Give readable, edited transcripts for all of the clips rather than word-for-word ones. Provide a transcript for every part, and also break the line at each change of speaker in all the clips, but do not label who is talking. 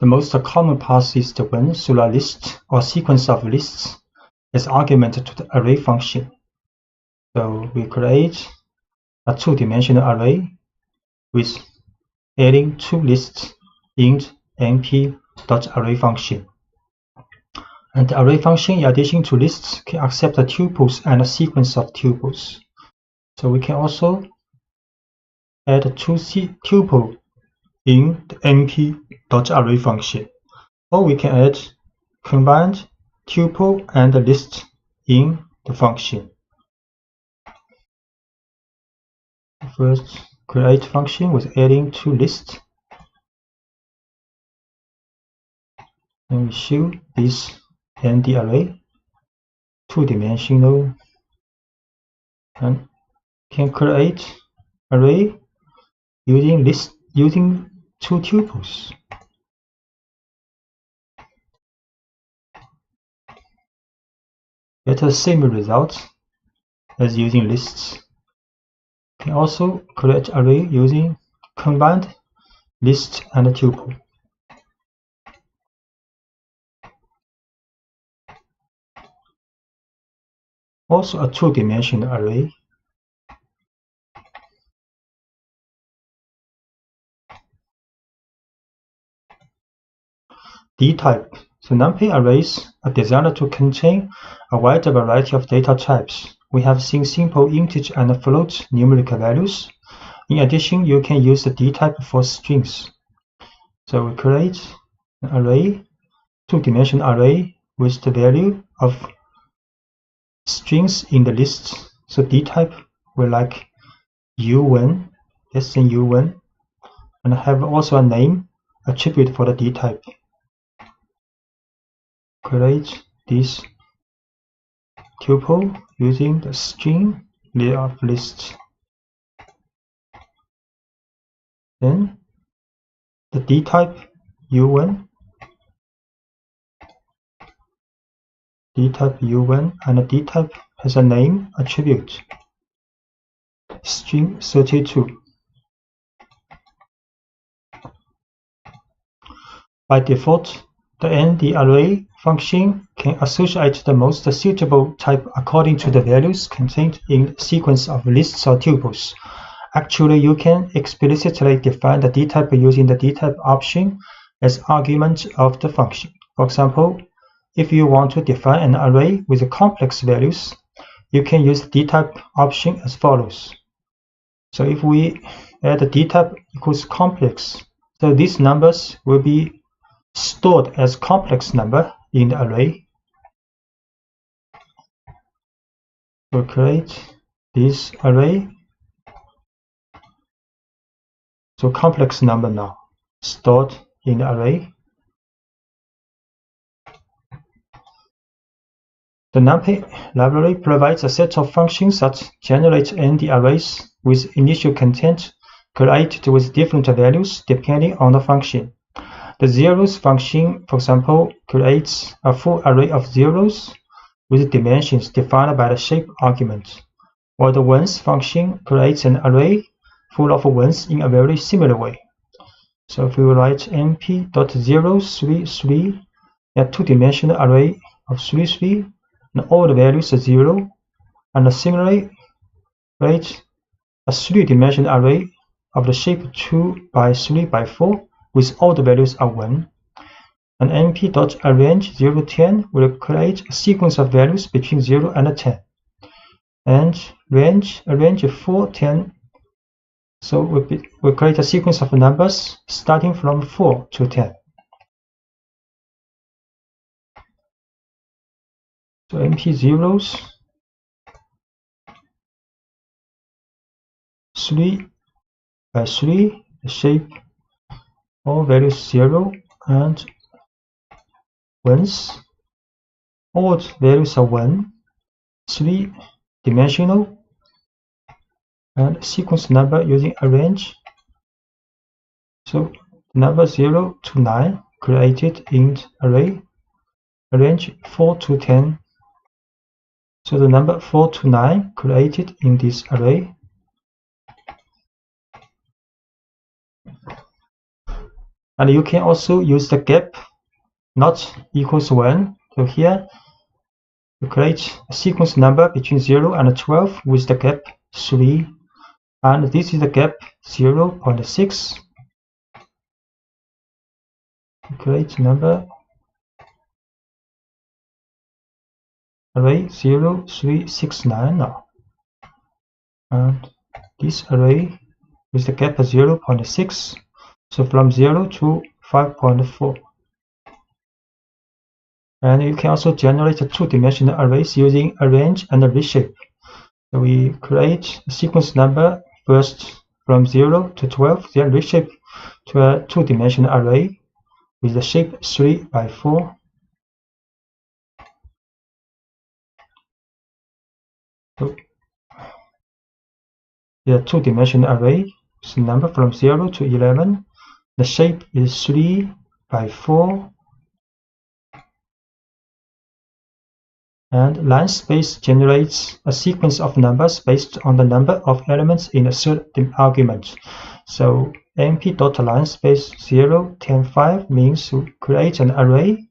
The most common path is the one through a list or sequence of lists as argument to the array function. So we create a two-dimensional array with adding two lists in np.array function. And the array function, in addition to lists, can accept the tuples and a sequence of tuples. So we can also add two tuple in the np.array function, or we can add combined tuple and list in the function. First, create function with adding two lists, and we show this nd array, two-dimensional, and can create array using two tuples. Get the same result as using lists. Can also create array using combined list and tuple. Also a two-dimensional array. D-type. So numpy arrays are designed to contain a wide variety of data types. We have seen simple integer and float numerical values. In addition, you can use the D-type for strings. So we create an array, two-dimensional array with the value of strings in the list. So D-type will like U1, less than U1, and have also a name attribute for the D-type. Create this tuple using the string layer of list. Then the D-type U1, D-type U1, and the D-type has a name attribute, string 32. By default, the nd array function can associate the most suitable type according to the values contained in the sequence of lists or tuples. Actually, you can explicitly define the D-type using the D-type option as argument of the function. For example, if you want to define an array with complex values, you can use the D-type option as follows. So if we add the D-type equals complex, so these numbers will be stored as complex number in the array. We'll create this array. So complex number now stored in the array. The numpy library provides a set of functions that generate nd arrays with initial content created with different values depending on the function. The zeros function, for example, creates a full array of zeros with dimensions defined by the shape argument, while the ones function creates an array full of ones in a very similar way. So if we write np.033, a two-dimensional array of 33, and all the values are 0, and similarly write a three-dimensional array of the shape 2 by 3 by 4 with all the values are 1. And np.arrange 010 will create a sequence of values between 0 and 10. And arrange 4, 10. So we'll create a sequence of numbers starting from 4 to 10. So np zeros, 3 by 3, the shape, all values 0, and ones, all values are 1, 3-dimensional, and sequence number using arrange. So number 0 to 9 created in array, arrange 4 to 10. So the number 4 to 9 created in this array. And you can also use the gap not equals 1. So here you create a sequence number between 0 and 12 with the gap 3, and this is the gap 0.6. Create number array 0, 3, 6, 9 now, and this array with the gap 0.6, so from 0 to 5.4. And you can also generate two-dimensional arrays using arrange and reshape. So we create a sequence number first from 0 to 12, then reshape to a two-dimensional array with the shape 3 by 4. So the two-dimensional array is the number from 0 to 11. The shape is 3 by 4. And line space generates a sequence of numbers based on the number of elements in a third argument. So np.linespace 0, 10, 5 means to create an array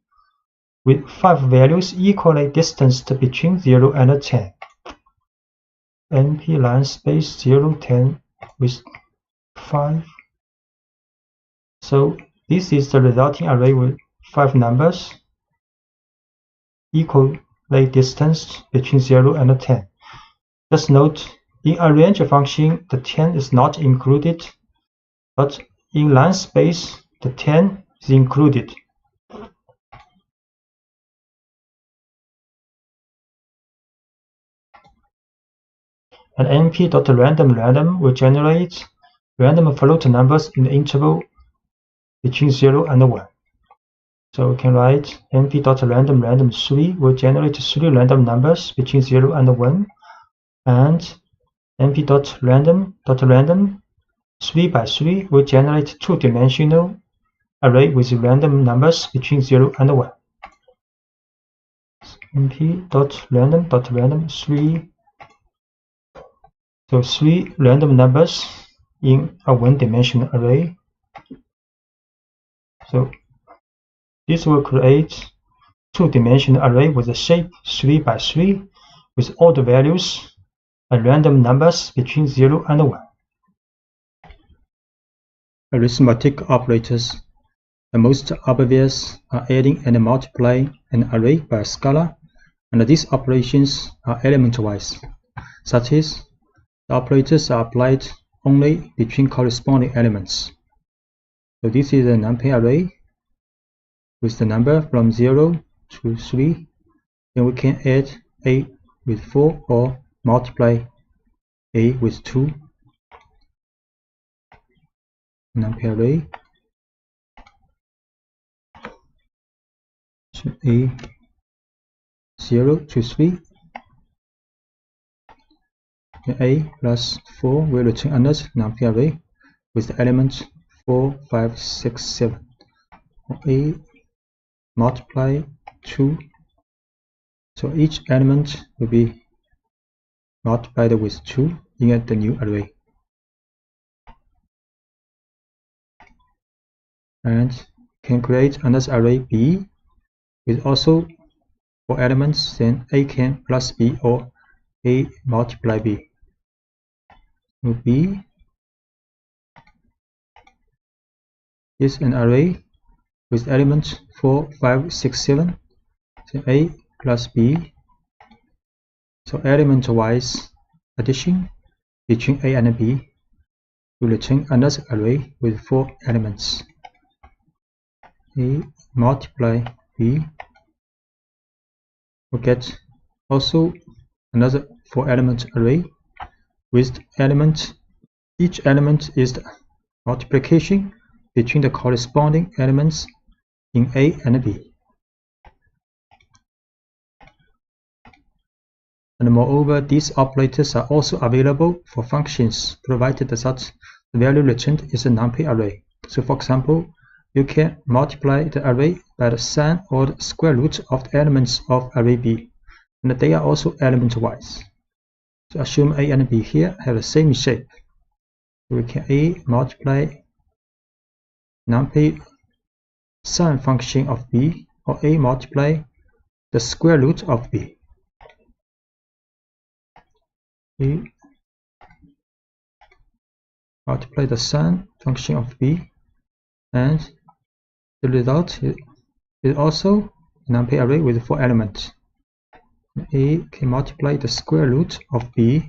with 5 values equally distanced between 0 and 10. np linespace 0, 10 with 5. So this is the resulting array with 5 numbers equally distanced between 0 and 10. Just note, in arrange function, the 10 is not included, but in line space, the 10 is included. And np.random will generate random float numbers in the interval between 0 and 1. So we can write np.random3 will generate 3 random numbers between 0 and 1, and np.random 3 by 3 will generate two-dimensional array with random numbers between 0 and 1. np.random 3, so 3 random numbers in a one-dimensional array. So this will create two-dimensional array with a shape 3 by 3 with all the values and random numbers between 0 and 1. Arithmetic operators. The most obvious are adding and multiplying an array by a scalar, and these operations are element-wise. Such as, the operators are applied only between corresponding elements. So this is a numpy array with the number from 0 to 3. Then we can add a with 4 or multiply a with 2. Numpy array. So a 0 to 3. A plus 4 will return another numpy array with the elements 4, 5, 6, 7. A multiply 2. So each element will be multiplied with 2 in the new array. And can create another array B with also 4 elements, then A can plus B or A multiply B. So B is an array with elements 4, 5, 6, 7. So A plus B. So element-wise addition between A and B will return another array with 4 elements. A multiply B will get also another 4-element array with element. Each element is the multiplication between the corresponding elements in A and B. And moreover, these operators are also available for functions provided that the value returned is a numpy array. So for example, you can multiply the array by the sum or the square root of the elements of array B, and they are also element-wise. So assume A and B here have the same shape. So we can A multiply numpy sum function of b, or a multiply the square root of b. A multiply the sum function of b, and the result is also a numpy array with 4 elements. A can multiply the square root of b.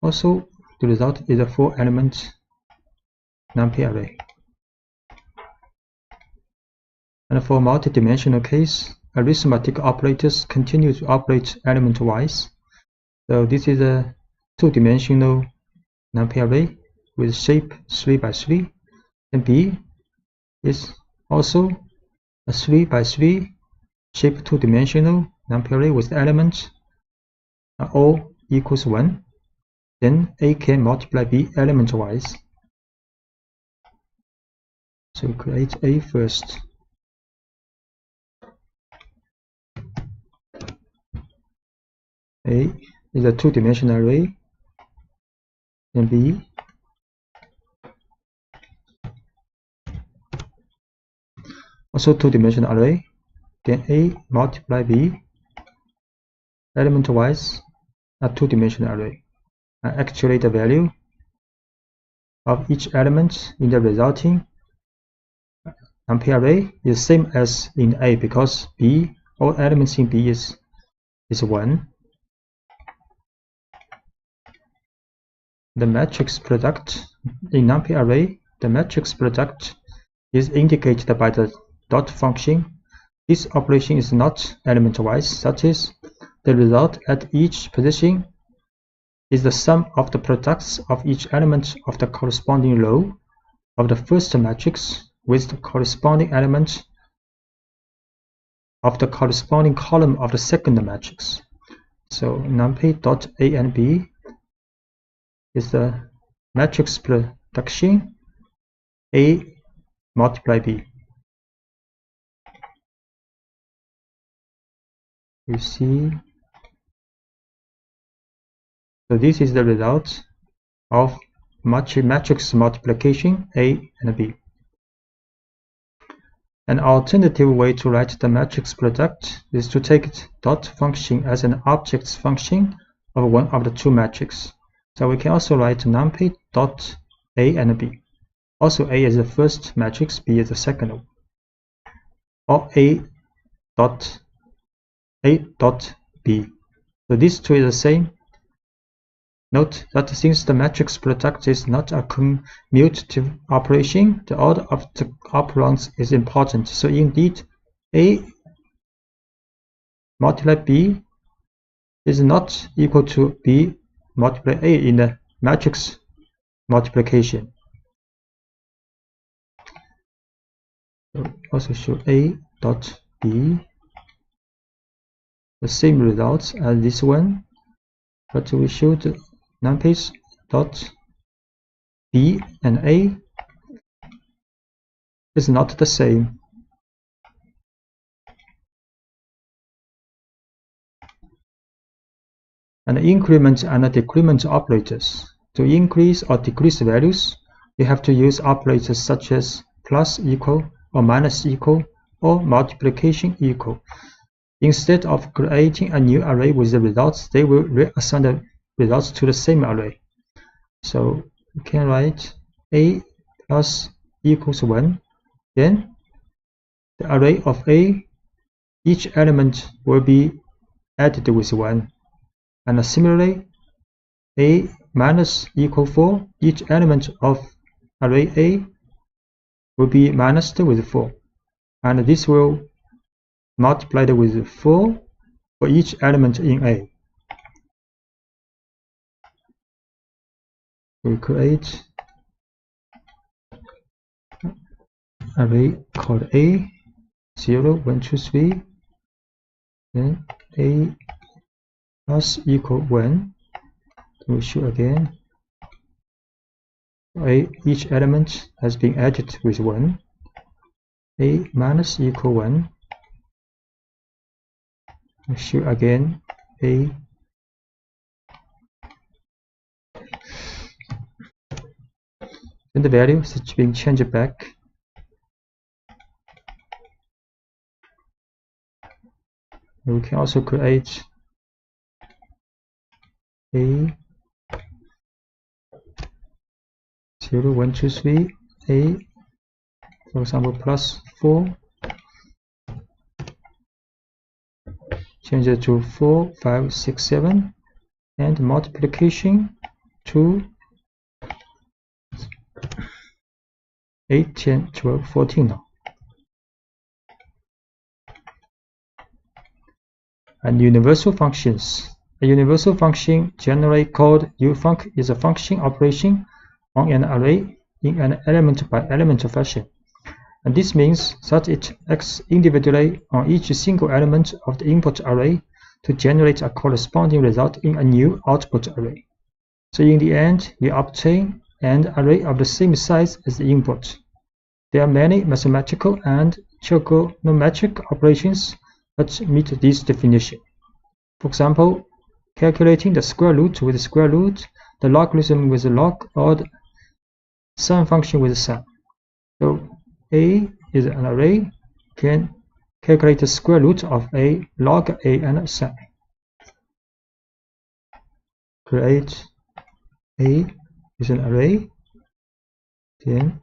Also, the result is a 4-element numpy array. And for multidimensional case, arithmetic operators continue to operate element-wise. So this is a 2-dimensional numpy array with shape 3 by 3, and b is also a 3 by 3 shape 2-dimensional numpy array with elements all equals 1. Then a can multiply b element-wise. So we create a first. A is a 2-dimensional array, and b also 2-dimensional array. Then a multiply b element-wise a 2-dimensional array. And actually the value of each element in the resulting numpy array is same as in A, because b, all elements in b is 1. The matrix product in numpy array, the matrix product is indicated by the dot function. This operation is not element-wise, such as the result at each position is the sum of the products of each element of the corresponding row of the first matrix with the corresponding element of the corresponding column of the second matrix. So numpy dot a and b is the matrix production a multiply b. You see, so this is the result of matrix multiplication a and b. An alternative way to write the matrix product is to take dot function as an object function of one of the two matrices. So we can also write numpy dot a and b. Also, a is the first matrix, b is the second one. Or a dot b. So these two is the same. Note that since the matrix product is not a commutative operation, the order of the operands is important. So indeed, a multiply b is not equal to b multiply a in the matrix multiplication. So also show a dot b the same results as this one, but we show the numpy dot b and a is not the same. And increment and decrement operators. To increase or decrease values, we have to use operators such as plus equal or minus equal or multiplication equal. Instead of creating a new array with the results, they will reassign the results to the same array. So we can write a plus equals 1. Then the array of a, each element will be added with 1. And similarly, a minus equal 4, each element of array a will be minused with 4. And this will multiply with 4 for each element in a. We create array called a 0, 1, 2, 3. Then a plus equal 1. We show again each element has been added with 1. A minus equal 1. We show again a then the value is being changed back. We can also create a 0, 1, 2, 3, a, for example, plus 4, change it to 4, 5, 6, 7, and multiplication to 8, 10, 12, 14 now. And universal functions. A universal function, generally called ufunc, is a function operation on an array in an element-by-element fashion. And this means that it acts individually on each single element of the input array to generate a corresponding result in a new output array. So in the end, we obtain an array of the same size as the input. There are many mathematical and trigonometric operations that meet this definition. For example, calculating the square root with the square root, the logarithm with the log, or the sum function with the sum. So A is an array, can calculate the square root of A, log A, and sum. Create A is an array, then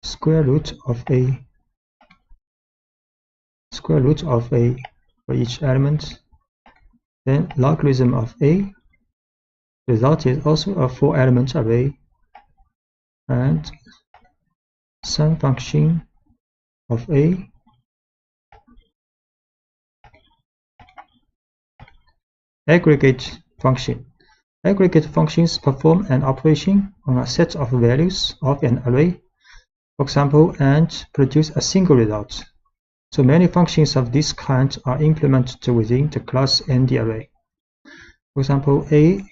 square root of A for each element, then logarithm of A. Result is also a 4-element array, and sum function of A. Aggregate function. Aggregate functions perform an operation on a set of values of an array, for example, and produce a single result. So many functions of this kind are implemented within the class and the array. For example, A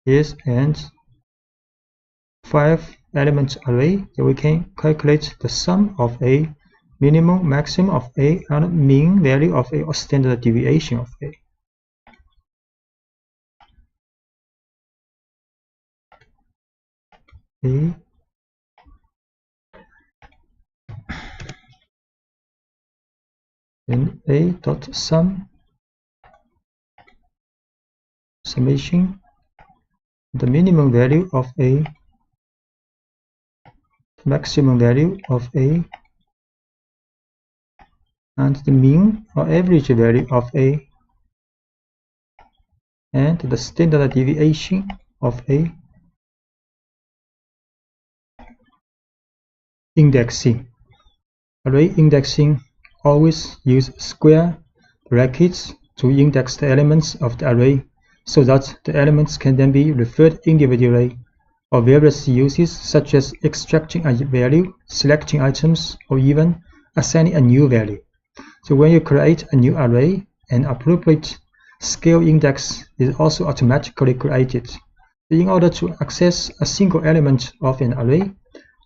is an 5-element array, so we can calculate the sum of A, minimum, maximum of A, and mean value of A, or standard deviation of A. A then A dot sum, summation, the minimum value of A, maximum value of A, and the mean or average value of A, and the standard deviation of A. Indexing. Array indexing always use square brackets to index the elements of the array so that the elements can then be referred individually, or various uses such as extracting a value, selecting items, or even assigning a new value. So when you create a new array, an appropriate scale index is also automatically created. In order to access a single element of an array,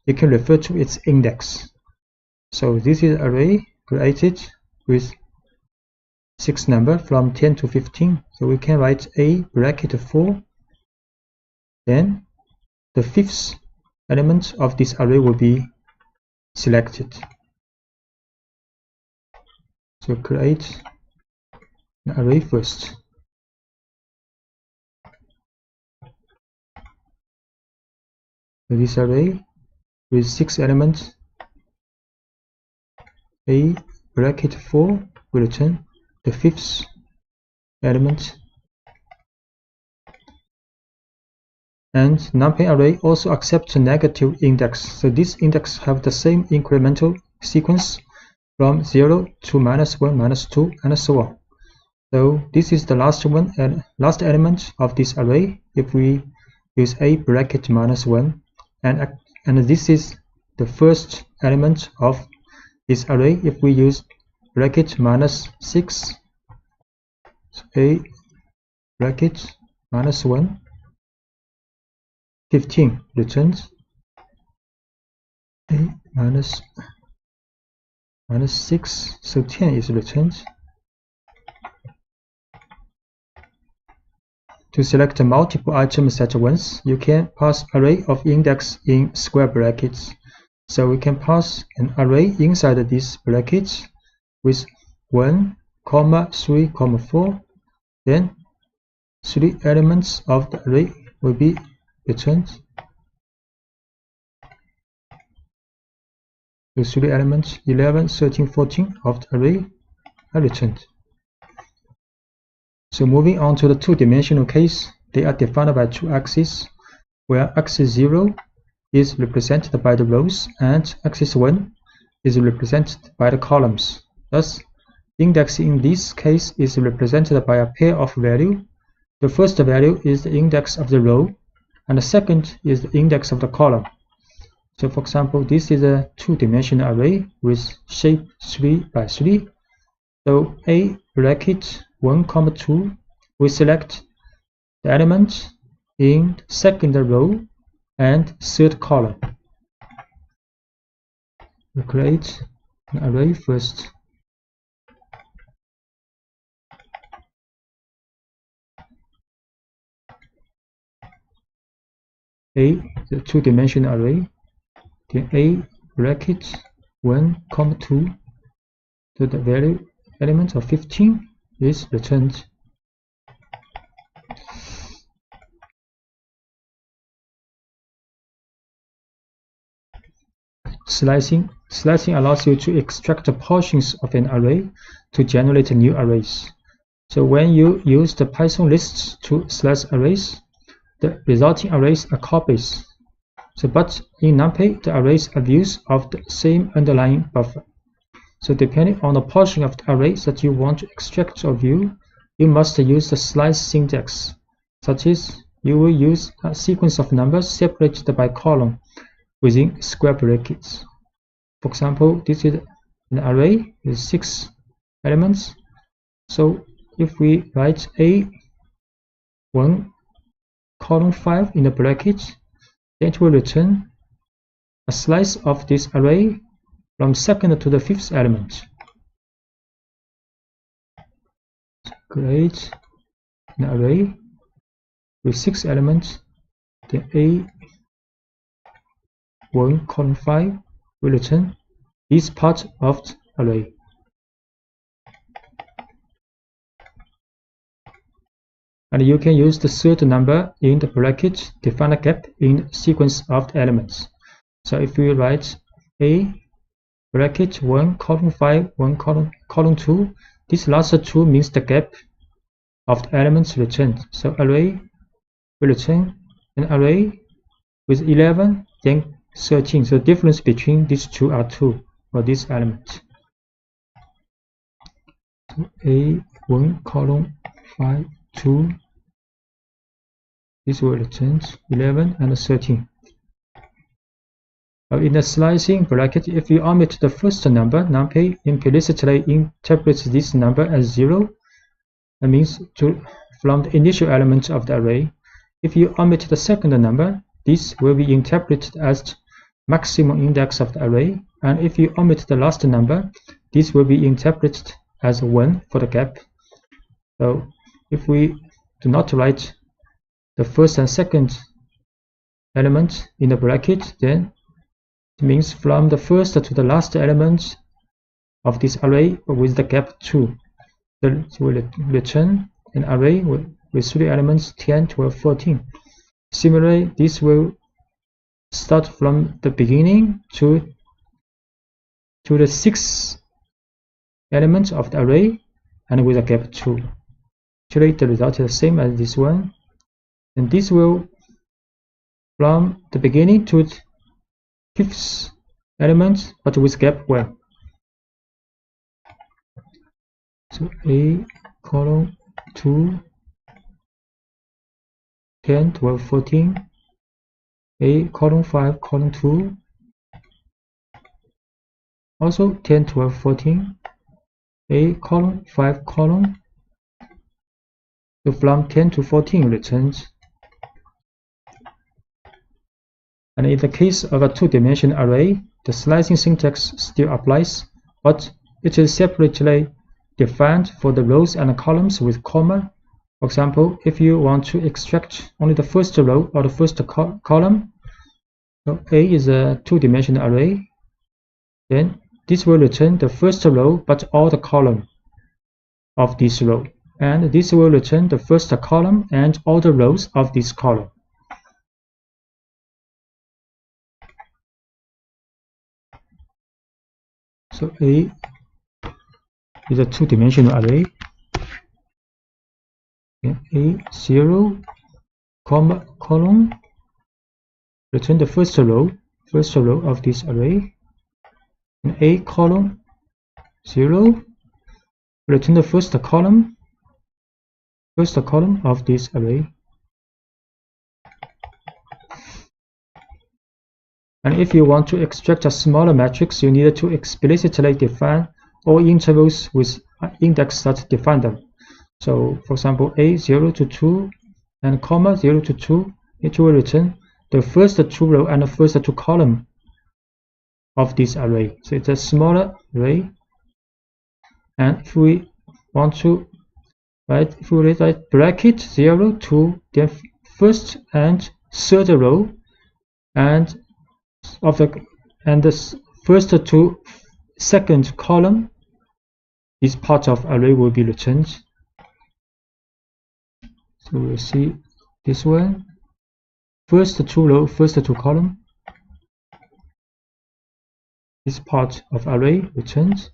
you can refer to its index. So this is an array created with 6 numbers from 10 to 15. So we can write A bracket 4. Then the 5th element of this array will be selected. So create an array first. So this array with 6 elements, A bracket 4 will return the 5th element. And numpy array also accepts a negative index. So this index have the same incremental sequence from 0 to -1, -2, and so on. So this is the last one and last element of this array if we use A bracket -1, and this is the first element of this array if we use bracket -6. So A bracket -1, 15 returns A -6, so 10 is returned. To select multiple items at once, you can pass array of index in square brackets. So we can pass an array inside these brackets with 1, comma 3, comma 4, then 3 elements of the array will be returned. The 3 elements 11, 13, 14 of the array are returned. So moving on to the two-dimensional case, they are defined by two axes, where axis 0 is represented by the rows and axis 1 is represented by the columns. Thus, index in this case is represented by a pair of values. The first value is the index of the row, and the second is the index of the column. So for example, this is a two-dimensional array with shape 3 by 3. So A bracket 1, 2, we select the element in the second row and third column. We create an array first. A, the two-dimensional array, then A bracket 1, 2, so the value element of 15 is returned. Slicing allows you to extract the portions of an array to generate new arrays. So when you use the Python lists to slice arrays, the resulting arrays are copies. So but in NumPy, the arrays are views of the same underlying buffer. So depending on the portion of the arrays that you want to extract or view, you must use the slice syntax, such as you will use a sequence of numbers separated by column within square brackets. For example, this is an array with 6 elements. So if we write A1 column 5 in the bracket, then it will return a slice of this array from second to the 5th element. So create an array with 6 elements. Then A1 column 5 will return this part of the array. And you can use the third number in the bracket to find a gap in the sequence of the elements. So if we write A bracket 1 column 5 1 column 2, this last 2 means the gap of the elements returned. So array will return an array with 11 then 13. So the difference between these two are 2 for this element. So A1 column 5 2, this will return 11 and 13. In the slicing bracket, if you omit the first number, NumPy implicitly interprets this number as 0. That means from the initial element of the array. If you omit the second number, this will be interpreted as the maximum index of the array. And if you omit the last number, this will be interpreted as 1 for the gap. So if we do not write the first and second element in the bracket, then it means from the first to the last element of this array with the gap 2. Then it will return an array with 3 elements 10, 12, 14. Similarly, this will start from the beginning to the 6th element of the array and with a gap 2. Actually, the result is the same as this one. And this will from the beginning to the 5th element but with gap 1. So A column 2 10, 12, 14, A column 5 column 2 also 10, 12, 14, A column 5 column. So from 10 to 14 returns. And in the case of a two-dimensional array, the slicing syntax still applies, but it is separately defined for the rows and columns with comma. For example, if you want to extract only the first row or the first column, so A is a two-dimensional array, then this will return the first row but all the column. of this row, and this will return the first column and all the rows of this column. So A is a two-dimensional array. A0, column, return the first row of this array. And A column 0, return the first column of this array. And if you want to extract a smaller matrix, you need to explicitly define all intervals with index that define them. So, for example, A0 to 2 and comma 0 to 2, it will return the first two row and the first two column of this array. So it's a smaller array. And if we want to write, if we write bracket 0 to the first and third row and the first to second column, this part of array will be returned. So we'll see this one, first two row, first two column, this part of array returned.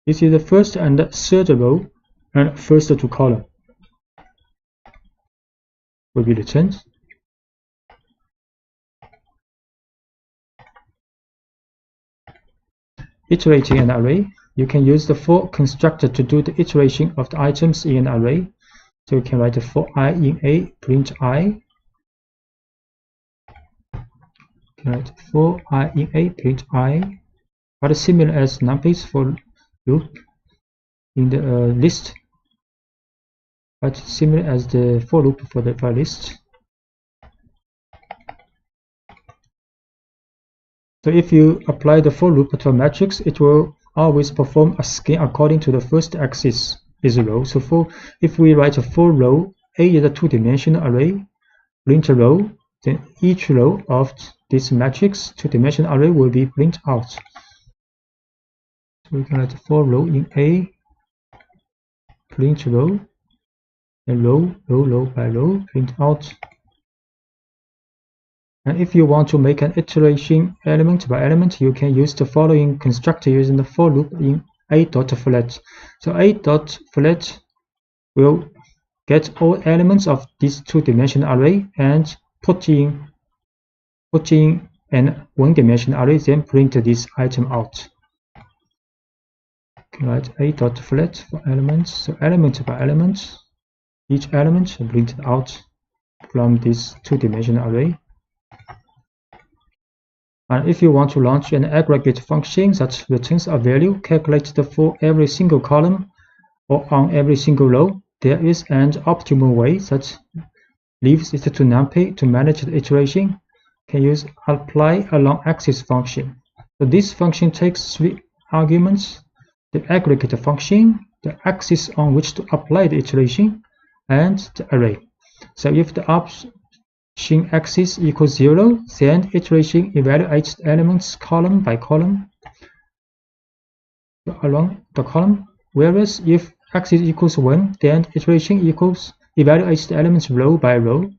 This is the first and the third row and first two column will be returned. Iterating an array, you can use the for constructor to do the iteration of the items in an array. So you can write for I in A, print I. You can write for I in A, print I. But similar as numpy's for loop in the list, but similar as the for loop for the list. So if you apply the for loop to a matrix, it will always perform a scan according to the first axis is a row. So if we write a for row, A is a two-dimensional array, print a row, then each row of this matrix two-dimensional array will be print out. So we can write a for row in A, print row, and row by row, print out. And if you want to make an iteration element by element, you can use the following constructor using the for loop in A.flat. So A.flat will get all elements of this two-dimensional array and put in an one-dimensional array, then print this item out. Okay, write A.flat for elements. So element by element, each element is printed out from this two-dimensional array. And if you want to launch an aggregate function that returns a value calculated for every single column or on every single row, there is an optimal way that leaves it to numpy to manage the iteration. You can use apply along axis function. So this function takes three arguments: the aggregate function, the axis on which to apply the iteration, and the array. So if the option axis equals 0, then iteration evaluates the elements column by column along the column, whereas if axis equals 1, then iteration evaluates the elements row by row.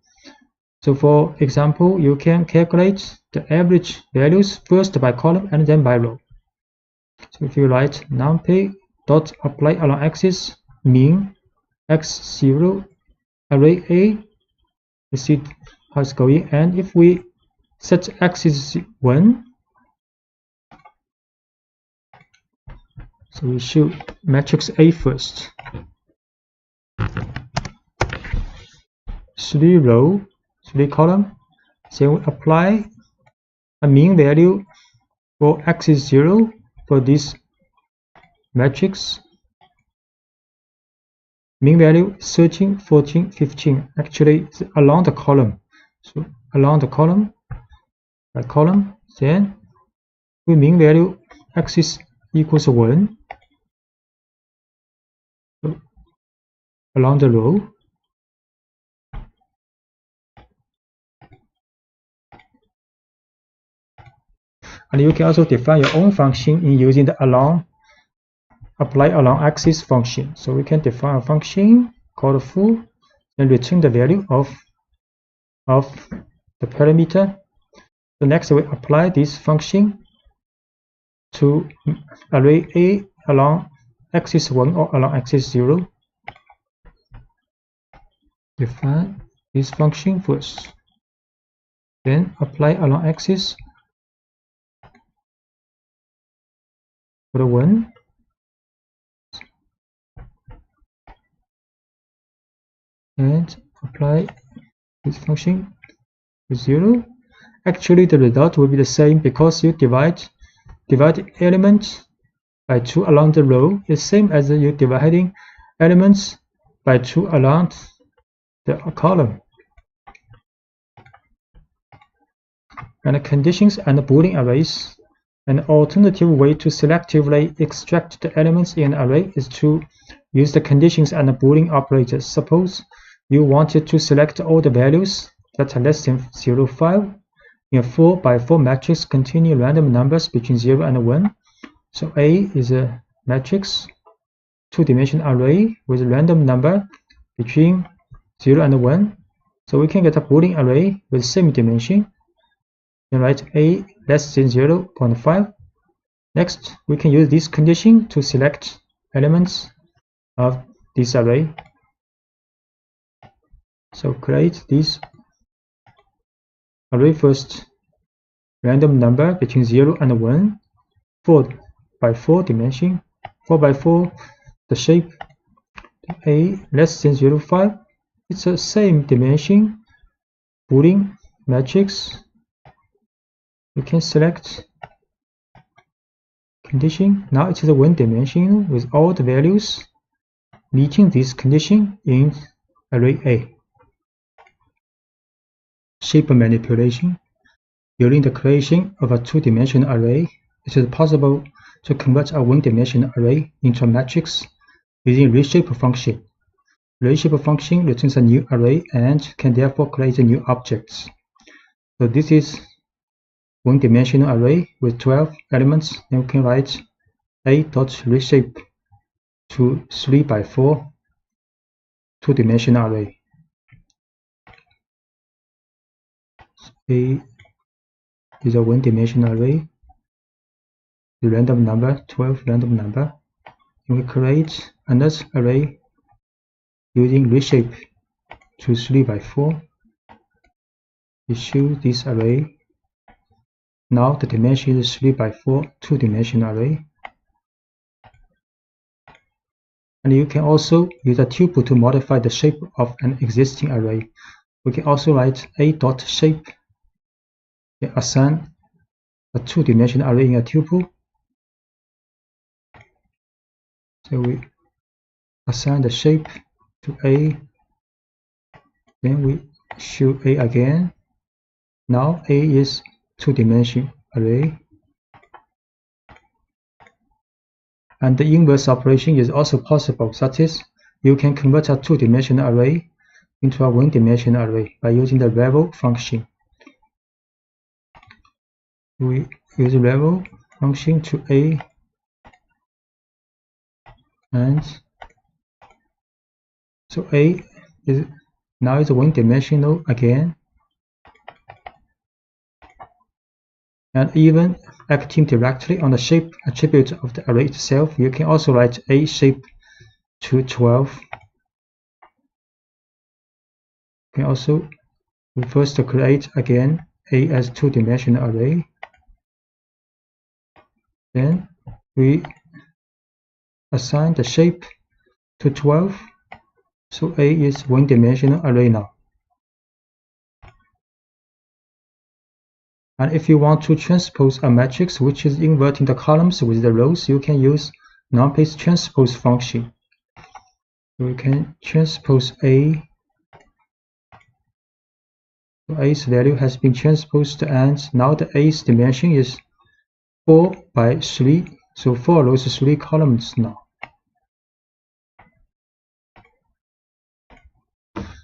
So for example, you can calculate the average values first by column and then by row. So if you write numpy dot apply along axis mean x0 array A, you see how it's going. And if we set axis 1, so we show matrix A first, 3 row, 3 column, then we apply a mean value for axis 0 for this matrix. Mean value 13, 14, 15, actually it's along the column. So along the column by column, then we mean value axis equals 1 so along the row. And you can also define your own function in using the along apply along axis function. So we can define a function called foo and return the value of the parameter. So next we apply this function to array A along axis 1 or along axis 0. Define this function first, then apply along axis for the 1, and apply this function with 0. Actually, the result will be the same because you divide elements by 2 along the row. It's same as you dividing elements by 2 along the column. And conditions and Boolean arrays. An alternative way to selectively extract the elements in an array is to use the conditions and Boolean operators. Suppose you wanted to select all the values that are less than 0, 5 in a 4 by 4 matrix containing random numbers between 0 and 1. So A is a matrix, 2-dimensional array with a random number between 0 and 1. So we can get a Boolean array with same dimension. Then write A less than 0.5. Next, we can use this condition to select elements of this array. So create this array first, random number between 0 and 1, 4 by 4 dimension, 4 by 4, the shape A less than 0.5. It's the same dimension Boolean matrix. We can select condition. Now it is a 1-dimensional with all the values meeting this condition in array A. Shape manipulation. During the creation of a 2-dimensional array, it is possible to convert a 1-dimensional array into a matrix using reshape function. Reshape function returns a new array and can therefore create new objects. So this is 1-dimensional array with 12 elements. Then we can write A.reshape to 3 by 4 2-dimensional array. A is a 1-dimensional array, the random number, 12 random number. And we create another array using reshape to 3 by 4. We choose this array. Now the dimension is 3 by 4 2-dimensional array. And you can also use a tuple to modify the shape of an existing array. We can also write A.shape, assign a 2-dimensional array in a tuple. So we assign the shape to A, then we show A again. Now A is 2-dimensional array. And the inverse operation is also possible, such as you can convert a 2-dimensional array into a 1-dimensional array by using the level function. We use the level function to A, and so A is now is 1-dimensional again. And even acting directly on the shape attribute of the array itself, you can also write A shape to 12. You can also first create again A as 2-dimensional array. Then we assign the shape to 12. So A is 1-dimensional array now. And if you want to transpose a matrix which is inverting the columns with the rows, you can use numpy's transpose function. We can transpose A. So A's value has been transposed, and now the A's dimension is 4 by 3. So 4 rows, 3 columns now.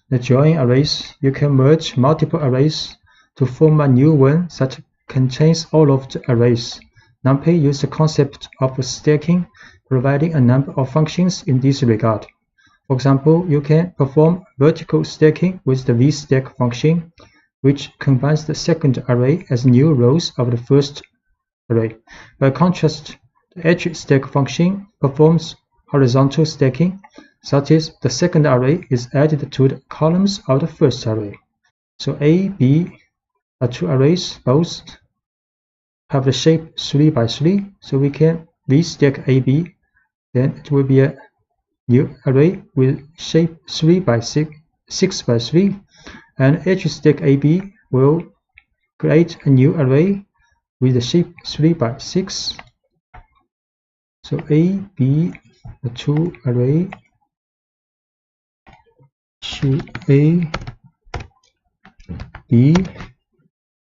The join arrays, you can merge multiple arrays to form a new one that contains all of the arrays. NumPy uses the concept of stacking providing a number of functions in this regard. For example, you can perform vertical stacking with the vstack function, which combines the second array as new rows of the first array. By contrast, the edge stack function performs horizontal stacking, such as the second array is added to the columns of the first array. So A, B are two arrays, both have the shape 3 by 3, so we can vstack AB, then it will be a new array with shape 3 by 6 by 3, and edge stack AB will create a new array with the shape 3 by 6. So A, B, the two array, A, B,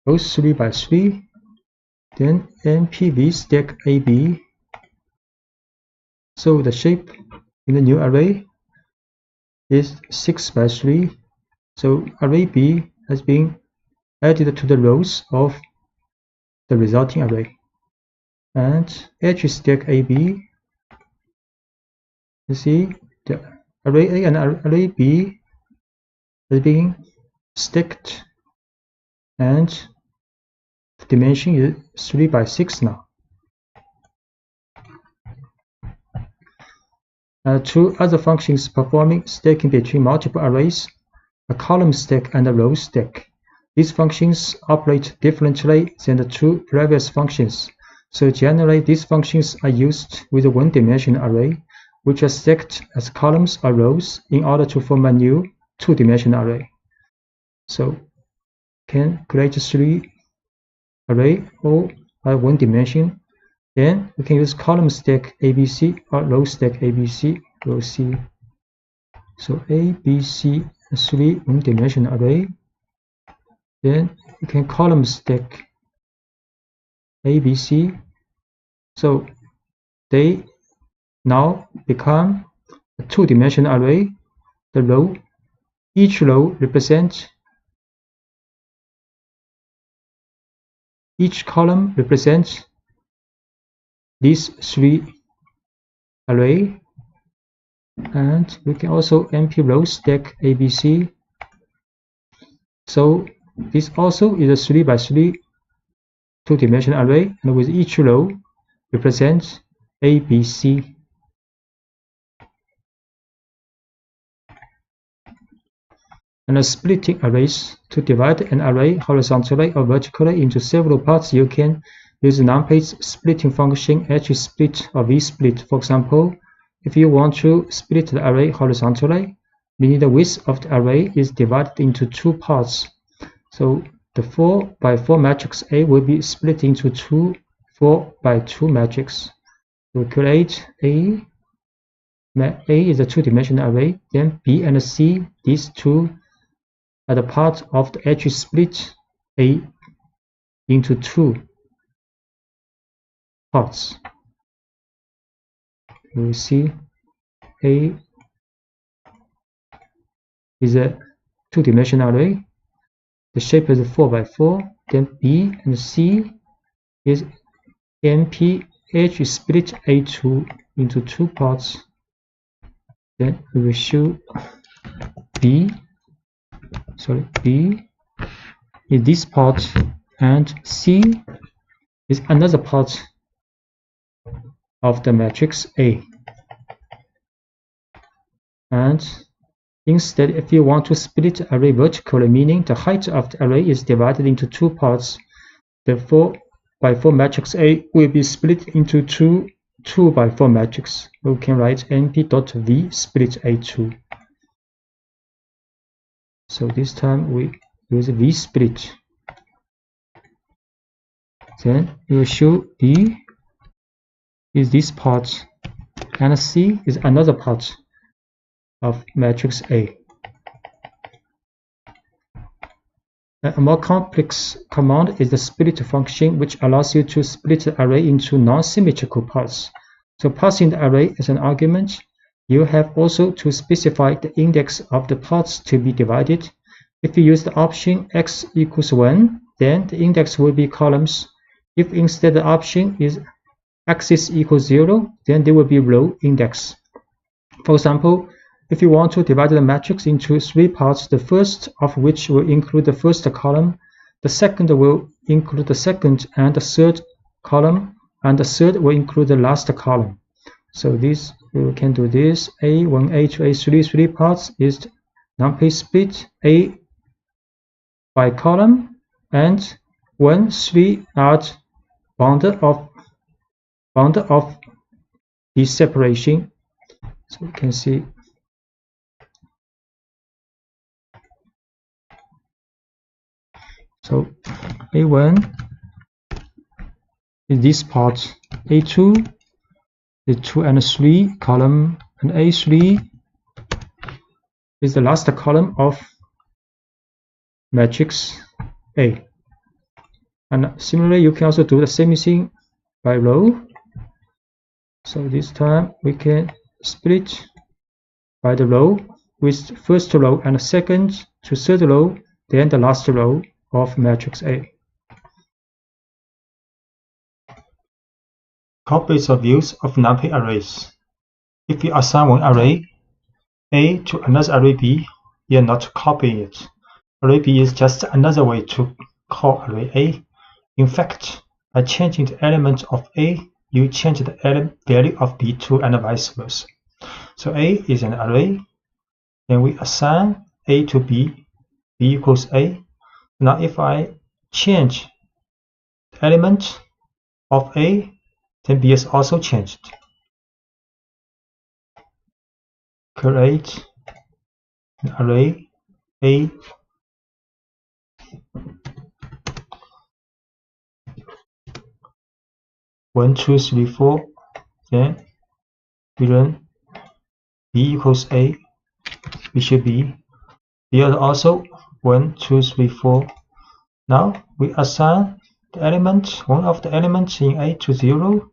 both 3 by 3, then NP vstack AB. So the shape in the new array is 6 by 3. So array B has been added to the rows of the resulting array. And edge stack AB, you see the array A and array B is being stacked, and the dimension is 3 by 6 now. Two other functions performing stacking between multiple arrays, a column stack and a row stack. These functions operate differently than the two previous functions. So generally, these functions are used with a one-dimensional array, which are stacked as columns or rows in order to form a new two-dimensional array. So can create a 3 array all by one dimension. Then we can use column stack ABC or row stack ABC, row C. So ABC, a 3 one-dimensional array. Then we can column stack ABC. So they now become a two-dimensional array. The row, each row represents, each column represents these 3 array, and we can also NP row stack ABC. So this also is a 3 by 3 two-dimensional array, and with each row represents ABC. And splitting arrays. To divide an array horizontally or vertically into several parts, you can use numpy's splitting function hsplit or vsplit. For example, if you want to split the array horizontally, meaning the width of the array is divided into 2 parts. So the 4 by 4 matrix A will be split into 2 4 by 2 matrix. We create A is a two-dimensional array, then B and C, these two are the part of the edge split A into 2 parts. We see A is a two-dimensional array. The shape is 4 by 4. Then B and C is NP edge split A2 into 2 parts. Then we will show B is this part, and C is another part of the matrix A. And instead, if you want to split the array vertically, meaning the height of the array is divided into 2 parts, the 4 by 4 matrix A will be split into 2 by 4 matrix. We can write np.v split A2. So this time we use V split. Then we will show B is this part, and C is another part of matrix A. A more complex command is the split function, which allows you to split the array into non-symmetrical parts. So passing the array as an argument, you have also to specify the index of the parts to be divided. If you use the option x equals 1, then the index will be columns. If instead the option is axis equals 0, then there will be row index. For example, if you want to divide the matrix into 3 parts, the first of which will include the first column, the second will include the second and the third column, and the third will include the last column. So this, we can do this. A1, A2, A3, 3 parts is numpy split A by column, and 1, 3 are bounded of the separation. So we can see so A1 is this part, A2 is 2 and 3 column, and A3 is the last column of matrix A. And similarly, you can also do the same thing by row. So this time we can split by the row, with first row and second to third row, then the last row of matrix A. Copies or views of numpy arrays. If you assign one array A to another array B, you are not copying it. Array B is just another way to call array A. In fact, by changing the element of A, you change the value of B too, and vice versa. So A is an array, then we assign A to B, B equals A. Now if I change the element of A, then B is also changed. Create an array A one, 2, 3, 4, then we run B equals A, we should be B also 1, 2, 3, 4. Now we assign the element, one of the elements in A to 0,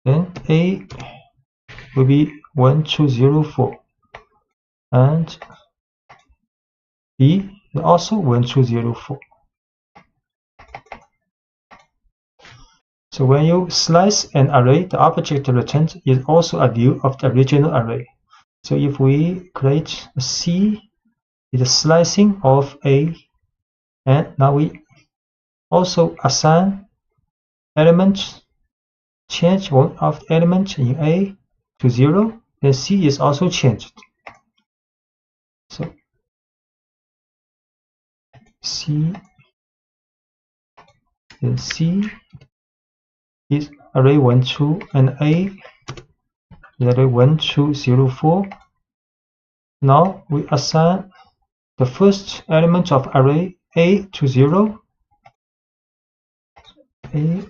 then A will be 1, 2, 0, 4, and B is also 1, 2, 0, 4. So when you slice an array, the object returned is also a view of the original array. So if we create a C, it's a slicing of A, and now we also assign elements, change one of the elements in A to 0, then C is also changed. So C, then C is array 1, 2, and A is array 1, 2, 0, 4. Now we assign the first element of array A to 0. A,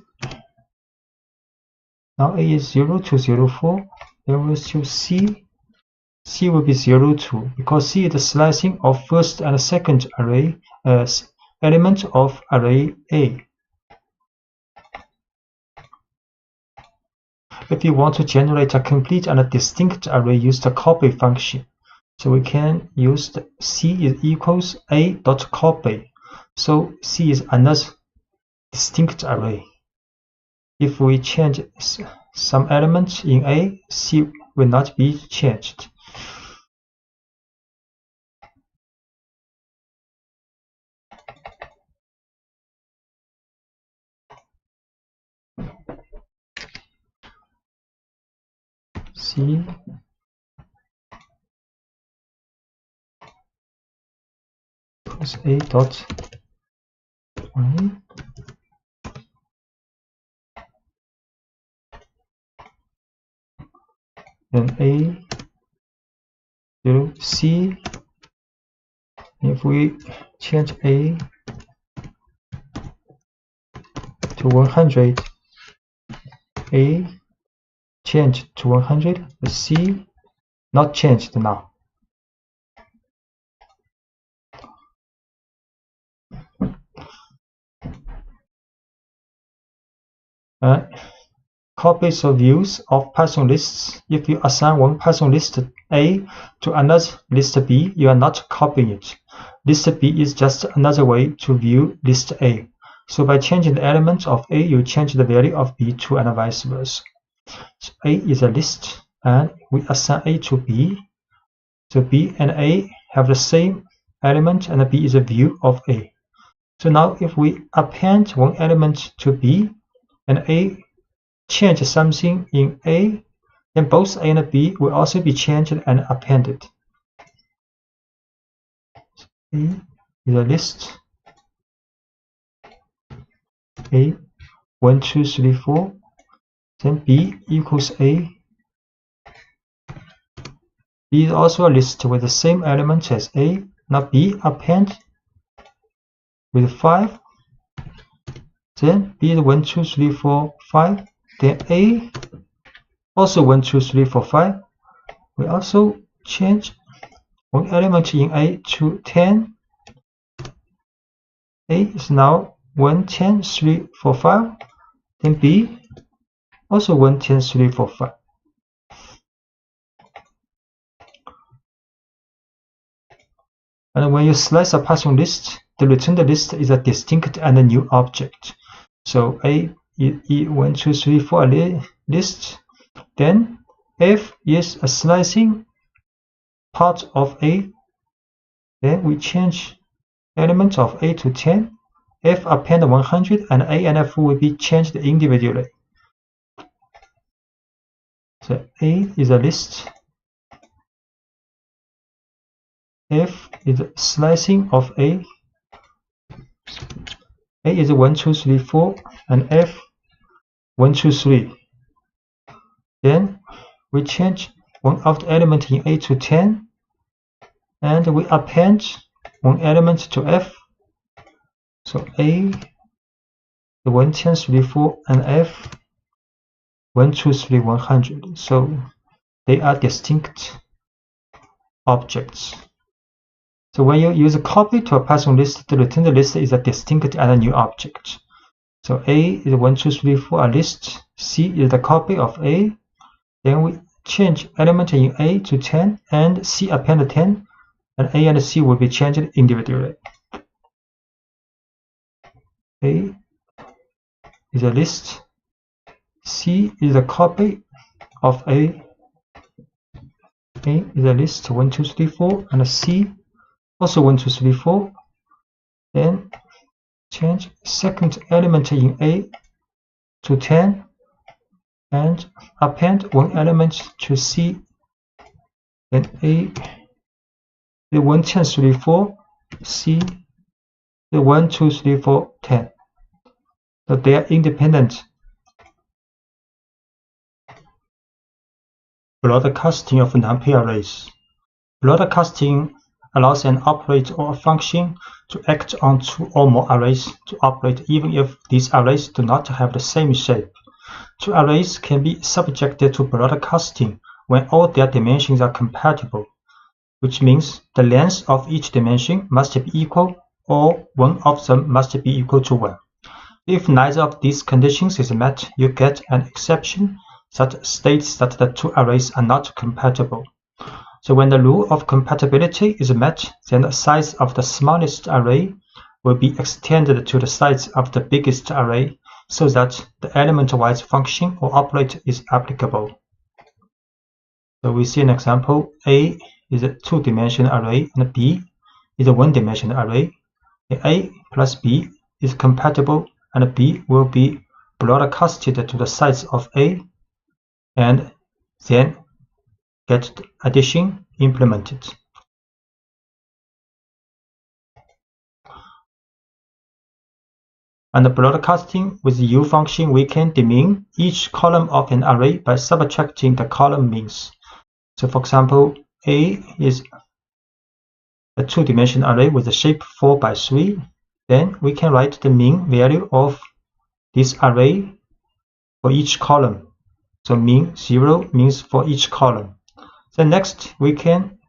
now A is 0 to 0, 4. Then we'll choose C. C will be 0, 2, because C is the slicing of first and second array element of array A. If you want to generate a complete and a distinct array, use the copy function. So we can use the C is equals A dot copy. So C is another distinct array. If we change some elements in A, C will not be changed. C equals A dot y. Then A 0 C. If we change A to 100, A changed to 100, the C not changed now. Copies or views of Python lists. If you assign one Python list A to another list B, you are not copying it. List B is just another way to view list A. So by changing the elements of A, you change the value of B too, and vice versa. So A is a list, and we assign A to B. So B and A have the same element, and B is a view of A. So now if we append one element to B, and A change something in A, then both A and B will also be changed and appended. A is a list. A 1, 2, 3, 4. Then B equals A. B is also a list with the same element as A. Now B append with 5. Then B is 1, 2, 3, 4, 5. Then A also 1, 2, 3, 4, 5. We also change one element in A to 10. A is now 1, 10, 3, 4, 5. Then B also 1, 10, 3, 4, 5. And when you slice a passing list, the returned list is a distinct and a new object. So A is 1, 2, 3, 4 list. Then F is a slicing part of A. Then we change element of A to 10. F append 100, and A and F will be changed individually. So A is a list. F is slicing of A. A is 1, 2, 3, 4, and F 1, 2, 3. Then we change one of the element in A to 10, and we append one element to F. So A is 1, 10, 3, 4, and F 1, 2, 3, 100. So they are distinct objects. So when you use a copy to a passing list, the returned list is a distinct and a new object. So A is 1, 2, 3, 4 a list. C is the copy of A. Then we change element in A to 10, and C append 10, and A and C will be changed individually. A is a list. C is a copy of A. A is a list 1, 2, 3, 4, and C also 1, 2, 3, 4. Then change second element in A to 10, and append one element to C. Then A is 1, 10, 3, 4. C is 1, 2, 3, 4, 10. So they are independent. Broadcasting of numpy arrays. Broadcasting allows an operator or a function to act on two or more arrays to operate even if these arrays do not have the same shape. Two arrays can be subjected to broadcasting when all their dimensions are compatible, which means the length of each dimension must be equal, or one of them must be equal to 1. If neither of these conditions is met, you get an exception that states that the two arrays are not compatible. So when the rule of compatibility is met, then the size of the smallest array will be extended to the size of the biggest array, so that the element-wise function or operator is applicable. So we see an example. A is a two-dimensional array, and B is a one-dimensional array. A plus B is compatible, and B will be broadcasted to the size of A, and then get the addition implemented. And the broadcasting with the U function, we can demean each column of an array by subtracting the column means. So for example, A is a two-dimensional array with a shape 4 by 3. Then we can write the mean value of this array for each column. So mean 0 means for each column. Then next we can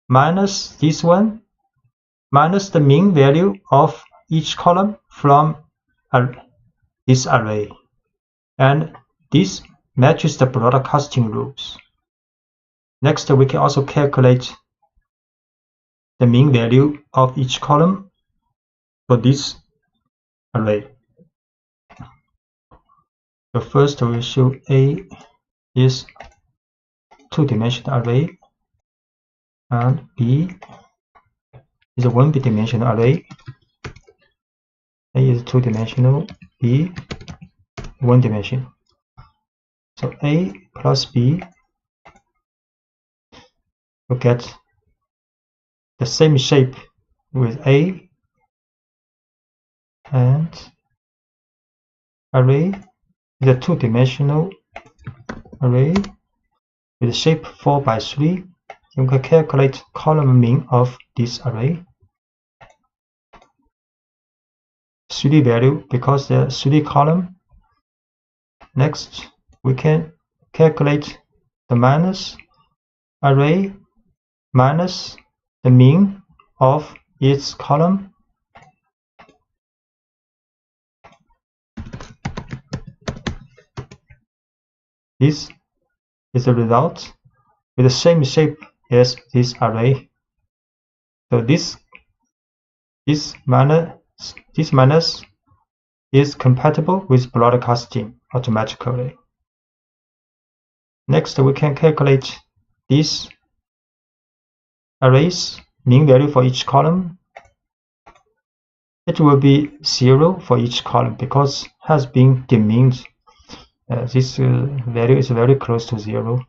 minus this one, minus the mean value of each column from this array. And this matches the broadcasting rules. Next, we can also calculate the mean value of each column for this array. So first we show A is two-dimensional array and B is a one-dimensional array. A is two-dimensional, B one dimension. So A plus B will get the same shape with A, and array is a two-dimensional array with shape 4 by 3. You can calculate column mean of this array. 3 value because there are 3 column. Next, we can calculate the minus array minus the mean of its column. This is the result with the same shape as this array. So this minus is compatible with broadcasting automatically. Next, we can calculate this array's mean value for each column. It will be 0 for each column because it has been demined. This value is very close to 0.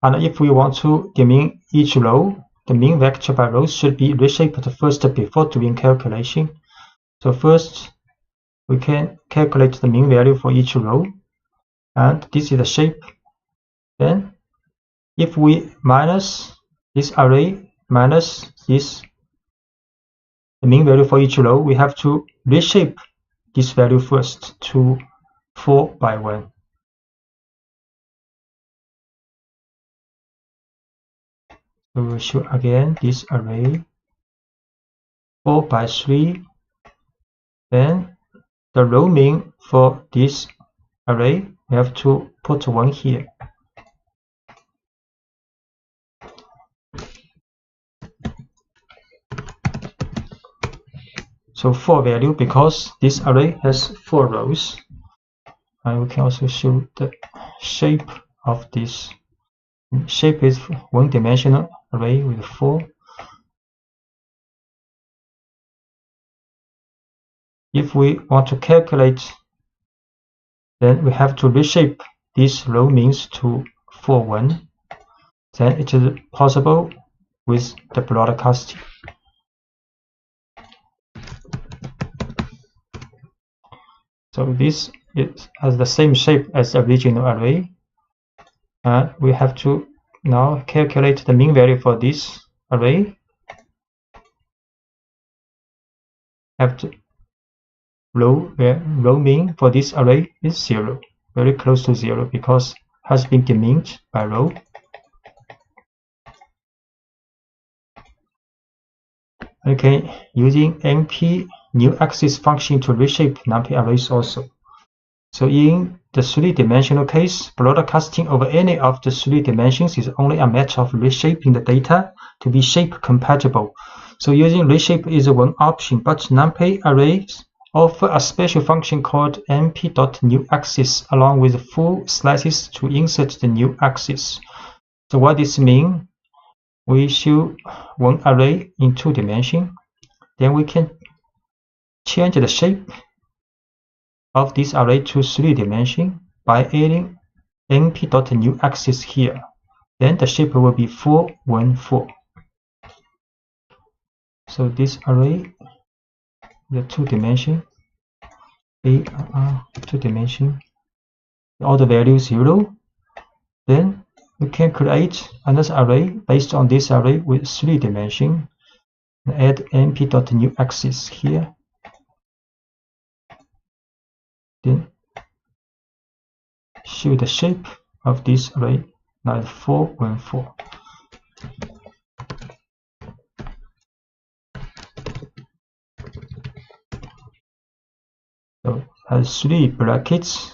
And if we want to demin each row, the mean vector by row should be reshaped first before doing calculation. So first, we can calculate the mean value for each row, and this is the shape. Then, if we minus this array minus this, the mean value for each row, we have to reshape this value first to 4 by 1. So we will show again this array 4 by 3. Then the row mean for this array, we have to put 1 here. So 4 value because this array has 4 rows. And we can also show the shape of this. Shape is one-dimensional array with 4. If we want to calculate, then we have to reshape this row means to 4, 1. Then it is possible with the broadcasting. So this has the same shape as the original array. And we have to now calculate the mean value for this array. Have to row mean for this array is 0, very close to 0 because it has been demined by row. Okay, using NP new axis function to reshape numpy arrays also. So in the 3-dimensional case, broadcasting over any of the 3 dimensions is only a matter of reshaping the data to be shape compatible. So using reshape is one option, but numpy arrays offer a special function called np.newAxis along with full slices to insert the new axis. So what this means? We show one array in 2 dimensions, then we can change the shape of this array to 3 dimensions by adding np.newAxis here. Then the shape will be 4, 1, 4. So this array, the 2 dimension, A 2 dimension, all the values 0. Then we can create another array based on this array with 3 dimensions. Add np.newAxis here. Then show the shape of this array, now 4, 1, 4. So it has 3 brackets,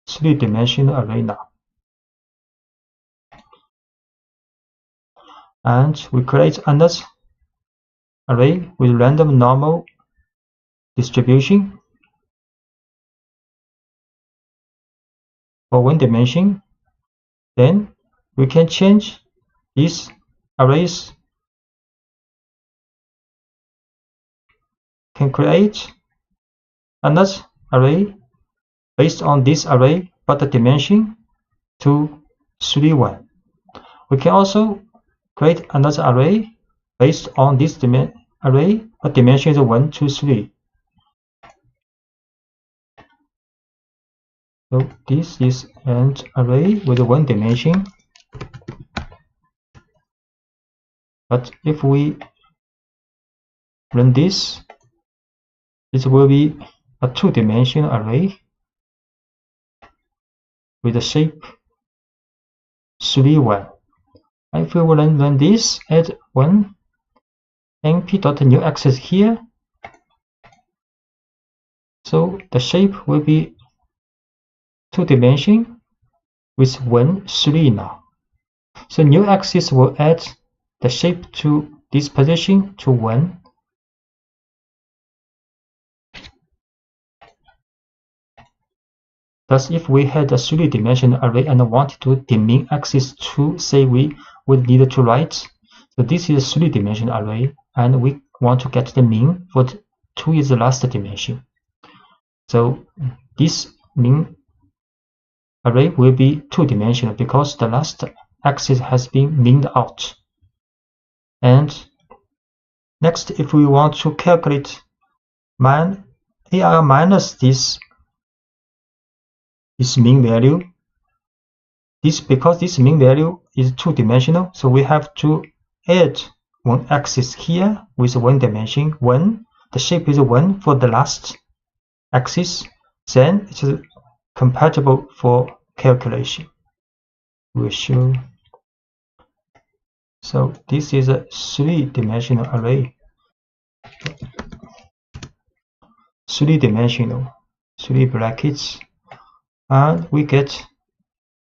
3-dimensional array now. and we create another array with random normal distribution for one dimension. Then we can change these arrays, can create another array based on this array, but the dimension to 3, 1. We can also create another array based on this array, but dimension is 1, 2, 3. So this is an array with one dimension. But if we run this, it will be a two-dimensional array with the shape 3, 1. If we will run this, add 1 np.new axis here, so the shape will be two-dimension with 1, 3 now. So new axis will add the shape to this position to 1. Thus, if we had a 3-dimensional array and wanted to the min axis to, say we would need to write, so this is a 3-dimensional array, and we want to get the min for 2 is the last dimension. So this min array will be 2-dimensional because the last axis has been mined out. And next, if we want to calculate AR minus this mean value, because this mean value is 2-dimensional, so we have to add one axis here with 1 dimension, 1. The shape is 1 for the last axis, then it is compatible for calculation. We'll show. So this is a 3-dimensional array. 3-dimensional, 3 brackets, and we get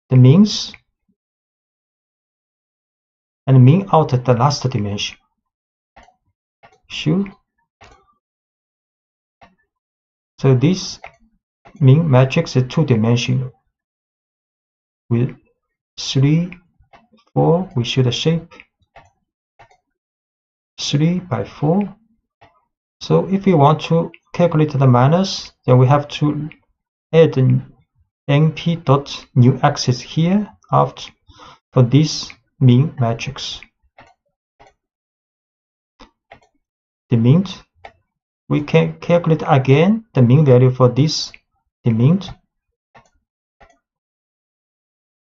the means and min out at the last dimension. Sure. So this min matrix is 2-dimensional with 3, 4. We show the shape 3 by 4. So if we want to calculate the minus, then we have to add the np.new axis here after for this min matrix. The min, we can calculate again the min value for this. The min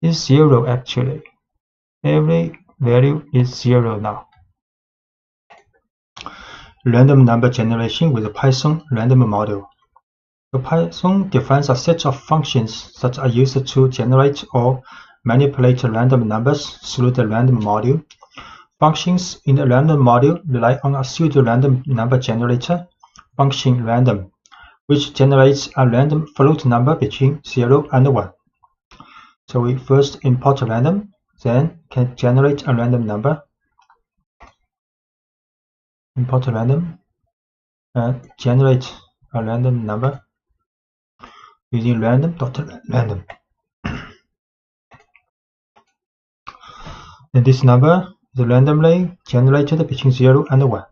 is 0 actually. Every value is 0 now. Random number generation with a Python random model. The Python defines a set of functions that are used to generate or manipulate random numbers through the random module. Functions in the random module rely on a pseudo-random number generator, function random, which generates a random float number between 0 and 1. So we first import random, then can generate a random number. Import random and generate a random number using random.random. And this number is randomly generated between 0 and 1.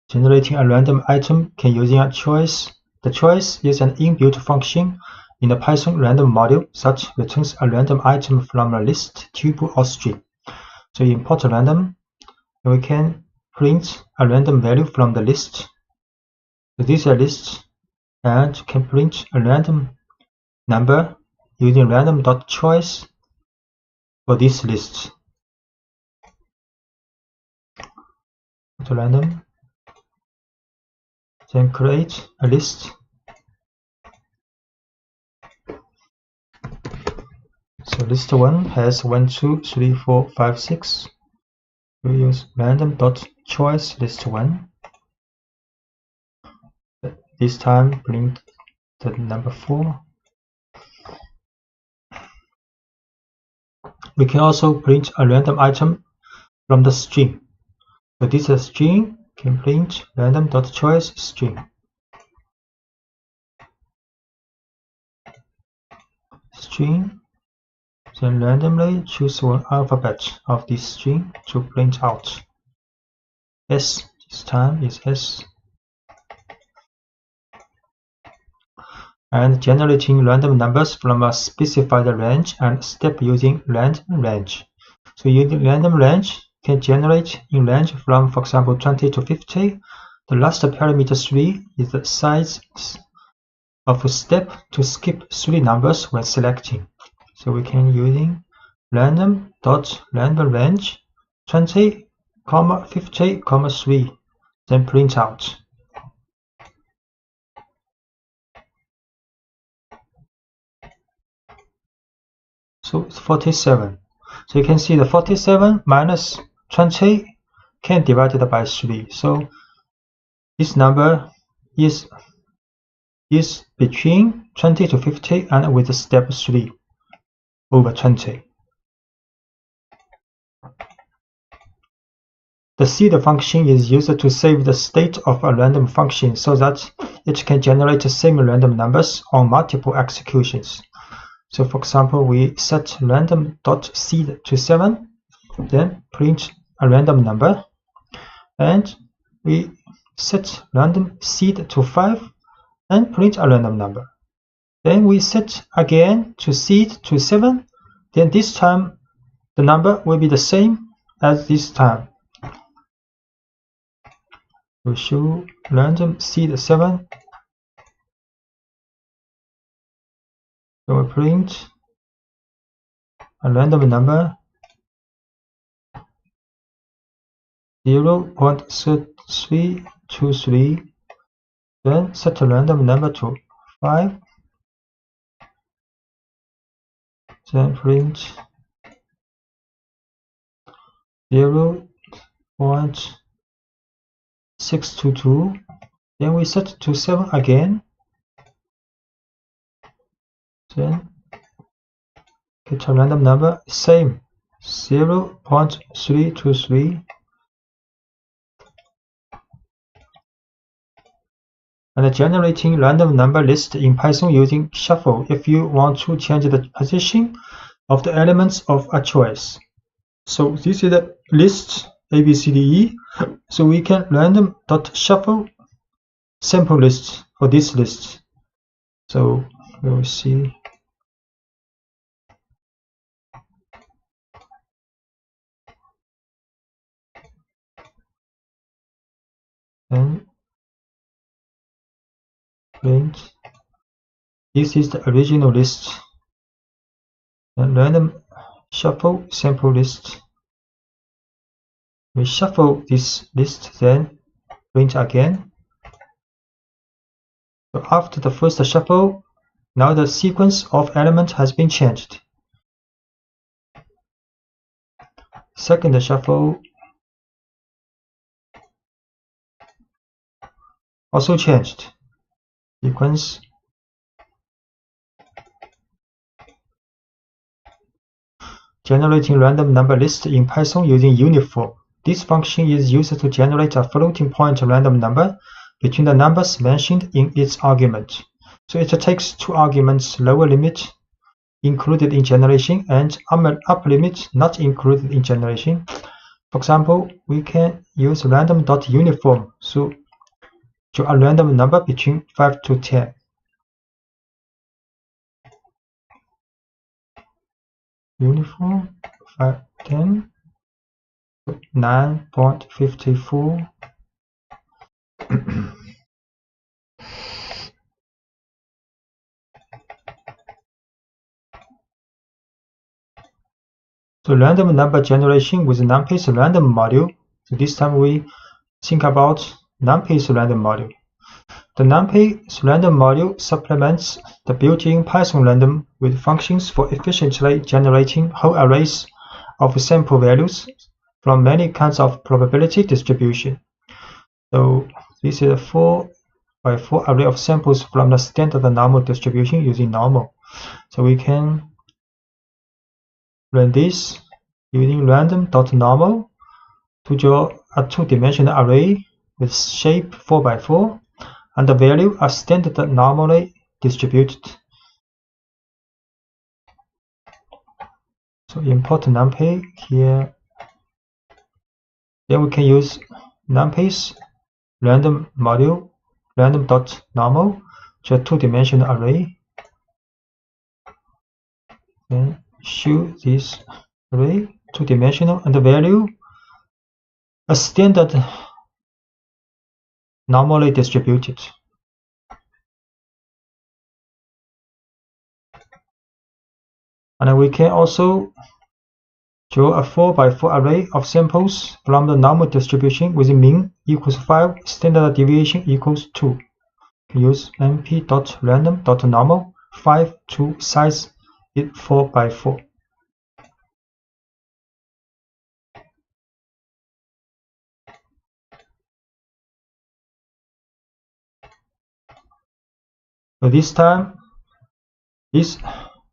Generating a random item can using a choice. The choice is an inbuilt function in the Python random module that returns a random item from a list, tuple, or string. So you import random, and we can print a random value from the list. So this is a list, and can print a random number using random.choice for this list. To random, then create a list. So list 1 has 1, 2, 3, 4, 5, 6. We use random.choice list 1. This time print the number 4. We can also print a random item from the string. So this is a string, can print random.choice string. String, then randomly choose one alphabet of this string to print out. S, this time is S. And generating random numbers from a specified range and step using random range. So using random range can generate in range from, for example, 20 to 50. The last parameter 3 is the size of a step to skip 3 numbers when selecting. So we can using random.random range 20, 50, 3, then print out. So it's 47. So you can see the 47 minus 20 can divide it by 3. So this number is between 20 to 50 and with step 3 over 20. The seed function is used to save the state of a random function so that it can generate the same random numbers on multiple executions. So for example, we set random.seed to 7, then print a random number, and we set random seed to 5 and print a random number. Then we set again to seed to 7, then this time the number will be the same as this time. We show random seed 7. So we print a random number 0.323, then set a random number to 5, then print 0.622, then we set to 7 again, then get a random number, same 0.323, and generating random number list in Python using shuffle if you want to change the position of the elements of a choice. So this is the list A, B, C, D, E. So we can random.shuffle sample list for this list. So we will see. And print. This is the original list. And random shuffle sample list. We shuffle this list, then print again. So after the first shuffle, now the sequence of elements has been changed. Second shuffle also changed. Sequence. Generating random number list in Python using uniform. This function is used to generate a floating point random number between the numbers mentioned in its argument. So it takes 2 arguments, lower limit included in generation and upper limit not included in generation. For example, we can use random.uniform to a random number between 5 to 10. Uniform 5, 10, 9.54. So random number generation with numpy's random module. So this time we think about numpy's random module. The numpy's random module supplements the built-in Python random with functions for efficiently generating whole arrays of sample values from many kinds of probability distribution. So this is a 4x4 array of samples from the standard normal distribution using normal. So we can run this using random.normal to draw a two-dimensional array with shape 4x4 and the value are standard normally distributed. So import numpy here. Then we can use numpy's random module random.normal to a two-dimensional array. Then show this array two-dimensional and the value a standard normally distributed. And we can also draw a 4x4 array of samples from the normal distribution with mean equals 5, standard deviation equals 2. Use np.random.normal 5 to size it 4x4. So this time, this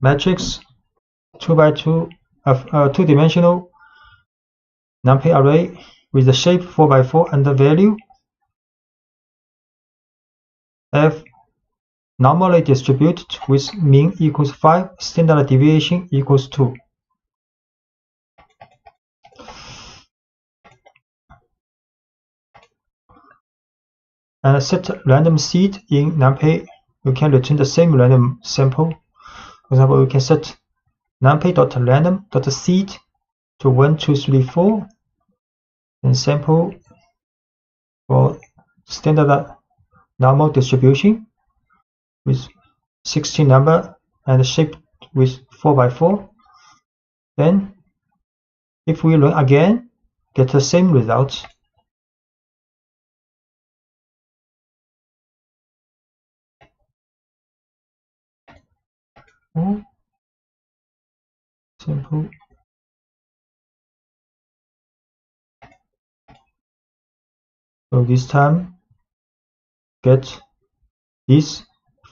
matrix 2x2 of two-dimensional numpy array with the shape 4x4 and the value f normally distributed with mean equals 5, standard deviation equals 2. And set random seed in numpy. We can return the same random sample. For example, we can set numpy.random.seed to 1, 2, 3, 4, and sample for standard normal distribution with 16 number and shape with 4x4. Then, if we run again, get the same result. Simple. So this time, get this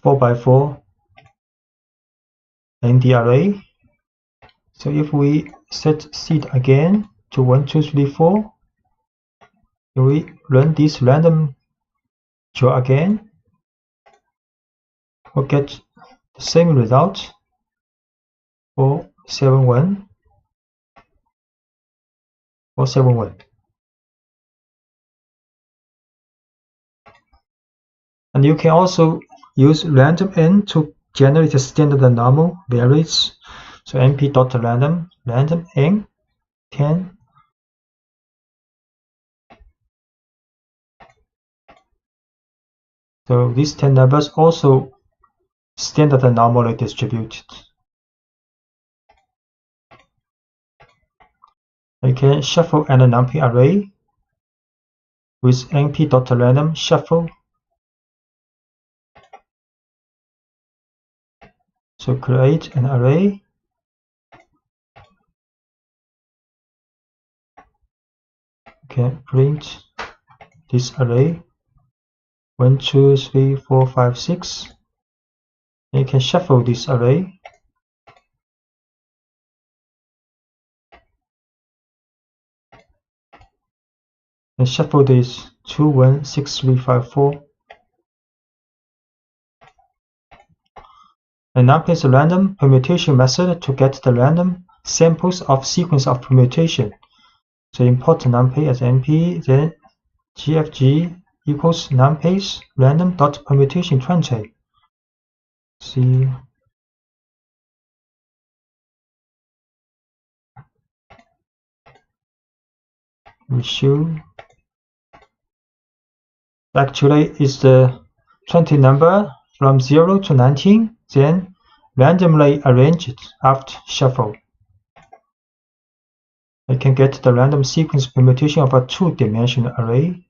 4x4 in the array. So if we set seed again to 1, 2, 3, 4, we run this random draw again, we'll get the same result for 7, 1. And you can also use random n to generate a standard normal values. So np.random random n 10. So these 10 numbers also standard normally distributed. You can shuffle an numpy array with np.random shuffle. So create an array. You can print this array 1, 2, 3, 4, 5, 6. And you can shuffle this array. And shuffle this 2, 1, 6, 3, 5, 4. And numpy's random permutation method to get the random samples of sequence of permutation. So import numpy as np, then gfg equals numpy's random.permutation 20. See. We show. Actually, it's the 20 number from 0 to 19, then randomly arranged after shuffle. I can get the random sequence permutation of a two-dimensional array.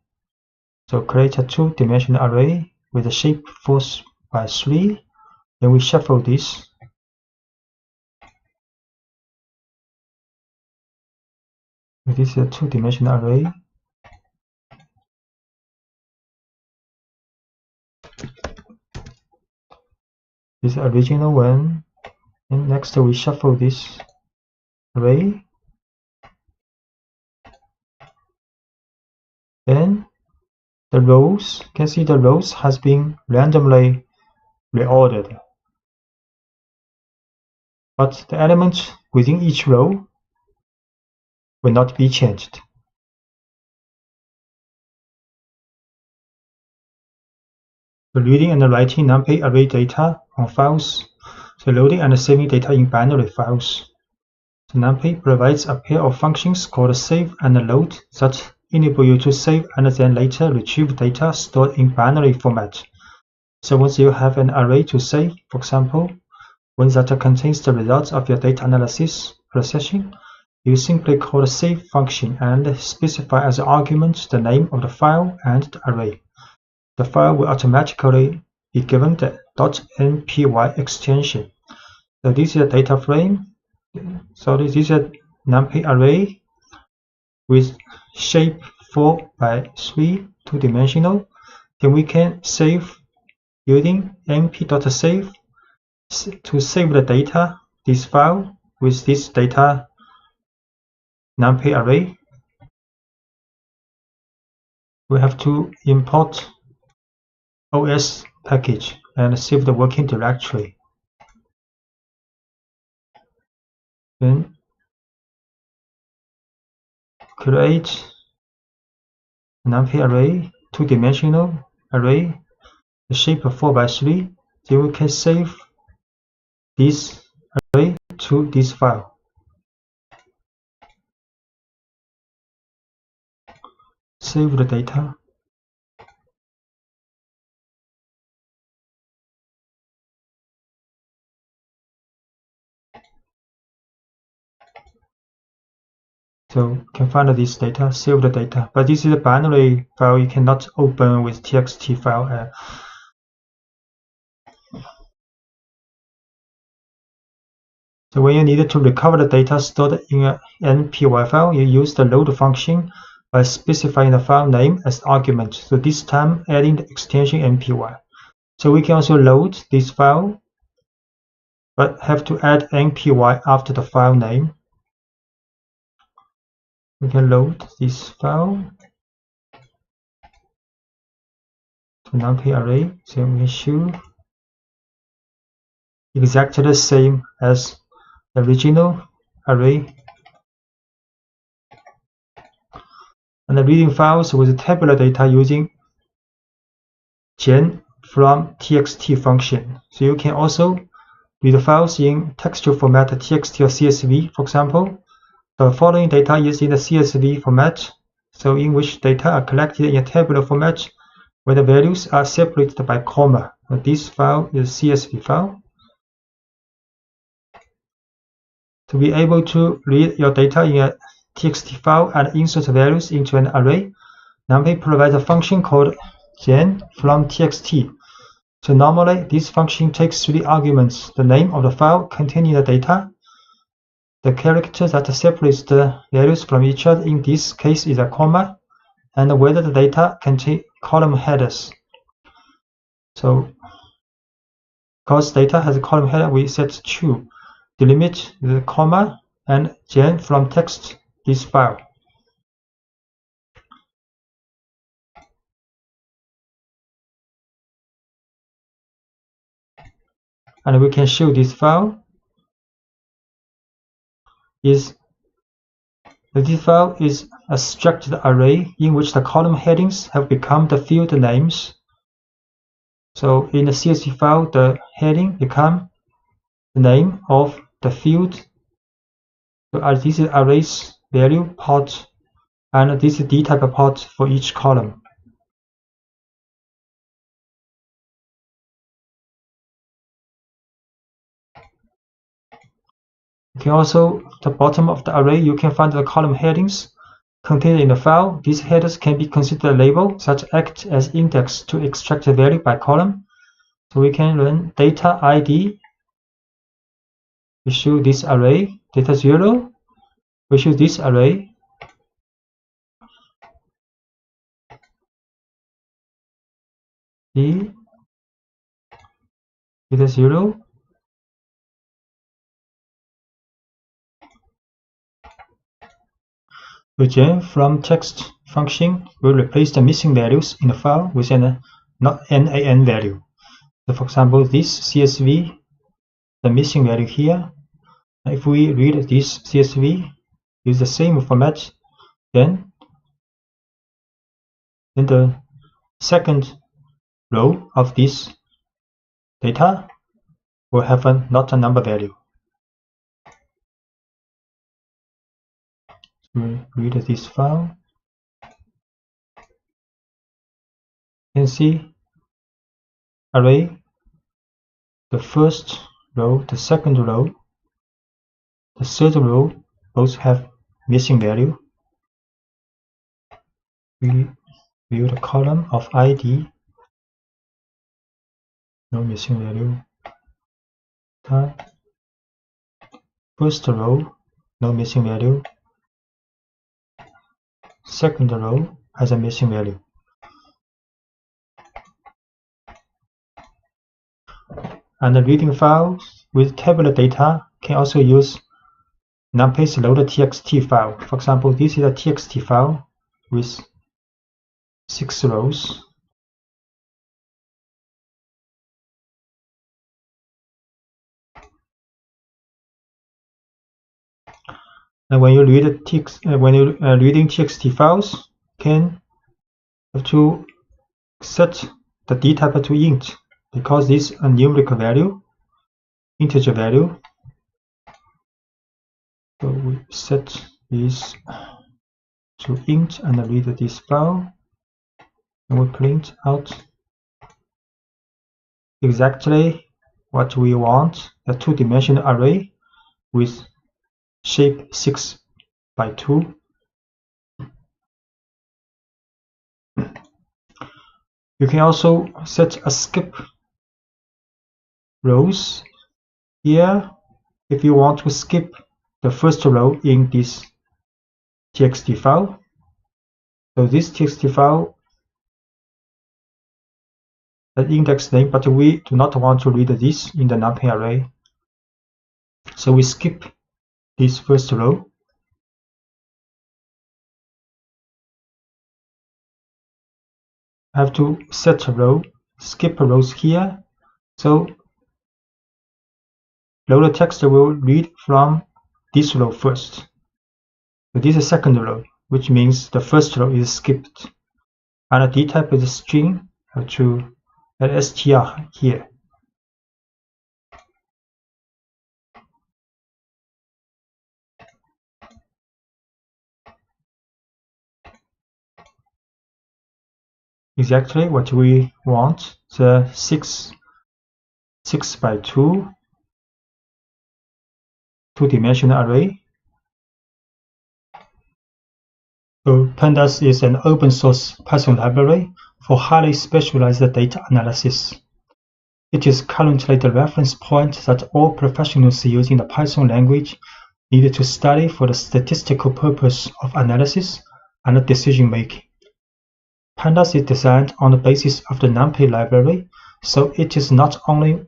So create a two-dimensional array with a shape 4x3. Then we shuffle this. This is a two-dimensional array. This is the original one. And next we shuffle this array. Then the rows, you can see the rows has been randomly reordered, but the element within each row will not be changed. So reading and writing numpy array data on files. So loading and saving data in binary files. So numpy provides a pair of functions called save and load that enable you to save and then later retrieve data stored in binary format. So once you have an array to save, for example, one that contains the results of your data analysis processing, you simply call the save function and specify as an argument the name of the file and the array. The file will automatically be given the .npy extension. So this is a data frame. So this is a numpy array with shape 4 by 3, two-dimensional. Then we can save using np.save to save the data, this file with this data numpy array. We have to import OS package and save the working directory. Then create a numpy array, two-dimensional array, the shape of 4 by 3. Then we can save this array to this file. Save the data. So you can find this data, save the data, but this is a binary file. You cannot open with txt file. So when you need to recover the data stored in an npy file, you use the load function by specifying the file name as argument. So this time adding the extension npy. So we can also load this file, but have to add npy after the file name. We can load this file to numpy array. So we show exactly the same as the original array. And the reading files with tabular data using gen from txt function. So you can also read files in textual format txt or csv. For example, the following data is in the csv format, so in which data are collected in a tabular format where the values are separated by comma. This file is csv file. To be able to read your data in a txt file and insert values into an array, numpy provides a function called gen from txt. So normally this function takes 3 arguments: the name of the file containing the data, the character that separates the values from each other, in this case is a comma, and whether the data contain column headers. So because data has a column header, we set true. Delimit the comma and gen from text this file. And we can show this file is a structured array in which the column headings have become the field names. So in the CSV file, the heading become the name of the field. So this is arrays value part, and this is dtype part for each column. You can also, the bottom of the array, you can find the column headings contained in the file. These headers can be considered a label that act as index to extract the value by column. So we can run data ID. We show this array, data 0. We show this array. D data 0. Again, from text function will replace the missing values in the file with an NaN value. So for example, this CSV, the missing value here. If we read this CSV, use the same format, then the second row of this data will have not a number value. We read this file. You can see array, the first row, the second row, the third row both have missing value. We view the column of ID, no missing value. First row, no missing value. Second row has a missing value. And the reading files with tabular data can also use numpy's load.txt file. For example, this is a txt file with 6 rows. And when you read reading txt files, can have to set the d type to int, because this is a numerical value, integer value. So we set this to int and read this file, and we print out exactly what we want, a two-dimensional array with shape 6 by 2. You can also set a skip rows here if you want to skip the first row in this txt file. So this txt file has index name, but we do not want to read this in the numpy array. So we skip this first row. I have to set a row, skip rows here. So loader text will read from this row first. So this is the second row, which means the first row is skipped. And the d type is a string. I have to add str here. Exactly what we want, the 6 by 2 two-dimensional array. So pandas is an open source Python library for highly specialized data analysis. It is currently the reference point that all professionals using the Python language need to study for the statistical purpose of analysis and decision making. Pandas is designed on the basis of the NumPy library, so it is not only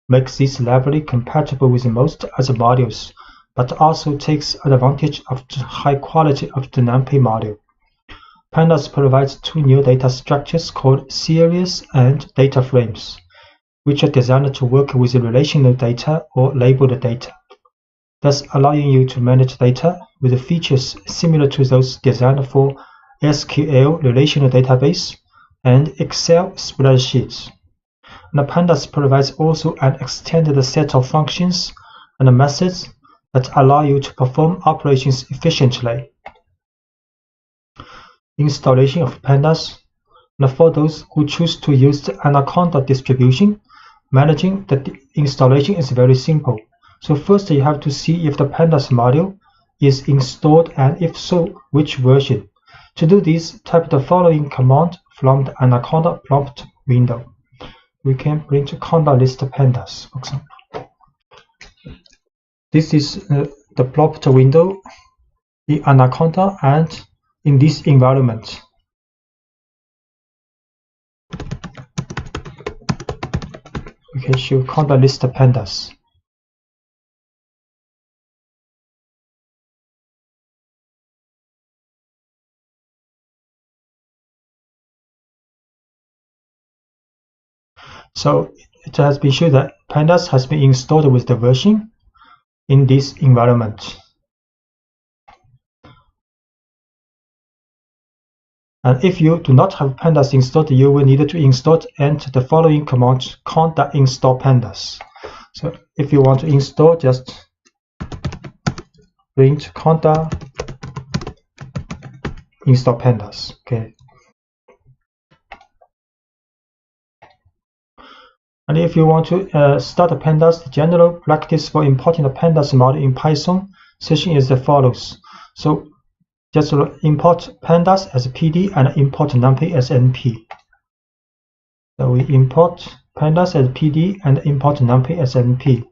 makes this library compatible with most other modules, but also takes advantage of the high quality of the NumPy module. Pandas provides two new data structures called series and data frames, which are designed to work with relational data or labeled data, thus allowing you to manage data with features similar to those designed for SQL relational database and Excel spreadsheets. And Pandas provides also an extended set of functions and methods that allow you to perform operations efficiently. Installation of Pandas. And for those who choose to use the Anaconda distribution, managing the installation is very simple. So first you have to see if the Pandas module is installed, and if so, which version. To do this, type the following command from the Anaconda prompt window. We can print conda list pandas, for example. This is the prompt window in Anaconda and in this environment. We can show conda list pandas. So it has been shown that pandas has been installed with the version in this environment. And if you do not have pandas installed, you will need to install and enter the following command: conda install pandas. So if you want to install, just print conda install pandas. Okay. And if you want to start a pandas, the general practice for importing a pandas model in Python session is as follows. So just import pandas as PD and import numpy as NP. So we import pandas as PD and import numpy as NP.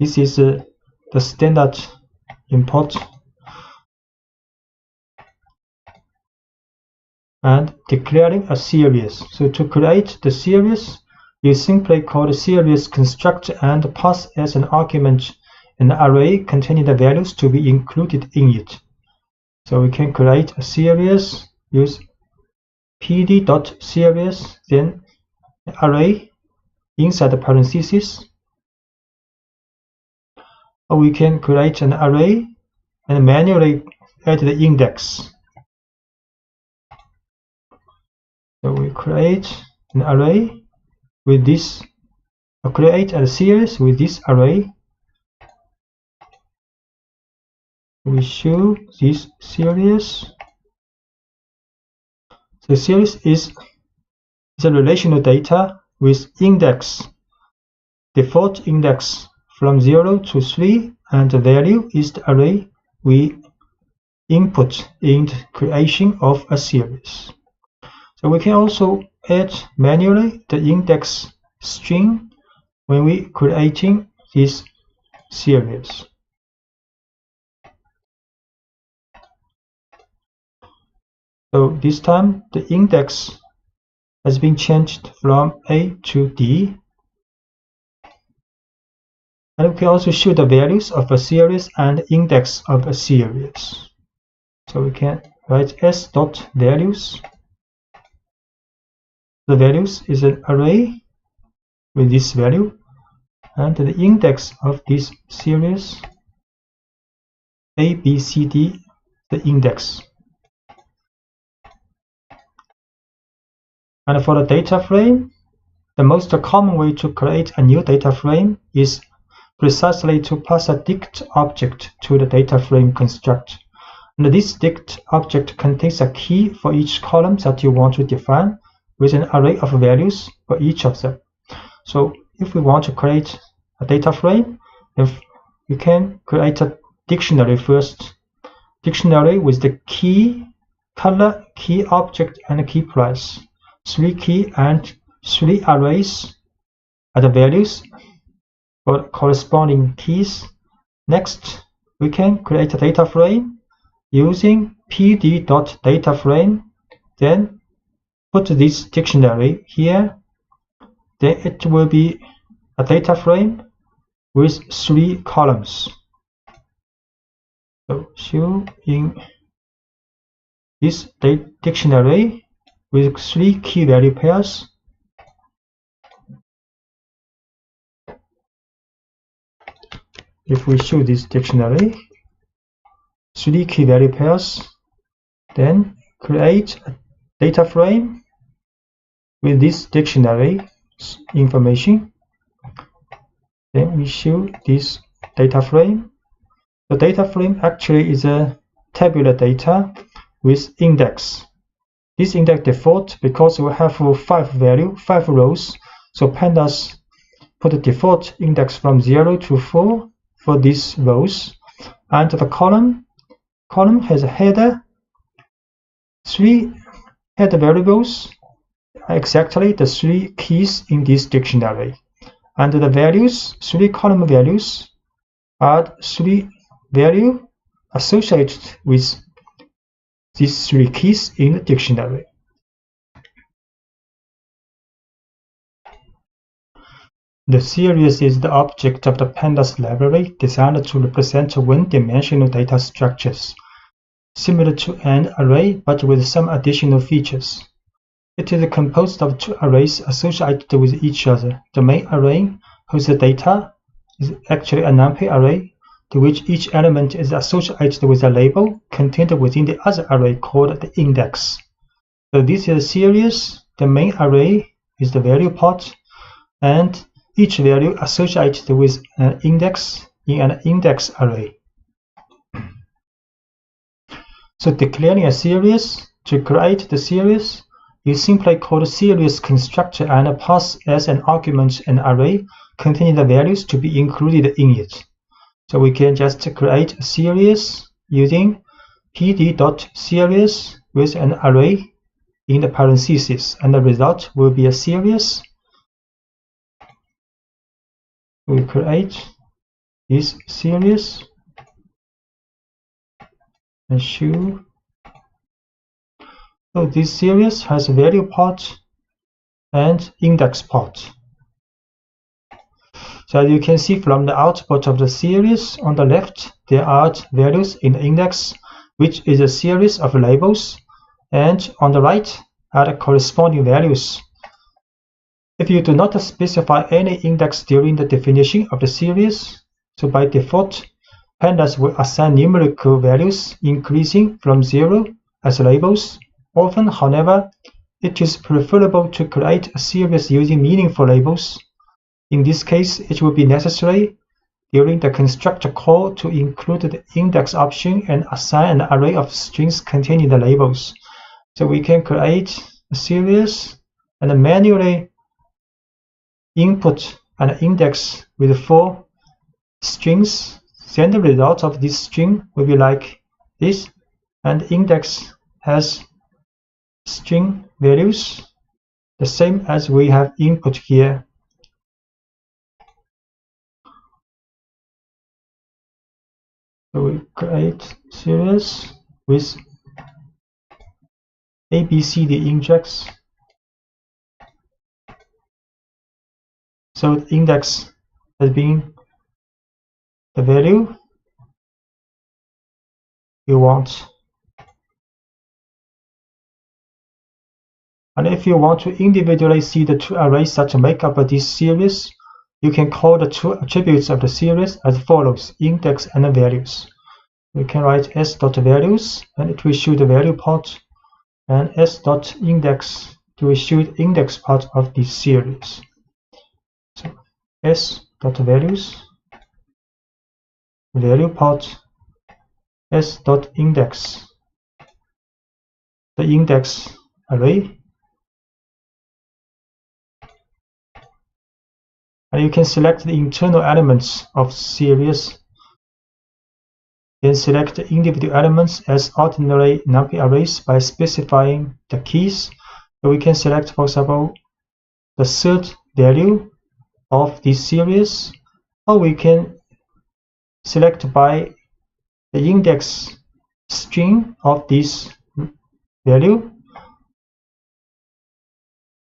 This is the standard import. And declaring a series. So to create the series, you simply call the series construct and pass as an argument an array containing the values to be included in it. So we can create a series, use pd.series, then array inside the parentheses. Or we can create an array and manually add the index. So we create an array with this, or create a series with this array. We show this series. The series is a relational data with index, default index from 0 to 3, and the value is the array we input in the creation of a series. So we can also add manually the index string when we creating this series. So this time the index has been changed from A to D. And we can also show the values of a series and index of a series. So we can write s.values. The values is an array with this value, and the index of this series A, B, C, D, the index. And for the data frame, the most common way to create a new data frame is precisely to pass a dict object to the data frame construct. And this dict object contains a key for each column that you want to define, with an array of values for each of them. So if we want to create a data frame, we can create a dictionary first. Dictionary with the key, color, key object, and key price. 3 key and 3 arrays are the values for corresponding keys. Next, we can create a data frame using pd.dataframe, then put this dictionary here, then it will be a data frame with 3 columns. So show in this dictionary with 3 key value pairs. If we show this dictionary, 3 key value pairs, then create a data frame with this dictionary information. Then we show this data frame. The data frame actually is a tabular data with index. This index default because we have 5 rows. So pandas put the default index from 0 to 4 for these rows, and the column has a header, 3 header variables, exactly the 3 keys in this dictionary, and the values, 3 column values, are 3 value associated with these 3 keys in the dictionary. The series is the object of the pandas library designed to represent one-dimensional data structures, similar to an array but with some additional features. It is composed of two arrays associated with each other. The main array, whose data is actually a numpy array, to which each element is associated with a label contained within the other array called the index. So this is a series. The main array is the value part, and each value associated with an index in an index array. So declaring a series, to create the series, you simply call the series constructor and pass as an argument an array containing the values to be included in it. So we can just create a series using pd.series with an array in the parentheses, and the result will be a series. We create this series and show. So this series has value part and index part. So as you can see from the output of the series, on the left there are values in the index, which is a series of labels, and on the right are the corresponding values. If you do not specify any index during the definition of the series, so by default, pandas will assign numerical values increasing from 0 as labels. Often, however, it is preferable to create a series using meaningful labels. In this case, it will be necessary during the constructor call to include the index option and assign an array of strings containing the labels. So we can create a series and manually input an index with 4 strings. Then the result of this string will be like this, and the index has string values the same as we have input here. So we create series with ABCD index. So the index has been the value you want. And if you want to individually see the two arrays that make up this series, you can call the two attributes of the series as follows: index and values. We can write s.values, and it will show the value part, and s.index to show the index part of this series. So s.values, value part, s.index, the index array. And you can select the internal elements of series, then select the individual elements as ordinary numpy arrays by specifying the keys. So we can select, for example, the third value of this series, or we can select by the index string of this value.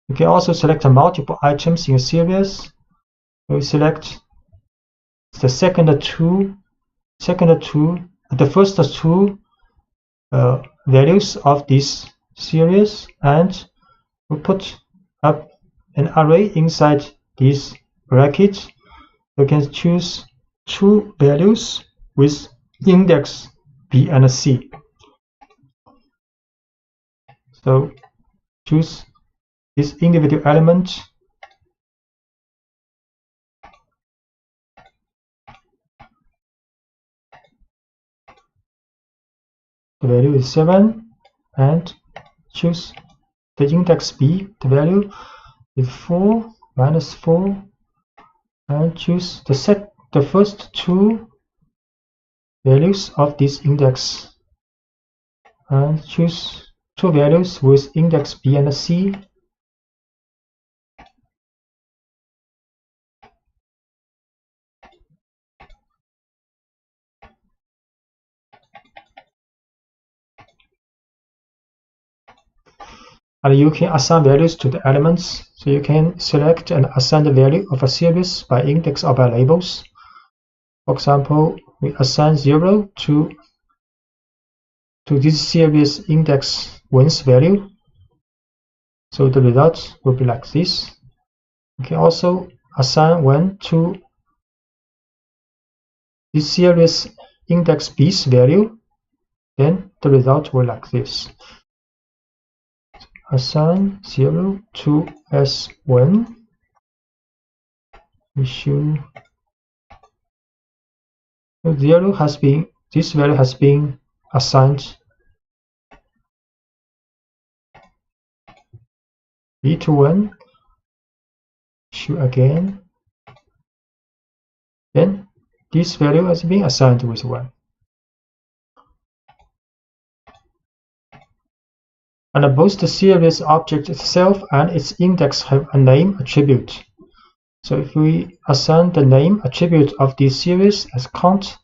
You can also select multiple items in a series. We select the the first two values of this series, and we put up an array inside this bracket. You can choose two values with index B and C. So choose this individual element. The value is 7, and choose the index B. The value is 4 minus 4, and choose the first two values of this index, and choose two values with index B and C. And you can assign values to the elements. So you can select and assign the value of a series by index or by labels. For example, we assign 0 to this series index 1's value. So the result will be like this. We can also assign 1 to this series index b's value, then the result will like this. Assign 0 to S1. We should this value has been assigned b to 1. Should again. Then this value has been assigned with 1. And both the series object itself and its index have a name attribute. So if we assign the name attribute of this series as count,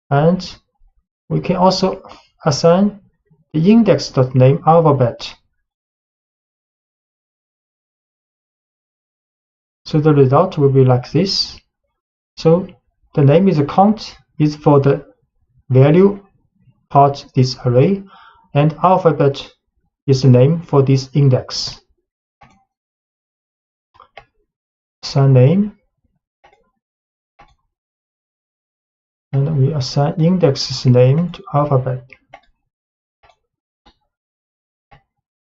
and we can also assign the index.name alphabet. So the result will be like this. So the name is a count is for the value part this array, and alphabet is the name for this index. Assign name, and we assign index's name to alphabet.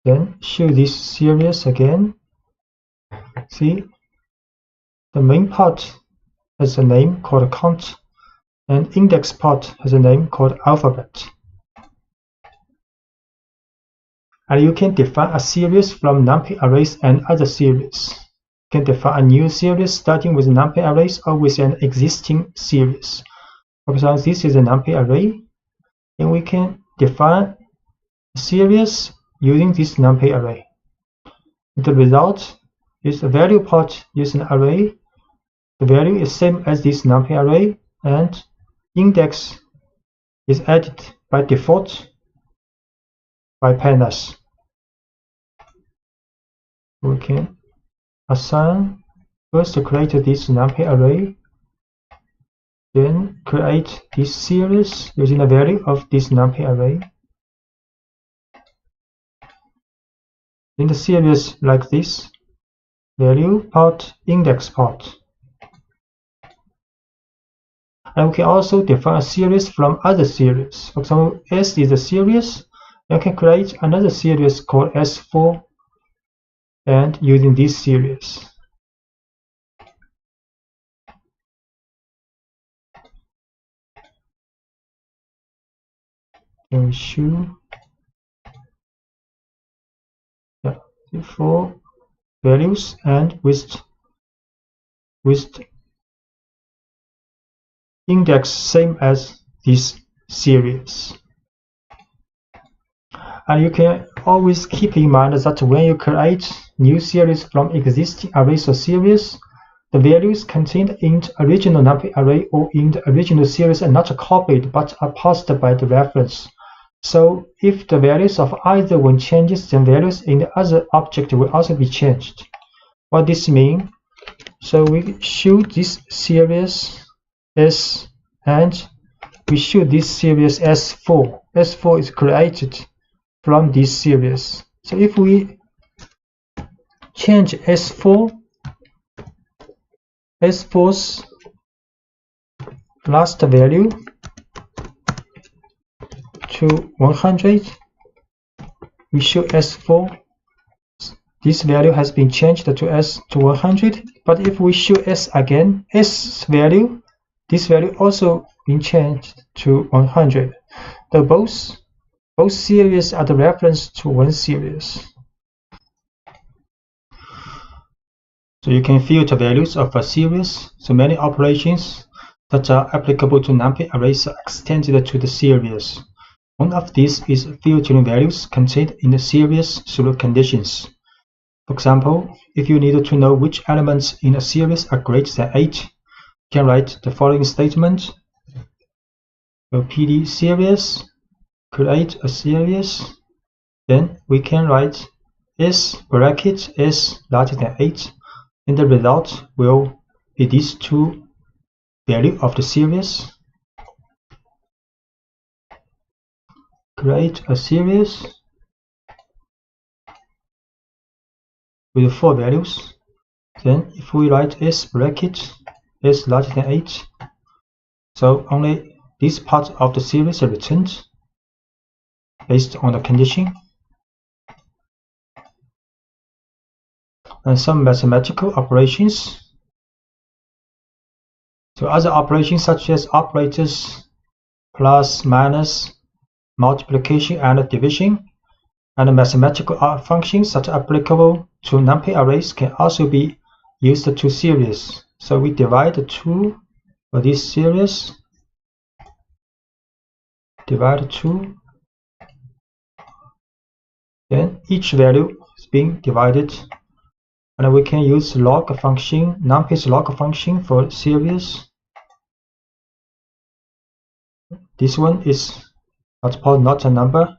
Then show this series again. See, the main part has a name called count, and index part has a name called alphabet. And you can define a series from numpy arrays and other series. You can define a new series starting with numpy arrays or with an existing series. For example, this is a numpy array, and we can define a series using this numpy array. The result is the value part is an array. The value is same as this numpy array, and index is added by default by pandas. We can assign first to create this numpy array, then create this series using the value of this numpy array. In the series like this, value part, index part. And we can also define a series from other series. For example, S is a series. You can create another series called S4, and using this series. And we should four values and with index same as this series. And you can always keep in mind that when you create new series from existing arrays or series, the values contained in the original numpy array or in the original series are not copied but are passed by the reference. So if the values of either one changes, then values in the other object will also be changed. What this means? So we show this series S, and we show this series S4. S4 is created from this series. So if we change S4, S4's last value to 100, we show S4. This value has been changed to S to 100. But if we show S again, S value, this value also been changed to 100. So both series are the reference to one series. So you can filter values of a series. So many operations that are applicable to numpy arrays are extended to the series. One of these is filtering values contained in the series through conditions. For example, if you need to know which elements in a series are greater than 8, you can write the following statement. PD series, create a series, then we can write S bracket S larger than 8, and the result will be these two values of the series. Create a series, with 4 values. Then if we write s bracket s larger than 8, so only this part of the series is returned based on the condition. And some mathematical operations. So other operations such as operators, plus, minus, multiplication, and division, and mathematical functions that are applicable to numpy arrays can also be used to series. So we divide the 2 for this series, divide 2, then each value is being divided, and we can use log function, numpy's log function for series. This one is not a number.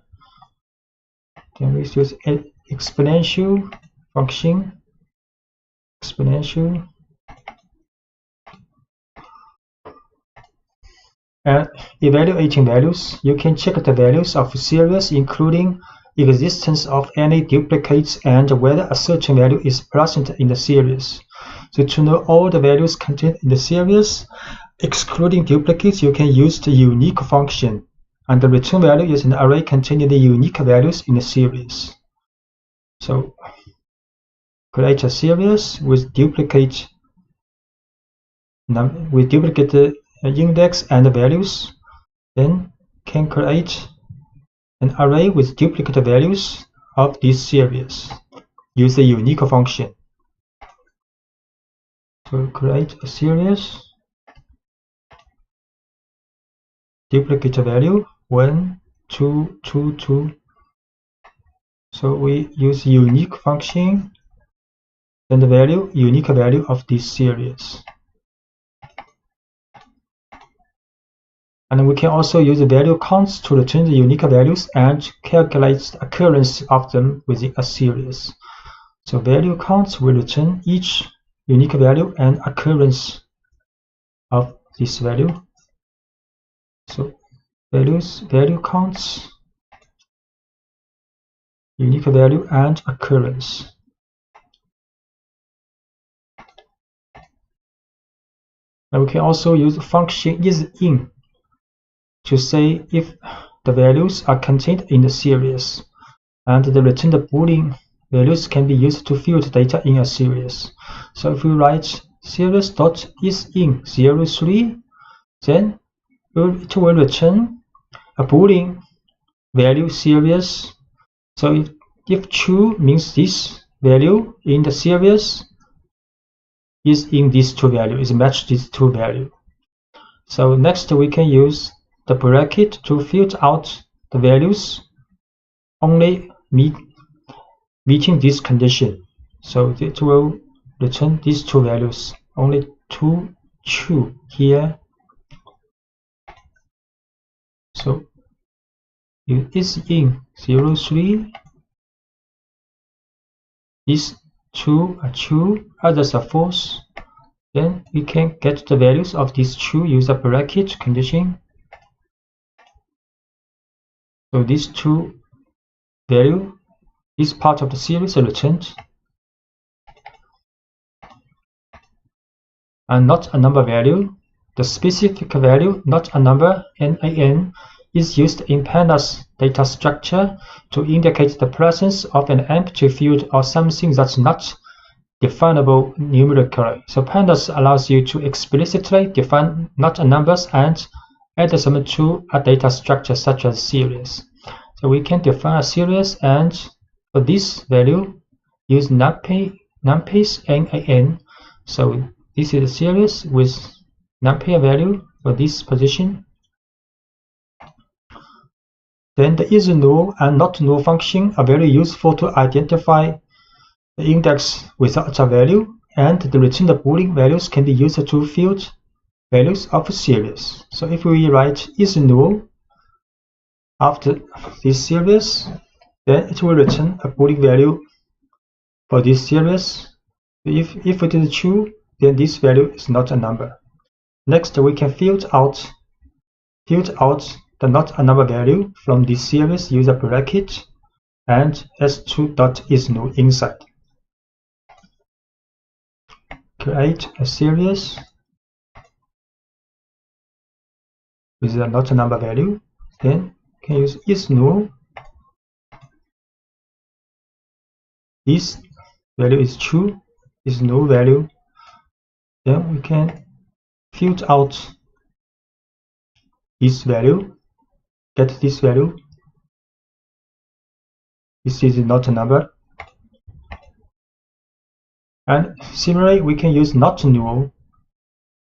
Then we use exponential function, exponential, and evaluating values. You can check the values of series, including existence of any duplicates and whether a certain value is present in the series. So to know all the values contained in the series, excluding duplicates, you can use the unique function, and the return value is an array containing the unique values in the series. So create a series with duplicate index and values, then can create an array with duplicate values of this series. Use the unique function. So create a series, duplicate value 1, 2, 2, 2. So we use unique function and the value, unique value of this series. And we can also use the value counts to return the unique values and calculate the occurrence of them within a series. So value counts will return each unique value and occurrence of this value. So value counts, unique value, and occurrence. And we can also use function isIn to say if the values are contained in the series, and the returned Boolean values can be used to field data in a series. So if we write series.isIn03, then it will return a Boolean value series. So if true means this value in the series is in these two values, is matched these two values. So next we can use the bracket to filter out the values only meeting this condition. So it will return these two values, only two true here. So if isIn 03, these two are true, others are false, then we can get the values of these true, use a bracket condition. So these two value, this part of the series are returned, and not a number value. The specific value, not a number, NaN, is used in pandas data structure to indicate the presence of an empty field or something that's not definable numerically. So pandas allows you to explicitly define not a numbers and add them to a data structure such as series. So we can define a series, and for this value use numpy's NaN. So this is a series with numpy value for this position. Then the isNull and notNull function are very useful to identify the index without a value, and the returned Boolean values can be used to field values of a series. So if we write isNull after this series, then it will return a Boolean value for this series. If it is true, then this value is not a number. Next, we can field out the not a number value from this series, use a bracket and s2.isNull inside. create a series with a not a number value. Then we can use is null. This value is true, is null value. Then we can filter out this value, get this value. This is not a number. And similarly, we can use not null.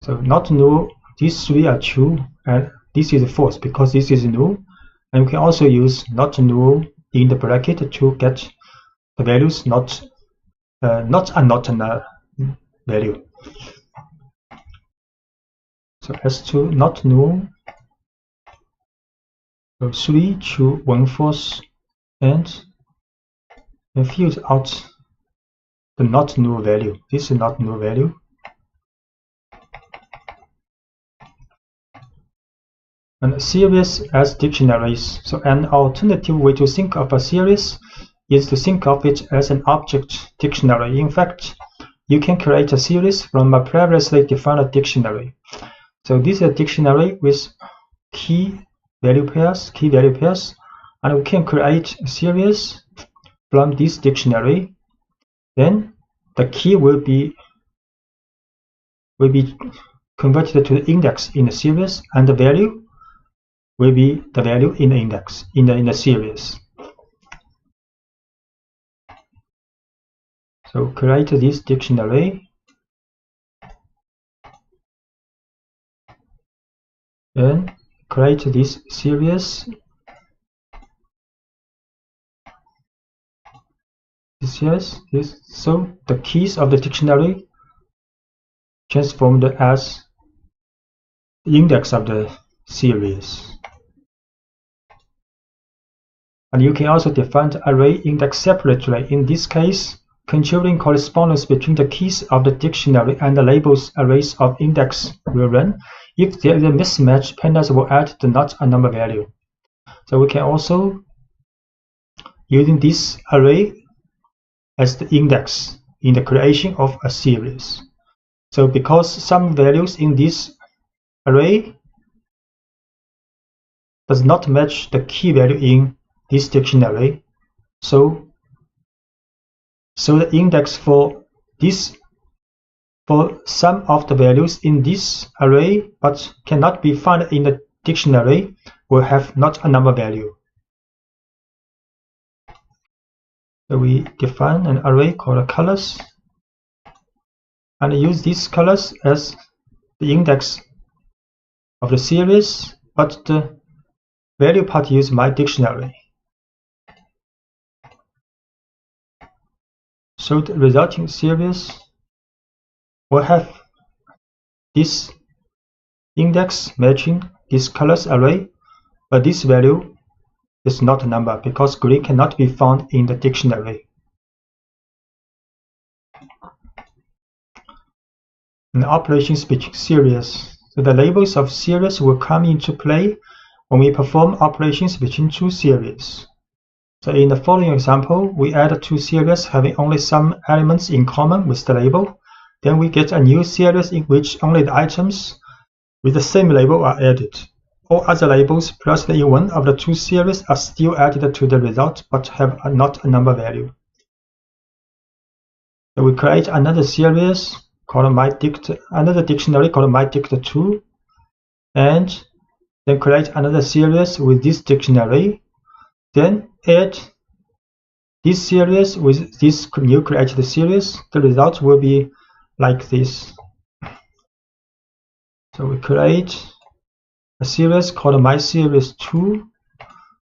So not null, these three are true, and this is false because this is null. And we can also use not null in the bracket to get the values not a value. So S2 not null. So 3 true, 1 false, and filter out the not null value. This is not null value. And series as dictionaries. So an alternative way to think of a series is to think of it as an object dictionary. In fact, you can create a series from a previously defined dictionary. So this is a dictionary with key value pairs, and we can create a series from this dictionary. Then the key will be converted to the index in the series, and the value will be the value in the index in the series. So create this dictionary, then create this series. So the keys of the dictionary transformed as the index of the series. And you can also define the array index separately. In this case, controlling correspondence between the keys of the dictionary and the labels arrays of index will run. If there is a mismatch, pandas will add the not a number value. So we can also using this array as the index in the creation of a series. So because some values in this array does not match the key value in this dictionary, so the index for some of the values in this array but cannot be found in the dictionary will have not a number value. So we define an array called colors and use these colors as the index of the series, but the value part use my dictionary. So the resulting series will have this index matching this colors array, but this value is not a number because green cannot be found in the dictionary. And operations between series. So the labels of series will come into play when we perform operations between two series. So in the following example, we add two series having only some elements in common with the label. Then we get a new series in which only the items with the same label are added. All other labels present in one of the two series are still added to the result but have not a number value. So we create another series called another dictionary called mydict2, and then create another series with this dictionary. Then add this series with this new created series. The result will be like this. So we create a series called myseries2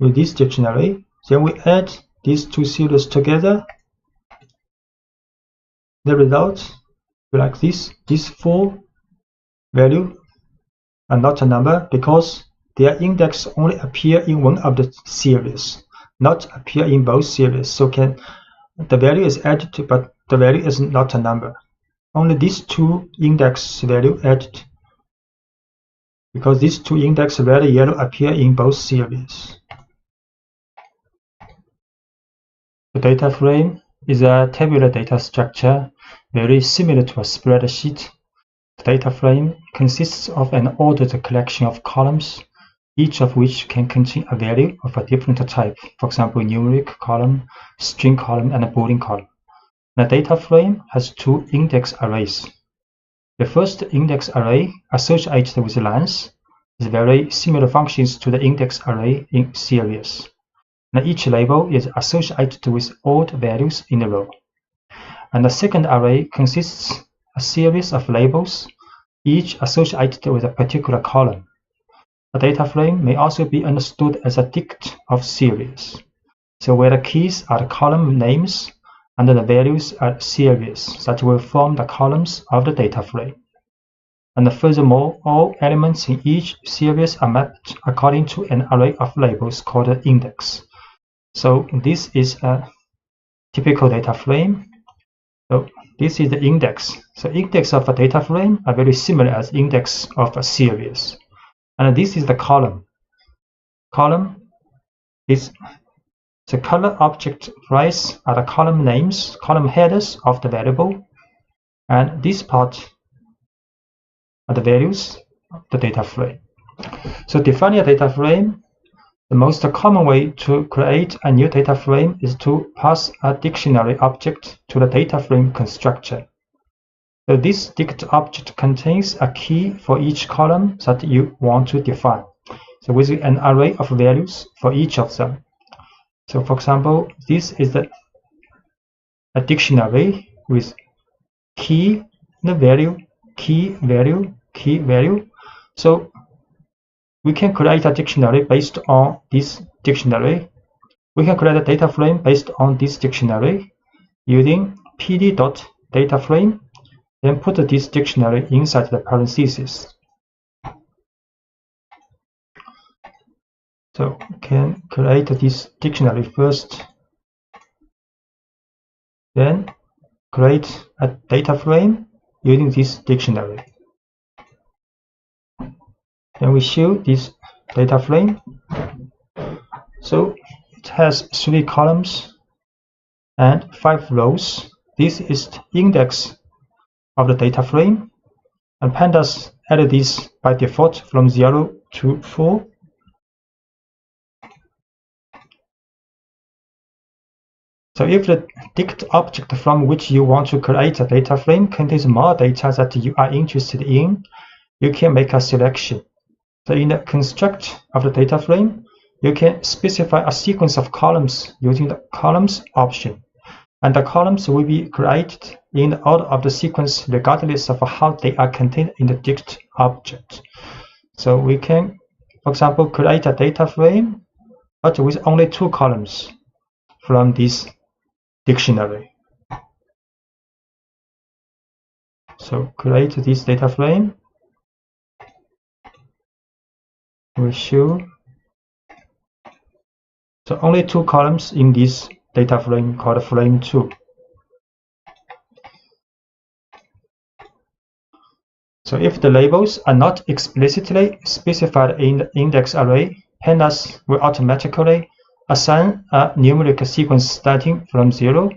with this dictionary. Then we add these two series together. The result will be like this. These four values are not a number because their index only appear in one of the series, not appear in both series. So the value is added to, but the value is not a number. Only these two index value added, because these two index red and yellow appear in both series. The data frame is a tabular data structure very similar to a spreadsheet. The data frame consists of an ordered collection of columns, each of which can contain a value of a different type, for example, numeric column, string column, and a Boolean column. The data frame has two index arrays. The first index array, associated with lines, is very similar functions to the index array in series. Now each label is associated with odd values in a row. And the second array consists of a series of labels, each associated with a particular column. A data frame may also be understood as a dict of series, so where the keys are the column names and the values are series that will form the columns of the data frame. And furthermore, all elements in each series are mapped according to an array of labels called an index. So this is a typical data frame. So this is the index. So index of a data frame are very similar as index of a series. And this is the column. Column is the color object price are the column names, column headers of the variable, and this part are the values of the data frame. So defining a data frame, the most common way to create a new data frame is to pass a dictionary object to the data frame constructor. So this dict object contains a key for each column that you want to define, so with an array of values for each of them. So for example, this is a dictionary with key, the value, key, value, key, value. So we can create a dictionary based on this dictionary. We can create a data frame based on this dictionary using pd.dataframe, then put this dictionary inside the parentheses. So we can create this dictionary first, then create a data frame using this dictionary. Then we show this data frame. So it has 3 columns and 5 rows. This is the index of the data frame, and pandas added this by default from 0 to 4. So if the dict object from which you want to create a data frame contains more data that you are interested in, you can make a selection. So in the construct of the data frame, you can specify a sequence of columns using the columns option. And the columns will be created in the order of the sequence regardless of how they are contained in the dict object. So we can, for example, create a data frame but with only 2 columns from this dictionary. So create this data frame. We show so only 2 columns in this data frame called frame 2. So if the labels are not explicitly specified in the index array, pandas will automatically assign a numeric sequence starting from 0.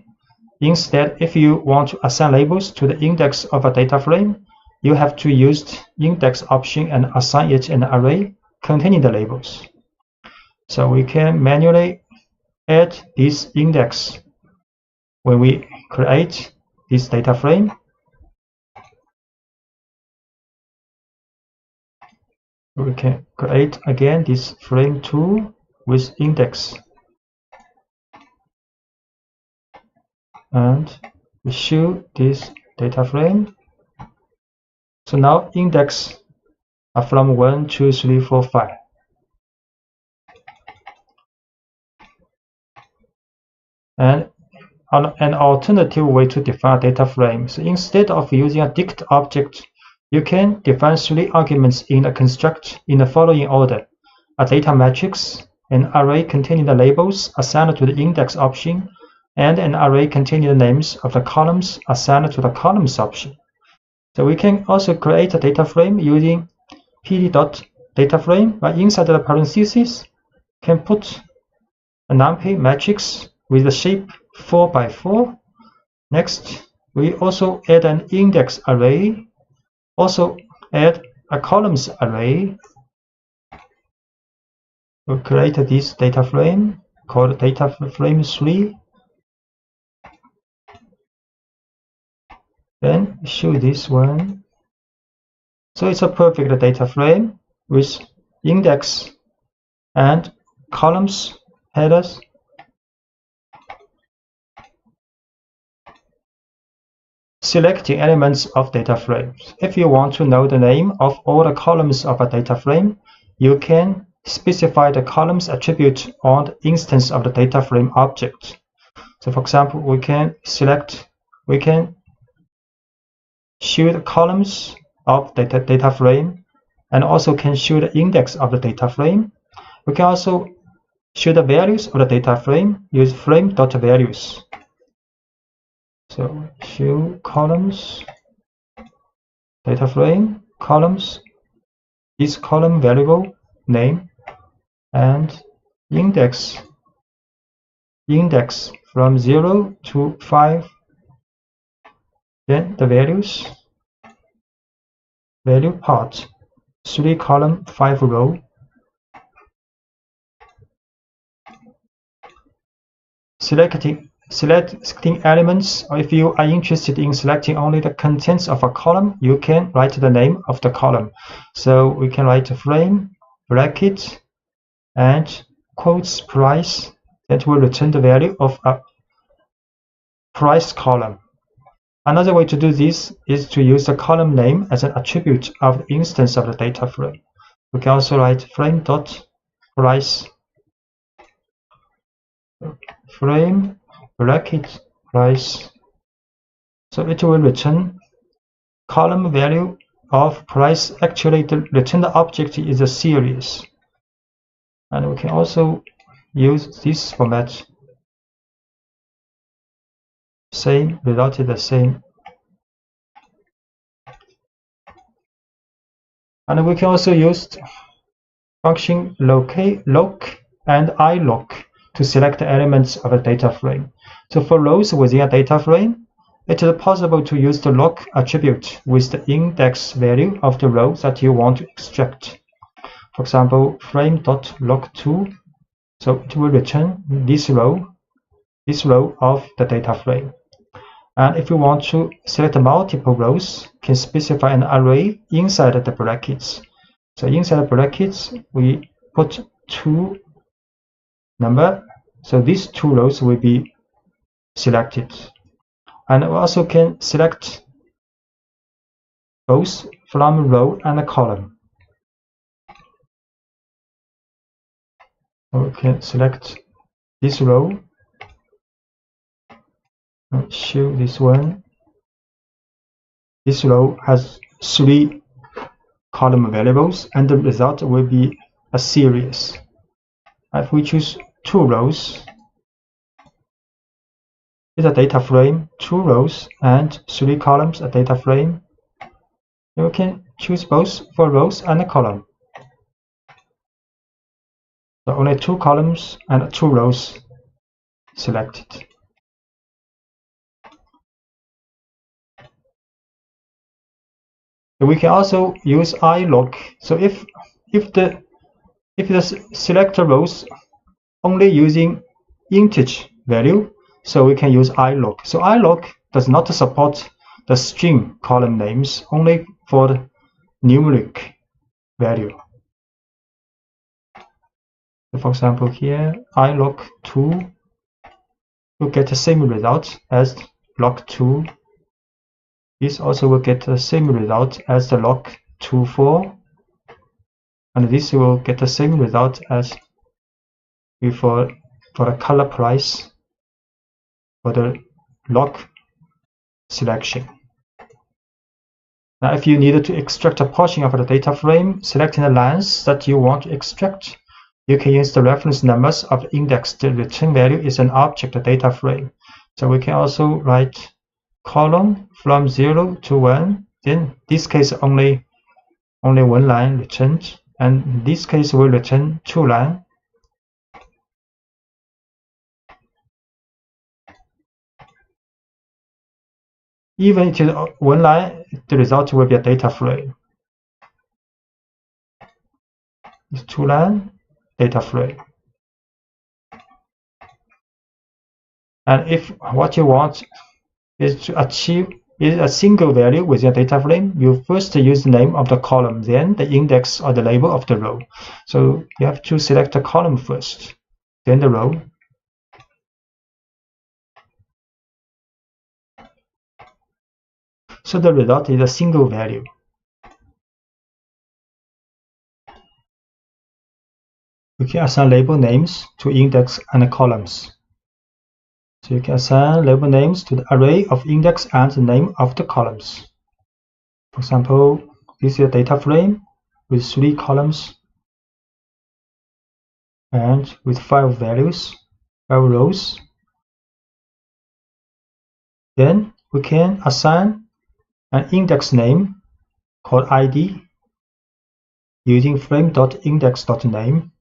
Instead, if you want to assign labels to the index of a data frame, you have to use the index option and assign it an array containing the labels. So we can manually add this index when we create this data frame. We can create again this frame 2 with index, and we show this data frame. So now index are from 1, 2, 3, 4, 5. And an alternative way to define a data frame. So instead of using a dict object, you can define 3 arguments in a construct in the following order: a data matrix, an array containing the labels assigned to the index option, and an array containing the names of the columns assigned to the columns option. So we can also create a data frame using pd.dataframe, but inside the parentheses can put a numpy matrix with the shape 4 by 4. Next, We also add an index array, also add a columns array. We'll create this data frame called data frame 3. Then show this one. So it's a perfect data frame with index and columns headers. Selecting elements of data frames. If you want to know the name of all the columns of a data frame, you can specify the columns attribute on the instance of the data frame object. So for example, we can show the columns of the data frame and also can show the index of the data frame. We can also show the values of the data frame, use frame.values. So show columns, data frame, columns, this column variable name, and index from 0 to 5. Then the values, value part, 3 column, 5 row. Selecting elements, or if you are interested in selecting only the contents of a column, you can write the name of the column. So we can write a frame, bracket, and quotes price that will return the value of a price column. Another way to do this is to use the column name as an attribute of the instance of the data frame. We can also write frame.price, frame bracket price. So it will return column value of price. Actually, the returned object is a series. And we can also use this format. Same result is the same. And we can also use function loc and iloc to select the elements of a data frame. So for rows within a data frame, it is possible to use the loc attribute with the index value of the row that you want to extract. For example, frame.loc2, so it will return this row of the data frame. And if you want to select multiple rows, can specify an array inside the brackets. So inside the brackets, we put 2 number. So these 2 rows will be selected. And we also can select both from row and a column. We can select this row. Show this one. This row has 3 column variables, and the result will be a series. If we choose 2 rows, it's a data frame, 2 rows and 3 columns, a data frame. You can choose both for rows and a column. So only 2 columns and 2 rows selected. We can also use iloc. So if the selector rows only using integer value, so we can use iloc. So iloc does not support the string column names, only for the numeric value. So for example, here iloc2 will get the same result as loc2. This also will get the same result as the loc24, and this will get the same result as before for the color price for the loc selection. Now, if you needed to extract a portion of the data frame, selecting the lines that you want to extract, you can use the reference numbers of the index. The return value is an object data frame. So we can also write column from 0 to 1. In this case, only 1 line returned, and in this case will return 2 lines. Even if it is one line, the result will be a data frame. It's 2-line data frame. And if what you want is to achieve is a single value within a data frame, you first use the name of the column, then the index or the label of the row. So you have to select the column first, then the row. So the result is a single value. You can assign label names to index and columns. So you can assign label names to the array of index and the name of the columns. For example, this is a data frame with 3 columns and with 5 values, 5 rows. Then we can assign an index name called ID using frame.index.name,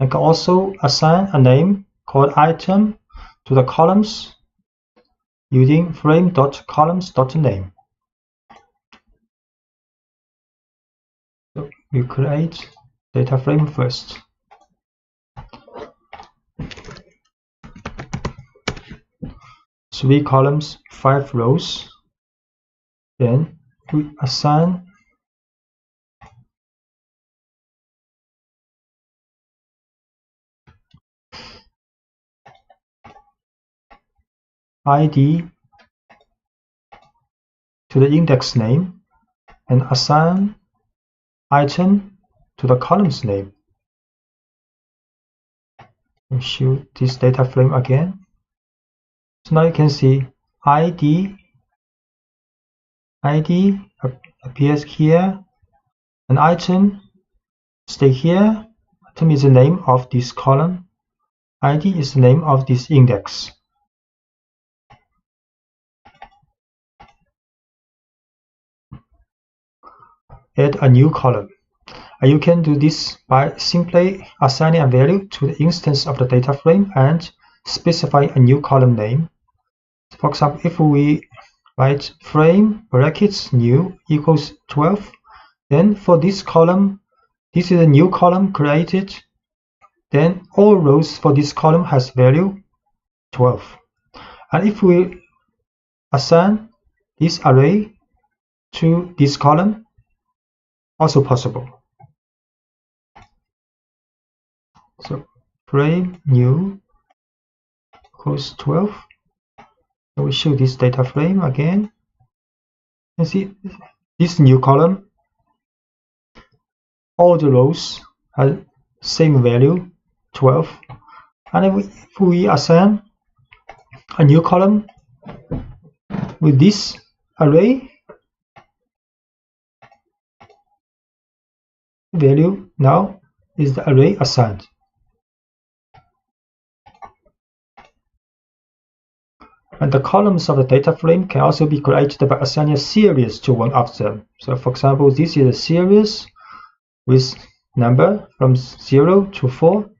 and can also assign a name called item to the columns using frame.columns.name. So we create data frame first. Three columns, 5 rows. Then we assign ID to the index name and assign item to the column's name. And show this data frame again. So now you can see ID appears here, an item stay here. Item is the name of this column. ID is the name of this index. Add a new column. And you can do this by simply assigning a value to the instance of the data frame and specify a new column name. For example, if we write frame brackets new equals 12, then for this column, this is a new column created. Then all rows for this column has value 12. And if we assign this array to this column, also possible. So frame new equals 12. So we show this data frame again. You see this new column, all the rows have same value 12. And if we assign a new column with this array, value now is the array assigned. And the columns of the data frame can also be created by assigning a series to one of them. So for example, this is a series with number from 0 to 4.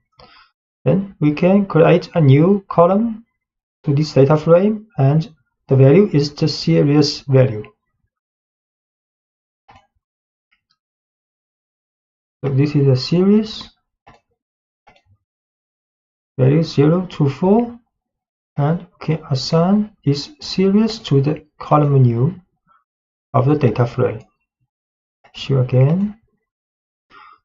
Then we can create a new column to this data frame, and the value is the series value. So this is a series, value 0 to 4, and we can assign this series to the column new of the data frame. Show again.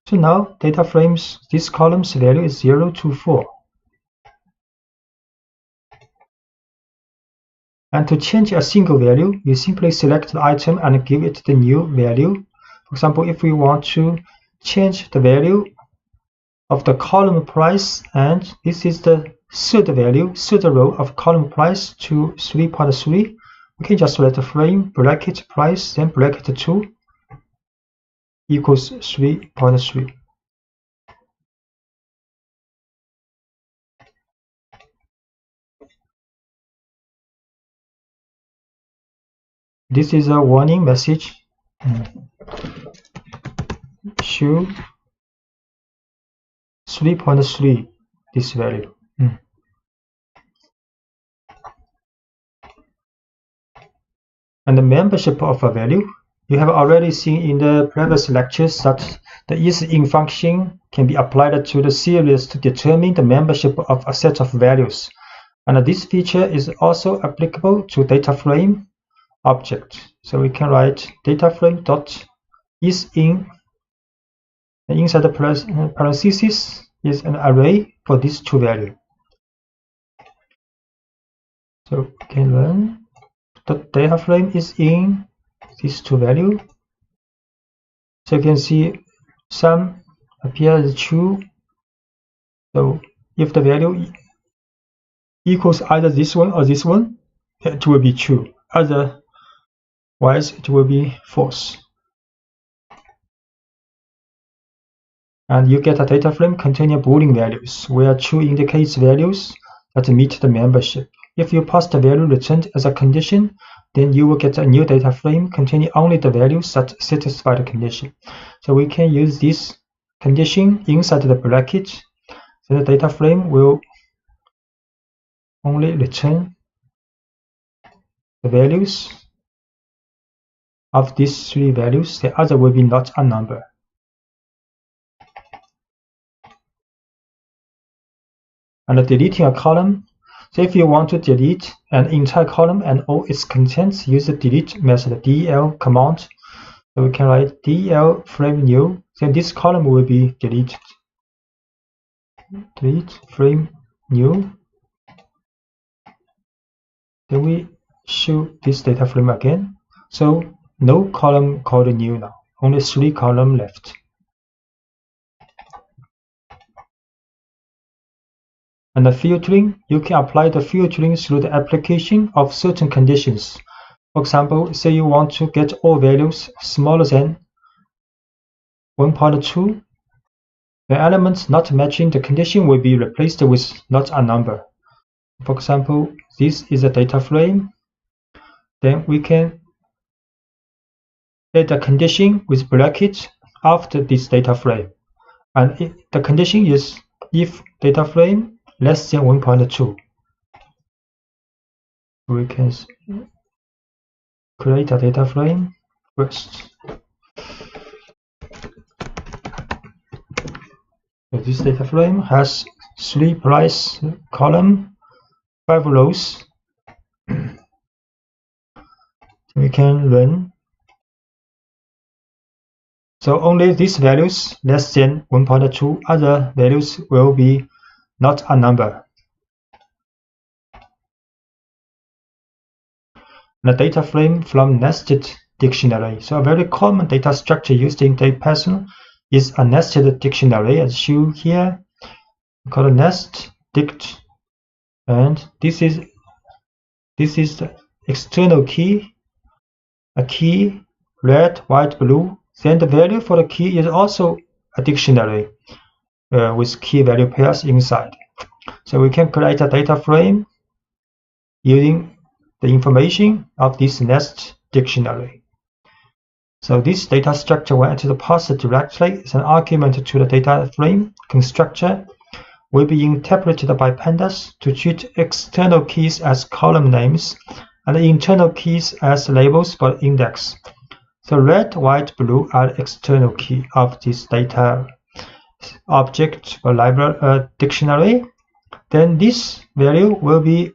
So now data frames, this column's value is 0 to 4. And to change a single value, you simply select the item and give it the new value. For example, if we want to change the value of the column price, and this is the third value, third row of column price to 3.3, we can just write the frame bracket price, then bracket 2 equals 3.3. This is a warning message. Show 3.3 this value. and the membership of a value. You have already seen in the previous lectures that the is-in function can be applied to the series to determine the membership of a set of values. And this feature is also applicable to data frame object. So we can write data frame dot is-in, and inside the parentheses is an array for these two values. So we can learn the data frame is in these two values. So you can see some appear as true. So if the value equals either this one or this one, it will be true. Otherwise, it will be false. And you get a data frame containing Boolean values, where true indicates values that meet the membership. If you pass the value returned as a condition, then you will get a new data frame containing only the values that satisfy the condition. So we can use this condition inside the bracket. So the data frame will only return the values of these three values. The other will be not a number. And deleting a column. So if you want to delete an entire column and all its contents, use the delete method, del command. So we can write del frame new. Then this column will be deleted. Delete frame new. Then we show this data frame again. So no column called new now. Only 3 columns left. And the filtering, you can apply the filtering through the application of certain conditions. For example, say you want to get all values smaller than 1.2. The elements not matching the condition will be replaced with not a number. For example, this is a data frame. Then we can add a condition with bracket after this data frame. And the condition is if data frame less than 1.2. We can create a data frame first. So this data frame has 3 price columns, 5 rows. We can run. So only these values less than 1.2, other values will be not a number. The data frame from nested dictionary. So a very common data structure used in Python is a nested dictionary, as shown here, called nest dict. And this is the external key, a key, red, white, blue. Then the value for the key is also a dictionary with key value pairs inside. So we can create a data frame using the information of this nest dictionary. So this data structure, when it is passed directly as an argument to the data frame constructor, will be interpreted by pandas to treat external keys as column names and internal keys as labels for index. So red, white, blue are external key of this data object or library dictionary. Then this value will be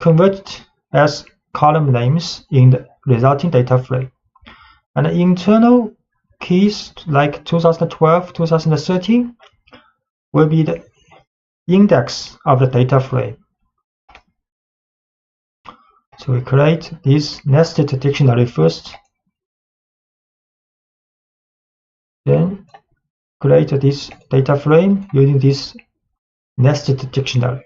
converted as column names in the resulting data frame. And the internal keys like 2012, 2013 will be the index of the data frame. So we create this nested dictionary first. Then create this data frame using this nested dictionary.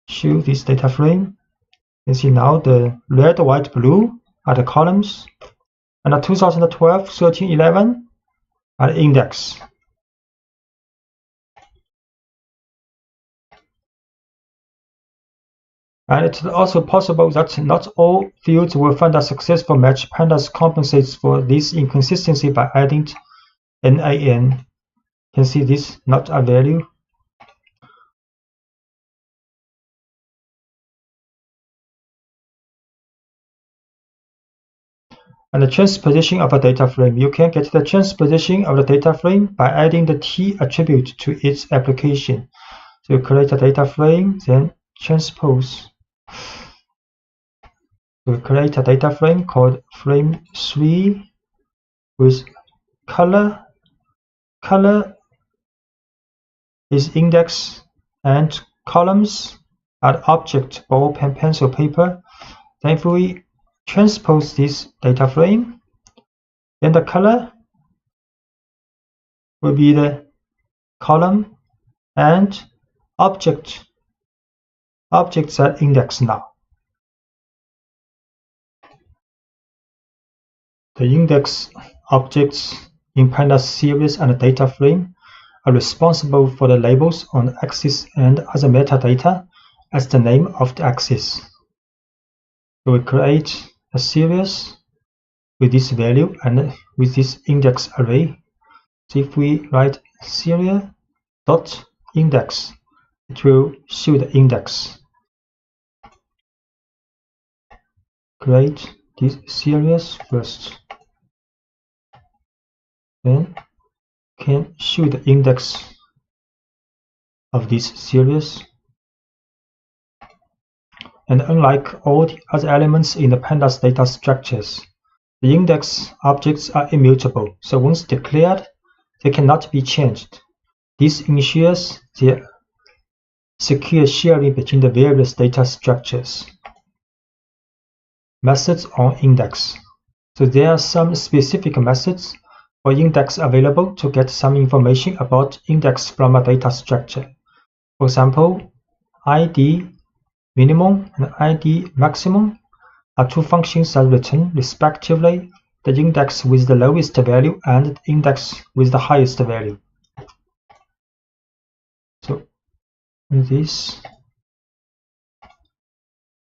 Show this data frame. You can see now the red, white, blue are the columns, and the 2012, 13, 11 are the index. And it's also possible that not all fields will find a successful match. Pandas compensates for this inconsistency by adding NaN. You can see this not a value. And the transposition of a data frame. You can get the transposition of the data frame by adding the T attribute to its application. So you create a data frame, then transpose. We create a data frame called frame3 with color. Color is index and columns are object, ball, pen, pencil, paper. Then if we transpose this data frame, then the color will be the column and objects are indexed now. The index objects in pandas series and data frame are responsible for the labels on the axis and other metadata as the name of the axis. So we create a series with this value and with this index array. So if we write series dot index, it will show the index. Create this series first, then can show the index of this series. And unlike all the other elements in the pandas data structures, the index objects are immutable, so once declared, they cannot be changed. This ensures the secure sharing between the various data structures. Methods on index. So there are some specific methods for index available to get some information about index from a data structure. For example, ID minimum and ID maximum are two functions that return respectively the index with the lowest value and the index with the highest value. So this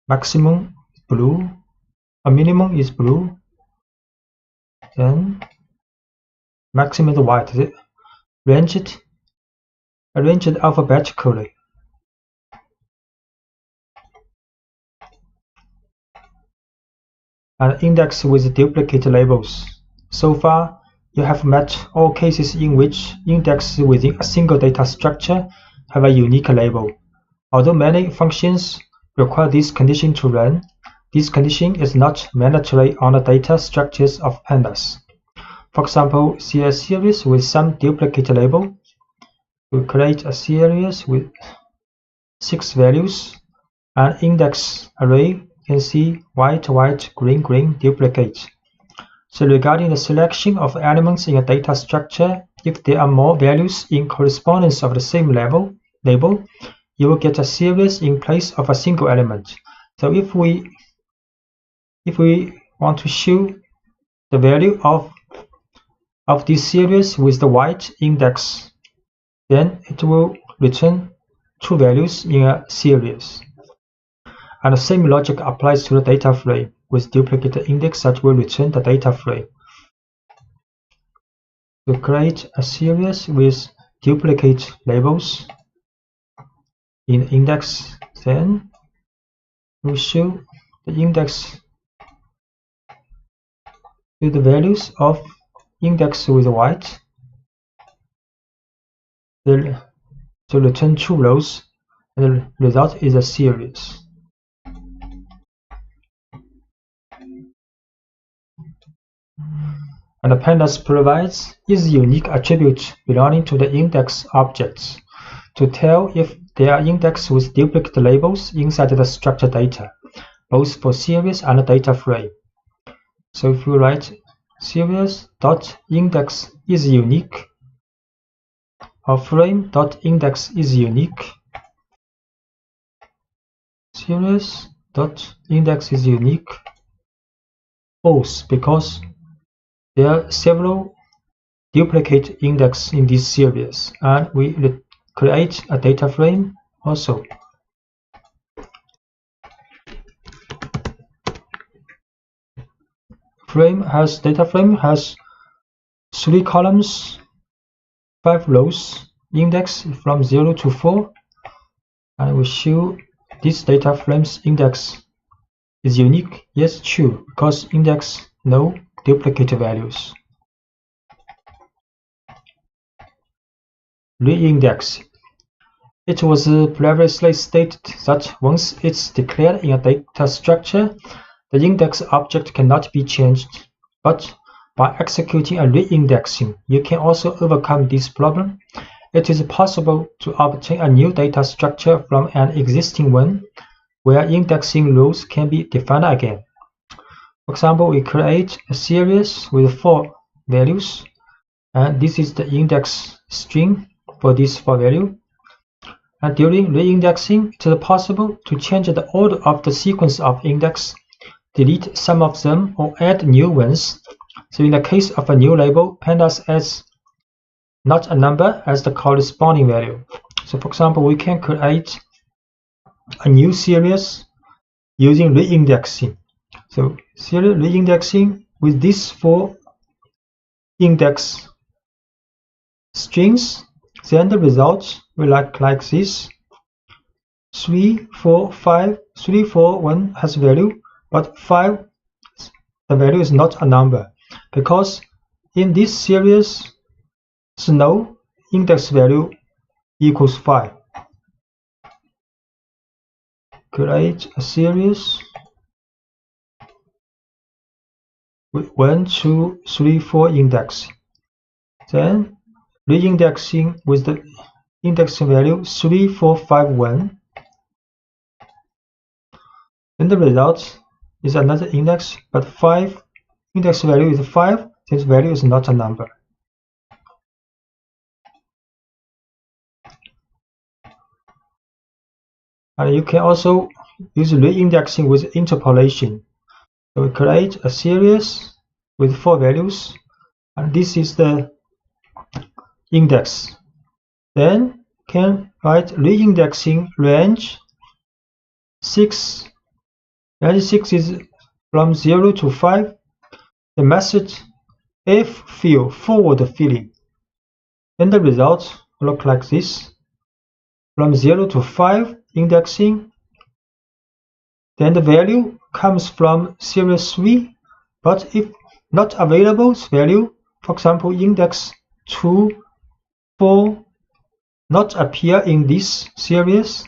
maximum is blue, a minimum is blue, then maximum is white. Arranged alphabetically. And index with duplicate labels. So far, you have met all cases in which indexes within a single data structure have a unique label. Although many functions require this condition to run, this condition is not mandatory on the data structures of pandas. For example, see a series with some duplicate label. We create a series with 6 values, and index array. You can see white, white, green, green, duplicate. So regarding the selection of elements in a data structure, if there are more values in correspondence of the same label, you will get a series in place of a single element. So if we want to show the value of this series with the white index, then it will return 2 values in a series. And the same logic applies to the data frame with duplicate index that will return the data frame. We create a series with duplicate labels in index, then we show the index with the values of index with white. To return 2 rows, and the result is a series. And the pandas provides is unique attribute belonging to the index objects to tell if they are indexed with duplicate labels inside the structured data, both for series and data frame. So if we write series.index is unique or frame.index is unique, series.index is unique, false, because there are several duplicate index in this series, and we create a data frame also. Data frame has 3 columns, 5 rows, index from 0 to 4, and we show this data frame's index is unique. Yes, true, because index no duplicate values. Reindex. It was previously stated that once it's declared in a data structure, the index object cannot be changed. But by executing a reindexing, you can also overcome this problem. It is possible to obtain a new data structure from an existing one, where indexing rules can be defined again. For example, we create a series with 4 values, and this is the index string for this 4 value. And during reindexing, it is possible to change the order of the sequence of index, delete some of them, or add new ones. So in the case of a new label, pandas adds not a number as the corresponding value. So for example, we can create a new series using reindexing. So series reindexing with these 4 index strings, then the result will look like this. 3, 4, 5, 3, 4, 1 has value, but 5, the value is not a number, because in this series, no index value equals 5. Create a series with 1, 2, 3, 4 index. Then reindexing with the index value 3, 4, 5, 1. Then the result is another index, but 5 index value is 5. This value is not a number. And you can also use reindexing with interpolation. So we create a series with 4 values, and this is the index. Then can write reindexing range 6. Range 6 is from 0 to 5. The method ffill forward filling. Then the result will look like this. From 0 to 5 indexing. Then the value comes from series 3, but if not available value, for example, index 2, 4, not appear in this series,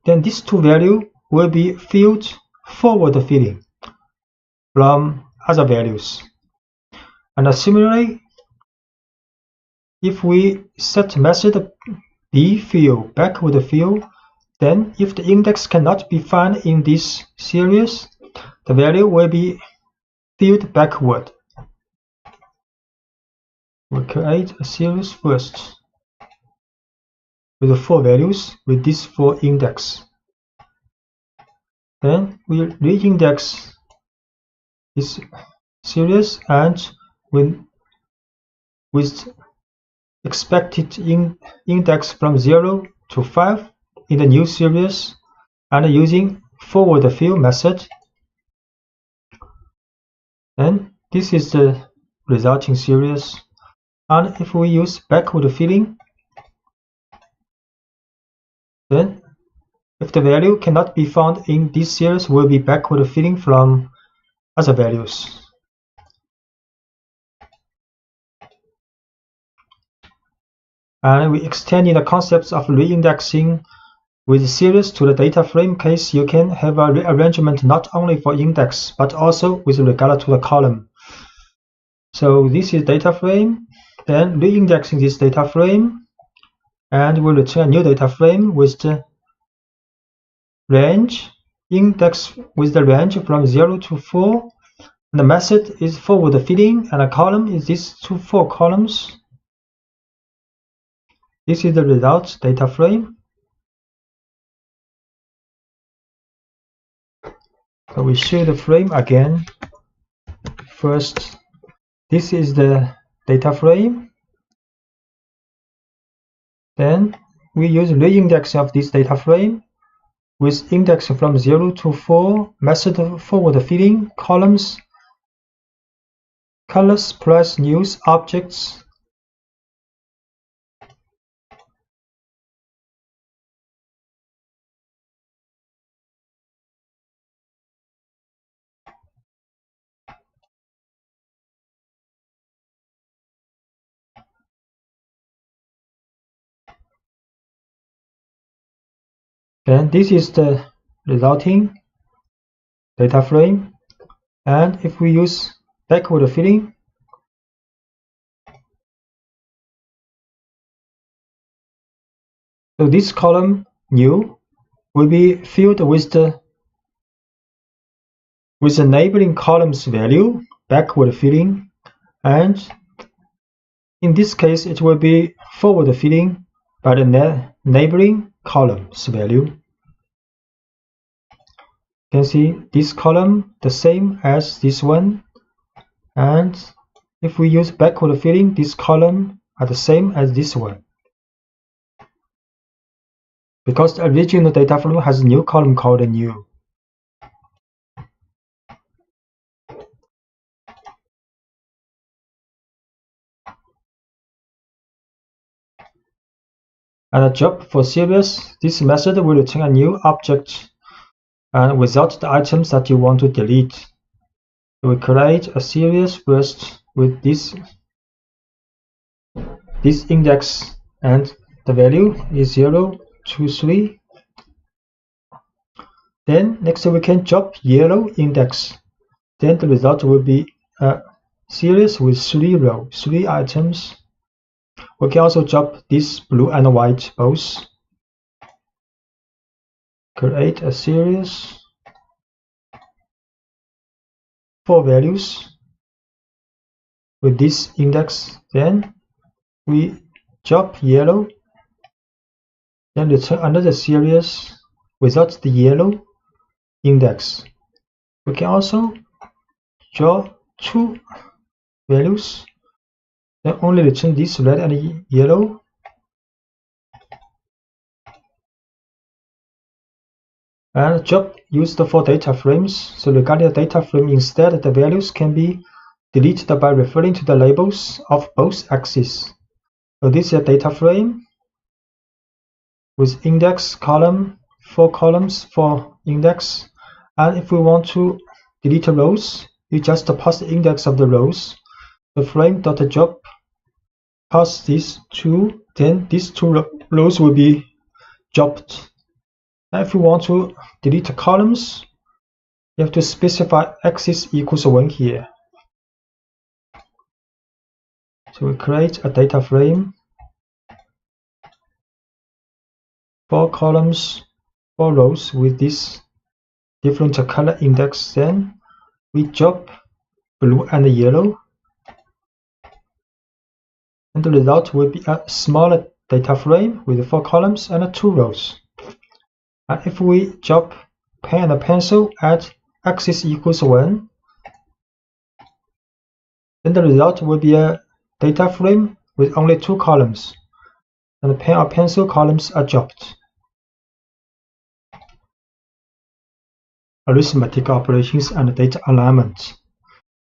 then these 2 values will be filled forward filling from other values. And similarly, if we set method bfill backward fill, then if the index cannot be found in this series, the value will be filled backward. We create a series first with 4 values with these 4 index. Then we reindex this series and with expected index from 0 to 5 in the new series, and using forward fill method. Then this is the resulting series. And if we use backward filling, then if the value cannot be found in this series, will be backward filling from other values. And we extending the concepts of reindexing with series to the data frame case. You can have a rearrangement not only for index, but also with regard to the column. So this is data frame, then reindexing this data frame, and we'll return a new data frame with the range, index with the range from 0 to 4. And the method is forward filling, and a column is these 4 columns. This is the result data frame. So we show the frame again. First, this is the data frame. Then we use reindexing of this data frame with index from 0 to 4, method forward filling, columns, colors plus news objects. Then this is the resulting data frame, and if we use backward filling, so this column new will be filled with the neighboring column's value, backward filling, and in this case it will be forward filling by the neighboring column's value. You can see this column the same as this one, and if we use backward filling, this column are the same as this one. Because the original data frame has a new column called new. And a job for series, this method will return a new object and without the items that you want to delete. We create a series first with this index, and the value is 0, 2, 3. Then next we can job yellow index. Then the result will be a series with 3 rows, 3 items. We can also job this blue and white both. Create a series, 4 values with this index. Then we job yellow, then return another series without the yellow index. We can also draw 2 values, then only return this red and yellow. And job used for data frames. So regarding the data frame, instead the values can be deleted by referring to the labels of both axes. So this is a data frame with index column, 4 columns for index. And if we want to delete rows, you just pass the index of the rows. The frame.job pass these 2, then these 2 rows will be jobbed. And if we want to delete the columns, you have to specify axis equals 1 here. So we create a data frame, 4 columns, 4 rows with this different color index. Then we job blue and yellow, and the result will be a smaller data frame with 4 columns and 2 rows. And if we job pen and pencil at axis equals 1, then the result will be a data frame with only 2 columns, and the pen or pencil columns are jobbed. Arithmetic operations and data alignment.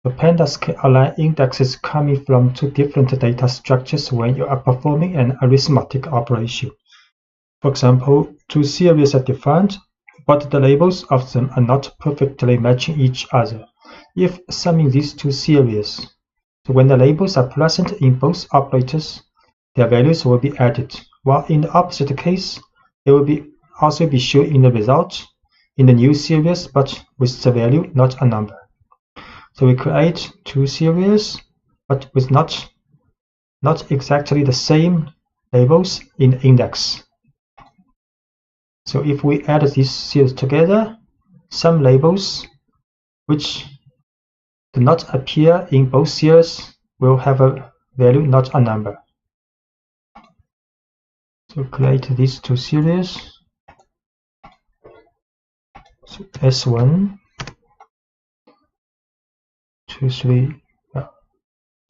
The pandas can align indexes coming from 2 different data structures when you are performing an arithmetic operation. For example, 2 series are defined, but the labels of them are not perfectly matching each other. If summing these 2 series, so when the labels are present in both operators, their values will be added, while in the opposite case, they will also be shown in the result in the new series, but with the value not a number. So we create 2 series, but with not exactly the same labels in the index. So if we add these series together, some labels which do not appear in both series will have a value not a number. So create these 2 series. So S1, 2, 3,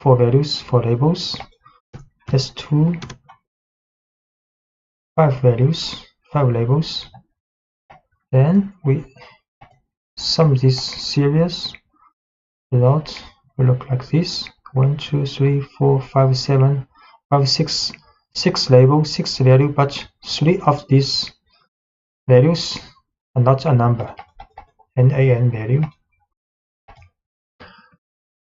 4 values, 4 labels. S2, 5 values, 5 labels. Then we sum this series. Result will look like this: 1, 2, 3, 4, 5, 7, 5, 6 labels, 6 value, but 3 of these values are not a number, NaN value.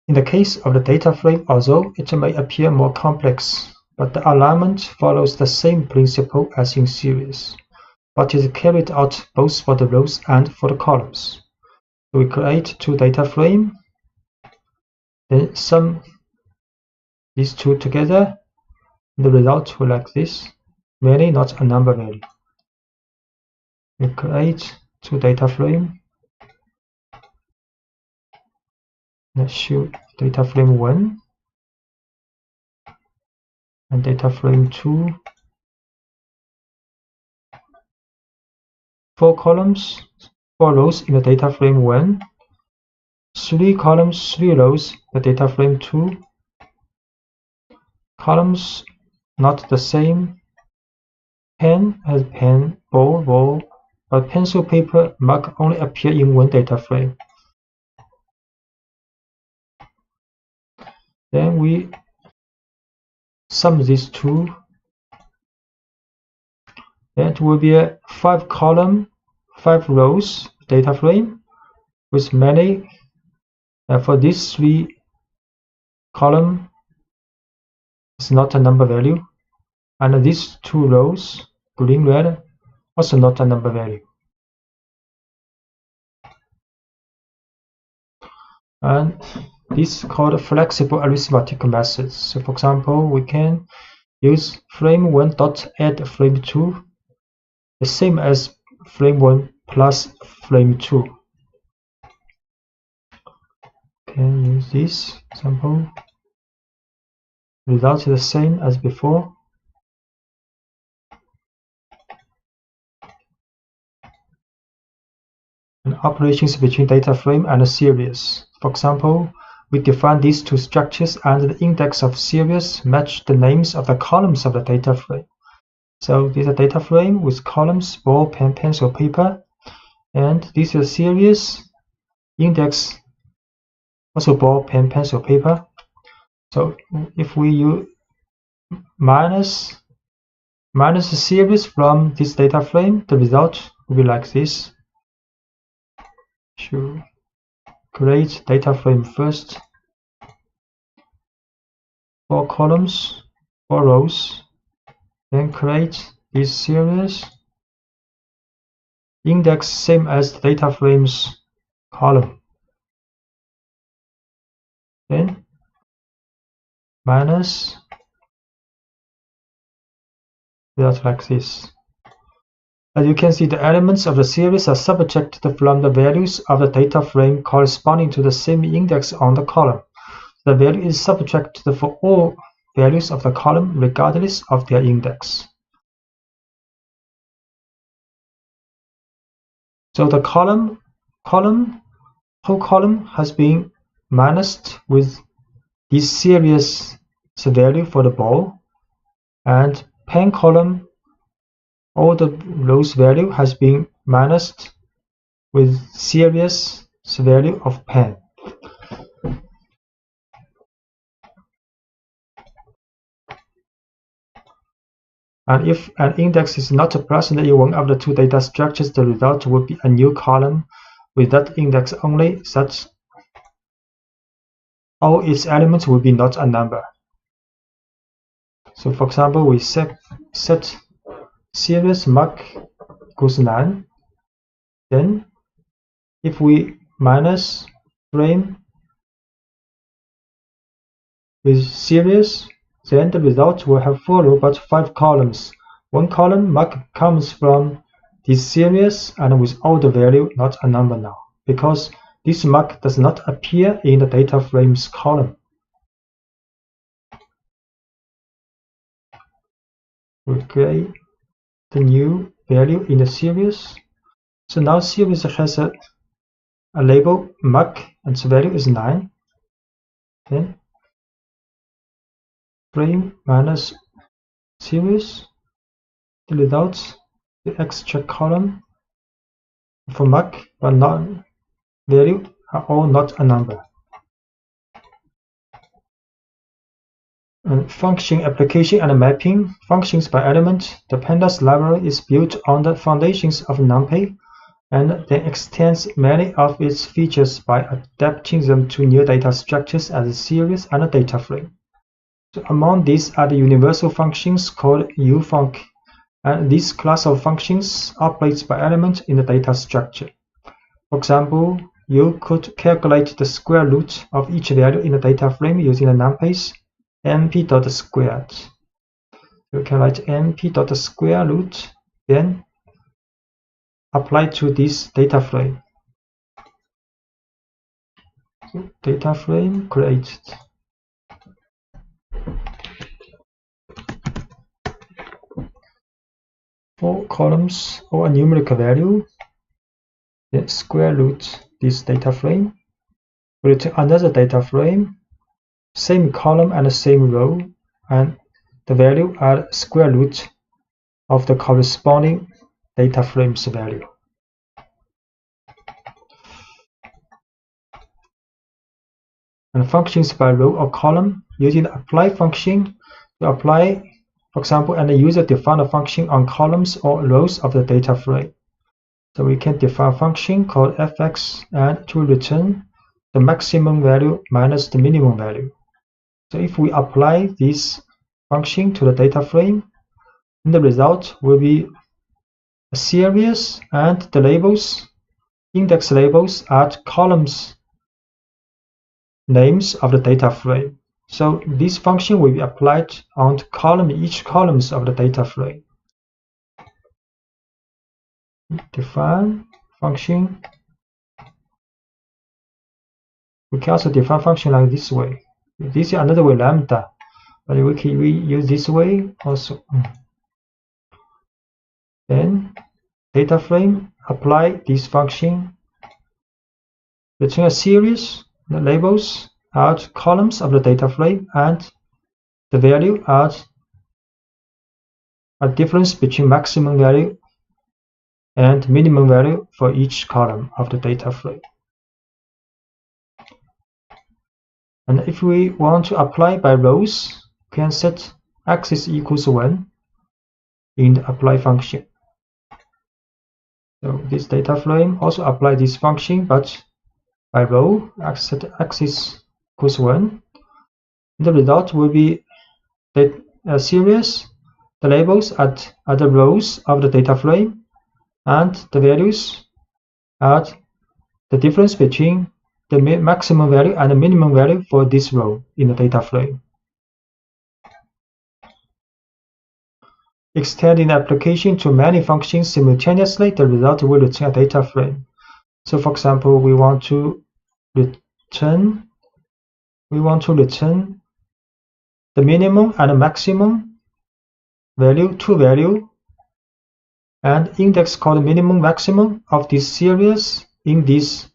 In the case of the data frame, although it may appear more complex, but the alignment follows the same principle as in series. but is carried out both for the rows and for the columns. So we create two data frames, then sum these two together. The result will like this: many, not a number value. We create two data frames. Let's shoot data frame 1 and data frame 2. 4 columns, 4 rows in the data frame 1. 3 columns, 3 rows, the data frame 2. Columns not the same. Pen has pen, ball, but pencil, paper, mug only appear in one data frame. Then we sum these two. That will be a 5 column, 5 rows data frame with many. For these 3 column, it's not a number value, and these 2 rows, green, red, also not a number value. And this is called flexible arithmetic methods. So for example, we can use frame 1 dot add frame 2, the same as frame 1 plus frame 2. Can use this example. Result is the same as before. And operations between data frame and a series. For example, we define these two structures, and the index of series match the names of the columns of the data frame. So this is a data frame with columns ball, pen, pencil, paper, and this is a series index also ball, pen, pencil, paper. So if we use minus the series from this data frame, the result will be like this. To create data frame first, 4 columns, 4 rows, then create this series, index same as the data frame's column, then minus, result like this. As you can see, the elements of the series are subtracted from the values of the data frame corresponding to the same index on the column. The value is subtracted for all values of the column regardless of their index. So the whole column has been minused with this series value for the ball, and pen column, all the rows value has been minused with series value of pen. And if an index is not present in one of the two data structures, the result will be a new column with that index only, such all its elements will be not a number. So for example, we set series mark equals none. Then if we minus frame with series, then the result will have 4 rows but 5 columns. 1 column mark comes from this series and with all the value, not a number now, because this mark does not appear in the data frame's column. We create the new value in the series. So now series has a label mark and the value is 9. Then frame minus series, the results, the extra column for mark but not value are all not a number. And function application and mapping functions by element. The pandas library is built on the foundations of numpy and then extends many of its features by adapting them to new data structures as a series and a data frame. So among these are the universal functions called ufunc And this class of functions operates by element in the data structure. For example, you could calculate the square root of each value in the data frame using the numpy np.squared. You can write np.square root, then apply to this data frame. So data frame created. For columns or a numerical value, then square root this data frame. We return another data frame, same column and the same row, and the value are square root of the corresponding data frame's value. And functions by row or column using the apply function to apply, for example, and the user define a function on columns or rows of the data frame. So we can define a function called fx and to return the maximum value minus the minimum value. So if we apply this function to the data frame, then the result will be a series and the labels, index labels at columns names of the data frame. So this function will be applied on each columns of the data frame. Define function. We can also define function like this way. This is another way, lambda, but we use this way also. Then data frame, apply this function, return a series, the labels at columns of the data frame, and the value at a difference between maximum value and minimum value for each column of the data frame. And if we want to apply by rows, we can set x is equals 1 in the apply function. So this data frame also apply this function, but by row, set x is equals 1. The result will be a series, the labels at the rows of the data frame, and the values at the difference between the maximum value and the minimum value for this row in the data frame. Extending the application to many functions simultaneously, the result will return a data frame. So for example, we want to return the minimum and the maximum value, two value, and index called minimum maximum of this series in the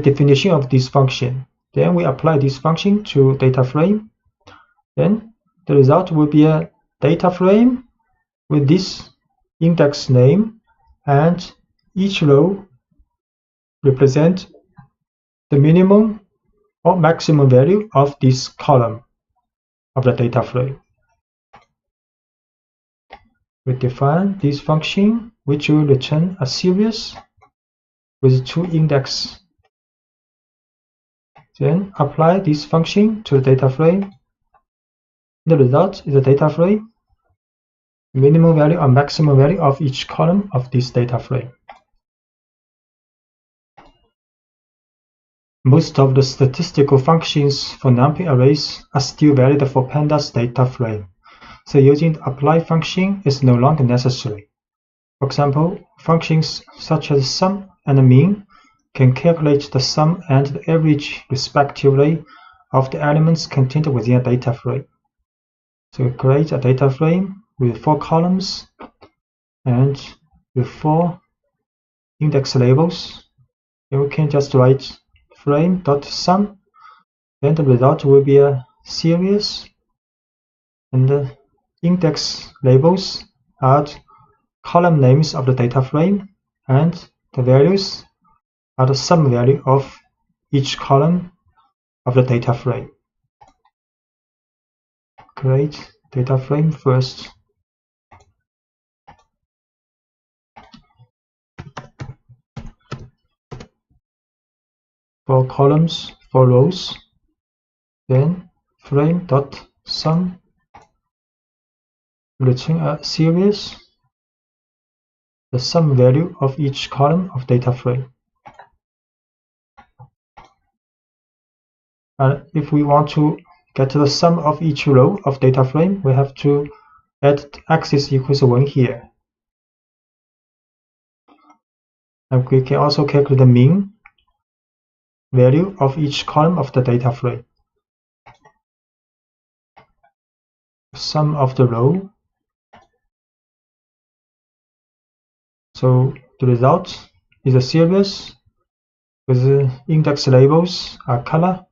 definition of this function. Then we apply this function to data frame. Then the result will be a data frame with this index name, and each row represent the minimum or maximum value of this column of the data frame. We define this function which will return a series with two indexes. Then apply this function to the data frame. The result is a data frame, minimum value or maximum value of each column of this data frame. Most of the statistical functions for numpy arrays are still valid for pandas data frame, so using the apply function is no longer necessary. For example, functions such as sum and mean can calculate the sum and the average respectively of the elements contained within a data frame. So we create a data frame with 4 columns and with 4 index labels. And we can just write frame.sum, then the result will be a series, and the index labels are column names of the data frame, and the values are the sum value of each column of the data frame. Create data frame first. For columns, for rows, then frame.sum return a series, the sum value of each column of data frame. And if we want to get the sum of each row of data frame, we have to add axis equals 1 here. And we can also calculate the mean value of each column of the data frame. Sum of the row. So the result is a series with the index labels are color,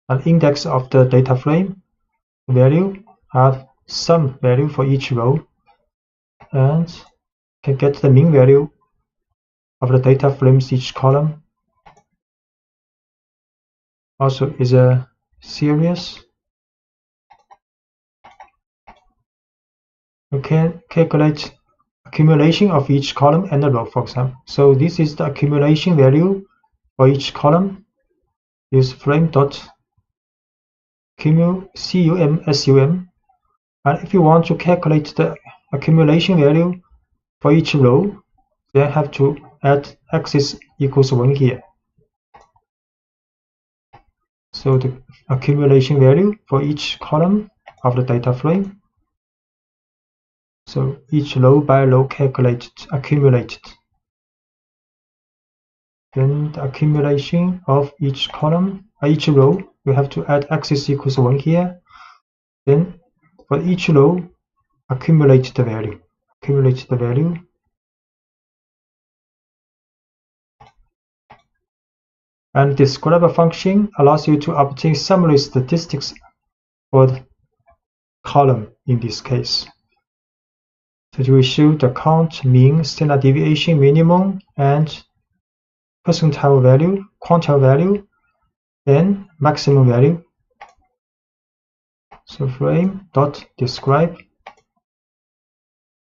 and index of the data frame value are sum value for each row, and can get the mean value of the data frames each column. Also is a series. You can calculate accumulation of each column and a row, for example. So this is the accumulation value for each column. Use frame.cum_sum. And if you want to calculate the accumulation value for each row, then have to add axis equals 1 here. So the accumulation value for each column of the data frame. So each row by row calculated, accumulated. Then the accumulation of each column, each row, we have to add axis equals 1 here. Then for each row, accumulate the value. Accumulate the value. And describe a function allows you to obtain summary statistics for the column in this case. So it will show the count, mean, standard deviation, minimum, and percentile value, quantile value, and maximum value. So frame.describe.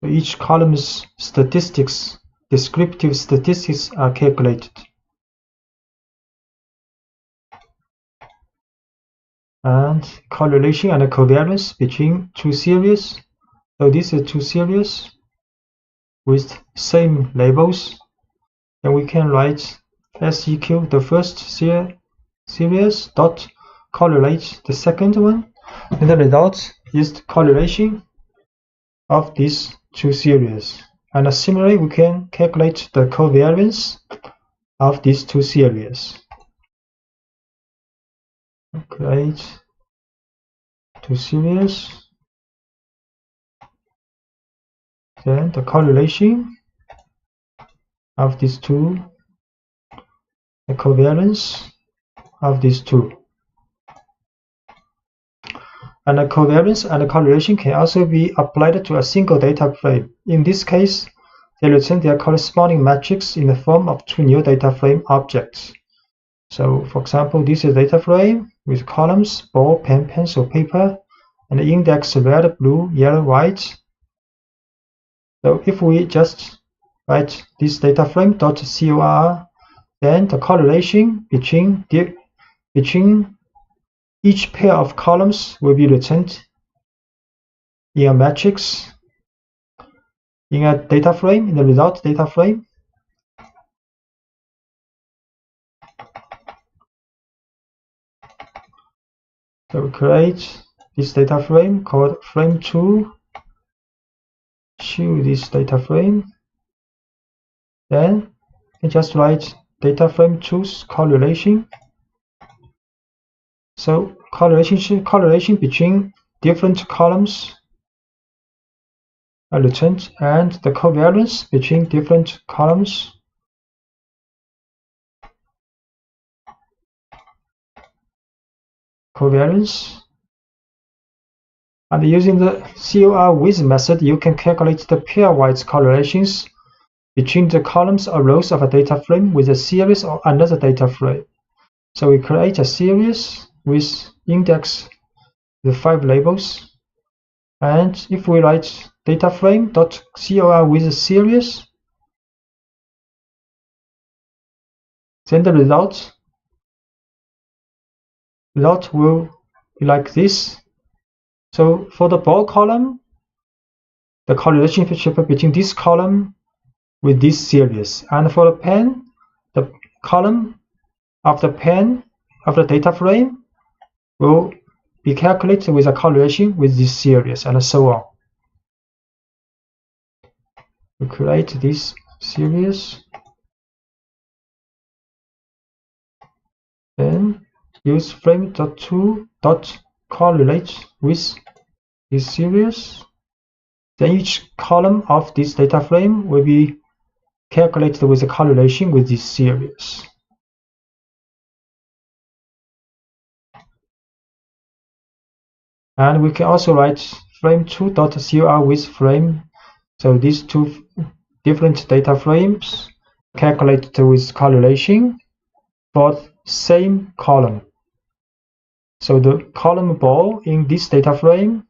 So each column's statistics, descriptive statistics are calculated. And correlation and covariance between two series. So this is two series with same labels. And we can write SEQ, the first series, dot correlate the second one. And the result is the correlation of these two series. And similarly, we can calculate the covariance of these two series. Create two series. Then the correlation of these two, the covariance of these two. And the covariance and the correlation can also be applied to a single data frame. In this case, they return their corresponding metrics in the form of two new data frame objects. So, for example, this is a data frame with columns, ball, pen, pencil, paper, and the index red, blue, yellow, white. So if we just write this data frame .cor, then the correlation between each pair of columns will be returned in a matrix in a data frame, in the result data frame. So we create this data frame called frame2. Choose this data frame. Then we just write data frame 2's correlation. So correlation between different columns are returned, and the covariance between different columns. Covariance. And using the COR with method, you can calculate the pairwise correlations between the columns or rows of a data frame with a series or another data frame. So we create a series with index with 5 labels. And if we write data frame.cor with a series, then the result will be like this. So for the ball column, the correlationship between this column with this series. And for the pen, the column of the pen of the data frame will be calculated with a correlation with this series, and so on. We create this series, then use frame.to.correlate with this series. Then each column of this data frame will be calculated with a correlation with this series. And we can also write frame2.cr with frame. So these two different data frames calculated with correlation for same column. So the column ball in this data frame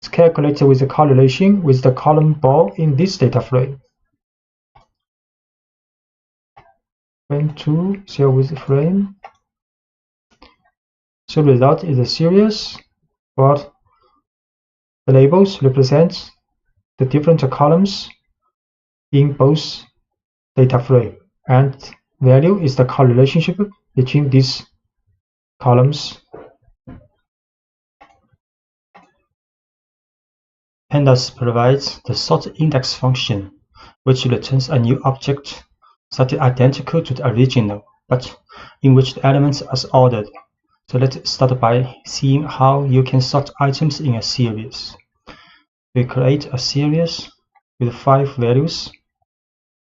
is calculated with a correlation with the column ball in this data frame. Frame2 share with frame. So the result is a series, but the labels represent the different columns in both data frame, and value is the correlationship between these columns. Pandas provides the sort index function, which returns a new object that is identical to the original, but in which the elements are ordered. So let's start by seeing how you can sort items in a series. We create a series with 5 values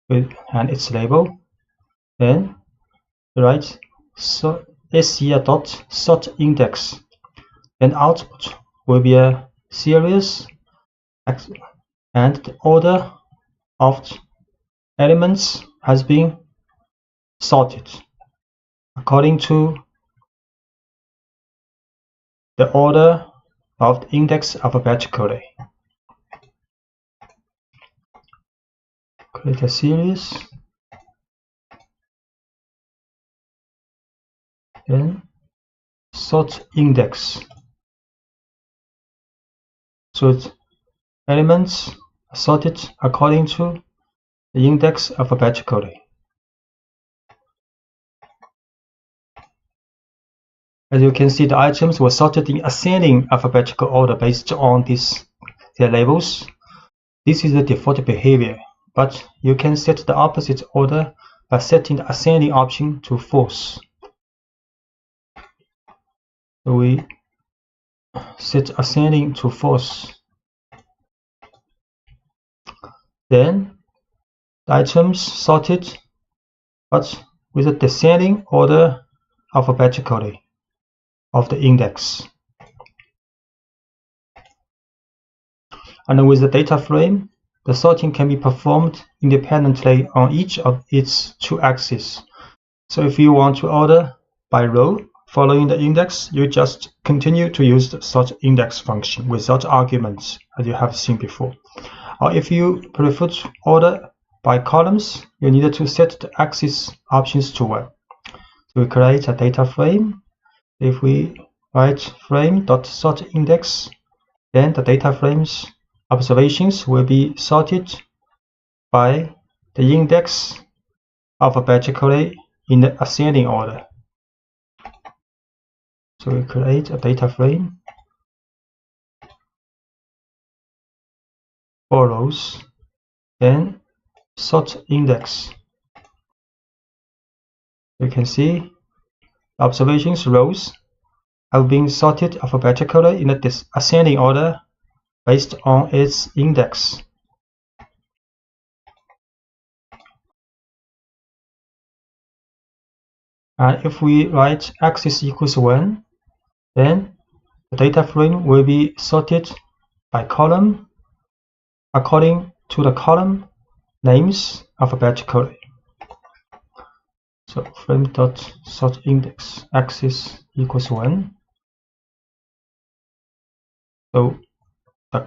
and its label. Then write ser.sortIndex. Then output will be a series, and the order of the elements has been sorted according to the order of the index alphabetically. Create a series, then sort index. So the elements are sorted according to the index alphabetically. As you can see, the items were sorted in ascending alphabetical order based on their labels. This is the default behavior, but you can set the opposite order by setting the ascending option to false. So we set ascending to false. Then the items sorted, but with a descending order alphabetically of the index. And with the data frame, the sorting can be performed independently on each of its 2 axes. So if you want to order by row following the index, you just continue to use the sort index function without arguments, as you have seen before. Or if you prefer to order by columns, you need to set the axis options to 1. So we create a data frame. If we write frame.sortIndex, then the data frame's observations will be sorted by the index alphabetically in the ascending order. So we create a data frame, 4 rows, then sort index. You can see the observations rows have been sorted alphabetically in the ascending order based on its index. And if we write axis equals 1, then the data frame will be sorted by column according to the column names alphabetically. So frame.sortIndex axis equals 1. So the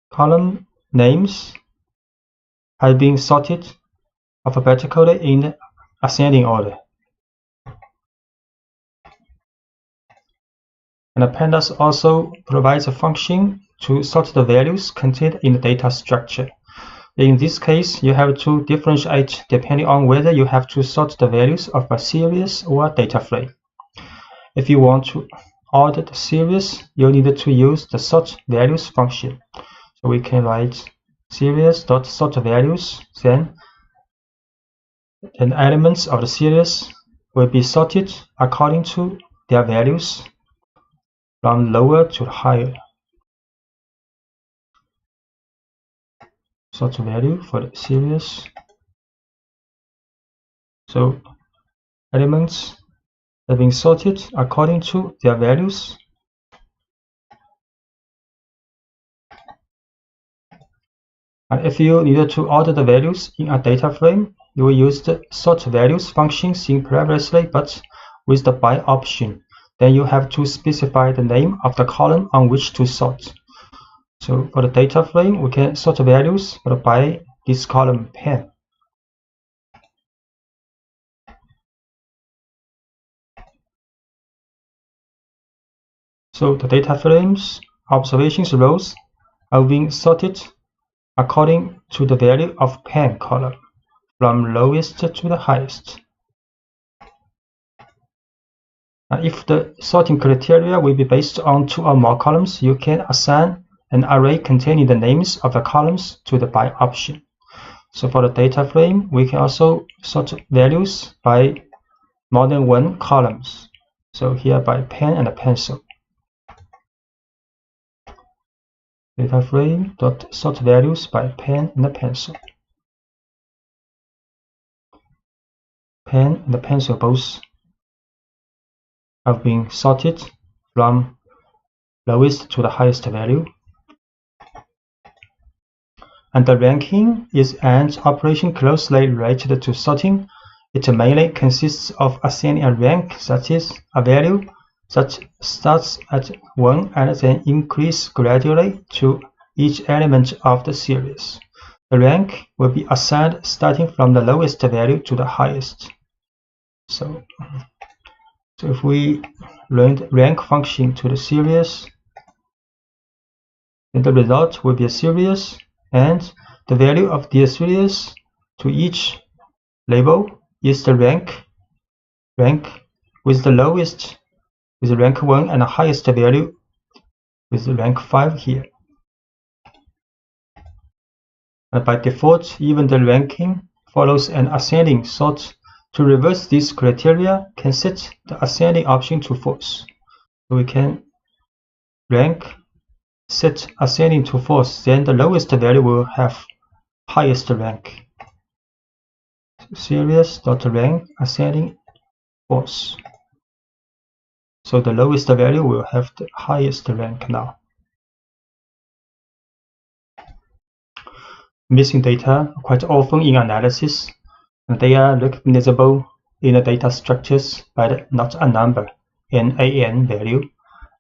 column names have been sorted alphabetically in ascending order. And the pandas also provides a function to sort the values contained in the data structure. In this case, you have to differentiate depending on whether you have to sort the values of a series or a data frame. If you want to order the series, you need to use the sort values function. So we can write series.sort values, then elements of the series will be sorted according to their values from lower to higher. Sort value for the series. So elements have been sorted according to their values. And if you needed to order the values in a data frame, you will use the sort values function seen previously, but with the by option. Then you have to specify the name of the column on which to sort. So for the data frame, we can sort values by this column pen. So the data frame's observations rows are being sorted according to the value of pen column, from lowest to the highest. If the sorting criteria will be based on 2 or more columns, you can assign an array containing the names of the columns to the by option. So for the data frame, we can also sort values by more than 1 columns. So here by pen and a pencil. Data frame dot sort values by pen and a pencil. Pen and the pencil both have been sorted from lowest to the highest value. And the ranking is an operation closely related to sorting. It mainly consists of assigning a rank, that is, a value that starts at 1 and then increases gradually to each element of the series. The rank will be assigned starting from the lowest value to the highest. So if we run the rank function to the series, then the result will be a series, and the value of the series to each label is the rank with the lowest with rank 1 and the highest value with rank 5 here. And by default, even the ranking follows an ascending sort. To reverse this criteria, can set the ascending option to false. So we can rank set ascending to false, then the lowest value will have highest rank. Series.rank ascending false. So the lowest value will have the highest rank now. Missing data are quite often in analysis, and they are recognizable in the data structures by the not a number, NaN value,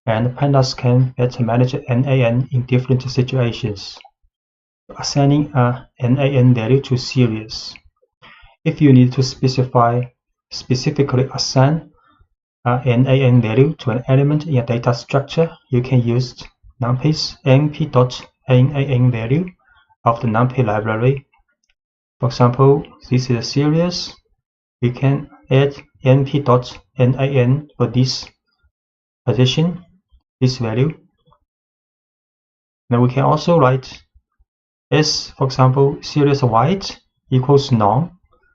and pandas can better manage NaN in different situations. Assigning a NaN value to series. If you need to specifically assign a NaN value to an element in a data structure, you can use numpy's np.nan value of the numpy library. For example, this is a series. We can add np.nan for this position, this value. Now we can also write s, for example, series white equals none.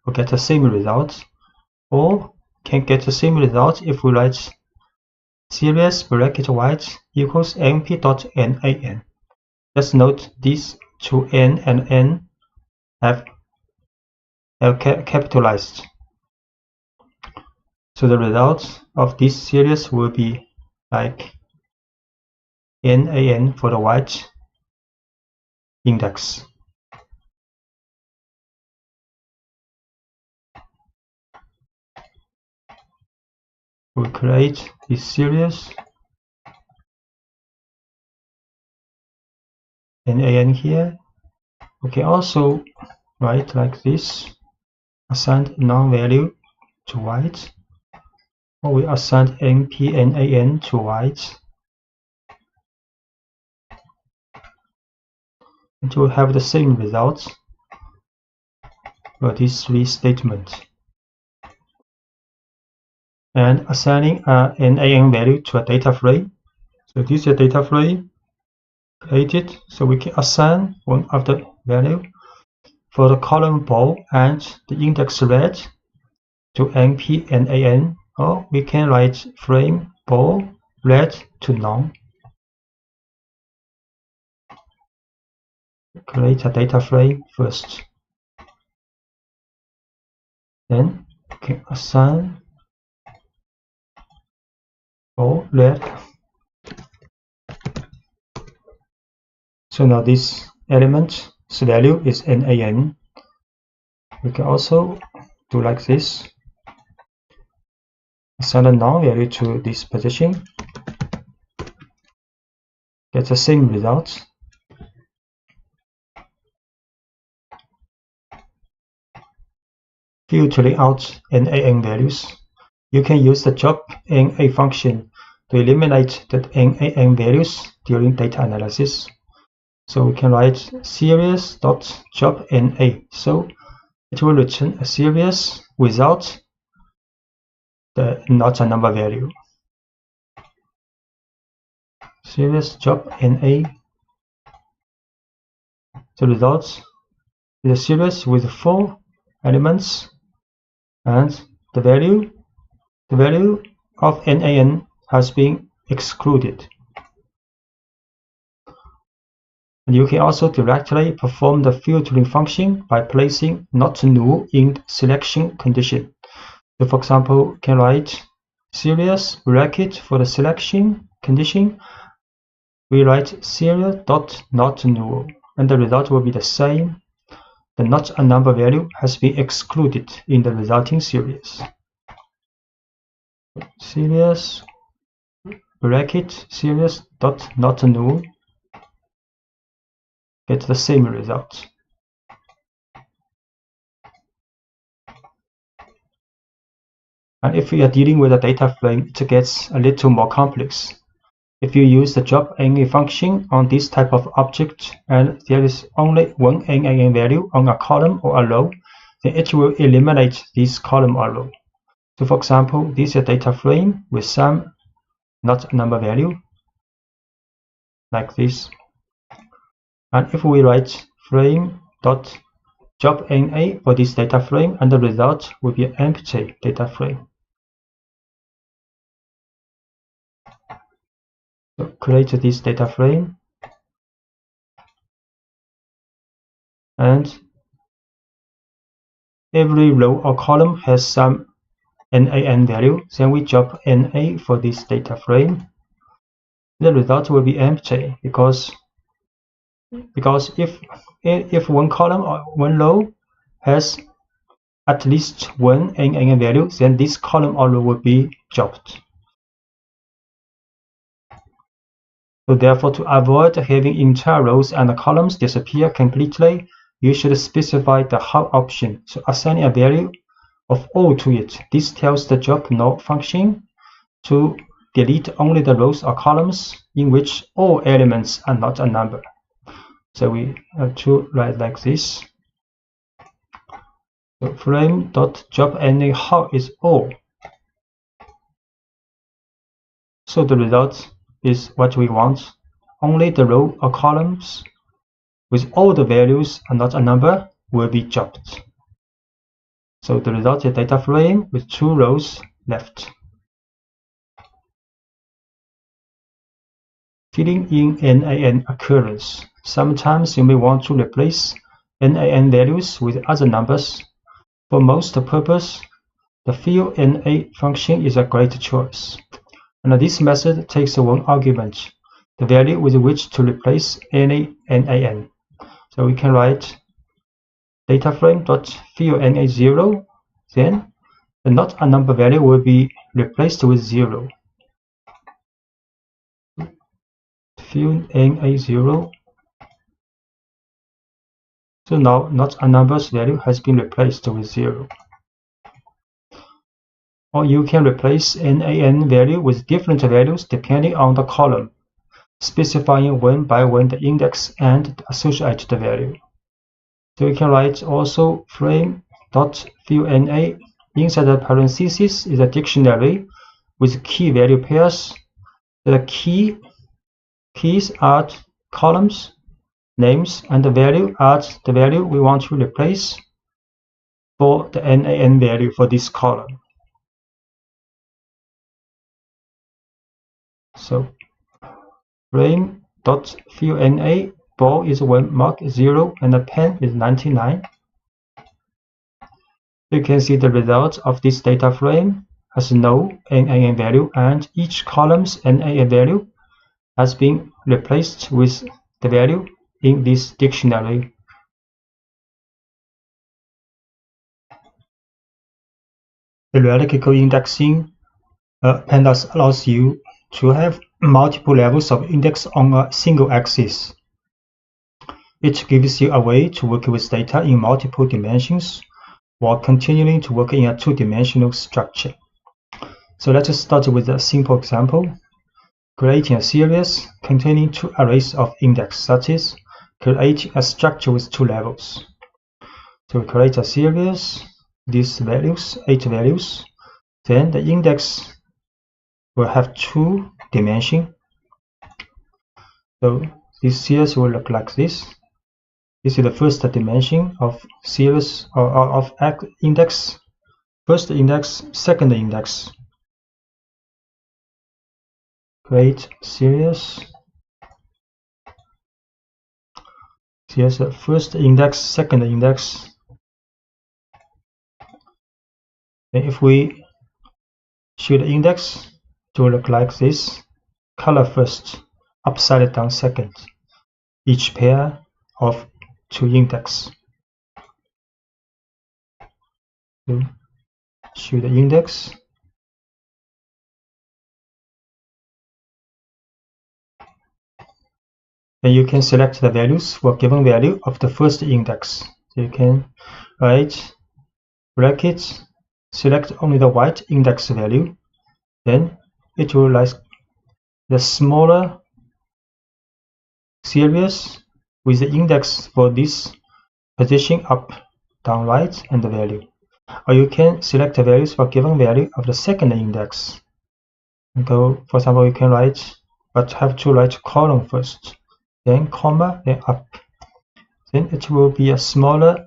We'll get the same result, or can get the same result if we write series bracket white equals np.nan. Just note these two n and n have capitalized. So the result of this series will be like NaN for the white index. We create this series NaN here. We can also write like this, assign non-value to white, or we assign np.nan to white, it will have the same results for these three statements. And assigning an NaN value to a data frame. So this is a data frame created, so we can assign one of the value for the column ball and the index red to np and an, or we can write frame ball red to none. Create a data frame first, then we can assign ball red. So now this element's value is NaN. We can also do like this. Assign a none value to this position. Get the same result. Filtering out NaN values. You can use the job NA function to eliminate the NaN values during data analysis. So we can write series.jobNA. So it will return a series without the not a number value. Series.jobNA. The result is a series with 4 elements, and the value of NaN has been excluded. And you can also directly perform the filtering function by placing not null in the selection condition. So for example, we can write series bracket for the selection condition. We write series.not null, and the result will be the same. The not a number value has been excluded in the resulting series. Series bracket series.not null. Get the same result. And if we are dealing with a data frame, it gets a little more complex. If you use the job NA function on this type of object and there is only one NaN value on a column or a row, then it will eliminate this column or row. So for example, this is a data frame with some not a number value, like this. And if we write frame.jobNA for this data frame, and the result will be an empty data frame. So create this data frame, and every row or column has some NaN value. Then we job NA for this data frame. The result will be empty because if one column or one row has at least one NaN value, then this column or row will be jobbed. So therefore, to avoid having entire rows and columns disappear completely, you should specify the how option. So assigning a value of all to it. This tells the job no function to delete only the rows or columns in which all elements are not a number. So we have to write like this. So frame.jobNA how is all. So the result is what we want. Only the row or columns with all the values are not a number will be jobbed. So the result is a data frame with 2 rows left. Filling in NaN occurrence. Sometimes you may want to replace NaN values with other numbers. For most purposes, the fill NA function is a great choice. And this method takes one argument, the value with which to replace any NaN. So we can write dataframe.fillNA0, then the not a number value will be replaced with 0. FillNA0. So now not a number's value has been replaced with 0. Or you can replace NaN value with different values depending on the column. specifying one by one the index and the associated value. So you can write also frame.view_NA. Inside the parentheses is a dictionary with key value pairs. The keys are columns, names, and the value are the value we want to replace for the NaN value for this column. So frame.view_NA, ball is 1, mark 0, and the pen is 99. You can see the result of this data frame has no NaN value, and each column's NaN value has been replaced with the value in this dictionary. Hierarchical indexing pandas allows you to have multiple levels of index on a single axis. It gives you a way to work with data in multiple dimensions while continuing to work in a two-dimensional structure. So let us start with a simple example. Creating a series containing two arrays of index, such as creating a structure with two levels. So we create a series, these values, 8 values. Then the index will have 2 dimensions. So this series will look like this. This is the first dimension of series of index. First index, second index. Create series. Here's the first index, second index. And if we show the index, it will look like this. Color first, upside down second. Each pair of 2 index. So show the index. Then you can select the values for given value of the first index. So you can write brackets, select only the white index value. Then it will like the smaller series with the index for this position up, down, right, and the value. Or you can select the values for given value of the second index. For example, you can write, but have to write column first, then comma, then up. Then it will be a smaller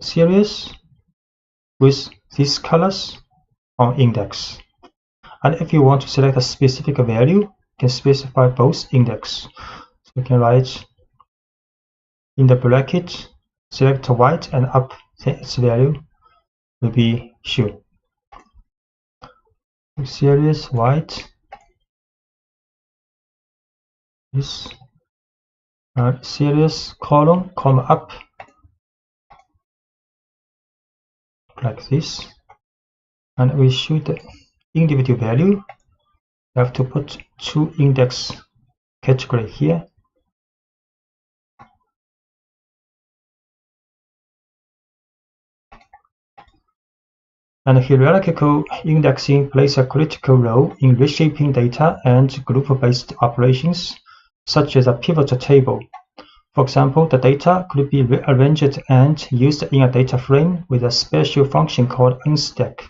series with these colors on index. And if you want to select a specific value, you can specify both index. So you can write in the bracket, select white and up, then its value will be shown. Series white, this series column, comma up, like this. And we should the individual value. We have to put 2 index category here. And hierarchical indexing plays a critical role in reshaping data and group-based operations, such as a pivot table. For example, the data could be rearranged and used in a data frame with a special function called unstack.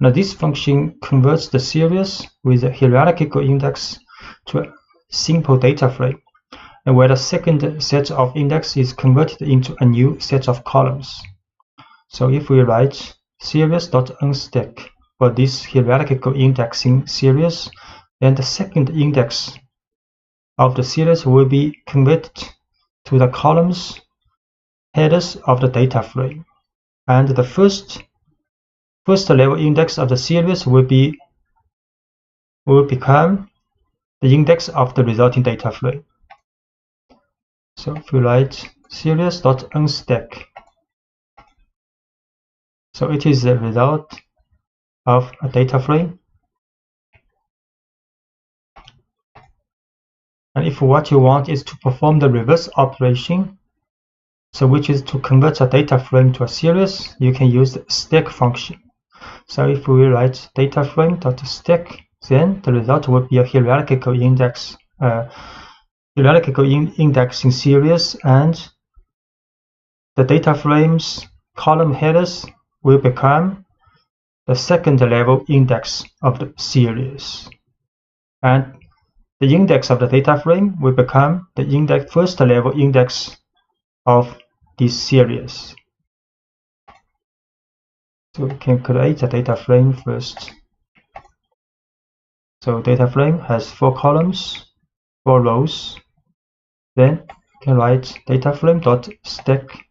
Now, this function converts the series with a hierarchical index to a simple data frame, and where the second set of index is converted into a new set of columns. So if we write series.unstack for this hierarchical indexing series, then the second index of the series will be converted to the columns headers of the data frame, and the first level index of the series will become the index of the resulting data frame. So if we write series.unstack, so it is the result of a data frame. And if what you want is to perform the reverse operation, so which is to convert a data frame to a series, you can use the stack function. So if we write data frame.stack, then the result would be a hierarchical index, indexing series, and the data frame's column headers will become the second level index of the series, and the index of the data frame will become the first level index of this series. So we can create a data frame first. So data frame has 4 columns, 4 rows. Then we can write data frame.stack.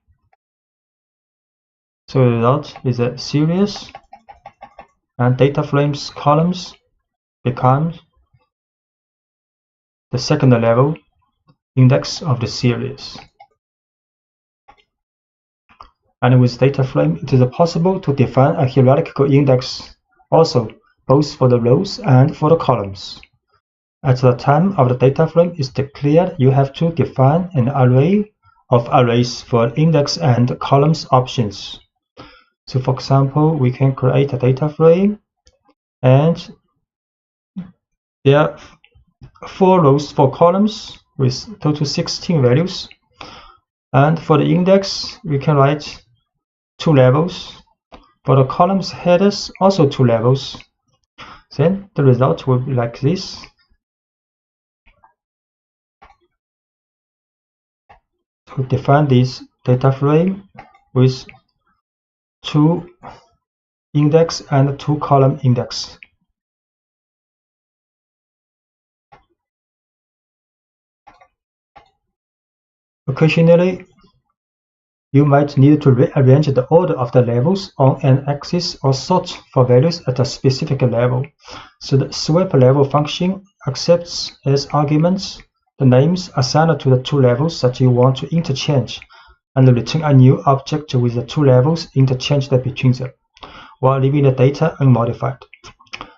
So the result is a series, and data frame's columns become the second level index of the series. And with data frame, it is possible to define a hierarchical index also, both for the rows and for the columns. At the time of the data frame is declared, you have to define an array of arrays for index and columns options. So for example, we can create a data frame, and there are 4 rows, 4 columns with total 16 values. And for the index, we can write 2 levels. For the columns headers, also 2 levels. Then the result will be like this. To define this data frame with 2 index and 2 column index. Occasionally, you might need to rearrange the order of the levels on an axis or sort for values at a specific level. So the swap level function accepts as arguments the names assigned to the 2 levels that you want to interchange, and return a new object with the 2 levels interchanged between them, while leaving the data unmodified.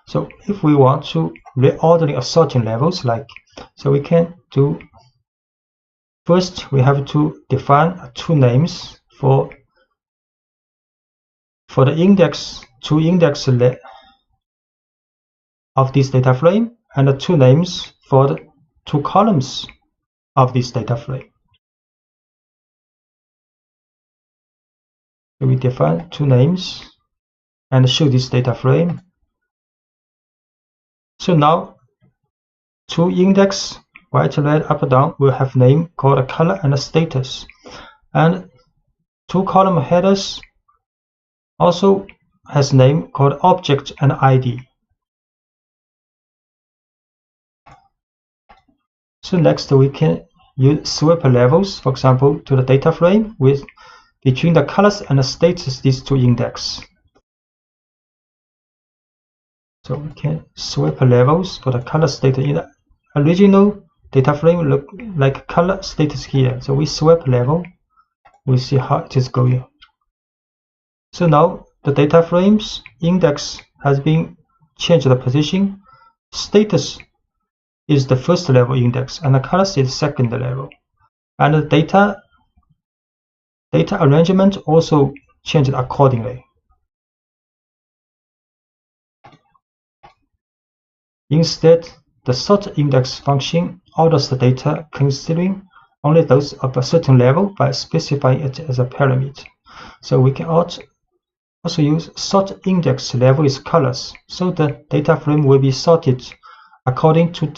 So if we want to reordering assorting levels, so we can do. First, we have to define 2 names for the index, 2 index of this data frame, and 2 names for the 2 columns of this data frame. So we define 2 names and show this data frame. So now 2 index, white, red, up, down, will have name called color and status, and 2 column headers also has name called object and ID. So next we can use swap levels, for example, to the data frame with between the colors and the status, these 2 index. So we can swap levels for the color status. In the original data frame look like color status here. So we swap level, we see how it is going. So now the data frame's index has been changed the position. Status is the first level index, and the colors is second level. And the data arrangement also changed accordingly. Instead, the sort index function orders the data considering only those of a certain level by specifying it as a parameter. So we can also use sort index level is colors, so the data frame will be sorted according to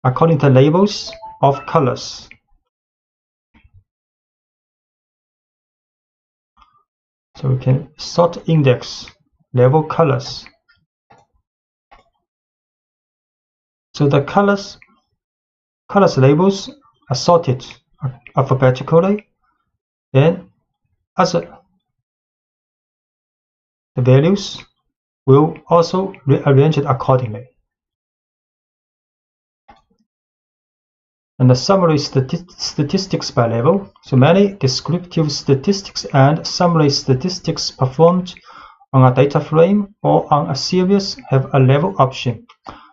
the labels of colors. So we can sort index level colors. So the colors labels are sorted alphabetically, then the values will also rearrange it accordingly. And the summary statistics by level. So many descriptive statistics and summary statistics performed on a data frame or on a series have a level option,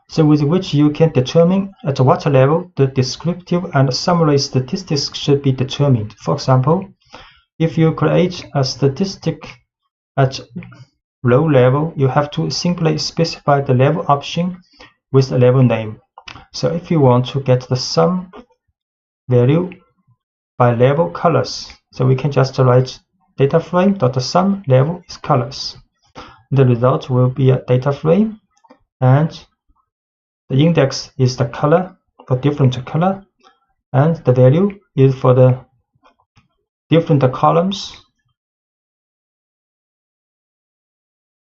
so with which you can determine at what level the descriptive and summary statistics should be determined. For example, if you create a statistic at row level, you have to simply specify the level option with the level name. So if you want to get the sum value by level colors, so we can just write data frame.sum level is colors. The result will be a data frame, and the index is the color for different color, and the value is for the different columns.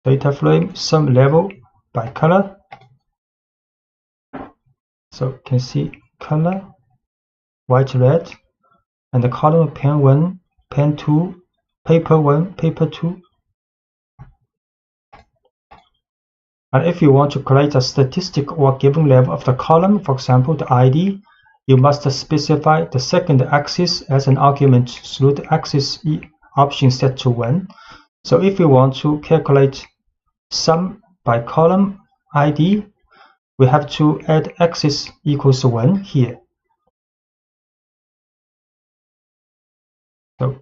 Data frame sum level by color. So you can see color, white, red, and the column pen 1, pen 2, paper 1, paper 2. And if you want to create a statistic or given level of the column, for example, the ID, you must specify the second axis as an argument through the axis option set to 1. So if you want to calculate sum by column ID, we have to add axis equals 1 here. So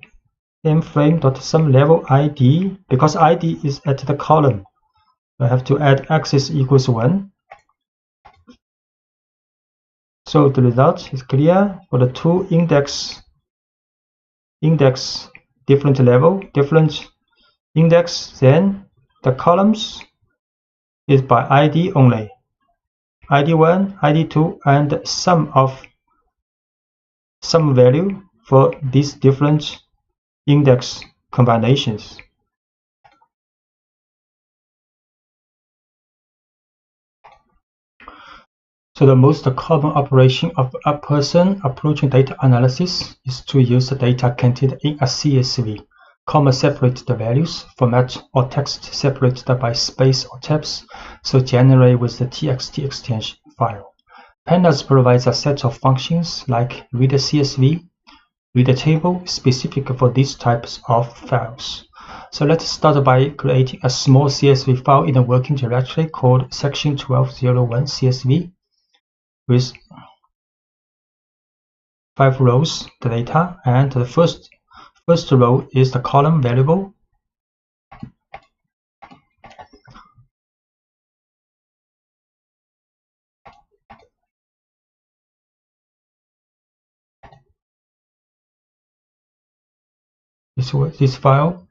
mFrame.sum level ID, because ID is at the column, I have to add axis equals 1. So the result is clear for the two index different level, different index, then the columns is by ID only. ID1, ID2, and sum value for these different index combinations. So the most common operation of a person approaching data analysis is to use the data contained in a CSV, comma separate the values, format or text separated by space or tabs, so generate with the txt extension file. Pandas provides a set of functions like read a CSV, read a table specific for these types of files. So let's start by creating a small CSV file in a working directory called section 1201 CSV with 5 rows, the data, and the first row is the column variable. This file.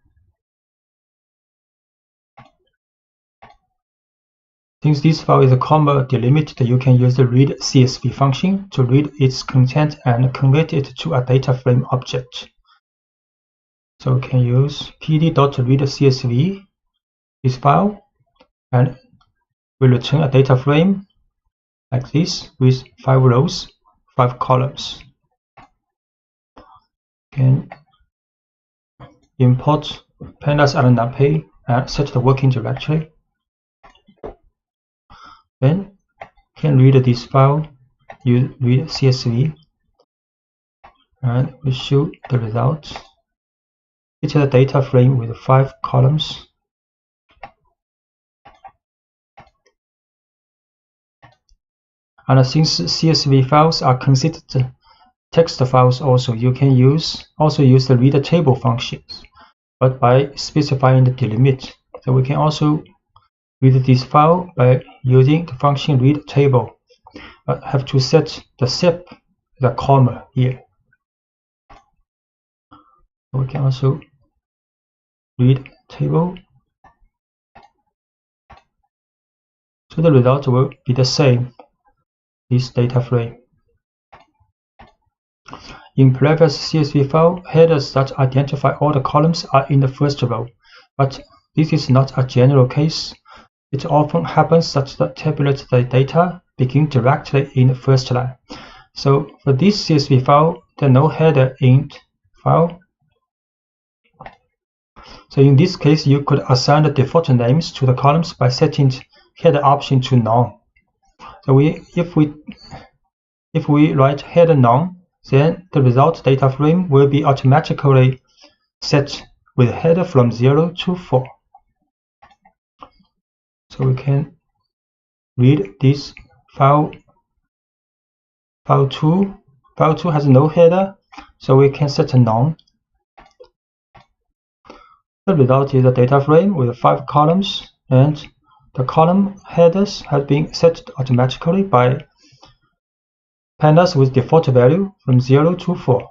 Since this file is a comma delimited, you can use the read CSV function to read its content and convert it to a data frame object. So we can use pd.readCSV, this file, and we return a data frame like this with 5 rows, 5 columns. Can import pandas and numpy and set the working directory. Then can read this file, use read CSV, and we show the result. It's a data frame with 5 columns. And since CSV files are considered text files also, you can also use the read table functions, but by specifying the delimit. So we can also read this file by using the function read table, but have to set the sep, the comma here. So we can also read table. So the result will be the same, this data frame. In previous CSV file, headers that identify all the columns are in the first row, but this is not a general case. It often happens that the tabulate the data begin directly in the first line. So for this CSV file, there are no header in file. So in this case, you could assign the default names to the columns by setting header option to none. So if we write header none, then the result data frame will be automatically set with header from 0 to 4. So we can read this file 2. File 2 has no header, so we can set a none. The result is a data frame with 5 columns, and the column headers have been set automatically by pandas with default value from 0 to 4.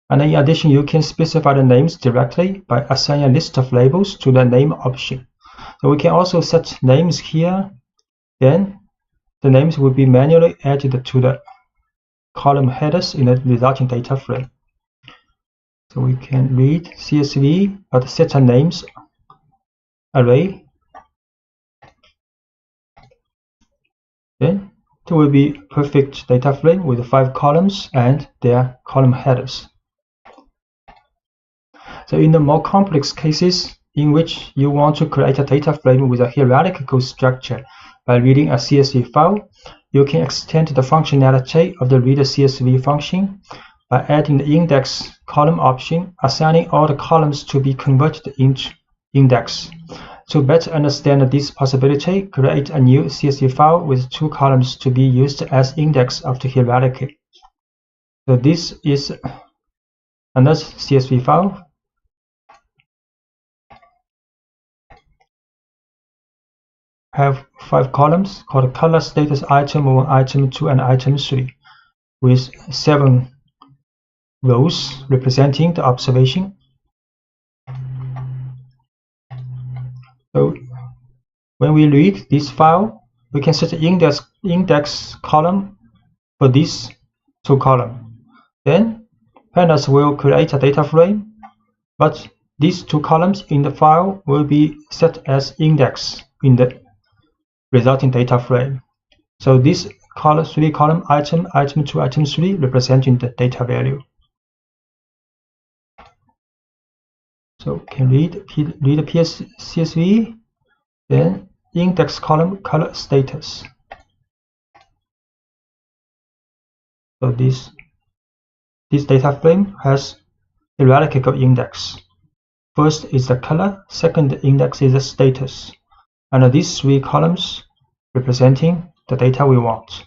And in addition, you can specify the names directly by assigning a list of labels to the name option. So we can also set names here. Then the names will be manually added to the column headers in the resulting data frame. So we can read CSV, but set a names array. Then it will be perfect data frame with 5 columns and their column headers. So in the more complex cases in which you want to create a data frame with a hierarchical structure by reading a CSV file, you can extend the functionality of the read CSV function by adding the index column option, assigning all the columns to be converted into index. To better understand this possibility, create a new CSV file with 2 columns to be used as index of the hierarchy. So this is another CSV file. Have 5 columns called color status item 1, item 2, and item 3, with 7 rows representing the observation. So when we read this file, we can set the index column for these 2 columns. Then pandas will create a data frame, but these 2 columns in the file will be set as index in the resulting data frame. So this column 3 column item 2, item 3 representing the data value. So can read CSV, then index column color status. So this data frame has hierarchical index. First is the color, second index is the status, and these 3 columns representing the data we want.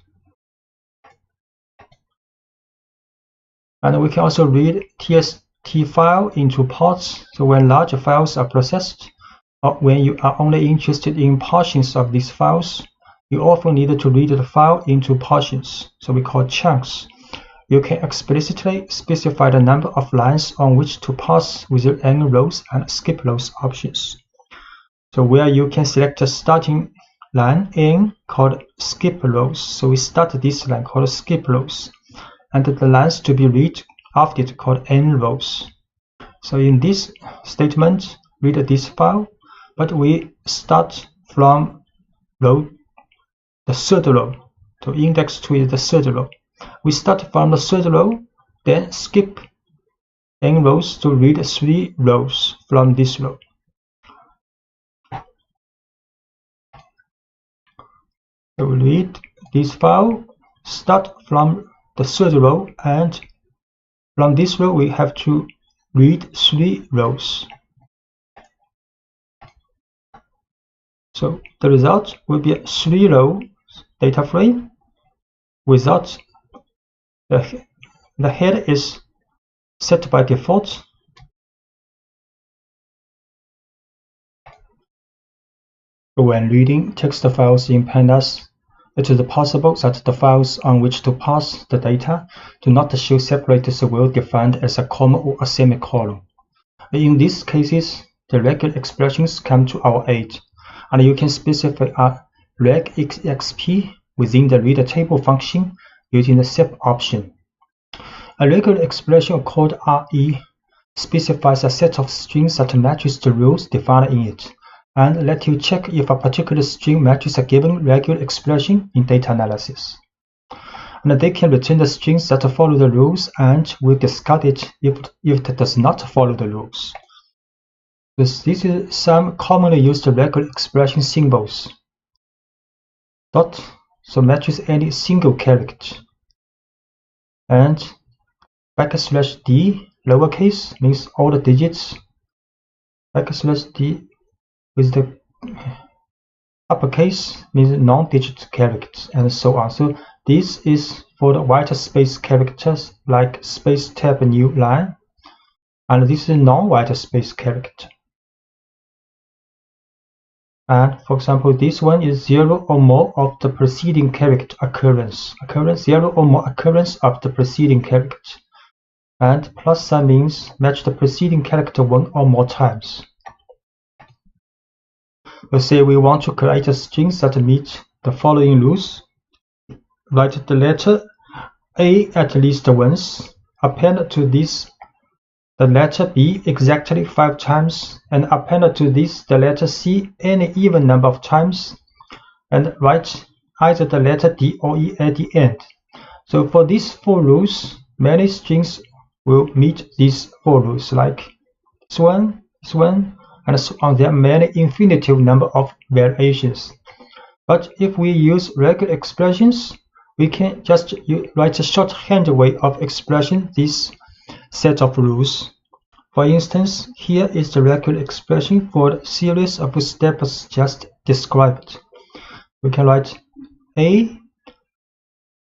And we can also read TST file into parts. So when larger files are processed, or when you are only interested in portions of these files, you often need to read the file into portions, so we call chunks. You can explicitly specify the number of lines on which to parse with the n rows and skip rows options. So where you can select a starting line n called skip rows. So we start this line called skip rows, and the lines to be read after it called n rows. So in this statement, read this file, but we start from the 3rd row. So index 2 is the 3rd row. We start from the 3rd row, then skip n rows to read 3 rows from this row. So we read this file, start from the 3rd row, and from this row we have to read 3 rows. So the result will be a 3-row data frame without the head is set by default. When reading text files in pandas, it is possible that the files on which to parse the data do not show separated well defined as a comma or a semicolon. In these cases, the regular expressions come to our aid, and you can specify a regexp within the read table function using the sep option. A regular expression called RE specifies a set of strings that matches the rules defined in it, and let you check if a particular string matches a given regular expression in data analysis. And they can return the strings that follow the rules and will discard it if it does not follow the rules. This is some commonly used regular expression symbols. Dot, so matches any single character. And \d, lowercase, means all the digits. \d with the uppercase means non-digit characters, and so on. So This is for the white space characters like space tab new line, and this is non-white space character. And for example, this one is 0 or more of the preceding character occurrence. 0 or more occurrence of the preceding character. And plus sign means match the preceding character 1 or more times. Let's say we want to create a string that meets the following rules. Write the letter A at least once. Append to this the letter B exactly 5 times, and append to this the letter C any even number of times, and write either the letter D or E at the end. So for these 4 rules, many strings will meet these 4 rules, like this one, and so on. There are many infinitive number of variations. But if we use regular expressions, we can just write a shorthand way of expressing this set of rules. For instance, here is the regular expression for the series of steps just described. We can write A,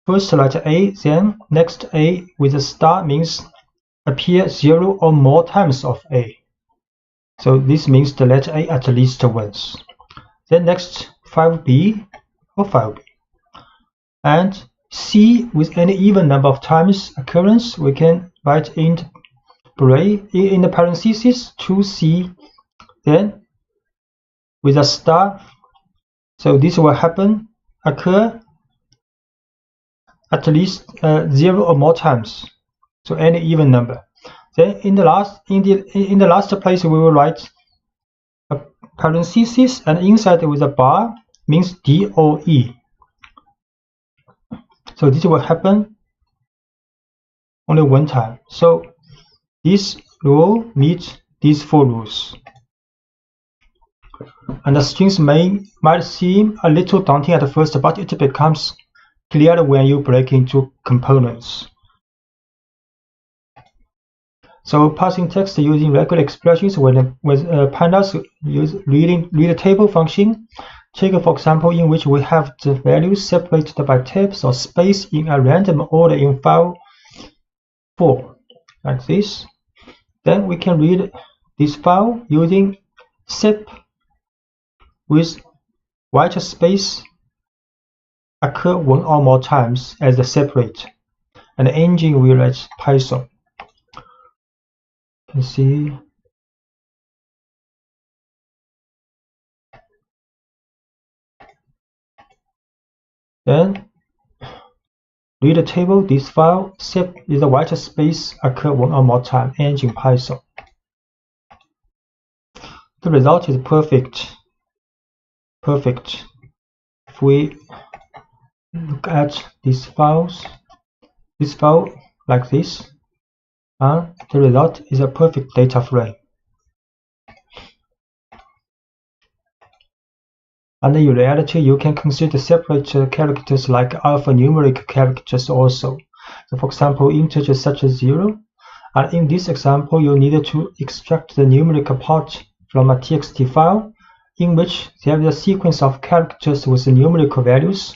first write A, then next A with a star means appear 0 or more times of A. So this means the letter A at least once. Then next 5B or 5B. And C with any even number of times occurrence, we can write in the parentheses 2C, then with a star. So this will occur at least 0 or more times. So any even number. Then in the last place we will write a parenthesis, and inside with a bar means D or E. So this will happen only one time. So this rule meets these 4 rules. And the strings might seem a little daunting at first, but it becomes clear when you break into components. So parsing text using regular expressions with pandas use read table function. Take for example in which we have the values separated by tabs or space in a random order in file 4, like this. Then we can read this file using sep with white space occur 1 or more times as the separate, and the engine will write Python. You can see. Then read the table, this file sep is the white space occur 1 or more time, engine Python. The result is perfect. If we look at these files, this file like this, the result is a perfect data frame. And in reality, you can consider separate characters like alphanumeric characters also. So for example, integers such as 0. And in this example, you need to extract the numerical part from a txt file in which there is a sequence of characters with numerical values,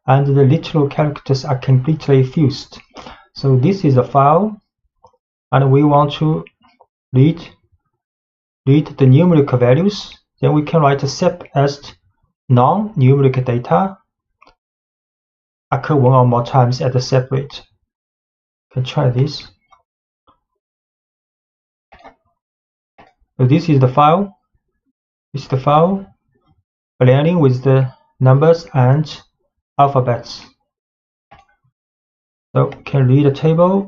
and the literal characters are completely fused. So this is a file, and we want to read the numerical values. Then we can write a sep as non-numeric data occur 1 or more times at the separate. You can try this. So this is the file. This is the file aligning with the numbers and alphabets. So we can read the table,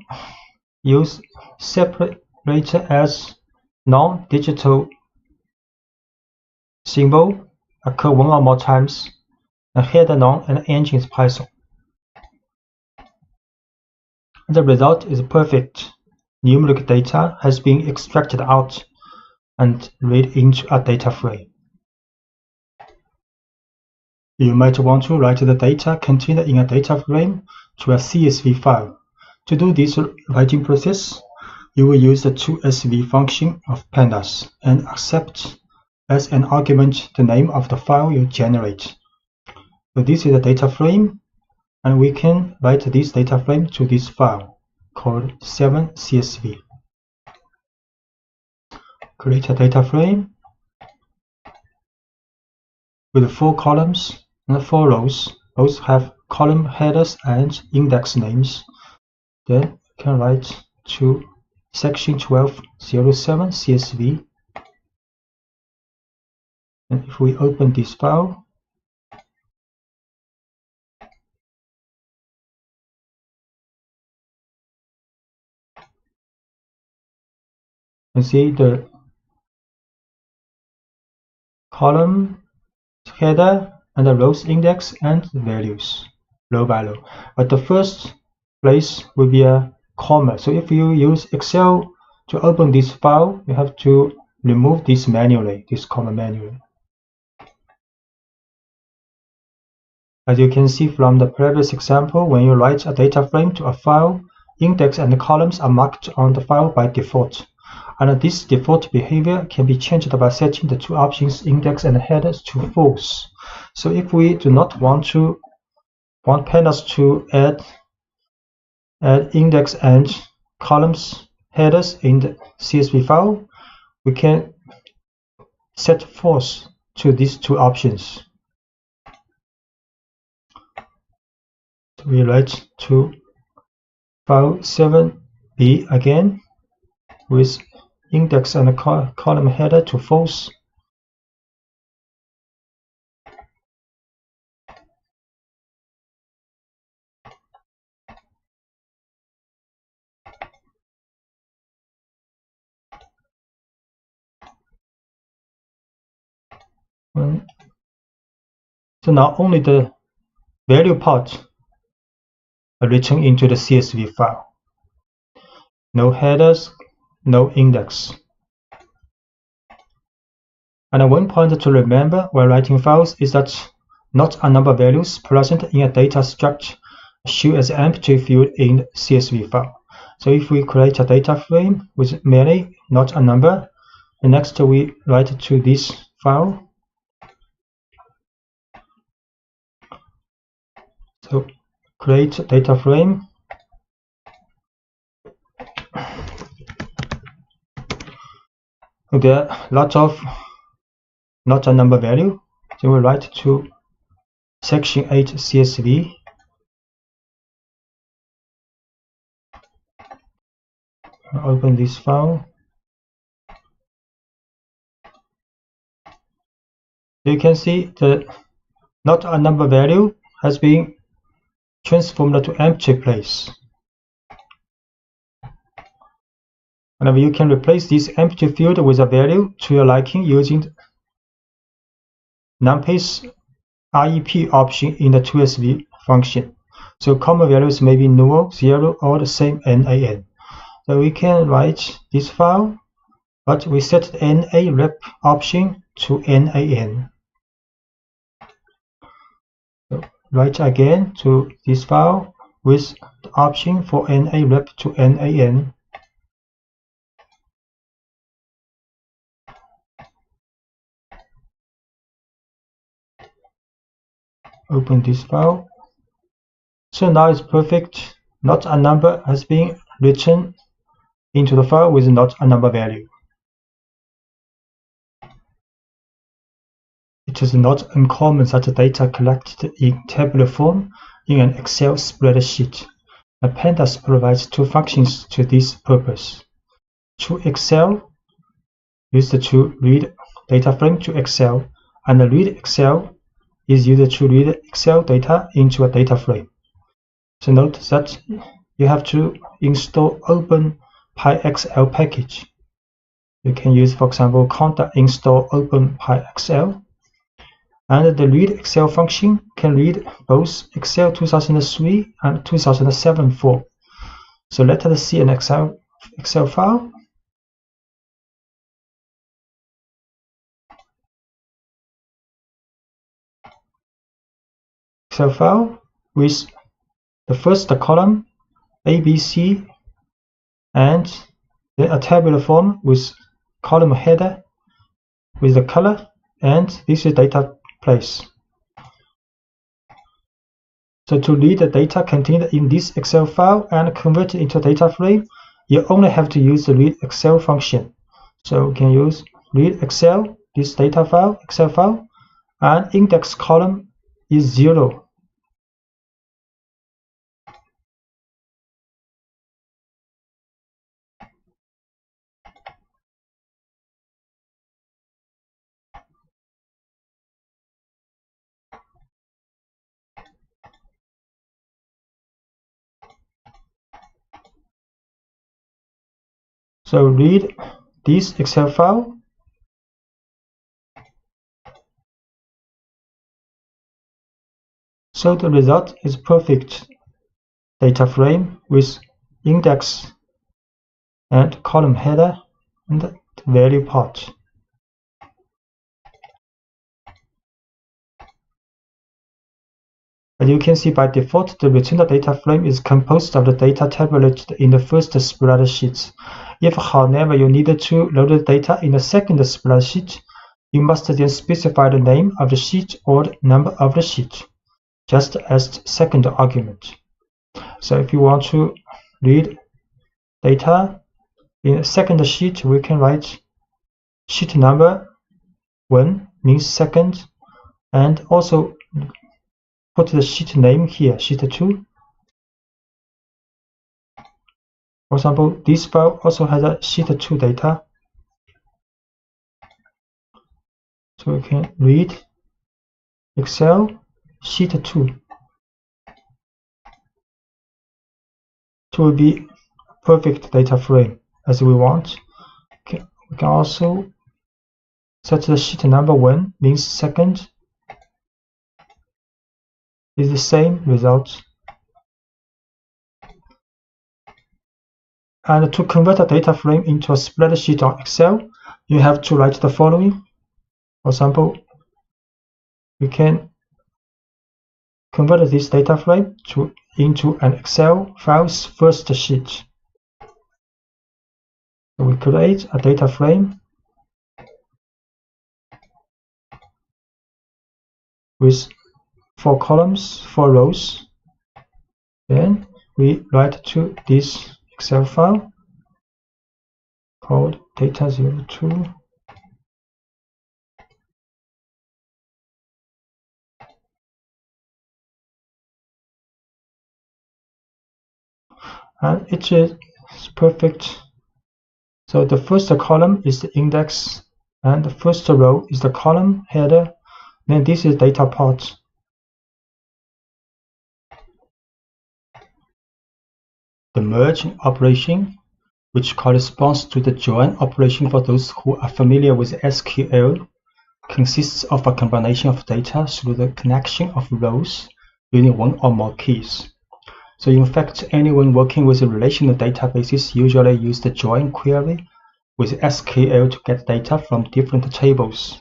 use separator as non-digital symbol occur 1 or more times, and header non, and engine is Python. And the result is perfect. Numeric data has been extracted out and read into a data frame. You might want to write the data contained in a data frame to a CSV file. To do this writing process, you will use the toSV function of pandas and accept as an argument the name of the file you generate. So this is the data frame, and we can write this data frame to this file called 7CSV. Create a data frame with 4 columns and 4 rows. Both have column headers and index names. Then we can write to section 1207 CSV. And if we open this file, you can see the column header and the rows index and values row by row. But the first place will be a comma. So if you use Excel to open this file, you have to remove this manually, this comma manually. As you can see from the previous example, when you write a data frame to a file, index and columns are marked on the file by default. And this default behavior can be changed by setting the 2 options index and headers to false. So if we do not want pandas to add index and columns headers in the CSV file, we can set false to these 2 options. So we write to file 7b again with index and column header to false. So now only the value part are written into the CSV file. No headers, no index. And one point to remember while writing files is that not a number of values present in a data structure show as empty field in the CSV file. So if we create a data frame with many, not a number, and next we write to this file. So create data frame. There are lots of not a number value. So we write to section 8 CSV. Open this file. You can see the not a number value has been transformed to empty place. And you can replace this empty field with a value to your liking using numpy's IEP option in the 2SV function. So common values may be null, 0, or the same NaN. So we can write this file, but we set the NA rep option to NaN. So write again to this file with the option for NA rep to NaN. Open this file. So now it's perfect. Not a number has been written into the file with not a number value. It is not uncommon that data collected in tabular form in an Excel spreadsheet. Pandas provides 2 functions to this purpose. To Excel, used to read data frame to Excel, and read Excel is used to read Excel data into a data frame. So note that you have to install OpenPyXL package. You can use, for example, conda install OpenPyXL. And the read Excel function can read both Excel 2003 and 2007 form. So let us see an Excel file. Excel file with the first column ABC and then a tabular form with column header with the color, and this is data place. So to read the data contained in this Excel file and convert it into a data frame, you only have to use the read Excel function. So we can use read Excel, this data file, Excel file, and index column is 0. So read this Excel file. So the result is perfect data frame with index and column header and the value part. As you can see, by default, the returned data frame is composed of the data tabulated in the first spreadsheet. If, however, you need to load the data in the second spreadsheet, you must then specify the name of the sheet or the number of the sheet, just as the second argument. So if you want to read data in the second sheet, we can write sheet number 1 means second, and also put the sheet name here, sheet 2. For example, this file also has a sheet 2 data. So we can read Excel sheet 2 to be perfect data frame as we want. Okay. We can also set the sheet number 1 means second is the same result. And to convert a data frame into a spreadsheet on Excel, you have to write the following. For example, we can convert this data frame into an Excel file's first sheet. So we create a data frame with 4 columns, 4 rows. Then we write to this Excel file called data02. And it is perfect. So the first column is the index, and the first row is the column header. Then this is data part. The merge operation, which corresponds to the join operation for those who are familiar with SQL, consists of a combination of data through the connection of rows using one or more keys. So in fact, anyone working with relational databases usually use the join query with SQL to get data from different tables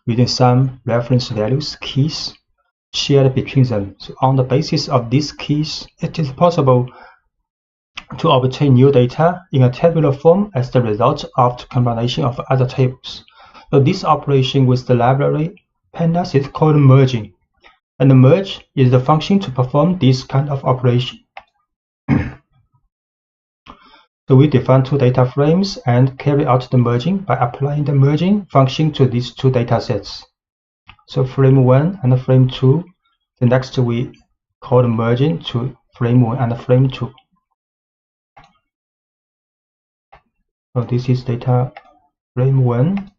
using some reference values, keys, shared between them. So on the basis of these keys, it is possible to obtain new data in a tabular form as the result of the combination of other tables. So this operation with the library pandas is called merging, and the merge is the function to perform this kind of operation. So we define 2 data frames and carry out the merging by applying the merging function to these 2 data sets. So frame 1 and frame 2. The next we call the merging to frame 1 and frame 2. So this is data frame 1.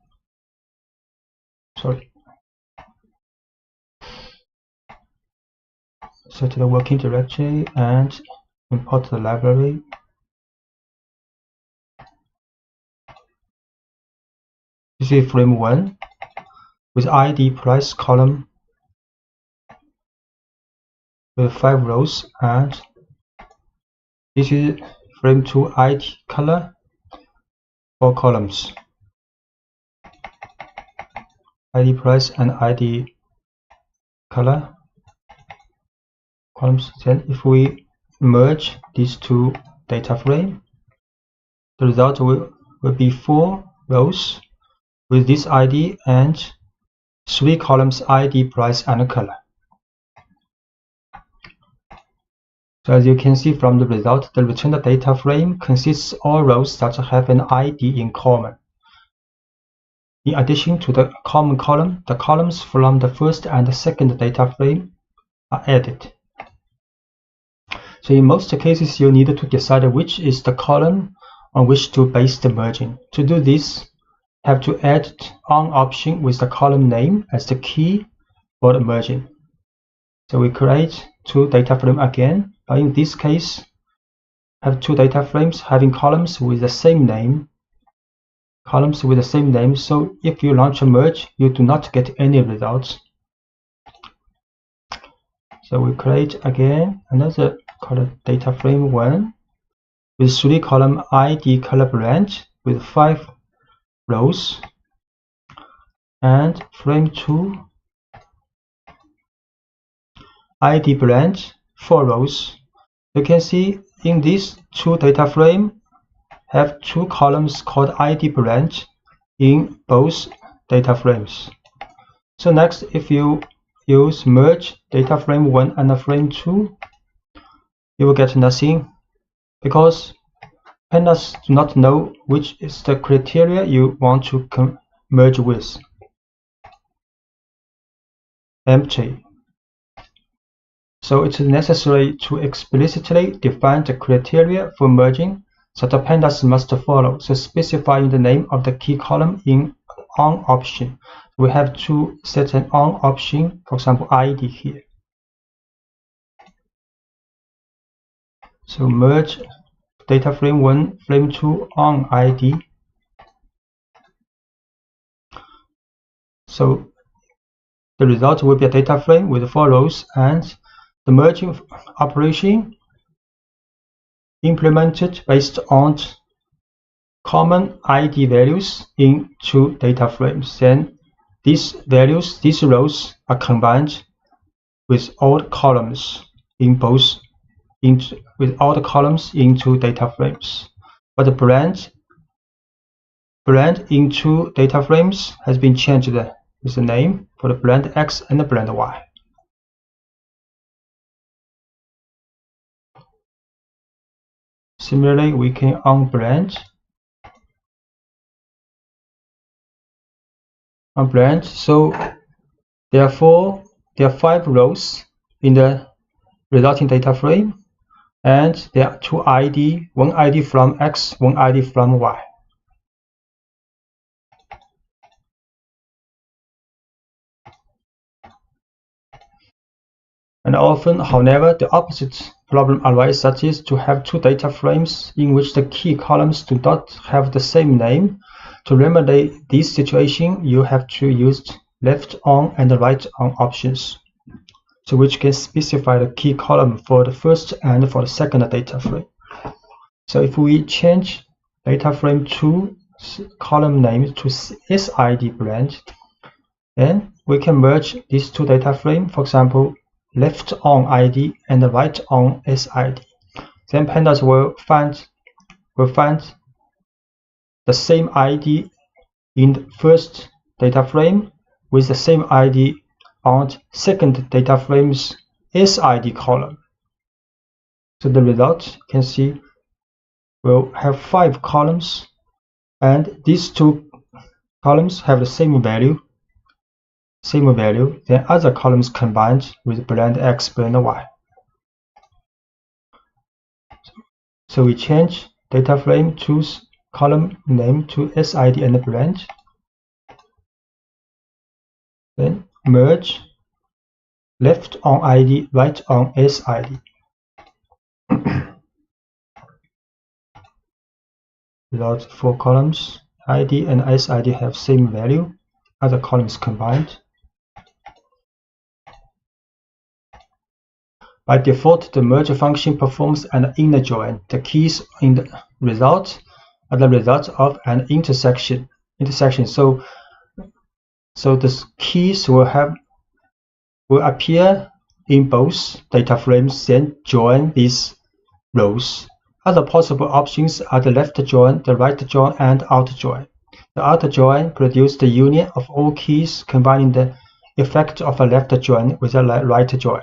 Sorry. Set the working directory and import the library. This is frame 1 with ID price column with 5 rows, and this is frame 2 ID color, 4 columns. ID price and ID color columns. Then if we merge these 2 data frames, the result will be 4 rows with this ID and 3 columns ID, price, and color. So as you can see from the result, the returned data frame consists of all rows that have an ID in common. In addition to the common column, the columns from the first and second data frame are added. So in most cases, you need to decide which is the column on which to base the merging. To do this, you have to add on option with the column name as the key for the merging. So we create two data frames again, but in this case, have two data frames having columns with the same name. So if you launch a merge, you do not get any results. So we create again another called data frame 1 with 3 column ID color branch with 5 rows, and frame 2 ID branch 4 rows. You can see in these two data frame have 2 columns called ID branch in both data frames. So next, if you use merge data frame 1 and frame 2, you will get nothing because pandas do not know which is the criteria you want to merge with. Empty. So it's necessary to explicitly define the criteria for merging that the pandas must follow. So specifying the name of the key column in on option. We have to set an on option, for example, ID here. So merge data frame 1, frame 2 on ID. So the result will be a data frame with 4 rows, and the merging operation implemented based on common ID values in 2 data frames. Then these rows are combined with all the columns in 2 data frames. But the brand in 2 data frames has been changed with the name for the brand X and the brand Y. Similarly, we can unbrand. So therefore there are 5 rows in the resulting data frame, and there are 2 ID, 1 ID from X, 1 ID from Y. And often, however, the opposite problem arises, that is to have 2 data frames in which the key columns do not have the same name. To remedy this situation, you have to use left on and right on options, so which can specify the key column for the first and for the second data frame. So if we change data frame 2 column name to SID branch, then we can merge these 2 data frames, for example, left on ID and right on SID. Then pandas will find the same ID in the first data frame with the same ID on second data frame's SID column. So the result, you can see, will have 5 columns, and these 2 columns have the same value, then other columns combined with brand X, brand Y. So we change data frame 2's column name to SID and brand. Then merge left on ID, right on SID. Result 4 columns, ID and SID have same value, other columns combined. By default, the merge function performs an inner join. The keys in the result are the result of an intersection. So the keys will appear in both data frames, then join these rows. Other possible options are the left join, the right join, and outer join. The outer join produces the union of all keys, combining the effect of a left join with a right join.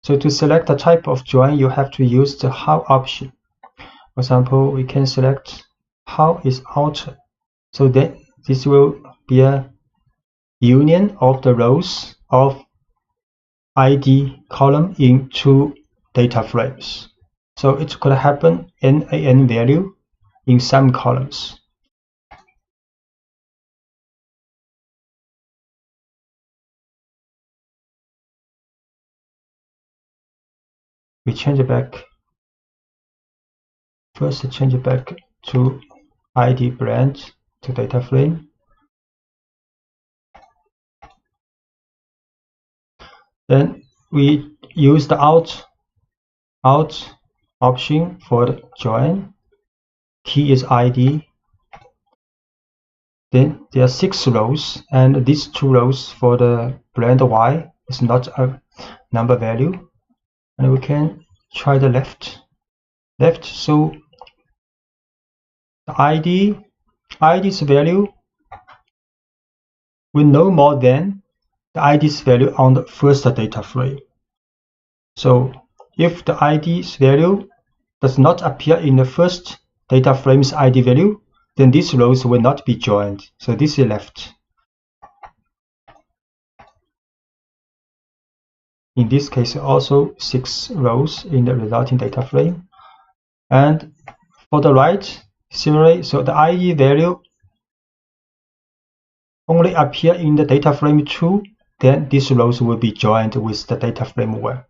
So to select the type of join, you have to use the how option. For example, we can select how is outer. So then this will be a union of the rows of ID column in two data frames. So it could happen NaN value in some columns. We change it back. First, change it back to ID branch to data frame. Then we use the out option for the join. Key is ID. Then there are 6 rows, and these 2 rows for the blend Y is not a number value. And we can try the left. So the ID's value will no more than the ID's value on the first data frame. So if the ID's value does not appear in the first data frame's ID value, then these rows will not be joined. So this is left. In this case, also 6 rows in the resulting data frame. And for the right, similarly, so the ID value only appear in the data frame 2, then these rows will be joined with the data frame 1.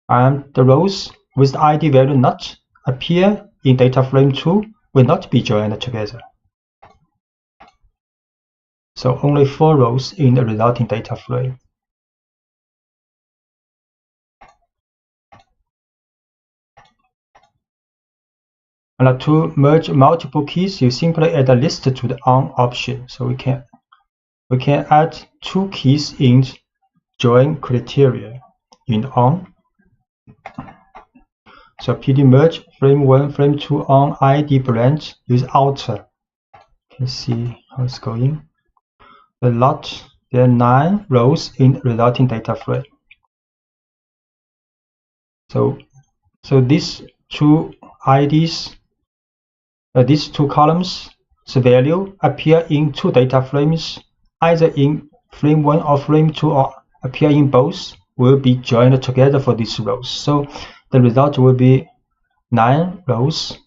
And the rows with the ID value not appear in data frame 2 will not be joined together. So only 4 rows in the resulting data frame. And to merge multiple keys, you simply add a list to the on option. So we can add 2 keys in join criteria in on. So pd merge frame 1, frame 2 on ID branch use outer. You can see how it's going. The lot, there are 9 rows in resulting data frame. So these 2 IDs, these 2 columns, the value appear in 2 data frames, either in frame 1 or frame 2, or appear in both, will be joined together for these rows. So the result will be 9 rows.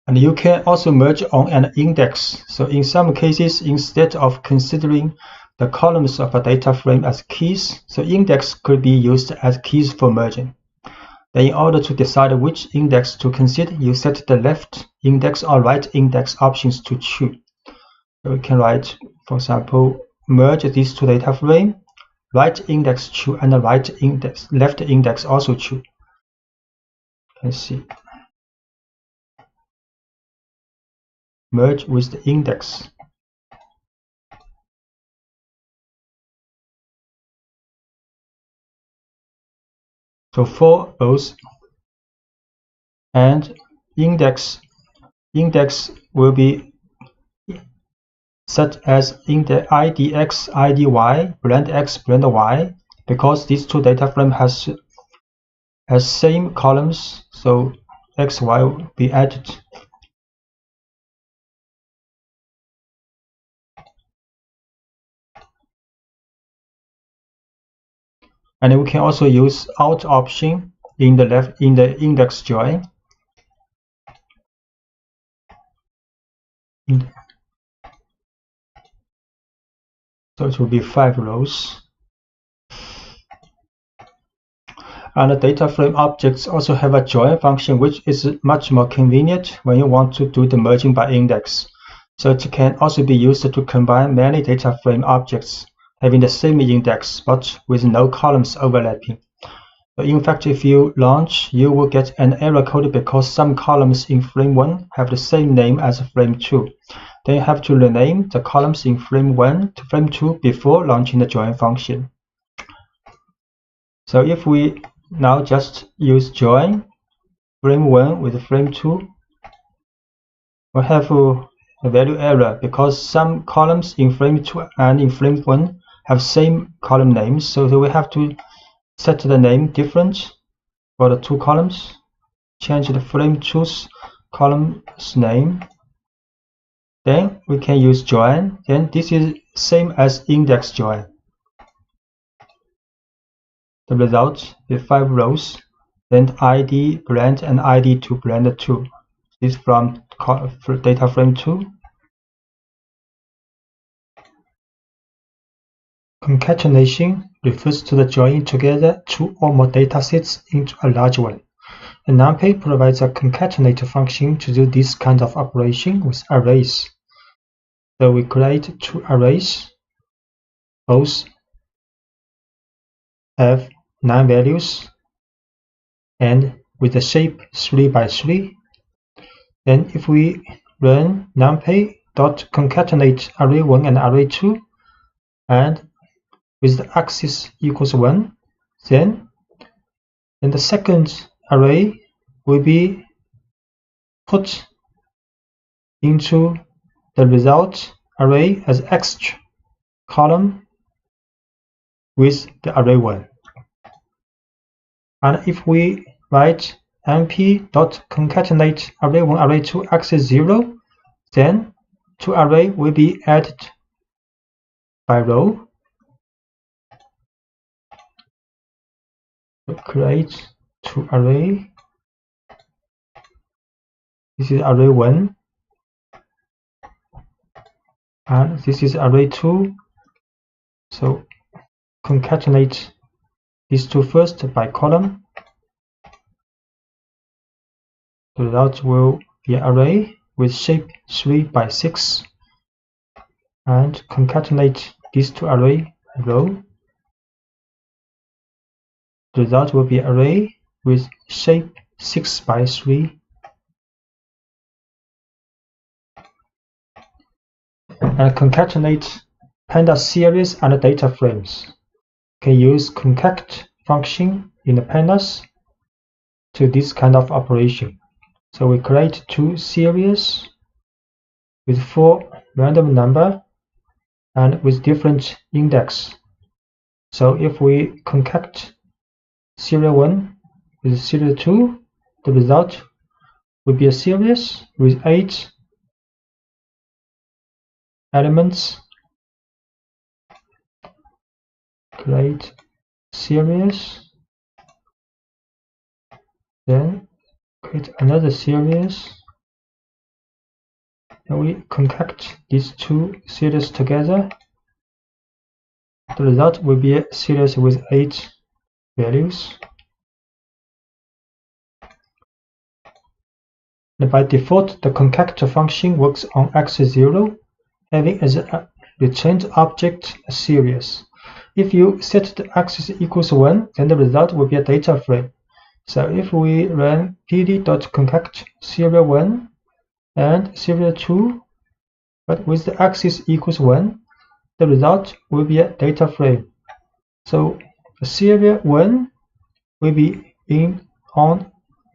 And you can also merge on an index. So in some cases, instead of considering the columns of a data frame as keys, so index could be used as keys for merging. Then in order to decide which index to consider, you set the left index or right index options to true. So we can write, for example, merge these 2 data frames, right index true and the left index also true. Let's see. Merge with the index. So 4 rows, and index will be set as IDX, IDY, blend X, blend Y, because these 2 data frames has same columns, so XY will be added. And we can also use out option in the index join. So it will be 5 rows. And the data frame objects also have a join function, which is much more convenient when you want to do the merging by index. So it can also be used to combine many data frame objects having the same index but with no columns overlapping. So in fact, if you launch, you will get an error code because some columns in frame 1 have the same name as frame 2. Then you have to rename the columns in frame 1 to frame 2 before launching the join function. So if we now just use join frame 1 with frame 2, we'll have a value error because some columns in frame 2 and in frame 1 have same column names, so we have to set the name different for the two columns. Change the frame choose column's name. Then we can use join. Then this is same as index join. The result is 5 rows. Then ID blend and ID to blend 2. This from data frame 2. Concatenation refers to the joining together two or more datasets into a large one. And numpy provides a concatenate function to do this kind of operation with arrays. So we create two arrays. Both have 9 values and with the shape 3 by 3. Then if we run numpy.concatenate array1 and array2 and with the axis equals 1, then the second array will be put into the result array as extra column with the array1. And if we write np.concatenate array1 array2 axis 0, then two array will be added by row. We create two array. This is array 1 and this is array 2. So concatenate these two first by column. The result will be an array with shape 3 by 6 and concatenate these two array row. The result will be an array with shape 6 by 3. And concatenate pandas series and data frames. Can use concat function in the pandas to this kind of operation. So we create two series with 4 random number and with different index. So if we concat serial 1 with serial 2, the result will be a series with 8 elements. Create series, then create another series, and we concatenate these two series together. The result will be a series with 8 values. And by default, the concat function works on axis 0, having as a returned object a series. If you set the axis equals 1, then the result will be a data frame. So if we run pd.concat serial 1 and serial 2, but with the axis equals 1, the result will be a data frame. So the serial 1 will be on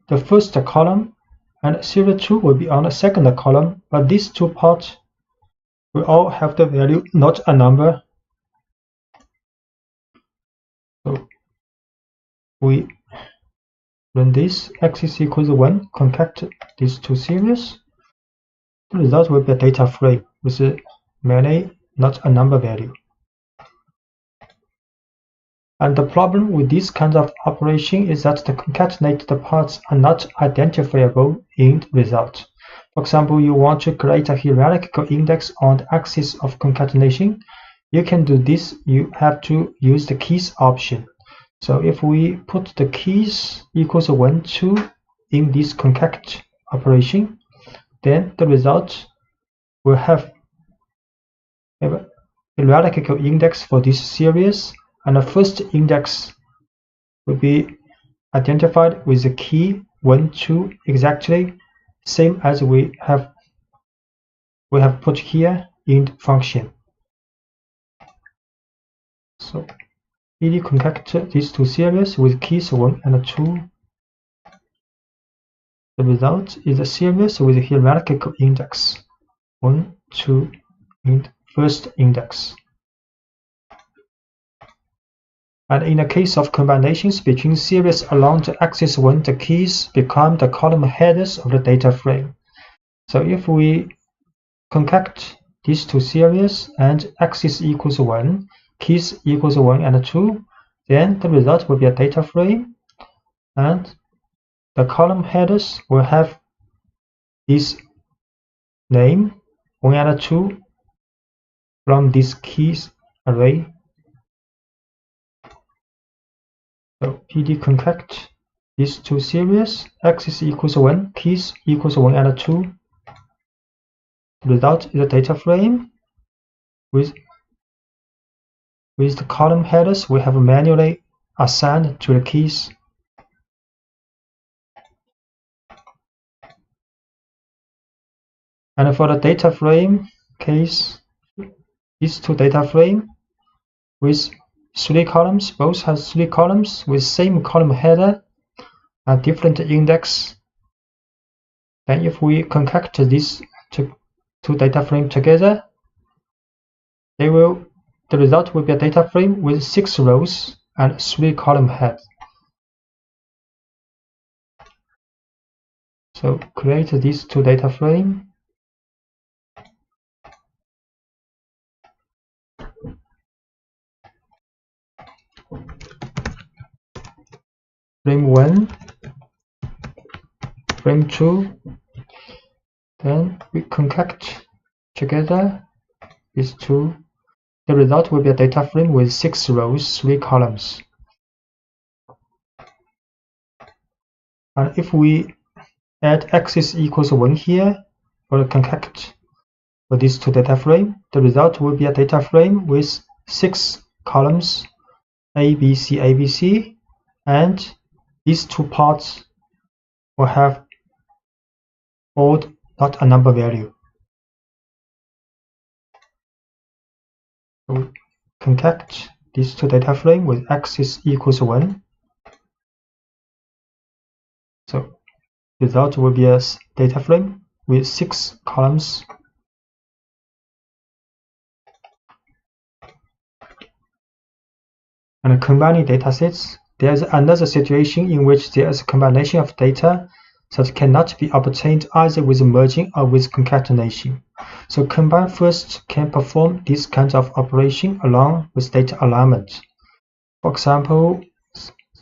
the first column and serial 2 will be on the second column, but these two parts will all have the value not a number. So we run this axis equals 1, concat these two series. The result will be a data frame with many not a number value. And the problem with this kind of operation is that the concatenated parts are not identifiable in the result. For example, you want to create a hierarchical index on the axis of concatenation. You can do this. You have to use the keys option. So if we put the keys equals 1, 2 in this concat operation, then the result will have a hierarchical index for this series, and the first index will be identified with the key 1, 2 exactly same as we have put here in the function. So pd concat these two series with keys 1 and 2. The result is a series with a hierarchical index 1, 2 in first index. And in the case of combinations between series along the axis 1, the keys become the column headers of the data frame. So if we concatenate these two series and axis equals 1, keys equals 1 and 2, then the result will be a data frame, and the column headers will have this name 1 and 2 from this keys array. So PD concatenate these two series, axis equals 1, keys equals 1 and 2. The result is a data frame with the column headers we have manually assigned to the keys. And for the data frame case, these two data frame with 3 columns, both have 3 columns with same column header and different index. Then if we concatenate these two data frame together, the result will be a data frame with 6 rows and 3 column heads. So create these two data frame. Frame 1, frame 2, then we concatenate together these two. The result will be a data frame with 6 rows, 3 columns. And if we add axis equals 1 here for the concatenate for these two data frame, the result will be a data frame with 6 columns, A, B, C, A, B, C, and these two parts will have odd, not a number value. So we concatenate these two data frame with axis equals 1. So result will be a data frame with 6 columns. And combining datasets, there is another situation in which there is a combination of data that cannot be obtained either with merging or with concatenation. So combine first can perform this kind of operation along with data alignment. For example,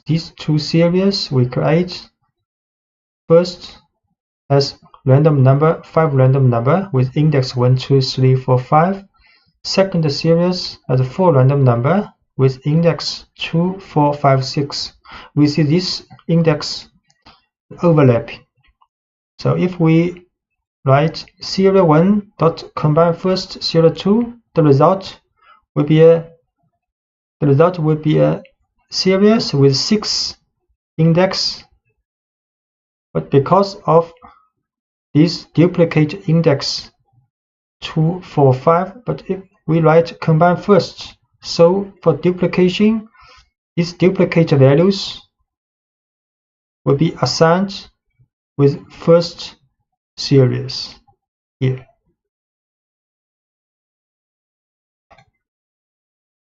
these two series we create first as random number, 5 random number with index 1, 2, 3, 4, 5. Second series as 4 random number with index 2, 4, 5, 6. We see this index overlapping. So if we write serial 1 dot combine first serial 2, the result will be a series with 6 index. But because of this duplicate index 2, 4, 5, but if we write combine first, so for duplication, these duplicate values will be assigned with first series here.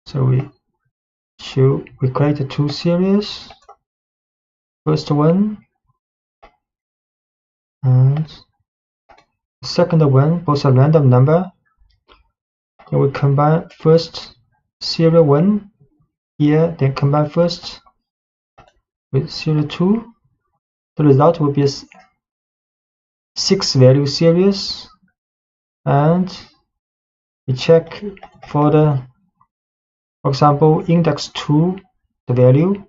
So we create 2 series, first one and second one, both a random number. Then we combine first serial 1 here, then combine first with serial 2. The result will be a 6 value series, and we check for example, index 2, the value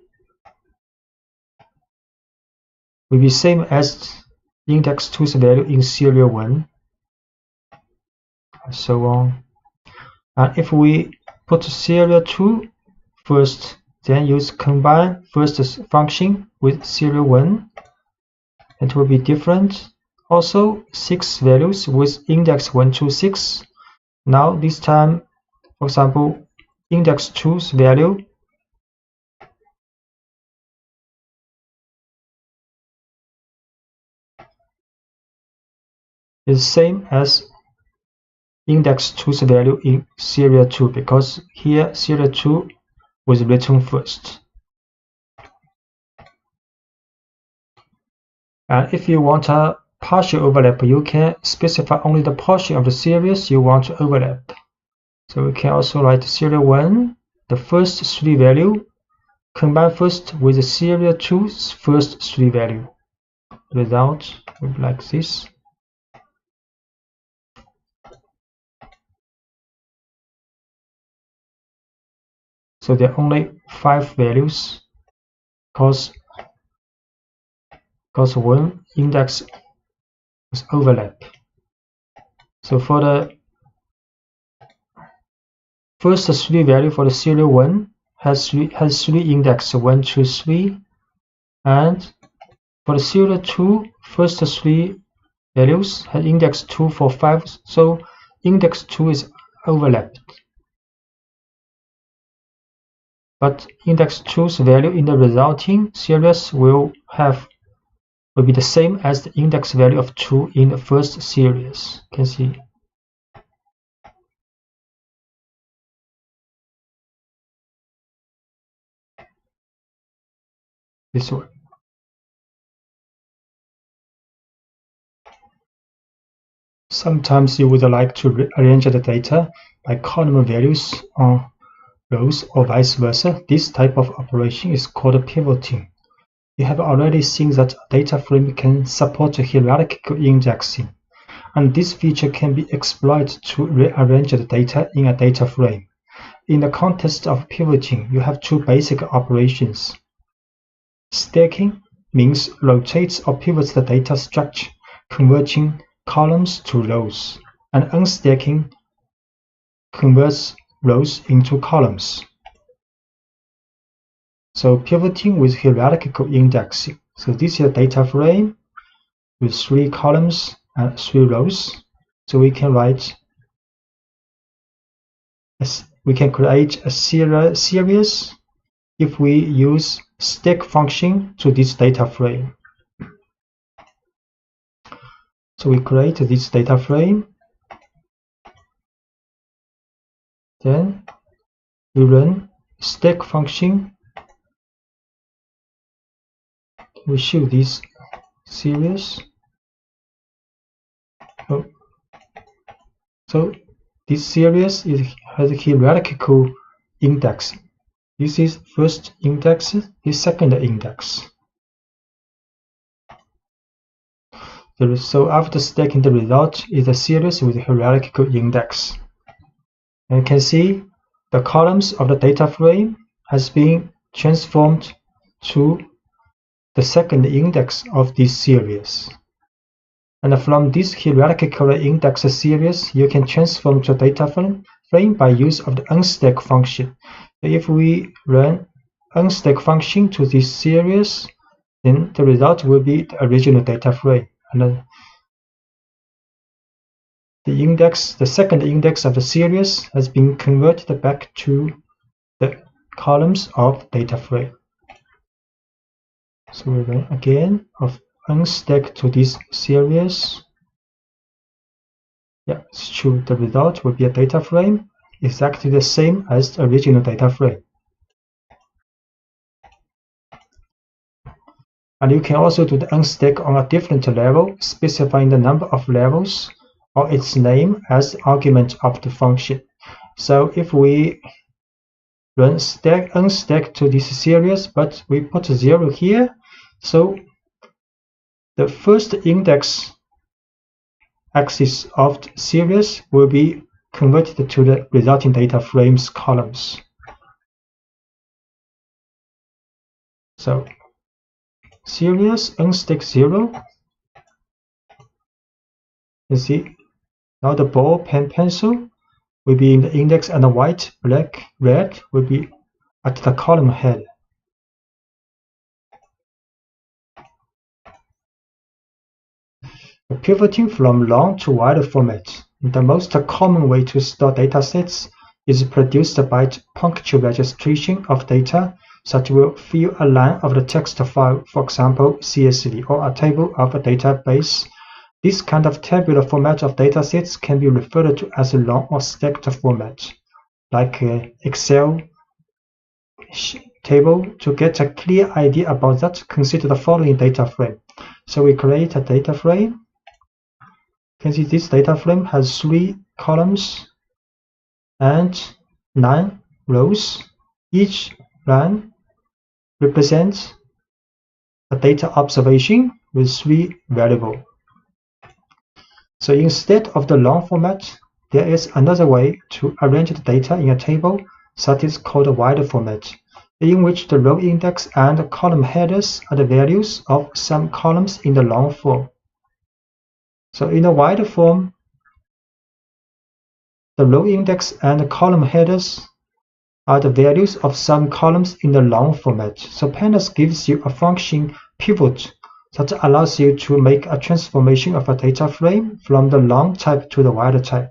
will be same as index 2's value in serial 1, and so on. And if we put serial 2 first, then use combine first function with serial 1, it will be different. Also 6 values with index 1 to 6. Now this time, for example, index 2's value is same as index 2's value in serial 2, because here serial 2 with return first. And if you want a partial overlap, you can specify only the portion of the series you want to overlap. So we can also write serial 1, the first 3 value, combine first with the serial 2's first 3 value. The result will be like this. So there are only 5 values because one index is overlap. So for the first 3 value for the serial 1 has 3 index 1, 2, 3, and for the serial 2 first 3 values has index 2, 4, 5. So index 2 is overlapped. But index 2's value in the resulting series will be the same as the index value of 2 in the first series. You can see. This one. Sometimes you would like to rearrange the data by column values on rows or vice versa. This type of operation is called pivoting. You have already seen that a data frame can support hierarchical indexing, and this feature can be exploited to rearrange the data in a data frame. In the context of pivoting, you have 2 basic operations. Stacking means rotates or pivots the data structure, converting columns to rows, and unstacking converts rows into columns. So pivoting with hierarchical indexing. So this is a data frame with 3 columns and 3 rows. So we can create a series if we use stack function to this data frame. So we create this data frame. Then we run stack function. We show this series. So this series has a hierarchical index. This is first index, this second index. So after stacking, the result is a series with a hierarchical index. And you can see the columns of the data frame has been transformed to the second index of this series. And from this hierarchical index series, you can transform to data frame by use of the unstack function. If we run unstack function to this series, then the result will be the original data frame. And the second index of the series has been converted back to the columns of data frame. So we run again of unstack to this series. Yeah, it's true. The result will be a data frame exactly the same as the original data frame. And you can also do the unstack on a different level, specifying the number of levels or its name as the argument of the function. So if we run unstack to this series, but we put 0 here, so the first index axis of the series will be converted to the resulting data frames columns. So series unstack 0. You see now the ball, pen, pencil will be in the index, and the white, black, red will be at the column head. Pivoting from long to wide format. The most common way to store datasets is produced by punctual registration of data that will fill a line of the text file, for example, CSV, or a table of a database. This kind of tabular format of datasets can be referred to as a long or stacked format, like Excel table, to get a clear idea about that, consider the following data frame. So we create a data frame. You can see this data frame has 3 columns and 9 rows. Each line represents a data observation with 3 variables. So instead of the long format, there is another way to arrange the data in a table that is called a wide format, in which the row index and column headers are the values of some columns in the long form. So in the wide form, the row index and column headers are the values of some columns in the long format. So pandas gives you a function pivot that allows you to make a transformation of a data frame from the long type to the wide type.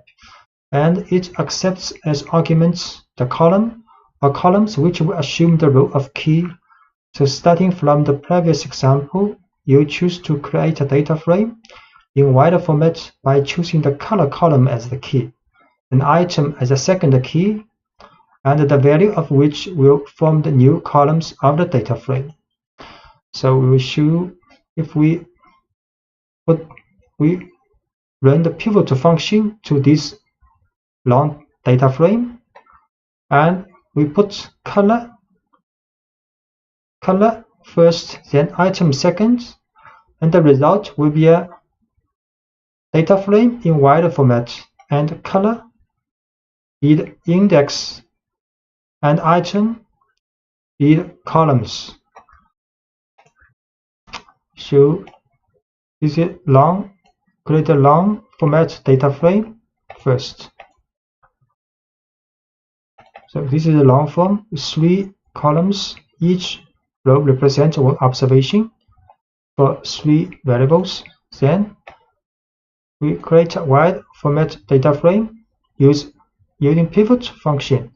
And it accepts as arguments the column or columns which will assume the role of key. So starting from the previous example, you choose to create a data frame in wide format by choosing the color column as the key, an item as a second key, and the value of which will form the new columns of the data frame. So we will show if we run the pivot function to this long data frame, and we put color first, then item second, and the result will be a data frame in wide format, and color is index and item is columns. So this is create a long format data frame first. So this is a long form with 3 columns. Each row represents one observation for 3 variables. Then we create a wide format data frame using pivot function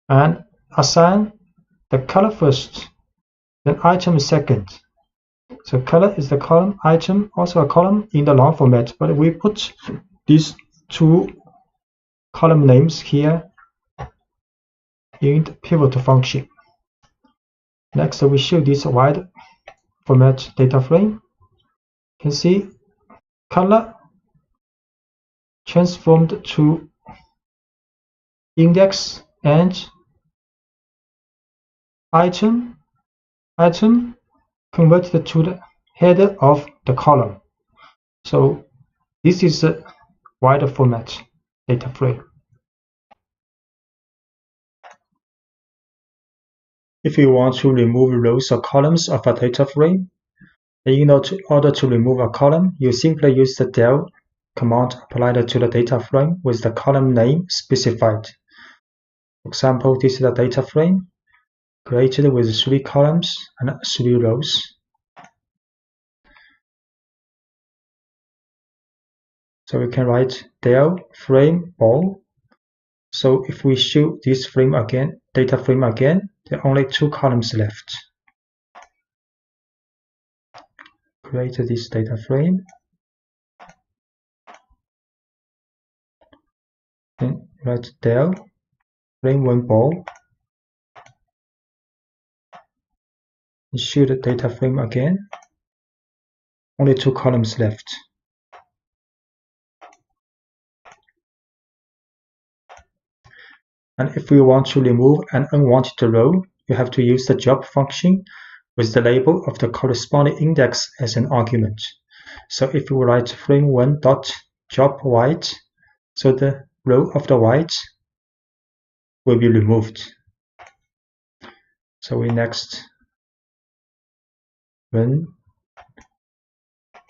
and assign the color first, then item second. So color is the column, item also a column in the long format, but we put these 2 column names here in the pivot function. Next, we show this wide format data frame. You can see color transformed to index and item converted to the header of the column. So this is a wide format data frame. If you want to remove rows or columns of a data frame, in order to remove a column, you simply use the del command applied to the data frame with the column name specified. For example, this is a data frame created with 3 columns and 3 rows. So we can write del frame ball. So if we show this frame again, data frame again, there are only 2 columns left. Create this data frame. Then write del frame 1 ball. And show the data frame again. Only 2 columns left. And if we want to remove an unwanted row, you have to use the job function with the label of the corresponding index as an argument. So if we write frame1 dot job white, so the row of the white will be removed. So we next run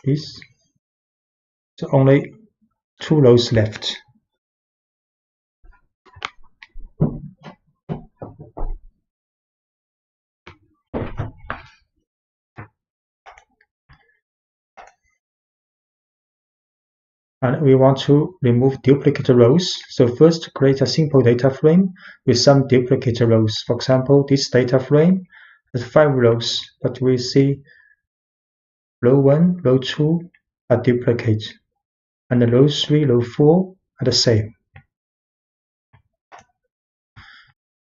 this. So only 2 rows left. And we want to remove duplicate rows. So first, create a simple data frame with some duplicate rows. For example, this data frame has 5 rows, but we see row 1, row 2 are duplicate, and the row 3, row 4 are the same.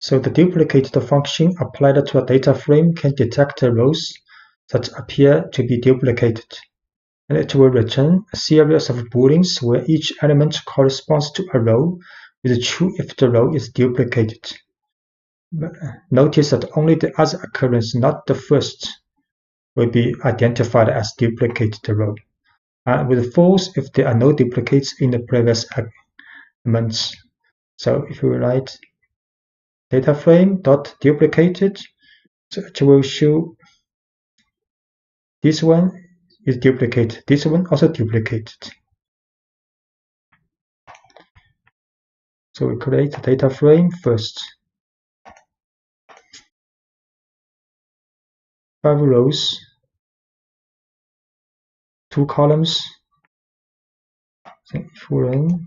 So the duplicated function applied to a data frame can detect rows that appear to be duplicated, and it will return a series of booleans where each element corresponds to a row with true if the row is duplicated. Notice that only the other occurrence, not the first, will be identified as duplicated row, and with false if there are no duplicates in the previous elements. So if we write data frame dot duplicated, so it will show this one is duplicated, this one also duplicated. So we create a data frame first. 5 rows, 2 columns. If we run,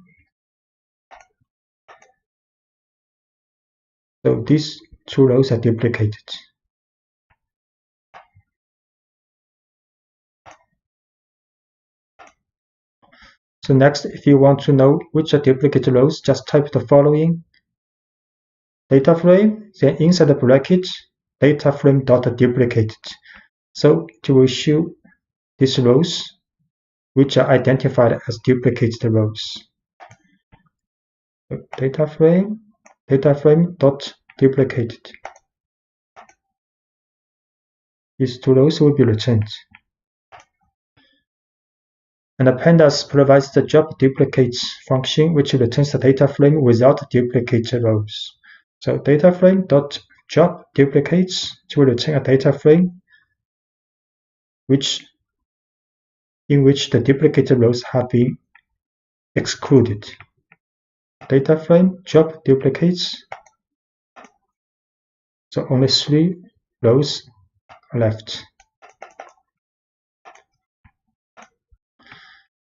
so these 2 rows are duplicated. So next, if you want to know which are duplicated rows, just type the following data frame, then inside the bracket, data frame dot duplicated. So it will show these rows which are identified as duplicated rows. So data frame dot duplicated. These 2 rows will be returned. And the pandas provides the job duplicates function, which returns the data frame without duplicated rows. So data frame dot job duplicates will return a data frame in which the duplicated rows have been excluded. Data frame job duplicates, so only 3 rows are left.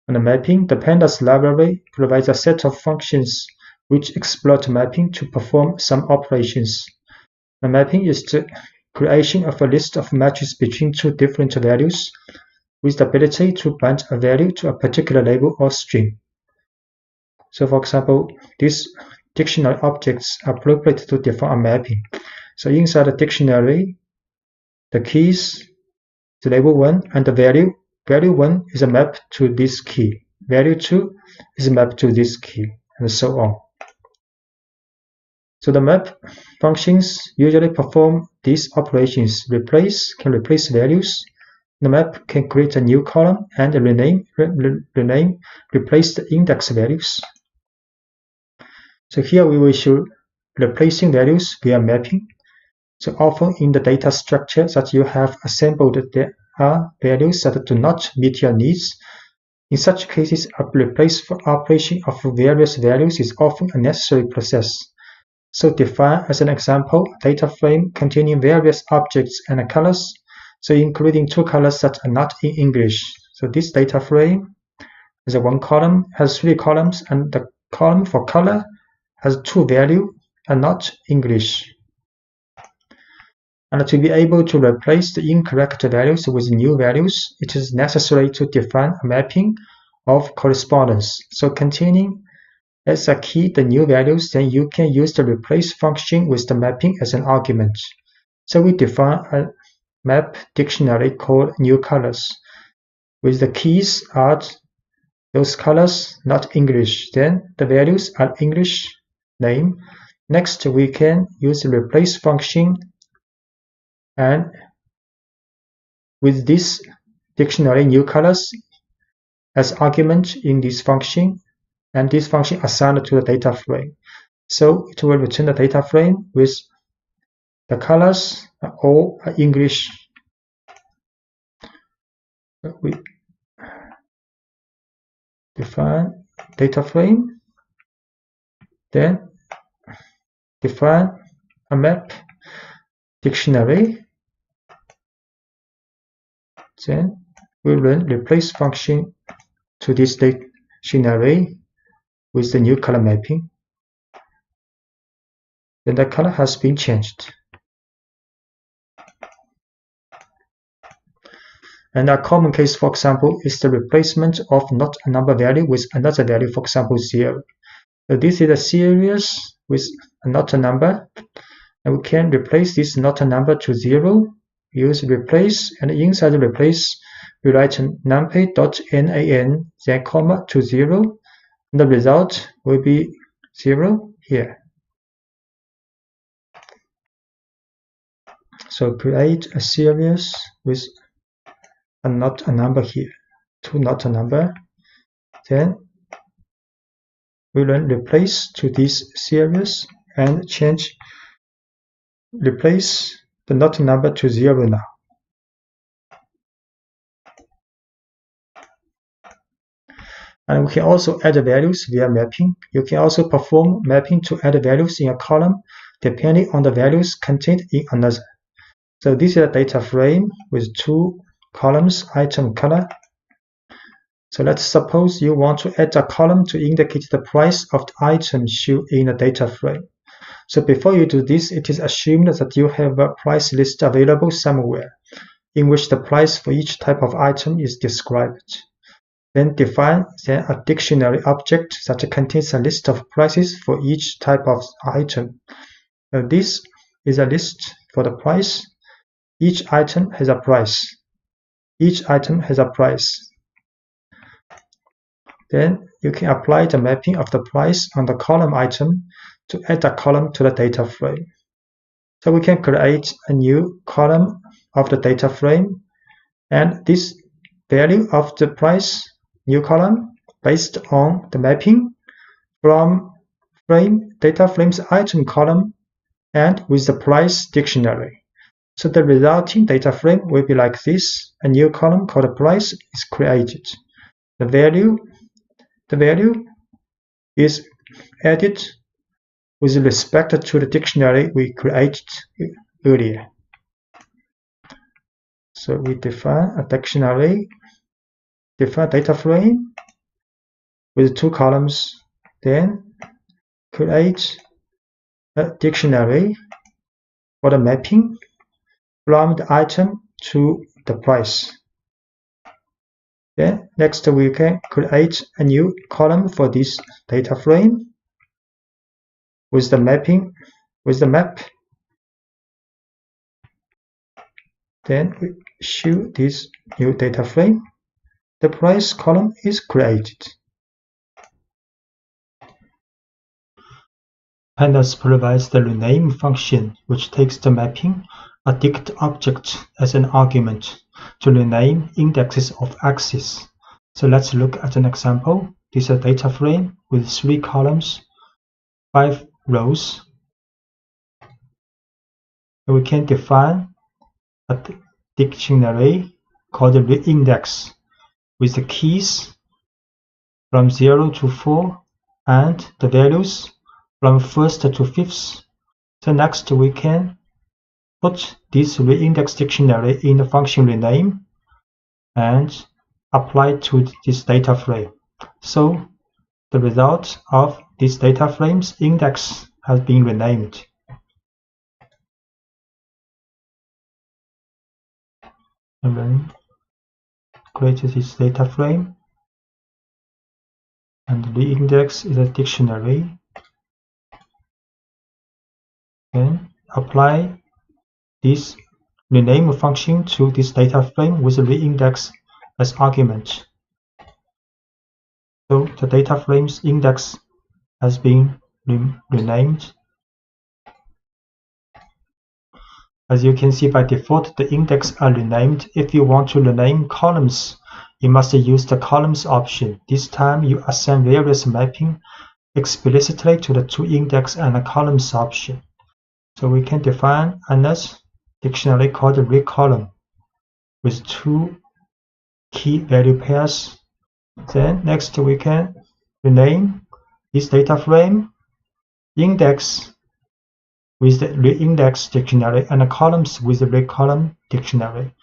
And the mapping, the pandas library provides a set of functions which exploit mapping to perform some operations. The mapping is the creation of a list of matches between 2 different values with the ability to bind a value to a particular label or string. So for example, these dictionary objects are appropriate to define a mapping. So inside the dictionary, the keys, the label 1, and the value 1 is a map to this key, value 2 is a map to this key, and so on. So the map functions usually perform these operations. Can replace values. The map can create a new column and replace the index values. So here we will show replacing values via mapping. So often in the data structure that you have assembled, there are values that do not meet your needs. In such cases, a replacement operation of various values is often a necessary process. So define, as an example, a data frame containing various objects and colors, so including 2 colors that are not in English. So this data frame is a 1 column, has 3 columns, and the column for color has 2 values and not English. And to be able to replace the incorrect values with new values, it is necessary to define a mapping of correspondence. So containing as a key the new values, then you can use the replace function with the mapping as an argument. So we define a map dictionary called new colors, with the keys are those colors not English, then the values are English name. Next, we can use the replace function, and with this dictionary new colors as argument in this function, and this function assigned to the data frame. So it will return the data frame with the colors all English. We define data frame, then define a map dictionary, then we run replace function to this dictionary with the new color mapping. Then the color has been changed. And a common case, for example, is the replacement of not a number value with another value, for example 0. So this is a series with not a number, And we can replace this not a number to 0. Use replace, and inside the replace, we write numpy.nan, then comma to 0. And the result will be 0 here. So create a series with a not a number here, to not a number. Then we will replace to this series and replace the not number to 0 now. And we can also add values via mapping. You can also perform mapping to add values in a column depending on the values contained in another. So this is a data frame with 2 columns, item, color. So let's suppose you want to add a column to indicate the price of the item shown in the data frame. So before you do this, it is assumed that you have a price list available somewhere in which the price for each type of item is described. Then define a dictionary object that contains a list of prices for each type of item. This is a list for the price. Each item has a price. Each item has a price. Then you can apply the mapping of the price on the column item to add a column to the data frame. So we can create a new column of the data frame, and this value of the price new column based on the mapping from data frame's item column and with the price dictionary. So the resulting data frame will be like this. A new column called price is created. The value is added with respect to the dictionary we created earlier. So we define a dictionary, define data frame with 2 columns, then create a dictionary for the mapping from the item to the price. Then next we can create a new column for this data frame with the mapping, with the map. Then we show this new data frame. The price column is created. Pandas provides the rename function, which takes the mapping, a dict object, as an argument to rename indexes of axes. So let's look at an example. This is a data frame with 3 columns, 5 rows. And we can define a dictionary called the reindex with the keys from 0 to 4 and the values from 1st to 5th. So next we can put this reindex dictionary in the function rename and apply to this data frame. So the result of this data frame's index has been renamed. And then create this data frame, and the index is a dictionary. Then apply this rename function to this data frame with the reindex as argument. So the data frame's index has been renamed. As you can see, by default, the index are renamed. If you want to rename columns, you must use the columns option. This time you assign various mapping explicitly to the toIndex and the columns option. So we can define another dictionary called the recolumn with 2 key value pairs. Then next we can rename this data frame index with the reindex dictionary and the columns with the recolumn dictionary.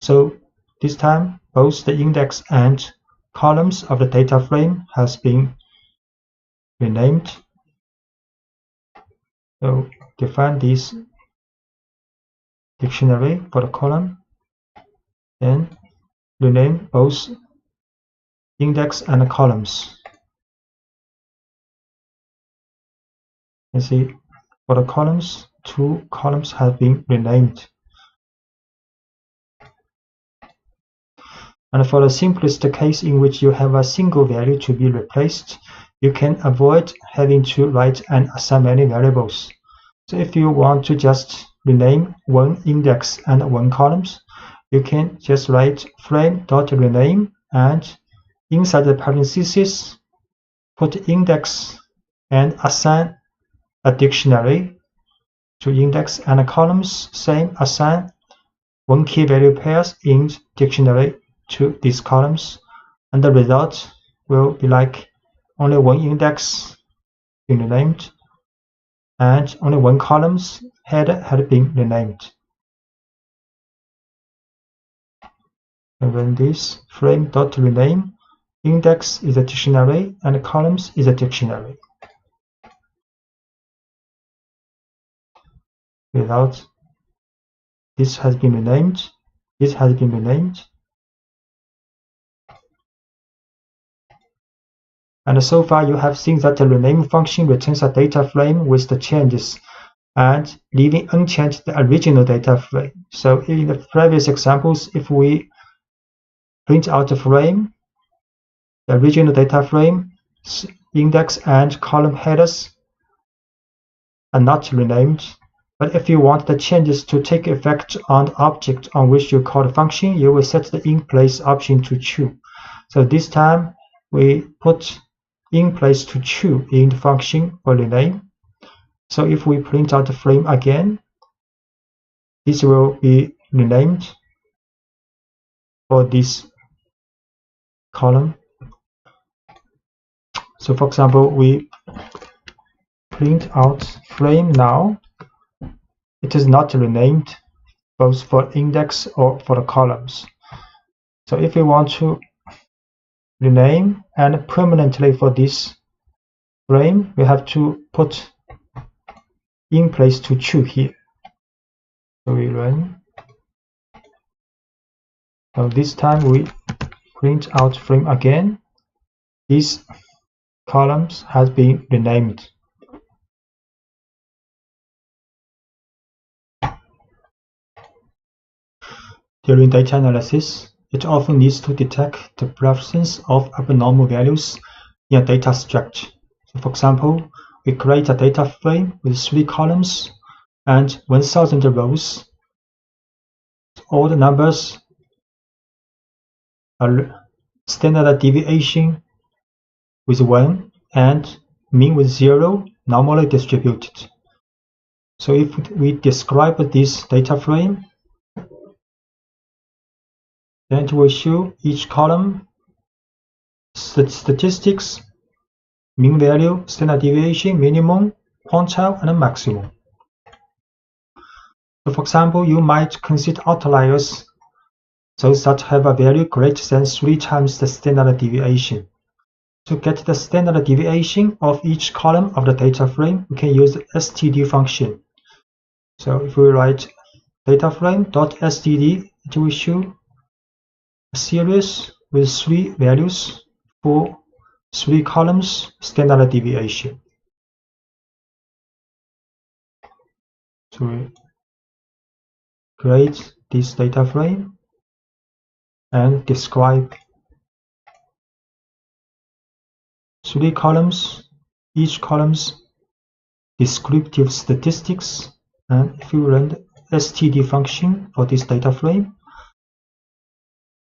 So this time both the index and columns of the data frame has been renamed. So define this dictionary for the column, then rename both index and columns. You see, for the columns 2 columns have been renamed. And for the simplest case in which you have a single value to be replaced, you can avoid having to write and assign many variables. So if you want to just rename one index and one columns, you can just write frame.rename and inside the parentheses put index and assign a dictionary to index and columns, same assign one key value pairs in dictionary to these columns, and the result will be like only one index being renamed and only one column's header had been renamed. And when this frame.rename, index is a dictionary and columns is a dictionary. Without this has been renamed, this has been renamed. And so far you have seen that the rename function returns a data frame with the changes and leaving unchanged the original data frame. So in the previous examples, if we print out the frame, the original data frame, index and column headers are not renamed. But if you want the changes to take effect on the object on which you call the function, you will set the in-place option to true. So this time we put in place to true in the function for rename. So if we print out the frame again, this will be renamed for this column. So for example, we print out frame now. It is not renamed both for index or for the columns. So if we want to rename and permanently for this frame, we have to put in place to true here. So we run. So this time we print out frame again. These columns has been renamed. During data analysis, it often needs to detect the presence of abnormal values in a data structure. So for example, we create a data frame with 3 columns and 1000 rows. All the numbers are standard deviation with 1 and mean with 0, normally distributed. So if we describe this data frame, then it will show each column statistics, mean value, standard deviation, minimum, quantile, and maximum. So for example, you might consider outliers, those that have a value greater than 3 times the standard deviation. To get the standard deviation of each column of the data frame, we can use the std function. So if we write data frame.std, it will show a series with 3 values for 3 columns standard deviation. So we create this data frame and describe 3 columns, each column's descriptive statistics, and if you run the std function for this data frame,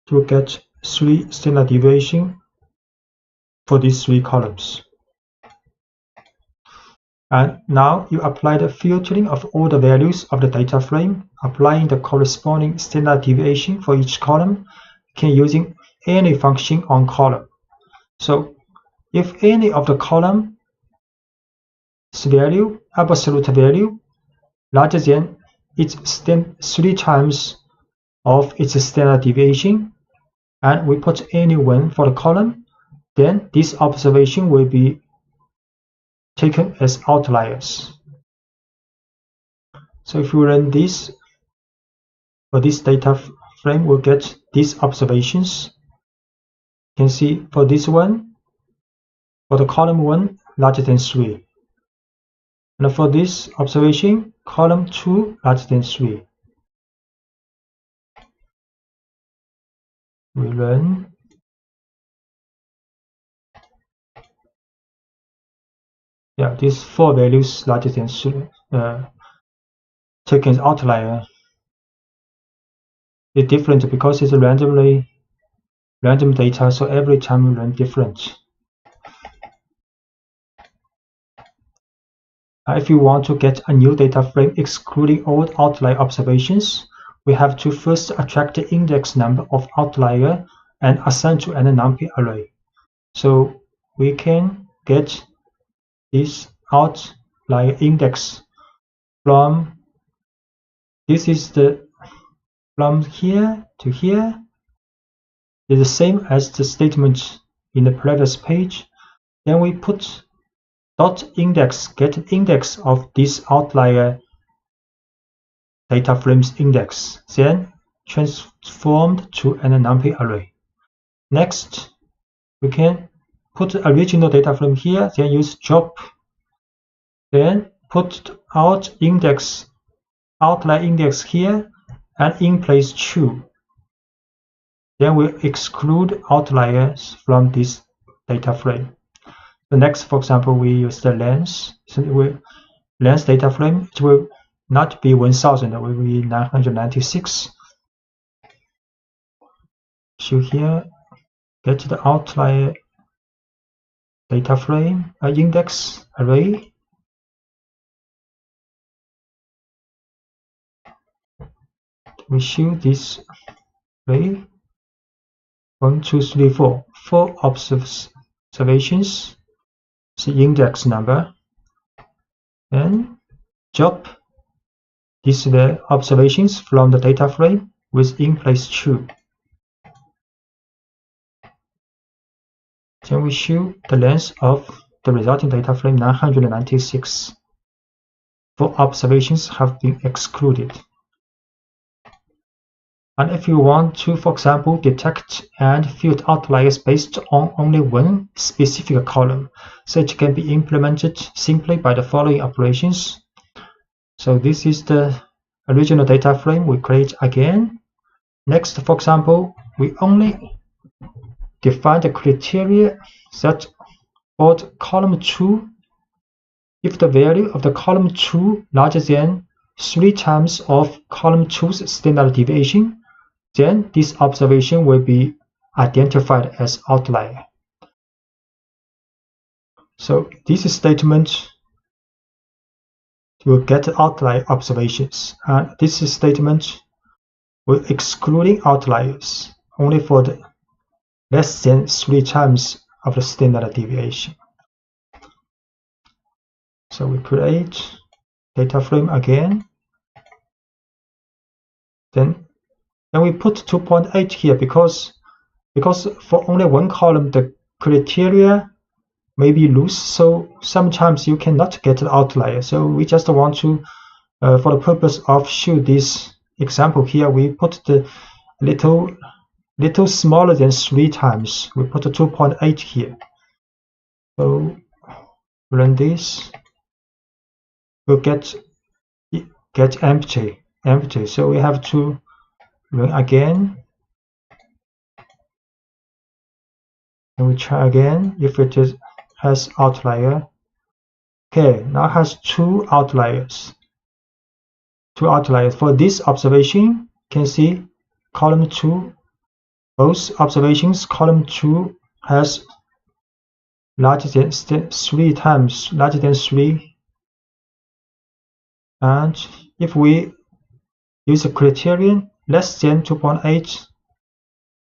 to get 3 standard deviation for these 3 columns. And now you apply the filtering of all the values of the data frame, applying the corresponding standard deviation for each column, can using any function on column. So if any of the column's value, absolute value, larger than its 3 times of its standard deviation, and we put any one for the column, then this observation will be taken as outliers. So if we run this, for this data frame, we'll get these observations. You can see for this one, for the column 1, larger than 3. And for this observation, column 2 larger than 3. We run. Yeah, these 4 values larger than 3. Taking outlier is different because it's random data, so every time we run different. If you want to get a new data frame excluding all outlier observations, we have to first attract the index number of outlier and assign to an numpy array. So we can get this outlier index from from here to here is the same as the statement in the previous page. Then we put dot index, get an index of this outlier data frame's index, then transformed to an numpy array. Next, we can put the original data frame here, then use drop, then put outlier index here, and in place true. Then we exclude outliers from this data frame. The next, for example, we use the length. So length data frame, it will not be 1000, it will be 996. So here, get the outlier data frame, index array. We show this array 1, 2, 3, 4. 4 observations, the index number, and drop these observations from the data frame with in place true. Then we show the length of the resulting data frame 996. 4 observations have been excluded. And if you want to, for example, detect and filter outliers based on only one specific column, so it can be implemented simply by the following operations. So this is the original data frame we create again. Next, for example, we only define the criteria that for column 2, if the value of the column 2 larger than 3 times of column 2's standard deviation, then this observation will be identified as outlier. So this statement will get outlier observations, and this statement will excluding outliers only for the less than 3 times of the standard deviation. So we create data frame again. Then we put 2.8 here because for only one column the criteria may be loose, so sometimes you cannot get the outlier. So we just want to, for the purpose of show this example here, we put the little smaller than 3 times. We put a 2.8 here. So run this. We'll get empty. So we have to run again. And we try again if it has outlier. Okay, now it has 2 outliers. 2 outliers. For this observation, you can see column 2, both observations, column 2 has larger than 3 times, larger than 3. And if we use a criterion less than 2.8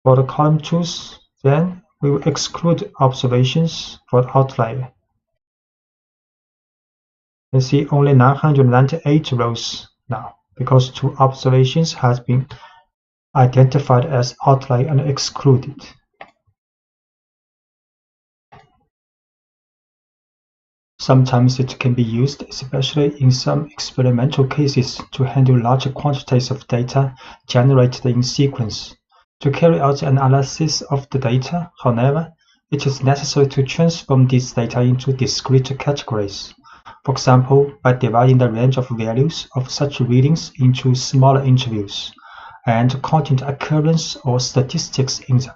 for the column 2s, then we will exclude observations for the outlier. You can see only 998 rows now because 2 observations has been identified as outlier and excluded. Sometimes it can be used, especially in some experimental cases, to handle large quantities of data generated in sequence. To carry out the analysis of the data, however, it is necessary to transform this data into discrete categories. for example, by dividing the range of values of such readings into smaller intervals and counting the occurrence or statistics in them.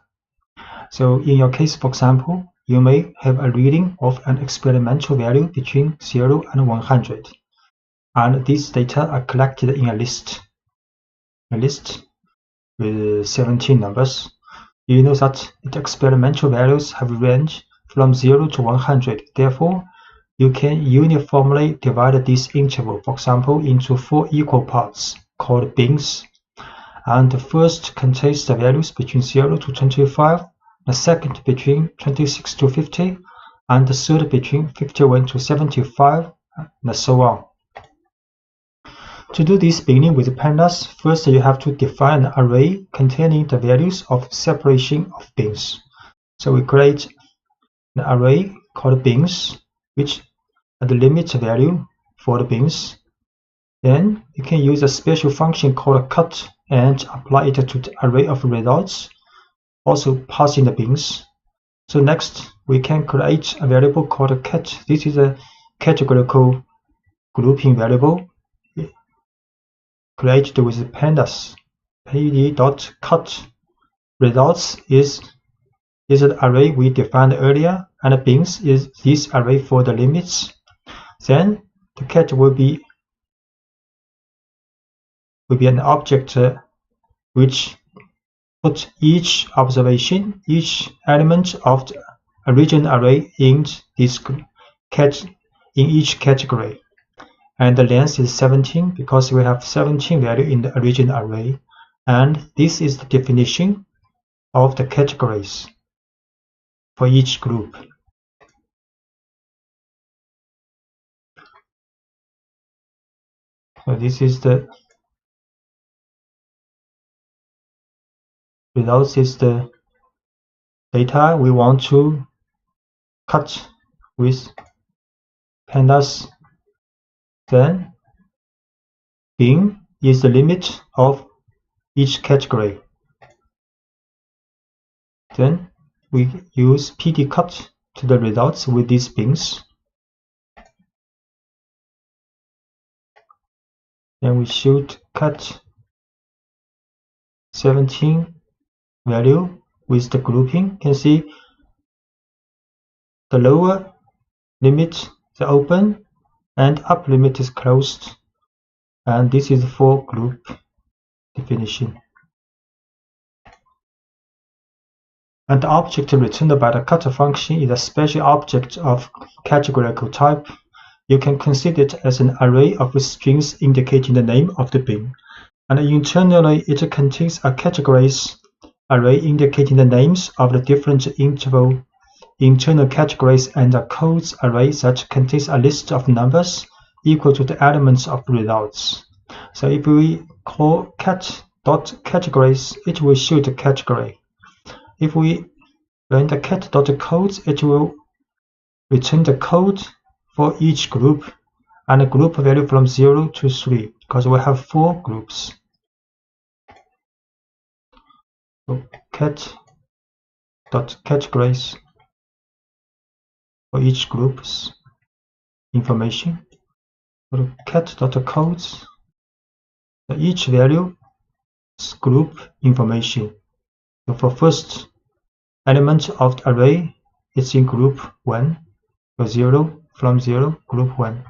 So in your case, for example, you may have a reading of an experimental value between 0 and 100, and these data are collected in a list with 17 numbers. You know that the experimental values have a range from 0 to 100. Therefore, you can uniformly divide this interval, for example, into 4 equal parts called bins. And the first contains the values between 0 to 25, the second between 26 to 50, and the third between 51 to 75, and so on. To do this beginning with pandas, first you have to define an array containing the values of separation of bins. So we create an array called bins, which are the limit value for the bins. Then you can use a special function called cut and apply it to the array of results, also passing the bins. So next we can create a variable called cat. This is a categorical grouping variable created with pandas. pd.cut results is an array we defined earlier, and bins is this array for the limits. Then the cat will be an object which puts each observation, each element of the original array in this in each category. And the length is 17 because we have 17 value in the original array. And this is the definition of the categories for each group. So this is the results, is the data we want to cut with pandas. Then bin is the limit of each category. Then we use pd_cut to the results with these bins. Then we should cut 17 value with the grouping. You can see the lower limit is open and up limit is closed, and this is for group definition. And the object returned by the cut function is a special object of categorical type. You can consider it as an array of strings indicating the name of the bin, and internally it contains a categories array indicating the names of the different internal categories, and a codes array that contains a list of numbers equal to the elements of results. So if we call cat.categories, it will show the category. If we run the cat.codes, it will return the code for each group and a group value from 0 to 3 because we have 4 groups. So cat.categories for each group's information. For cat.codes, each value is group information. So for first element of the array, it's in group 1. So 0 from 0, group 1.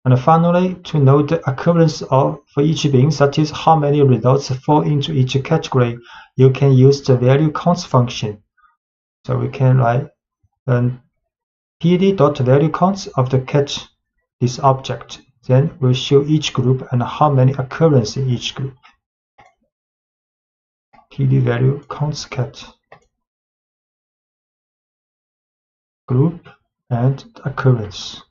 And finally, to know the occurrence of for each bin, that is how many results fall into each category, you can use the value counts function. So we can write pd.valueCounts of the cat, this object. Then we'll show each group and how many occurrences in each group. pd_valueCounts cat group and occurrence.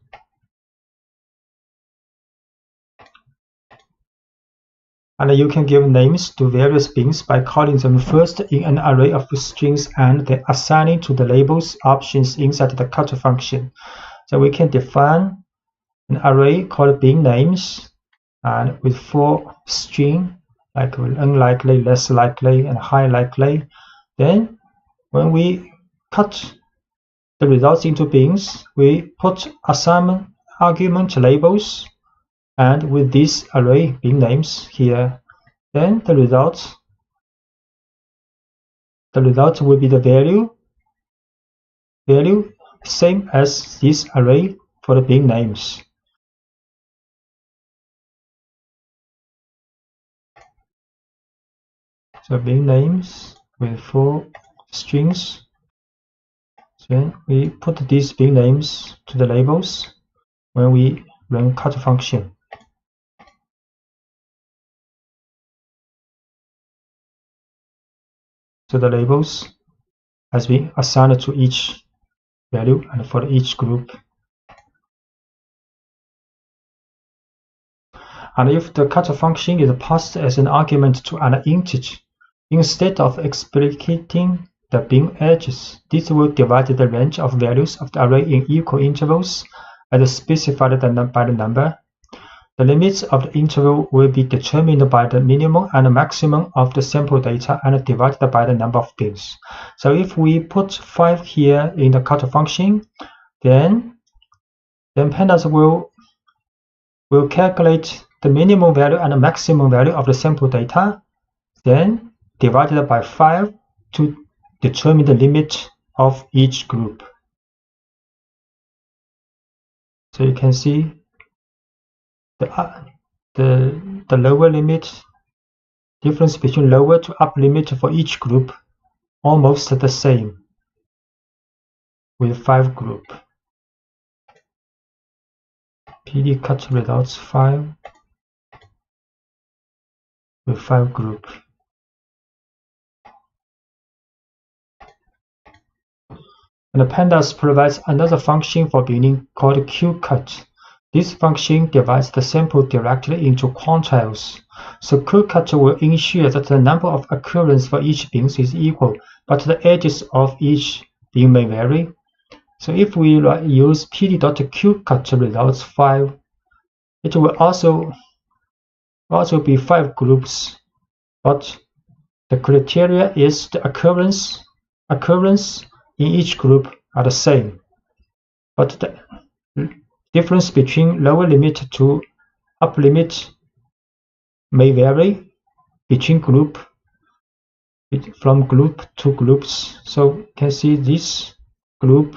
And you can give names to various bins by calling them first in an array of strings and then assigning to the labels options inside the cut function. So we can define an array called bin names and with 4 strings, like unlikely, less likely, and high likely. Then when we cut the results into bins. We put assignment argument labels, and with this array bin names here, then the result will be the value same as this array for the bin names. So bin names with 4 strings. Then we put these bin names to the labels when we run cut function. So the labels has been assigned to each value and for each group. And if the cut function is passed as an argument to an integer, instead of explicating the bin edges, this will divide the range of values of the array in equal intervals as specified by the number. The limits of the interval will be determined by the minimum and maximum of the sample data and divided by the number of bins. So if we put 5 here in the cut function, then pandas will calculate the minimum value and the maximum value of the sample data, then divided by 5 to determine the limit of each group. So you can see the lower limit, difference between lower to upper limit for each group almost the same with 5 group. PD cut results 5 with 5 group. And the pandas provides another function for binning called qcut. This function divides the sample directly into quantiles. So qcut will ensure that the number of occurrences for each bin is equal, but the edges of each bin may vary. So if we use pd.qcut results 5, it will also be 5 groups, but the criteria is the occurrence in each group are the same, but the difference between lower limit to upper limit may vary between from group to groups. So you can see this group,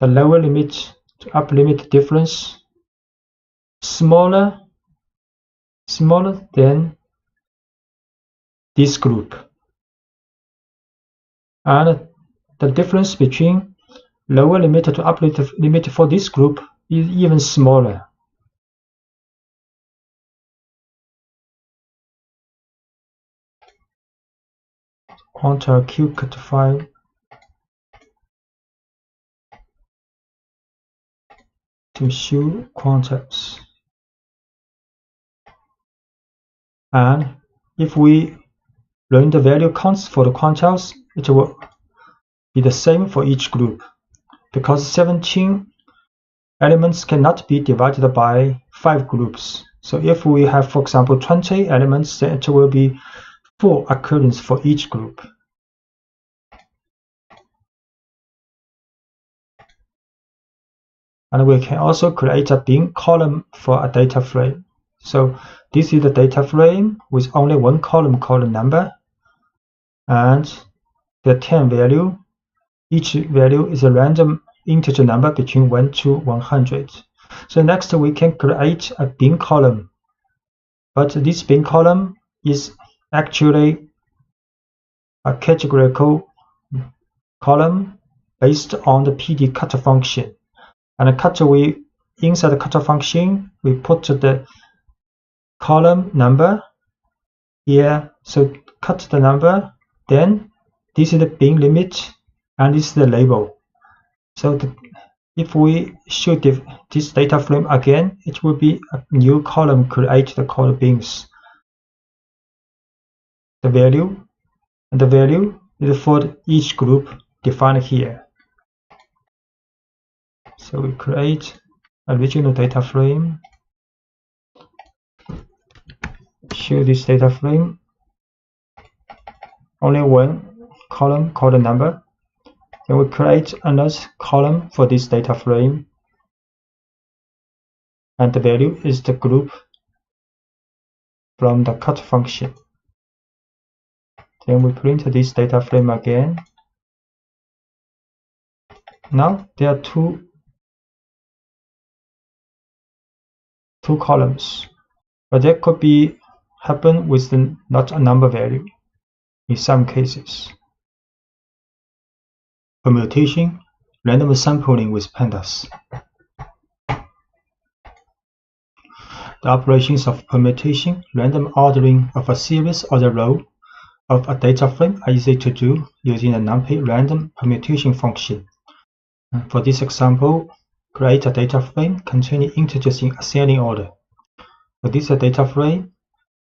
the lower limit to upper limit difference smaller than this group, and the difference between lower limit to upper limit for this group is even smaller. Quantile qcut 5 to show quantiles. And if we run the value counts for the quantiles, it will be the same for each group, because 17 elements cannot be divided by 5 groups. So if we have, for example, 20 elements, then it will be 4 occurrences for each group. And we can also create a bin column for a data frame. So this is the data frame with only one column called number, and the 10 value. Each value is a random integer number between 1 to 100. So next we can create a bin column, but this bin column is actually a categorical column based on the PD cut function. And inside the cut function, we put the column number here. So cut the number, then this is the bin limit, and this is the label. So if we show this data frame again, it will be a new column created called bins. The value is for each group defined here. So we create original data frame, show this data frame, only one column called number, Then we create another column for this data frame, and the value is the group from the cut function. Then we print this data frame again. Now there are two columns, but that could be happen with not a number value in some cases. Permutation, random sampling with pandas. The operations of permutation, random ordering of a series or the row of a data frame are easy to do using the numpy random permutation function. For this example, create a data frame containing integers in ascending order. So this is a data frame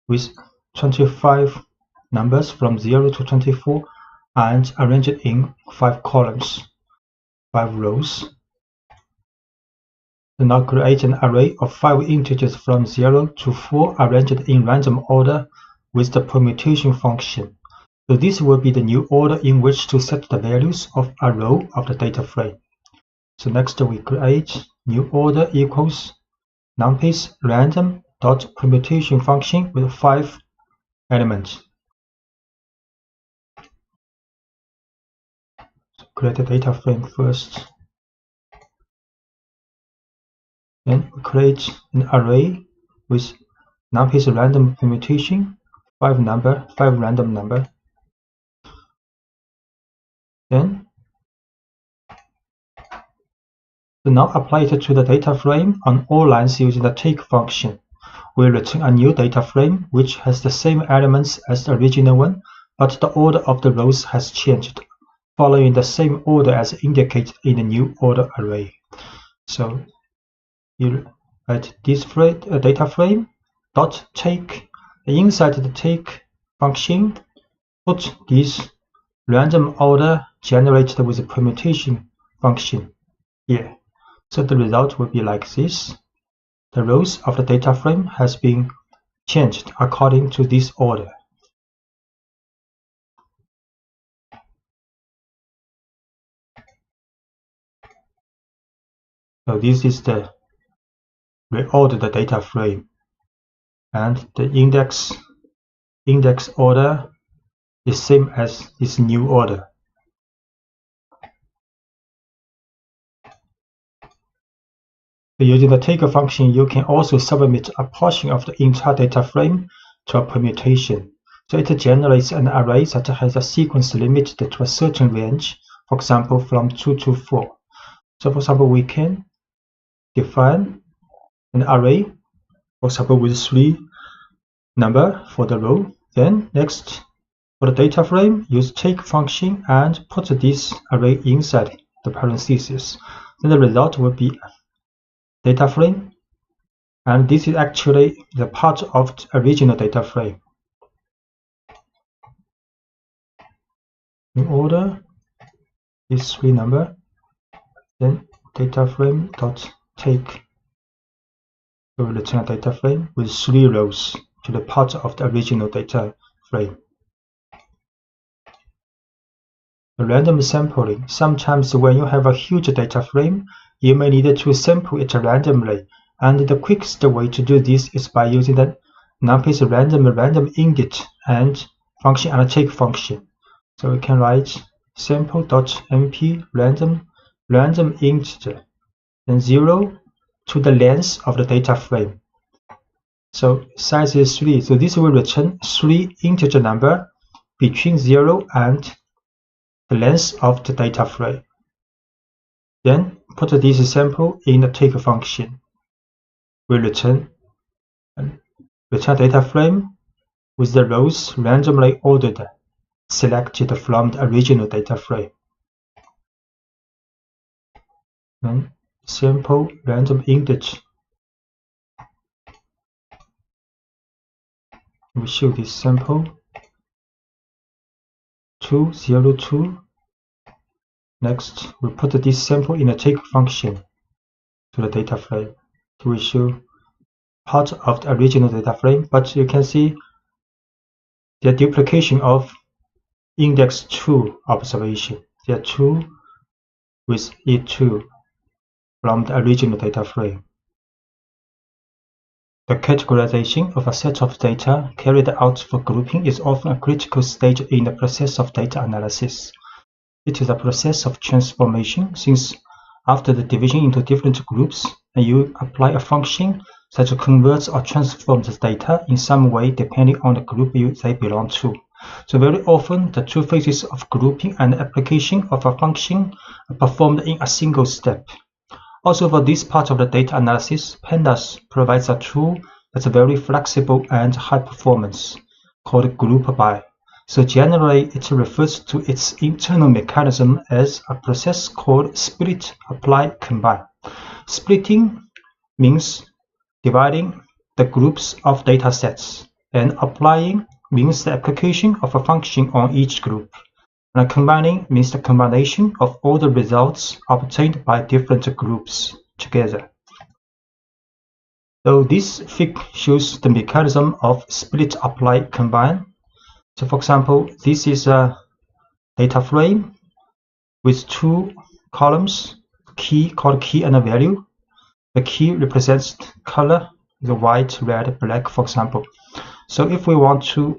with 25 numbers from 0 to 24 and arranged in 5 columns, 5 rows. So now create an array of 5 integers from 0 to 4 arranged in random order with the permutation function. So this will be the new order in which to set the values of a row of the data frame. So next we create new order equals numpy's random dot permutation function with 5 elements. So create a data frame first. Then we create an array with numpy's random permutation, 5 random number. Then so now apply it to the data frame on all lines using the take function. We return a new data frame which has the same elements as the original one, but the order of the rows has changed, following the same order as indicated in the new order array. So you write this data frame dot take. Inside the take function, put this random order generated with the permutation function here. So the result will be like this. The rows of the data frame has been changed according to this order. So this is the reordered data frame, and the index order is same as this new order. Using the take function, you can also submit a portion of the entire data frame to a permutation. So it generates an array that has a sequence limited to a certain range, for example from 2 to 4. So for example, we can define an array, for example with 3 number for the row. Then next, for the data frame, use take function and put this array inside the parentheses. Then the result will be data frame, and this is actually the part of the original data frame. In order is 3 number, then data frame dot take will return a data frame with 3 rows to the part of the original data frame. The random sampling. Sometimes when you have a huge data frame, you may need to sample it randomly, and the quickest way to do this is by using the numpy's random init and function and take function. So we can write sample.np random int, then 0 to the length of the data frame. So size is 3. So this will return 3 integer number between 0 and the length of the data frame. Then put this sample in the take function. We return data frame with the rows randomly ordered, selected from the original data frame. Then sample random index. We show this sample 202. Next, we put this sample in a take function to the data frame to show part of the original data frame, but you can see the duplication of index 2 observation. There are 2 with E2 from the original data frame. The categorization of a set of data carried out for grouping is often a critical stage in the process of data analysis. It is a process of transformation, since after the division into different groups, you apply a function that converts or transforms the data in some way depending on the group they belong to. So very often, the two phases of grouping and application of a function are performed in a single step. Also, for this part of the data analysis, pandas provides a tool that's very flexible and high performance, called group by. So generally, it refers to its internal mechanism as a process called split, apply, combine. Splitting means dividing the groups of data sets, and applying means the application of a function on each group. And combining means the combination of all the results obtained by different groups together. So this fig shows the mechanism of split, apply, combine. So for example, this is a data frame with two columns, key called key and a value. The key represents color, the white, red, black, for example. So if we want to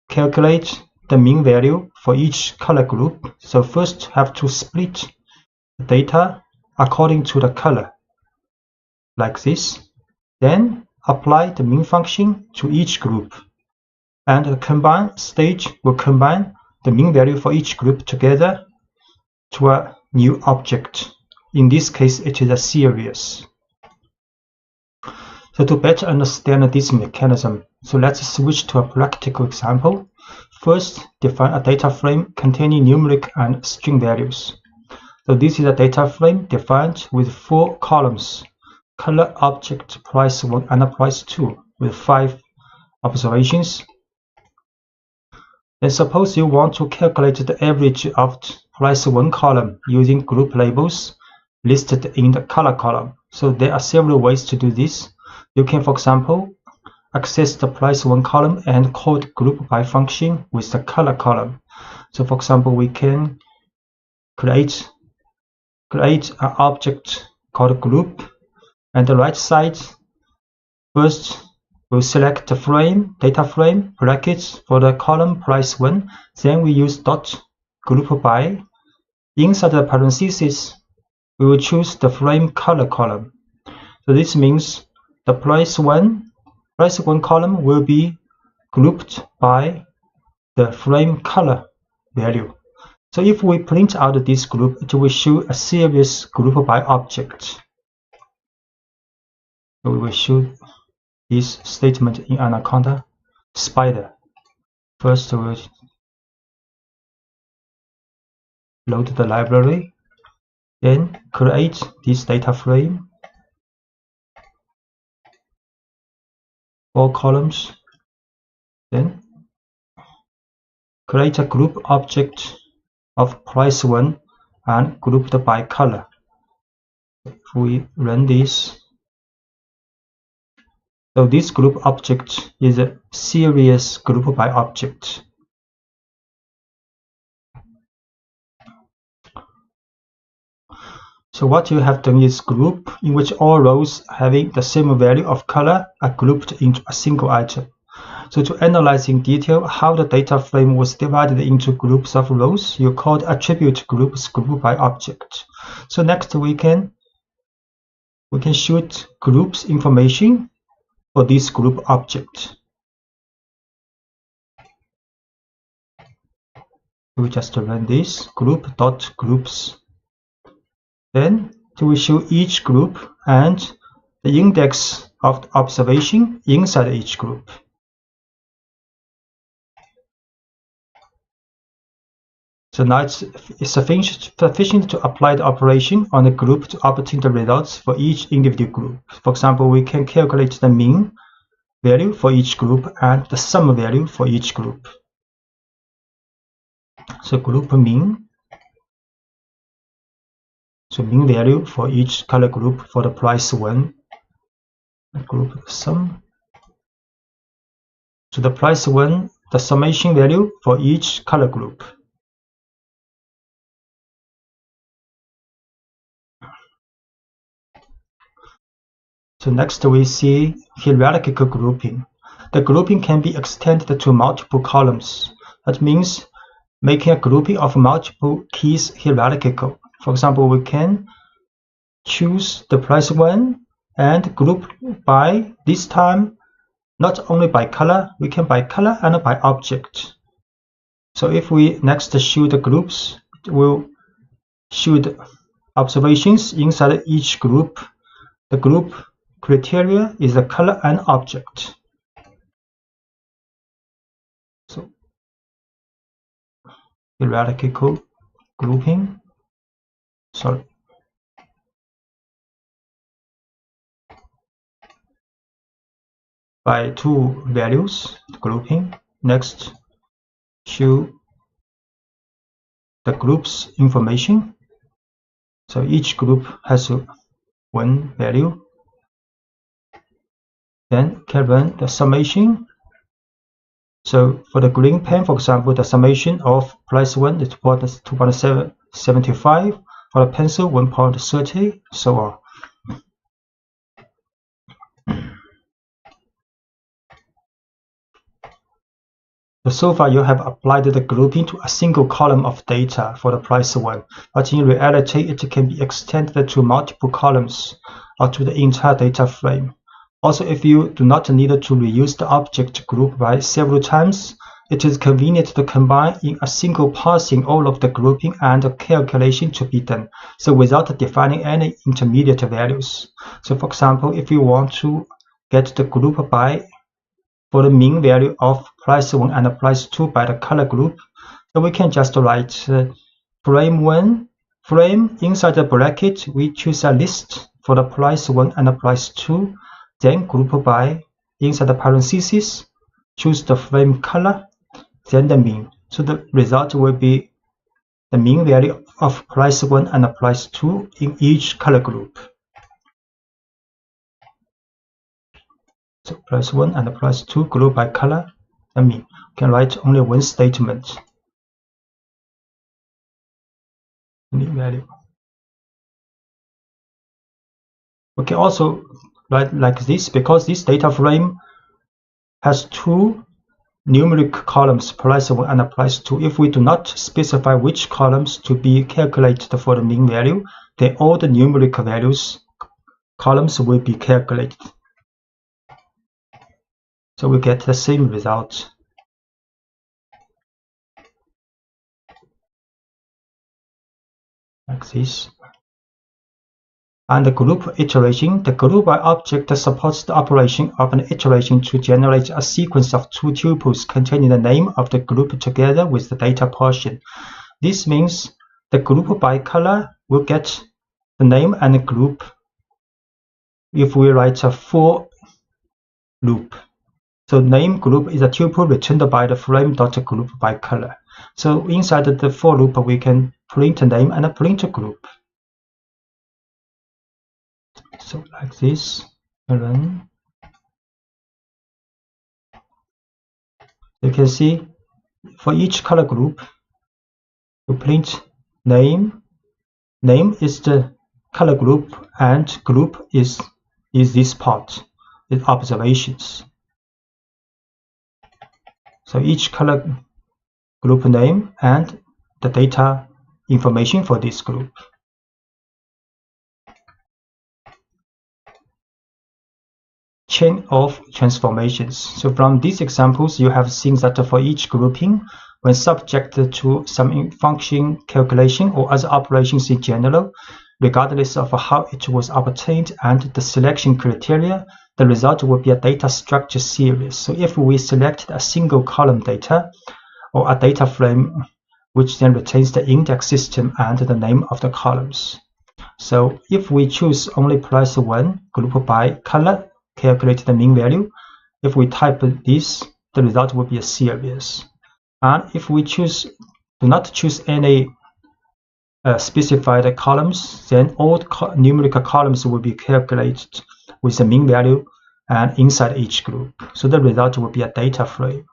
calculate the mean value for each color group, so first have to split the data according to the color, like this. Then apply the mean function to each group. And the combine stage will combine the mean value for each group together to a new object. In this case, it is a series. So to better understand this mechanism, so let's switch to a practical example. First, define a data frame containing numeric and string values. So this is a data frame defined with 4 columns: color, object, price 1, and price 2, with 5 observations. Then suppose you want to calculate the average of price 1 column using group labels listed in the color column. So there are several ways to do this. You can, for example, access the price 1 column and call the group by function with the color column. So for example, we can create an object called group, and the right side, first we'll select the frame, data frame, brackets for the column price 1. Then we use dot group by. Inside the parentheses, we will choose the frame color column. So this means the price 1 column will be grouped by the frame color value. So if we print out this group, it will show a series group by object. So we will show this statement in Anaconda. Spider. First, we'll load the library, then create this data frame, 4 columns, then create a group object of price 1 and grouped by color. If we run this, so this group object is a series group by object. So what you have done is group in which all rows having the same value of color are grouped into a single item. So to analyze in detail how the data frame was divided into groups of rows, you call the attribute groups group by object. So next we can shoot groups information for this group object. We just run this group.groups. Then we show each group and the index of the observation inside each group. So now it's sufficient to apply the operation on the group to obtain the results for each individual group. For example, we can calculate the mean value for each group and the sum value for each group. So group mean. So mean value for each color group for the price 1, group sum. So the price 1, the summation value for each color group. So next we see hierarchical grouping. The grouping can be extended to multiple columns. That means making a grouping of multiple keys hierarchical. For example, we can choose the price one and group by, this time, not only by color, we can by color and by object. So if we next show the groups, it will show the observations inside each group. The group criteria is the color and object. So hierarchical grouping. Sorry. By two values grouping. Next, show the group's information. So each group has one value. Then can run the summation. So for the green pen, for example, the summation of price 1 is 2.75, for the pencil 1.30, so on. So far you have applied the grouping to a single column of data for the price 1, but in reality it can be extended to multiple columns or to the entire data frame. Also, if you do not need to reuse the object group by several times, it is convenient to combine in a single parsing all of the grouping and the calculation to be done, so without defining any intermediate values. So for example, if you want to get the group by for the mean value of price 1 and price 2 by the color group, so we can just write frame 1, frame inside the bracket, we choose a list for the price 1 and price 2, then group by inside the parentheses, choose the frame color, then the mean. So the result will be the mean value of price 1 and price 2 in each color group. So price 1 and price 2 group by color, the mean. You can write only one statement. Mean value. We can also write like this, because this data frame has two numeric columns, price 1 and price 2. If we do not specify which columns to be calculated for the mean value, then all the numeric values columns will be calculated. So we get the same result. Like this. And the group iteration, the group by object supports the operation of an iteration to generate a sequence of two tuples containing the name of the group together with the data portion. This means the group by color will get the name and the group if we write a for loop. So name group is a tuple returned by the frame.group by color. So inside the for loop we can print name and print group. So like this, run. You can see for each color group, we print name. Name is the color group and group is this part with observations. So each color group name and the data information for this group. Chain of transformations. So from these examples, you have seen that for each grouping, when subject to some function calculation or other operations in general, regardless of how it was obtained and the selection criteria, the result will be a data structure series. So if we selected a single column data or a data frame, which then retains the index system and the name of the columns. So if we choose only price 1, group by color, calculate the mean value. If we type this, the result will be a series. And if we do not choose any specified columns, then all numerical columns will be calculated with the mean value and inside each group. So the result will be a data frame.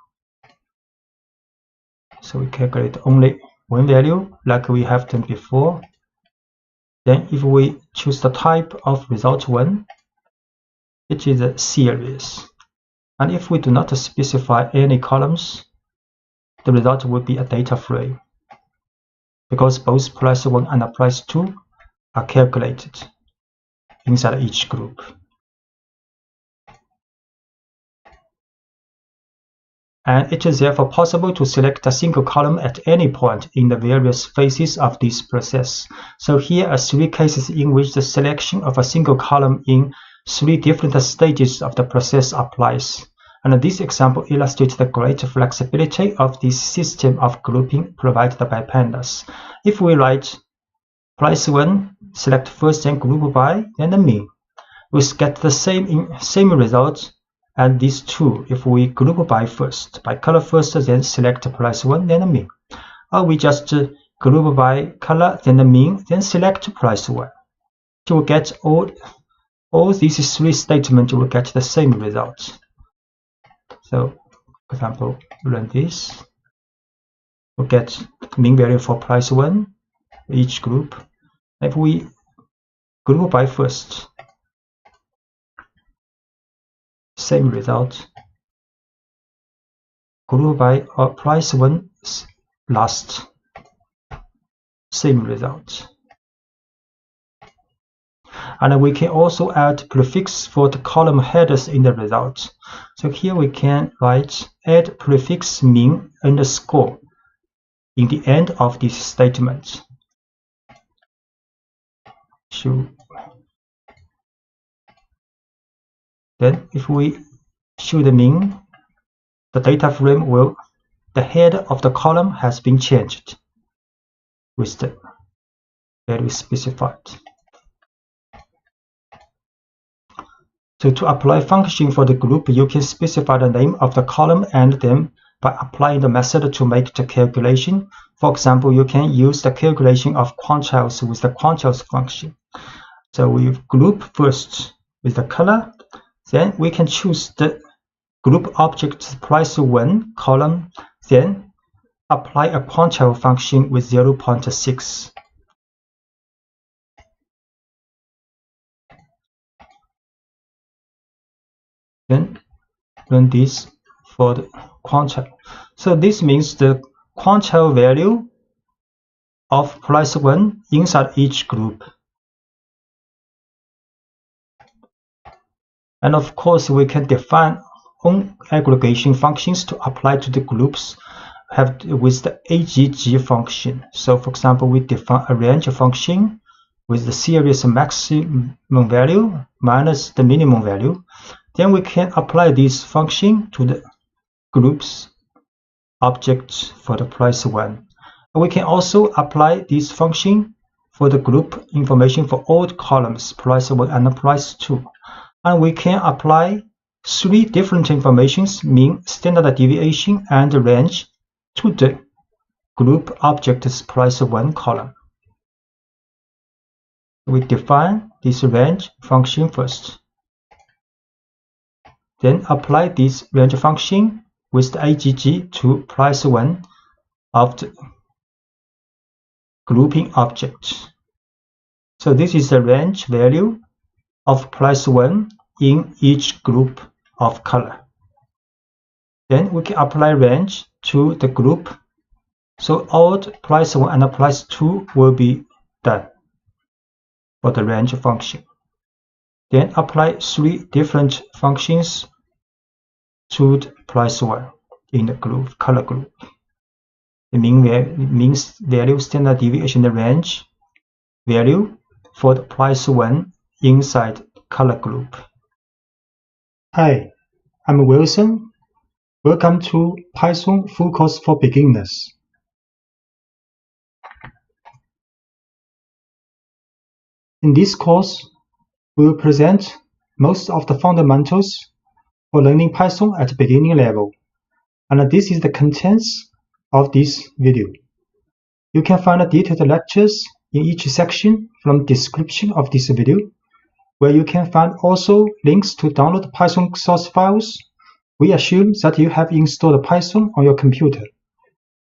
So we calculate only one value like we have done before. Then if we choose the type of result 1, It is a series. And if we do not specify any columns, the result will be a data frame, because both price 1 and price 2 are calculated inside each group. And it is therefore possible to select a single column at any point in the various phases of this process. So here are 3 cases in which the selection of a single column in 3 different stages of the process applies. And this example illustrates the great flexibility of this system of grouping provided by pandas. If we write price 1, select first, then group by, then the mean, we get the same result and these 2 if we group by first, by color first, then select price 1, then the mean. Or we just group by color, then the mean, then select price 1. You will get all these 3 statements, you will get the same result. So, for example, run this. We'll get mean value for price 1, each group. If we group by first, same result. Group by price 1 last, same result. And we can also add prefix for the column headers in the result. So here we can write add prefix mean underscore in the end of this statement. Then if we show the mean, the data frame the header of the column has been changed with the value specified. So to apply function for the group, you can specify the name of the column and then by applying the method to make the calculation. For example, you can use the calculation of quantiles with the quantiles function. So we group first with the color, then we can choose the group object price 1 column, then apply a quantile function with 0.6. Then run this for the quantile. So this means the quantile value of price 1 inside each group. And of course, we can define own aggregation functions to apply to the groups with the AGG function. So for example, we define a range function with the series maximum value minus the minimum value. Then we can apply this function to the groups object for the price 1. And we can also apply this function for the group information for all columns, price 1 and price 2. And we can apply 3 different informations, mean, standard deviation, and range, to the group object's price 1 column. We define this range function first. Then apply this range function with the AGG to price 1 of the grouping object. So this is the range value of price 1 in each group of color. Then we can apply range to the group. So all the price 1 and price 2 will be done for the range function. Then apply 3 different functions to the price 1 in the group, color group. The mean value, standard deviation, the range value for the price 1 inside color group. Hi, I'm Wilson. Welcome to Python Full Course for Beginners. In this course, we will present most of the fundamentals for learning Python at beginning level. And this is the contents of this video. You can find detailed lectures in each section from description of this video, where you can find also links to download Python source files. We assume that you have installed Python on your computer.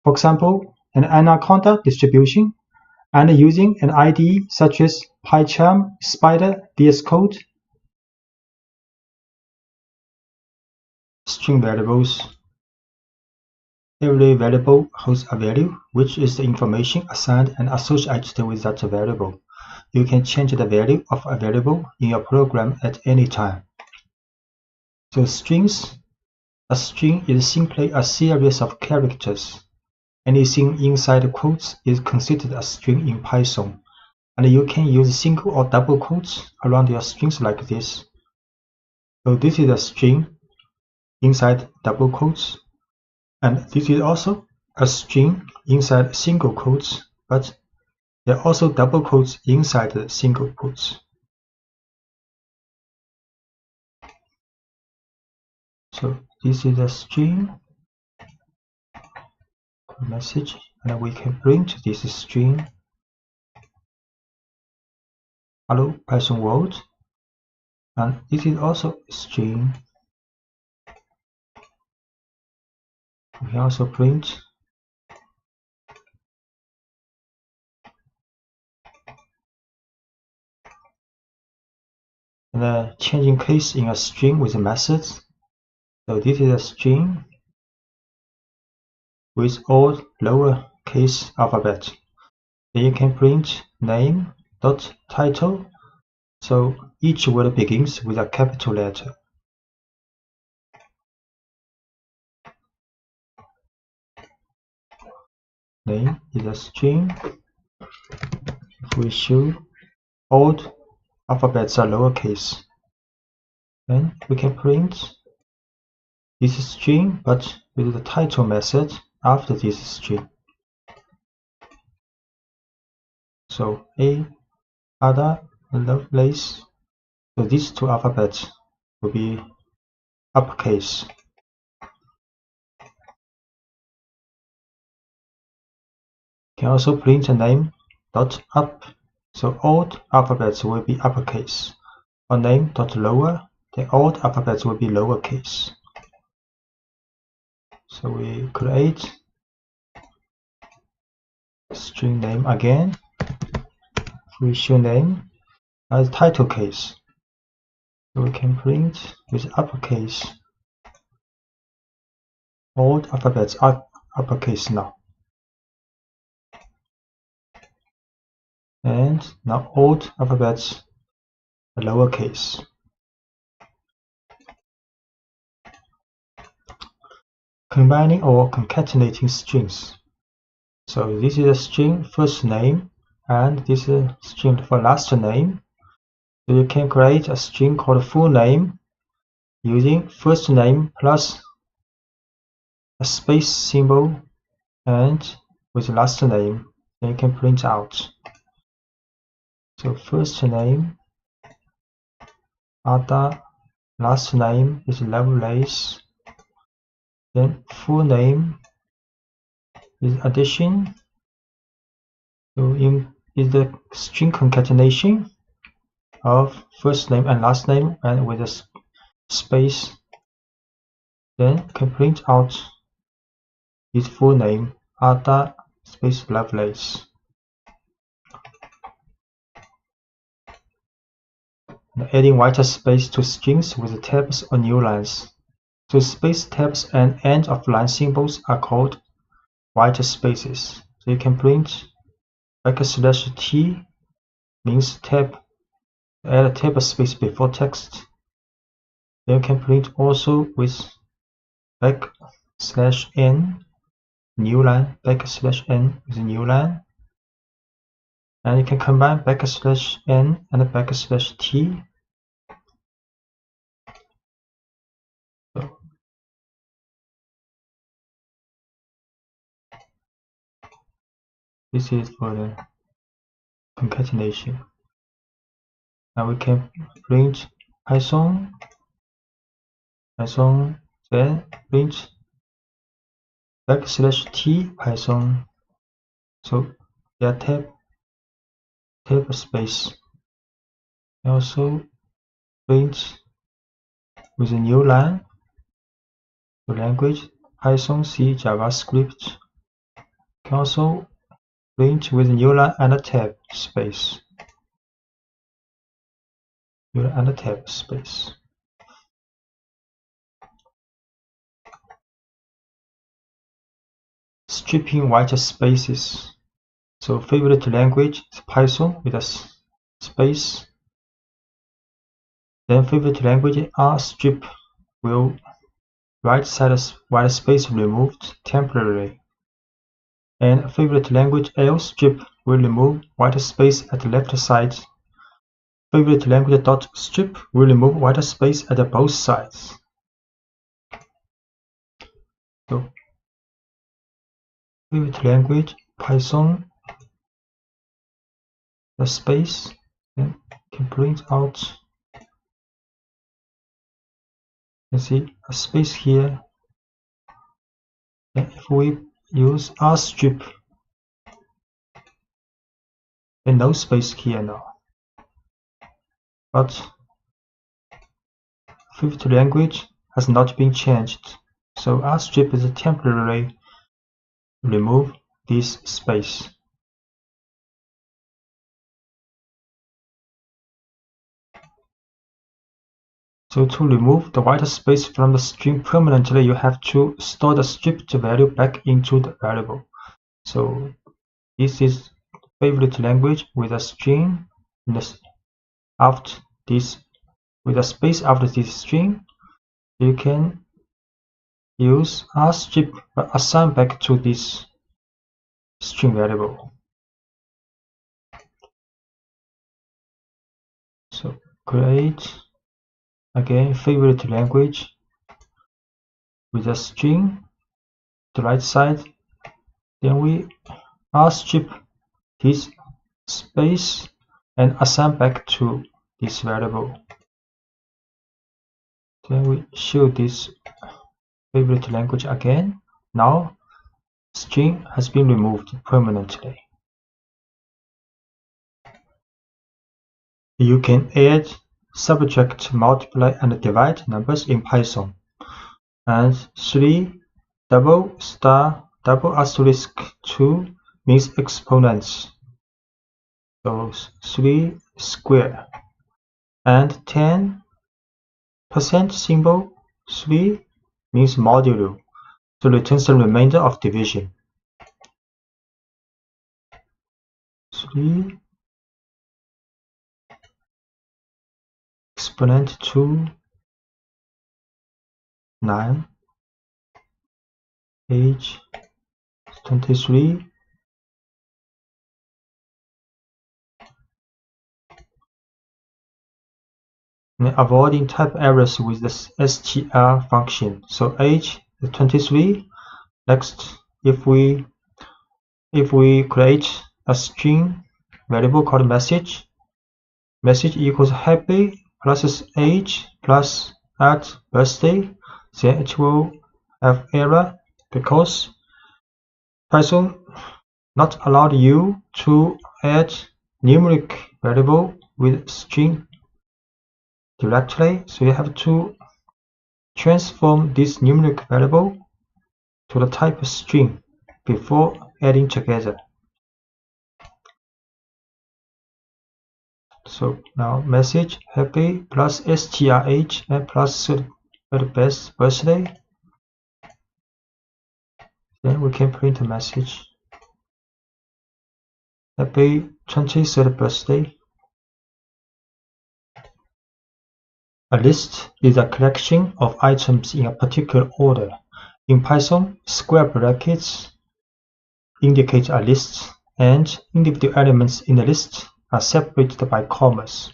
For example, an Anaconda distribution, and using an IDE such as PyCharm, Spider, VS Code. string variables. Every variable holds a value, which is the information assigned and associated with that variable. You can change the value of a variable in your program at any time. So strings. A string is simply a series of characters. Anything inside quotes is considered a string in Python, and you can use single or double quotes around your strings like this. So this is a string inside double quotes, and this is also a string inside single quotes, but there are also double quotes inside the single quotes. So this is a string message, and we can print this string. Hello Python world, and this is also a string. We can also print the changing case in a string with methods. So this is a string with all lowercase alphabet. Then you can print name.title. So each word begins with a capital letter. Name is a string. If we show all alphabets are lowercase, then we can print this string but with the title method after this string. So A, Ada, and Lovelace. So these two alphabets will be uppercase. Can also print a name dot up. So all alphabets will be uppercase. Or name dot lower, then all alphabets will be lowercase. So we create string name again. We show name as title case. So we can print with uppercase. All alphabets are uppercase now. And now all alphabets are lowercase. Combining or concatenating strings. So this is a string first name, and this is a string for last name. So you can create a string called full name using first name plus a space symbol and with last name. Then you can print out. So first name Ada, last name is Lovelace. Then full name is addition. So is the string concatenation of first name and last name and with a space. Then can print out his full name Ada space Lovelace. Adding white space to strings with tabs or new lines. So space tabs and end of line symbols are called white spaces. So you can print \t means tab, add a tab space before text. Then you can print also with \n new line, \n with new line. And you can combine \n and \t. So this is for the concatenation. Now we can print Python, then print \t Python. So there are tab space. Also print with a new line. The language Python, C, JavaScript. Can also print with a new line and a tab space. New line and a tab space. stripping white spaces. So favorite language is Python with a space. Then favorite language rstrip will right side white space removed temporarily. And favorite language lstrip will remove white space at the left side. Favorite language .strip will remove white space at both sides. So favorite language Python, the space, and can print out. You see a space here. And if we use rstrip, then no space here now. But fifth language has not been changed, so rstrip is temporarily remove this space. So to remove the white space from the string permanently, you have to store the stripped value back into the variable. So this is favorite language with a string after this, with a space after this string. You can use rstrip but assign back to this string variable. So create again favorite language with a string to the right side. Then we rstrip this space and assign back to this variable. Then we show this favorite language again. Now string has been removed permanently. You can add, subtract, multiply, and divide numbers in Python. And 3 double star double asterisk 2 means exponents. So 3 square. And 10% symbol 3 means modulo. So returns the remainder of division. 3 exponent 2 9 age 23 and avoiding type errors with the str function. So age is 23. Next, if we create a string variable called message equals happy plus age plus at birthday, then it will have error because Python not allowed you to add numeric variable with string directly, so you have to transform this numeric variable to the type string before adding together. So now message happy plus strh and plus best birthday. Then we can print a message happy 23rd birthday. A list is a collection of items in a particular order. In Python, square brackets indicate a list, and individual elements in the list are separated by commas.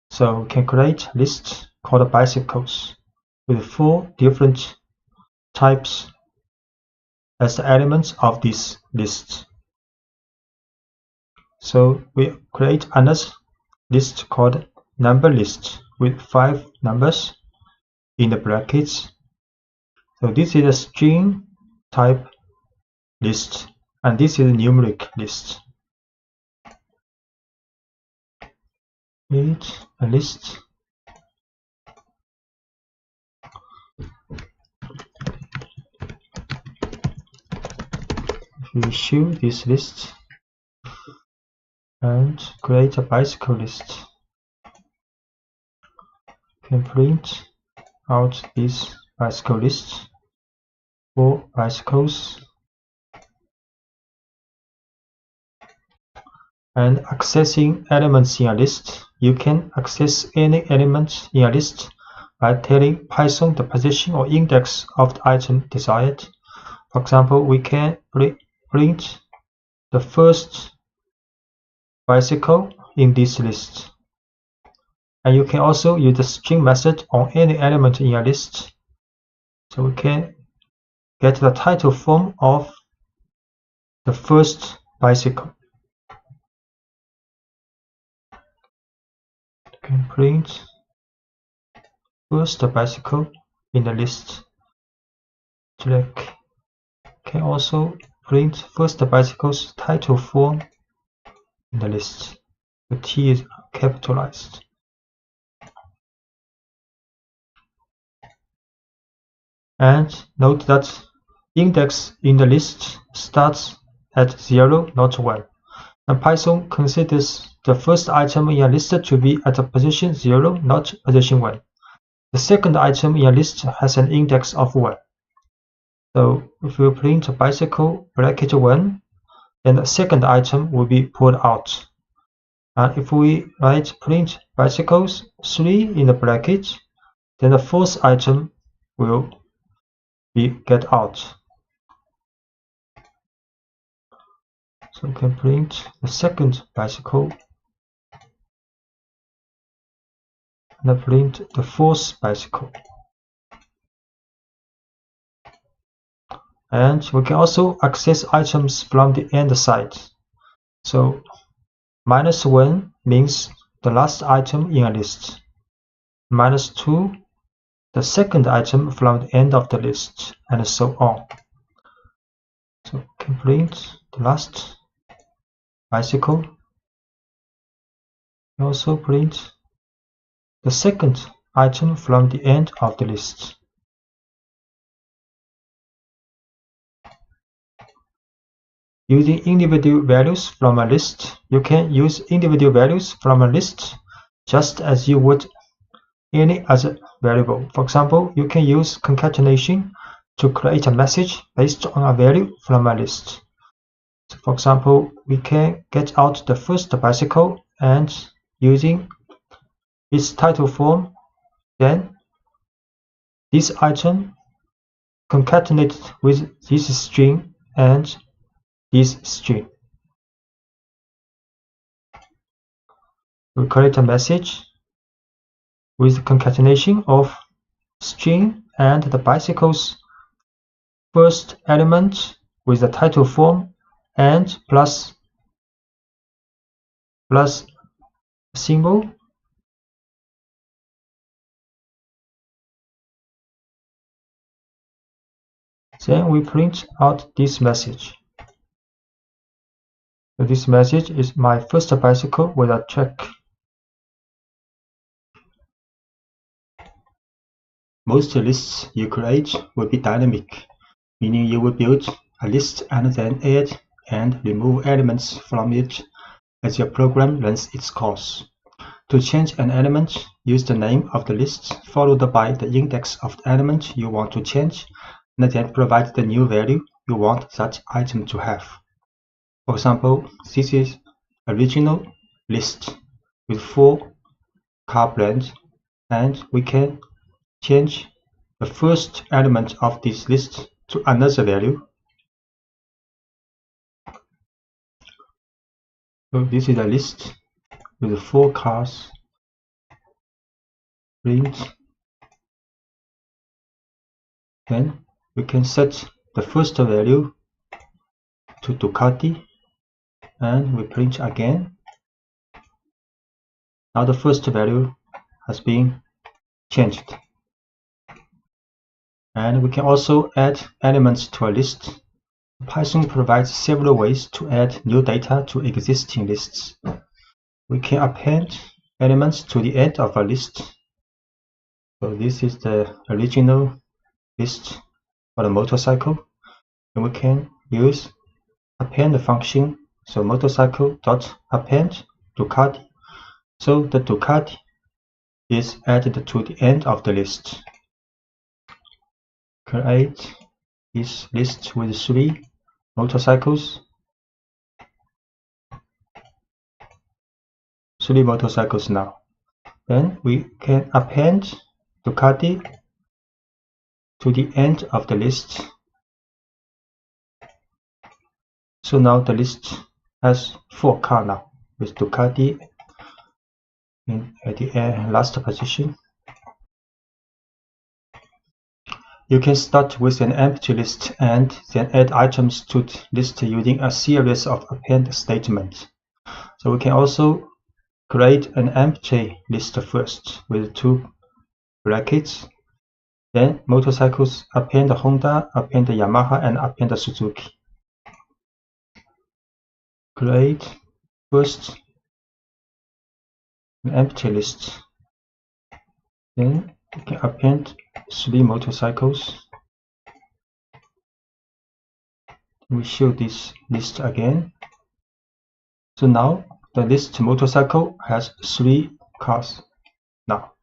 So we can create a list called bicycles with 4 different types as the elements of this list. So we create another list called number list with 5 numbers in the brackets. So this is a string type list, and this is a numeric list. Create a list. We show this list and create a bicycle list. Can print out this bicycle list for bicycles. And accessing elements in a list, you can access any element in a list by telling Python the position or index of the item desired. For example, we can print the first bicycle in this list. And you can also use the string method on any element in a list. So we can get the title form of the first bicycle. You can print first bicycle in the list. Select. Can also print first bicycle's title form in the list. The T is capitalized. And note that index in the list starts at 0, not 1. And Python considers the first item in a list to be at a position 0, not position 1. The second item in a list has an index of 1. So if we print bicycle bracket 1, then the second item will be pulled out. And if we write print bicycles 3 in the bracket, then the fourth item will be get out. So we can print the second bicycle and print the fourth bicycle. And we can also access items from the end side. So -1 means the last item in a list. -2, the second item from the end of the list, and so on. So we can print the last bicycle. We also print the second item from the end of the list. Using individual values from a list, you can use individual values from a list just as you would any other variable. For example, you can use concatenation to create a message based on a value from a list. So for example, we can get out the first bicycle and using its title form, then this item concatenated with this string and this string. We create a message with concatenation of string and the bicycle's first element with the title form and plus symbol. Then we print out this message. So this message is my first bicycle with a track. Most lists you create will be dynamic, meaning you will build a list and then add and remove elements from it as your program runs its course. To change an element, use the name of the list followed by the index of the element you want to change, and then provide the new value you want that item to have. For example, this is original list with 4 car brands, and we can change the first element of this list to another value. So this is a list with 4 cars. Print. Then we can set the first value to Ducati, and we print again. Now the first value has been changed. And we can also add elements to a list. Python provides several ways to add new data to existing lists. We can append elements to the end of a list. So this is the original list for the motorcycle. And we can use append function. So motorcycle.append Ducati. So the Ducati is added to the end of the list. Create this list with 3 motorcycles. 3 motorcycles now. Then we can append Ducati to the end of the list. So now the list has 4 cars now, with Ducati at the last position. You can start with an empty list and then add items to the list using a series of append statements. So we can also create an empty list first with 2 brackets. Then motorcycles, append Honda, append Yamaha, and append Suzuki. Create first an empty list. Then we can append 3 motorcycles. We show this list again. So now the list motorcycle has 3 cars now.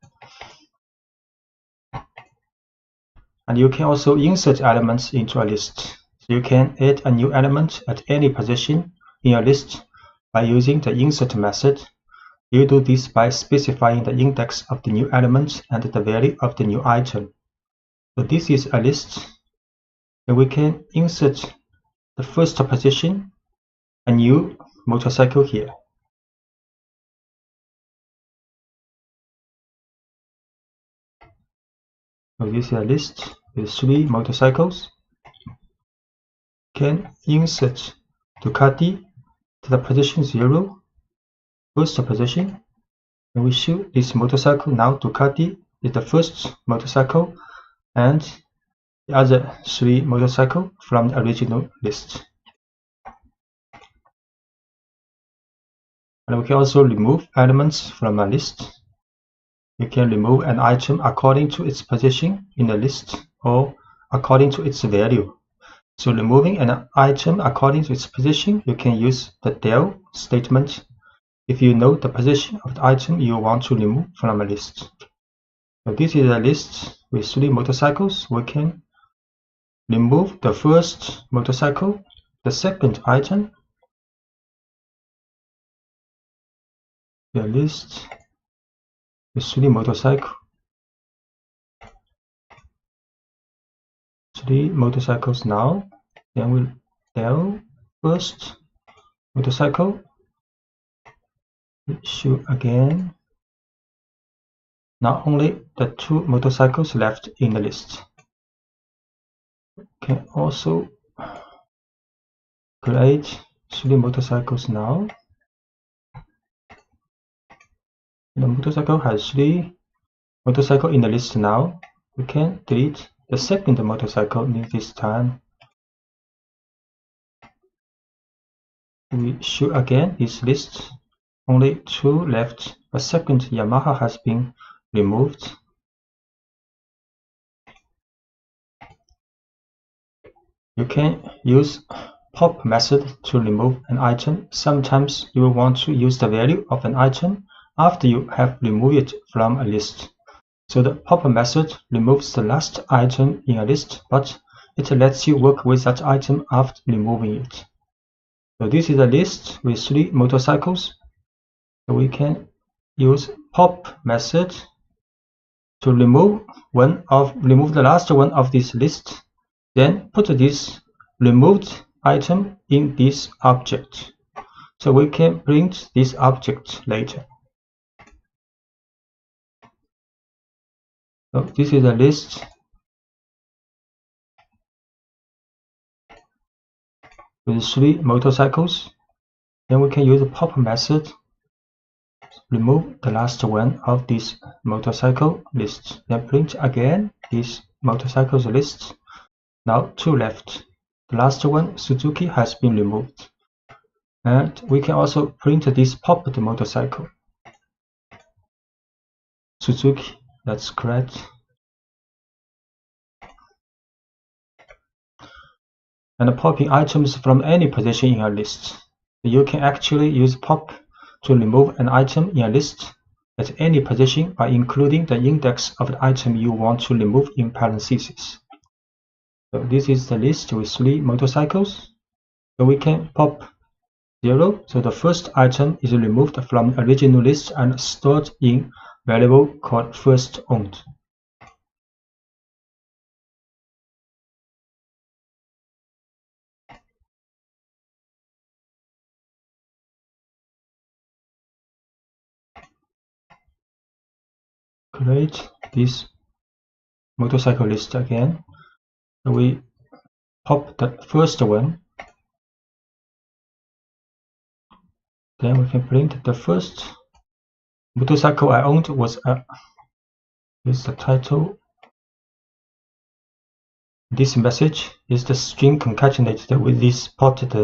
And you can also insert elements into a list. So you can add a new element at any position in a list by using the insert method. You do this by specifying the index of the new element and the value of the new item. So this is a list, and we can insert the first position, a new motorcycle here. So this is a list with 3 motorcycles. Can insert Ducati to the position 0, first position, and we show this motorcycle. Now Ducati is the first motorcycle and the other 3 motorcycles from the original list. And we can also remove elements from a list. You can remove an item according to its position in the list or according to its value. So removing an item according to its position, you can use the del statement if you know the position of the item you want to remove from a list. So this is a list with 3 motorcycles. We can remove the first motorcycle, the second item, the list with 3 motorcycles. 3 motorcycles now. Then we'll del first motorcycle. Show again. Now only the 2 motorcycles left in the list. Can also create 3 motorcycles now. The motorcycle has 3 motorcycles in the list now. We can delete the second motorcycle this time. We show again this list. Only 2 left. A second Yamaha has been removed. You can use pop method to remove an item. Sometimes you will want to use the value of an item after you have removed it from a list. So the pop method removes the last item in a list, but it lets you work with that item after removing it. So this is a list with 3 motorcycles. So we can use pop method to remove the last one of this list. Then put this removed item in this object. So we can print this object later. So this is a list with 3 motorcycles. Then we can use the pop method to remove the last one of this motorcycle list. Then print again this motorcycles list. Now 2 left. The last one, Suzuki, has been removed. And we can also print this popped motorcycle. Suzuki, that's correct. And popping items from any position in a list. You can actually use pop to remove an item in a list at any position by including the index of the item you want to remove in parentheses. So this is the list with 3 motorcycles. So we can pop 0. So the first item is removed from the original list and stored in variable called first owned. Create this motorcycle list again. So we pop the first one. Then we can print the first motorcycle I owned was is the title. This message is the string concatenated with this popped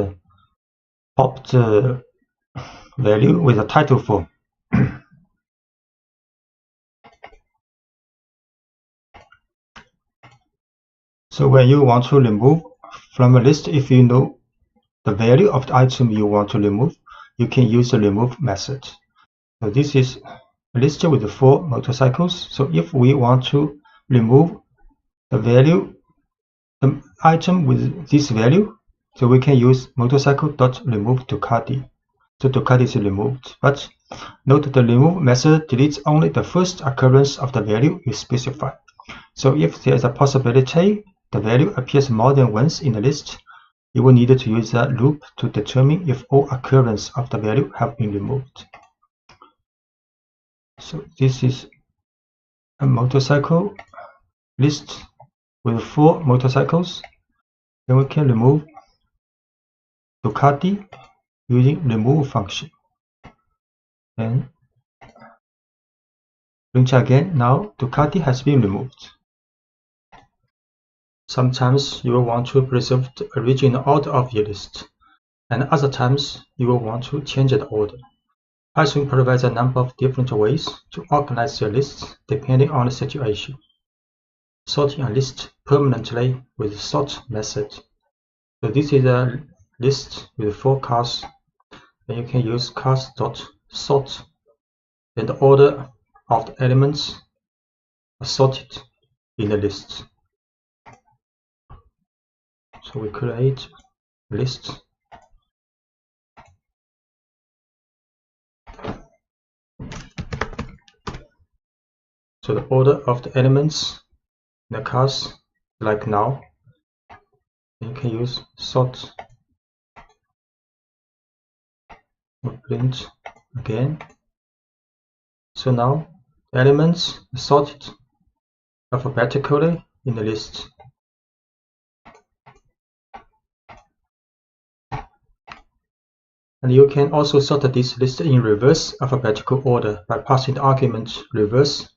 value with a title form. So when you want to remove from a list, if you know the value of the item you want to remove, you can use the remove method. So this is a list with 4 motorcycles. So if we want to remove the item with this value, so we can use motorcycle.remove Ducati. So Ducati is removed. But note the remove method deletes only the first occurrence of the value you specify. So if there is a possibility the value appears more than once in the list, you will need to use a loop to determine if all occurrences of the value have been removed. So this is a motorcycle list with 4 motorcycles. Then we can remove Ducati using remove function. Then print again. Now Ducati has been removed. Sometimes you will want to preserve the original order of your list, and other times you will want to change the order. Python provides a number of different ways to organize your lists depending on the situation. Sorting a list permanently with the sort method. So this is a list with 4 cars. Then you can use cars.sort. Then the order of the elements are sorted in the list. So we create a list. So the order of the elements in the cars, like now, you can use sort. We'll print again. So now the elements are sorted alphabetically in the list. And you can also sort this list in reverse alphabetical order by passing the argument reverse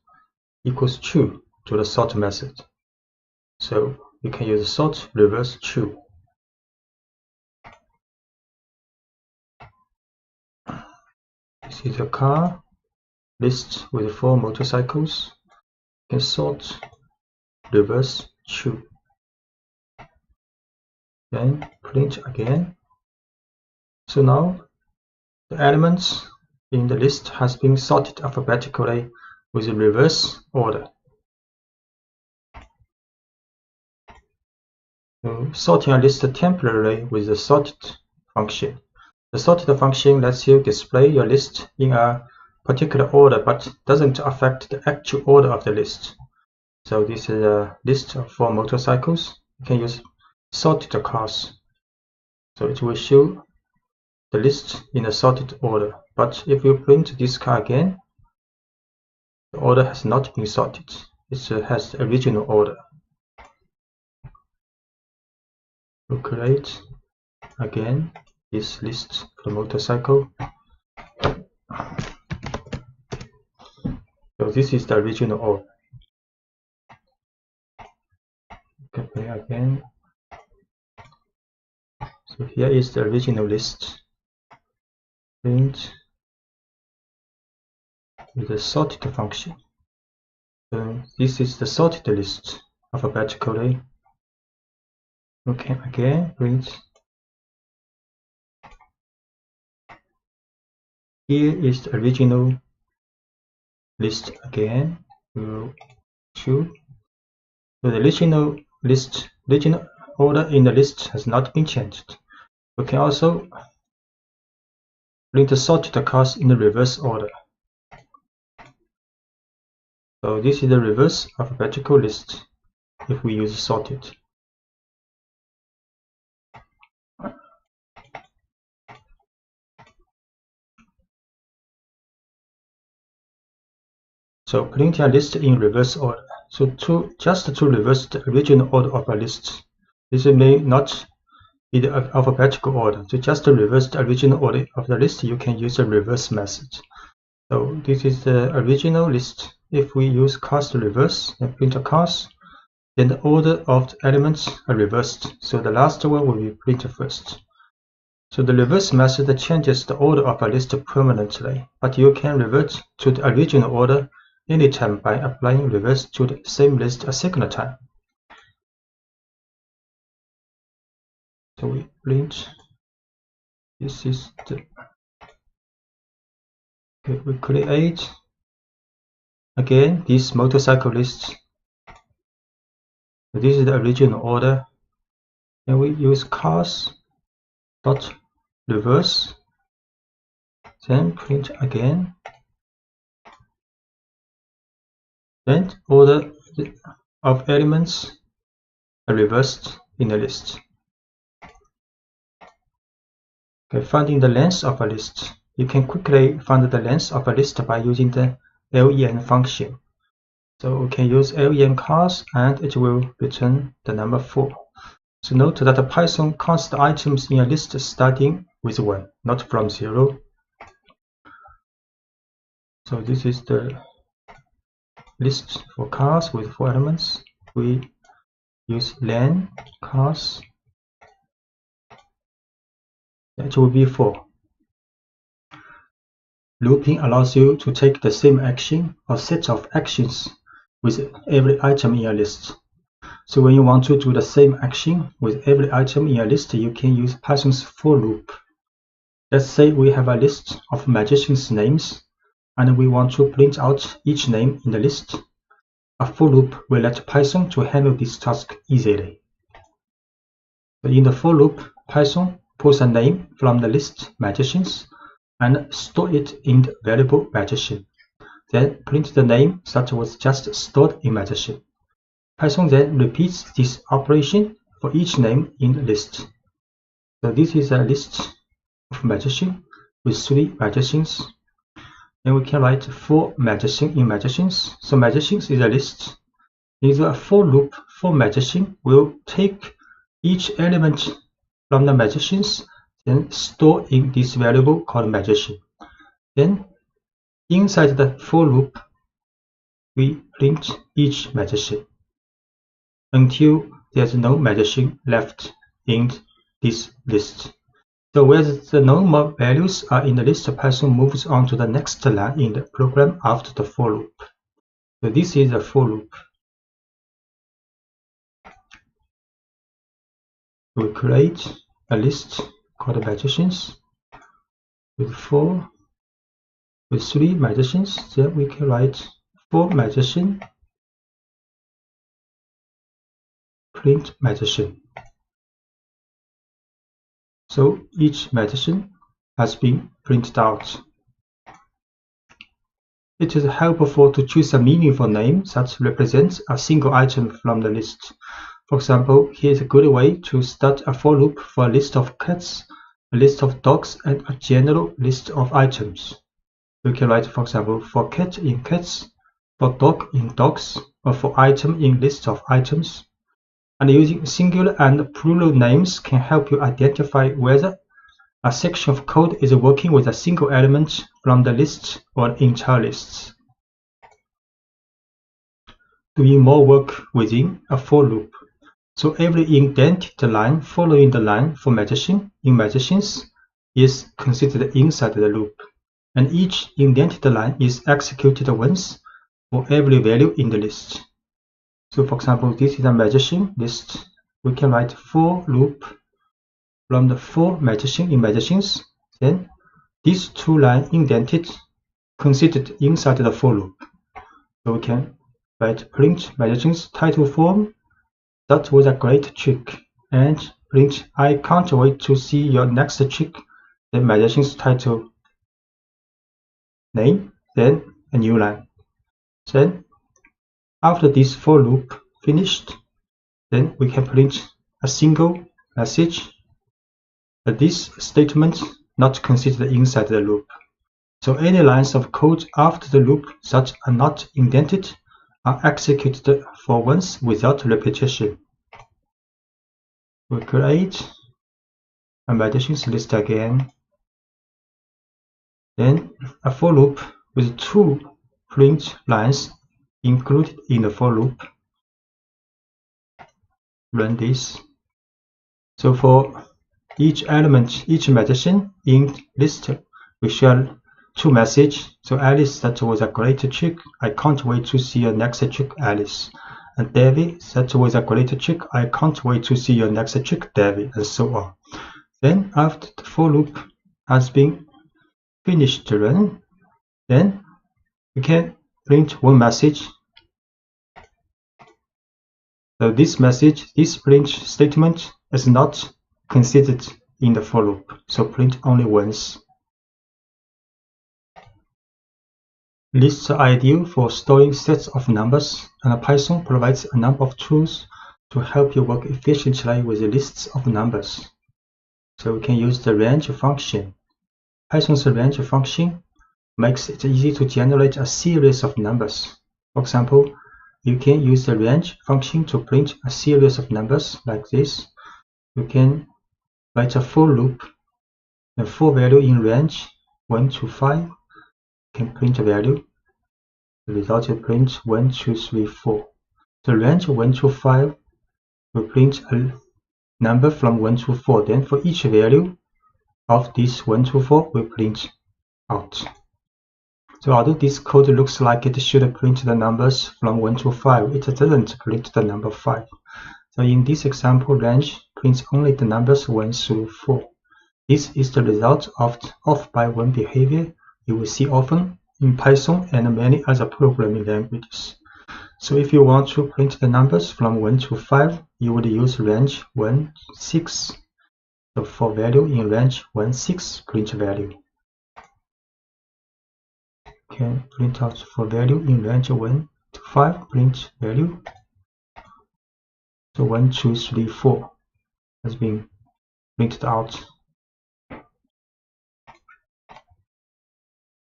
equals true to the sort method. So you can use sort reverse true. This is a car list with 4 motorcycles. You can sort reverse true. Then print again. So now the elements in the list has been sorted alphabetically with a reverse order. So sorting a list temporarily with the sorted function. The sorted function lets you display your list in a particular order but doesn't affect the actual order of the list. So this is a list of 4 motorcycles. You can use sorted cars. So it will show the list in a sorted order. But if you print this car again, the order has not been sorted. It has the original order. We'll create again this list for the motorcycle. So this is the original order. Play again. So here is the original list. Print with the sorted function. So this is the sorted list alphabetically. Okay, again print. Here is the original list again. We'll choose. So the original order in the list has not been changed. We can also print sorted cars in the reverse order. So this is the reverse alphabetical list if we use sorted. So print a list in reverse order. So just to reverse the original order of a list, this may not be the alphabetical order. So just to reverse the original order of the list, you can use a reverse method. So this is the original list. If we use cast reverse and print a cast, then the order of the elements are reversed. So the last one will be printed first. So the reverse method changes the order of a list permanently, but you can revert to the original order anytime by applying reverse to the same list a second time. So we print. This is the. Okay, we create again this motorcycle list. This is the original order, and we use cars dot reverse, then print again. Then order of elements are reversed in the list. Okay, finding the length of a list. You can quickly find the length of a list by using the len function. So we can use len cars and it will return the number 4. So note that Python counts the items in a list starting with 1, not from 0. So this is the list for cars with 4 elements. We use len cars. It will be 4. Looping allows you to take the same action or set of actions with every item in a list. So when you want to do the same action with every item in a list, you can use Python's for loop. Let's say we have a list of magicians' names, and we want to print out each name in the list. A for loop will let Python to handle this task easily. So in the for loop, Python pulls a name from the list magicians and store it in the variable magician. Then print the name that was just stored in magician. Python then repeats this operation for each name in the list. So this is a list of magicians with 3 magicians. And we can write 4 magicians in magicians. So magicians is a list. In the for loop, for magician will take each element from the magicians and store in this variable called magician. Then inside the for loop, we print each magician until there's no magician left in this list. So where the no more values are in the list, Python moves on to the next line in the program after the for loop. So this is a for loop. We create a list called magicians with 3 magicians. Then we can write 4 magician, print magician. So each magician has been printed out. It is helpful to choose a meaningful name that represents a single item from the list. For example, here's a good way to start a for loop for a list of cats, a list of dogs, and a general list of items. We can write, for example, for cat in cats, for dog in dogs, or for item in list of items. And using singular and plural names can help you identify whether a section of code is working with a single element from the list or entire lists. Doing more work within a for loop. So every indented line following the line for magician in magicians is considered inside the loop, and each indented line is executed once for every value in the list. So for example, this is a magician list. We can write for loop from the 4 magician in magicians, then these 2 lines indented considered inside the for loop. So we can write print magicians title form. That was a great trick. And print I can't wait to see your next trick, the magician's title name, then a new line. Then after this for loop finished, then we can print a single message. But this statement not considered inside the loop. So any lines of code after the loop that are not indented are executed for once without repetition. We create a medicines list again. Then a for loop with 2 print lines included in the for loop. Run this. So for each element, each medicine in list, we share 2 messages. So Alice, that was a great trick. I can't wait to see your next trick, Alice. And David, that was a great trick. I can't wait to see your next trick, David, and so on. Then after the for loop has been finished to run, then we can print one message. So this message, this print statement is not considered in the for loop, so print only once. Lists are ideal for storing sets of numbers, and Python provides a number of tools to help you work efficiently with lists of numbers. So we can use the range function. Python's range function makes it easy to generate a series of numbers. For example, you can use the range function to print a series of numbers like this. You can write a for loop, the for value in range 1 to 5. Can print a value. The result will print 1, 2, 3, 4. The range 1 to 5 will print a number from 1 to 4. Then for each value of this 1 to 4 will print out. So although this code looks like it should print the numbers from 1 to 5, it doesn't print the number 5. So in this example, range prints only the numbers 1 through 4. This is the result of off by 1 behavior you will see often in Python and many other programming languages. So if you want to print the numbers from 1 to 5, you would use range 1, 6. So for value in range 1, 6, print value. Can print out for value in range 1 to 5, print value. So 1, 2, 3, 4 has been printed out.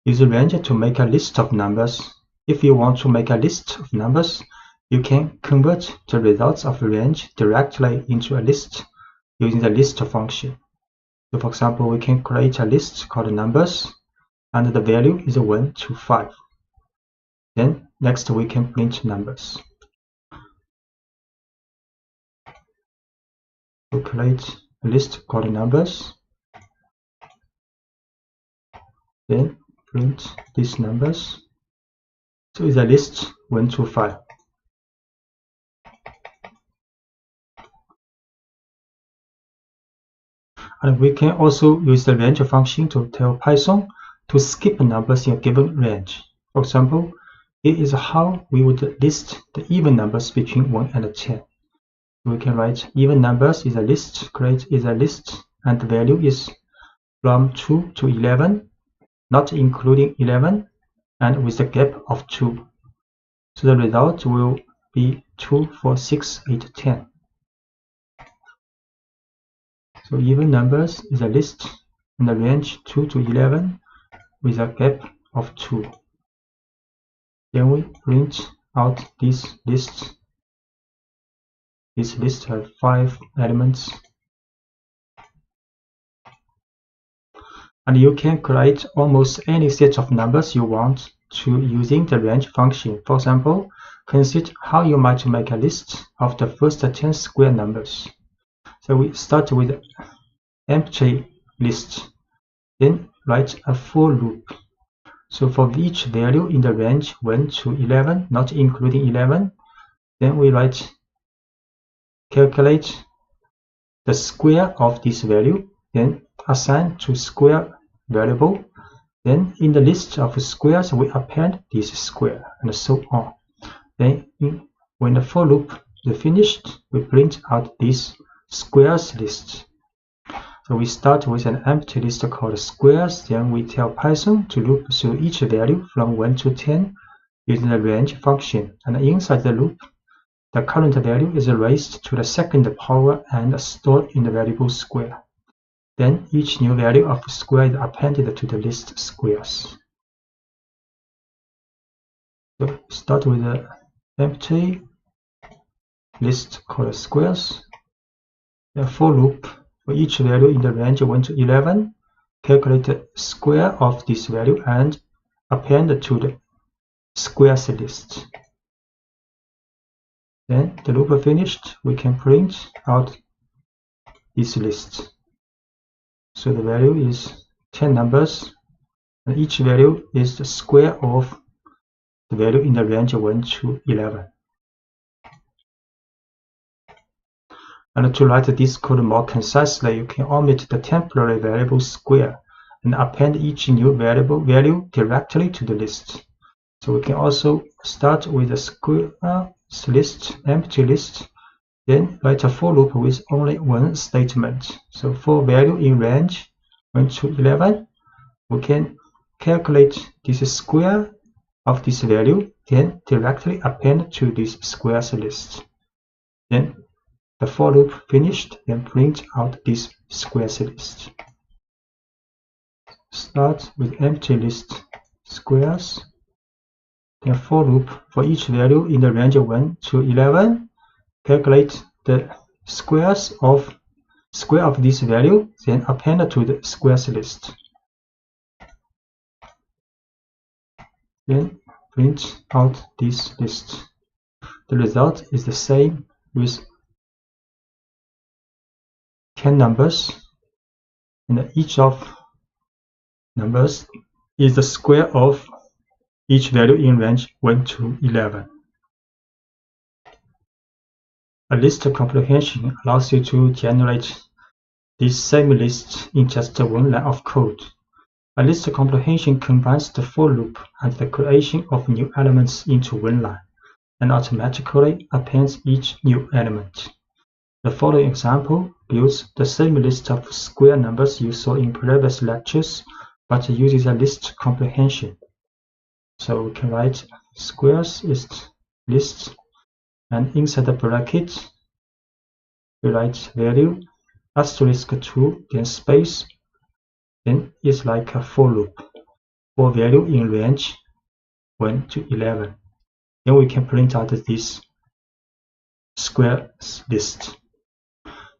Use a range to make a list of numbers. If you want to make a list of numbers, you can convert the results of a range directly into a list using the list function. So for example, we can create a list called numbers, and the value is 1 to 5. Then next we can print numbers. We create a list called numbers. Then print these numbers. So it's a list 1 to 5. And we can also use the range function to tell Python to skip numbers in a given range. For example, here is how we would list the even numbers between 1 and 10. We can write even numbers is a list, create is a list, and the value is from 2 to 11, not including 11, and with a gap of 2. So the result will be 2, 4, 6, 8, 10. So even numbers is a list in the range 2 to 11 with a gap of 2. Then we print out this list. This list has 5 elements. And you can create almost any set of numbers you want to using the range function. For example, consider how you might make a list of the first 10 square numbers. So we start with empty list, then write a for loop. So for each value in the range 1 to 11, not including 11, then we write calculate the square of this value, then assign to square variable. Then in the list of squares, we append this square, and so on. Then when the for loop is finished, we print out this squares list. So we start with an empty list called squares, then we tell Python to loop through each value from 1 to 10 using the range function, and inside the loop, the current value is raised to the second power and stored in the variable square. Then each new value of square is appended to the list squares. So start with an empty list called squares. The for loop for each value in the range 1 to 11, calculate the square of this value and append to the squares list. Then the loop finished, we can print out this list. So the value is 10 numbers, and each value is the square of the value in the range 1 to 11. And to write this code more concisely, you can omit the temporary variable square and append each new variable value directly to the list. So we can also start with a square list, empty list, then write a for loop with only one statement. So for value in range 1 to 11, we can calculate this square of this value, then directly append to this squares list. Then the for loop finished, then print out this squares list. Start with empty list squares, then for loop for each value in the range 1 to 11, calculate the square of this value, then append to the squares list. Then print out this list. The result is the same with 10 numbers, and each of numbers is the square of each value in range 1 to 11. A list comprehension allows you to generate this same list in just one line of code. A list comprehension combines the for loop and the creation of new elements into one line, and automatically appends each new element. The following example builds the same list of square numbers you saw in previous lectures, but uses a list comprehension. So we can write squares is list, and inside the bracket we write value asterisk 2, then space, then it's like a for loop for value in range 1 to 11. Then we can print out this squares list.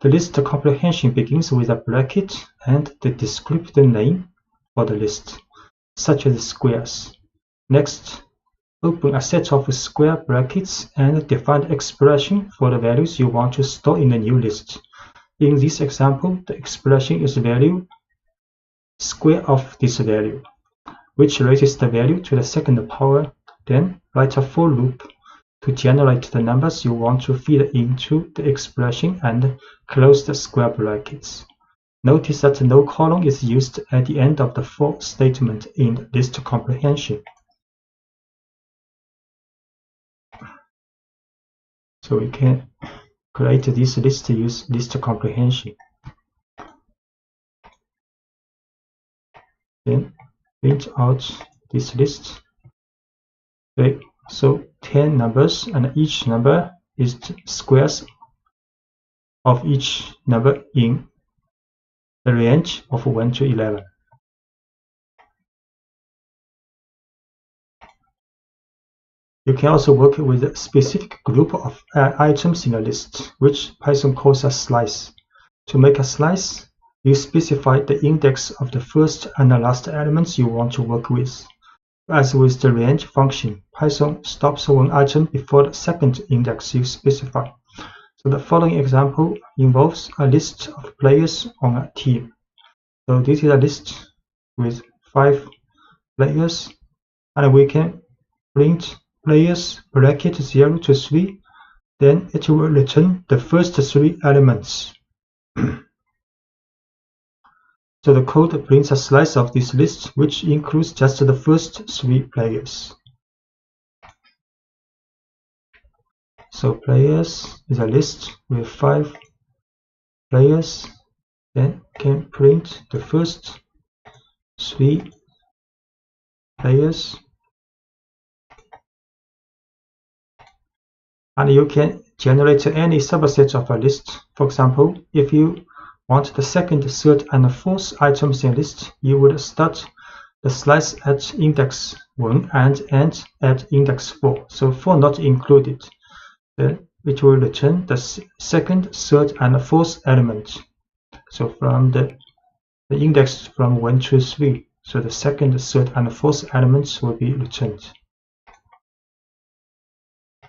The list comprehension begins with a bracket and the descriptor name for the list, such as squares. Next, open a set of square brackets and define the expression for the values you want to store in the new list. In this example, the expression is value square of this value, which raises the value to the second power. Then write a for loop to generate the numbers you want to feed into the expression and close the square brackets. Notice that no colon is used at the end of the for statement in list comprehension. So we can create this list use list comprehension. Then print out this list. Okay, so 10 numbers, and each number is squares of each number in the range of 1 to 11. You can also work with a specific group of items in a list, which Python calls a slice. To make a slice, you specify the index of the first and the last elements you want to work with. As with the range function, Python stops one item before the second index you specify. So the following example involves a list of players on a team. So this is a list with 5 players, and we can print players bracket 0 to 3, then it will return the first 3 elements. So the code prints a slice of this list, which includes just the first 3 players. So players is a list with 5 players, then can print the first 3 players, and you can generate any subset of a list. For example, if you want the second, third, and fourth items in a list, you would start the slice at index 1 and end at index 4. So 4 not included. Then it will return the second, third, and fourth element. So from the index from 1 to 3. So the second, third, and fourth elements will be returned.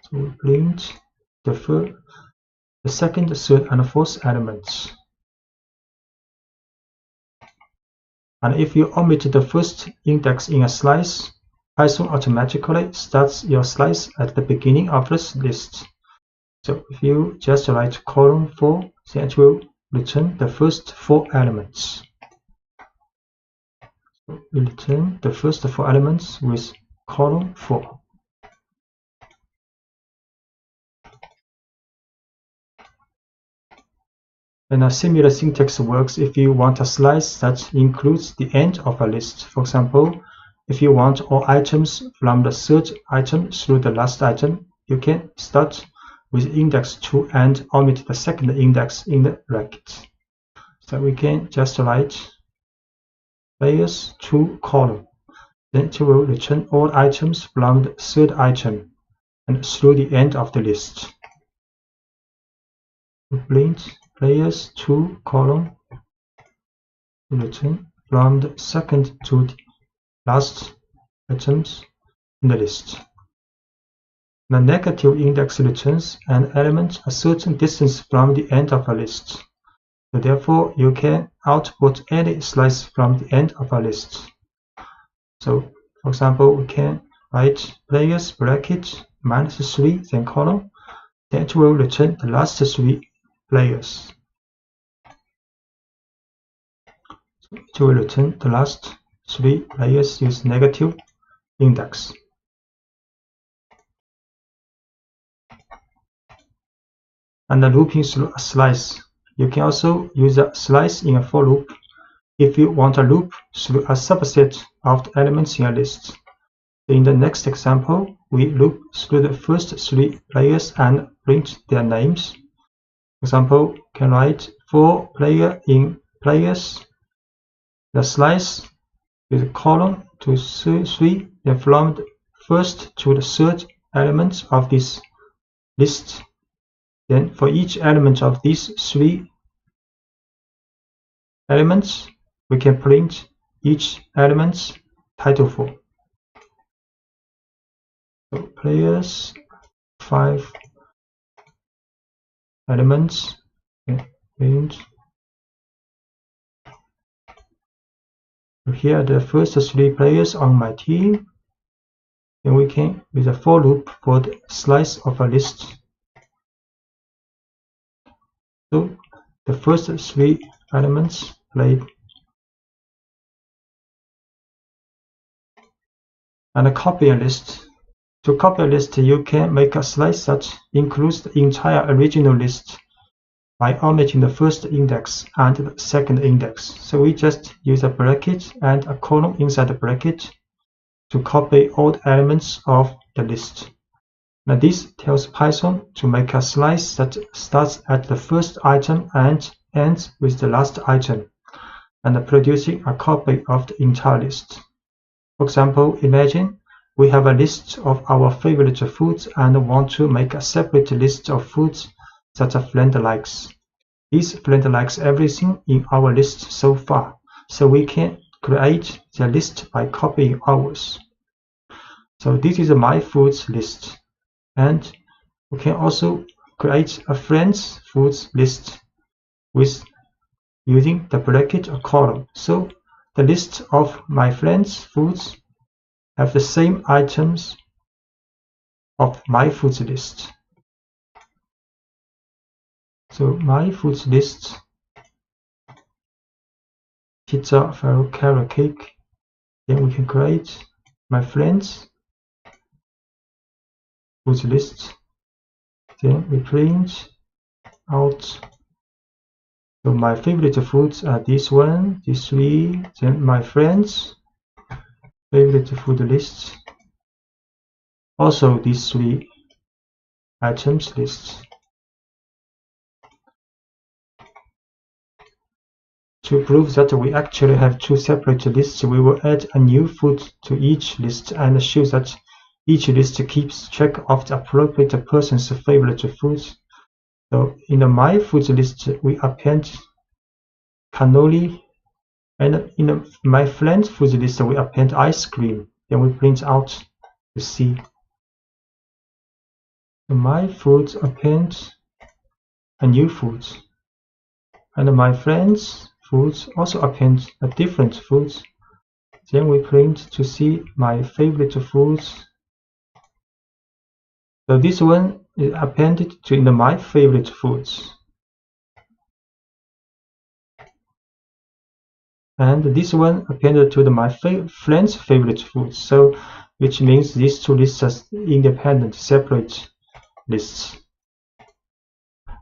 So we print the second, third, and fourth elements. And if you omit the first index in a slice, Python automatically starts your slice at the beginning of this list. So if you just write column 4, then it will return the first 4 elements. So we return the first 4 elements with column 4. And a similar syntax works if you want a slice that includes the end of a list. For example, if you want all items from the third item through the last item, you can start with index 2 and omit the second index in the bracket. So we can just write players 2 column. Then it will return all items from the third item and through the end of the list. We print players 2 column to return from the second to the last items in the list. The negative index returns an element a certain distance from the end of a list. So therefore, you can output any slice from the end of a list. So, for example, we can write players bracket -3 then column. Then it will return the last 3 players. So it will return the last 3 players with negative index. And the looping through a slice. You can also use a slice in a for loop if you want a loop through a subset of the elements in a list. In the next example, we loop through the first 3 players and print their names. For example, can write for player in players, the slice with column to 3, then from the first to the third element of this list. Then for each element of these 3 elements, we can print each element's title for. So players 5 elements, print. So here are the first 3 players on my team. Then we can with a for loop for the slice of a list. So the first 3 elements played. And copy a list. To copy a list, you can make a slice that includes the entire original list by omitting the first index and the second index. So we just use a bracket and a column inside the bracket to copy all the elements of the list. Now this tells Python to make a slice that starts at the first item and ends with the last item, and producing a copy of the entire list. For example, imagine we have a list of our favorite foods and want to make a separate list of foods that a friend likes. This friend likes everything in our list so far, so we can create the list by copying ours. So this is my foods list, and we can also create a friend's foods list with using the bracket or column. So the list of my friend's foods have the same items of my foods list. So my foods list, pizza, Faro, carrot cake. Then we can create my friends foods list. Then we print out So my favorite foods are this one, these three, then my friends' favorite food lists. Also these three items lists. To prove that we actually have two separate lists, we will add a new food to each list and show that each list keeps track of the appropriate person's favorite foods. So in the My Foods list, we append cannoli, and in the My Friends Foods list, we append ice cream. Then we print out the C. The My Foods append a new food, and My Friends Foods also append a different food. Then we print to see my favorite foods. So this one is appended to in the My Favorite Foods. And this one appended to the My Friend's Favorite Foods. So which means these two lists are independent, separate lists.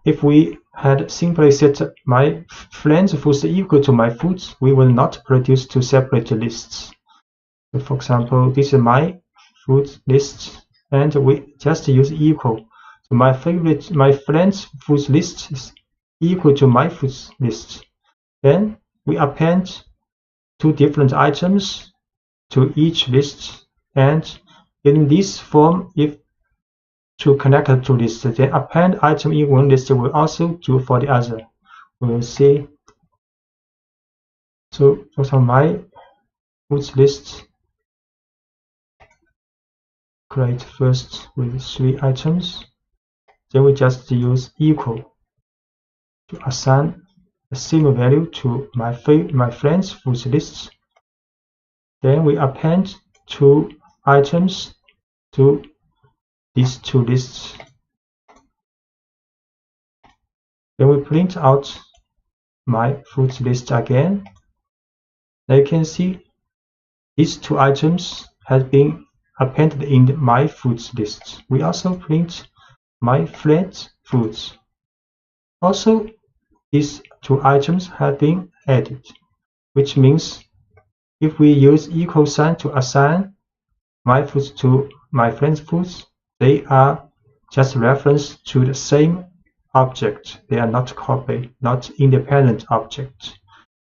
If we had simply set My Friend's Foods equal to My Foods, we will not produce two separate lists. So for example, this is My Food list, and we just use equal. So my friend's foods list is equal to my foods list. Then we append two different items to each list, and in this form, if to connect the two lists, then append item in one list will also do for the other. We will see. So for example, my foods list, create first with three items. Then we just use equal to assign the same value to my friend's foods list. Then we append two items to these two lists. Then we print out my foods list again. Now you can see these two items have been appended in the my foods list. We also print my friend's foods. Also, these two items have been added, which means if we use equal sign to assign my foods to my friend's foods, they are just reference to the same object. They are not copy, not independent objects.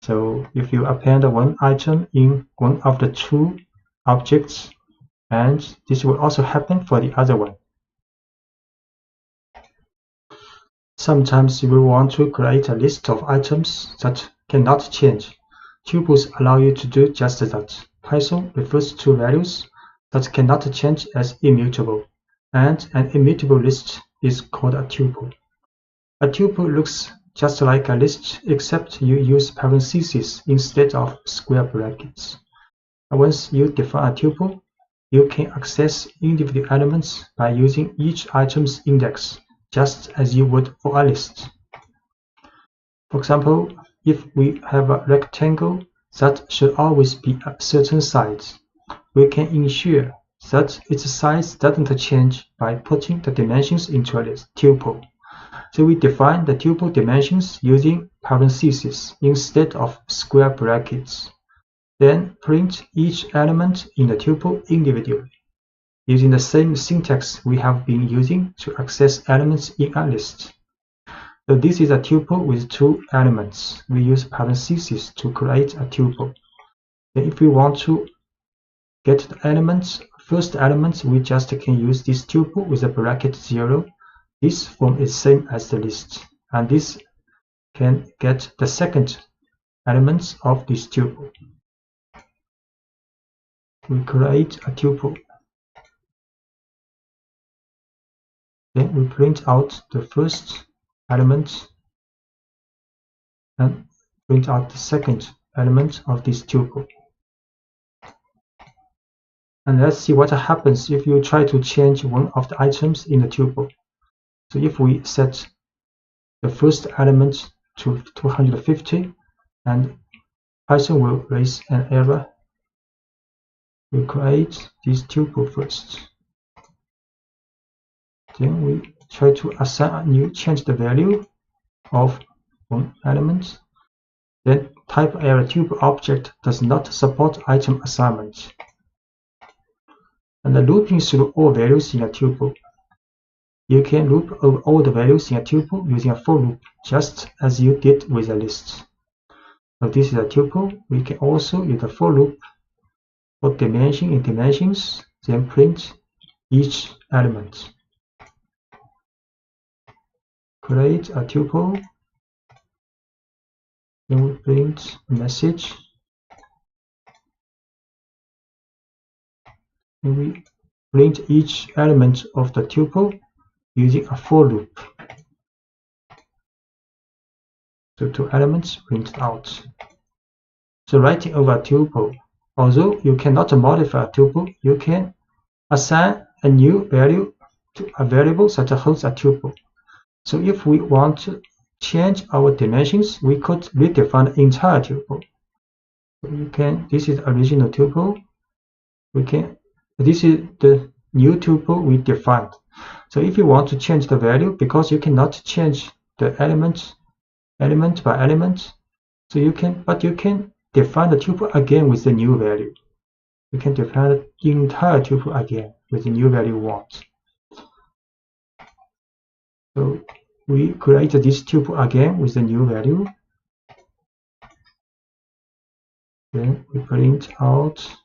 So if you append one item in one of the two objects, and this will also happen for the other one. Sometimes we want to create a list of items that cannot change. Tuples allow you to do just that. Python refers to values that cannot change as immutable, and an immutable list is called a tuple. A tuple looks just like a list, except you use parentheses instead of square brackets. And once you define a tuple, you can access individual elements by using each item's index, just as you would for a list. For example, if we have a rectangle that should always be a certain size, we can ensure that its size doesn't change by putting the dimensions into a tuple. So we define the tuple dimensions using parentheses instead of square brackets. Then print each element in the tuple individually, using the same syntax we have been using to access elements in a list. So this is a tuple with two elements. We use parentheses to create a tuple. Then if we want to get the elements, first elements, we just can use this tuple with a bracket 0. This form is same as the list, and this can get the second elements of this tuple. We create a tuple. Then we print out the first element and print out the second element of this tuple. And let's see what happens if you try to change one of the items in the tuple. So if we set the first element to 250, and Python will raise an error. We create this tuple first. Then we try to assign a new, change the value of one element. Then type array tuple object does not support item assignment. And the looping through all values in a tuple. You can loop over all the values in a tuple using a for loop, just as you did with a list. So this is a tuple. We can also use a for loop for dimension in dimensions, then print each element. Create a tuple. Then we print a message. And we print each element of the tuple using a for loop. So 2 elements printed out. So writing over a tuple. Although you cannot modify a tuple, you can assign a new value to a variable that holds a tuple. So if we want to change our dimensions, we could redefine the entire tuple. So you can. This is the original tuple. This is the new tuple we defined. So if you want to change the value, because you cannot change the element by element, so you can define the tuple again with the new value. You can define the entire tuple again with the new value you want. So we create this tuple again with the new value. Then we print out.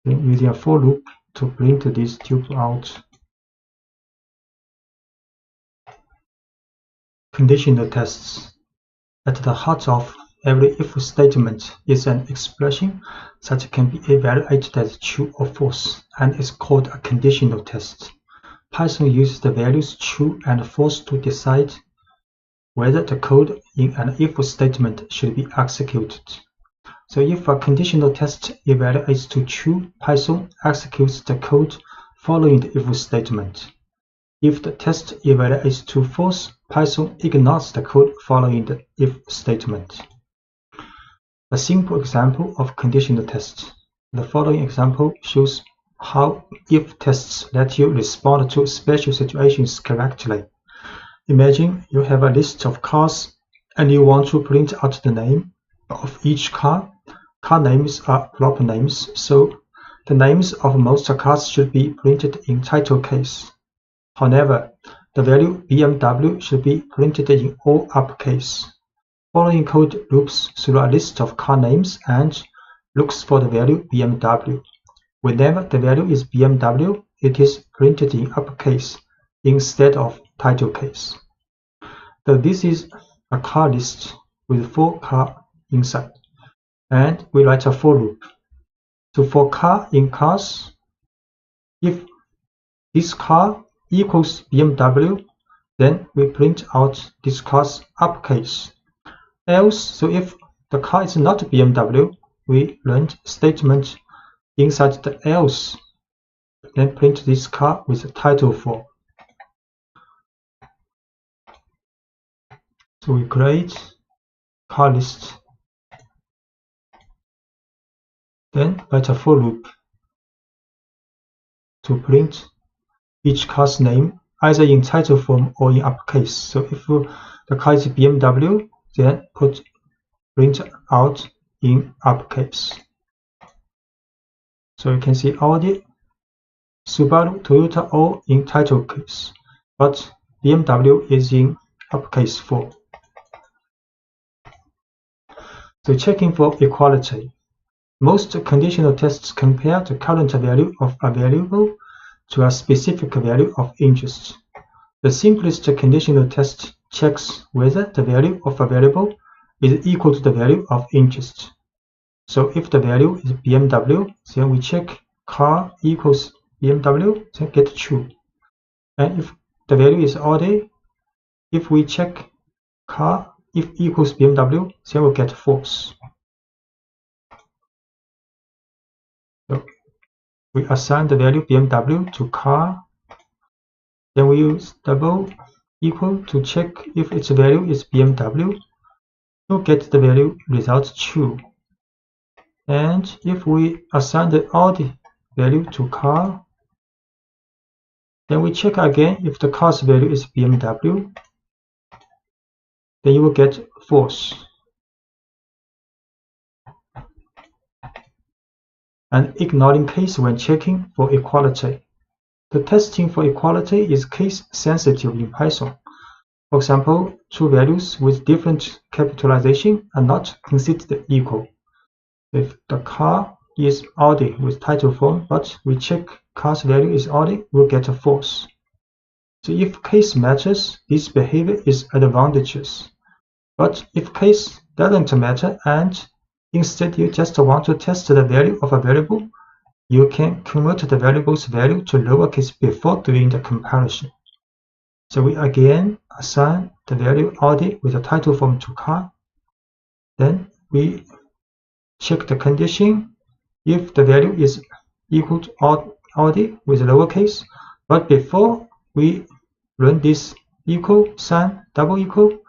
Then using a for loop to print this tuple out. Conditional tests. At the heart of every if statement is an expression that can be evaluated as true or false, and is called a conditional test. Python uses the values true and false to decide whether the code in an if statement should be executed. So if a conditional test evaluates to true, Python executes the code following the if statement. If the test evaluates to false, Python ignores the code following the if statement. A simple example of conditional test. The following example shows how if tests let you respond to special situations correctly. Imagine you have a list of cars and you want to print out the name of each car. Car names are proper names, so the names of most cars should be printed in title case. However, the value BMW should be printed in all uppercase. Following code loops through a list of car names and looks for the value BMW. Whenever the value is BMW, it is printed in uppercase instead of title case. So this is a car list with 4 cars inside, and we write a for loop. So for car in cars, if this car equals BMW, then we print out this car's uppercase. Else, so if the car is not BMW, we run statement inside the else, then print this car with a title for. So we create car list, then write a for loop to print each car's name either in title form or in uppercase. So if the car is BMW, then print out in uppercase. So you can see Audi, Subaru, Toyota all in title case, but BMW is in uppercase 4. So checking for equality. Most conditional tests compare the current value of a variable to a specific value of interest. The simplest conditional test checks whether the value of a variable is equal to the value of interest. So if the value is BMW, then we check car equals BMW, then get true. And if the value is Audi, if we check car if equals BMW, then we'll get false. So we assign the value BMW to car, then we use double equal to check if its value is BMW, we'll get the value result true. And if we assign the Audi value to car, then we check again if the car's value is BMW, then you will get false. And ignoring case when checking for equality. The testing for equality is case sensitive in Python. For example, two values with different capitalization are not considered equal. If the car is Audi with title form, but we check car's value is Audi, we'll get a false. So if case matters, this behavior is advantageous. But if case doesn't matter and instead you just want to test the value of a variable, you can convert the variable's value to lowercase before doing the comparison. So we again assign the value Audi with a title form to car. Then we check the condition if the value is equal to Audi with lowercase. But before we run this equal sign, double equal,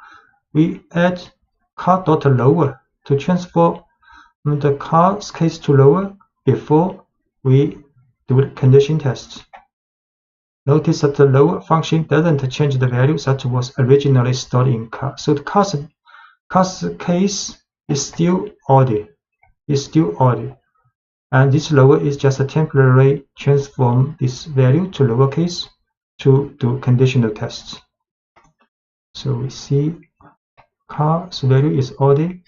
we add car.lower to transform the car's case to lower before we do the condition test. Notice that the lower function doesn't change the value that was originally stored in car. So the car's case is still Audi. And this lower is just a temporary transform this value to lowercase to do conditional tests. So we see car's value is Audi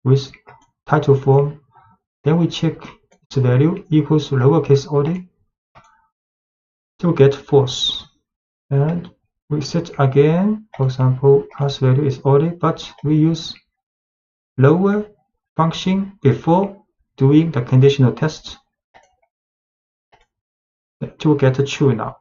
with title form. Then we check its value equals to lowercase Audi to get false. And we set again, for example, car's value is Audi, but we use lower function before doing the conditional test to get a true now.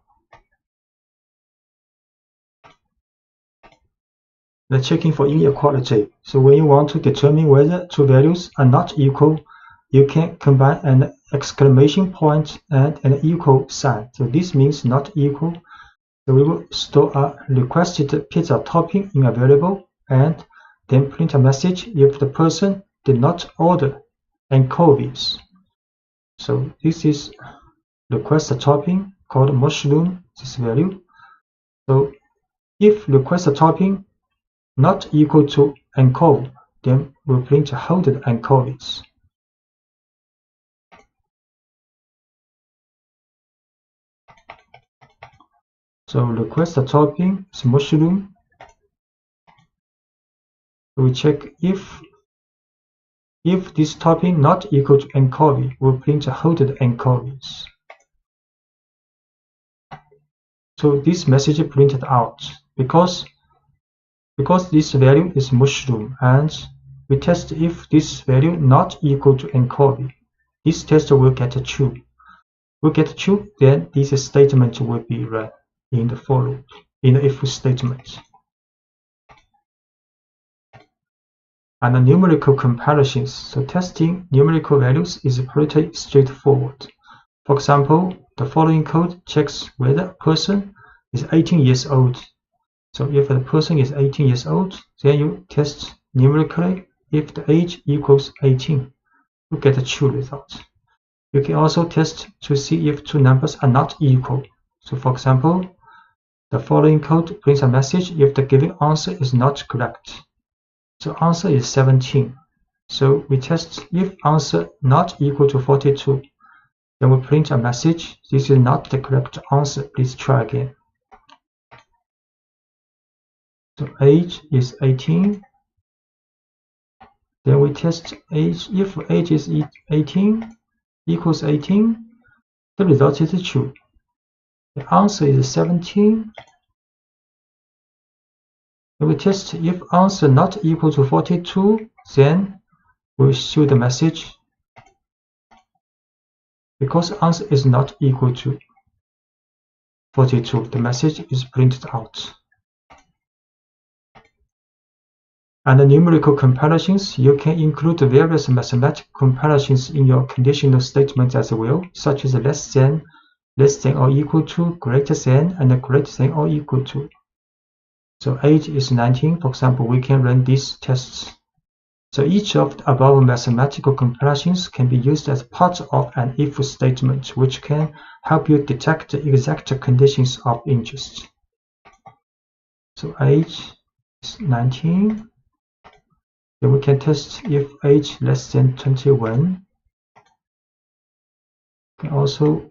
The checking for inequality. So when you want to determine whether two values are not equal, you can combine an exclamation point and an equal sign. So this means not equal. So we will store a requested pizza topping in a variable and then print a message if the person did not order anchovies. So this is request topping called mushroom, this value. So if request topping not equal to anchovy, then we'll print holded anchovies. So request topping is mushroom. We check if this topping not equal to anchovy, we'll print holded anchovies. So this message printed out because this value is mushroom, and we test if this value not equal to anchovy. This test will get true. Will get true, then this statement will be run in the for loop, in the if statement. And the numerical comparisons. So testing numerical values is pretty straightforward. For example, the following code checks whether a person is 18 years old. So if the person is 18 years old, then you test numerically if the age equals 18. You get a true result. You can also test to see if two numbers are not equal. So for example, the following code prints a message if the given answer is not correct. So answer is 17. So we test if answer not equal to 42. Then we print a message. This is not the correct answer. Please try again. So age is 18. Then we test age. If age is 18 equals 18, the result is true. The answer is 17. Then we test if answer not equal to 42, then we show the message. Because answer is not equal to 42, the message is printed out. And the numerical comparisons, you can include various mathematical comparisons in your conditional statement as well, such as less than or equal to, greater than, and greater than or equal to. So age is 19, for example, we can run these tests. So each of the above mathematical comparisons can be used as part of an if statement, which can help you detect the exact conditions of interest. So age is 19. Then we can test if age less than 21. We can also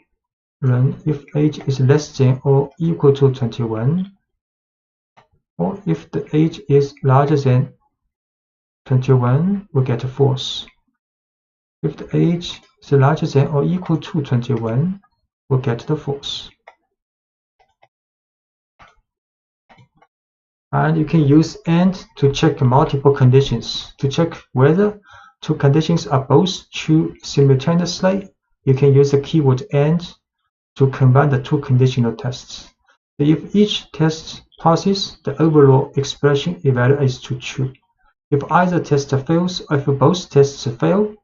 run if age is less than or equal to 21, or if the age is larger than 21, we get false. If the age is larger than or equal to 21, we'll get the false. And you can use AND to check multiple conditions. To check whether two conditions are both true simultaneously, you can use the keyword AND to combine the two conditional tests. If each test passes, the overall expression evaluates to true. If either test fails, or if both tests fail,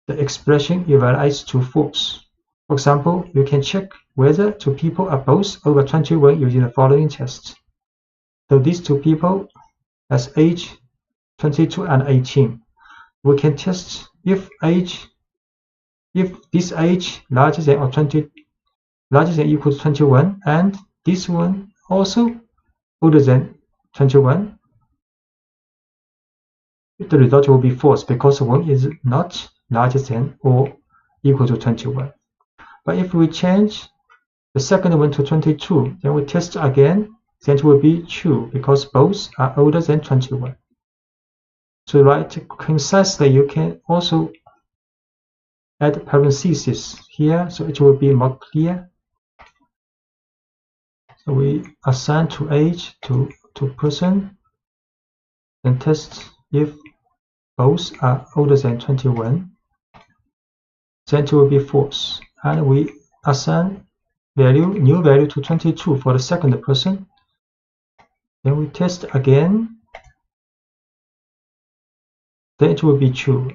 the expression evaluates to false. For example, you can check whether two people are both over 21 using the following tests. So these two people has age 22 and 18. We can test if this age larger than equal to 21, and this one also older than 21. The result will be false because one is not larger than or equal to 21. But if we change the second one to 22, then we test again, then it will be true because both are older than 21. To write concisely, you can also add parentheses here, so it will be more clear. So we assign to age to person, then test if both are older than 21, then it will be false. And we assign new value to 22 for the second person. Then we test again, then it will be true.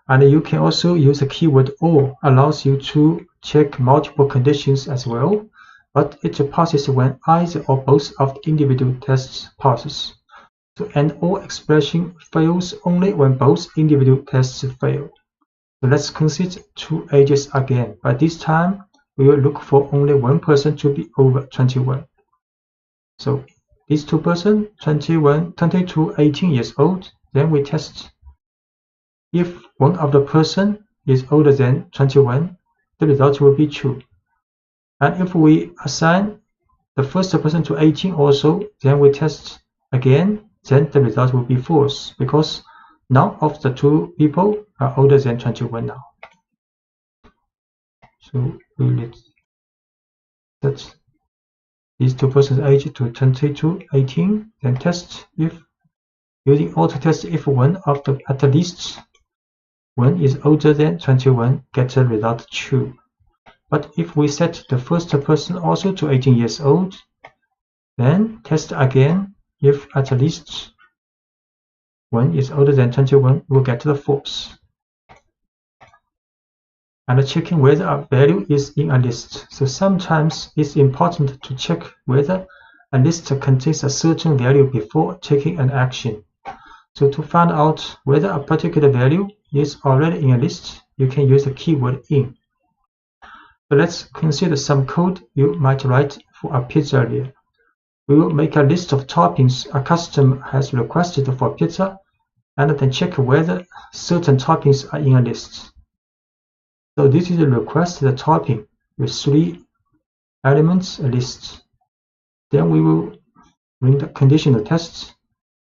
And you can also use the keyword OR, allows you to check multiple conditions as well, but it passes when either or both of the individual tests passes. So an OR expression fails only when both individual tests fail. So let's consider two ages again, but this time we will look for only one person to be over 21. So these two persons, 21, 22, 18 years old, then we test if one of the person is older than 21, the result will be true. And if we assign the first person to 18 also, then we test again, then the result will be false because none of the two people are older than 21 now. So we will set these two persons' age to 22, 18, then test if using auto test if one of the at least one is older than 21, get the result true. But if we set the first person also to 18 years old, then test again if at least one is older than 21, we'll get the false. And checking whether a value is in a list. So sometimes it's important to check whether a list contains a certain value before taking an action. So to find out whether a particular value is already in a list, you can use the keyword in. So let's consider some code you might write for a pizzeria. We will make a list of toppings a customer has requested for pizza, and then check whether certain toppings are in a list. So this is a requested topping with 3 elements, a list. Then we will run the conditional tests.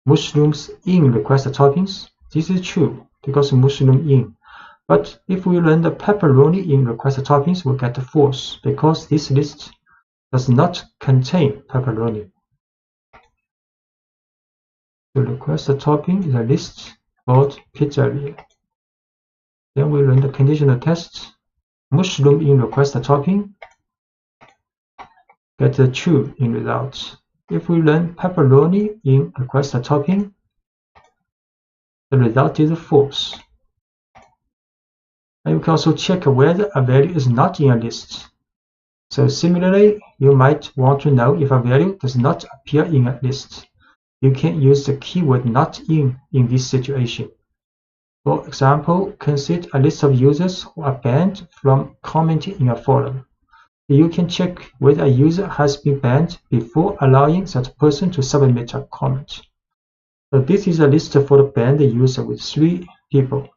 Mushrooms in requested toppings. This is true because mushroom in. But if we run the pepperoni in requested toppings, we'll get false because this list does not contain pepperoni. The requested topping is a list called pizzeria. Then we run the conditional test. Mushroom in requested topping, get the true in results. If we run pepperoni in requested topping, the result is false. And you can also check whether a value is not in a list. So similarly, you might want to know if a value does not appear in a list. You can use the keyword not in this situation. For example, consider a list of users who are banned from commenting in a forum. You can check whether a user has been banned before allowing that person to submit a comment. So this is a list for the banned user with 3 people.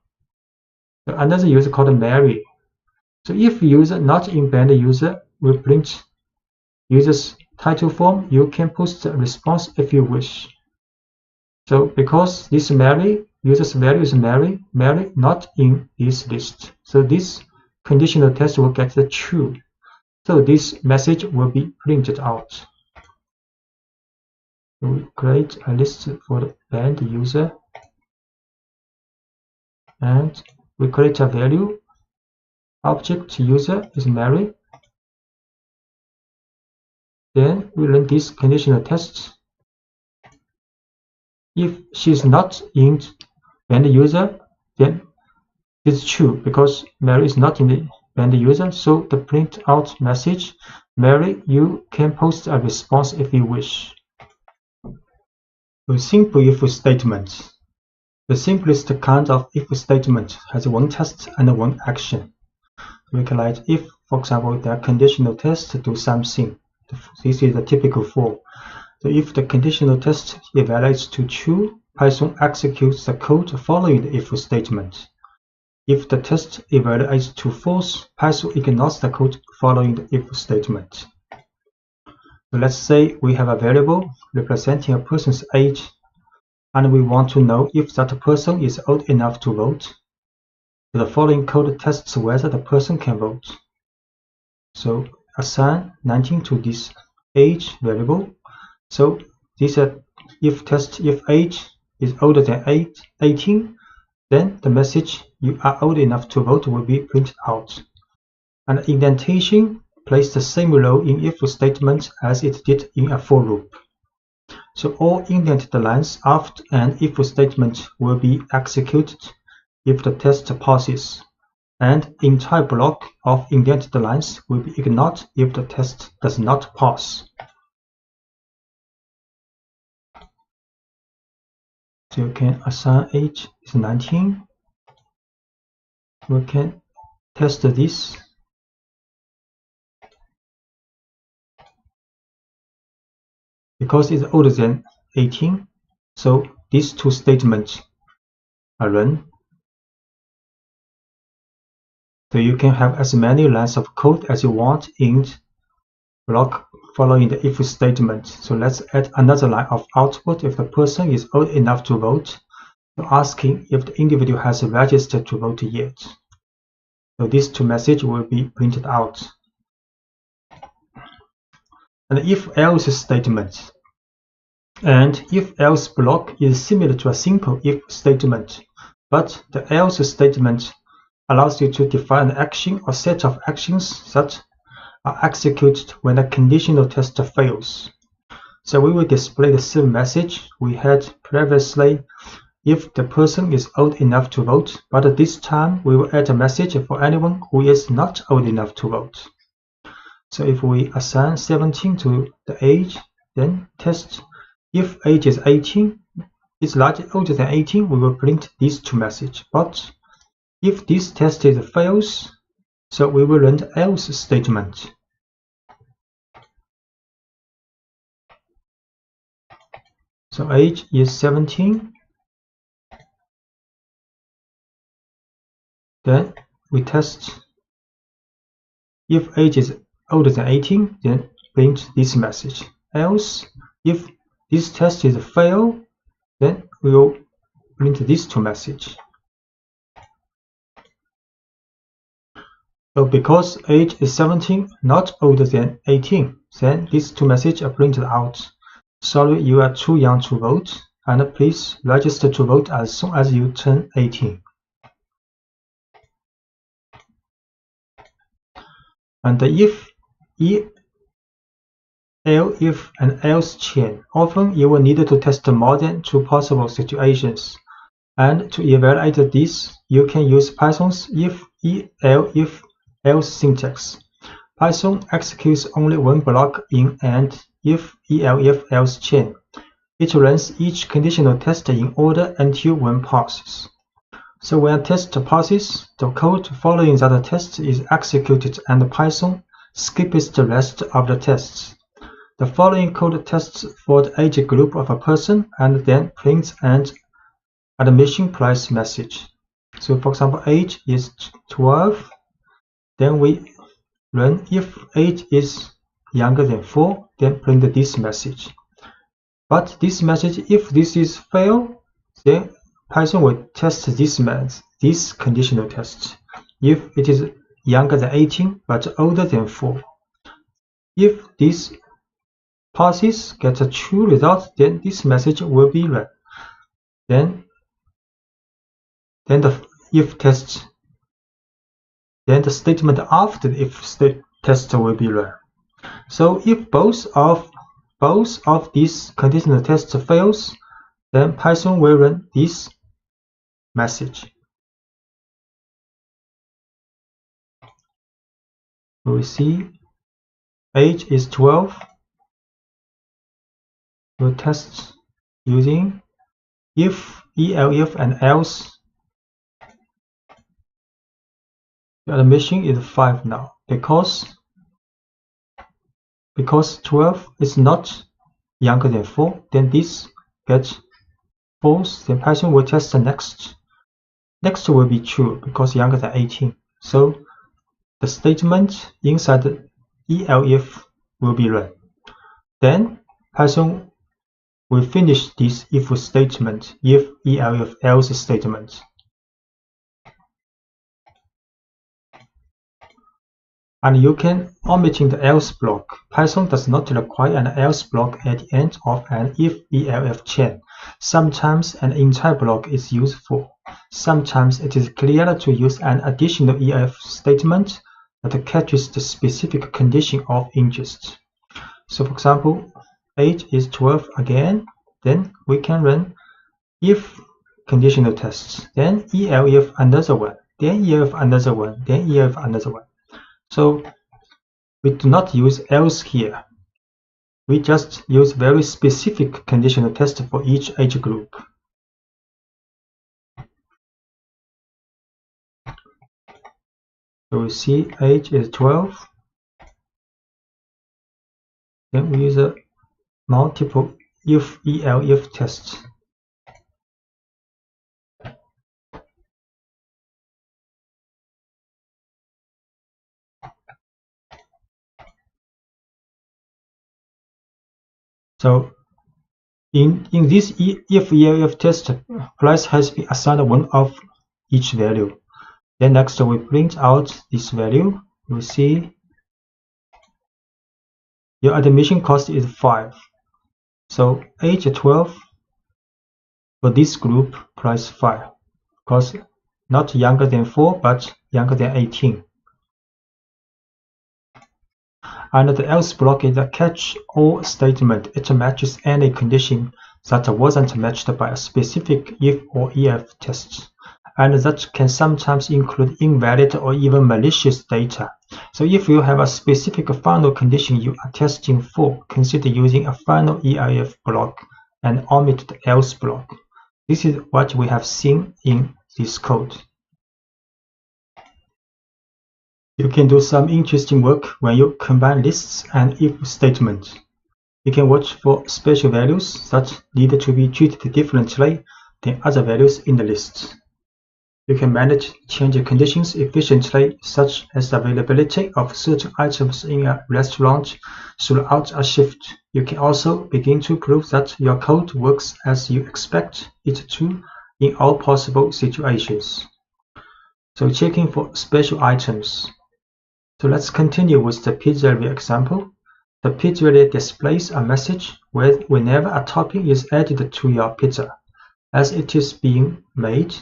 So another user called Mary. So if user not in banned user will print user's title form, you can post a response if you wish. So because this Mary, user's value is Mary not in this list. So this conditional test will get the true. So this message will be printed out. So we create a list for the banned user and we create a value. Object user is Mary. Then we run this conditional test. If she's not in banned user, then it's true because Mary is not in the banned user. So the print out message, Mary, you can post a response if you wish. So simple if statement. The simplest kind of if statement has one test and one action. We can write if, for example, the conditional test to do something. This is the typical form. So if the conditional test evaluates to true, Python executes the code following the if statement. If the test evaluates to false, Python ignores the code following the if statement. So let's say we have a variable representing a person's age, and we want to know if that person is old enough to vote. So the following code tests whether the person can vote. So assign 19 to this age variable. So this if test if age is older than 18, then the message you are old enough to vote will be printed out. And indentation plays the same role in if statement as it did in a for loop. So all indented lines after an if statement will be executed if the test passes, and entire block of indented lines will be ignored if the test does not pass. So you can assign age is 19. We can test this. Because it's older than 18, so these 2 statements are run. So you can have as many lines of code as you want in block following the if statement. So let's add another line of output if the person is old enough to vote, so asking if the individual has registered to vote yet. So these 2 messages will be printed out. And if-else statement. And if-else block is similar to a simple if statement, but the else statement allows you to define an action or set of actions that are executed when a conditional test fails. So we will display the same message we had previously if the person is old enough to vote, but this time we will add a message for anyone who is not old enough to vote. So if we assign 17 to the age, then test if age is 18, is larger older than 18, we will print these 2 messages. But if this test fails, so we will run the else statement. So age is 17. Then we test if age is older than 18, then print this message. Else, if this test is fail, then we will print these 2 messages. So because age is 17, not older than 18, then these 2 messages are printed out. Sorry, you are too young to vote, and please register to vote as soon as you turn 18. And the if and else chain, often you will need to test more than 2 possible situations. And to evaluate this, you can use Python's if else syntax. Python executes only one block in an if else chain. It runs each conditional test in order until one passes. So when a test passes, the code following that test is executed and Python skips the rest of the tests. The following code tests for the age group of a person and then prints an admission price message. So for example, age is 12. Then we run if age is younger than 4, then print this message. But this message, if this is fail, then Python will test this conditional test. If it is younger than 18 but older than 4. If this passes, gets a true result, then this message will be run. Then the if test, then the statement after the if test will be run. So if both of these conditional tests fails, then Python will run this message. We see age is 12. We'll test using if, elif, and else. The admission is 5 now because 12 is not younger than 4. Then this gets false. Then Python will test the next. Next will be true because younger than 18. So the statement inside the elif will be run. Then Python will finish this if statement, if, elif, else statement. And you can omitting the else block. Python does not require an else block at the end of an if, elif chain. Sometimes an entire block is useful. Sometimes it is clearer to use an additional elif statement that catches the specific condition of interest. So for example, age is 12 again, then we can run if conditional tests, then elif another one, then elif another one, then elif another one. So we do not use else here. We just use very specific conditional test for each age group. So we see age is 12. Then we use a multiple if, elif tests. So in this if, elif test, price has been assigned one of each value. Then next we print out this value. We see your admission cost is 5. So age 12 for this group, price 5, because not younger than 4 but younger than 18. And the else block is a catch-all statement. It matches any condition that wasn't matched by a specific if or elif test, and that can sometimes include invalid or even malicious data. So if you have a specific final condition you are testing for, consider using a final elif block and omit the else block. This is what we have seen in this code. You can do some interesting work when you combine lists and if statements. You can watch for special values that need to be treated differently than other values in the list. You can manage change conditions efficiently, such as the availability of certain items in a restaurant throughout a shift. You can also begin to prove that your code works as you expect it to in all possible situations. So checking for special items. So let's continue with the pizzeria example. The pizzeria displays a message whenever a topping is added to your pizza as it is being made.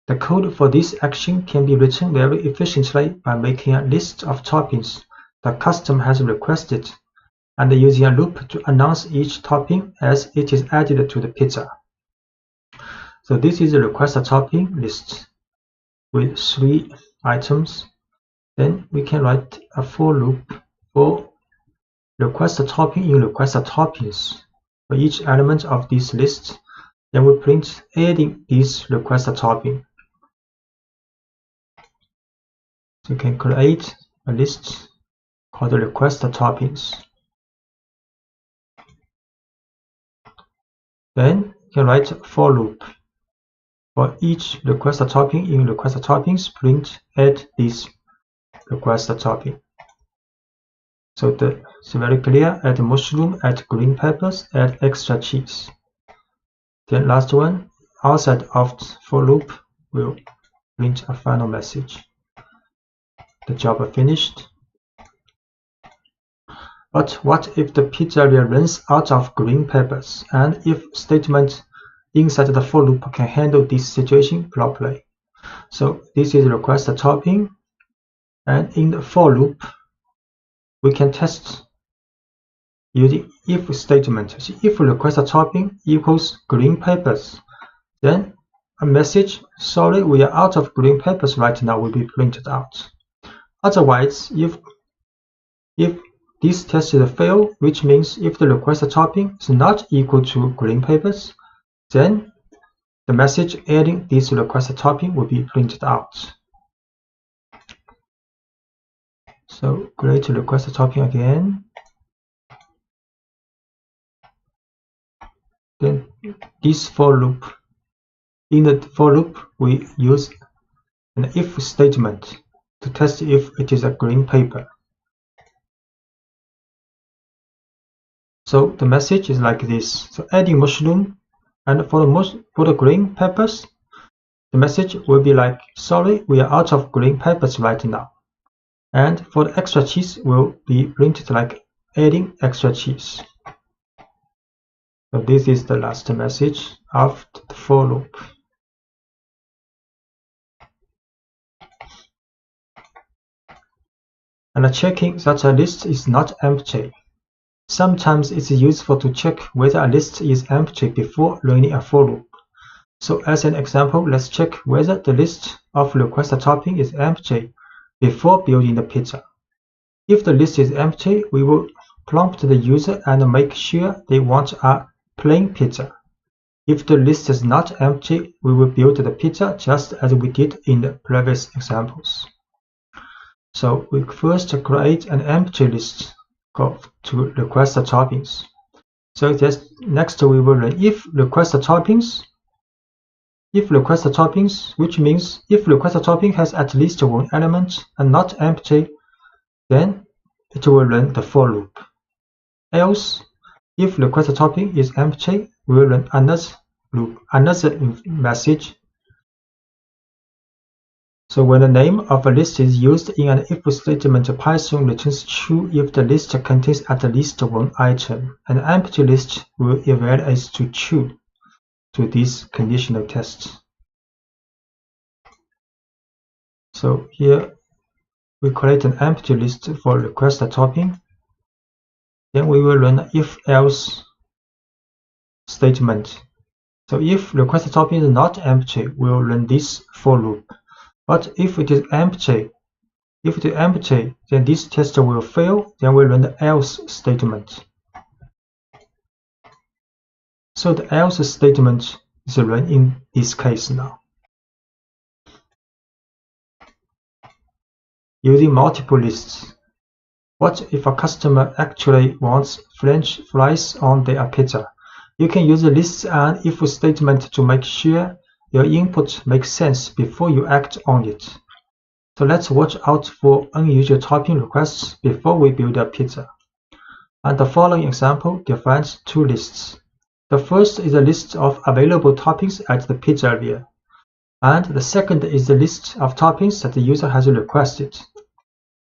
The code for this action can be written very efficiently by making a list of toppings the customer has requested and using a loop to announce each topping as it is added to the pizza. So this is a request a topping list with 3 items. Then we can write a for loop for request a topping in request a toppings for each element of this list. Then we print adding this request a topping. So you can create a list called request toppings. Then you can write for loop. For each request topping in request toppings, print add this request topping. So it's very clear: add mushroom, add green peppers, add extra cheese. Then last one, outside of for loop will print a final message. The job finished. But what if the pizzeria runs out of green peppers, and if statement inside the for loop can handle this situation properly? So this is request topping, and in the for loop we can test using if statement. So if request topping equals green peppers, then a message, sorry, we are out of green peppers right now, will be printed out. Otherwise, if this test is a fail, which means if the request topping is not equal to green peppers, then the message adding this request topping will be printed out. So create a request topping again. Then this for loop. In the for loop, we use an if statement to test if it is a green pepper. So the message is like this. So adding mushroom, and for the green peppers, the message will be like, sorry, we are out of green peppers right now. And for the extra cheese will be printed like adding extra cheese. So this is the last message of the for loop. And checking that a list is not empty. Sometimes it's useful to check whether a list is empty before running a for loop. So as an example, let's check whether the list of request topping is empty before building the pizza. If the list is empty, we will prompt the user and make sure they want a plain pizza. If the list is not empty, we will build the pizza just as we did in the previous examples. So we first create an empty list to request toppings. So just next we will run if request toppings, which means if request topping has at least one element and not empty, then it will run the for loop. Else, if request topping is empty, we will run another loop, another message. So when the name of a list is used in an if statement, Python returns true if the list contains at least one item. An empty list will evaluate to true to these conditional tests. So here we create an empty list for request topping. Then we will run if else statement. So if request topping is not empty, we will run this for loop. But if it is empty, then this test will fail. Then we run the else statement. So the else statement is run in this case now. Using multiple lists. What if a customer actually wants French fries on their pizza? You can use the lists and if statement to make sure your input makes sense before you act on it. So let's watch out for unusual topping requests before we build a pizza. And the following example defines two lists. The first is a list of available toppings at the pizzeria, and the second is the list of toppings that the user has requested.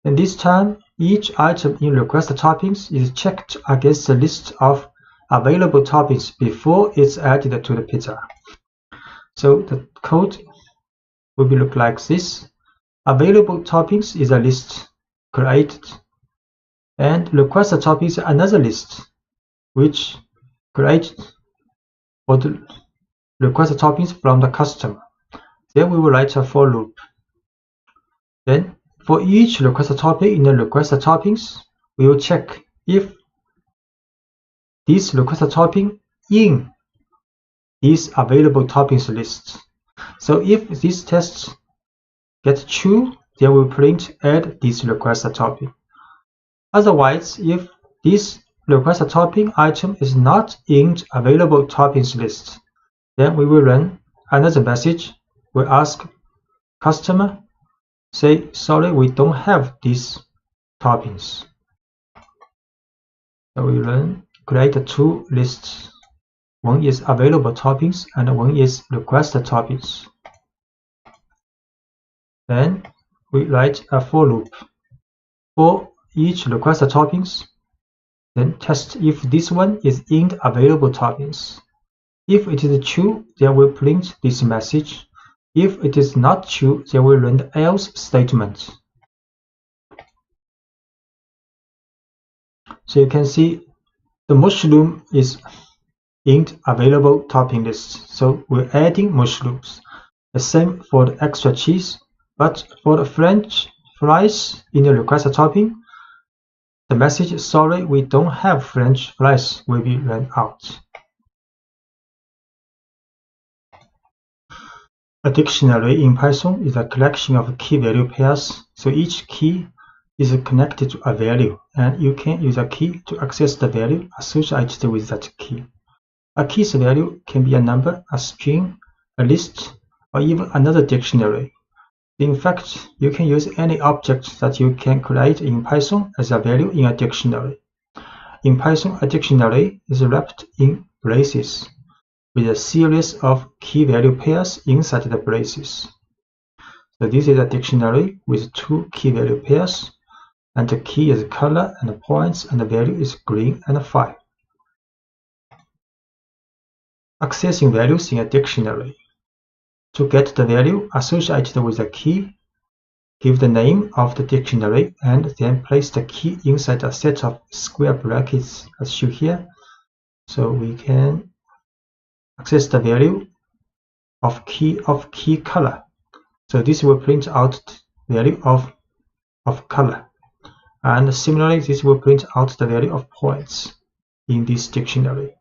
And this time, each item in request toppings is checked against the list of available toppings before it's added to the pizza. So the code will look like this. Available toppings is a list created, and request toppings is another list which created for the request toppings from the customer. Then we will write a for loop. Then for each request topping in the request toppings, we will check if this request topping in this available toppings list. So if this test gets true, then we'll print add this request topping. Otherwise, if this request topping item is not in available toppings list, then we will run another message. We ask customer, say, sorry, we don't have these toppings. So we create two lists. One is available toppings and one is requested toppings. Then we write a for loop for each requested toppings. Then test if this one is in available toppings. If it is true, then we print this message. If it is not true, then we run the else statement. So you can see the mushroom is in available topping list. So we're adding mushrooms. The same for the extra cheese, but for the French fries in the requested topping, the message, sorry, we don't have French fries, will be run out. A dictionary in Python is a collection of key-value pairs, so each key is connected to a value, and you can use a key to access the value associated with that key. A key's value can be a number, a string, a list, or even another dictionary. In fact, you can use any object that you can create in Python as a value in a dictionary. In Python, a dictionary is wrapped in braces, with a series of key-value pairs inside the braces. So this is a dictionary with two key-value pairs, and the key is color and points, and the value is green and 5. Accessing values in a dictionary. To get the value associated with the key, give the name of the dictionary and then place the key inside a set of square brackets as shown here. So we can access the value of key color. So this will print out the value of color. And similarly, this will print out the value of points in this dictionary.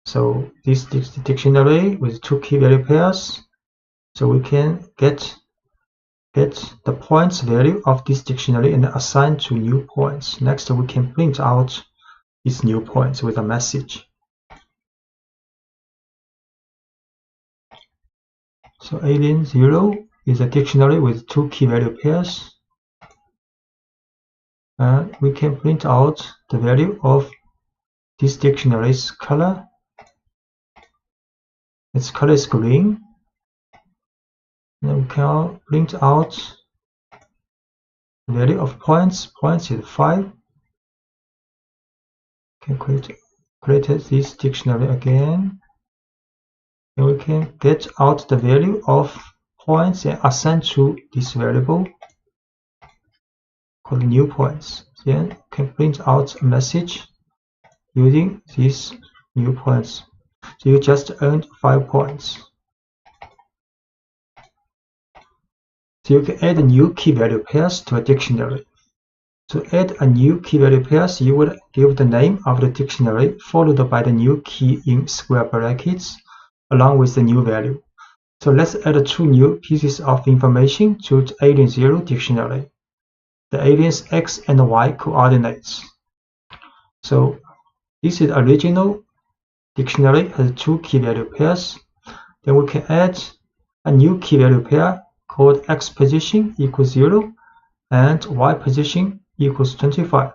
So this dictionary with two key-value pairs, so we can get the points value of this dictionary and assign to new points. Next, we can print out these new points with a message. So alien 0 is a dictionary with two key-value pairs, and we can print out the value of this dictionary's color. Its color is green. And we can print out the value of points. Points is 5. We can create this dictionary again. And we can get out the value of points and assign to this variable called new points. Then we can print out a message using these new points. So you just earned 5 points. So you can add new key-value pairs to a dictionary. To add a new key-value pairs, you would give the name of the dictionary followed by the new key in square brackets along with the new value. So let's add 2 new pieces of information to the alien 0 dictionary. The alien's x and y coordinates. So this is original dictionary has 2 key-value pairs. Then we can add a new key-value pair called x position equals 0 and y position equals 25.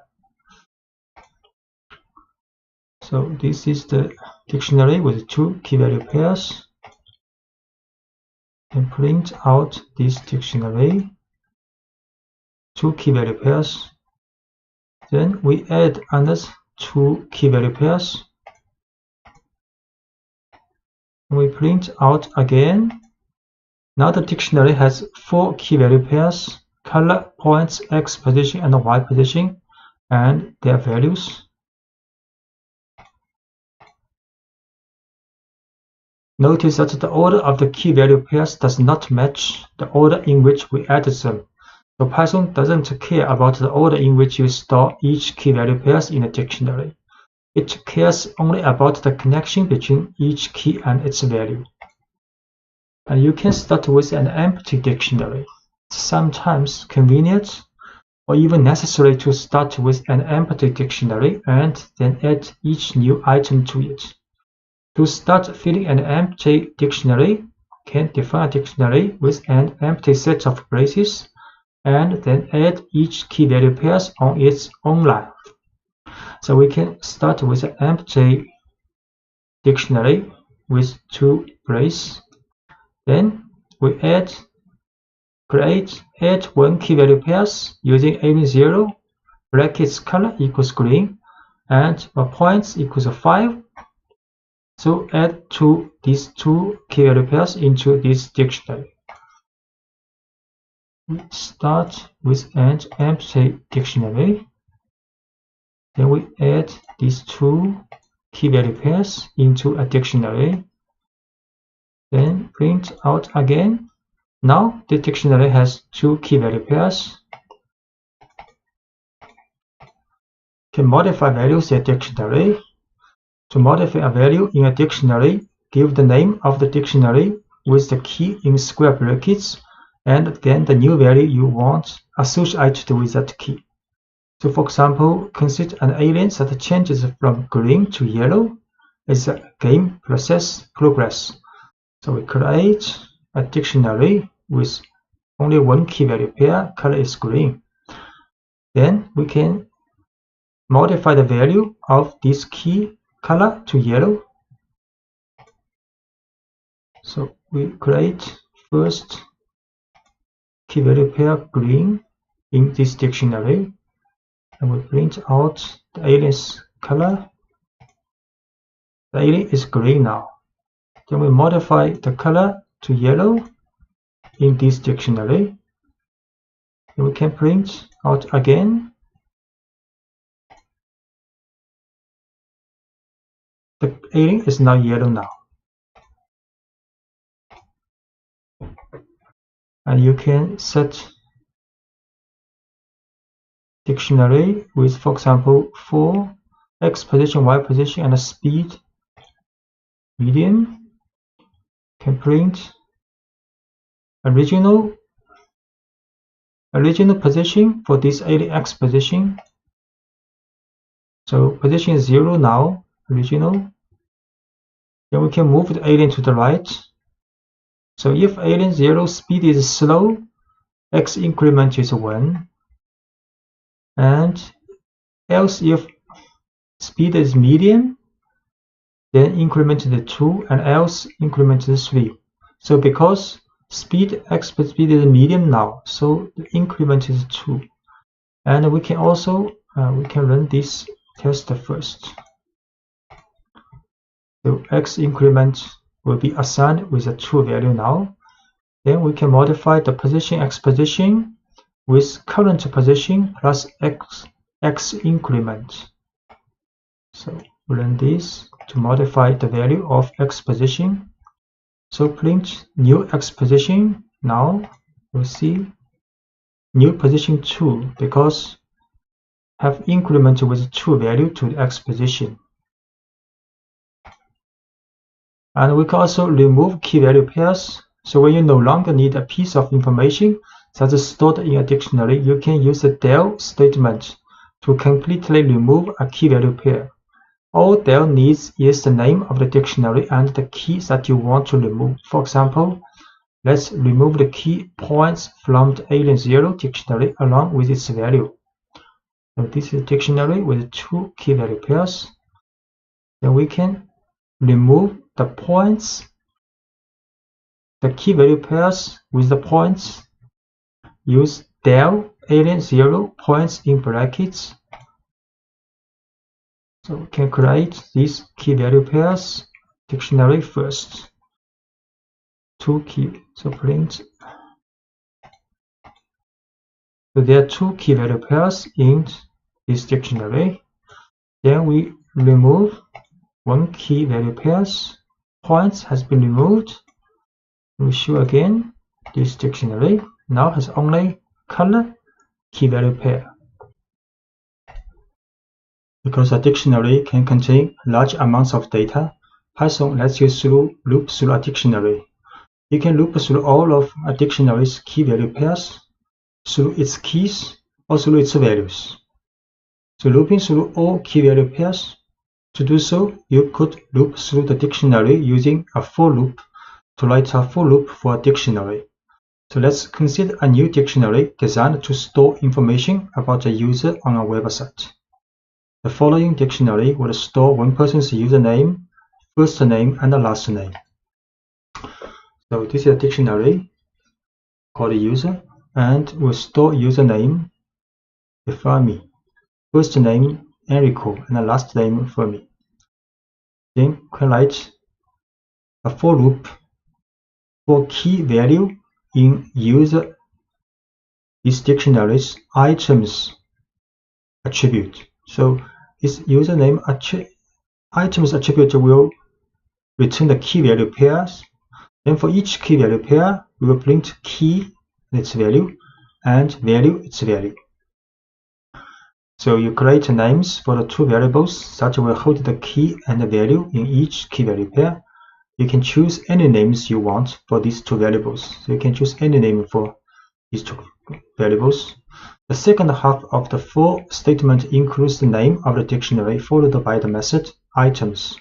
So this is the dictionary with 2 key-value pairs. And print out this dictionary, 2 key-value pairs. Then we add another 2 key-value pairs. We print out again. Now the dictionary has 4 key-value pairs, color, points, x position, and y position, and their values. Notice that the order of the key-value pairs does not match the order in which we added them. So Python doesn't care about the order in which you store each key-value pairs in a dictionary. It cares only about the connection between each key and its value. And you can start with an empty dictionary. sometimes convenient or even necessary to start with an empty dictionary and then add each new item to it. To start filling an empty dictionary, can define a dictionary with an empty set of braces and then add each key value pairs on its own line. So we can start with an empty dictionary with 2 braces. Then we add 1 key value pairs using alien 0, brackets color equals green, and points equals 5. So add these 2 key value pairs into this dictionary. We start with an empty dictionary. Then we add these 2 key value pairs into a dictionary. Then print out again. Now the dictionary has 2 key value pairs. Can modify values in a dictionary. To modify a value in a dictionary, give the name of the dictionary with the key in square brackets and then the new value you want associated with that key. So for example, consider an alien that changes from green to yellow as a game process progress. So we create a dictionary with only 1 key value pair, color is green. Then we can modify the value of this key color to yellow. So we create first key value pair green in this dictionary, and we print out the alien's color. The alien is green now. Then we modify the color to yellow in this dictionary. And we can print out again. The alien is now yellow now. And you can set dictionary with, for example, for X position, Y position, and a speed medium. Can print original position for this alien X position. So position is 0 now, original. Then we can move the alien to the right. So if alien 0 speed is slow, X increment is 1. And else if speed is medium, then increment to 2, and else increment to 3. So because X speed is medium now, so the increment is 2. And we can also we can run this test first. So X increment will be assigned with a true value now. Then we can modify the position X position with current position plus X increment. So run this to modify the value of X position. So print new X position. Now we'll see new position 2 because have increment with true value to the X position. And we can also remove key value pairs. So when you no longer need a piece of information that is stored in a dictionary, you can use the del statement to completely remove a key value pair. All del needs is the name of the dictionary and the key that you want to remove. For example, let's remove the key points from the alien 0 dictionary along with its value. So this is a dictionary with 2 key value pairs. Then we can remove the points, the key value pairs with the points. Use del alien 0 points in brackets. So we can create these key value pairs dictionary first. 2 key. So print. So there are 2 key value pairs in this dictionary. Then we remove 1 key value pairs. Points has been removed. We show again this dictionary now has only color key value pair. Because a dictionary can contain large amounts of data, Python lets you loop through a dictionary. You can loop through all of a dictionary's key value pairs, through its keys, or through its values. So looping through all key value pairs, to do so, you could loop through the dictionary using a for loop to write a for loop for a dictionary. So let's consider a new dictionary designed to store information about a user on a website. The following dictionary will store one person's username, first name, and last name. So this is a dictionary called user, and will store username Fermi, first name Enrico, and the last name Fermi. Then we can write a for loop for key value in user this dictionary's items attribute. So this username items attribute will return the key value pairs. Then for each key value pair, we will print key its value and value its value. So you create names for the two variables that will hold the key and the value in each key value pair. You can choose any names you want for these two variables. So you can choose any name for these two variables. The second half of the for statement includes the name of the dictionary followed by the method items,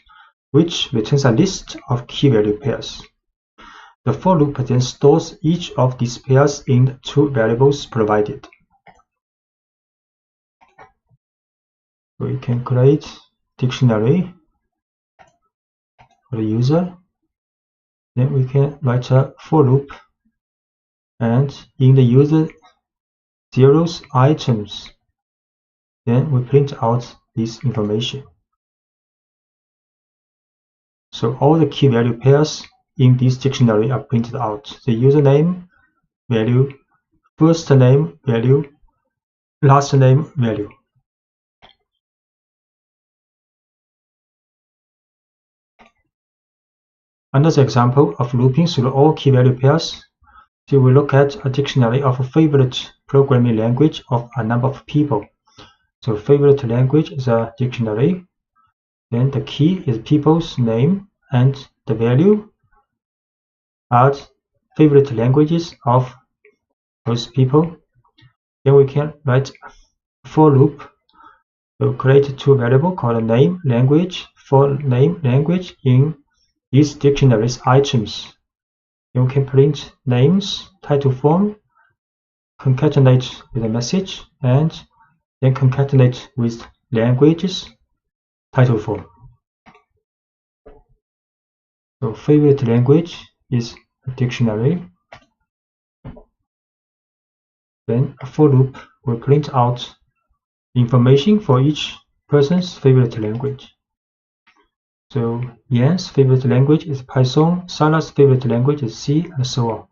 which returns a list of key value pairs. The for loop then stores each of these pairs in the two variables provided. So we can create dictionary for the user. Then we can write a for loop, and in the user zeros items, then we print out this information. So all the key value pairs in this dictionary are printed out. The username value, first name value, last name value. Another example of looping through all key value pairs. So we look at a dictionary of a favorite programming language of a number of people. So favorite language is a dictionary. Then the key is people's name, and the value are favorite languages of those people. Then we can write for loop. We'll create two variables called name language for name language in these dictionaries items. Then we can print names title form, concatenate with a message, and then concatenate with languages title form. So favorite language is a dictionary. Then a for loop will print out information for each person's favorite language. So Yan's favorite language is Python, Sarah's favorite language is C, and so on.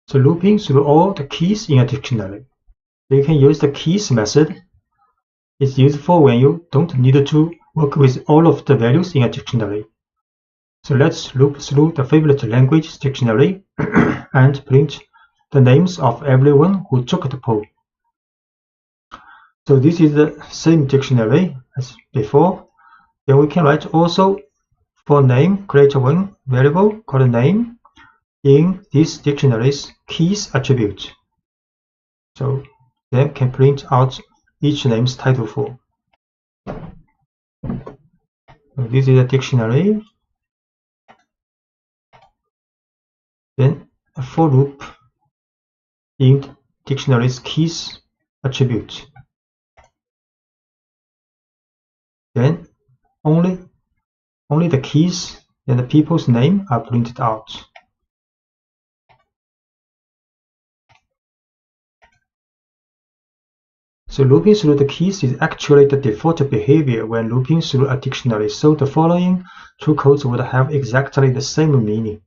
So looping through all the keys in a dictionary. So you can use the keys method. It's useful when you don't need to work with all of the values in a dictionary. So let's loop through the favorite language dictionary and print the names of everyone who took the poll. So this is the same dictionary as before. Then we can write also for name, create one variable called name in this dictionary's keys attribute. So then can print out each name's title form. So this is a dictionary. Then a for loop in dictionary's keys attribute. Then only the keys and the people's name are printed out. So looping through the keys is actually the default behavior when looping through a dictionary. So the following two codes would have exactly the same meaning.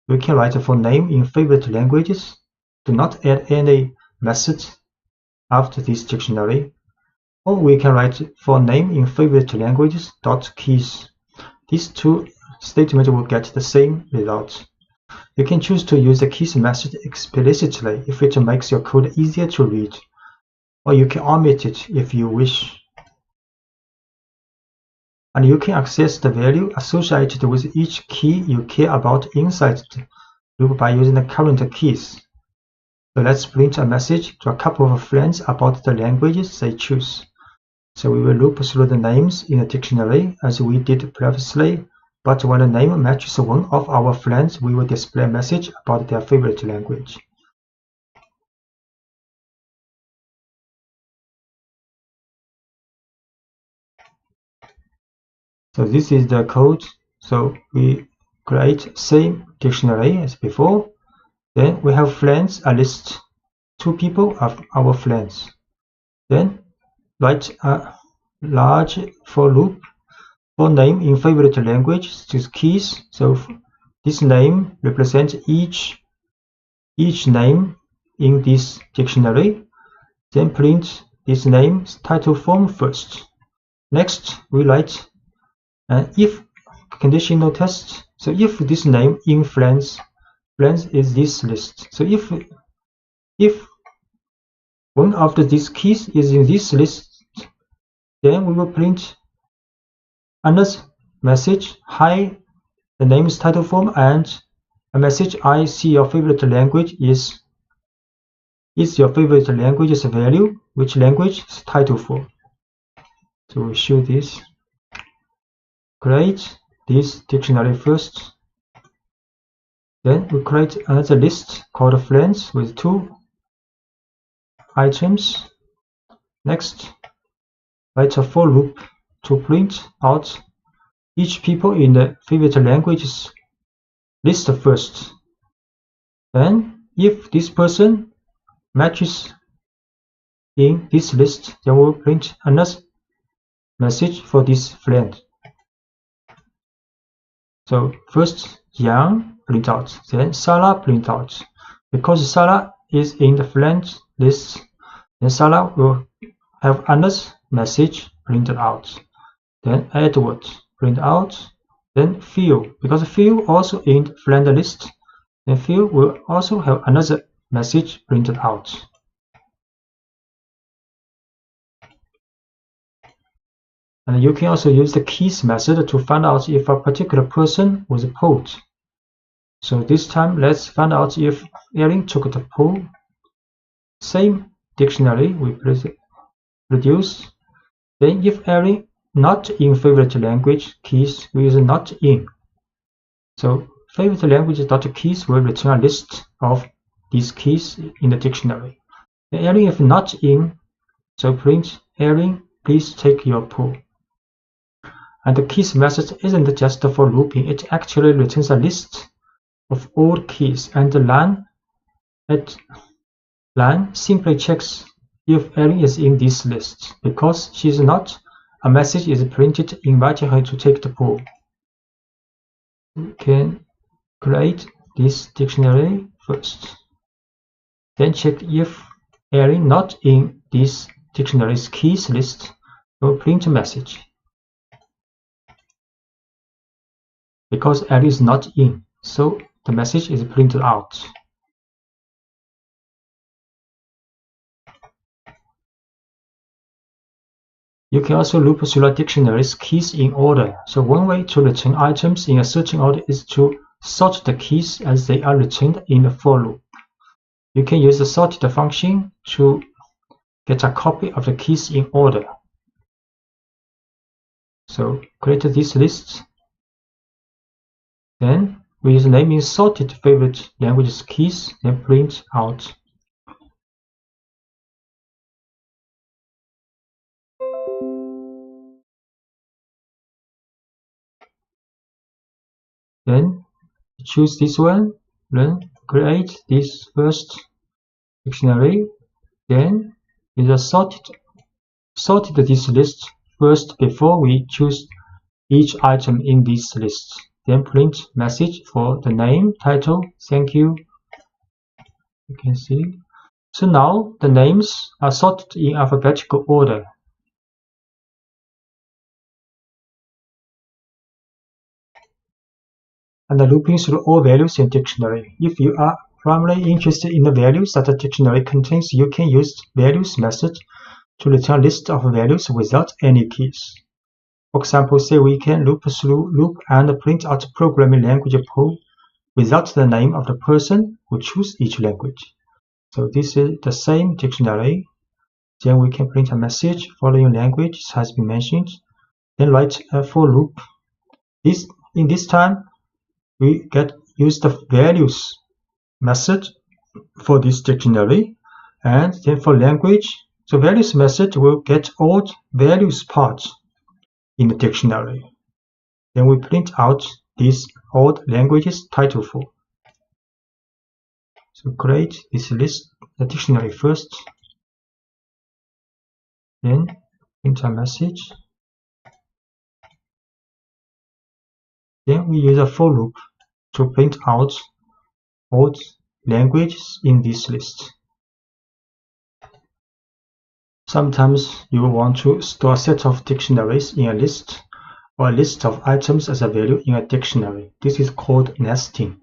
We can write for name in favorite languages. Do not add any methods after this dictionary. Or we can write for name in favorite languages dot keys. These two statements will get the same result. You can choose to use the keys method explicitly if it makes your code easier to read, or you can omit it if you wish. and you can access the value associated with each key you care about inside the loop by using the current keys. So let's print a message to a couple of friends about the languages they choose. So we will loop through the names in the dictionary as we did previously, but when the name matches one of our friends, we will display a message about their favorite language. So this is the code. So we create same dictionary as before. Then we have friends, a list, 2 people of our friends. Then write a large for loop for name in favorite language to keys. So this name represents each name in this dictionary. Then print this name's title form first. Next, we write an if conditional test. So if this name in friends is this list. So if one of these keys is in this list, then we will print another message, hi, the name's title form, and a message, I see your favorite language is your favorite language's value, which language is title form. So we show this. Create this dictionary first. Then we create another list called friends with 2 items. Next, write a for loop to print out each people in the favorite languages list first. Then, if this person matches in this list, then we'll print another message for this friend. So first Yang print out, then Sarah print out. Because Sarah is in the friend list, then Sarah will have another message printed out. Then Edward print out. Then Phil, because Phil also in the friend list, then Phil will also have another message printed out. And you can also use the keys method to find out if a particular person was pulled. So this time, let's find out if Erin took the pull. Same dictionary we produce. Then if Erin not in favorite language keys, we use not in. So favorite language.keys will return a list of these keys in the dictionary. Then Erin if not in, so print Erin, please take your pull. And the keys method isn't just for looping, it actually returns a list of all keys, and the line simply checks if Erin is in this list. Because she is not, a message is printed inviting her to take the pull. We can create this dictionary first. Then check if Erin not in this dictionary's keys list, will print a message. Because Erin is not in, so the message is printed out. You can also loop through a dictionary's keys in order. So one way to return items in a certain order is to sort the keys as they are returned in the for loop. You can use the sorted function to get a copy of the keys in order. So create this list. Then we use naming sorted favorite languages keys, then print out. Then choose this one, then create this first dictionary. Then we just sorted this list first before we choose each item in this list. Then print message for the name, title, thank you. You can see. So now the names are sorted in alphabetical order. And looping through all values in dictionary. If you are primarily interested in the values that the dictionary contains, you can use values method to return a list of values without any keys. For example, say we can loop through loop and print out programming language pool without the name of the person who chose each language. So this is the same dictionary. Then we can print a message following language has been mentioned. Then write a for loop. In this time, we use the values method for this dictionary, and then for language, the values method will get all values parts in the dictionary. Then we print out these old languages title for. So create this list, the dictionary first, then print a message. Then we use a for loop to print out all languages in this list. Sometimes you want to store a set of dictionaries in a list, or a list of items as a value in a dictionary. This is called nesting.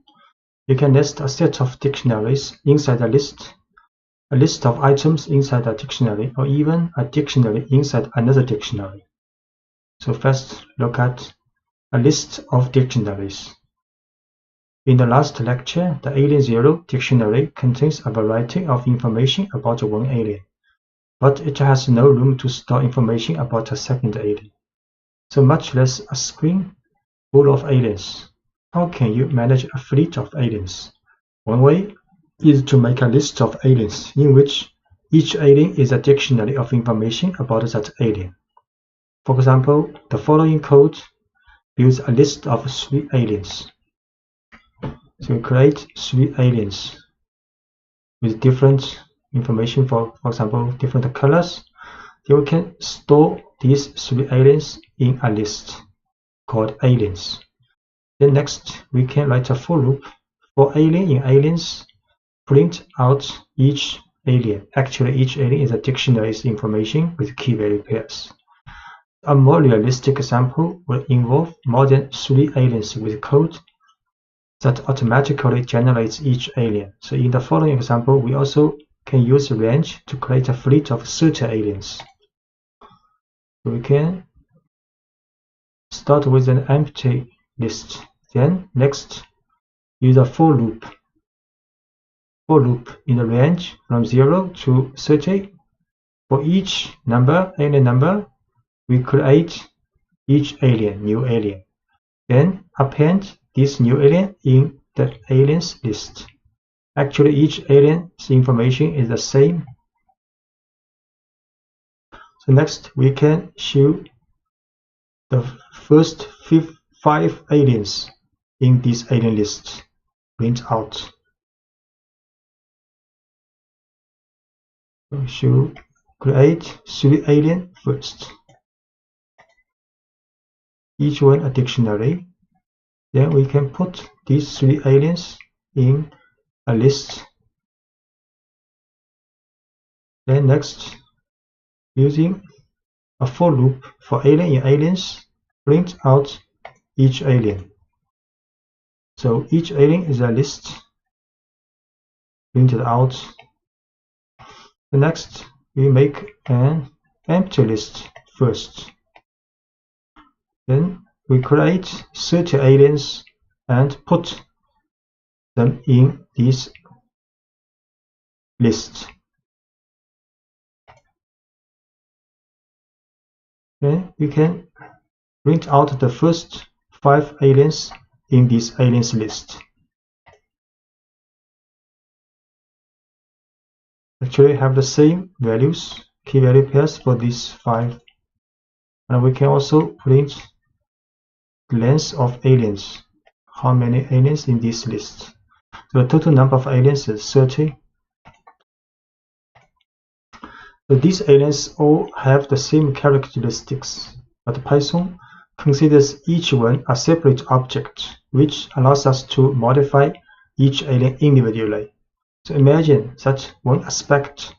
You can nest a set of dictionaries inside a list of items inside a dictionary, or even a dictionary inside another dictionary. So first, look at a list of dictionaries. In the last lecture, the Alien Zero dictionary contains a variety of information about one alien, but it has no room to store information about a second alien, so much less a screen full of aliens. How can you manage a fleet of aliens? One way is to make a list of aliens in which each alien is a dictionary of information about that alien. For example, the following code builds a list of 3 aliens. So we create 3 aliens with different information, for example, different colors. Then we can store these 3 aliens in a list called aliens. Then next, we can write a for loop for alien in aliens, print out each alien. Actually, each alien is a dictionary's information with key value pairs. A more realistic example will involve more than 3 aliens with code that automatically generates each alien. So in the following example, we also can use range to create a fleet of 30 aliens. We can start with an empty list. Then next, use a for loop. For loop in the range from 0 to 30. For each alien number, we create each alien, new alien. Then append this new alien in the aliens list. Actually, each alien's information is the same. So next, we can show the first 5 aliens in this alien list. Print out. We should create 3 aliens first. Each one a dictionary. Then we can put these 3 aliens in a list. Then next, using a for loop for alien in aliens, print out each alien. So each alien is a list printed out. The next, we make an empty list first. Then we create 30 aliens and put them in this list. Then we can print out the first 5 aliens in this aliens list. Actually have the same values, key value pairs for these 5. And we can also print the length of aliens, how many aliens in this list. So the total number of aliens is 30. So these aliens all have the same characteristics, but Python considers each one a separate object, which allows us to modify each alien individually. So imagine that one aspect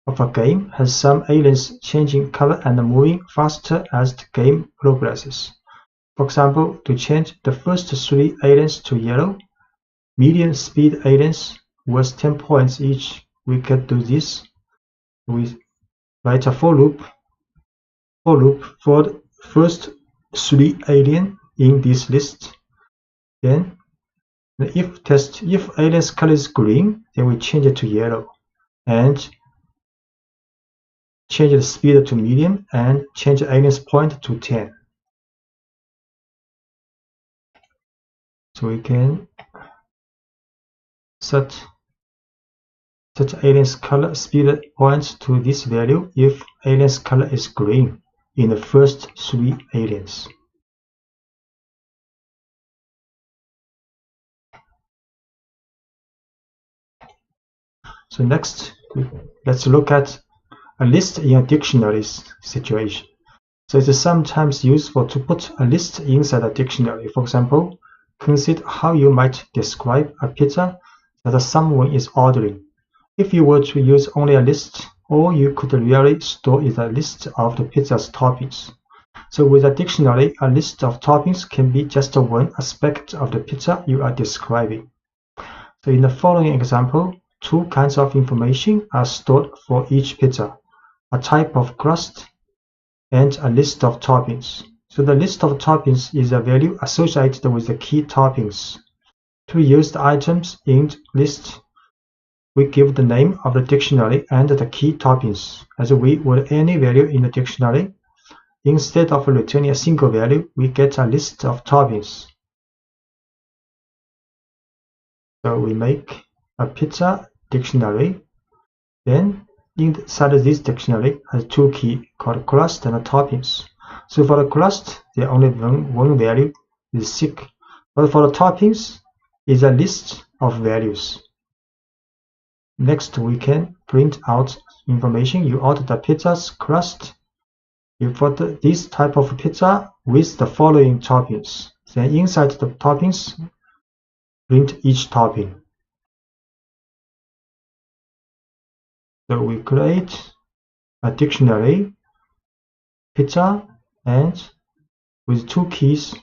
of a game has some aliens changing color and moving faster as the game progresses. For example, to change the first 3 aliens to yellow, medium speed aliens worth 10 points each. We can do this. We write a for loop for the first 3 aliens in this list, then the if test, if alien's color is green, then we change it to yellow and change the speed to medium and change the alien's point to 10. So we can set alien's color speed points to this value if alien's color is green in the first 3 aliens. So next, let's look at a list in a dictionary situation. So it's sometimes useful to put a list inside a dictionary. For example, consider how you might describe a pizza that someone is ordering. If you were to use only a list, all you could really store is a list of the pizza's toppings. So with a dictionary, a list of toppings can be just one aspect of the pizza you are describing. So in the following example, 2 kinds of information are stored for each pizza: a type of crust and a list of toppings. So the list of toppings is a value associated with the key toppings. To use the items in the list, we give the name of the dictionary and the key toppings as we would any value in the dictionary. Instead of returning a single value, we get a list of toppings. So we make a pizza dictionary. Then inside this dictionary has 2 keys called crust and toppings. So for the crust, there only one value is 6, but for the toppings is a list of values. Next, we can print out information. You order the pizza's crust. You put this type of pizza with the following toppings. Then inside the toppings, print each topping. So we create a dictionary, pizza, and with 2 keys,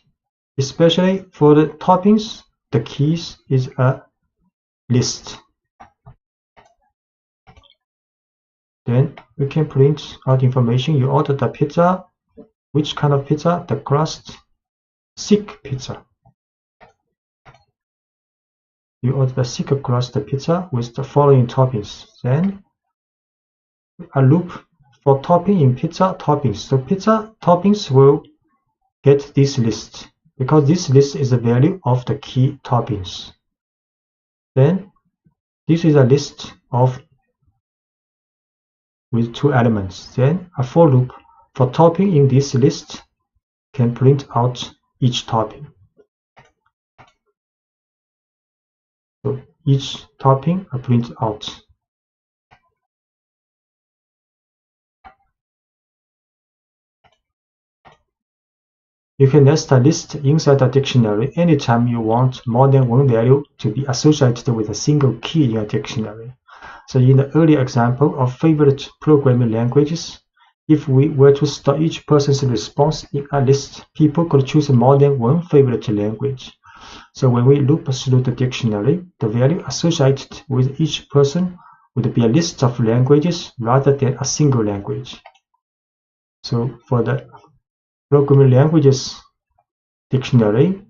especially for the toppings, the keys is a list. Then we can print out information. You order the pizza. Which kind of pizza? The crust, thick pizza. You order the thick crust pizza with the following toppings. Then a loop for topping in pizza toppings. So pizza toppings will get this list because this list is the value of the key toppings. Then this is a list of with 2 elements. Then a for loop for topping in this list can print out each topping. So each topping are printed out. You can nest a list inside a dictionary anytime you want more than one value to be associated with a single key in a dictionary. So in the earlier example of favorite programming languages, if we were to store each person's response in a list, people could choose more than one favorite language. So when we loop through the dictionary, the value associated with each person would be a list of languages rather than a single language. So for the programming languages dictionary,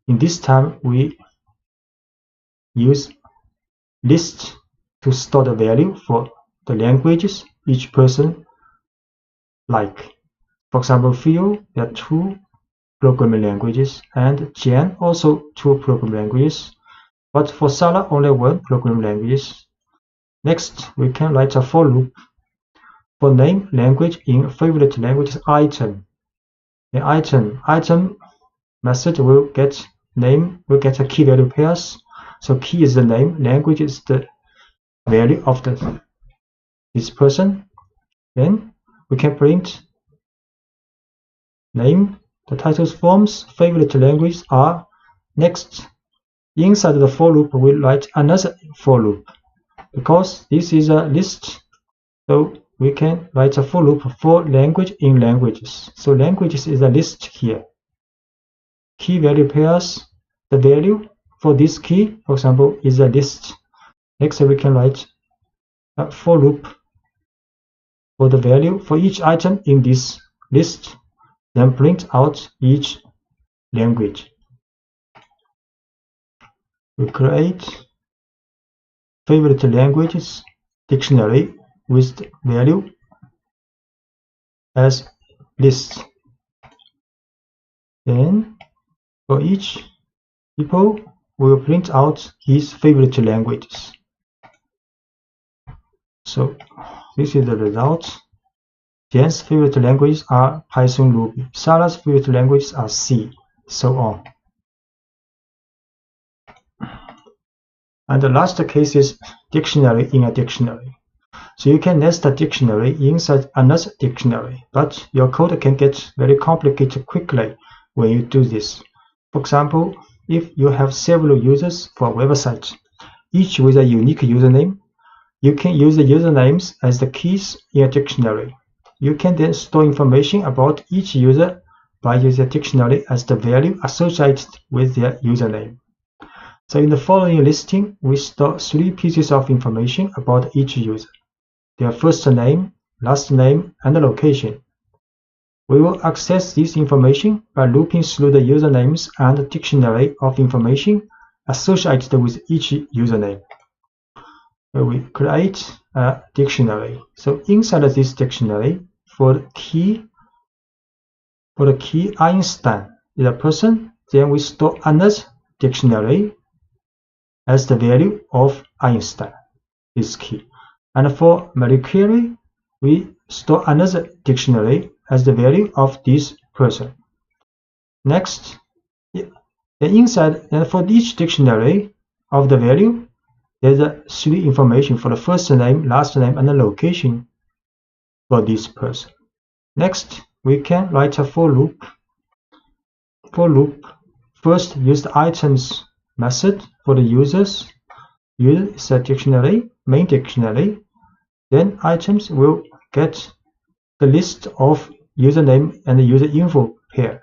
in this time we use list to store the value for the languages each person like. For example, Phil, there are 2 programming languages, and Jan also 2 programming languages, but for Sarah only 1 programming language. Next, we can write a for loop for name language in favorite languages item. The item method will get a key value pairs. So key is the name, language is the value of this person. Then we can print name, the titles forms, favorite languages are. Next, inside the for loop, we'll write another for loop because this is a list. So we can write a for loop for language in languages. So languages is a list here. Key value pairs, the value for this key, for example, is a list. Next, we can write a for loop for the value for each item in this list. then print out each language. We create favorite languages dictionary with value as list. Then for each people, we will print out his favorite languages. So this is the result. Dan's favorite languages are Python, Ruby. Sarah's favorite languages are C, so on. And the last case is dictionary in a dictionary. So you can nest a dictionary inside another dictionary, but your code can get very complicated quickly when you do this. For example, if you have several users for a website, each with a unique username, you can use the usernames as the keys in a dictionary. You can then store information about each user by using a dictionary as the value associated with their username. So in the following listing, we store 3 pieces of information about each user: their first name, last name, and the location. We will access this information by looping through the usernames and the dictionary of information associated with each username. So we create a dictionary. So inside this dictionary, for the key Einstein is a person, then we store another dictionary as the value of Einstein, this key. And for Marie Curie, we store another dictionary as the value of this person. Next, inside, and for each dictionary of the value, there's 3 information for the first name, last name, and the location for this person. Next, we can write a for loop. For loop, first use the items method for the users. User is a dictionary, main dictionary. Then items will get the list of username and the user info pair.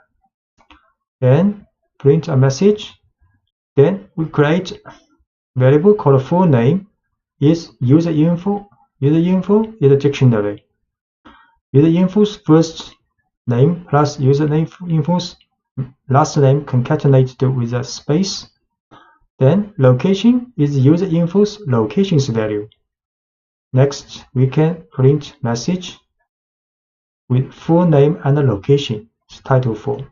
Then print a message. Then we create variable called full name is user info. User info is a dictionary. User info's first name plus username info's last name concatenated with a space. Then location is user info's location's value. Next, we can print message with full name and location, title form.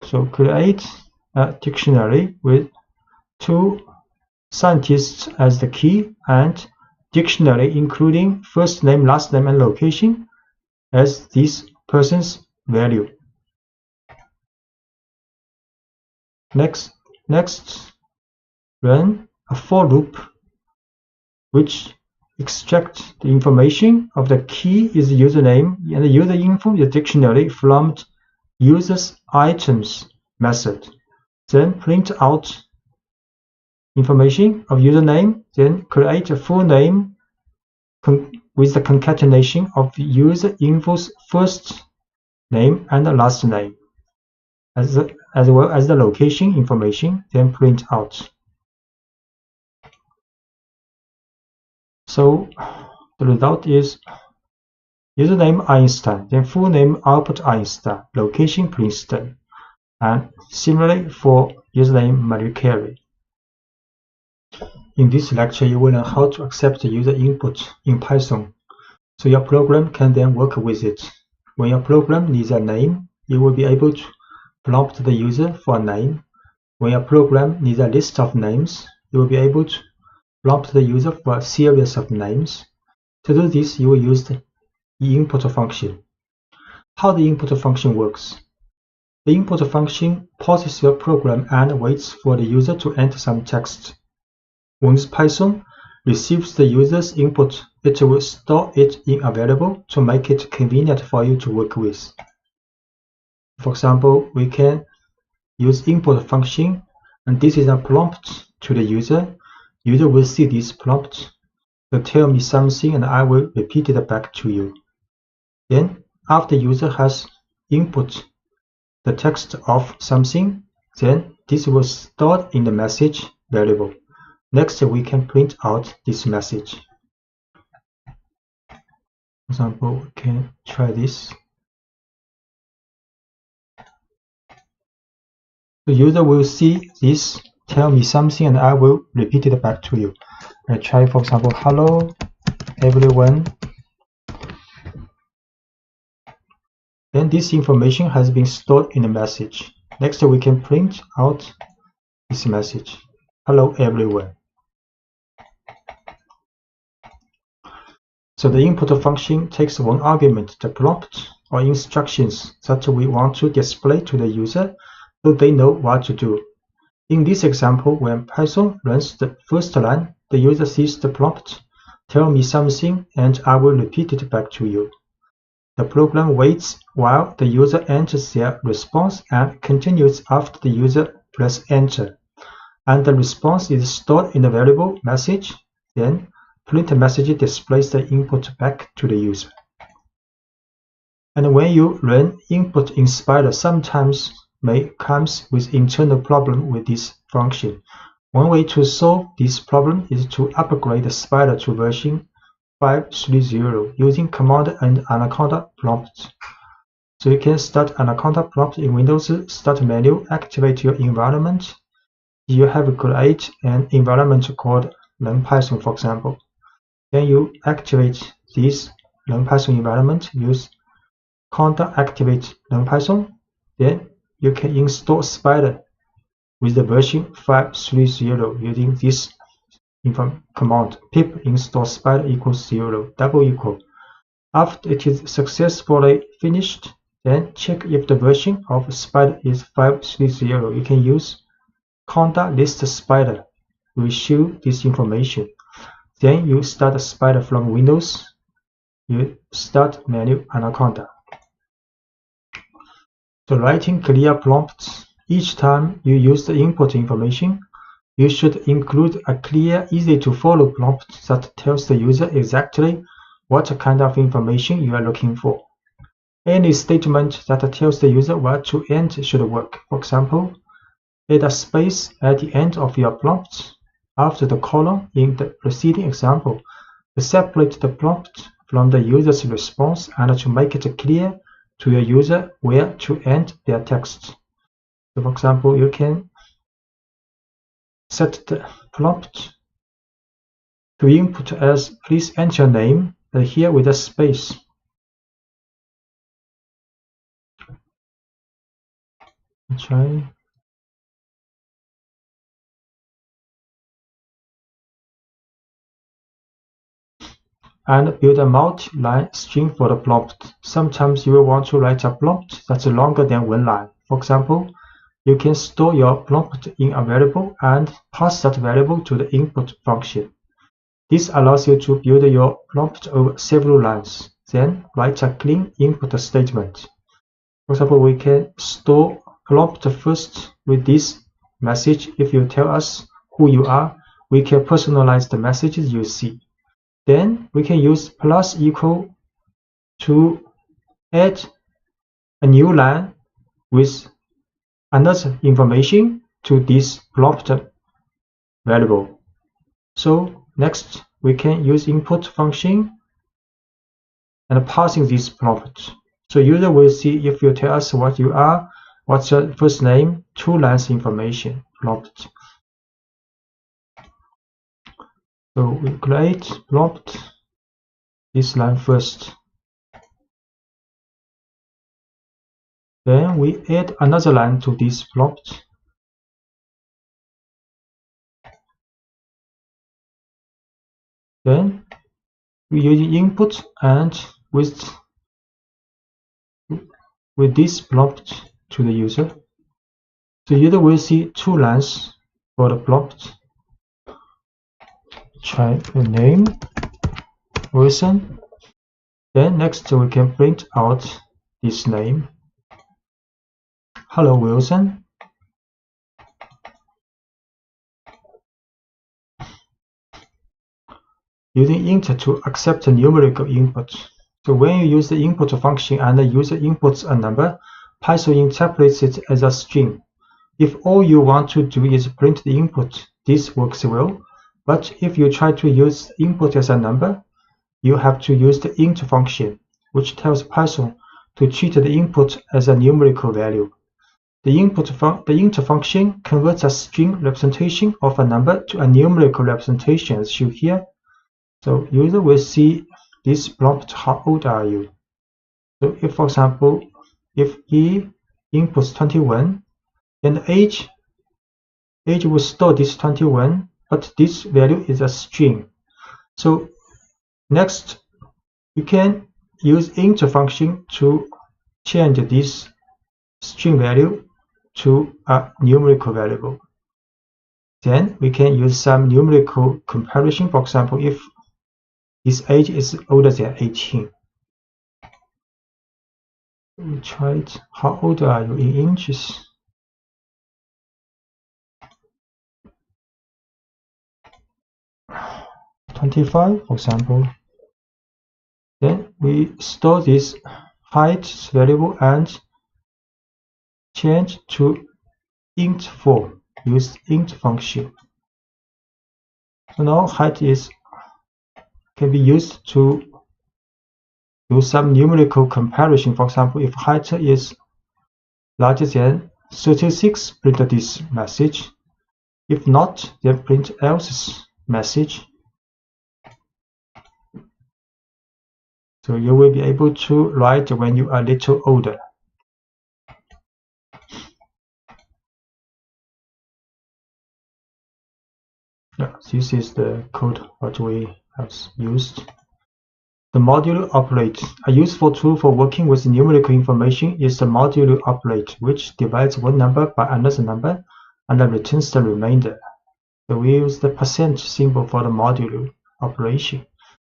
So create a dictionary with 2 scientists as the key and dictionary including first name, last name, and location as this person's value. Next, run a for loop which extracts the information of the key is the username and the user info is the dictionary from user's items method. Then print out information of username, then create a full name with the concatenation of the user info's first name and the last name, as well as the location information, then print out. So the result is username Einstein, then full name Albert Einstein, location Princeton, and similarly for username Marie Curie. In this lecture, you will learn how to accept the user input in Python, so your program can then work with it. When your program needs a name, you will be able to prompt the user for a name. When your program needs a list of names, you will be able to prompt the user for a series of names. To do this, you will use the input function. How the input function works? The input function pauses your program and waits for the user to enter some text. Once Python receives the user's input, it will store it in a variable to make it convenient for you to work with. For example, we can use input function, and this is a prompt to the user. User will see this prompt. So tell me something and I will repeat it back to you. Then after user has input the text of something, then this will store in the message variable. Next, we can print out this message. For example, we can try this. The user will see this, tell me something, and I will repeat it back to you. I try, for example, hello everyone. Then this information has been stored in the message. Next, we can print out this message. Hello everyone. So the input function takes one argument, the prompt or instructions that we want to display to the user so they know what to do. In this example, when Python runs the first line, the user sees the prompt, tell me something, and I will repeat it back to you. The program waits while the user enters their response and continues after the user presses enter. And the response is stored in the variable message. Then print message displays the input back to the user. And when you run input in Spider, sometimes comes with internal problem with this function. One way to solve this problem is to upgrade the Spider to version 5.3.0 using command and Anaconda prompt. So you can start Anaconda prompt in Windows Start menu, activate your environment. You have create an environment called NumPython, for example. Then you activate this NumPython environment, use conda activate NumPython. Then you can install Spider with the version 5.3.0 using this command pip install spider equals 0 double equal. After it is successfully finished, then check if the version of Spider is 5.3.0. You can use conda list Spider will show this information. Then you start Spider from Windows. You start menu Anaconda. So writing clear prompts. Each time you use the input information, you should include a clear, easy-to-follow prompt that tells the user exactly what kind of information you are looking for. Any statement that tells the user where to end should work. For example, add a space at the end of your prompt after the colon in the preceding example to separate the prompt from the user's response and to make it clear to your user where to end their text. So for example, you can set the prompt to input as please enter your name, here with a space. Try. And build a multi-line string for the prompt. Sometimes you will want to write a prompt that's longer than one line. For example, you can store your prompt in a variable and pass that variable to the input function. This allows you to build your prompt over several lines, then write a clean input statement. For example, we can store prompt first with this message. If you tell us who you are, we can personalize the messages you see. Then we can use plus equal to add a new line with another information to this prompt variable. So next we can use input function and passing this prompt. So user will see if you tell us what you are, what's your first name, 2 lines information prompt. So we create prompt this line first. Then we add another line to this prompt. Then we use input and with this prompt to the user. The user will see 2 lines for the prompt. Try a name, Wilson. Then next we can print out this name. Hello Wilson. Using int to accept a numerical input. So when you use the input function and the user inputs a number, Python interprets it as a string. If all you want to do is print the input, this works well. But if you try to use input as a number, you have to use the int function, which tells Python to treat the input as a numerical value. The the int function converts a string representation of a number to a numerical representation as shown here. So user will see this prompt, how old are you? So if, for example, if E inputs 21, then the age will store this 21, but this value is a string. So next, you can use int function to change this string value to a numerical variable. Then we can use some numerical comparison. For example, if this age is older than 18. We try it. How old are you in inches? "25", for example. Then we store this height variable and change to int form. Use int function. So now height can be used to do some numerical comparison. For example, if height is larger than 36, print this message. If not, then print else message. So you will be able to write when you are a little older. Yeah, this is the code what we have used. The modulo operator. A useful tool for working with numerical information is the modulo operator, which divides one number by another number and then returns the remainder. So we use the percent symbol for the modulo operation.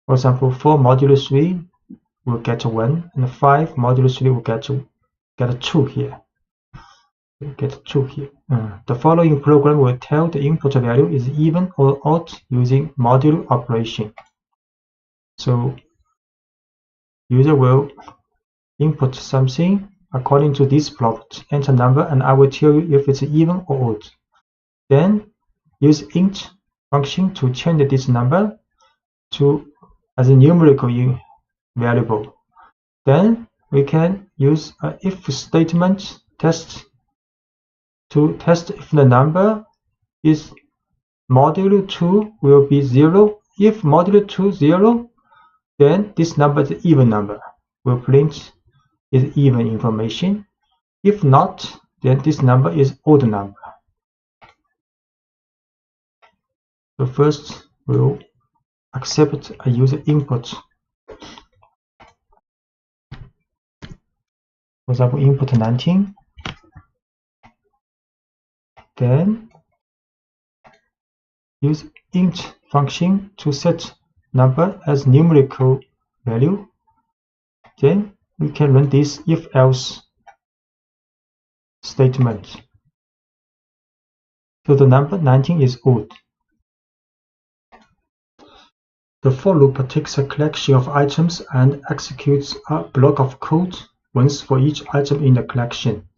For example, 4 modulo 3 will get 1, and 5 modulo 3 will get 2 here. Get 2 here. The following program will tell the input value is even or odd using modulo operation. So user will input something according to this prompt, enter number, and I will tell you if it's even or odd. Then use int function to change this number as a numerical variable. Then we can use an if statement test to test if the number is modulo 2 will be 0. If modulo 2 0, then this number is an even number. Will print is even information. If not, then this number is odd number. So first we'll accept a user input. For example, input 19. Then use int function to set number as numerical value. Then we can run this if-else statement. So the number 19 is odd. The for loop takes a collection of items and executes a block of code once for each item in the collection.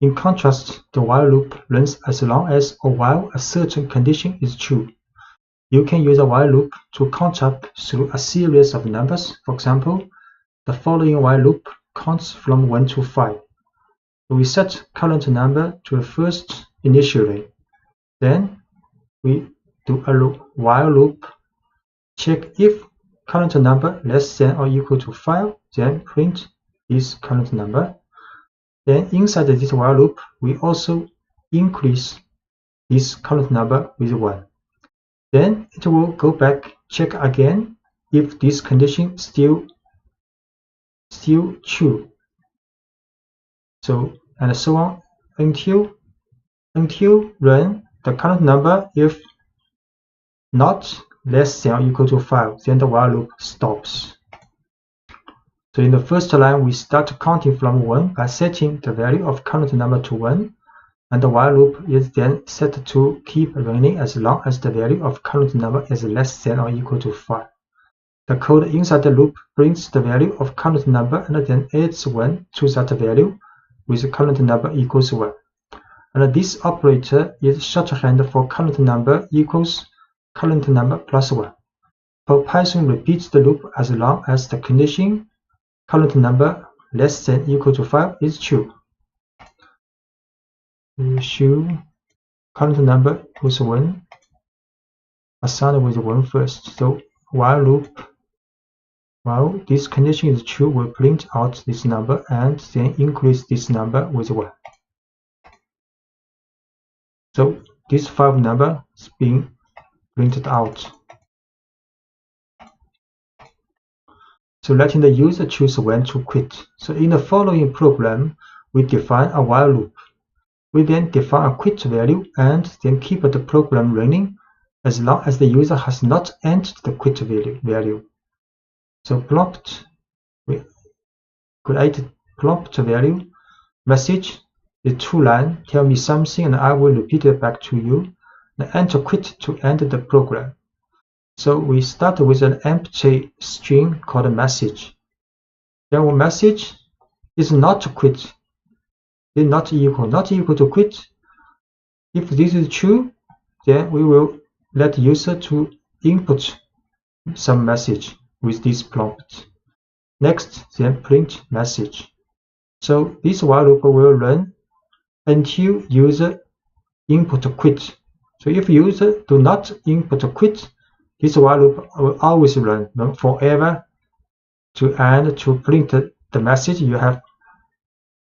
In contrast, the while loop runs as long as or while a certain condition is true. You can use a while loop to count up through a series of numbers. For example, the following while loop counts from 1 to 5. We set current number to the first initially. Then we do a while loop, check if current number less than or equal to 5, then print this current number. Then inside this while loop, we also increase this current number with 1. Then it will go back, check again if this condition still true. So and so on until run the current number if not less than or equal to 5, then the while loop stops. So in the first line, we start counting from 1 by setting the value of current number to 1, and the while loop is then set to keep running as long as the value of current number is less than or equal to 5. The code inside the loop brings the value of current number and then adds 1 to that value with current number equals 1. And this operator is shorthand for current number equals current number plus 1. For Python repeats the loop as long as the condition current number less than equal to 5 is true. we show current number with 1, assigned with 1 first. So while loop, while this condition is true, we'll print out this number and then increase this number with 1. So this 5 number is being printed out. So letting the user choose when to quit. So in the following program, we define a while loop. We then define a quit value and then keep the program running as long as the user has not entered the quit value. So prompt, we create prompt value message, the 2-line, tell me something and I will repeat it back to you. Then enter quit to end the program. So we start with an empty string called message. Then our message is not quit, is not equal to quit. If this is true, then we will let user to input some message with this prompt. Next, then print message. So this while loop will run until user input quit. So if user do not input quit, this while loop will always run forever to end to print the message you have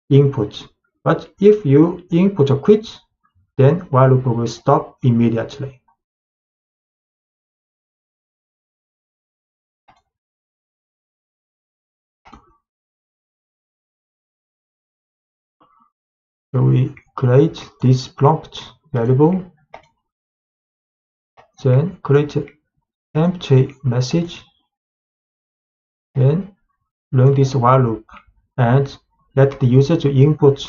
input. But if you input quit, then while loop will stop immediately. So we create this prompt variable, then create empty message, then run this while loop and let the user to input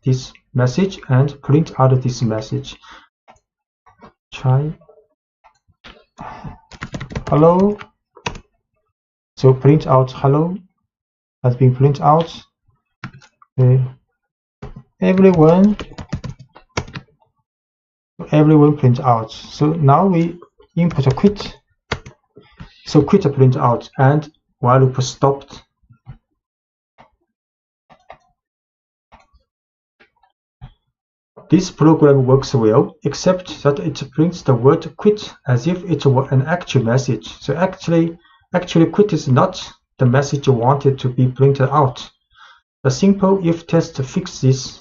this message and print out this message. Try hello. So print out hello has been printed out. Okay. Everyone print out. So now we input a quit. So quit print out and while loop stopped. This program works well, except that it prints the word quit as if it were an actual message. So actually quit is not the message you wanted to be printed out. The simple if test fixes this.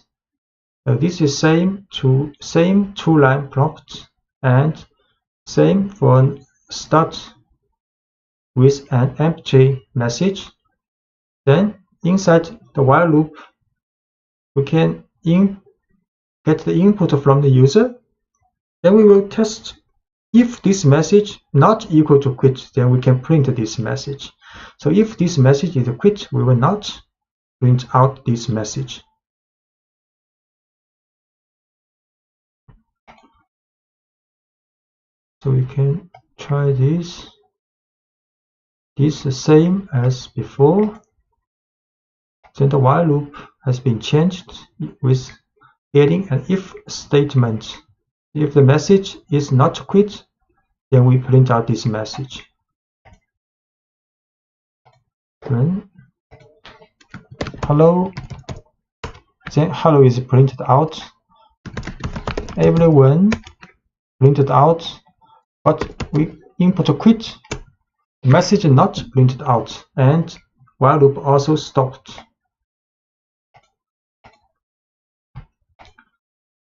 This is same 2-line prompt and same for start with an empty message. Then inside the while loop, we can get the input from the user. Then we will test if this message not equal to quit, then we can print this message. So if this message is a quit, we will not print out this message. So we can try this. This is the same as before. Then the while loop has been changed with adding an if statement. If the message is not quit, then we print out this message. Then hello. Then hello is printed out. Everyone printed out. But we input a quit, message not printed out, and while loop also stopped.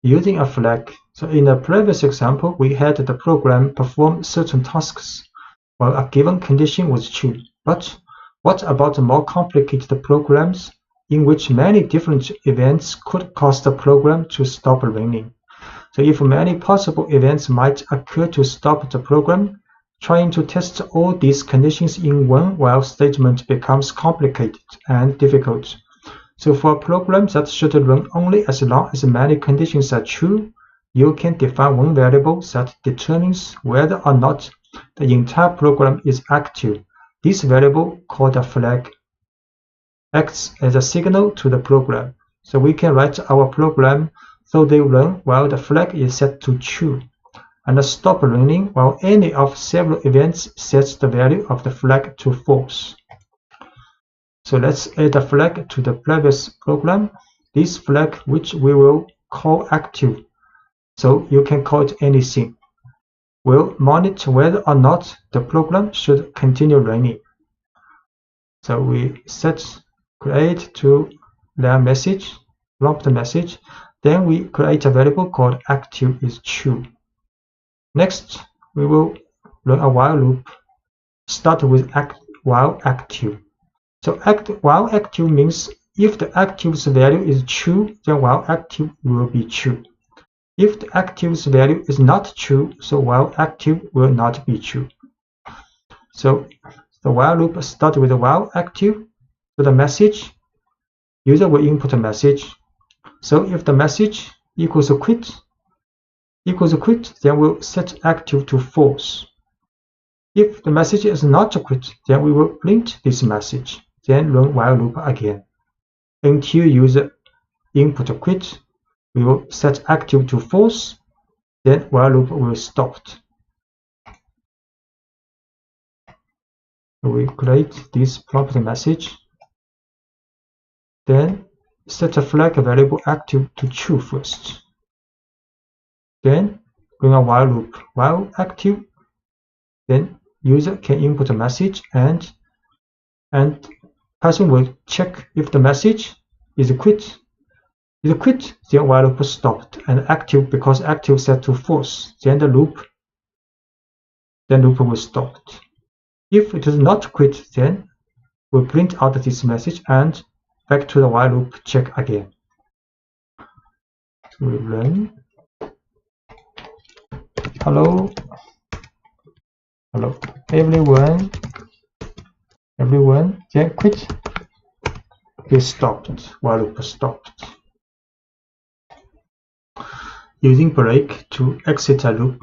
Using a flag. So in the previous example, we had the program perform certain tasks while a given condition was true. But what about more complicated programs in which many different events could cause the program to stop running? So if many possible events might occur to stop the program, trying to test all these conditions in one while statement becomes complicated and difficult. So for programs that should run only as long as many conditions are true, you can define one variable that determines whether or not the entire program is active. This variable, called a flag, acts as a signal to the program. So we can write our program so they run while the flag is set to true, and stop running while any of several events sets the value of the flag to false. So let's add a flag to the previous program. This flag, which we will call active, so you can call it anything. We'll monitor whether or not the program should continue running. So we set create to their message, prompt message. Then we create a variable called active is true. Next, we will run a while loop. Start with while active. So while active means if the active's value is true, then while active will be true. If the active's value is not true, so while active will not be true. So the while loop starts with while active. So the message, user will input a message. So if the message equals quit, then we'll set active to false. If the message is not quit, then we will print this message, then run while loop again. Until user input quit, we will set active to false, then while loop will stop. We create this prompt message, then set a flag variable active to true first. Then run a while loop, while active, then user can input a message and Python will check if the message is quit. If quit, then while loop stopped, and active, because active set to false, then the loop will stop. If it is not quit, then we'll print out this message and back to the while loop check again. So we run. Hello, everyone, then quit is stopped, while loop stopped. Using break to exit a loop.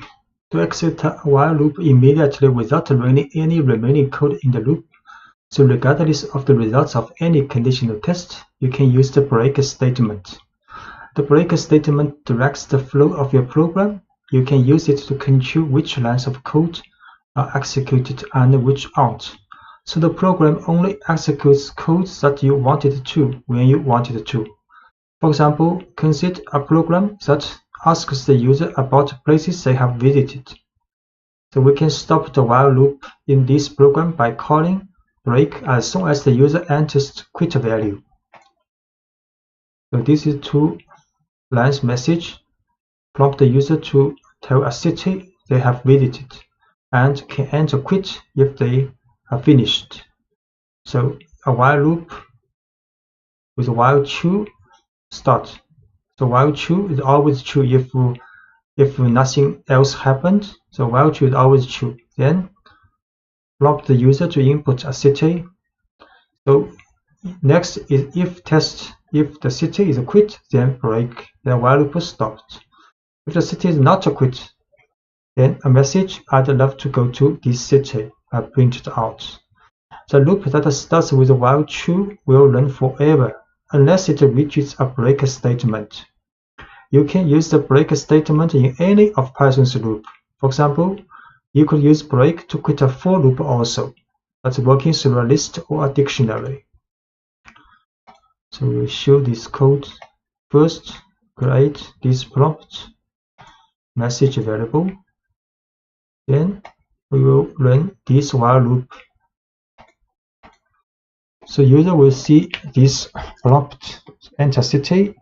To exit a while loop immediately without running any remaining code in the loop. So regardless of the results of any conditional test, you can use the break statement. The break statement directs the flow of your program. You can use it to control which lines of code are executed and which aren't. So the program only executes codes that you want it to when you want it to. For example, consider a program that asks the user about places they have visited. So we can stop the while loop in this program by calling break as soon as the user enters the quit value. So this is 2 lines message. Prompt the user to tell a city they have visited and can enter quit if they are finished. So a while loop with while true start. So while true is always true if nothing else happened. So while true is always true. Then prompt the user to input a city. So next is if test. If the city is quit, then break. Then while loop stopped. If the city is not quit, then a message I'd love to go to this city are printed out. The loop that starts with while true will run forever unless it reaches a break statement. You can use the break statement in any of Python's loop. For example, you could use break to quit a for loop also. That's working through a list or a dictionary. So we'll show this code. First, create this prompt message variable. Then we will run this while loop. So user will see this prompt, enter city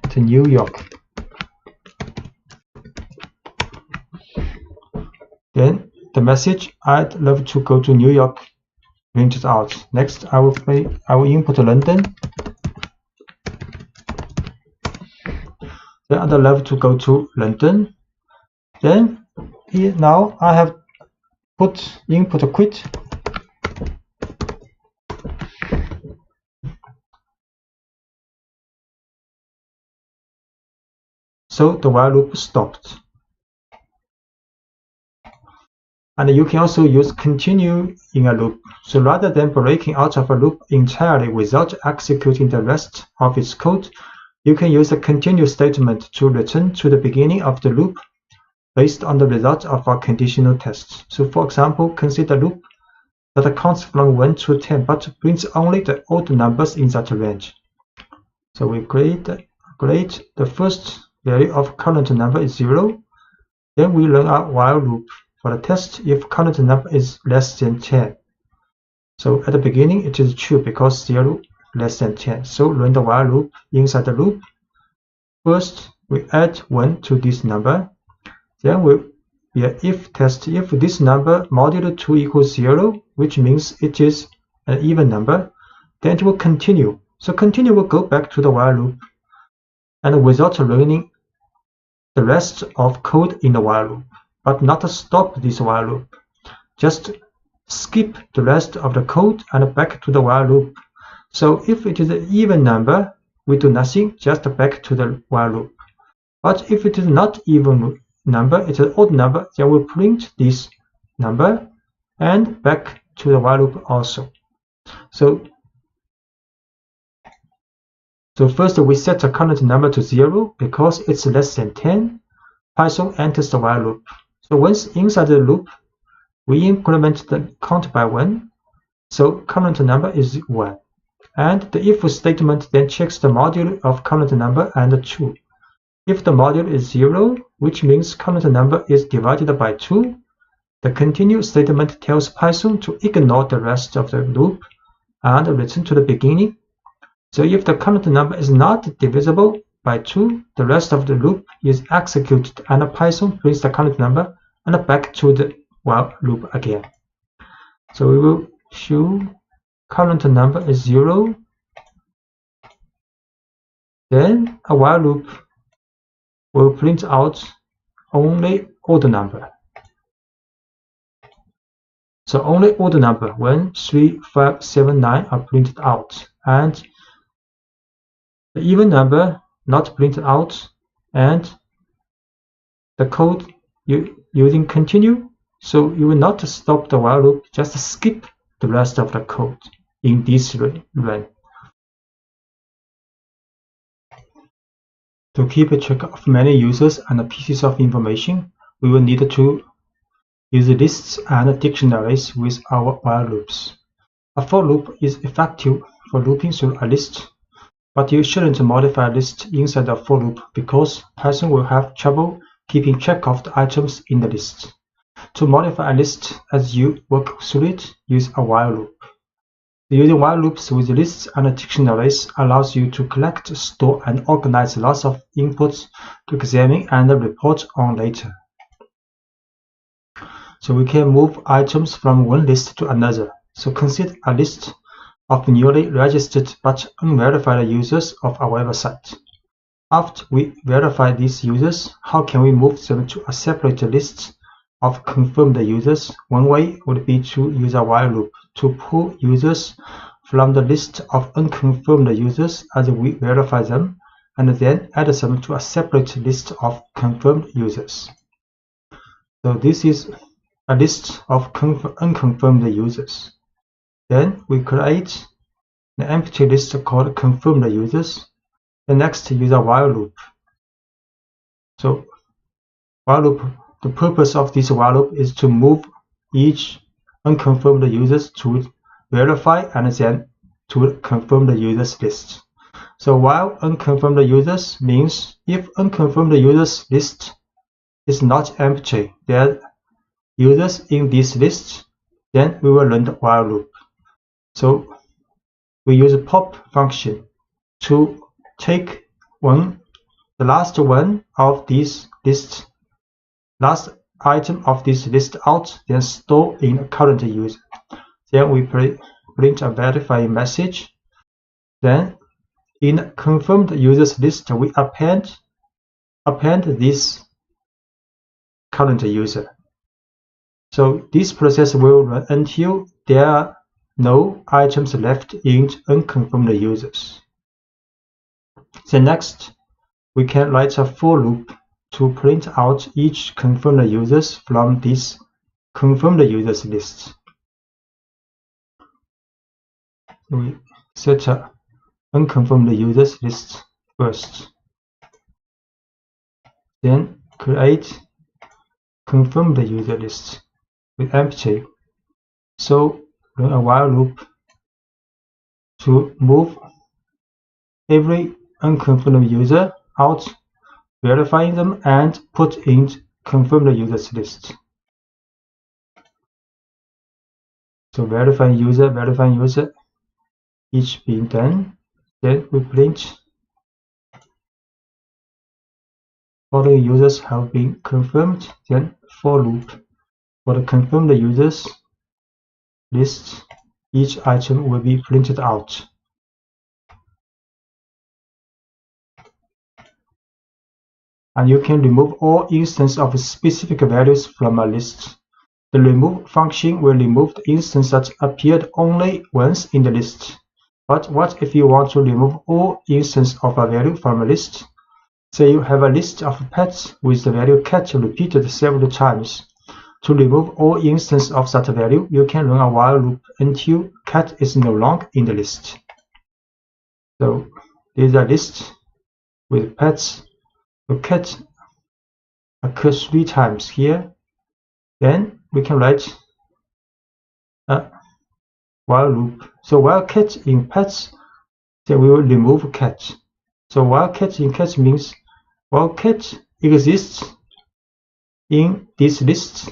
to New York. Then the message I'd love to go to New York printed out. Next I will input London. Then I'd love to go to London. Then here now I have put input quit. So the while loop stopped. And you can also use continue in a loop. So rather than breaking out of a loop entirely without executing the rest of its code, you can use a continue statement to return to the beginning of the loop based on the result of our conditional tests. So for example, consider a loop that counts from 1 to 10 but prints only the odd numbers in that range. So we create a create the first value of current number is 0. Then we run a while loop for the test if current number is less than 10. So at the beginning it is true because 0 less than 10. So run the while loop. Inside the loop, first we add 1 to this number. Then we if test if this number modulo 2 equals 0, which means it is an even number, then it will continue. So continue will go back to the while loop, and without running the rest of code in the while loop, but not stop this while loop. Just skip the rest of the code and back to the while loop. So if it is an even number, we do nothing, just back to the while loop. But if it is not even number, it's an odd number, then we print this number and back to the while loop also. So first we set the current number to 0 because it's less than 10. Python enters the while loop. So once inside the loop, we increment the count by 1. So current number is 1. And the if statement then checks the modulo of current number and 2. If the modulo is 0, which means current number is divided by 2, the continue statement tells Python to ignore the rest of the loop and return to the beginning. So if the current number is not divisible by 2, the rest of the loop is executed and Python prints the current number and back to the while loop again. So we will show current number is 0. Then a while loop will print out only odd number. So only odd number 1, 3, 5, 7, 9 are printed out, and the even number not printed out, and the code using continue. So you will not stop the while loop, just skip the rest of the code in this run. To keep a track of many users and pieces of information, we will need to use lists and dictionaries with our while loops. A for loop is effective for looping through a list, but you shouldn't modify a list inside a for loop because Python will have trouble keeping track of the items in the list. To modify a list as you work through it, use a while loop. Using while loops with lists and dictionaries allows you to collect, store, and organize lots of inputs to examine and report on later. So we can move items from one list to another. So consider a list of newly registered but unverified users of our website. After we verify these users, how can we move them to a separate list of confirmed users? One way would be to use a while loop to pull users from the list of unconfirmed users as we verify them, and then add them to a separate list of confirmed users. So this is a list of unconfirmed users. Then we create an empty list called confirmed users. The next use a while loop. So while loop, the purpose of this while loop is to move each unconfirmed users to verify and then to confirm the users list. So while unconfirmed users means if unconfirmed users list is not empty, there are users in this list, then we will run the while loop. So we use a pop function to take the last one of this list, last item of this list out, then store in a current user. Then we print a verifying message. Then in confirmed users list, we append this current user. So this process will run until there are no items left in unconfirmed users. Then next, we can write a for loop to print out each confirmed users from this confirmed users list. We set a unconfirmed users list first. Then create confirmed user list with empty. So run a while loop to move every unconfirmed user out, verifying them, and put in confirmed users list. So verifying user, each being done. Then we print following users have been confirmed. Then for loop for the confirmed users list, each item will be printed out. And you can remove all instances of specific values from a list. The remove function will remove the instance that appeared only once in the list. But what if you want to remove all instances of a value from a list? Say you have a list of pets with the value cat repeated several times. To remove all instances of that value, you can run a while loop until cat is no longer in the list. So this is a list with pets. The cat occurs 3 times here. Then we can write a while loop. So while cat in pets, then we will remove cat. So while cat in cat means while cat exists in this list,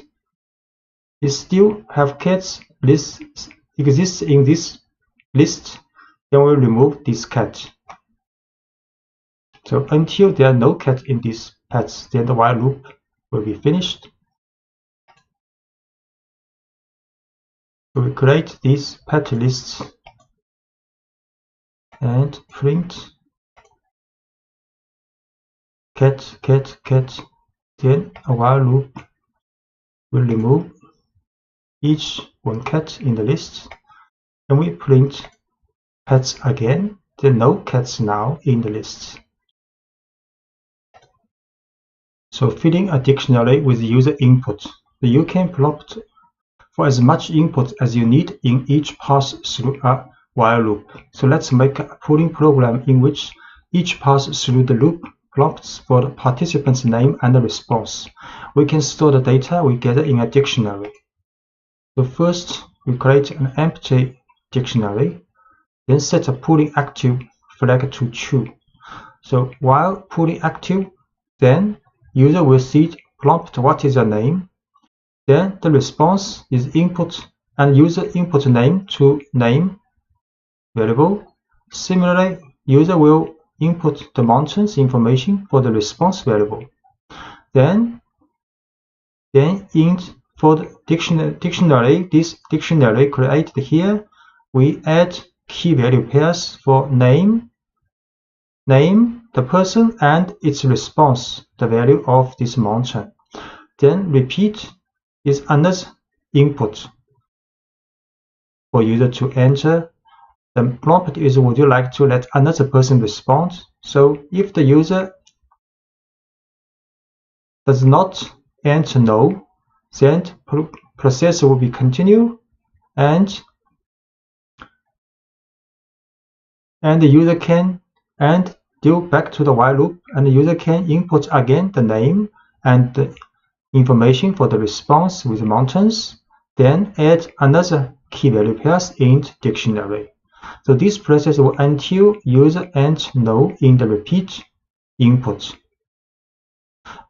it still have cats list exists in this list, then we'll remove this cat. So until there are no cat in these pets, then the while loop will be finished. So we create these pet lists and print cat. Then a while loop will remove each one cat in the list, and we print pets again. There are no cats now in the list. So filling a dictionary with user input. So you can prompt for as much input as you need in each pass through a while loop. So let's make a pooling program in which each pass through the loop prompts for the participant's name and the response. We can store the data we gather in a dictionary. So first we create an empty dictionary, then set a pooling active flag to true. So while pooling active, then user will see prompt what is your name. Then the response is input and user input name to name variable. Similarly, user will input the mountains information for the response variable. Then for the dictionary, this dictionary created here, we add key value pairs for name, the person, and its response, the value of this mountain. Then repeat is another input for user to enter. The prompt is would you like to let another person respond? So if the user does not enter no, then process will be continue, and the user can do back to the while loop, and the user can input again the name and the information for the response with mountains, then add another key value pairs in dictionary. So this process will until user enter no in the repeat input.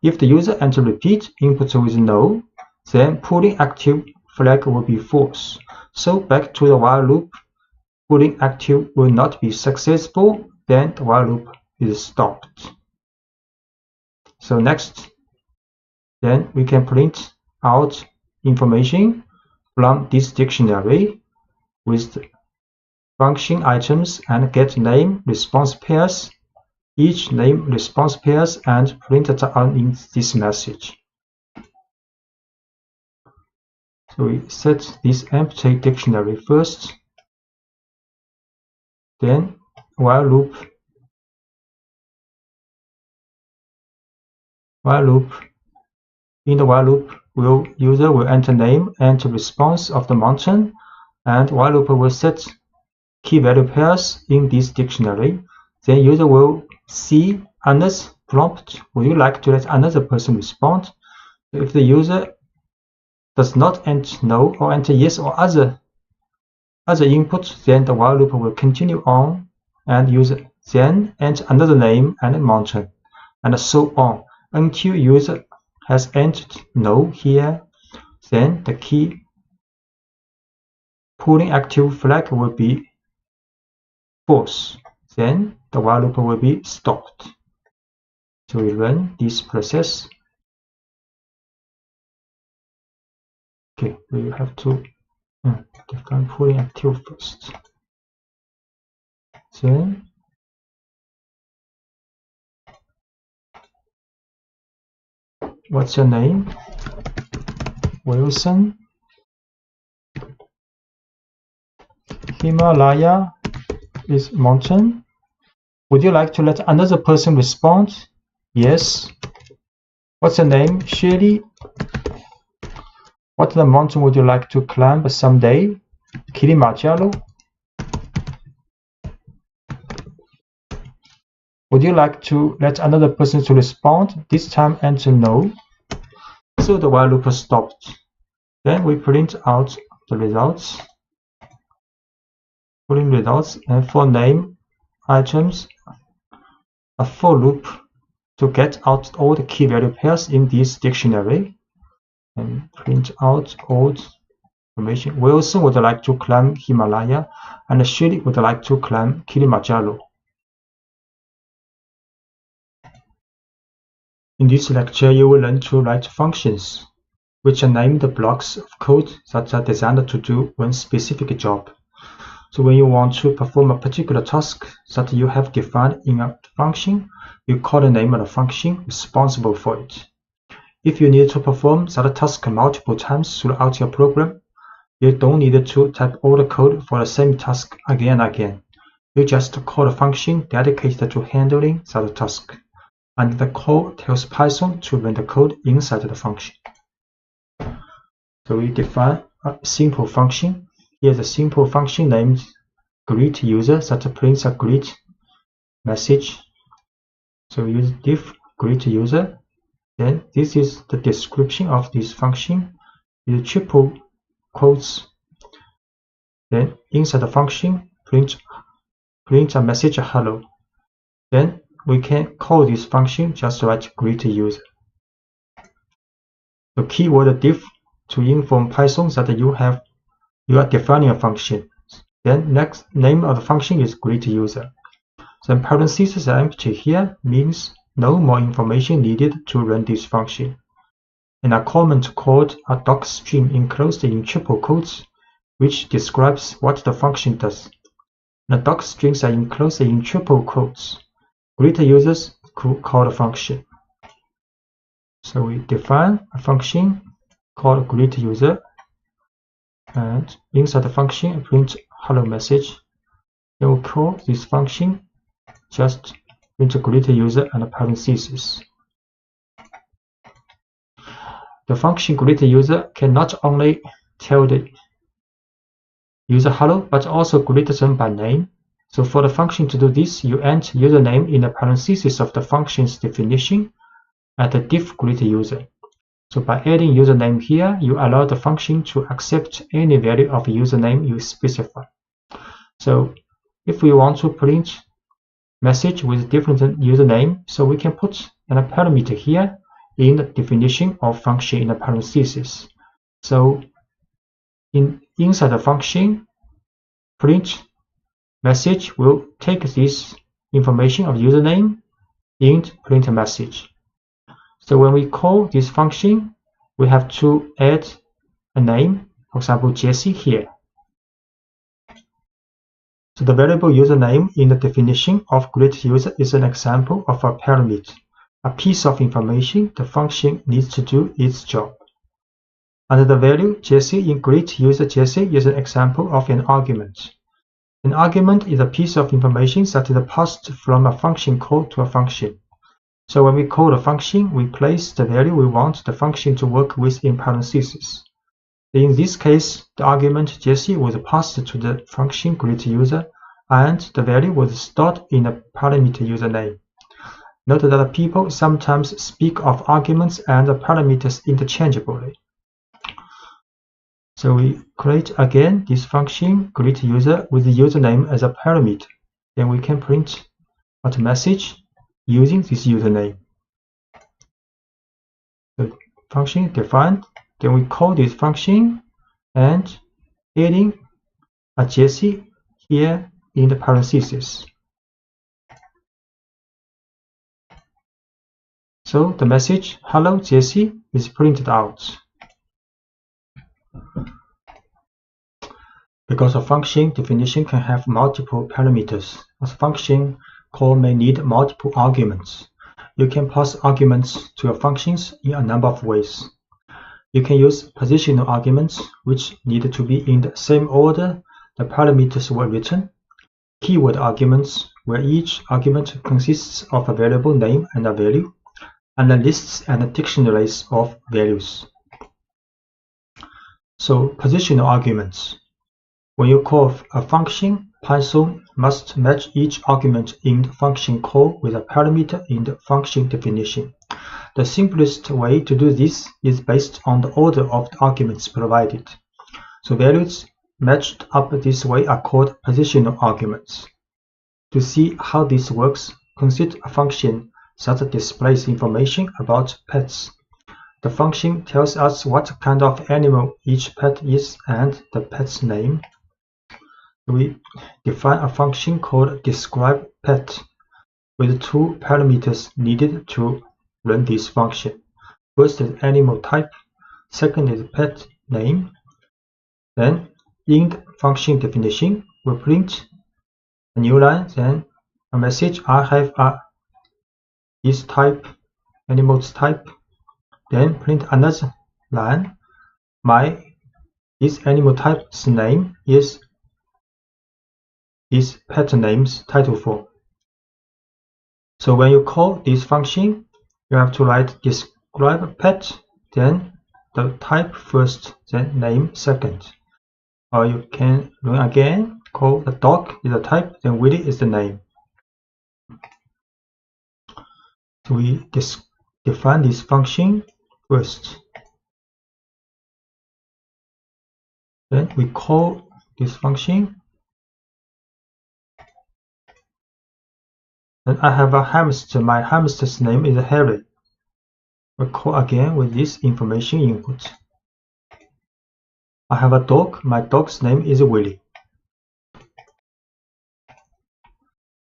If the user enter repeat input with no, then pooling active flag will be false. So back to the while loop, pooling active will not be successful, then the while loop is stopped. So next, then we can print out information from this dictionary with the function items and get name response pairs, each name response pairs, and print it out in this message. So we set this empty dictionary first, then while loop. In the while loop, user will enter name and response of the mountain, and while loop will set key value pairs in this dictionary. Then user will see another prompt. Would you like to let another person respond? If the user does not enter no or enter yes or other input, then the while loop will continue on, and user then enter another name and mountain, and so on until user has entered no here. Then the key pulling active flag will be false. Then the while loop will be stopped. So we run this process. Okay, we have to define pulling active first. Then what's your name? Wilson. Himalaya is mountain. Would you like to let another person respond? Yes. What's your name? Shirley. What the mountain would you like to climb someday? Kilimanjaro. Would you like to let another person to respond? This time enter no. So the while loop stopped. Then we print out the results. Pulling results, and for name items, a for loop to get out all the key value pairs in this dictionary, and print out all information. Wilson would like to climb Himalaya, and Shirley would like to climb Kilimanjaro. In this lecture, you will learn to write functions, which are named blocks of code that are designed to do one specific job. So when you want to perform a particular task that you have defined in a function, you call the name of the function responsible for it. If you need to perform that task multiple times throughout your program, you don't need to type all the code for the same task again and again. You just call a function dedicated to handling that task, and the call tells Python to run the code inside the function. So we define a simple function. Here's a simple function named greet user that prints a greet message. So we use diff greet user. Then this is the description of this function. Use triple quotes. Then inside the function, print a message hello. Then we can call this function just write greet user. The keyword diff to inform Python that you are defining a function. Then next name of the function is greet user. Then parentheses are empty here means no more information needed to run this function. And a comment called a docstring enclosed in triple quotes, which describes what the function does. The docstrings are enclosed in triple quotes. Greet users call the function. So we define a function called greet user, and inside the function print hello message. Then we call this function just print greet user and parentheses. The function greet user can not only tell the user hello, but also greet them by name. So for the function to do this, you enter username in the parentheses of the function's definition at the diff greet user. So by adding username here, you allow the function to accept any value of username you specify. So if we want to print message with different username, so we can put a parameter here in the definition of function in the parentheses. So inside the function, print message will take this information of username and print a message. So when we call this function, we have to add a name, for example, Jesse here. So the variable username in the definition of greet user is an example of a parameter, a piece of information the function needs to do its job. And the value Jesse in greet user Jesse is an example of an argument. An argument is a piece of information that is passed from a function call to a function. So when we call a function, we place the value we want the function to work with in parentheses. In this case, the argument Jesse was passed to the function greet user, and the value was stored in a parameter username. Note that people sometimes speak of arguments and parameters interchangeably. So we create again this function greet user with the username as a parameter. Then we can print a message using this username. The function defined, then we call this function and adding a Jesse here in the parentheses. So the message hello Jesse is printed out. Because a function definition can have multiple parameters, a function call may need multiple arguments. You can pass arguments to your functions in a number of ways. You can use positional arguments, which need to be in the same order the parameters were written. Keyword arguments, where each argument consists of a variable name and a value, and the lists and dictionaries of values. So positional arguments. When you call a function, Python must match each argument in the function call with a parameter in the function definition. The simplest way to do this is based on the order of the arguments provided. So values matched up this way are called positional arguments. To see how this works, consider a function that displays information about pets. The function tells us what kind of animal each pet is and the pet's name. We define a function called describePet with two parameters needed to run this function. First is animal type, second is pet name. Then in the function definition, we print a new line, then a message I have this type, animal's type. Then print another line, this animal type's name is pet name's title form. So when you call this function, you have to write describePet, then the type first, then name second. Or you can run again, call the dog is the type, then Willy is the name. So we define this function first. Then we call this function. And I have a hamster, my hamster's name is Harry. We call again with this information input. I have a dog, my dog's name is Willy.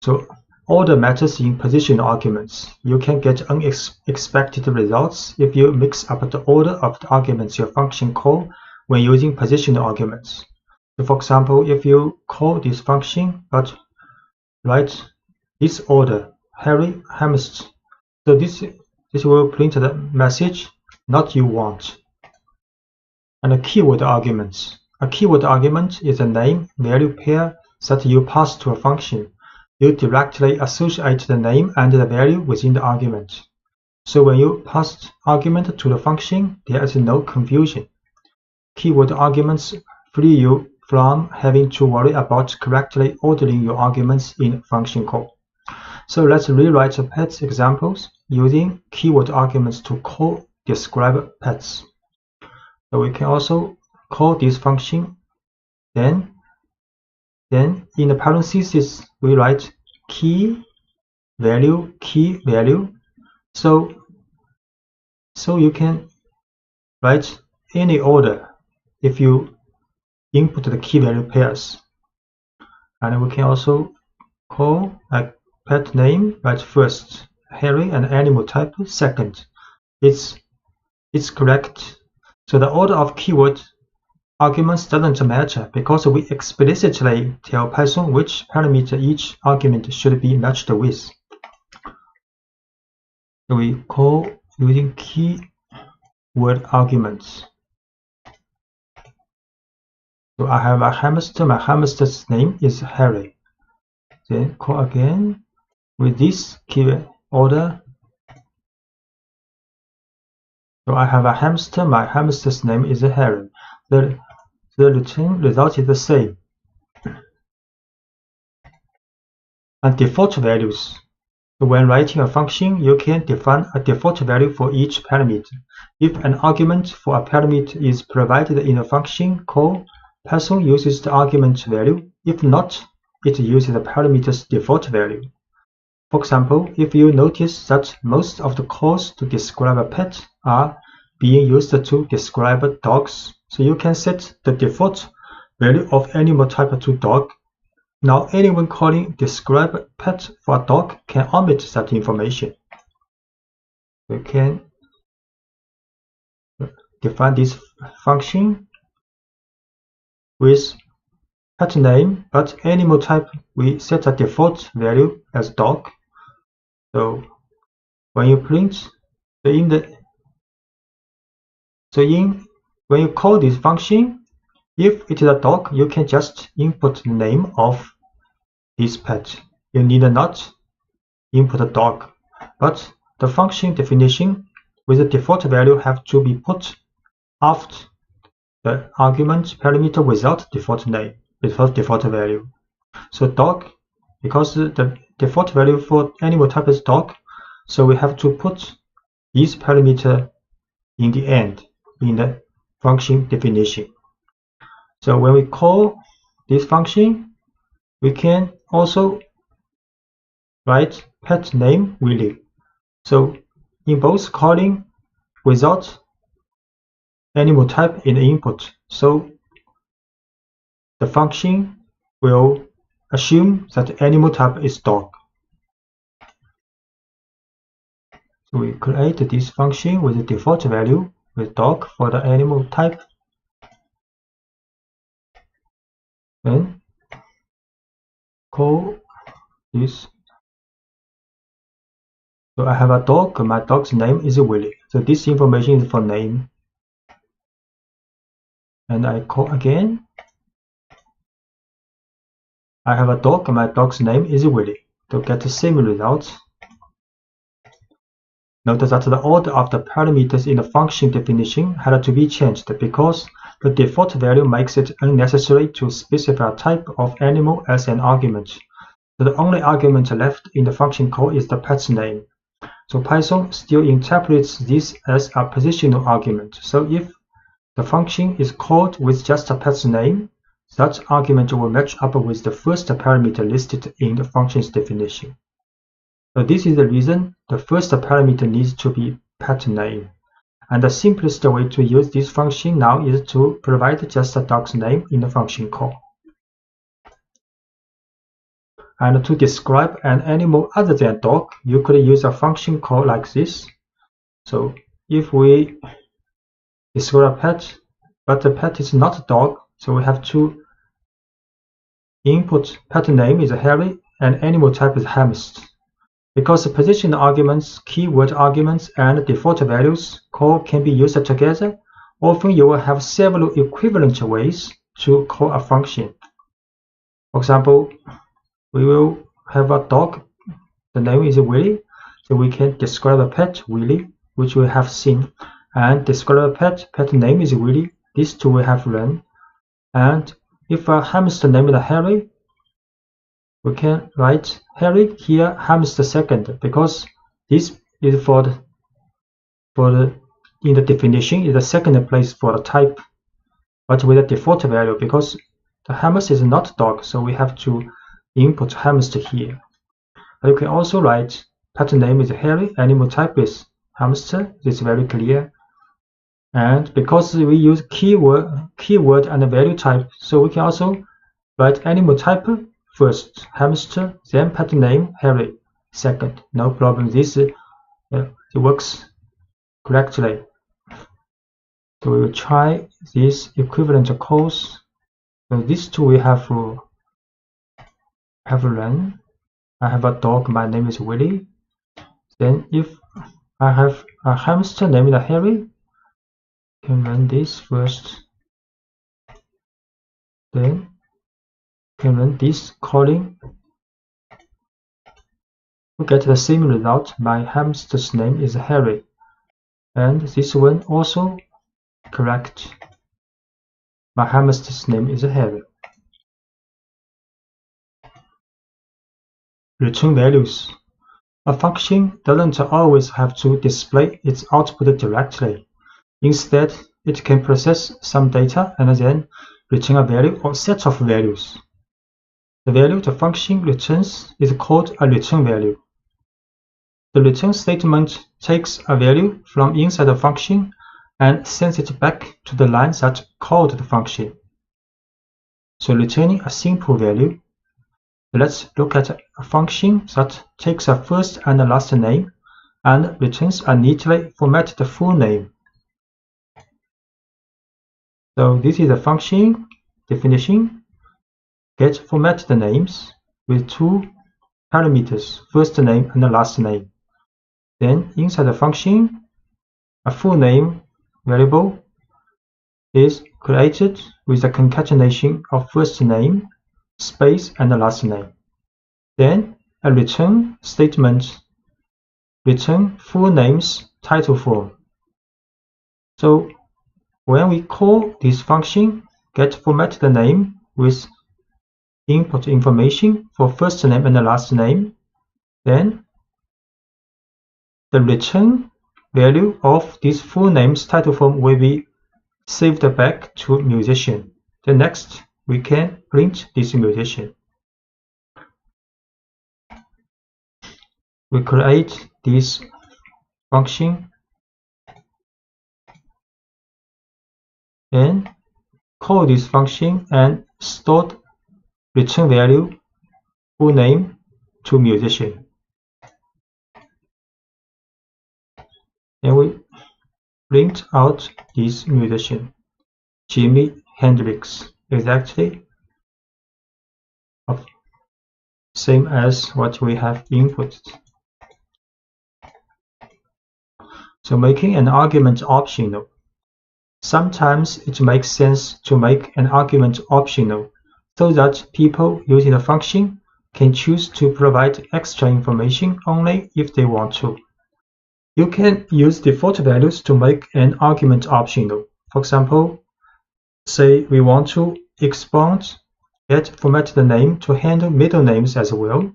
So order matters in positional arguments. You can get unexpected results if you mix up the order of the arguments your function call when using positional arguments. So for example, if you call this function but write this order, Harry hamster, so this will print the message not you want. And a keyword arguments. A keyword argument is a name-value pair that you pass to a function. You directly associate the name and the value within the argument. So when you pass argument to the function, there is no confusion. Keyword arguments free you from having to worry about correctly ordering your arguments in function call. So let's rewrite the pets examples using keyword arguments to call describePets. So we can also call this function. Then in the parentheses we write key value. So you can write any order if you input the key value pairs. And we can also call a pet name right first, Harry, and animal type second. It's correct. So the order of keyword arguments doesn't matter because we explicitly tell Python which parameter each argument should be matched with. So we call using keyword arguments. So I have a hamster, my hamster's name is Harry. Then call again with this keyword order. So I have a hamster, my hamster's name is Harry. The return result is the same. And default values. So when writing a function, you can define a default value for each parameter. If an argument for a parameter is provided in a function call, Python uses the argument value. If not, it uses the parameter's default value. For example, if you notice that most of the calls to describe a pet are being used to describe dogs, so you can set the default value of animal type to dog. Now anyone calling describe pet for a dog can omit that information. We can define this function with pet name, but animal type we set a default value as dog. So when you print, when you call this function, if it is a dog, you can just input the name of this pet. You need not input a dog, but the function definition with the default value have to be put after the argument parameter without default name, without default value. So dog, because the default value for animal type is dog, so we have to put this parameter in the end in the function definition. So when we call this function, we can also write pet name Willy. So in both calling without animal type in the input, so the function will assume that animal type is dog. So we create this function with the default value with dog for the animal type. Then call this. So I have a dog, my dog's name is Willy. So this information is for name. And I call again. I have a dog, my dog's name is Willy. To get the same result. Notice that the order of the parameters in the function definition had to be changed because the default value makes it unnecessary to specify a type of animal as an argument. So the only argument left in the function call is the pet's name. So Python still interprets this as a positional argument. So if the function is called with just a pet's name, such argument will match up with the first parameter listed in the function's definition. So this is the reason the first parameter needs to be pet name. And the simplest way to use this function now is to provide just a dog's name in the function call. And to describe an animal other than dog, you could use a function call like this. So if we describe a pet, but the pet is not a dog, so we have to input pet name is Harry and animal type is hamster. Because the position arguments, keyword arguments, and default values call can be used together, often you will have several equivalent ways to call a function. For example, we will have a dog, the name is Willy, so we can describe a pet, Willy, which we have seen, and describe a pet name is Willy, these two we have learned. And if a hamster name is Harry, we can write Harry here, hamster second, because this is in the definition is the second place for the type, but with a default value because the hamster is not dog, so we have to input hamster here. But you can also write pet name is Harry, animal type is hamster. This is very clear. And because we use keyword and value type, so we can also write animal type first, hamster, then pet name Harry second. No problem. This it works correctly. So we will try this equivalent calls. So these two we have run. I have a dog, my name is Willy. Then if I have a hamster named Harry, I can run this first. Then can run this calling. We get the same result. My hamster's name is Harry, and this one also correct. My hamster's name is Harry. Return values. A function doesn't always have to display its output directly. Instead, it can process some data and then return a value or set of values. The value the function returns is called a return value. The return statement takes a value from inside the function and sends it back to the line that called the function. So returning a simple value. Let's look at a function that takes a first and a last name and returns a neatly formatted full name. So this is a function definition. Get formatted names with two parameters, first name and the last name. Then inside the function, a full name variable is created with a concatenation of first name, space, and the last name. Then a return statement return full name's title form. So when we call this function get formatted name with input information for first name and the last name, then the return value of this full name's title form will be saved back to musician. Then next we can print this musician. We create this function and call this function and store return value full name to musician. Then we print out this musician, Jimi Hendrix, exactly same as what we have inputted. So making an argument optional. Sometimes it makes sense to make an argument optional so that people using the function can choose to provide extra information only if they want to. You can use default values to make an argument optional. For example, say we want to expand get formatted name to handle middle names as well.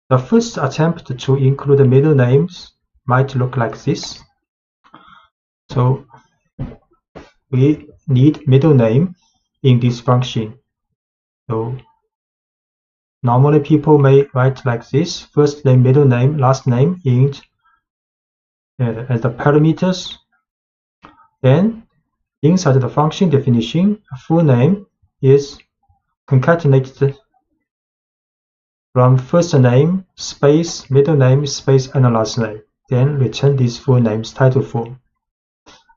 The first attempt to include middle names might look like this. So we need middle name in this function. So normally people may write like this: first name, middle name, last name in as the parameters. Then inside the function definition, a full name is concatenated from first name, space, middle name, space, and the last name. Then return this full name's title form.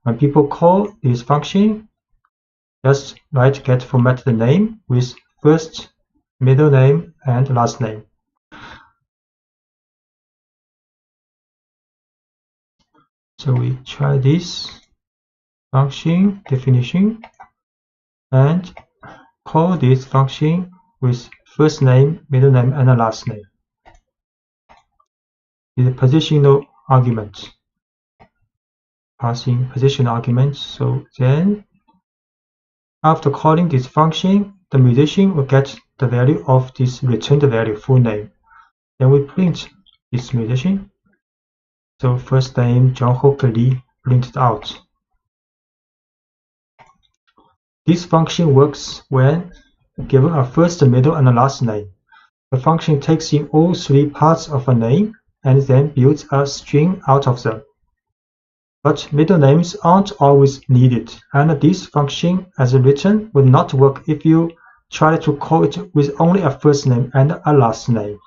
When people call this function, just write get formatted name with first, middle name, and last name. So we try this function definition and call this function with first name, middle name, and the last name. Is a positional argument, passing position argument. So then after calling this function, the musician will get the value of this returned value full name. Then we print this musician. So first name John Hooker Lee printed out. This function works when given a first, middle, and a last name. The function takes in all three parts of a name and then builds a string out of them. But middle names aren't always needed, and this function as written would not work if you try to call it with only a first name and a last name.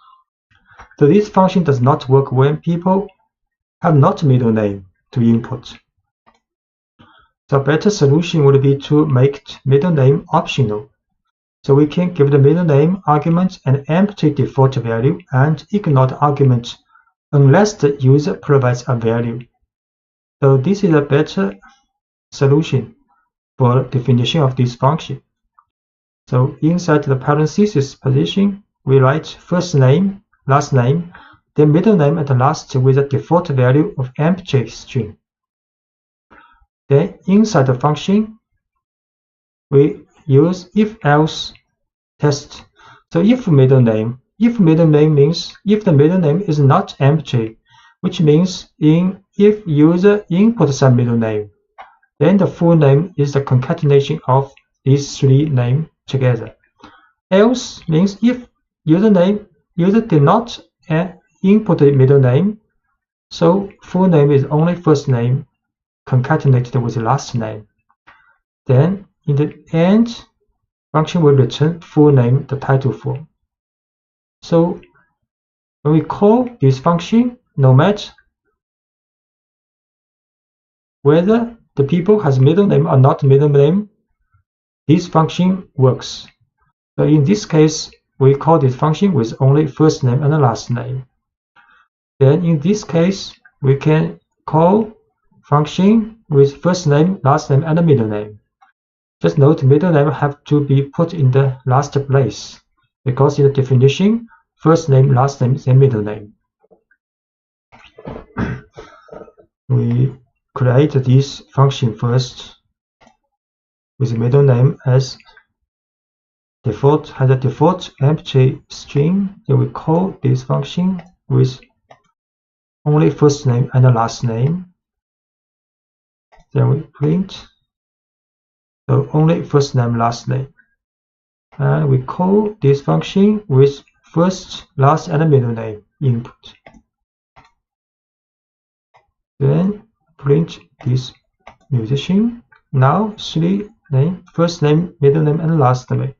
So this function does not work when people have not middle name to input. The better solution would be to make middle name optional. So we can give the middle name argument an empty default value and ignore the argument unless the user provides a value. So this is a better solution for definition of this function. So inside the parenthesis position, we write first name, last name, then middle name at the last with a default value of empty string. Then inside the function, we use if-else test. So if middle name means if the middle name is not empty, which means if user inputs some middle name, then the full name is the concatenation of these three names together. Else means if user did not input the middle name, So full name is only first name concatenated with last name. Then in the end, function will return full name, the title form. So when we call this function, no matter whether the people has middle name or not middle name, this function works. So in this case, we call this function with only first name and last name. Then in this case, we can call function with first name, last name, and middle name. Just note middle name have to be put in the last place, because in the definition, first name, last name is a middle name. We create this function first with middle name as default, has a default empty string. Then we call this function with only first name and last name. Then we print, so only first name, last name. And we call this function with first, last, and middle name input. Then print this musician. Now three name, first name, middle name, and last name.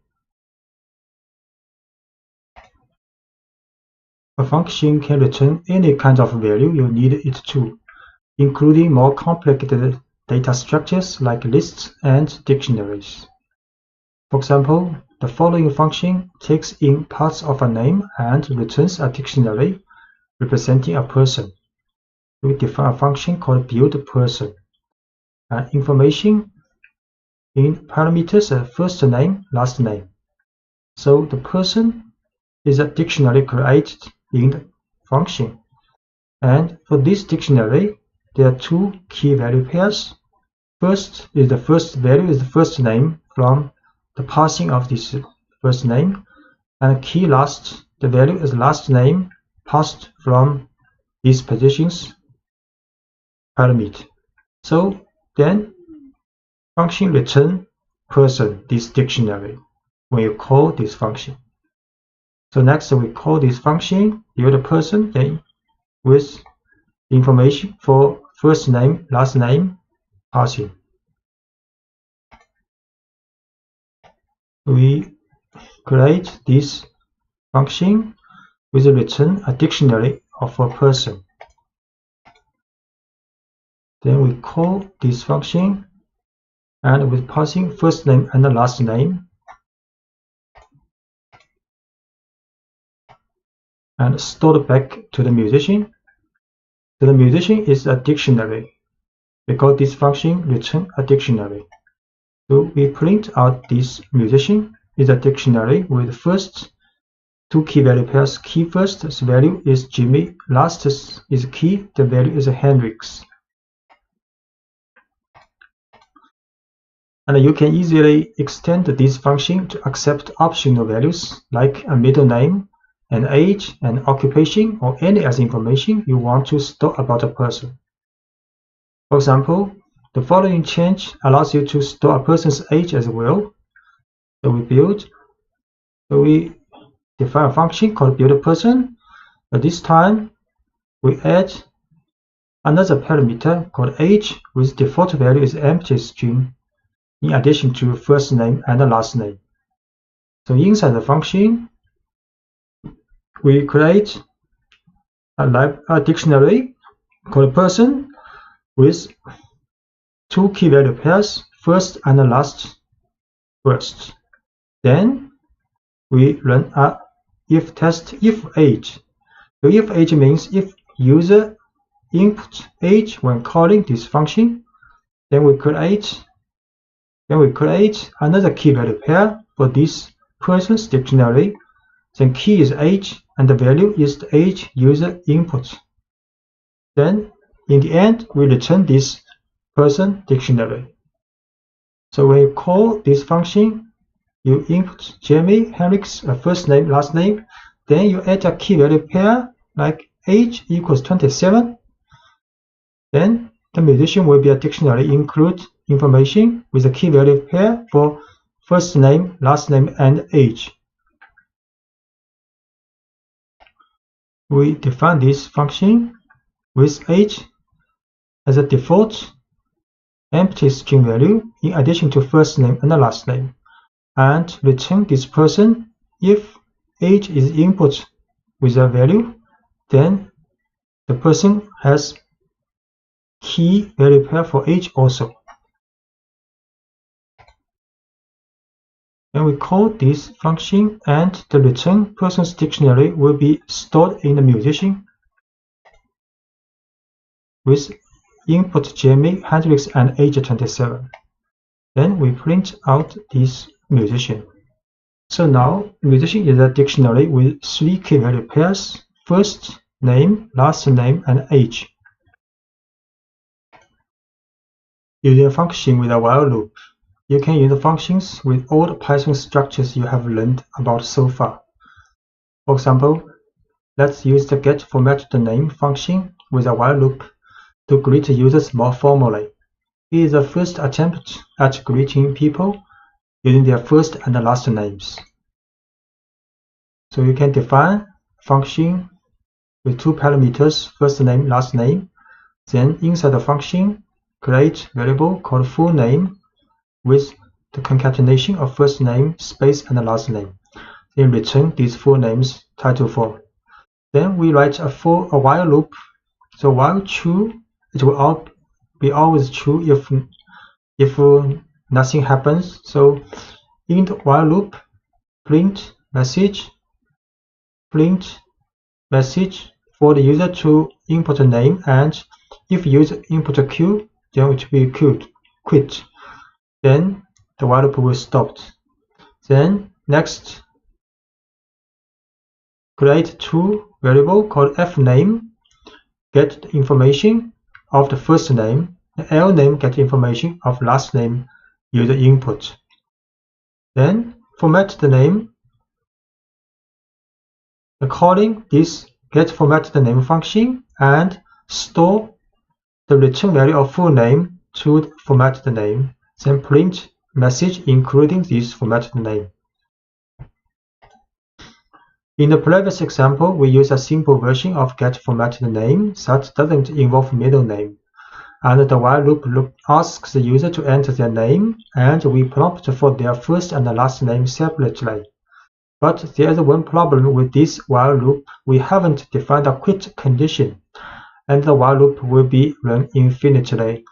A function can return any kind of value you need it to, including more complicated data structures like lists and dictionaries. For example, the following function takes in parts of a name and returns a dictionary representing a person. We define a function called buildPerson. Information in parameters are first name, last name. So the person is a dictionary created in the function. And for this dictionary, there are two key value pairs. First is the first value is the first name from the parsing of this first name, and key last, the value is last name passed from these positions parameter. So then function return person, this dictionary, when you call this function. So next we call this function buildPerson, then with information for first name, last name passing. We create this function with a return a dictionary of a person. Then we call this function and with passing first name and the last name, and stored back to the musician. So the musician is a dictionary because this function returns a dictionary. So we print out this musician is a dictionary with first two key value pairs. Key first value is Jimmy, last is key, the value is Hendrix. And you can easily extend this function to accept optional values like a middle name, an age, an occupation, or any other information you want to store about a person. For example, the following change allows you to store a person's age as well. So we define a function called buildPerson, but this time we add another parameter called age with default value is empty string in addition to first name and the last name. So inside the function, we create a dictionary called person with two key value pairs, first and last first. Then we run a if test if age. So if age means if user input age when calling this function, then we create another key value pair for this person's dictionary. Then key is age and the value is the age user input. Then in the end we return this person dictionary. So when you call this function, you input Jamie, Hendrix, first name, last name, then you add a key value pair like age equals 27. Then the musician will be a dictionary include information with a key value pair for first name, last name, and age. We define this function with age as a default empty string value in addition to first name and the last name, and return this person. If age is input with a value, then the person has key value pair for age also. Then we call this function, and the return person's dictionary will be stored in the musician with input Jamie, Hendrix, and age 27. Then we print out this musician. So now musician is a dictionary with 3 key value pairs: first name, last name, and age. Using a function with a while loop, you can use functions with all the Python structures you have learned about so far. For example, let's use the getFormatTheName function with a while loop to greet users more formally. It is the first attempt at greeting people using their first and last names. So you can define a function with 2 parameters, first name, last name. Then inside the function, create variable called full name with the concatenation of first name, space, and last name. Then return these full names title form. Then we write a while loop. So while true, it will be always true if nothing happens. So in the while loop, print message for the user to input a name, and if user input a Q, then it will be quit. Then the while loop will stop. Then next, create 2 variable called fName, get the information of the first name, the LName get information of last name user input. Then format the name, calling this getFormatTheName function, and store the return value of full name to format the name. Then print message including this formatted name. In the previous example, we use a simple version of getFormatTheName that doesn't involve middle name. And the while loop asks the user to enter their name, and we prompt for their first and last name separately. But there is one problem with this while loop. We haven't defined a quit condition, and the while loop will be run infinitely.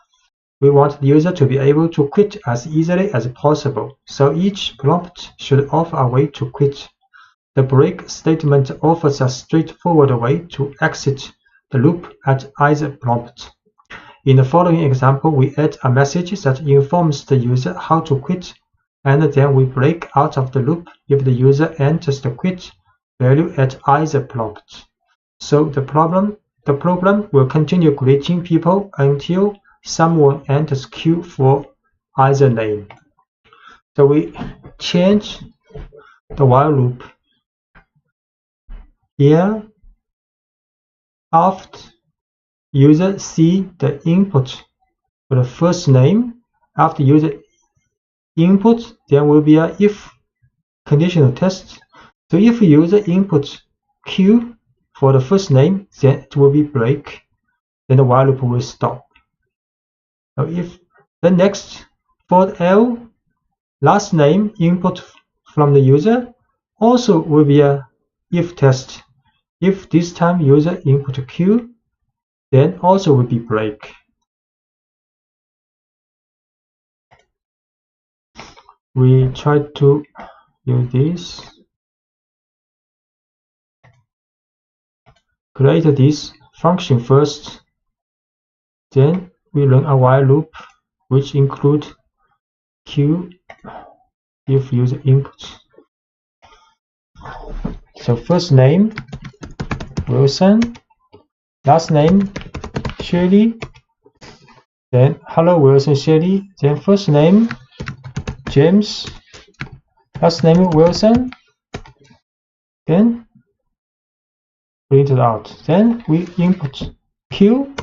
We want the user to be able to quit as easily as possible, so each prompt should offer a way to quit. The break statement offers a straightforward way to exit the loop at either prompt. In the following example, we add a message that informs the user how to quit, and then we break out of the loop if the user enters the quit value at either prompt. So the program will continue greeting people until someone enters Q for either name. So we change the while loop here. After user see the input for the first name, after user input, there will be a if conditional test. So if user input Q for the first name, then it will be break. Then the while loop will stop. Now if the next for L last name input from the user also will be a if test. If this time user input Q, then also will be break. We try to use this. Create this function first, then we run a while loop which include Q if user input. So first name Wilson, last name Shirley, then hello Wilson Shirley, then first name James, last name Wilson, then print it out. Then we input Q,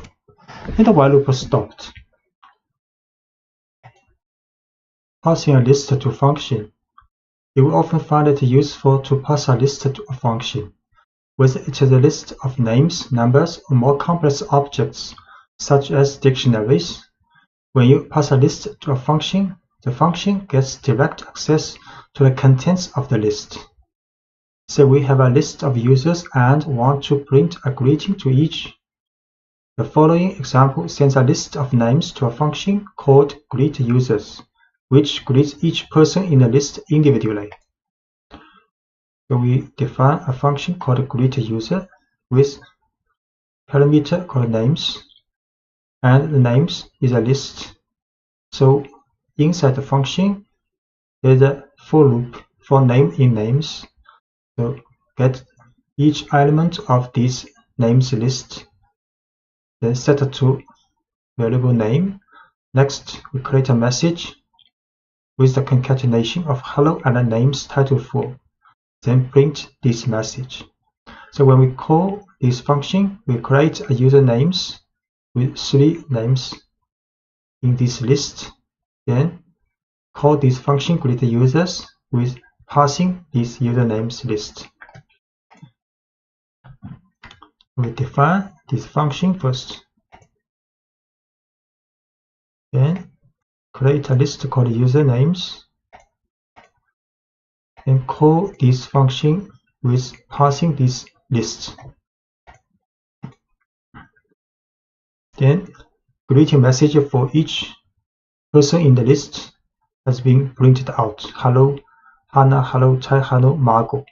and the while loop stopped. Passing a list to a function. You will often find it useful to pass a list to a function. whether it is a list of names, numbers, or more complex objects, such as dictionaries. When you pass a list to a function, the function gets direct access to the contents of the list. Say we have a list of users and want to print a greeting to each. The following example sends a list of names to a function called greetUsers, which greets each person in the list individually. So we define a function called greetUser with parameter called names, and the names is a list. So inside the function, there's a for loop for name in names. So get each element of this names list, then set it to variable name. Next, we create a message with the concatenation of hello and the names title for. Then print this message. So when we call this function, we create a user names with 3 names in this list. Then call this function greetUsers with passing this user names list. We define this function first. Then create a list called usernames. And call this function with passing this list. Then greeting message for each person in the list has been printed out. Hello, Hannah, hello, Chai, hello, Margot.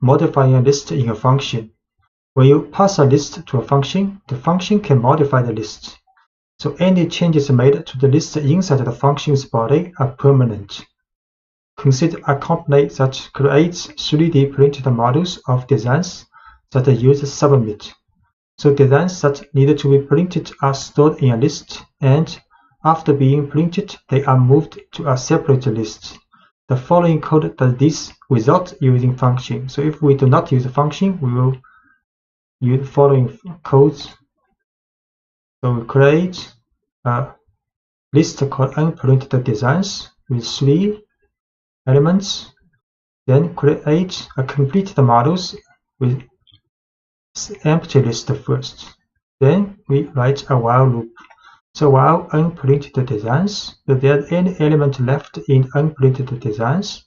Modifying a list in a function. When you pass a list to a function, the function can modify the list. So any changes made to the list inside the function's body are permanent. Consider a company that creates 3D printed models of designs that the users submit. So designs that need to be printed are stored in a list, and after being printed, they are moved to a separate list. The following code does this without using function. So if we do not use a function, we will use the following codes. So we create a list called unprinted designs with 3 elements. Then create a completed models with empty list first. Then we write a while loop. So while unprinted designs, if there's any element left in unprinted designs,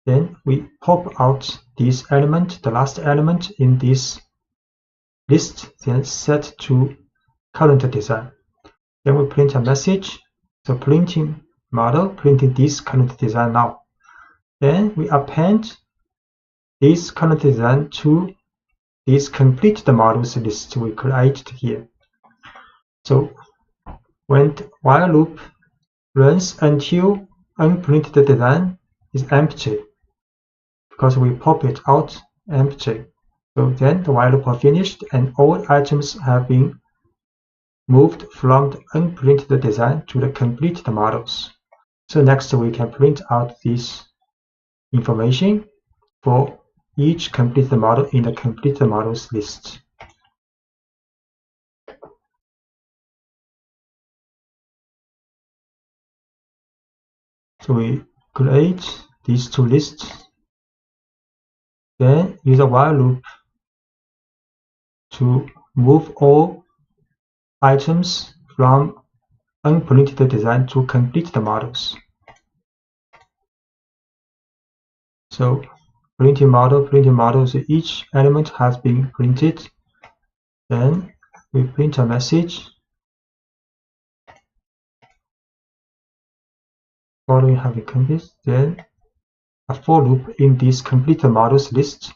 then we pop out this element, the last element in this list, then set to current design. Then we print a message. So printing model, printing this current design now. Then we append this current design to this completed models list we created here. So when while loop runs until unprinted design is empty, because we pop it out empty. So then the while loop are finished and all items have been moved from the unprinted design to the completed models. So next we can print out this information for each completed model in the completed models list. So we create these 2 lists, then use a while loop to move all items from unprinted design to completed models. So printing model, so each element has been printed. Then we print a message following having completed. Then a for loop in this completed models list,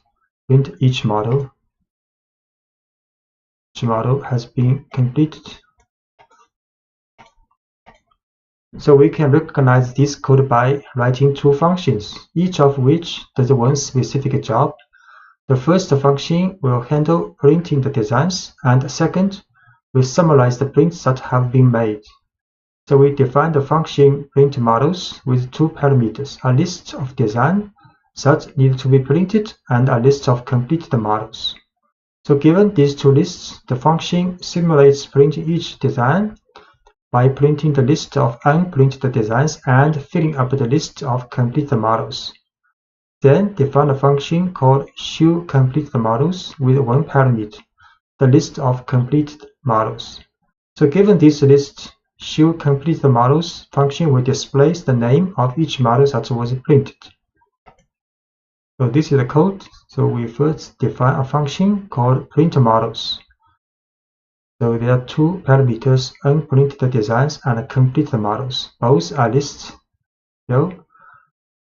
print each model. Each model has been completed. So we can recognize this code by writing 2 functions, each of which does one specific job. The first function will handle printing the designs, and the second will summarize the prints that have been made. So we define the function print models with 2 parameters, a list of designs that need to be printed and a list of completed models. So given these 2 lists, the function simulates printing each design by printing the list of unprinted designs and filling up the list of completed models. Then define a function called showCompleteModels with one parameter, the list of completed models. So given this list, showCompleteModels function will display the name of each model that was printed. So this is the code. So we first define a function called printModels. So there are two parameters, unprinted designs and completed models. Both are lists. So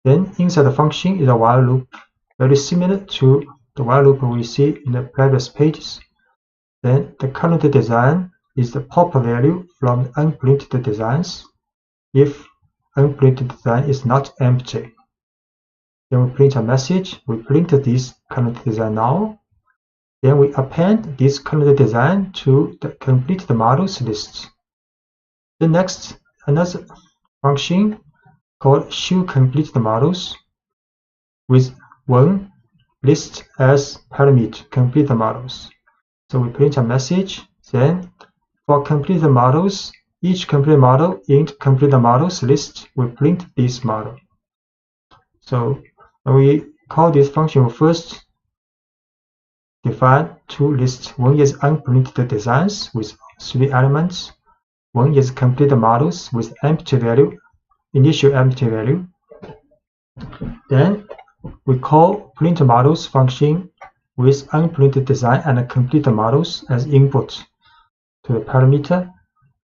then inside the function is a while loop, very similar to the while loop we see in the previous pages. Then the current design is the pop value from the unprinted designs if unprinted design is not empty. Then we print a message, we print this current design now. Then we append this current design to the completed models list. The next, another function called showCompleteModels with one list as parameter, completed models. So we print a message, then for completed models, each completed model in completed models list will print this model. So we call this function, we first define two lists. One is unprinted designs with 3 elements. One is completed models with empty value, initial empty value. Then we call printModels function with unprinted design and completed models as input to the parameter.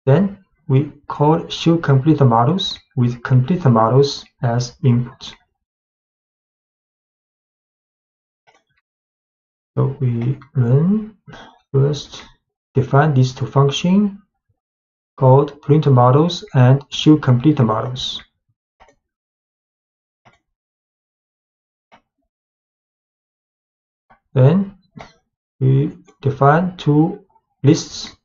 Then we call showCompleteModels with completed models as input. So we run first define these two functions called printModels and showCompleteModels. Then we define two lists.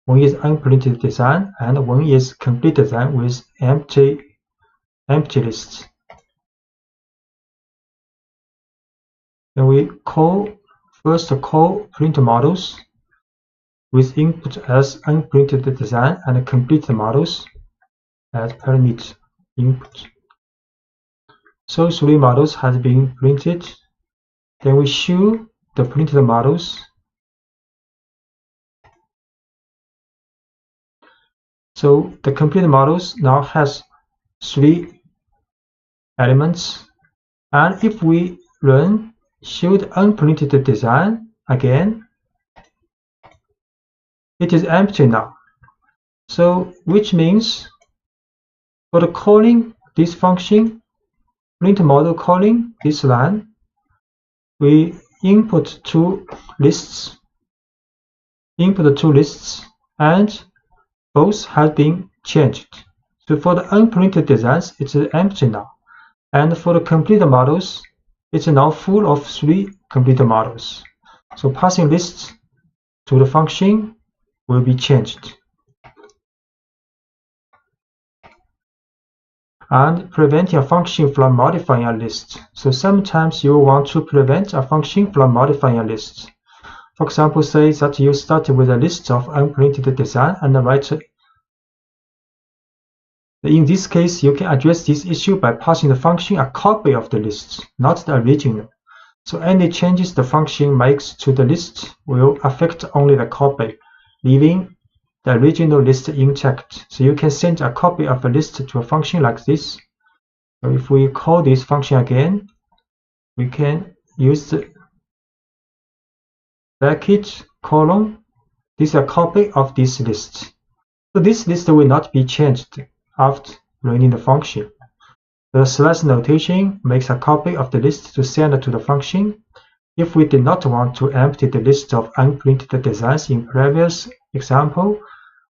One is unprinted design and one is complete design with empty lists. Then we first call printModels with input as unprinted design and completed models as parameter input. So 3 models has been printed. Then we show the printed models. So the completed models now has 3 elements, and if we run show the unprinted design again, it is empty now. So which means for the calling this function, printModel calling this line, we input two lists, and both have been changed. So for the unprinted designs, it's empty now, and for the completed models, it's now full of 3 completed models. So passing lists to the function will be changed. And preventing a function from modifying a list. So sometimes you want to prevent a function from modifying a list. For example, say that you start with a list of unprinted design and write. In this case, you can address this issue by passing the function a copy of the list, not the original. So any changes the function makes to the list will affect only the copy, leaving the original list intact. So you can send a copy of a list to a function like this. So if we call this function again, we can use the bracket colon. This is a copy of this list. So this list will not be changed after running the function. The slash notation makes a copy of the list to send to the function. If we did not want to empty the list of unprinted designs in previous example,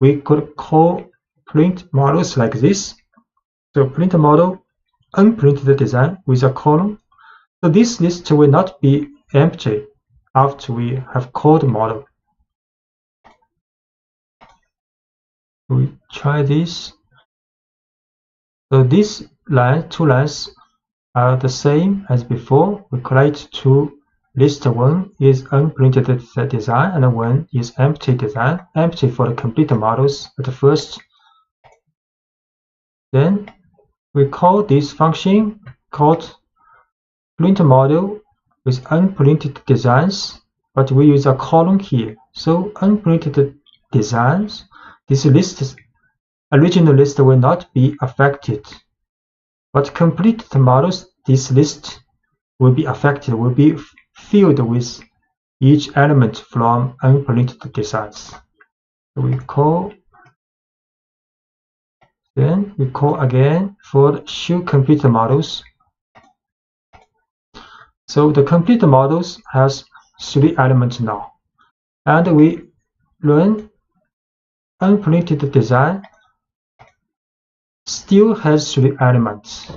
we could call printModels like this. So printModel unprinted design with a colon. So this list will not be empty after we have called model. We try this. So these two lines are the same as before. We create two lists. One is unprinted design and one is empty design. Empty for the completed models at first. Then we call this function called print model with unprinted designs, but we use a column here. So unprinted designs, this list, original list will not be affected. But completed models, this list will be affected, will be filled with each element from unprinted designs. We call again for show completed models. So the completed models has 3 elements now, and we run unprinted design, still has 3 elements.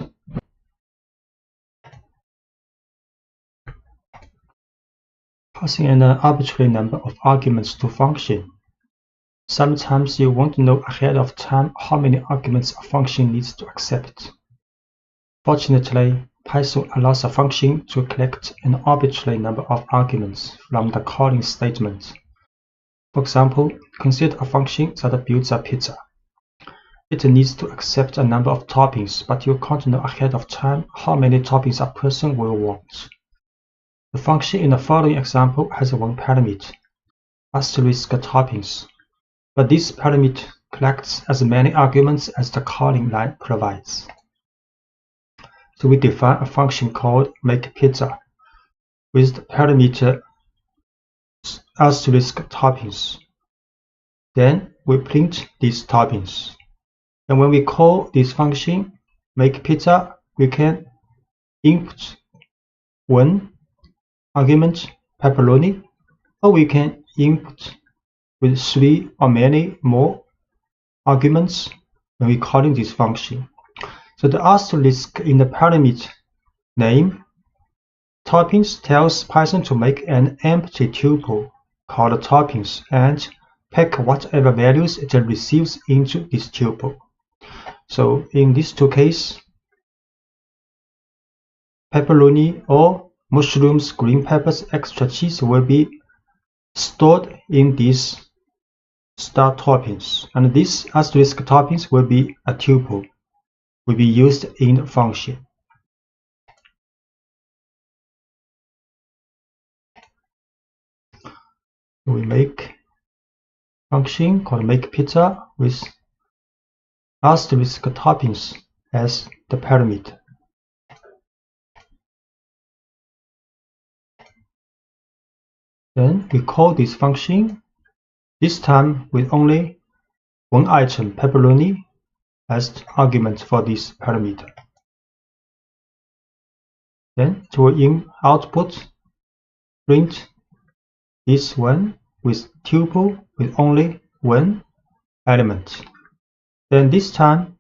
Passing an arbitrary number of arguments to function. Sometimes you want to know ahead of time how many arguments a function needs to accept. Fortunately, Python allows a function to collect an arbitrary number of arguments from the calling statement. For example, consider a function that builds a pizza. It needs to accept a number of toppings, but you can't know ahead of time how many toppings a person will want. The function in the following example has 1 parameter, asterisk toppings, but this parameter collects as many arguments as the calling line provides. So we define a function called makePizza with the parameter asterisk toppings. Then we print these toppings. And when we call this function makePizza, we can input 1 argument pepperoni, or we can input with 3 or many more arguments when we calling this function. So the asterisk in the parameter name toppings tells Python to make an empty tuple called toppings and pack whatever values it receives into this tuple. So in these 2 cases, pepperoni or mushrooms, green peppers, extra cheese will be stored in these star toppings, and this asterisk toppings will be a tuple, will be used in the function. We make function called makePizza with asterisk toppings as the parameter. Then we call this function, this time with only 1 item, pepperoni, as the argument for this parameter. Then it will in output print this one with tuple with only 1 element. Then this time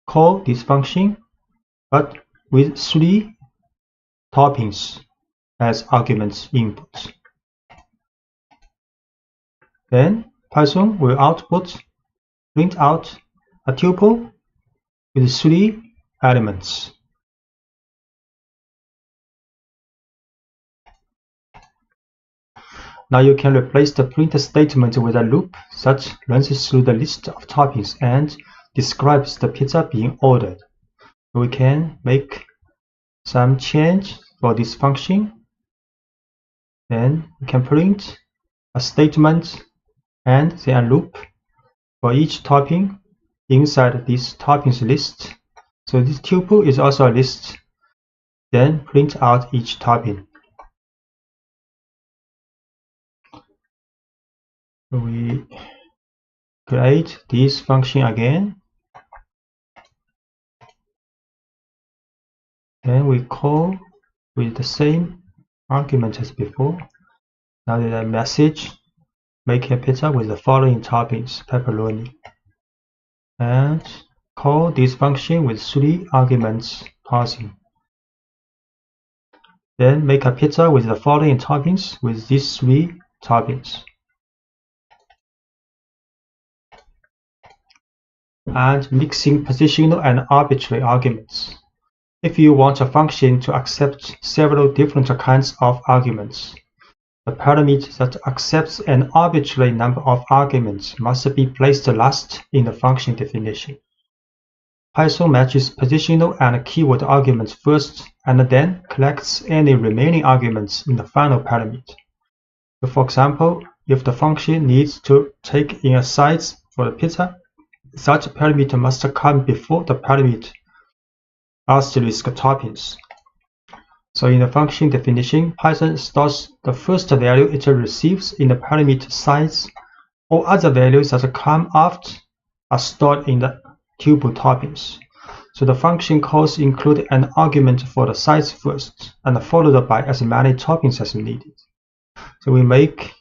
call this function, but with 3 toppings as arguments input. Then Python will print out a tuple with 3 elements. Now you can replace the print statement with a loop that runs through the list of toppings and describes the pizza being ordered. We can make some change for this function. Then we can print a statement and then a loop for each topping inside this toppings list. So this tuple is also a list. Then print out each topping. We create this function again. Then we call with the same argument as before. Now the message, make a pizza with the following toppings, pepperoni. And call this function with 3 arguments passing. Then make a pizza with the following toppings with these 3 toppings. And mixing positional and arbitrary arguments. If you want a function to accept several different kinds of arguments, the parameter that accepts an arbitrary number of arguments must be placed last in the function definition. Python matches positional and keyword arguments first and then collects any remaining arguments in the final parameter. So for example, if the function needs to take in a size for the pizza, such parameter must come before the parameter asterisk toppings. So in the function definition, Python stores the first value it receives in the parameter size. All other values that come after are stored in the tuple toppings. So the function calls include an argument for the size first, and followed by as many toppings as needed. So we make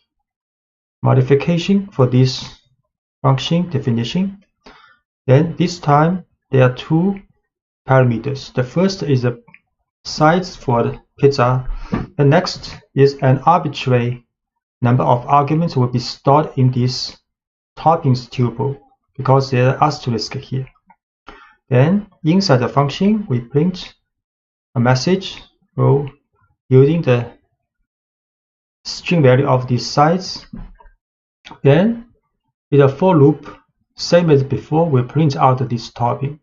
modification for this function definition. Then this time there are two parameters. The first is the size for the pizza. The next is an arbitrary number of arguments will be stored in this toppings tuple because there are asterisk here. Then inside the function we print a message using the string value of this size. Then in a for loop, same as before, we print out this topping.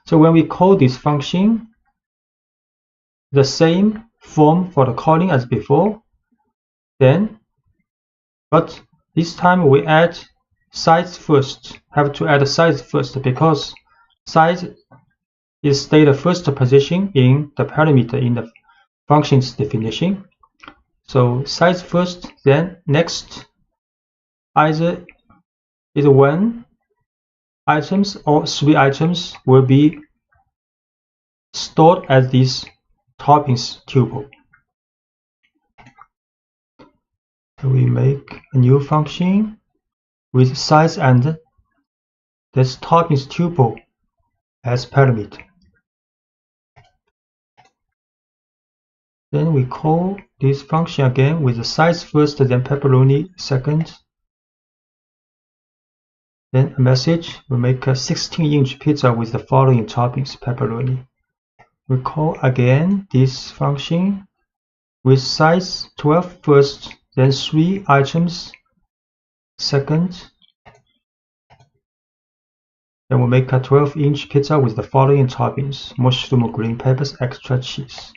So when we call this function, the same form for the calling as before, but this time we add size first. Have to add size first because size is stay the first position in the parameter in the function's definition. So size first, then next either is 1 items or 3 items will be stored as this toppings tuple. So we make a new function with size and this toppings tuple as parameter. Then we call this function again with the size first, then pepperoni second. Then a message, we make a 16-inch pizza with the following toppings, pepperoni. We call again this function with size 12 first, then 3 items second. Then we make a 12-inch pizza with the following toppings, mushroom, green peppers, extra cheese.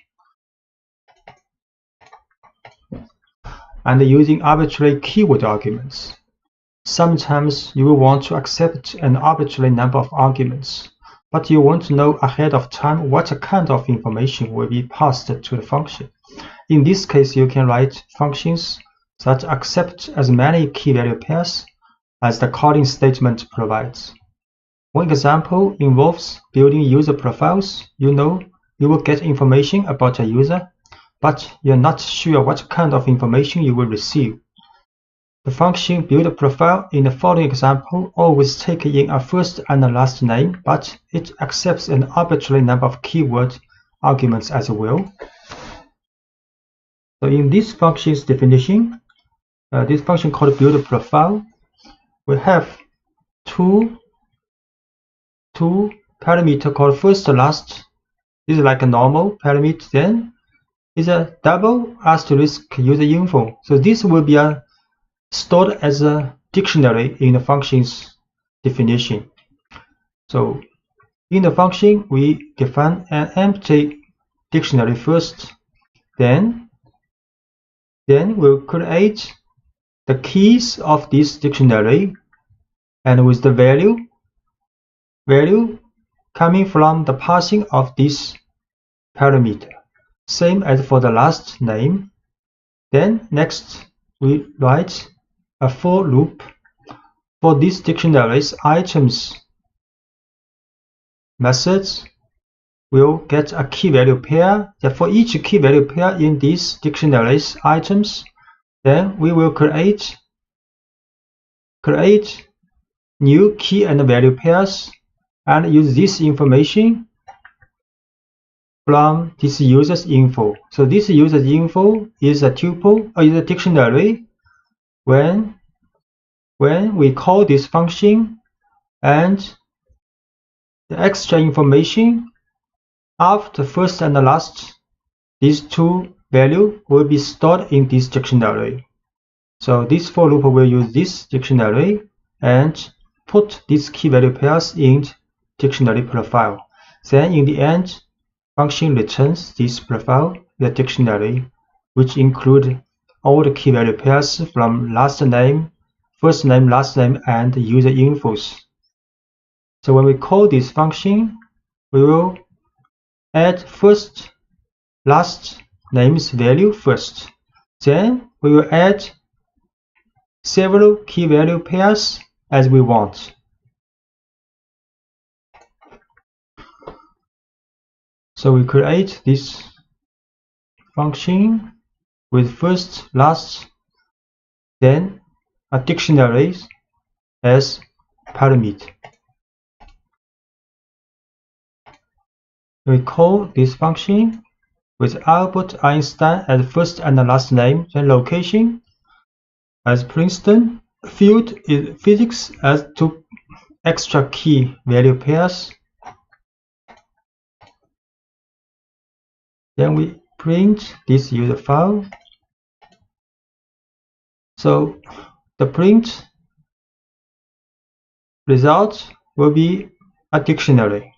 And using arbitrary keyword arguments. Sometimes you will want to accept an arbitrary number of arguments, but you want to know ahead of time what kind of information will be passed to the function. In this case, you can write functions that accept as many key value pairs as the calling statement provides. One example involves building user profiles. You know you will get information about a user, but you're not sure what kind of information you will receive. The function build profile in the following example always takes in a first and a last name, but it accepts an arbitrary number of keyword arguments as well. So in this function's definition, this function called build profile, we have two parameter called first and last. This is like a normal parameter. Then is a double asterisk user info. So this will be stored as a dictionary in the function's definition. So in the function, we define an empty dictionary first. Then we'll create the keys of this dictionary, and with the value coming from the passing of this parameter, same as for the last name. Then next we write a for loop for this dictionary's items. Methods will get a key value pair. For each key value pair in this dictionary's items, then we will create new key and value pairs and use this information from this user's info. So this user's info is a tuple or is a dictionary when we call this function, and the extra information after first and the last, these two values will be stored in this dictionary. So this for loop will use this dictionary and put these key value pairs in dictionary profile. Then in the end, function returns this profile, the dictionary, which include all the key value pairs from last name, first name, last name, and user infos. So when we call this function, we will add first, last name's value first. Then we will add several key value pairs as we want. So we create this function with first, last, then a dictionary as parameter. We call this function with Albert Einstein as first and last name, then location as Princeton, field is physics as two extra key value pairs. Then we print this user file. So the print result will be a dictionary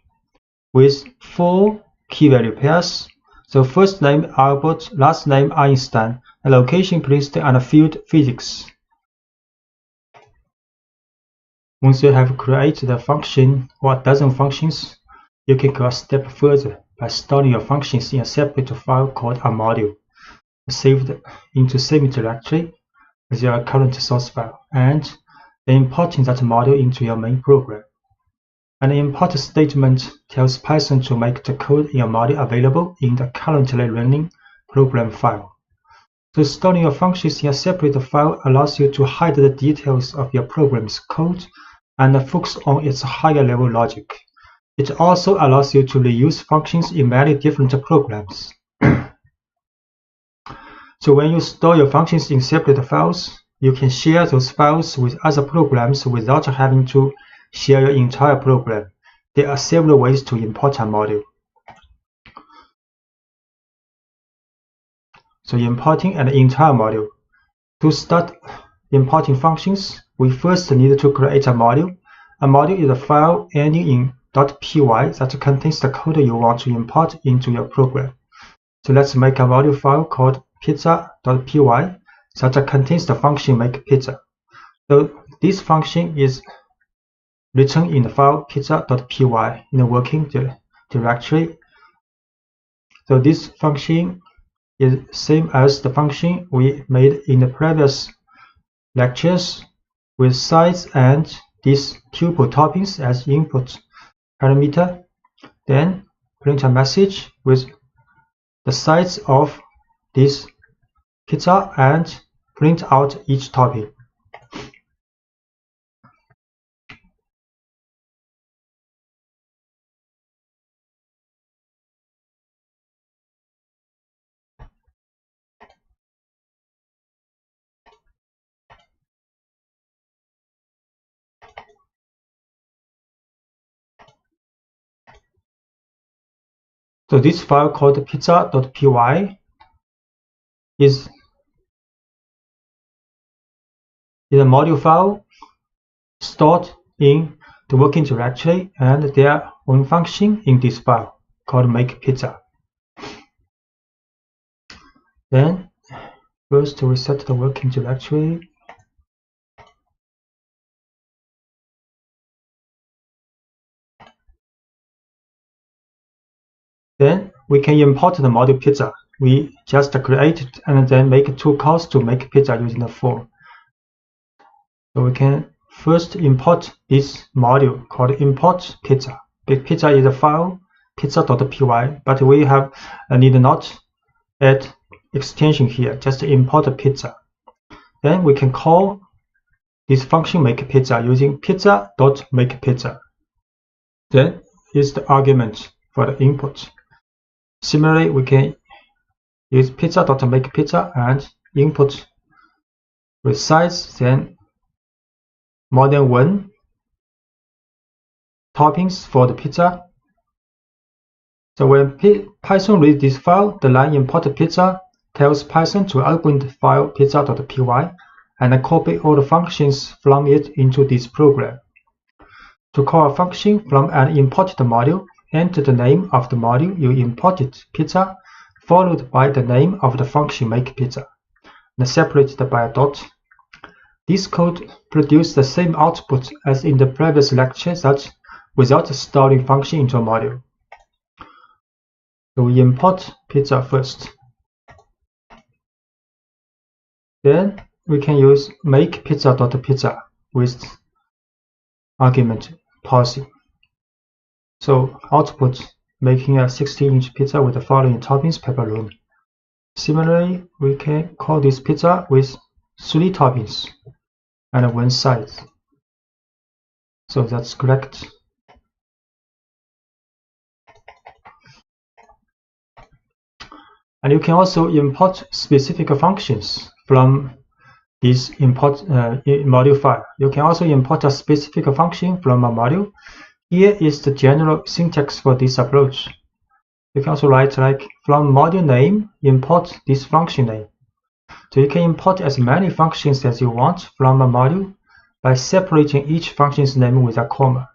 with 4 key value pairs. So first name Albert, last name Einstein, and location Princeton, and field physics. Once you have created a function or a dozen functions, you can go a step further by storing your functions in a separate file called a module, saved into same directory as your current source file, and then importing that module into your main program. An import statement tells Python to make the code in your module available in the currently running program file. So storing your functions in a separate file allows you to hide the details of your program's code and focus on its higher level logic. It also allows you to reuse functions in many different programs. So when you store your functions in separate files, you can share those files with other programs without having to share your entire program. There are several ways to import a module. So importing an entire module. To start importing functions, we first need to create a module. A module is a file ending in .py that contains the code you want to import into your program. So let's make a module file called pizza.py that contains the function make pizza. So this function is written in the file pizza.py in the working directory. So this function is same as the function we made in the previous lectures, with size and these tuple toppings as input parameter. Then print a message with the size of this pizza and print out each topping. So this file called pizza.py is a module file stored in the working directory, and their own function in this file called make pizza. Then first we set the working directory. Then we can import the module pizza. We just create it and then make 2 calls to make pizza using the form. So we can first import this module called import pizza. Pizza is a file pizza.py, but we need not add extension here, just import pizza. Then we can call this function make pizza using pizza.makePizza. Then is the argument for the input. Similarly, we can use pizza.makePizza and input with size, then more than 1 toppings for the pizza. So when Python reads this file, the line import pizza tells Python to open the file pizza.py and copy all the functions from it into this program. To call a function from an imported module, enter the name of the module you imported, pizza, followed by the name of the function make pizza, and separated by a dot. This code produces the same output as in the previous lecture, that without storing function into a module. So we import pizza first. Then we can use make pizza.pizza with argument parsing. So output making a 16-inch pizza with the following toppings: pepperoni. Similarly, we can call this pizza with 3 toppings and 1 side. So that's correct. And you can also import specific functions from this import module file. You can also import a specific function from a module. Here is the general syntax for this approach. You can also write like from module name, import this function name. So you can import as many functions as you want from a module by separating each function's name with a comma.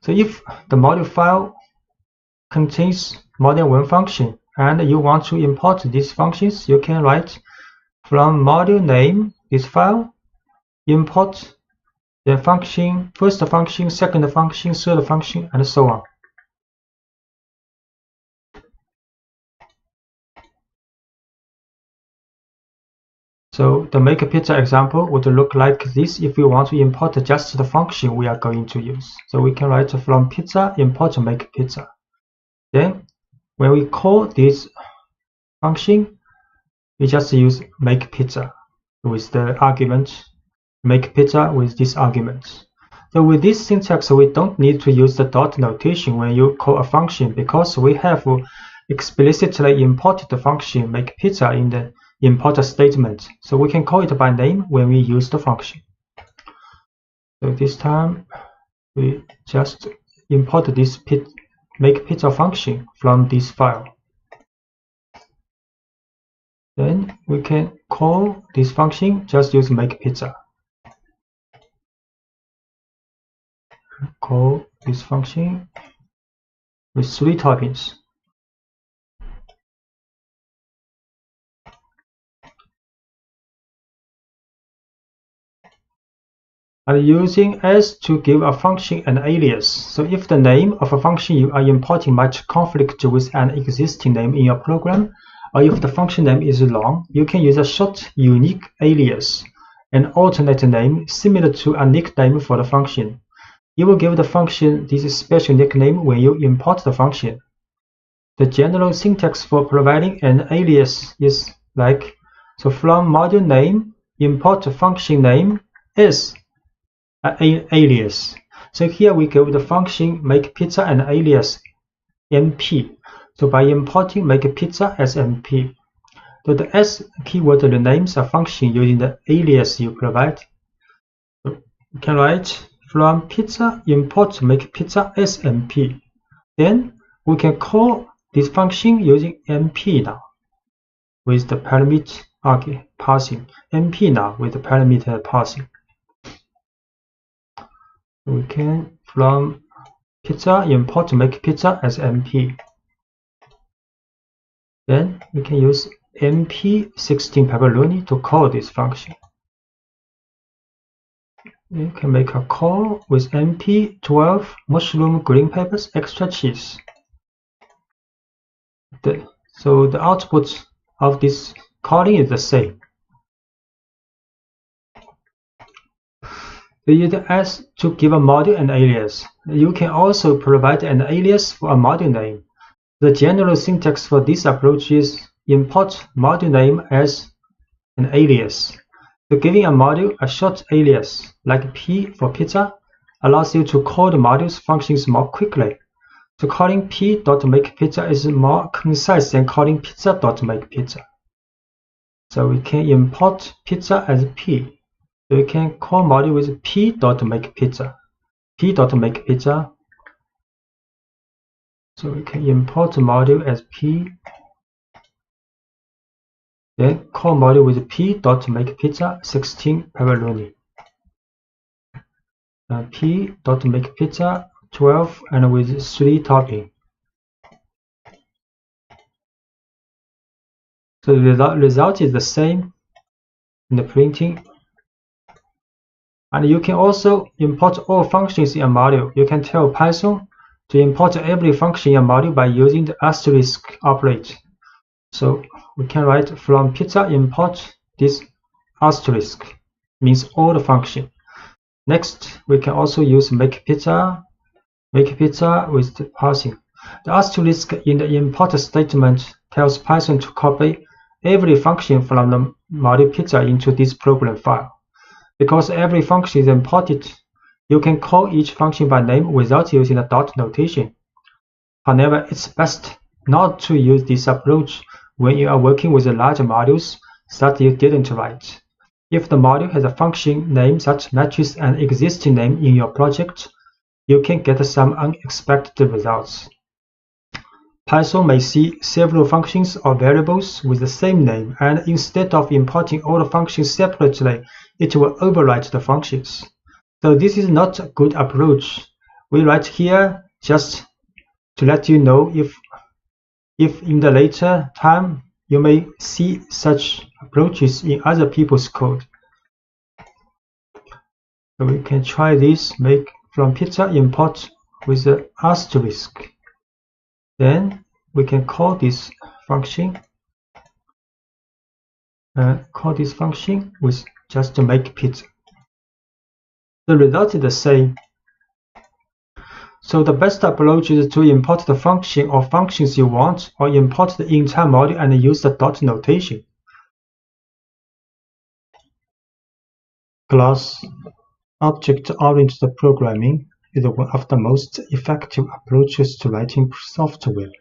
So if the module file contains more than 1 function and you want to import these functions, you can write from module name, this file, import the function, first function, second function, third function, and so on. So the make pizza example would look like this if we want to import just the function we are going to use. So we can write from pizza import make pizza. Then when we call this function, we just use make pizza with the argument make pizza with this argument. So with this syntax, we don't need to use the dot notation when you call a function, because we have explicitly imported the function make pizza in the import statement. So we can call it by name when we use the function. So this time we just import this make pizza function from this file. Then we can call this function, just use make pizza. Call this function with 3 toppings. And using s to give a function an alias. So if the name of a function you are importing might conflict with an existing name in your program, or if the function name is long, you can use a short unique alias, an alternate name similar to a nickname for the function. You will give the function this special nickname when you import the function. The general syntax for providing an alias is like, so from module name, import function name is an alias. So here we give the function make pizza an alias mp. So by importing make pizza as mp, so the s keyword renames a function using the alias you provide. So you can write from pizza import make pizza as mp. Then we can call this function using mp now with the parameter parsing. mp now with the parameter parsing. We can from pizza import make pizza as mp. Then we can use mp16 pepperoni to call this function. You can make a call with mp12 mushroom, green peppers, extra cheese. So the output of this calling is the same. We use s to give a module an alias. You can also provide an alias for a module name. The general syntax for this approach is import module name as an alias. So giving a module a short alias, like p for pizza, allows you to call the module's functions more quickly. So calling p.makePizza is more concise than calling pizza.makePizza. So we can import pizza as p. So we can call module with p.makePizza. p.makePizza. So we can import the module as p. Then call module with p.makePizza 16 pepperoni. p.makepizza 12 and with 3 topping. So the result is the same in the printing. And you can also import all functions in a module. You can tell Python to import every function in a module by using the asterisk operator. So we can write from pizza import this asterisk, means all the function. Next, we can also use make pizza with the parsing. The asterisk in the import statement tells Python to copy every function from the module pizza into this program file. Because every function is imported, you can call each function by name without using the dot notation. However, it's best not to use this approach when you are working with large modules that you didn't write. If the module has a function name that matches an existing name in your project, you can get some unexpected results. Python may see several functions or variables with the same name, and instead of importing all the functions separately, it will overwrite the functions. So this is not a good approach. We write here just to let you know if in the later time you may see such approaches in other people's code. So we can try this, make from pizza import with the asterisk. Then we can call this function with just to make pizza. The result is the same. So the best approach is to import the function or functions you want, or import the entire module and use the dot notation. Class object-oriented programming is one of the most effective approaches to writing software.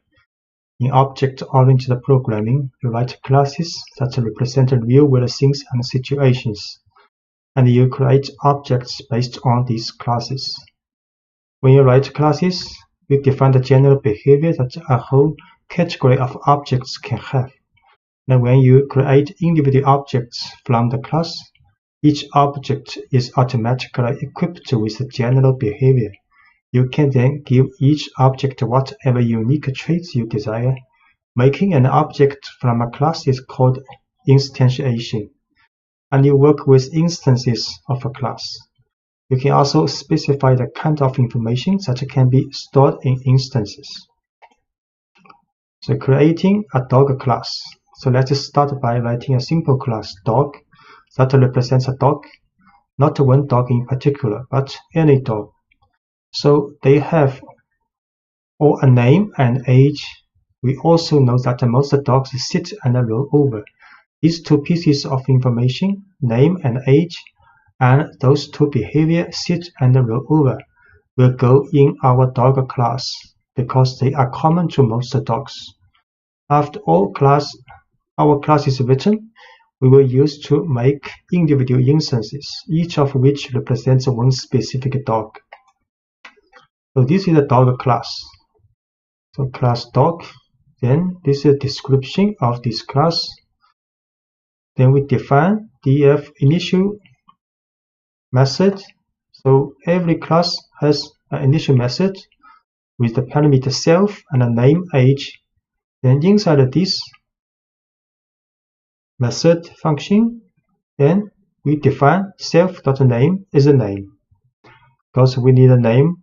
In object-oriented programming, you write classes that represent real-world things and situations, and you create objects based on these classes. When you write classes, you define the general behavior that a whole category of objects can have. And when you create individual objects from the class, each object is automatically equipped with the general behavior. You can then give each object whatever unique traits you desire. Making an object from a class is called instantiation, and you work with instances of a class. You can also specify the kind of information that can be stored in instances. So creating a dog class. So let's start by writing a simple class, dog, that represents a dog, not one dog in particular, but any dog. So they have all a name and age. We also know that most dogs sit and roll over. These two pieces of information, name and age, and those two behavior, sit and roll over, will go in our dog class because they are common to most dogs. After our class is written, we will use to make individual instances, each of which represents one specific dog. So this is a dog class. So class dog. Then this is a description of this class. Then we define df initial method. So every class has an initial method with the parameter self and a name age. Then inside this method function, then we define self.name is a name, because we need a name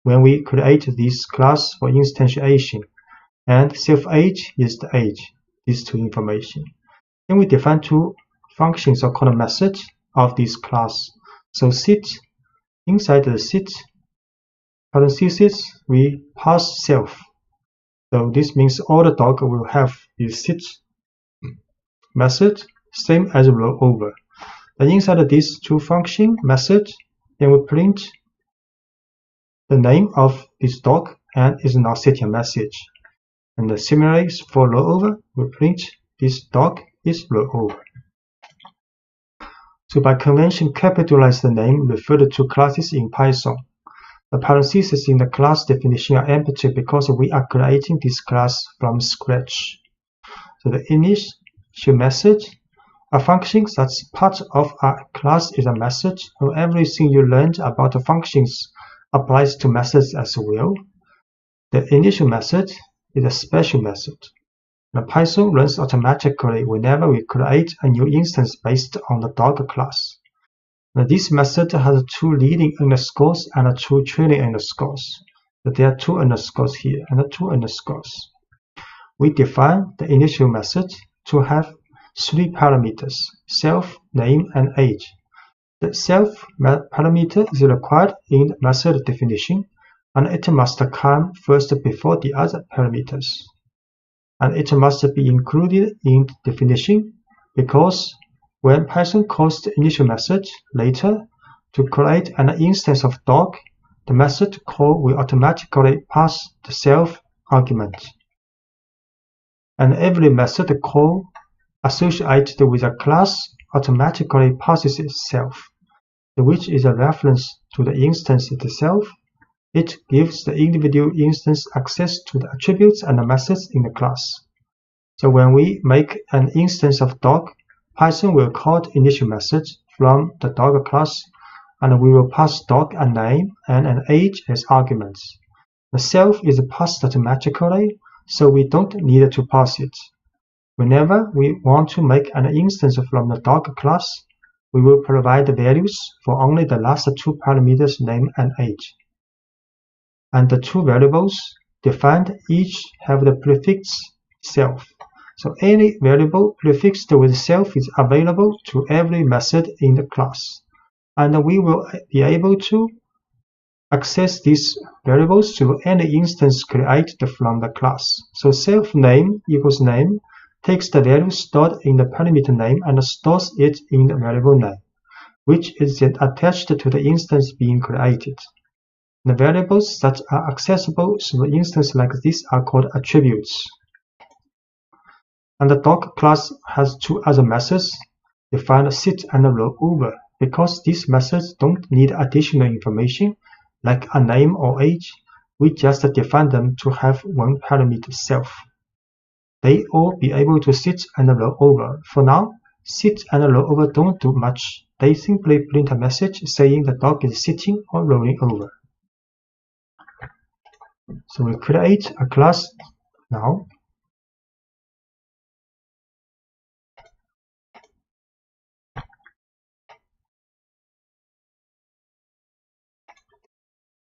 when we create this class for instantiation, and self-age is the age, these two information. Then we define two functions or called methods of this class. So sit, inside the sit parentheses, we pass self. So this means all the dog will have this sit method, same as roll over. Then inside these two function method, then we print the name of this dog and is now setting message. And similarly for roll over, we print this dog is roll over. So by convention, capitalize the name referred to classes in Python. The parentheses in the class definition are empty because we are creating this class from scratch. So the initial method A function that's part of a class is a method, and everything you learned about the functions applies to methods as well. The initial method is a special method. The Python runs automatically whenever we create a new instance based on the dog class. Now, this method has two leading underscores and two trailing underscores. So there are two underscores here and two underscores. We define the initial method to have three parameters: self, name, and age. The self parameter is required in the method definition, and it must come first before the other parameters. And it must be included in the definition because when Python calls the initial method later to create an instance of dog, the method call will automatically pass the self argument. And every method call associated with a class automatically passes itself, which is a reference to the instance itself. It gives the individual instance access to the attributes and the methods in the class. So when we make an instance of dog, Python will call the initial method from the dog class, and we will pass dog a name and an age as arguments. The self is passed automatically, so we don't need to pass it. Whenever we want to make an instance from the dog class, we will provide the values for only the last two parameters, name and age. And the two variables defined each have the prefix self. So any variable prefixed with self is available to every method in the class. And we will be able to access these variables to any instance created from the class. So self name equals name takes the value stored in the parameter name and stores it in the variable name, which is then attached to the instance being created. The variables that are accessible through an instance like this are called attributes. And the dog class has two other methods, defined sit and roll over, because these methods don't need additional information like a name or age. We just define them to have one parameter self. They all be able to sit and roll over. For now, sit and roll over don't do much. They simply print a message saying the dog is sitting or rolling over. So we create a class now.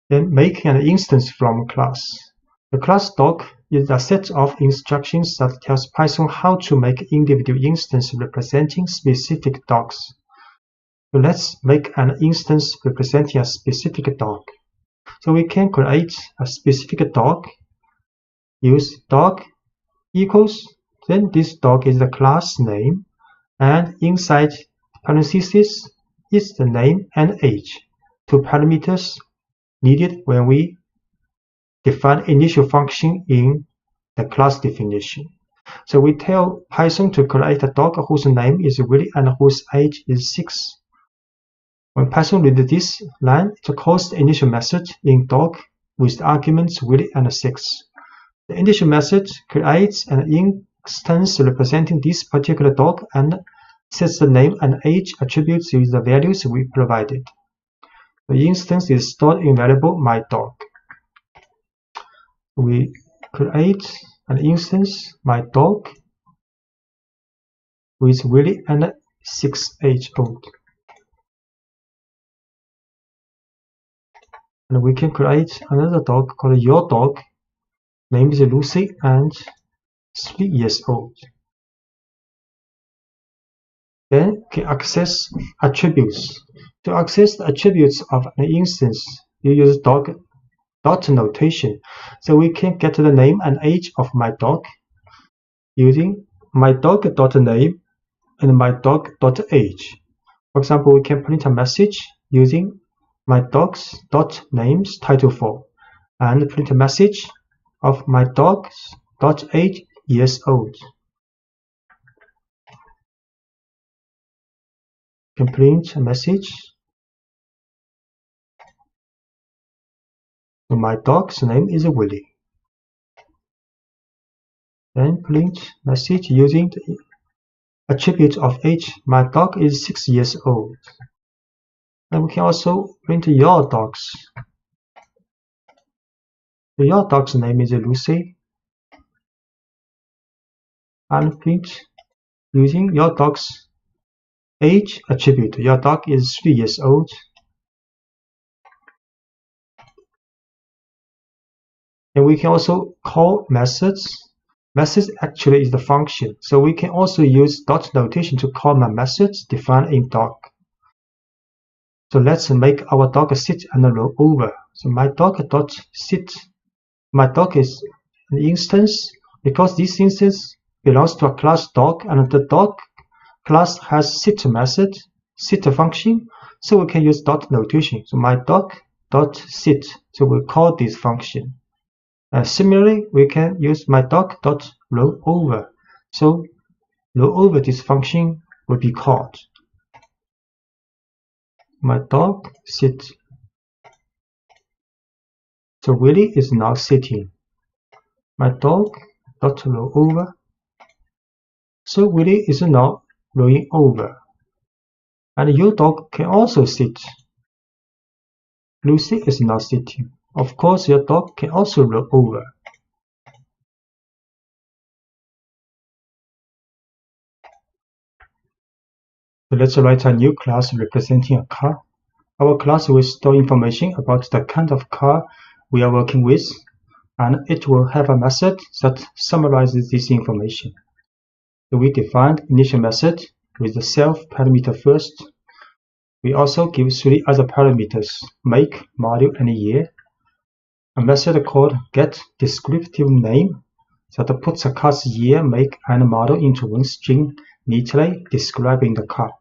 Then make an instance from class. The class dog is a set of instructions that tells Python how to make individual instances representing specific dogs. So let's make an instance representing a specific dog. So we can create a specific dog, use dog equals, then this dog is the class name, and inside parentheses is the name and age, two parameters needed when we define initial function in the class definition. So we tell Python to create a dog whose name is Willy and whose age is 6. When Python reads this line, it calls the initial method in dog with the arguments Willy and 6. The initial method creates an instance representing this particular dog and sets the name and age attributes with the values we provided. The instance is stored in variable myDog. We create an instance myDog with Willy and 6 age old. And we can create another dog called your dog, named Lucy and 3 years old. Then can access attributes. To access the attributes of an instance, you use dot notation. So we can get the name and age of my dog using myDog.name and myDog.age. For example, we can print a message using myDogs.names title4 and print a message of myDogs.age years old. You can print a message. So my dog's name is Willy. Then print message using the attribute of age. My dog is 6 years old. And we can also print your dogs. Your dog's name is Lucy. And print using your dog's age attribute. Your dog is 3 years old. And we can also call methods. Methods actually is the function. So we can also use dot notation to call my methods defined in dog. So let's make our dog sit and roll over. So my dog dot sit. My dog is an instance because this instance belongs to a class dog, and the dog class has sit method, sit function. So we can use dot notation. So my dog dot sit. So we call this function. Similarly, we can use my dog dot roll over. So roll over this function will be called. My dog sit. So Willie is now sitting. My dog dot roll over. So Willie is now rolling over. And your dog can also sit. Lucy is now sitting. Of course, your dog can also roll over. So let's write a new class representing a car. Our class will store information about the kind of car we are working with, and it will have a method that summarizes this information. So we defined initial method with the self parameter first. We also give 3 other parameters: make, model, and year. A method called getDescriptiveName that puts a car's year, make, and model into one string neatly describing the car.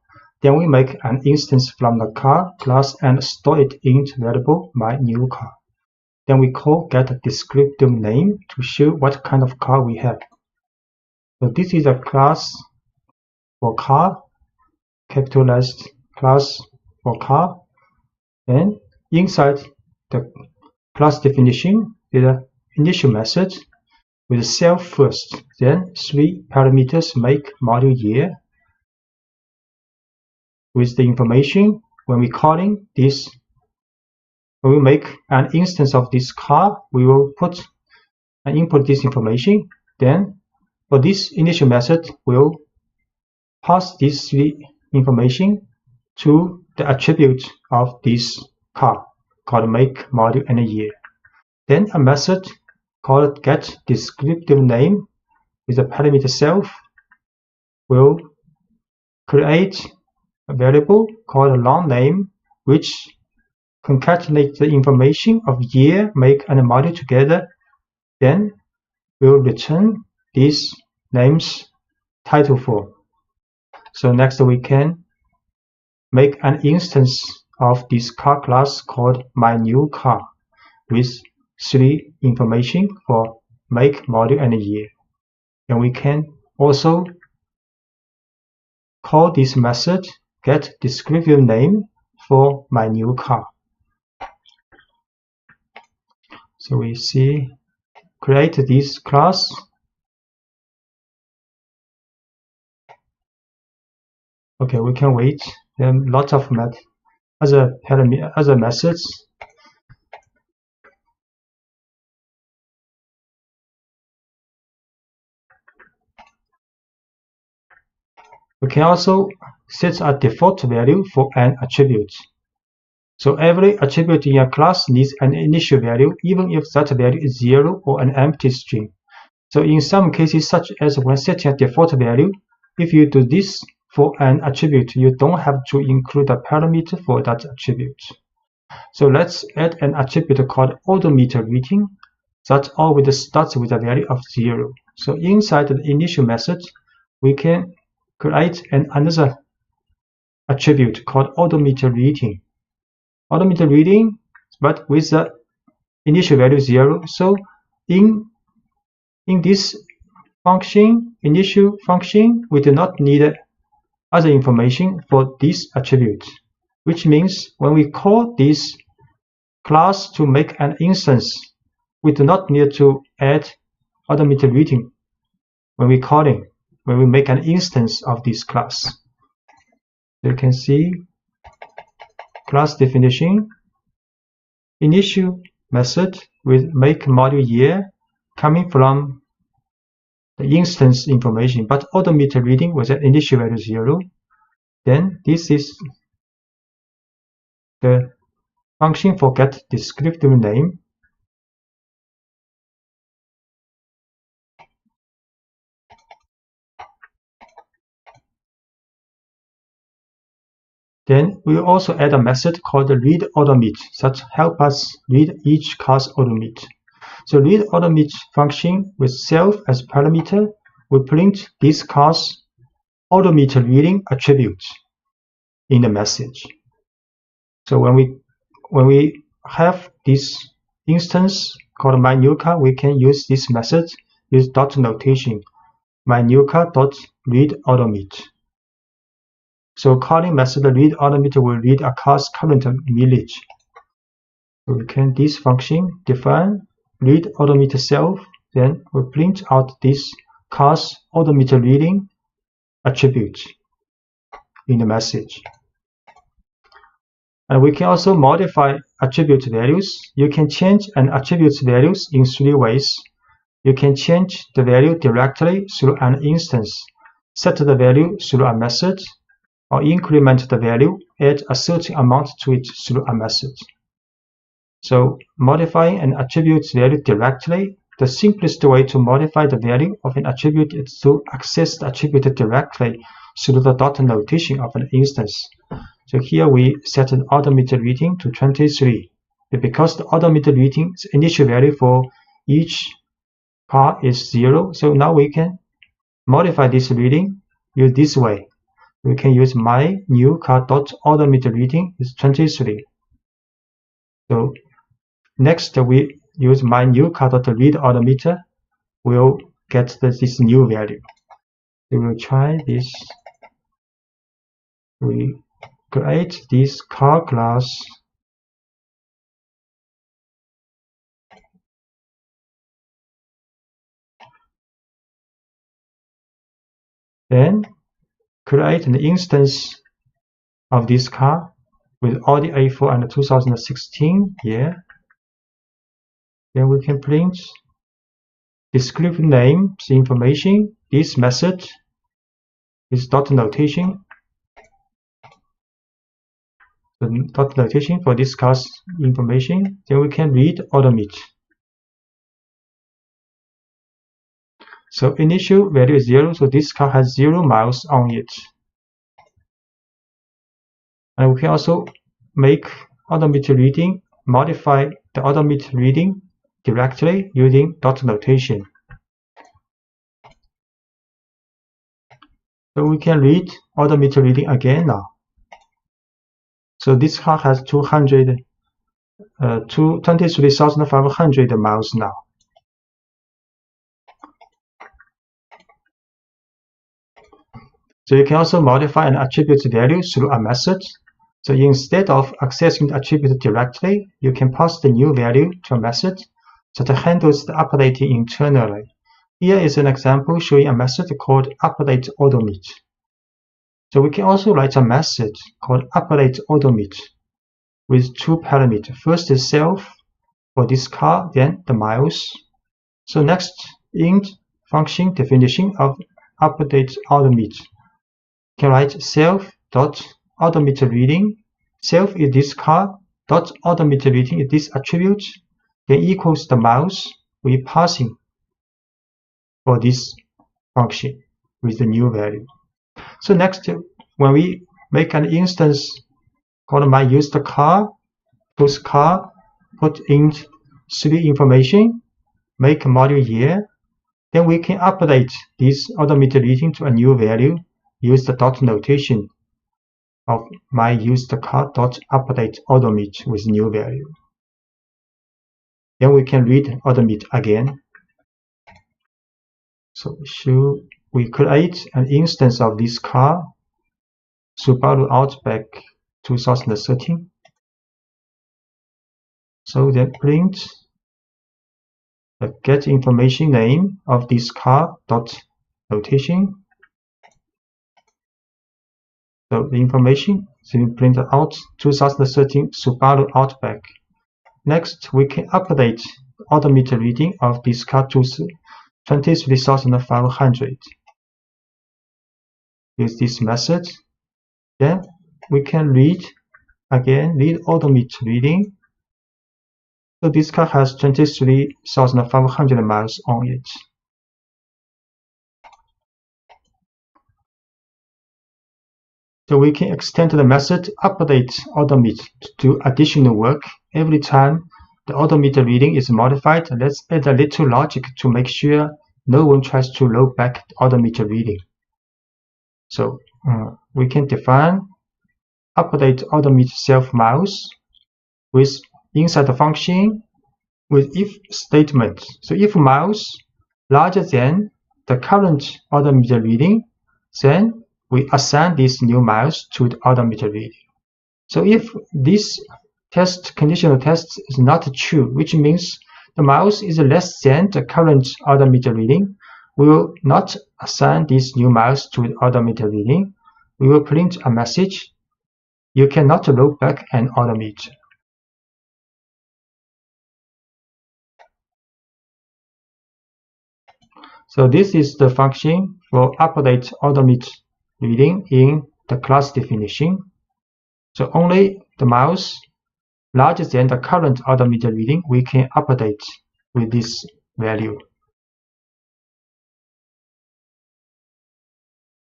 Then we make an instance from the car class and store it in variable myNewCar. Then we call getDescriptiveName to show what kind of car we have. So this is a class for car, capitalized class for car. And inside the class definition is an initial method with self first, then 3 parameters: make, model, year. With the information, when we calling this, when we make an instance of this car, we will put and input this information. Then for this initial method, we'll pass this 3 information to the attribute of this car called make, model, and year. Then a method called getDescriptiveName with the parameter self will create a variable called longName, which concatenates the information of year, make, and model together. Then we'll return these names title form. So next we can make an instance of this car class called myNewCar with 3 information for make, model, and year. And we can also call this method getDescriptiveName for myNewCar. So we see create this class. Okay, we can wait. There are lots of other methods. We can also set a default value for an attribute. So every attribute in a class needs an initial value, even if that value is 0 or an empty string. So in some cases, such as when setting a default value, if you do this for an attribute, you don't have to include a parameter for that attribute. So let's add an attribute called odometer reading that always starts with a value of 0. So inside the initial method, we can create another attribute called odometer reading. Odometer reading, but with the initial value 0. So in this function, initial function, we do not need other information for this attribute, which means when we call this class to make an instance, we do not need to add odometer reading when we calling. when we make an instance of this class. You can see class definition, initial method with make module year coming from the instance information, but odometer reading was an initial value 0. Then this is the function for get descriptive name. Then we will also add a method called read odometer that help us read each car's odometer. So read odometer function with self as parameter will print this car's odometer reading attribute in the message. So when we have this instance called my new car, we can use this method with dot notation, my new car dot read odometer. So calling method read odometer will read a car's current mileage. So we can this function define read odometer self, then we print out this car's odometer reading attribute in the message. And we can also modify attribute values. You can change an attribute values in 3 ways. You can change the value directly through an instance, set the value through a method, or increment the value, add a certain amount to it through a method. So modifying an attribute value directly, the simplest way to modify the value of an attribute is to access the attribute directly through the dot notation of an instance. So here we set an odometer reading to 23. Because the odometer reading's initial value for each car is 0, so now we can modify this reading use this way. We can use my new car dot odometer reading is 23. So next we use my new car dot read odometer will get this new value. We will try this. We create this car class. Then create an instance of this car with Audi A4 and 2016 year. Then we can print descriptive names information. This method is dot notation. The dot notation for this car's information. Then we can read odometer. So initial value is 0, so this car has 0 miles on it. And we can also make odometer reading, modify the odometer reading directly using dot notation. So we can read odometer reading again now. So this car has 23,500 miles now. So you can also modify an attribute value through a method. So instead of accessing the attribute directly, you can pass the new value to a method that handles the updating internally. Here is an example showing a method called update odometer. So we can also write a method called update odometer with 2 parameters. First is self for this car, then the miles. So next, int function definition of update odometer. You can write self dot odometer reading. Self is this car dot odometer reading is this attribute. Then equals the miles we passing for this function with the new value. So next, when we make an instance called my used car, post car, put in 3 information, make module year, then we can update this odometer reading to a new value, use the dot notation of my used car dot update odometer with new value. Then we can read odometer again. So we create an instance of this car, Subaru Outback 2013. So then print the get information name of this car dot notation So the information is being printed out 2013 Subaru Outback. Next, we can update the odometer reading of this car to 23,500. Use this method. Then we can read odometer reading. So this car has 23,500 miles on it. So we can extend the method update odometer to do additional work. Every time the odometer reading is modified, let's add a little logic to make sure no one tries to roll back the odometer reading. So we can define update odometer self miles with inside the function with if statement. So if miles larger than the current odometer reading, then we assign these new miles to the odometer reading. So if this conditional test is not true, which means the miles is less than the current odometer reading, we will not assign these new miles to the odometer reading. We will print a message: you cannot roll back an odometer. So this is the function for update odometer reading in the class definition. So only the miles larger than the current odometer reading we can update with this value.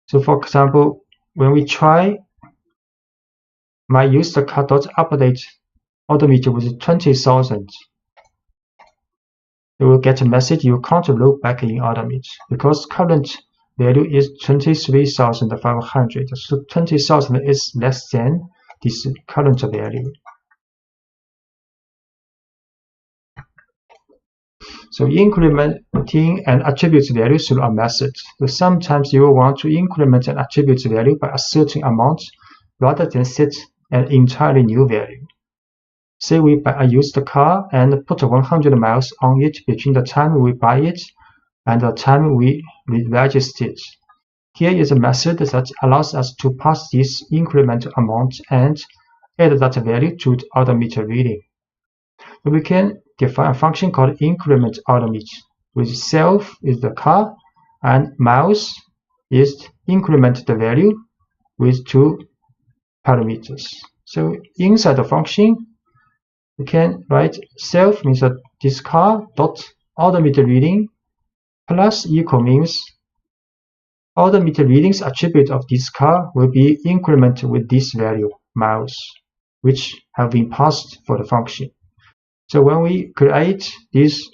So for example, when we try my used car dot update odometer with 20,000, you will get a message: you can't roll back in odometer because current value is 23,500. So 20,000 is less than this current value. So incrementing an attribute value through a method. So sometimes you will want to increment an attribute value by a certain amount rather than set an entirely new value. Say we buy a used car and put 100 miles on it between the time we buy it and the time we register it. Here is a method that allows us to pass this incremental amount and add that value to the odometer reading. So we can define a function called increment odometer, with self is the car and miles is increment the value with two parameters. So inside the function, we can write self means that this car dot odometer reading plus equal means odometer readings attribute of this car will be incremented with this value miles, which have been passed for the function. So when we create this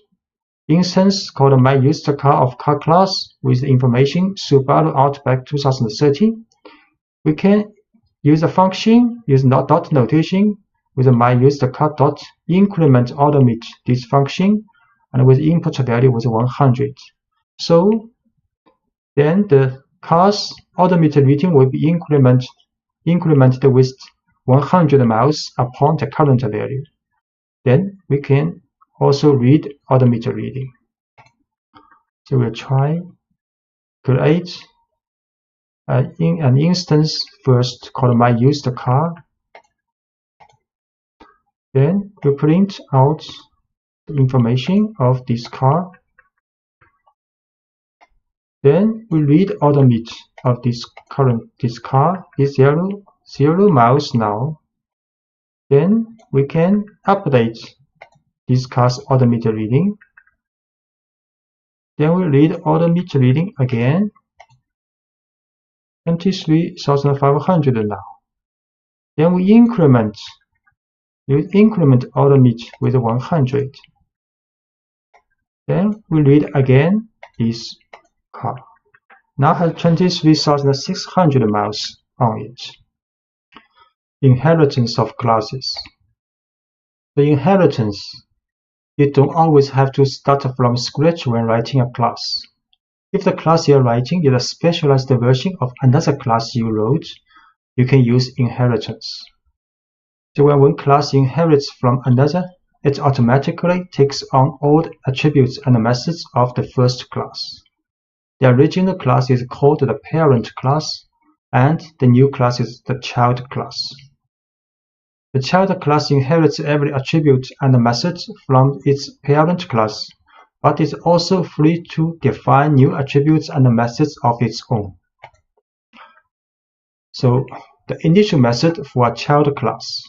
instance called my used car of car class with the information Subaru Outback 2013, we can use a function, use dot notation with my used car dot increment odometer this function, and with input value was 100. So then the car's odometer reading will be incremented with 100 miles upon the current value. Then we can also read odometer reading. So we'll try create an instance first called my used car. Then we print out the information of this car. Then we read odometer of this car is 0 miles now. Then we can update this car's odometer reading. Then we read odometer reading again, 23,500 now. Then we increment odometer with 100. Then we read again this car. Now has 23,600 miles on it. Inheritance of classes. The inheritance, you don't always have to start from scratch when writing a class. If the class you're writing is a specialized version of another class you wrote, you can use inheritance. So when one class inherits from another, it automatically takes on all the attributes and methods of the first class. The original class is called the parent class, and the new class is the child class. The child class inherits every attribute and method from its parent class, but is also free to define new attributes and methods of its own. So, the initial method for a child class.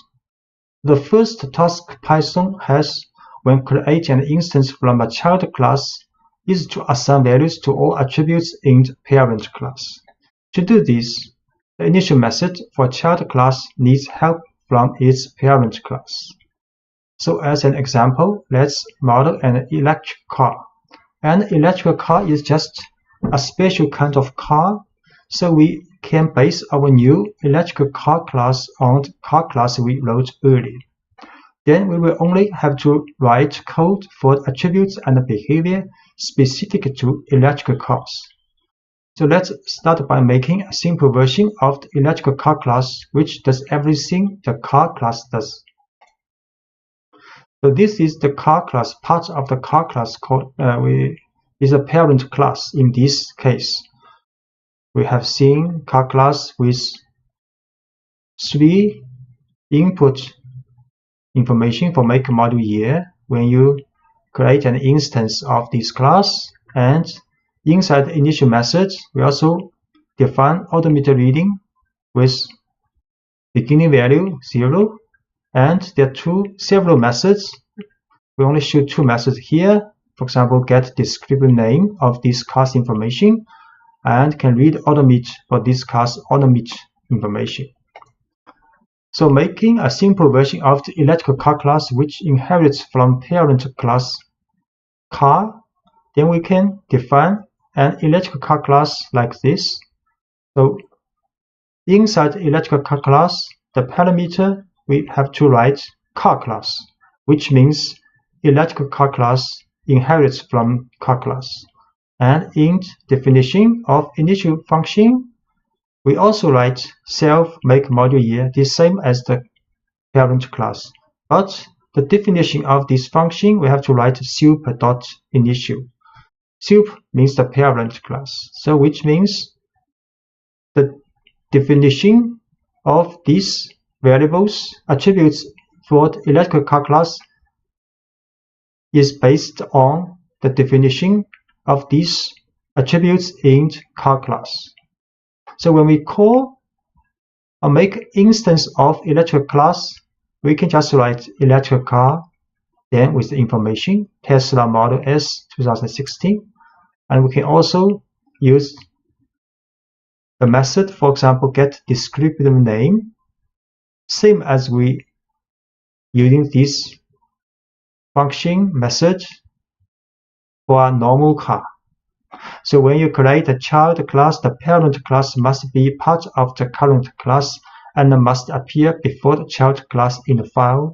The first task Python has when creating an instance from a child class is to assign values to all attributes in the parent class. To do this, the initial method for a child class needs help from its parent class. So as an example, let's model an electric car. An electric car is just a special kind of car, so we can base our new electric car class on the car class we wrote earlier. Then we will only have to write code for attributes and behavior specific to electric cars. So let's start by making a simple version of the electric car class which does everything the car class does. So this is the car class. Part of the car class called is a parent class in this case. We have seen car class with 3 input information for make, model, year when you create an instance of this class, and inside the initial method we also define automated reading with beginning value 0, and there are several methods. We only show 2 methods here. For example, get descriptive name of this class information and can read automate for this class automate information. So making a simple version of the electric car class which inherits from parent class car, then we can define an electric car class like this. So inside the electric car class, the parameter we have to write car class, which means electric car class inherits from car class. And in definition of initial function, we also write self, make, model, year, the same as the parent class. But the definition of this function, we have to write sup.initial. Sup means the parent class. So which means the definition of these variables, attributes for the electric car class is based on the definition of these attributes in car class. So when we call or make instance of electric class, we can just write electric car, then with the information Tesla Model S 2016, and we can also use the method, for example, get descriptive name, same as we using this function method for a normal car. So when you create a child class, the parent class must be part of the current class and must appear before the child class in the file.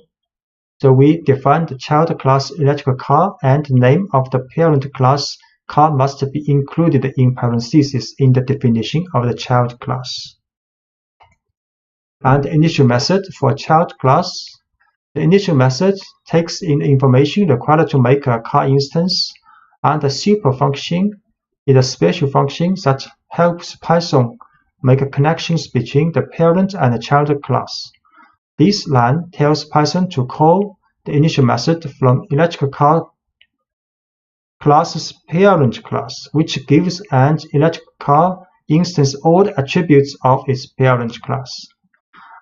So we define the child class electric car, and the name of the parent class car must be included in parentheses in the definition of the child class. And the initial method for child class. The initial method takes in the information required to make a car instance, and the super function is a special function that helps Python make connections between the parent and the child class. This line tells Python to call the initial method from electric car class's parent class, which gives an electric car instance all the attributes of its parent class.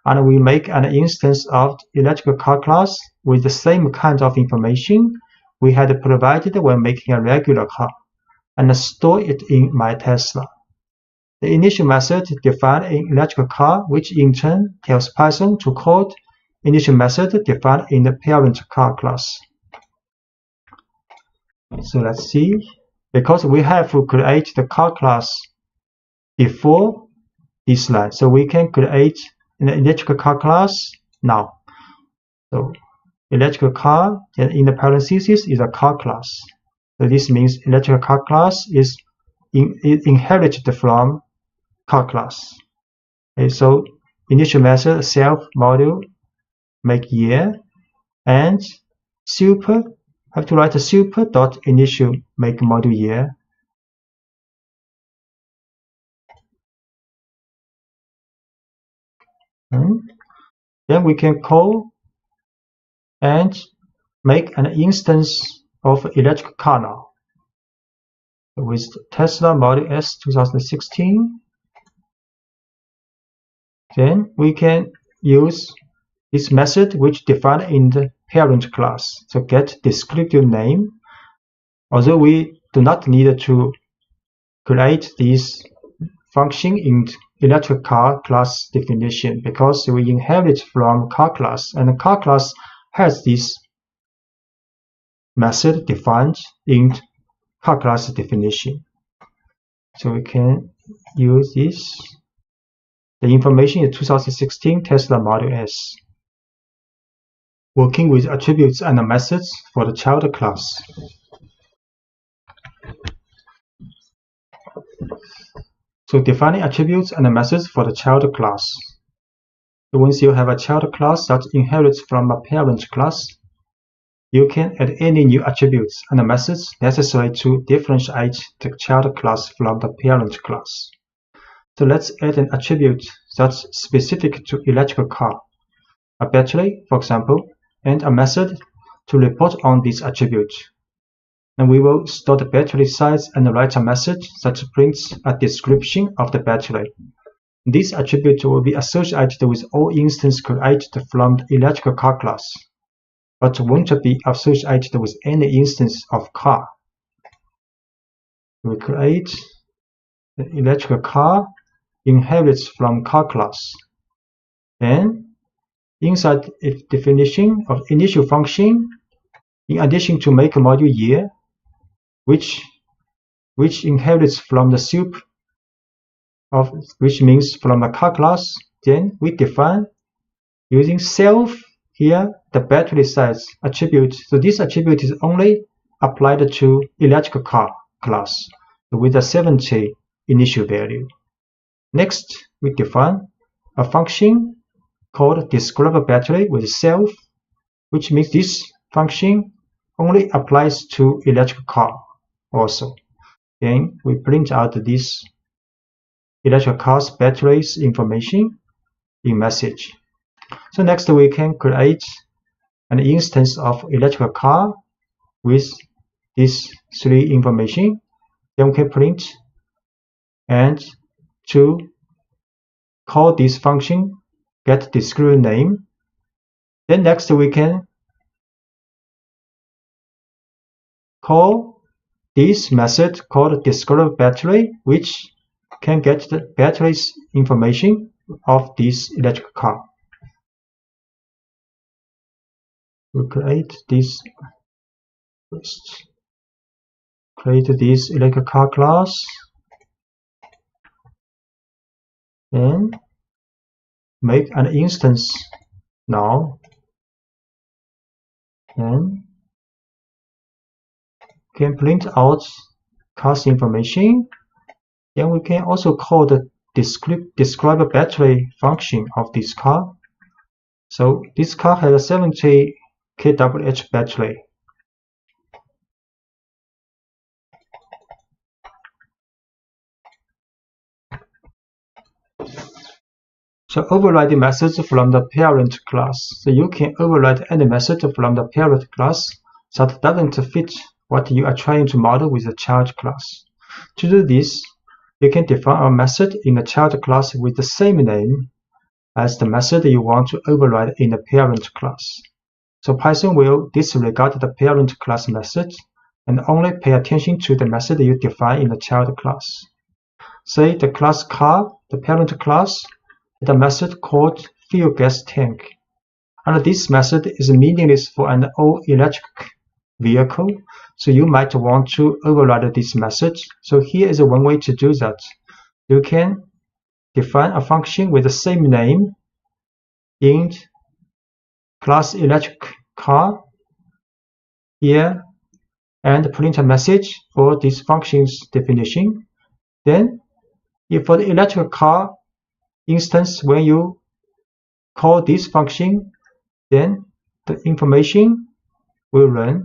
And we make an instance of the electric car class with the same kind of information we had provided when making a regular car, and store it in my Tesla. The initial method defines an electric car, which in turn tells Python to call the initial method defined in the parent car class. So let's see. Because we have to create the car class before this line, so we can create an electric car class now. So electric car, then in the parentheses is a car class. So this means electric car class is inherited from car class. Okay, so initial method self, model, make, year, and super, have to write a super.initial make, model, year. Then we can call and make an instance of electric car now. With Tesla Model S 2016, then we can use this method which defined in the parent class. So get descriptive name. Although we do not need to create this function in electric car class definition because we inherit from car class, and the car class has this method defined in car class definition. So we can use this. The information is 2016 Tesla Model S. Working with attributes and methods for the child class. So defining attributes and methods for the child class. So once you have a child class that inherits from a parent class, you can add any new attributes and methods necessary to differentiate the child class from the parent class. So let's add an attribute that's specific to electric car, a battery, for example, and a method to report on this attribute. And we will store the battery size and write a method that prints a description of the battery. This attribute will be associated with all instances created from the electric car class, but won't be associated with any instance of car. We create the electric car inherits from car class. Then inside its definition of initial function, in addition to make module year, which inherits from the soup of which means from a car class, then we define using self here the battery size attribute. So this attribute is only applied to electric car class with a 70 initial value. Next, we define a function called describe battery with self, which means this function only applies to electric car also. Then we print out this electric car's batteries information in message. So next we can create an instance of electric car with these three information. Then we can print and to call this function get descriptive name. Then next we can call this method called describe battery, which can get the battery's information of this electric car. We create this first. Create this electric car class. Then make an instance now. Then can print out car's information. Then we can also call the describe battery function of this car. So this car has a 70 kWh battery. So overriding methods from the parent class. So you can override any method from the parent class that doesn't fit what you are trying to model with the child class. To do this, you can define a method in the child class with the same name as the method you want to override in the parent class. So Python will disregard the parent class method and only pay attention to the method you define in the child class. Say the class car, the parent class, is a method called fuel gas tank. And this method is meaningless for an all-electric vehicle, so you might want to override this method. So here is one way to do that. You can define a function with the same name in class electric car here and print a message for this function's definition. Then if for the electric car instance, when you call this function, then the information will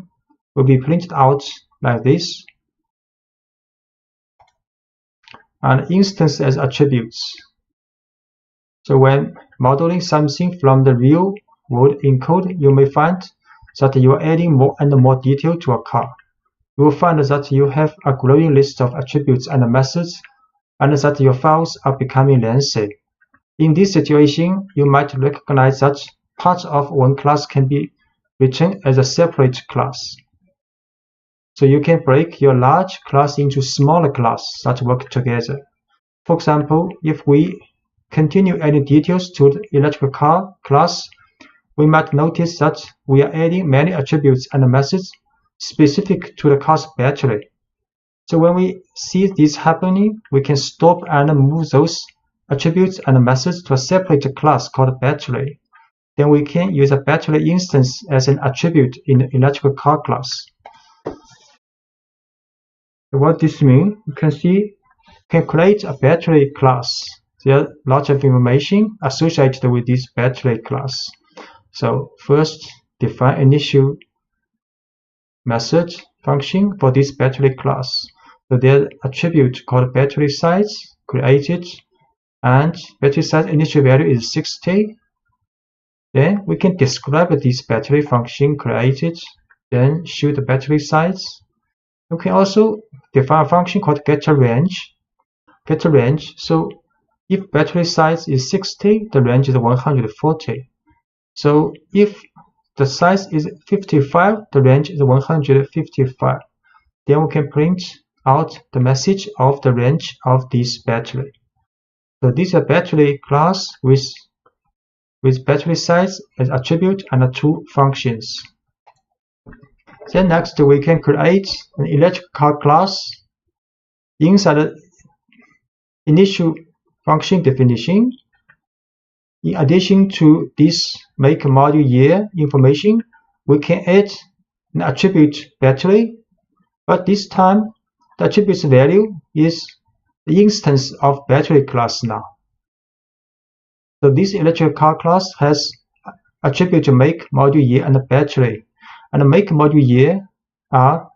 be printed out like this. And instance as attributes. So when modeling something from the real world in code, you may find that you are adding more and more detail to a car. You will find that you have a growing list of attributes and methods, and that your files are becoming lengthy. In this situation, you might recognize that parts of one class can be written as a separate class. So you can break your large class into smaller classes that work together. For example, if we continue adding details to the electrical car class, we might notice that we are adding many attributes and methods specific to the car's battery. So when we see this happening, we can stop and move those attributes and methods to a separate class called battery. Then we can use a battery instance as an attribute in the electrical car class. So what this means, you can see, you can create a battery class. There are lots of information associated with this battery class. So first, define initial method function for this battery class. So there are attribute called battery size created, and battery size initial value is 60. Then we can describe this battery function created, then show the battery size. You can also define a function called getRange. So if battery size is 60, the range is 140. So if the size is 55, the range is 155. Then we can print out the message of the range of this battery. So this is a battery class with battery size as attribute and two functions. Then next we can create an electrical car class inside the initial function definition. In addition to this make module year information, we can add an attribute battery, but this time the attribute's value is the instance of battery class now. So this electrical car class has attribute make, module year, and battery. And make, module year are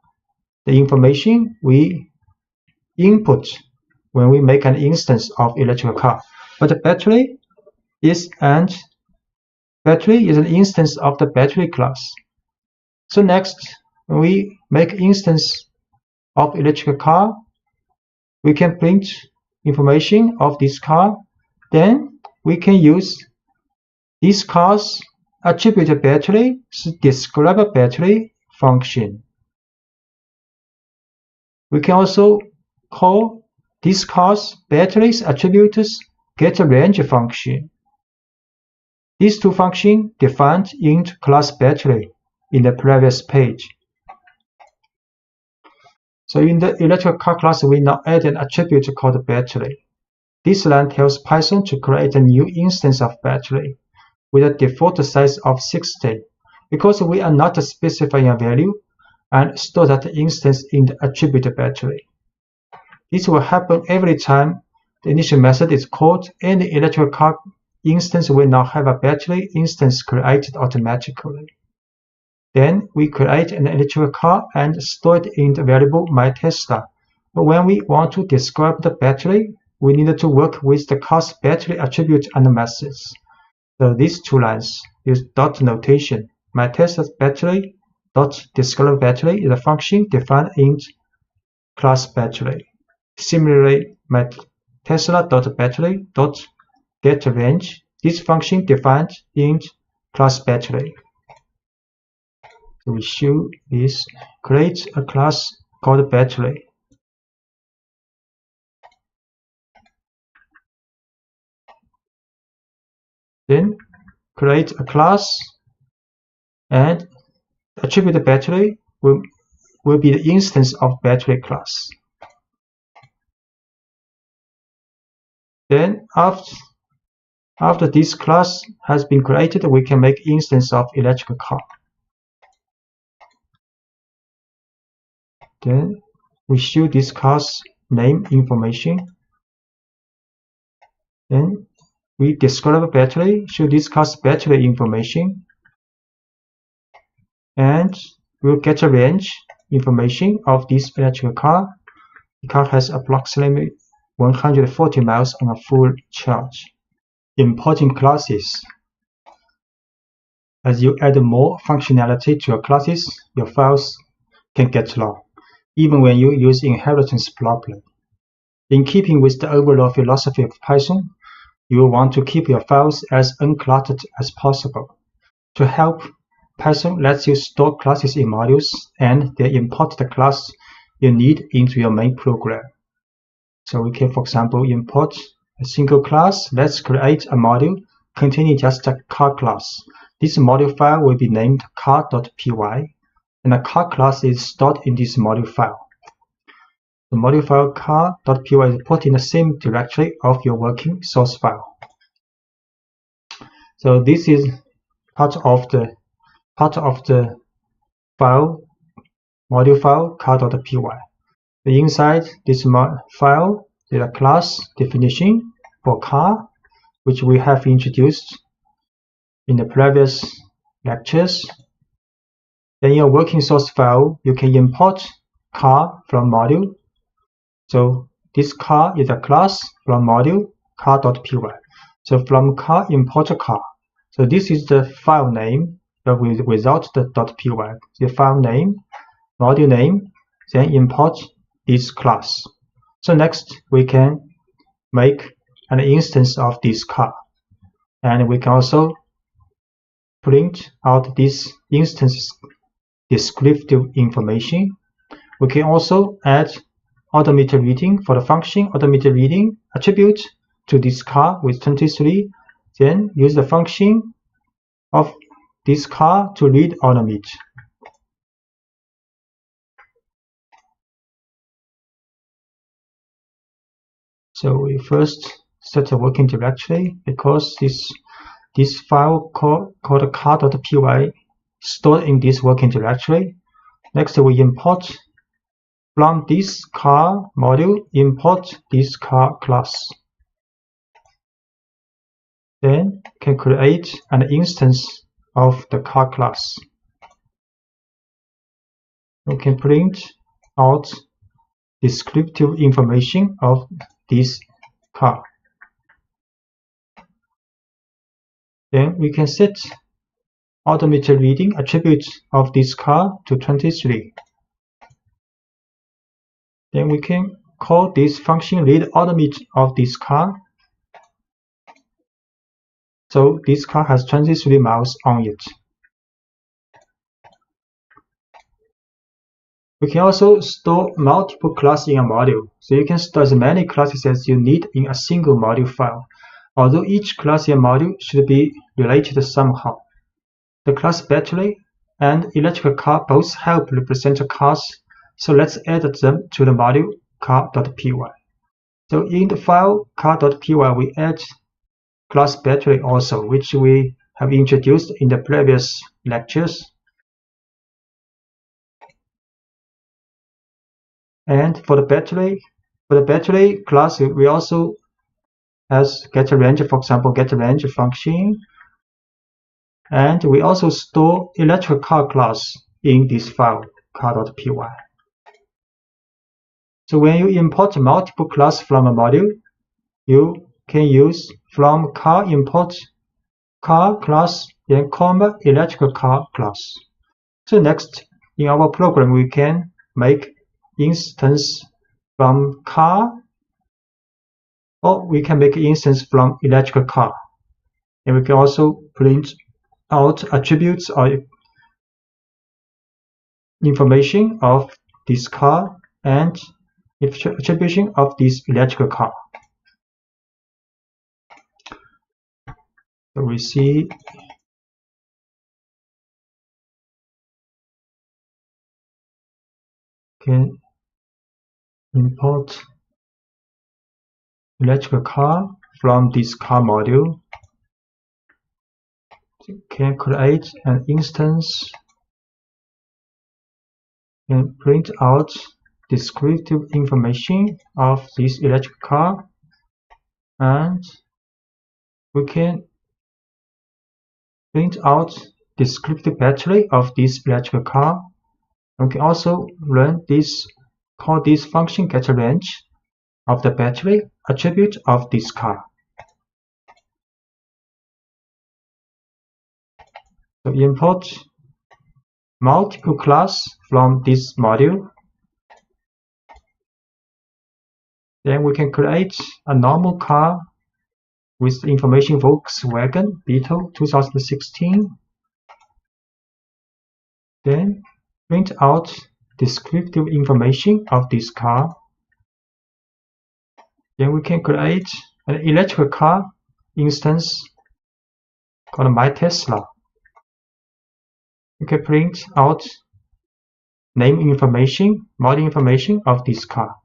the information we input when we make an instance of electrical car. But the battery is an instance of the battery class. So next, when we make instance of electrical car, we can print information of this car. Then we can use this car's attribute battery to describe a battery function. We can also call this car's battery's attributes getRange function. These two functions defined in class battery in the previous page. So in the electrical car class, we now add an attribute called battery. This line tells Python to create a new instance of battery with a default size of 60, because we are not specifying a value, and store that instance in the attribute battery. This will happen every time the initial method is called, and the electrical car instance will now have a battery instance created automatically. Then we create an electrical car and store it in the variable myTesla. But when we want to describe the battery, we need to work with the car's battery attribute and methods. So these two lines use dot notation. MyTesla's battery dot describe battery is a function defined in class battery. Similarly, myTesla.battery dot getRange, this function defined in class battery. So we show this, create a class called battery. Then create a class, and attribute battery will be the instance of battery class. Then after this class has been created, we can make instance of electrical car. Then we show this class name information. Then we describe battery, show this class battery information, and we'll get a range information of this electrical car. The car has approximately 140 miles on a full charge. importing classes. As you add more functionality to your classes, your files can get long, even when you use inheritance properly. In keeping with the overall philosophy of Python, you will want to keep your files as uncluttered as possible. To help, Python lets you store classes in modules and then import the class you need into your main program. So we can, for example, import a single class. Let's create a module containing just a car class. This module file will be named car.py, and the car class is stored in this module file. The module file car.py is put in the same directory of your working source file. So this is part of the file, module file car.py. Inside this file is a class definition for car, which we have introduced in the previous lectures. In your working source file, you can import car from module. So this car is a class from module car.py. So from car, import a car. So this is the file name without the .py. The file name, module name, then import this class. So next we can make an instance of this car, and we can also print out this instance's descriptive information. We can also add automated reading for the function automated reading attribute to this car with 23, then use the function of this car to read automate. So we first set a working directory because this file called car.py stored in this working directory. Next we import from this car module, import this car class. Then can create an instance of the car class. We can print out descriptive information of this car. Then we can set automated reading attribute of this car to 23. Then we can call this function read automate of this car. So this car has 23 miles on it. We can also store multiple classes in a module, so you can store as many classes as you need in a single module file, although each class in a module should be related somehow. The class battery and electrical car both help represent cars, so let's add them to the module car.py. So in the file car.py we add class battery also, which we have introduced in the previous lectures. And for the battery class, we also has getRange, for example, getRange function. And we also store electrical car class in this file, car.py. So when you import multiple classes from a module, you can use from car import car class, then comma electrical car class. So next, in our program, we can make instance from car, or we can make instance from electrical car. And we can also print out attributes or information of this car and attribution of this electrical car. So we see can import electrical car from this car module. Can create an instance and print out descriptive information of this electric car, and we can print out descriptive battery of this electric car. We can also run this, call this function getRange of the battery attribute of this car. So import multiple class from this module. Then we can create a normal car with information Volkswagen Beetle 2016. Then print out descriptive information of this car. Then we can create an electric car instance called My Tesla. We can print out name information, model information of this car.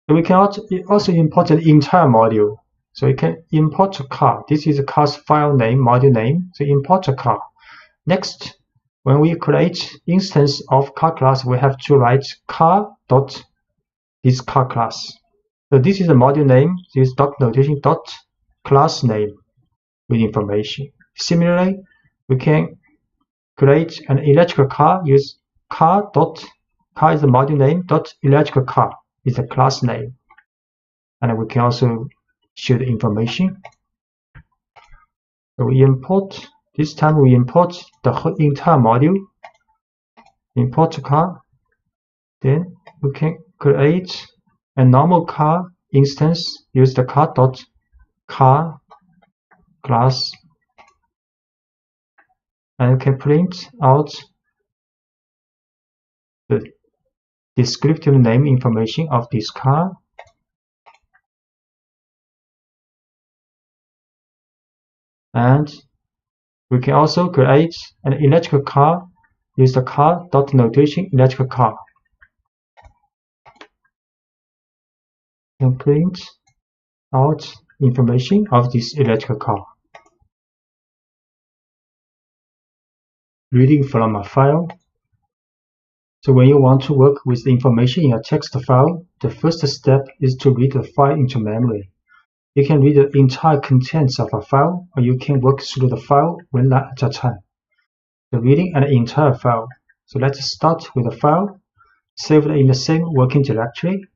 So we can also import an entire module. So we can import a car. This is a car's file name, module name. So import a car. Next, when we create instance of car class, we have to write car dot this car class. So this is a module name. This dot notation dot class name with information. Similarly, we can create an electrical car. Use car is the module name dot electrical car is the class name, and we can also show the information. So we import. This time we import the whole entire module. Import car. Then we can create a normal car instance. Use the car dot car class, and we can print out the descriptive name information of this car. And we can also create an electrical car. Use the car dot notation electrical car. And print out information of this electrical car. Reading from a file. So when you want to work with the information in a text file, the first step is to read the file into memory. You can read the entire contents of a file, or you can work through the file one line at a time. So reading an entire file. So let's start with a file saved in the same working directory,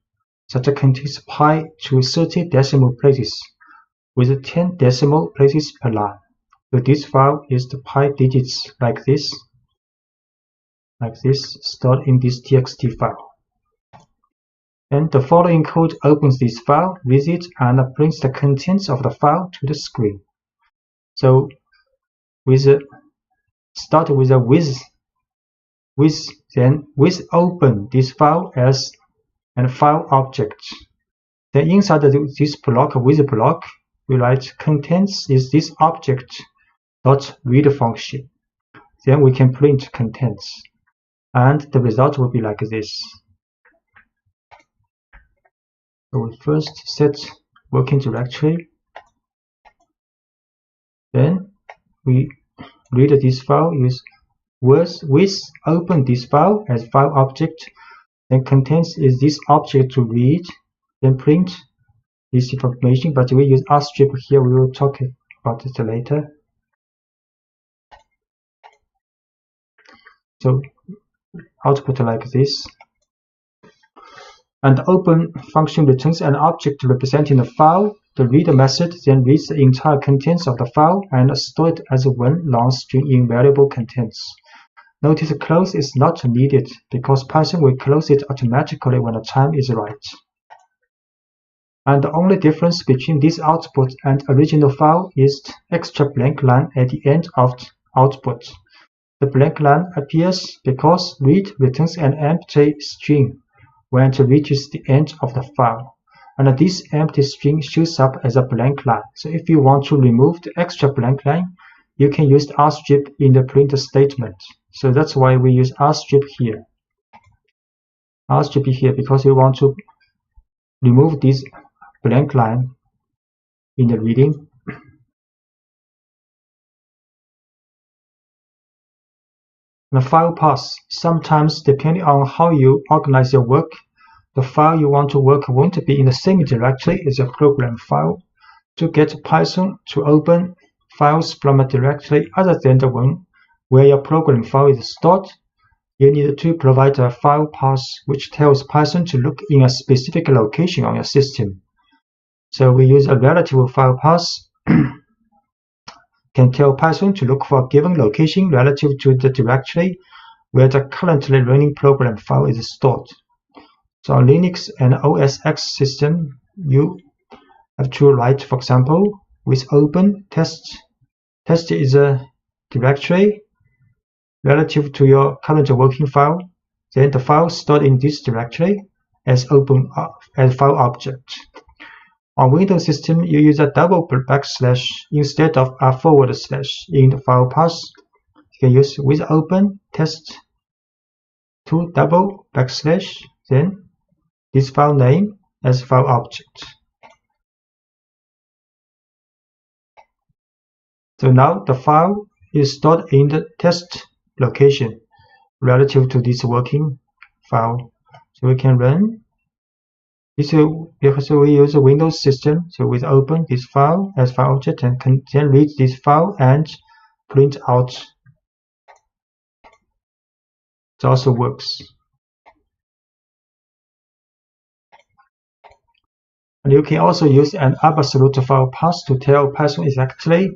such as contains pi to 30 decimal places with 10 decimal places per line. So this file is the pi digits like this, stored in this txt file. And the following code opens this file, reads it, and brings the contents of the file to the screen. So start with a with open this file as a file object. Then inside this block, with block, we write contents is this object dot read function. Then we can print contents, and the result will be like this. So we first set working directory. Then we read this file. Use with open this file as file object. Then contents is this object to read. Then print this information. But we use rstrip here. We will talk about it later. So output like this. And the open function returns an object representing the file. The read method then reads the entire contents of the file and stores it as one long string in variable contents. Notice close is not needed because Python will close it automatically when the time is right. And the only difference between this output and original file is the extra blank line at the end of the output. The blank line appears because read returns an empty string when it reaches the end of the file, and this empty string shows up as a blank line. So if you want to remove the extra blank line, you can use rstrip in the print statement. So that's why we use rstrip here. Rstrip here because we want to remove this blank line in the reading. The file path. Sometimes, depending on how you organize your work, the file you want to work won't be in the same directory as your program file. To get Python to open files from a directory other than the one where your program file is stored, you need to provide a file path which tells Python to look in a specific location on your system. So we use a relative file path can tell Python to look for a given location relative to the directory where the currently running program file is stored. So on Linux and OS X system, you have to write, for example, with open test. Test is a directory relative to your current working file. Then the file stored in this directory as file object. On Windows system, you use a double backslash instead of a forward slash in the file path. You can use with open test to double backslash, then this file name as file object. So now the file is stored in the test location relative to this working file. So we can run this because we use a Windows system. So we open this file as file object and can then read this file and print out. It also works. And you can also use an absolute file path to tell Python exactly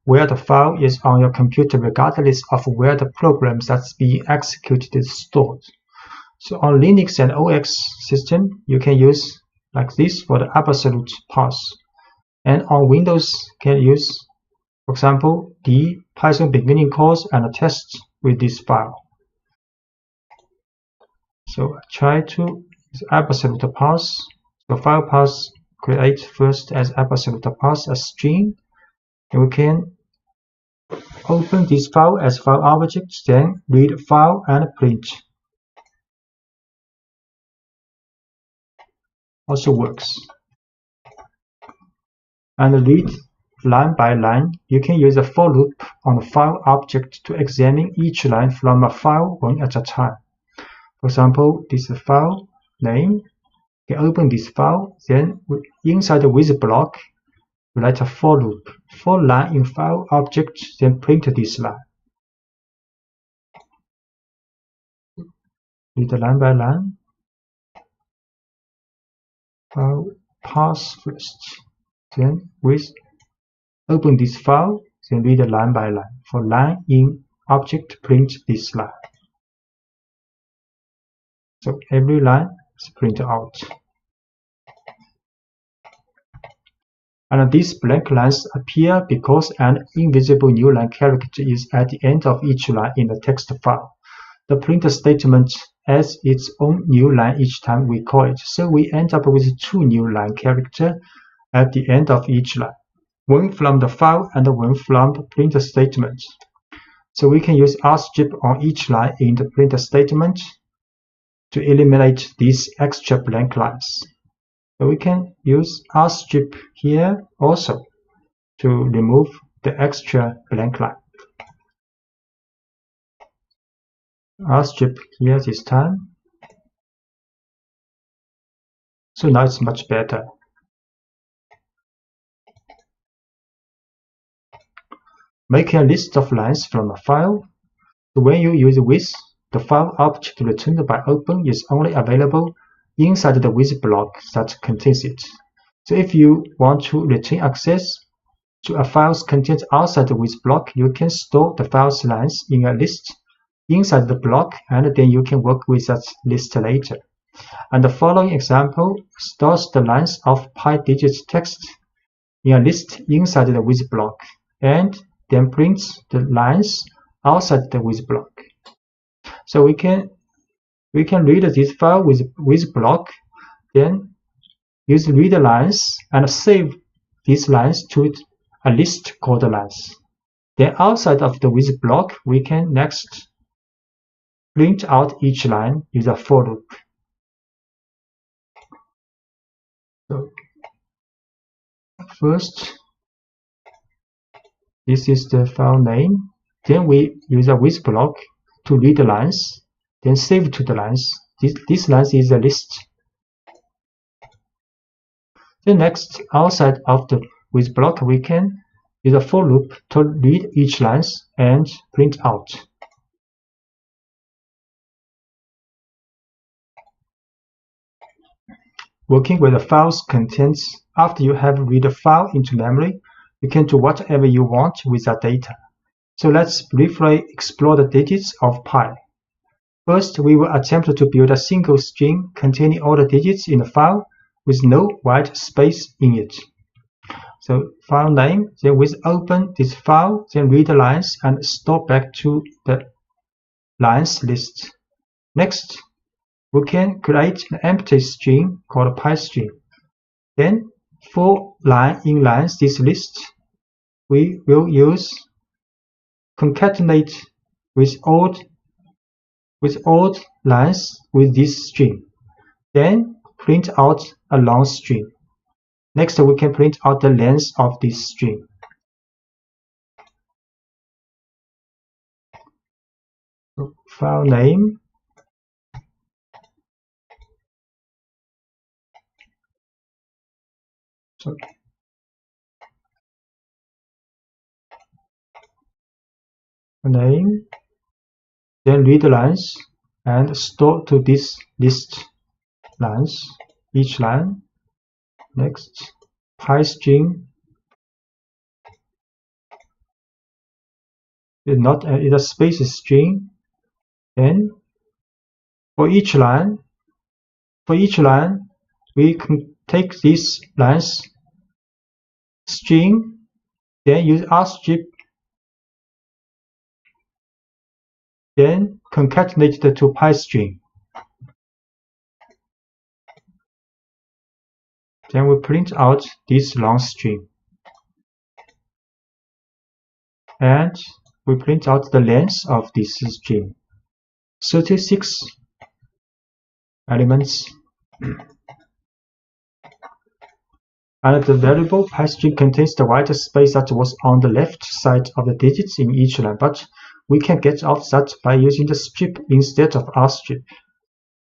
where the file is on your computer regardless of where the program that's being executed is stored. So on Linux and OS system, you can use like this for the absolute path. And on Windows, you can use, for example, the Python beginning course and a test with this file. So I try to use absolute path. So file path create first as absolute path a string. And we can open this file as file object, then read file and print. Also works. And read line by line. You can use a for loop on the file object to examine each line from a file one at a time. For example, this is file name. You can open this file, then inside the with block, write a for loop. For line in file object, then print this line. Read the line by line. File path first. Then with open this file, then read the line by line. For line in object, print this line. So every line is printed out. And these blank lines appear because an invisible new line character is at the end of each line in the text file. The print statement adds its own new line each time we call it. So we end up with two new line characters at the end of each line. One from the file and one from the print statement. So we can use rstrip on each line in the print statement to eliminate these extra blank lines. So we can use rstrip here also to remove the extra blank line. Rstrip here this time. So now it's much better. Make a list of lines from a file. So when you use with, the file object returned by open is only available inside the with block that contains it. So if you want to retain access to a file's content outside the with block, you can store the file's lines in a list inside the block, and then you can work with that list later. And the following example stores the lines of pi digit text in a list inside the with block, and then prints the lines outside the with block. So we can read this file with block, then use read lines and save these lines to a list called lines. Then outside of the with block, we can next print out each line with a for loop. So first, this is the file name. Then we use a with block to read the lines, then save to the lines. This lines is a list. Then next, outside of the with block, we can use a for loop to read each lines and print out. Working with the file's contents, after you have read the file into memory, You can do whatever you want with that data. So let's briefly explore the digits of pi. First, we will attempt to build a single string containing all the digits in the file with no white space in it. So file name, then we open this file, then read the lines and store back to the lines list. Next, we can create an empty string called pi string. Then for inlines this list, we will use concatenate with odd lines with this string. Then print out a long string. Next, we can print out the length of this string. So, file name. So, name. Then read the lines and store to this list lines, each line. Next, pi string. It's a space string. Then for each line, we can take this lines string, then use rstrip, then concatenate it to pi string. Then we print out this long string. And we print out the length of this string. 36 elements. And the variable pi string contains the white space that was on the left side of the digits in each line, but we can get out that by using the strip instead of rstrip.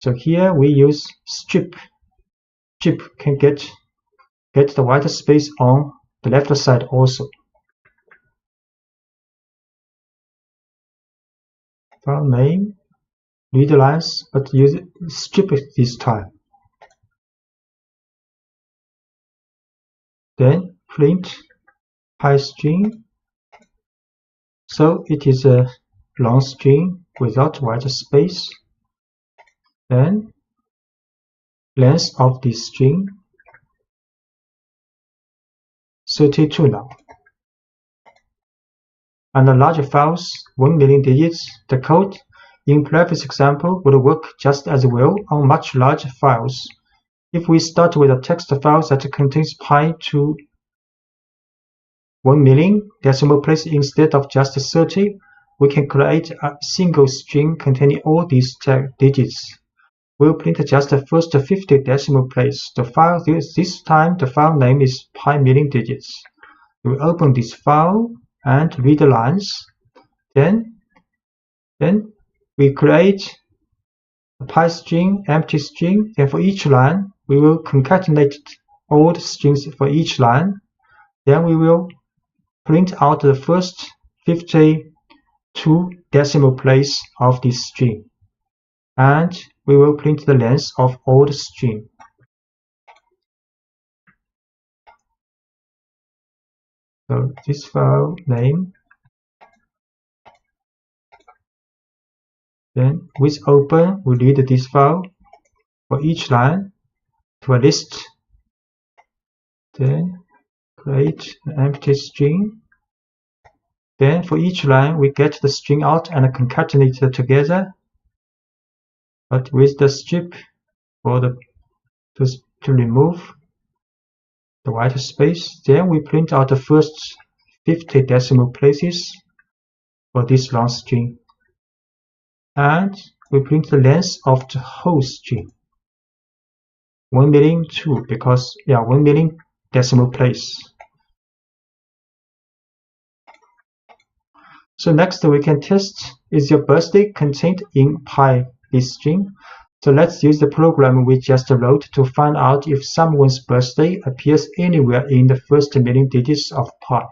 So here we use strip. Strip can get the white space on the left side also. File name, read the lines, but use strip this time. Then print pi string. So it is a long string without white space. Then length of this string 32 now. And the larger files, 1 million digits, the code in previous example would work just as well on much larger files. If we start with a text file that contains pi to 1 million decimal place instead of just 30, we can create a single string containing all these digits. We'll print just the first 50 decimal place. The file this time the file name is pi million digits. We open this file and read the lines. Then we create a pi string, empty string, and for each line we will concatenate all the strings for each line. Then we will print out the first 52 decimal place of this string. And we will print the length of all the string. So this file name. Then with open, we read this file for each line to a list. Then create an empty string. Then for each line, we get the string out and concatenate it together. But with the strip for to remove the white space. Then we print out the first 50 decimal places for this long string. And we print the length of the whole string. 1 million 2 because 1 million decimal place. So next we can test, is your birthday contained in pi this string? So let's use the program we just wrote to find out if someone's birthday appears anywhere in the first million digits of pi.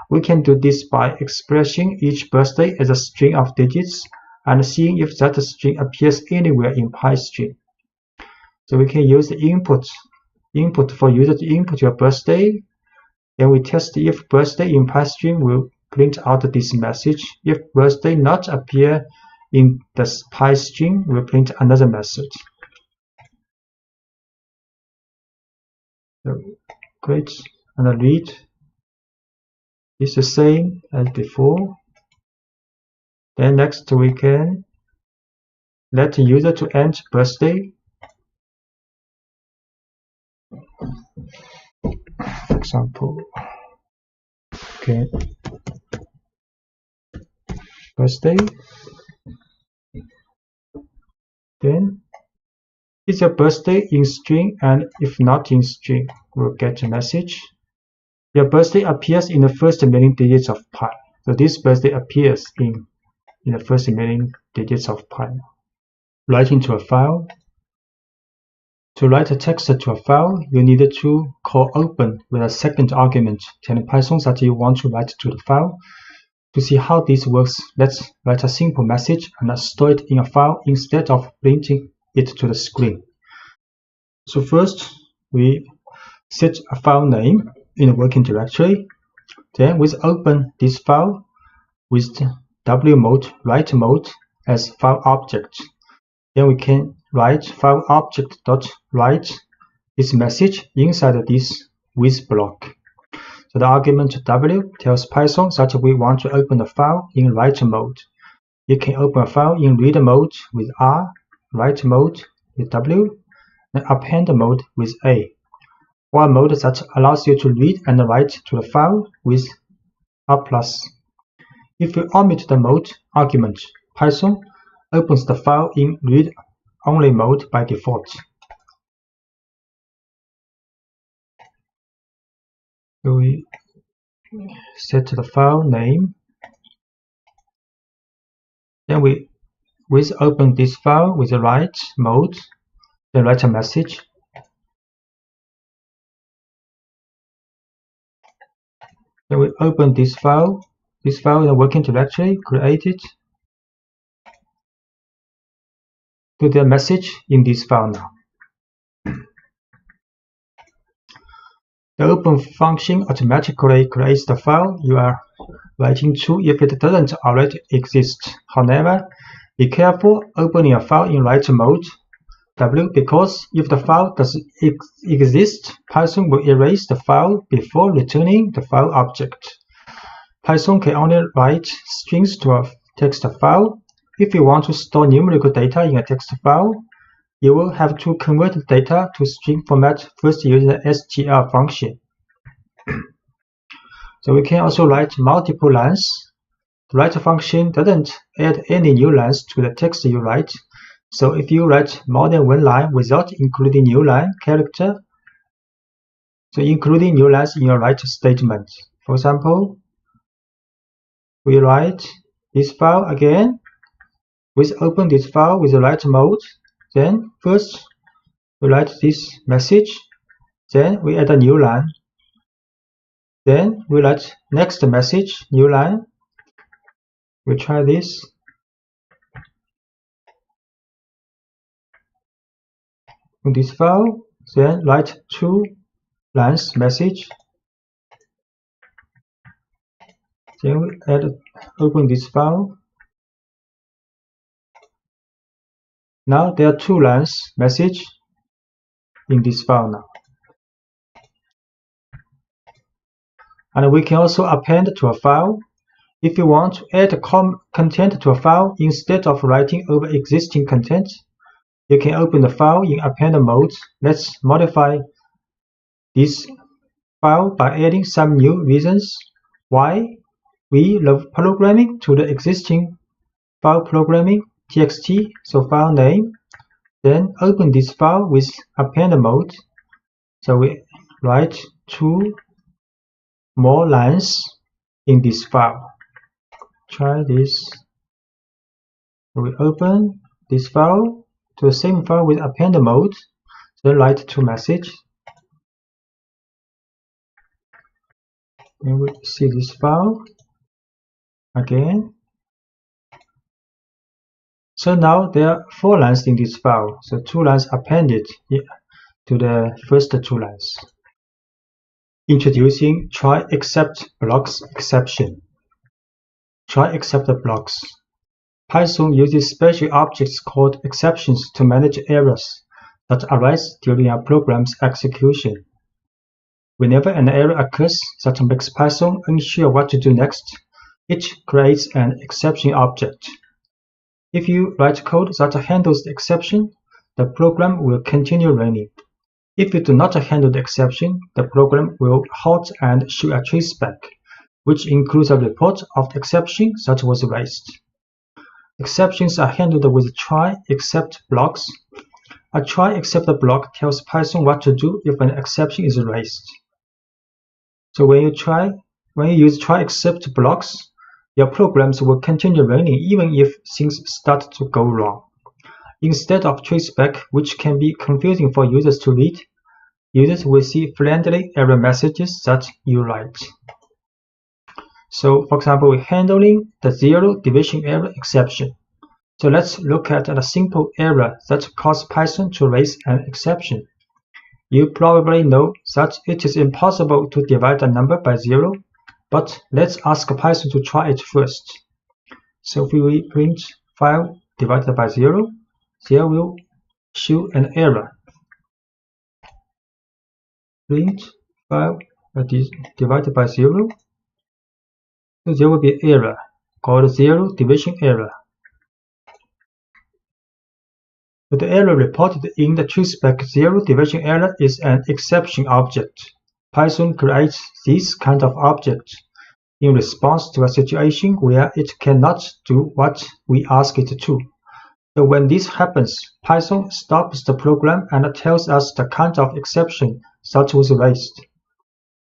We can do this by expressing each birthday as a string of digits and seeing if that string appears anywhere in pi string. So we can use the input for user to input your birthday. Then we test if birthday in PyString will print out this message. If birthday not appear in the PyString, we'll print another message. So create and read is the same as before. Then next we can let the user to enter birthday. For example, okay, birthday. Then is your birthday in string, and if not in string, we'll get a message. Your birthday appears in the first million digits of pi. So this birthday appears in the first million digits of pi. Write into a file. To write a text to a file, you need to call open with a second argument, telling Python that you want to write to the file. To see how this works, let's write a simple message and store it in a file instead of printing it to the screen. So first, we set a file name in the working directory. Then we open this file with W mode, write mode as file object. Then we can write file object.write this message inside this with block. So the argument W tells Python that we want to open the file in write mode. You can open a file in read mode with R, write mode with W, and append mode with A. One mode that allows you to read and write to the file with R+. If you omit the mode argument, Python opens the file in read-only mode by default. So we set the file name. Then we open this file with the write mode, then write a message. Then we open this file in the working directory, create it. Put the message in this file now. The open function automatically creates the file you are writing to if it doesn't already exist. However, be careful opening a file in write mode W, because if the file does exist, Python will erase the file before returning the file object. Python can only write strings to a text file. If you want to store numerical data in a text file, you will have to convert the data to string format first using the str function. So we can also write multiple lines. The write function doesn't add any new lines to the text you write. So if you write more than one line without including new line character, so including new lines in your write statement. For example, we write this file again. We open this file with the write mode. Then first we write this message. Then we add a new line. Then we write next message, new line. We try this. In this file, then write two lines message. Then we open this file. Now there are two lines message in this file now. And we can also append to a file. If you want to add content to a file instead of writing over existing content, you can open the file in append mode. Let's modify this file by adding some new reasons why we love programming to the existing file programming txt, so file name. Then open this file with append mode. So we write two more lines in this file. Try this. We open this file to the same file with append mode. Then write two message. Then we see this file again. So now there are four lines in this file. So two lines appended to the first two lines. Introducing try except blocks exception. Try except blocks. Python uses special objects called exceptions to manage errors that arise during a program's execution. Whenever an error occurs that makes Python unsure what to do next, it creates an exception object. If you write code that handles the exception, the program will continue running. If you do not handle the exception, the program will halt and show a traceback, which includes a report of the exception that was raised. Exceptions are handled with try except blocks. A try except block tells Python what to do if an exception is raised. So when you use try except blocks, your programs will continue running even if things start to go wrong. Instead of traceback, which can be confusing for users to read, users will see friendly error messages that you write. So, for example, we're handling the zero division error exception. So let's look at a simple error that caused Python to raise an exception. You probably know that it is impossible to divide a number by 0, but let's ask Python to try it first. So if we print 5 divided by 0, there will show an error. Print 5 divided by 0, so there will be an error called zero division error. But the error reported in the traceback zero division error is an exception object. Python creates this kind of object in response to a situation where it cannot do what we ask it to. So when this happens, Python stops the program and tells us the kind of exception that was raised.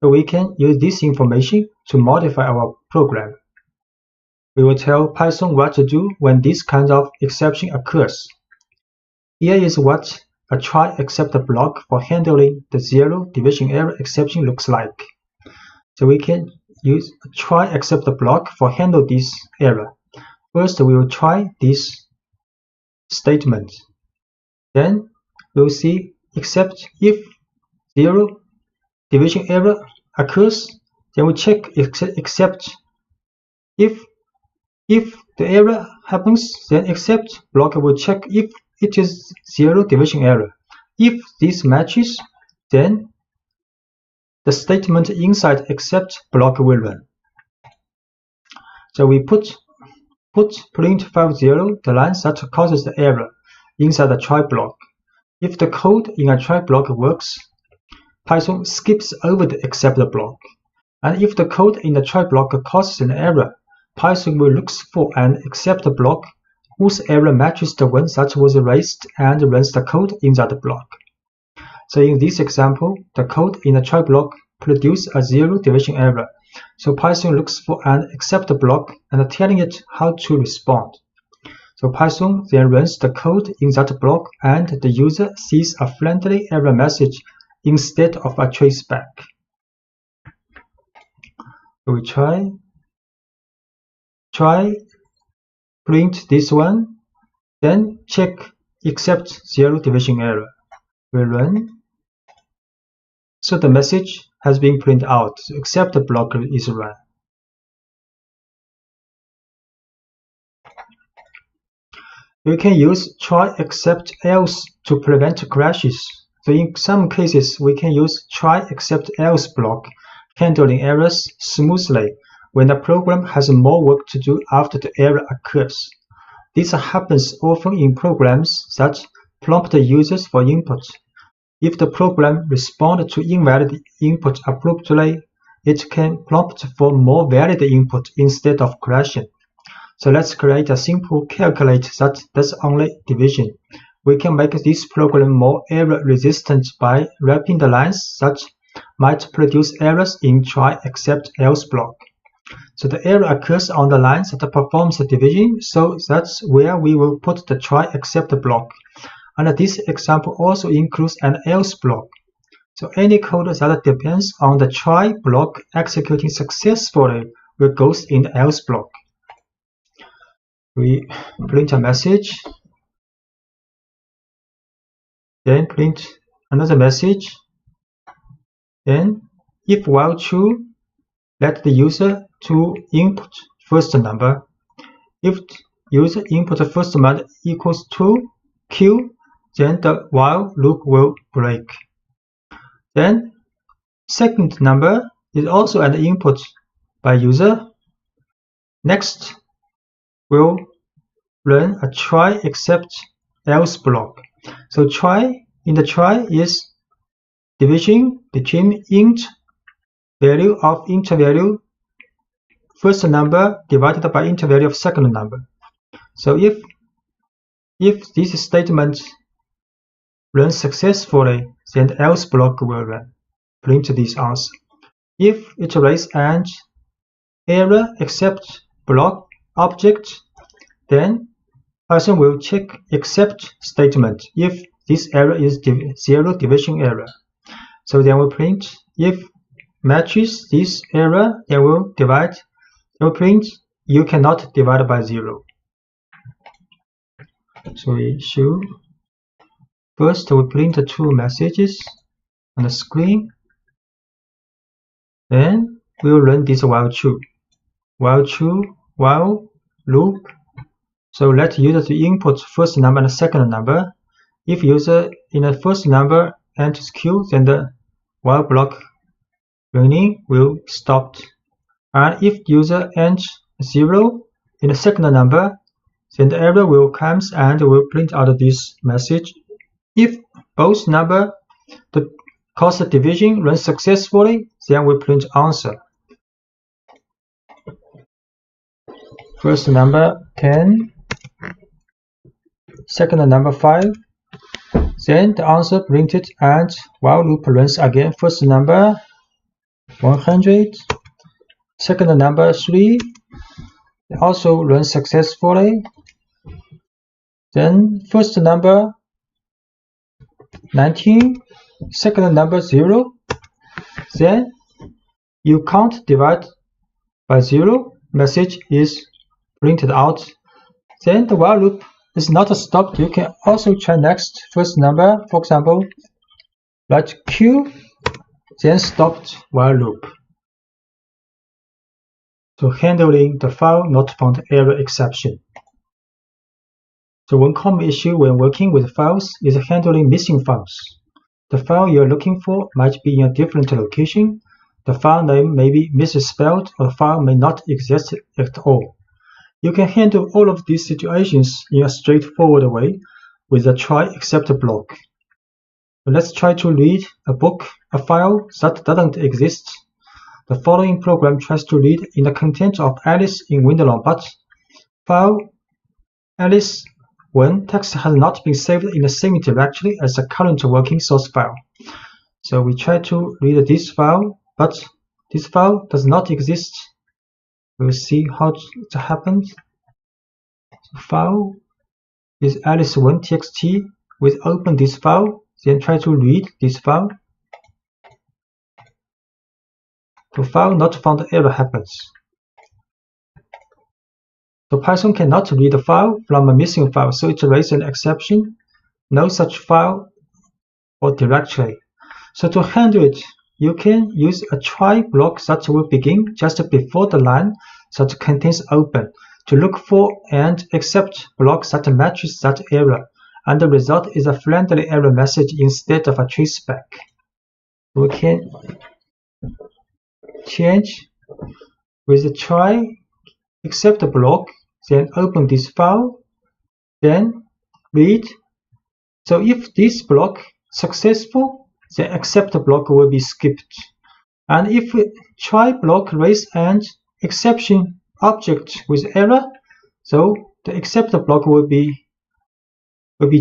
So we can use this information to modify our program. We will tell Python what to do when this kind of exception occurs. Here is what a try except block for handling the zero division error exception looks like. So we can use a try except block for handle this error. First, we will try this statement. Then we will see except if zero division error occurs, then we check except if the error happens, then except block will check if it is zero division error. If this matches, then the statement inside except block will run. So we put print 50, the line that causes the error, inside the try block. If the code in a try block works, Python skips over the except block. And if the code in the try block causes an error, Python will look for an except block whose error matches the one that was raised and runs the code in that block. So in this example, the code in the try block produces a zero division error. So Python looks for an except block and telling it how to respond. So Python then runs the code in that block and the user sees a friendly error message instead of a traceback. So we try print this one, then check except zero division error. We run. So the message has been printed out, so except the block is run. We can use try except else to prevent crashes. So in some cases, we can use try except else block, handling errors smoothly when the program has more work to do after the error occurs. This happens often in programs that prompt users for input. If the program responds to invalid input abruptly, it can prompt for more valid input instead of crashing. So let's create a simple calculate that does only division. We can make this program more error resistant by wrapping the lines that might produce errors in try except else block. So the error occurs on the lines that performs the division, so that's where we will put the try except block. And this example also includes an else block. So any code that depends on the try block executing successfully will go in the else block. We print a message, then print another message, then if while true, let the user to input first number. If user input first number equals to Q, then the while loop will break. Then second number is also an input by user. Next, we'll run a try except else block. So in the try is division between int value of int value first number divided by int value of second number. So if this statement runs successfully, then the else block will run. Print this answer. If it raise an error except block object, then Python will check except statement if this error is zero division error. So then we'll print if matches this error, then we'll print you cannot divide by 0. So we should first we print the two messages on the screen. Then we will run this while true, while loop. So let user to input first number and second number. If user in the first number enters Q, then the while block running will stop. And if user enters 0 in the second number, then the error will come and will print out this message. If both number cause the division runs successfully, then we print answer. First number 10, second number 5. Then the answer printed and while loop runs again. First number 100, second number 3, also runs successfully. Then first number 19, second number 0. Then you can't divide by 0. Message is printed out. Then the while loop is not stopped. You can also try next first number. For example, write Q, then stopped while loop. So handling the file not found error exception. So one common issue when working with files is handling missing files. The file you are looking for might be in a different location. The file name may be misspelled, or the file may not exist at all. You can handle all of these situations in a straightforward way with a try except block. So let's try to read a file that doesn't exist. The following program tries to read in the content of Alice in Wonderland, but file Alice1 text has not been saved in the same directory as the current working source file. So we try to read this file, but this file does not exist. We'll see how it happens. So file is alice1.txt. We open this file, then try to read this file. The file not found error happens. So Python cannot read a file from a missing file, so it raises an exception. No such file or directory. So to handle it, you can use a try block that will begin just before the line that contains open to look for and accept blocks that matches that error, and the result is a friendly error message instead of a traceback. We can change with the try except block, then open this file, then read. So if this block successful, the accept block will be skipped. And if try block raise an exception object with error, so the accept block will be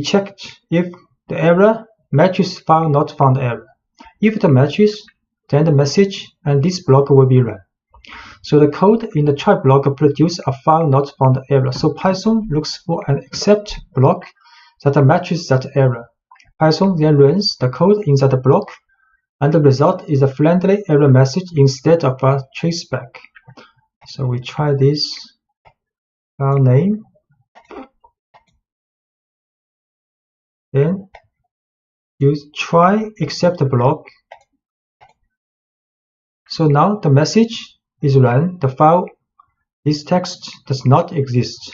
checked if the error matches file not found error. If it matches, then the message and this block will be run. So the code in the try block produces a file not found error. So Python looks for an accept block that matches that error. Python then runs the code in that block, and the result is a friendly error message instead of a traceback. So we try this file name. Then use try except block. So now the message is run. The file, this text does not exist.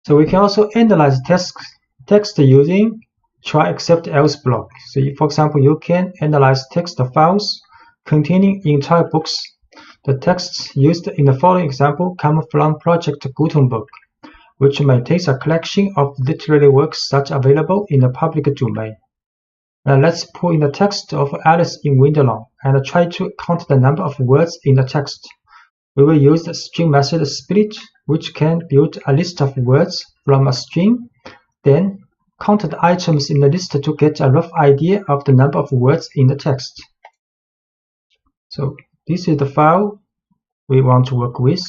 So we can also analyze text using try except else block. So for example, you can analyze text files containing entire books. The texts used in the following example come from Project Gutenberg, which maintains a collection of literary works that are available in the public domain. Now let's pull in the text of Alice in Wonderland and try to count the number of words in the text. We will use the string method split, which can build a list of words from a string, then count the items in the list to get a rough idea of the number of words in the text. So this is the file we want to work with,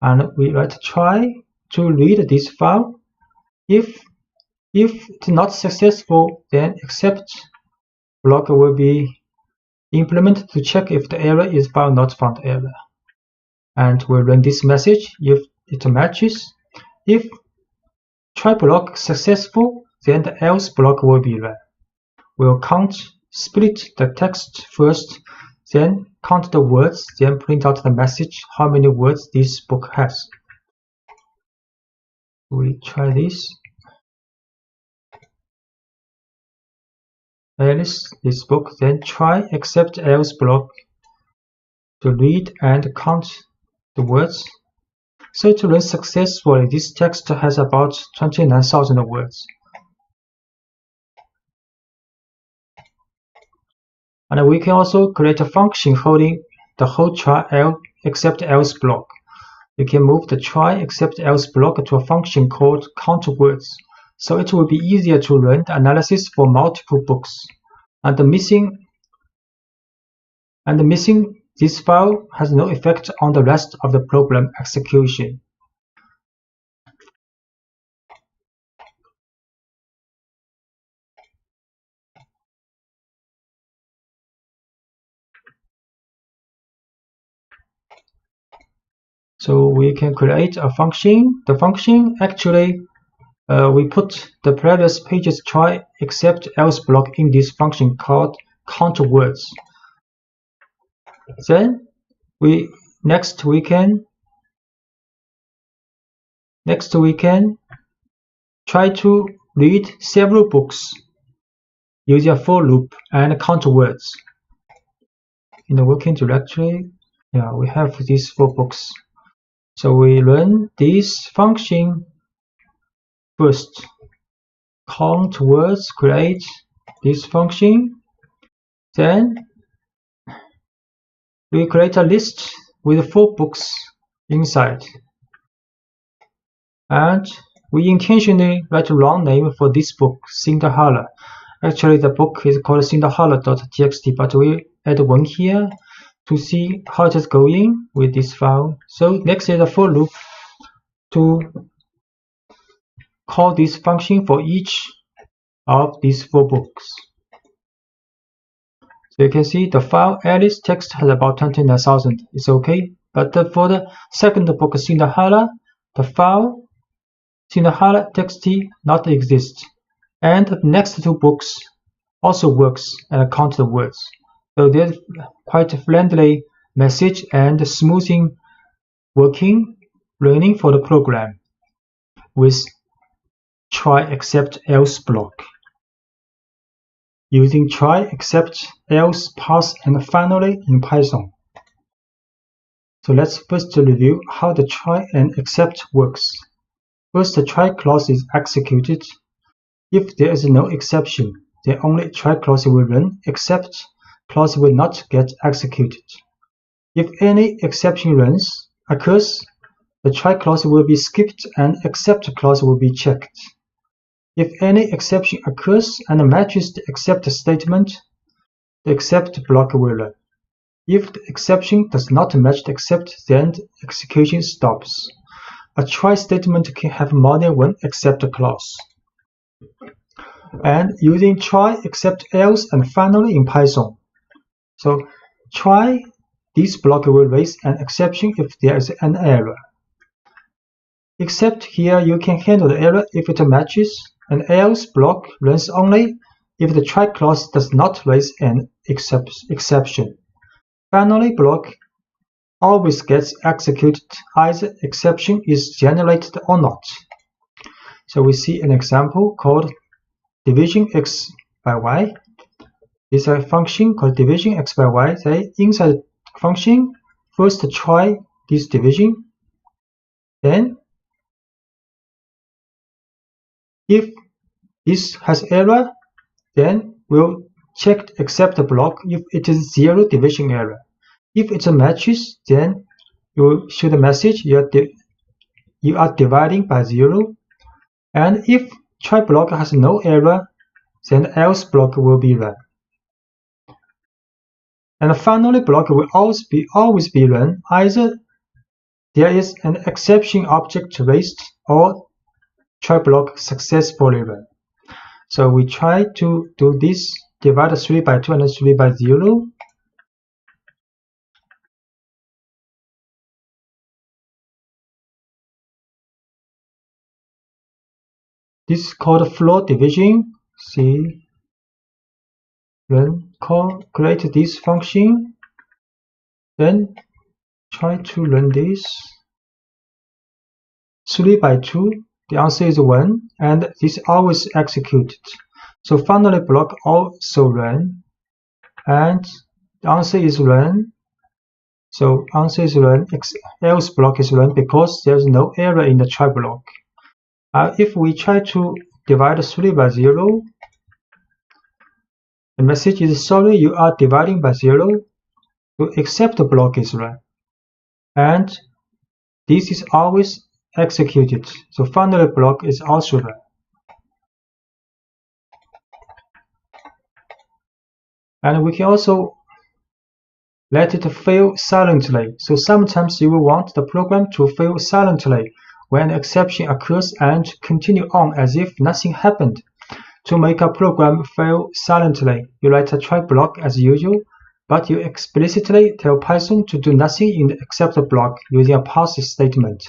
and we write try to read this file. If it's not successful, then except block will be implemented to check if the error is file not found error. And we'll run this message if it matches. If try block successful, then the else block will be run. We'll split the text first, then count the words, then print out the message how many words this book has. We try this. Alice, this book, then try except else block to read and count the words. So to run successfully, this text has about 29,000 words. And we can also create a function holding the whole try except else block. We can move the try except else block to a function called count words. So it will be easier to run the analysis for multiple books. And missing this file has no effect on the rest of the program execution. So we can create a function. The function actually we put the previous page's try except else block in this function called count words. Then next we can try to read several books using a for loop and count words. In the working directory, we have these 4 books. So we run this function first. Count words, create this function. Then we create a list with 4 books inside. And we intentionally write a wrong name for this book, Cinderella. Actually, the book is called cinderella.txt, but we add 1 here to see how it is going with this file. So next is a for loop to call this function for each of these 4 books. So you can see the file Alice text has about 29,000. It's okay. But for the second book, Cinderella, the file Cinderella.txt not exist. And the next 2 books also works and count the words. So there's quite a friendly message and smoothing working running for the program with try except else block. Using try except else pass and finally in Python. So let's first review how the try and except works. First, the try clause is executed. If there is no exception, then only try clause will run, except clause will not get executed. If any exception occurs, the try clause will be skipped and except clause will be checked. If any exception occurs and matches the except statement, the except block will run. If the exception does not match the except, then the execution stops. A try statement can have more than 1 except clause. And using try, except, else, and finally in Python. So try, this block will raise an exception if there is an error. Except here you can handle the error if it matches, and else block runs only if the try clause does not raise an exception. Finally, block always gets executed either exception is generated or not. So we see an example called division x by y. It's a function called division x by y. Say inside the function, first try this division, then if this has error, then we'll check accept the block if it is 0 division error. If it's a matches, then you will show the message you are dividing by 0. And if try block has no error, then else block will be run. And finally, block will always be run either there is an exception object raised or try block successfully run. So we try to do this, divide 3 by 2 and 3 by 0. This is called floor division. See, create this function, then try to run this. 3 by 2, the answer is 1, and this always executed. So finally, block also run, and the answer is run. So answer is run, else block is run because there's no error in the try block. If we try to divide 3 by 0, the message is sorry, you are dividing by 0. So except the block is run, and this is always executed. So finally, block is also run. And we can also let it fail silently. So sometimes you will want the program to fail silently when an exception occurs and continue on as if nothing happened. To make a program fail silently, you write a try block as usual, but you explicitly tell Python to do nothing in the except block using a pass statement.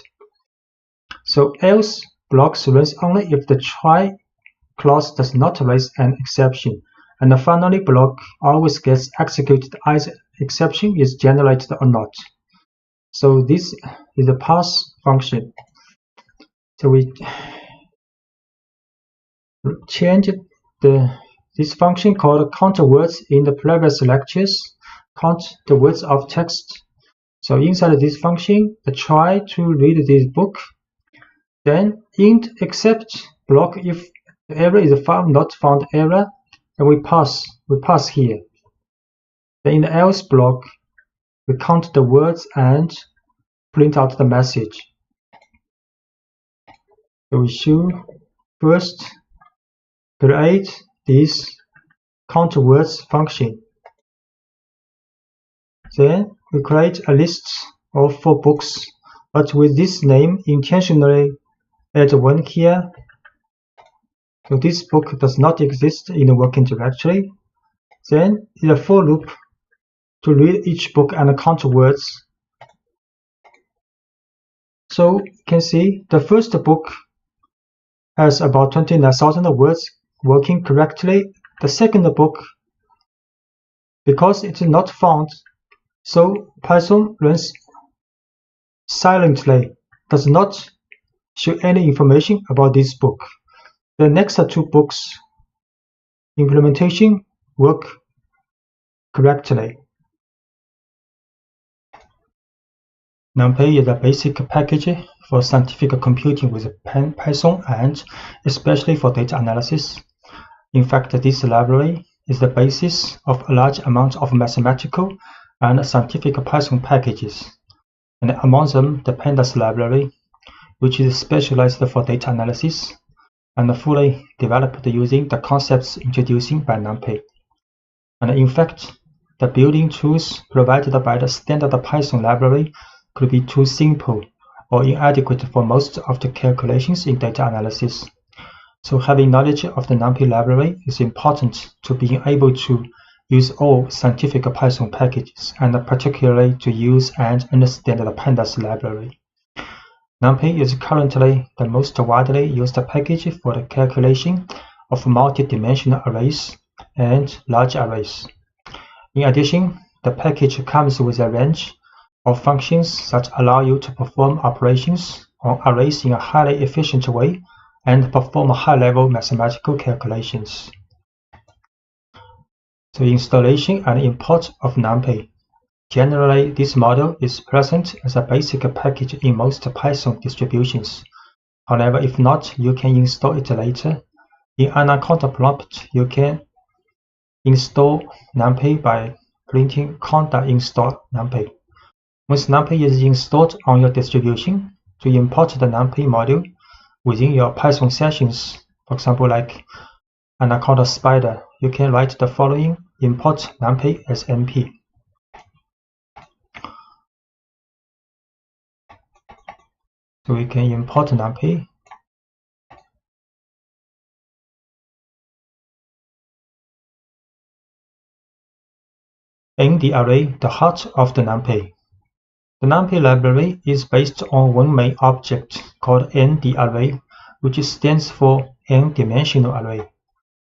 So else blocks runs only if the try clause does not raise an exception, and the finally block always gets executed either exception is generated or not. So this is a pass function. So we changed this function called count words in the previous lectures. Count the words of text. So inside this function, the try to read this book. Then int except block if the error is found not found error, and we pass here. Then in the else block, we count the words and print out the message. So we should first create this count words function. Then we create a list of 4 books, but with this name intentionally add 1 here. So this book does not exist in the working directory. Then in a for loop to read each book and count words. So you can see the first book has about 29,000 words working correctly. The second book, because it's not found, so Python runs silently, does not show any information about this book. The next 2 books implementation work correctly. NumPy is a basic package for scientific computing with Python and especially for data analysis. In fact, this library is the basis of a large amount of mathematical and scientific Python packages, and among them the pandas library, which is specialized for data analysis and fully developed using the concepts introduced by NumPy. And in fact, the building tools provided by the standard Python library could be too simple or inadequate for most of the calculations in data analysis. So having knowledge of the NumPy library is important to being able to use all scientific Python packages, and particularly to use and understand the pandas library. NumPy is currently the most widely used package for the calculation of multi-dimensional arrays and large arrays. In addition, the package comes with a range of functions that allow you to perform operations on arrays in a highly efficient way and perform high-level mathematical calculations. So installation and import of numpy. Generally, this model is present as a basic package in most Python distributions. However, if not, you can install it later. In Anaconda prompt, you can install numpy by printing conda install numpy. Once numpy is installed on your distribution, to import the numpy module within your Python sessions, for example, like Anaconda spider, you can write the following: import numpy as np. So we can import numpy. In the array, the heart of the numpy. The numpy library is based on one main object called n_the_array, which stands for n-dimensional array.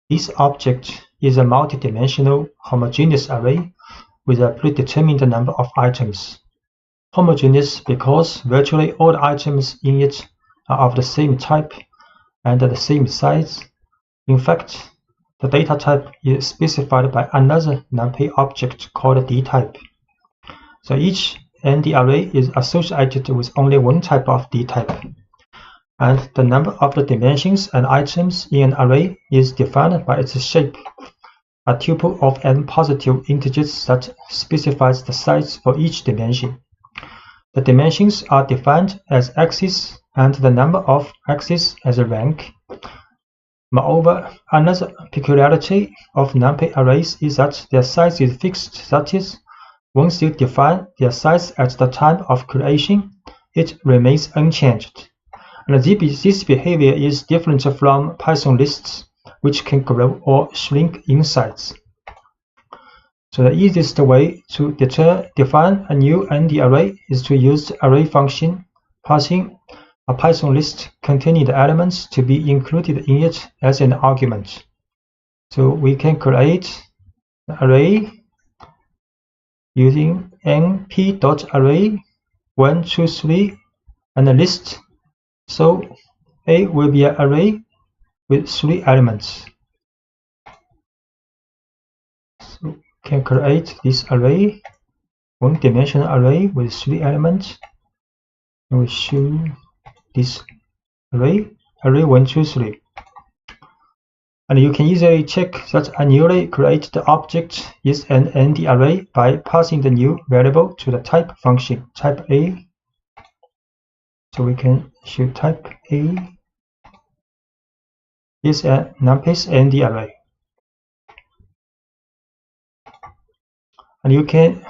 This object is a multi-dimensional homogeneous array with a predetermined number of items. Homogeneous because virtually all the items in it are of the same type and the same size. In fact, the data type is specified by another numpy object called dtype. So each n_the_array is associated with only one type of dtype, and the number of the dimensions and items in an array is defined by its shape, a tuple of n positive integers that specifies the size for each dimension. The dimensions are defined as axes and the number of axes as a rank. Moreover, another peculiarity of numpy arrays is that their size is fixed, that is, once you define their size at the time of creation, it remains unchanged. And this behavior is different from Python lists, which can grow or shrink in size. So the easiest way to define a new n_the_array is to use the array function, passing a Python list containing the elements to be included in it as an argument. So we can create an array using np.array 1, 2, 3 and a list. So A will be an array with 3 elements. So we can create this array, one-dimensional array with 3 elements. And we show this array 1, 2, 3. And you can easily check that a newly created object is an n_the_array by passing the new variable to the type function, type A. So we can show type A is a numpy's n_the_array. And you can,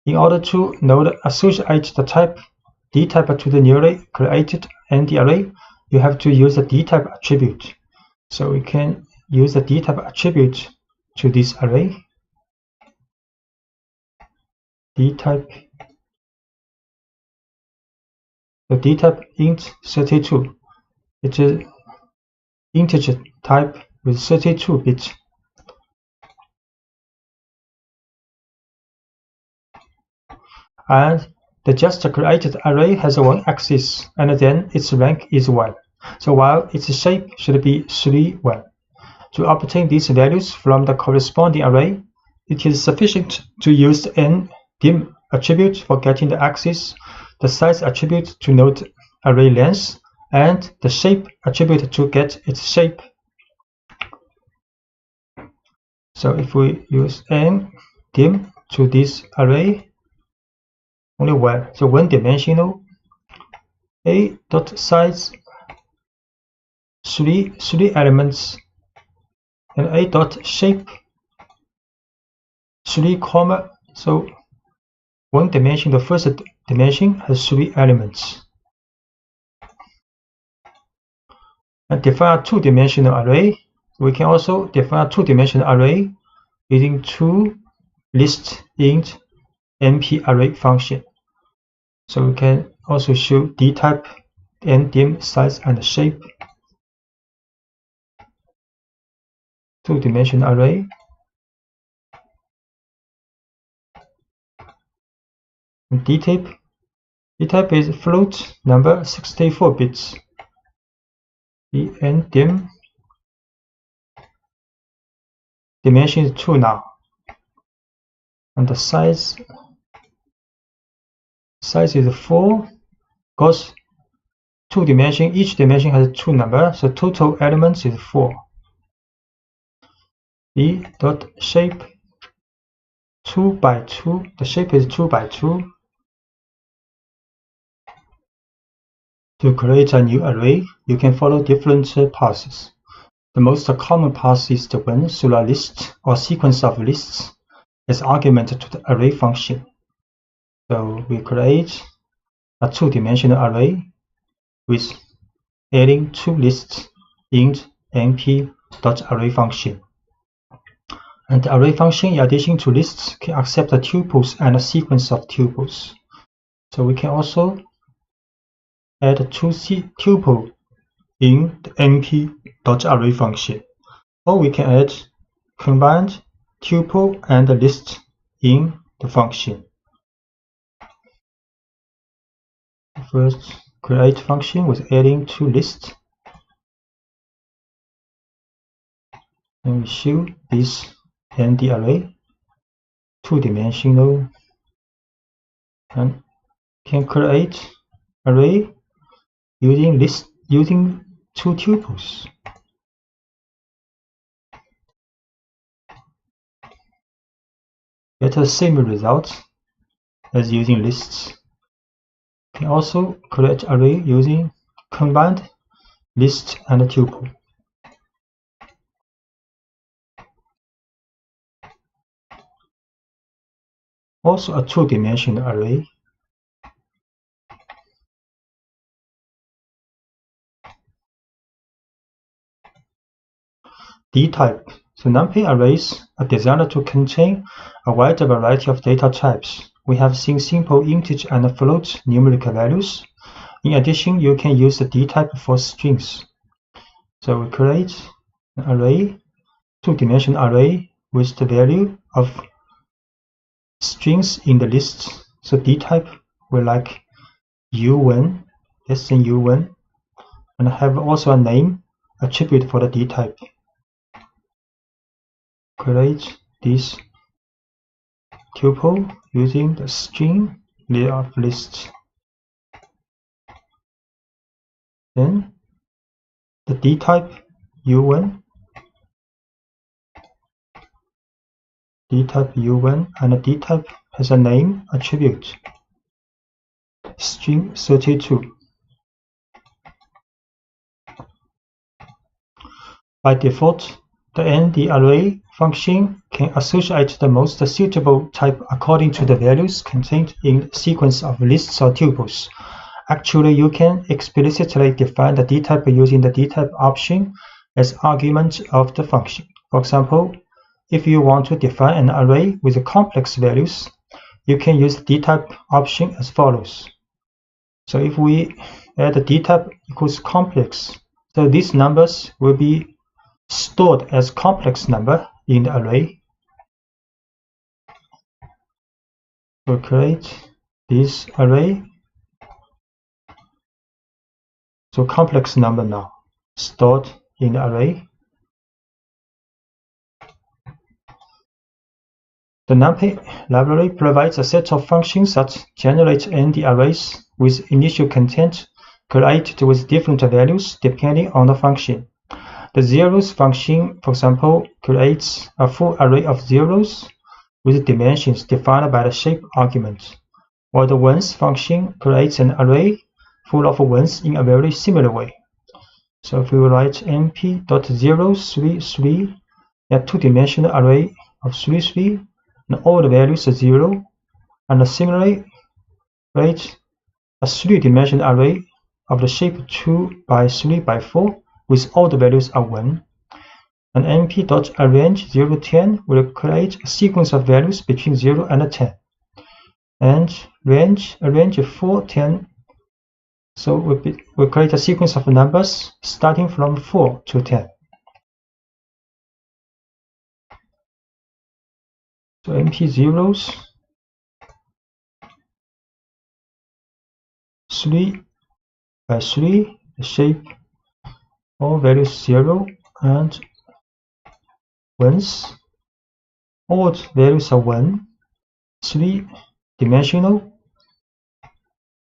in order to associate the type dtype to the newly created n_the_array, you have to use the dtype attribute. So we can use the dtype attribute to this array. Dtype, the dtype int 32. It is integer type with 32 bits. And the just created array has one axis, and then its rank is 1. So while its shape should be 3, 1. To obtain these values from the corresponding array, it is sufficient to use the n_dim attribute for getting the axis, the size attribute to note array length, and the shape attribute to get its shape. So if we use n_dim to this array, only 1, so one-dimensional, a.size 3 elements, and a.shape 3, so one dimension, the first dimension has 3 elements. And define a 2-dimensional array. We can also define a 2-dimensional array using toList int np array function. So we can also show dtype, n_dim, size, and shape. two-dimensional array. And dtype is float number 64 bits. Dim dimension is 2 now. And the size is 4, because two dimension, each dimension has 2 numbers, so total elements is 4. Shape 2 by 2, the shape is 2 by 2. To create a new array, you can follow different paths. The most common path is to when through a list or sequence of lists as argument to the array function. So we create a two-dimensional array with adding two lists in np.array function. And the array function, in addition to lists, can accept the tuples and a sequence of tuples. So we can also add two tuple in the np.array function, or we can add combined tuple and list in the function. First, create function with adding two lists, and we show this ND array, two-dimensional, and can create array using two tuples. Get the same result as using lists. Can also create array using combined list and tuple. Also a two-dimensional array. D-type. So numpy arrays are designed to contain a wide variety of data types. We have seen simple integer and float numerical values. In addition, you can use the D-type for strings. So we create an array, two-dimensional array with the value of strings in the list. So D-type will like U1, less than U1, and have also a name attribute for the D-type. Create this tuple using the string layer of list. Then the D-type U1, and the D-type has a name attribute, string 32. By default, the ND array function can associate the most suitable type according to the values contained in a sequence of lists or tuples. Actually, you can explicitly define the D-type using the D-type option as argument of the function. For example, if you want to define an array with complex values, you can use the D-type option as follows. So if we add the D-type equals complex, so these numbers will be stored as complex number in the array. So create this array. So complex number now stored in the array. The NumPy library provides a set of functions that generate ND arrays with initial content created with different values depending on the function. The zeros function, for example, creates a full array of zeros with dimensions defined by the shape argument, while the ones function creates an array full of ones in a very similar way. So if we write np.033, a two-dimensional array of 33, and all the values are 0, and similarly create a three-dimensional array of the shape 2 by 3 by 4 with all the values are 1. And np.arrange 0 to 10 will create a sequence of values between 0 and 10. And arrange 4, 10. So we'll create a sequence of numbers starting from 4 to 10. So NP zeros, 3 by 3, the shape all values 0 and ones. All values are 1, 3-dimensional,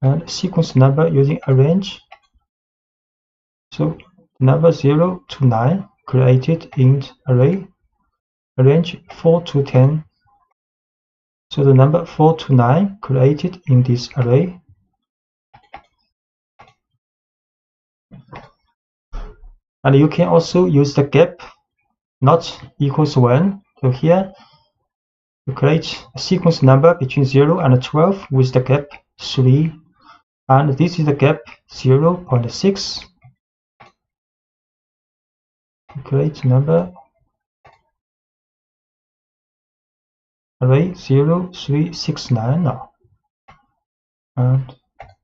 and sequence number using arrange. So number 0 to 9 created in array, arrange 4 to 10. So the number 4 to 9 created in this array. And you can also use the gap not equals 1. So here you create a sequence number between 0 and 12 with the gap 3. And this is the gap 0.6. Create number array 0, 3, 6, 9 now. And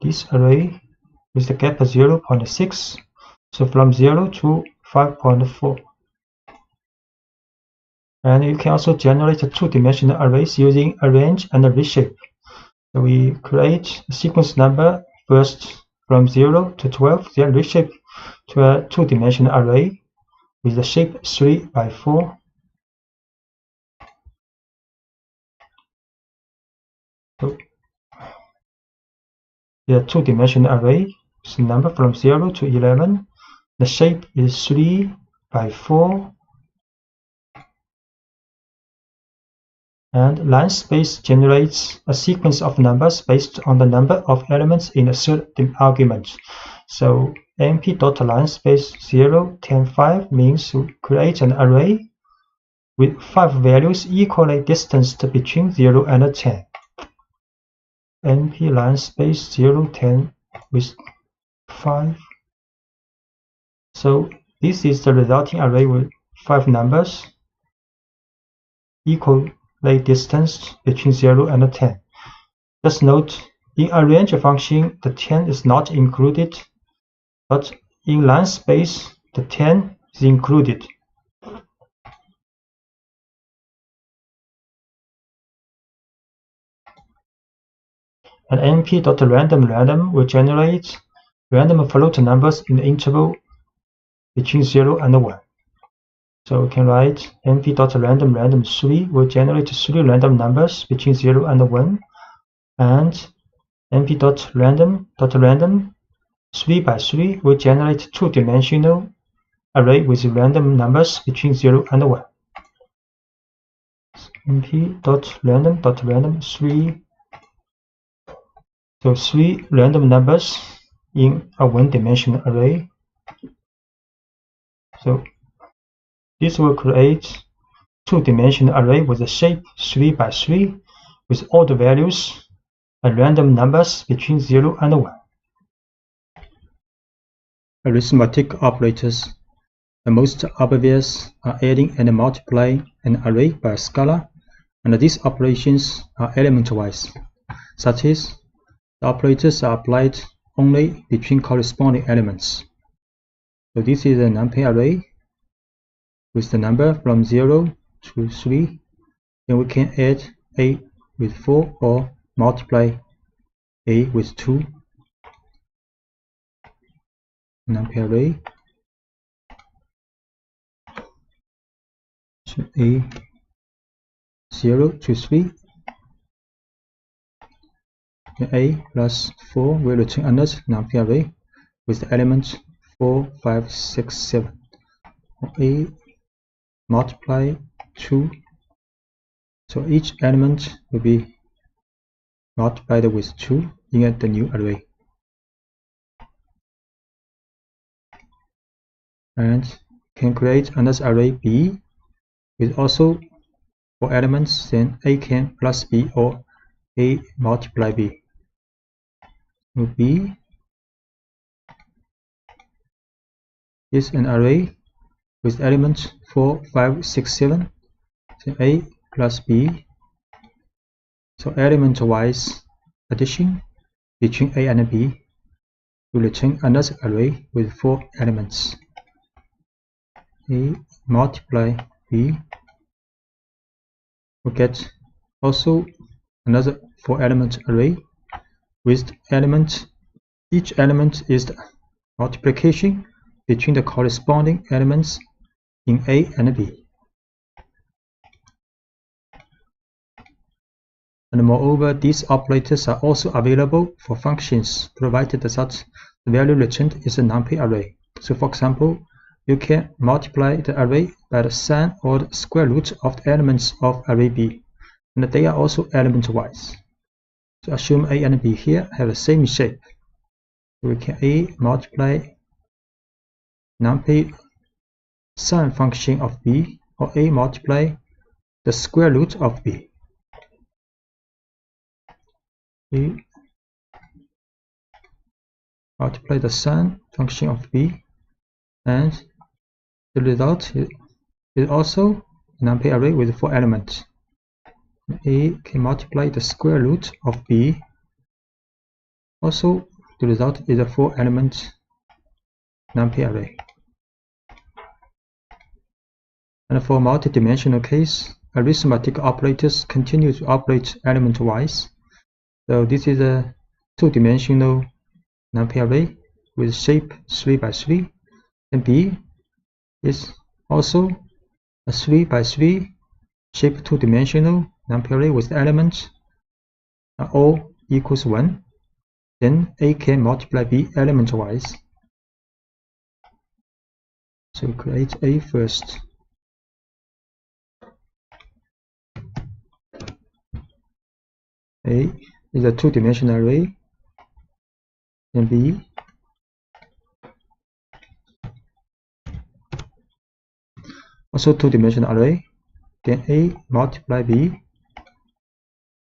this array with the gap 0.6. So from 0 to 5.4. And you can also generate two-dimensional arrays using arrange and reshape. So we create a sequence number first from 0 to 12, then reshape to a two-dimensional array with the shape 3 by 4. So the two-dimensional array is a number from 0 to 11. The shape is 3 by 4. And line space generates a sequence of numbers based on the number of elements in a third argument. So np.linespace 0, 10, 5 means to create an array with 5 values equally distanced between 0 and 10. np linespace 0, 10 with 5. So this is the resulting array with 5 numbers equally distanced between 0 and 10. Just note, in arrange function, the 10 is not included, but in line space, the 10 is included. And np.random will generate random float numbers in the interval between 0 and 1. So we can write np.random 3 will generate 3 random numbers between 0 and 1, and np.random 3 by 3 will generate two-dimensional array with random numbers between 0 and 1. np.random 3. So 3 random numbers in a one-dimensional array. So this will create two-dimensional array with a shape 3 by 3 with all the values and random numbers between 0 and 1. Arithmetic operators. The most obvious are adding and multiplying an array by a scalar, and these operations are element-wise. Such as, the operators are applied only between corresponding elements. So this is a numpy array with the number from 0 to 3. Then we can add a with 4 or multiply a with 2. Numpy array. So a 0 to 3. A plus 4 will return another numpy array with the elements 4, 5, 6, 7. A multiply 2. So each element will be multiplied with 2 in the new array. And can create another array B with also 4 elements, then A can plus B or A multiply B. So B is an array with elements 4, 5, 6, 7. So A plus B. So element-wise addition between A and B will return another array with 4 elements. A multiply B will get Also another 4-element array with each element is the multiplication between the corresponding elements in A and B. And moreover, these operators are also available for functions provided that the value returned is a numpy array. So for example, you can multiply the array by the sum or the square root of the elements of array B, and they are also element-wise. So assume A and B here have the same shape. We can A multiply numpy sum function of B, or A multiply the square root of B. A multiply the sum function of B, and the result is also a numpy array with 4 elements. A can multiply the square root of B. Also, the result is a 4-element numpy array. And for multidimensional case, arithmetic operators continue to operate element-wise. So this is a 2-dimensional numpy array with shape 3 by 3, and B is also a 3 by 3 shape 2-dimensional numpy array with elements all equals 1. Then A can multiply B element-wise. So we create A first. A is a 2-dimensional array, and B also 2-dimensional array. Then A multiply B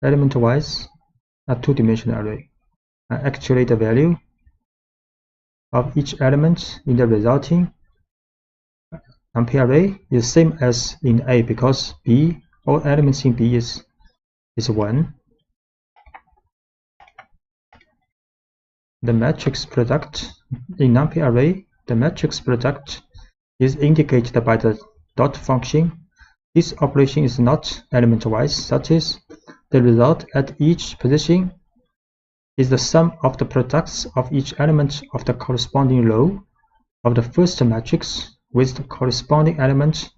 element-wise a 2-dimensional array. And actually the value of each element in the resulting numpy array is same as in A, because B, all elements in B is 1. The matrix product in numpy array, the matrix product is indicated by the dot function. This operation is not element-wise, that is, the result at each position is the sum of the products of each element of the corresponding row of the first matrix with the corresponding element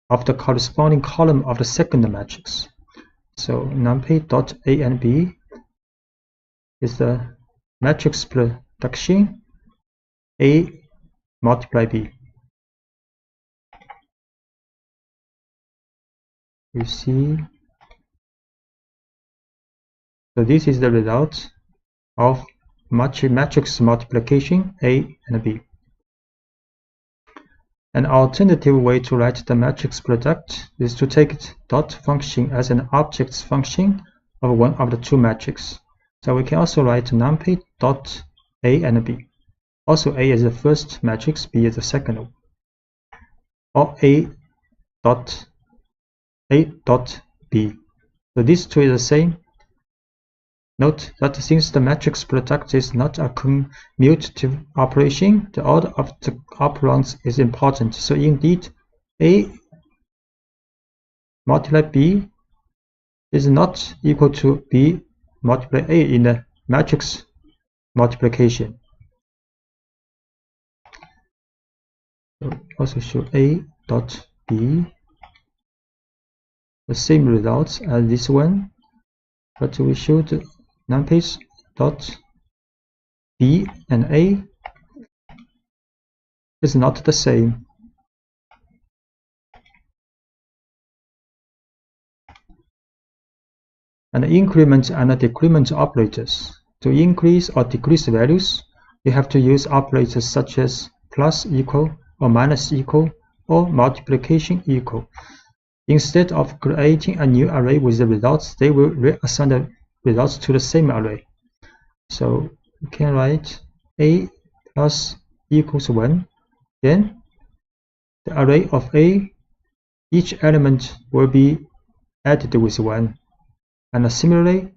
of the corresponding column of the second matrix. So numpy dot A and B is the matrix production A multiply B. You see, so this is the result of matrix multiplication A and B. An alternative way to write the matrix product is to take dot function as an object function of one of the two matrices. So we can also write numpy dot A and B. Also A is the first matrix, B is the second one. Or A dot B. So these two is the same. Note that since the matrix product is not a commutative operation, the order of the operands is important. So indeed, A multiply B is not equal to B multiply A in the matrix multiplication. So also show A dot B the same results as this one, but we should numpy dot B and A is not the same. And increment and decrement operators. To increase or decrease values, you have to use operators such as plus equal or minus equal or multiplication equal. Instead of creating a new array with the results, they will reassign the results to the same array. So we can write A plus equals 1. Then the array of A, each element will be added with 1. And similarly,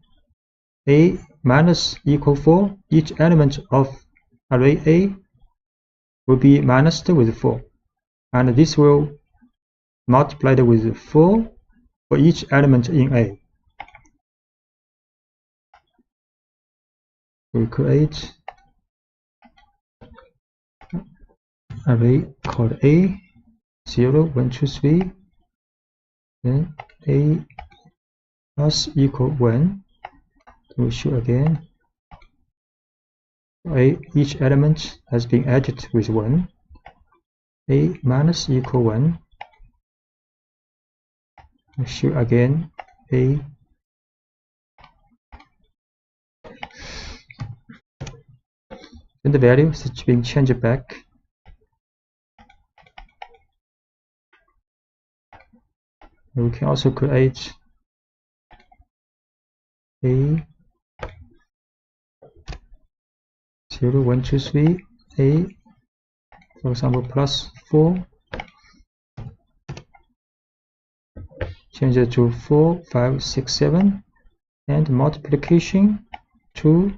A minus equal 4, each element of array A will be minused with 4. And this will multiplied with 4 for each element in A. We create array called A 0, 1, 2, 3, then A plus equal 1. We show again each element has been added with 1. A minus equal 1. We show again A then the value is being changed back. We can also create A 0, 1, 2, 3, A, for example, plus 4, change it to 4, 5, 6, 7, and multiplication to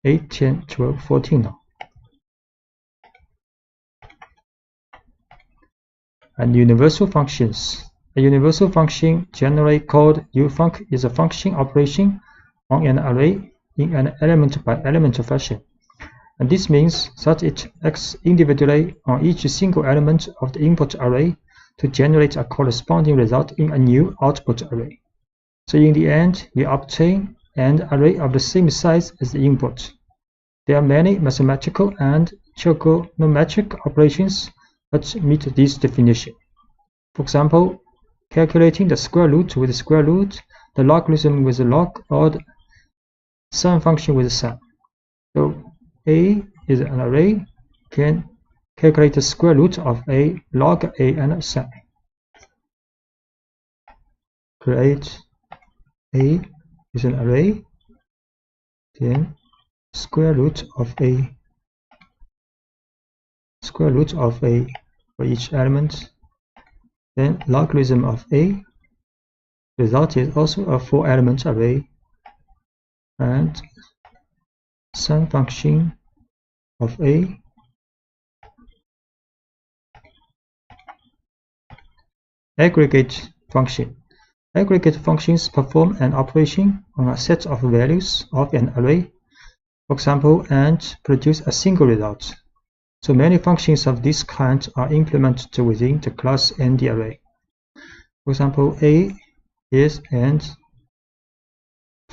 8, 10, 12, 14 now. And universal functions. A universal function, generally called ufunc, is a function operation on an array in an element-by-element fashion. And this means that it acts individually on each single element of the input array to generate a corresponding result in a new output array. So in the end, we obtain an array of the same size as the input. There are many mathematical and trigonometric operations that meet this definition. For example, calculating the square root with the square root, the logarithm with the log, or the sum function with the sum. So A is an array, can calculate the square root of A, log A, and sum. Create A is an array, then square root of A for each element, then logarithm of A. Result is also a 4-element array, and sum function of A. Aggregate function. Aggregate functions perform an operation on a set of values of an array, for example, and produce a single result. So many functions of this kind are implemented within the class and the array. For example, A is an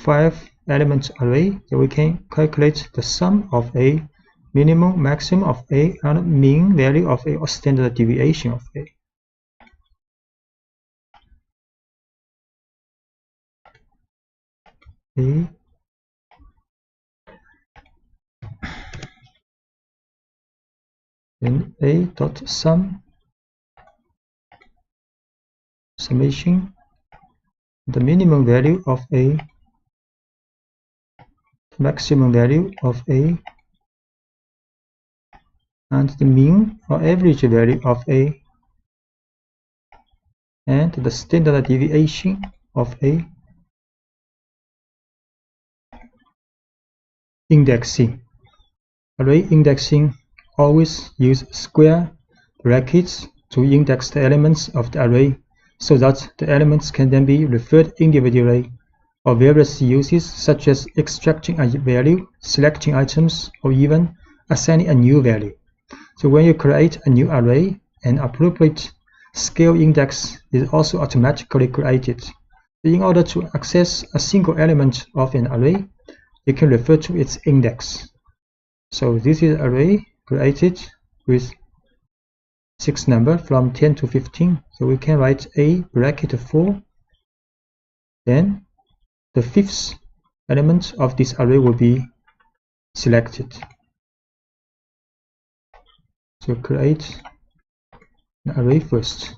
5-element array, so we can calculate the sum of A, minimum, maximum of A, and mean value of A, or standard deviation of A. A then A dot sum, summation, the minimum value of A, the maximum value of A, and the mean or average value of A, and the standard deviation of A. Indexing. Array indexing always use square brackets to index the elements of the array so that the elements can then be referred individually, or various uses such as extracting a value, selecting items, or even assigning a new value. So when you create a new array, an appropriate scale index is also automatically created. In order to access a single element of an array, you can refer to its index. So this is an array created with 6 numbers from 10 to 15. So we can write A bracket 4. Then the 5th element of this array will be selected. So create an array first.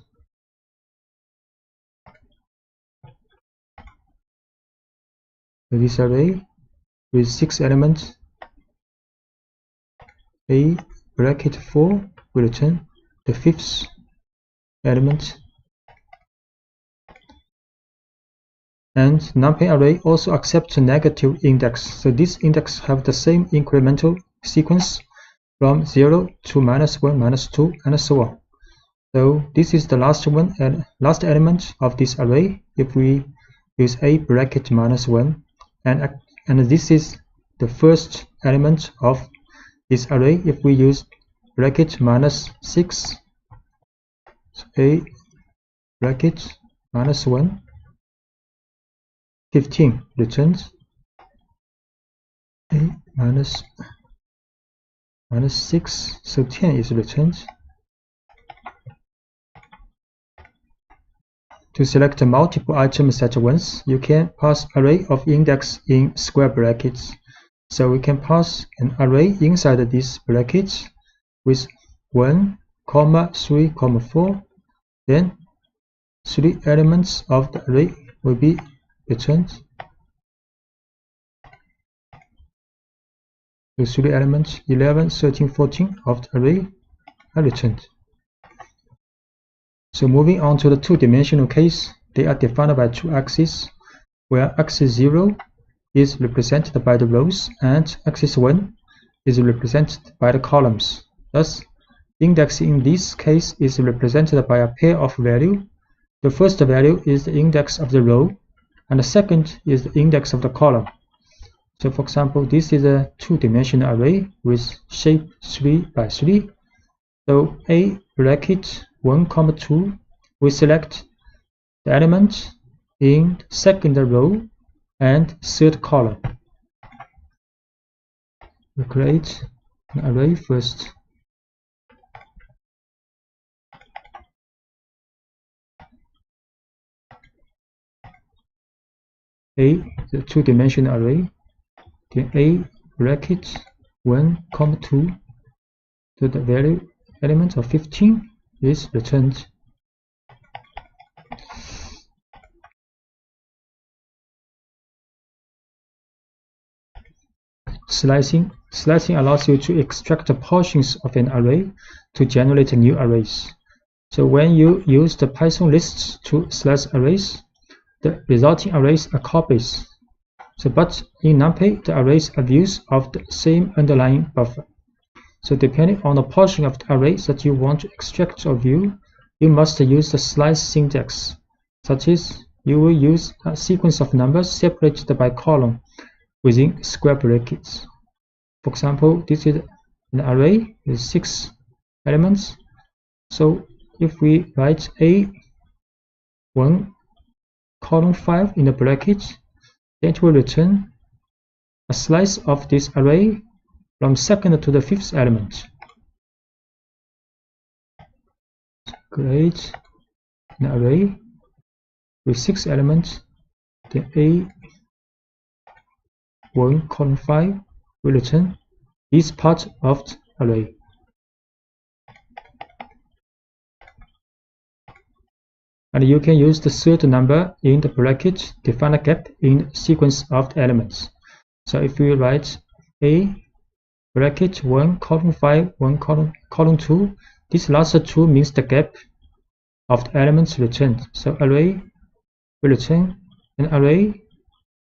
So this array with 6 elements, A bracket 4 will return the 5th element. And numpy array also accepts a negative index. So this index have the same incremental sequence from 0 to -1, -2, and so on. So this is the last one and last element of this array. If we use a bracket minus 1, and this is the first element of this array. If we use bracket minus 6, so a bracket minus 1, 15 returns. A minus 6, so 10 is returned. To select multiple items at once, you can pass array of index in square brackets. So we can pass an array inside these brackets with 1, 3, 4. Then 3 elements of the array will be returned. The 3 elements 11, 13, 14 of the array are returned. So moving on to the two-dimensional case, they are defined by 2 axes, where axis 0 is represented by the rows and axis 1 is represented by the columns. Thus, index in this case is represented by a pair of values. The first value is the index of the row, and the second is the index of the column. So for example, this is a two-dimensional array with shape 3 by 3. So a bracket 1, 2, we select the element in the second row and third column. We create an array first. A, the two-dimensional array, then a bracket 1, 2, so the value element of 15 is returned. Slicing allows you to extract the portions of an array to generate new arrays. So when you use the Python lists to slice arrays, the resulting arrays are copies. But in NumPy, the arrays are views of the same underlying buffer. So depending on the portion of the array that you want to extract or view, you must use the slice syntax. Such as, you will use a sequence of numbers separated by column within square brackets. For example, this is an array with 6 elements. So if we write A1, 5 in the bracket, then it will return a slice of this array from 2nd to the 5th element. Create an array with 6 elements. Then A1, 5 will return this part of the array. And you can use the third number in the bracket to find a gap in the sequence of the elements. So if we write A bracket 1, 5, 1, 2, this last 2 means the gap of the elements returned. So array will return an array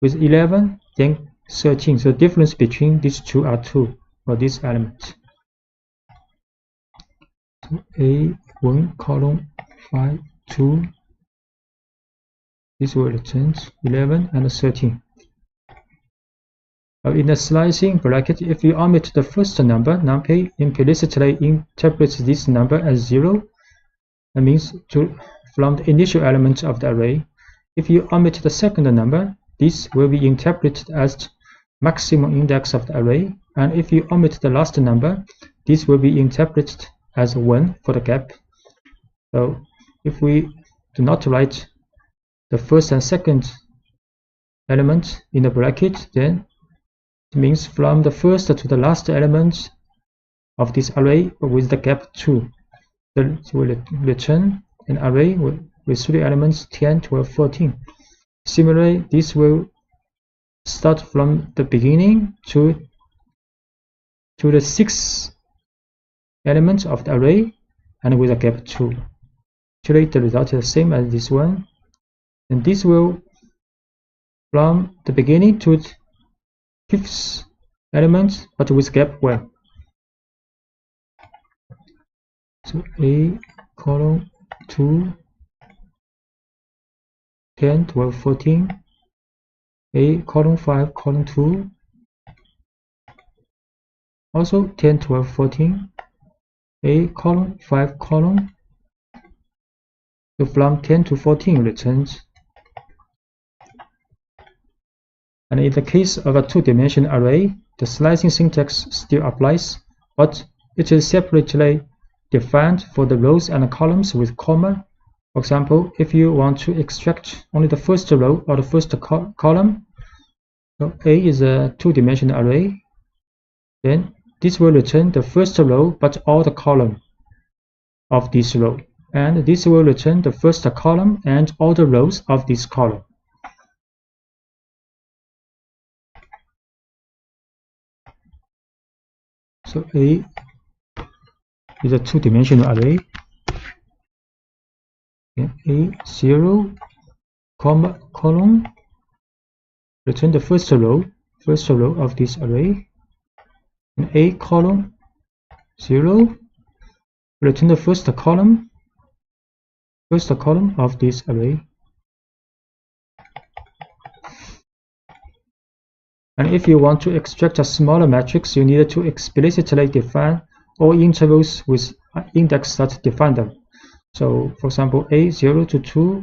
with 11, then 13. So the difference between these two are 2 for this element. So A1, 5, 2. This will return 11 and 13. In the slicing bracket, if you omit the first number, NumPy implicitly interprets this number as 0. That means from the initial element of the array. If you omit the second number, this will be interpreted as the maximum index of the array. And if you omit the last number, this will be interpreted as 1 for the gap. So if we do not write the first and second element in the bracket, then it means from the first to the last element of this array with the gap 2. So it will return an array with 3 elements 10, 12, 14. Similarly, this will start from the beginning to the 6th element of the array and with a gap 2. Actually, the result is the same as this one. And this will from the beginning to the 5th element, but with gap 1. So column 2, 10, 12, 14, A, column 5, column 2, also 10, 12, 14, A, column 5, column. So from 10 to 14 returns. And in the case of a two-dimensional array, the slicing syntax still applies, but it is separately defined for the rows and columns with comma. For example, if you want to extract only the first row or the first column, so A is a two-dimensional array, then this will return the first row but all the column of this row, and this will return the first column and all the rows of this column. So A is a two-dimensional array. A 0, comma, column, return the first row of this array. And A column 0, return the first column of this array. And if you want to extract a smaller matrix, you need to explicitly define all intervals with index that define them. So, for example, A 0 to 2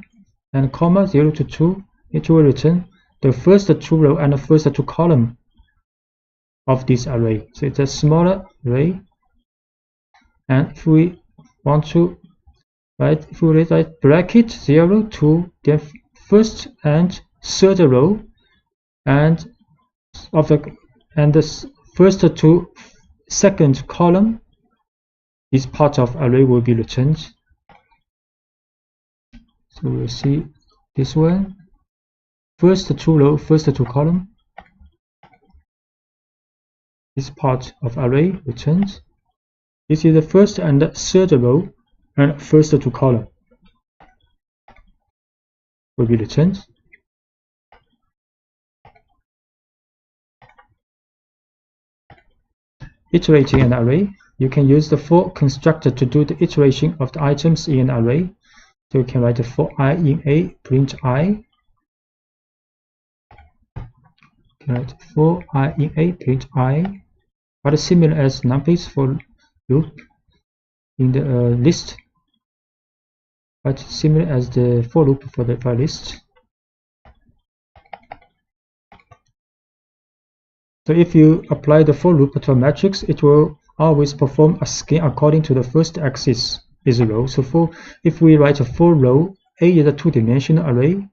and comma 0 to 2, it will return the first two row and the first two column of this array. So it's a smaller array. And if we want to write, if we write bracket 0 to the first and third row and the first to second column, this part of array will be returned. So we'll see this one, first two row, first two column, this part of array returned. This is the first and the third row and first two column will be returned. Iterating an array, you can use the for constructor to do the iteration of the items in an array. So you can write for I in A, print I. You can write for I in A, print I. But similar as numpy's for loop in the list, but similar as the for loop for the list. So if you apply the for loop to a matrix, it will always perform a scan according to the first axis is a row. So if we write a for row, A is a two-dimensional array,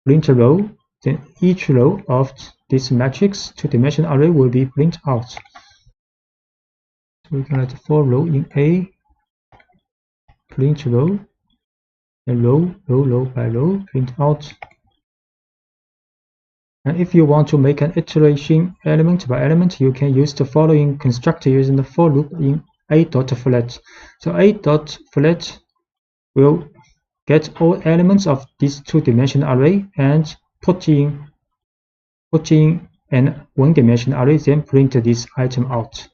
print a row, then each row of this matrix two-dimensional array will be print out. So we can write for row in A, print row, and row by row, print out. And if you want to make an iteration element by element, you can use the following constructor using the for loop in A.flat. So A.flat will get all elements of this two-dimensional array and put in an one-dimensional array, then print this item out.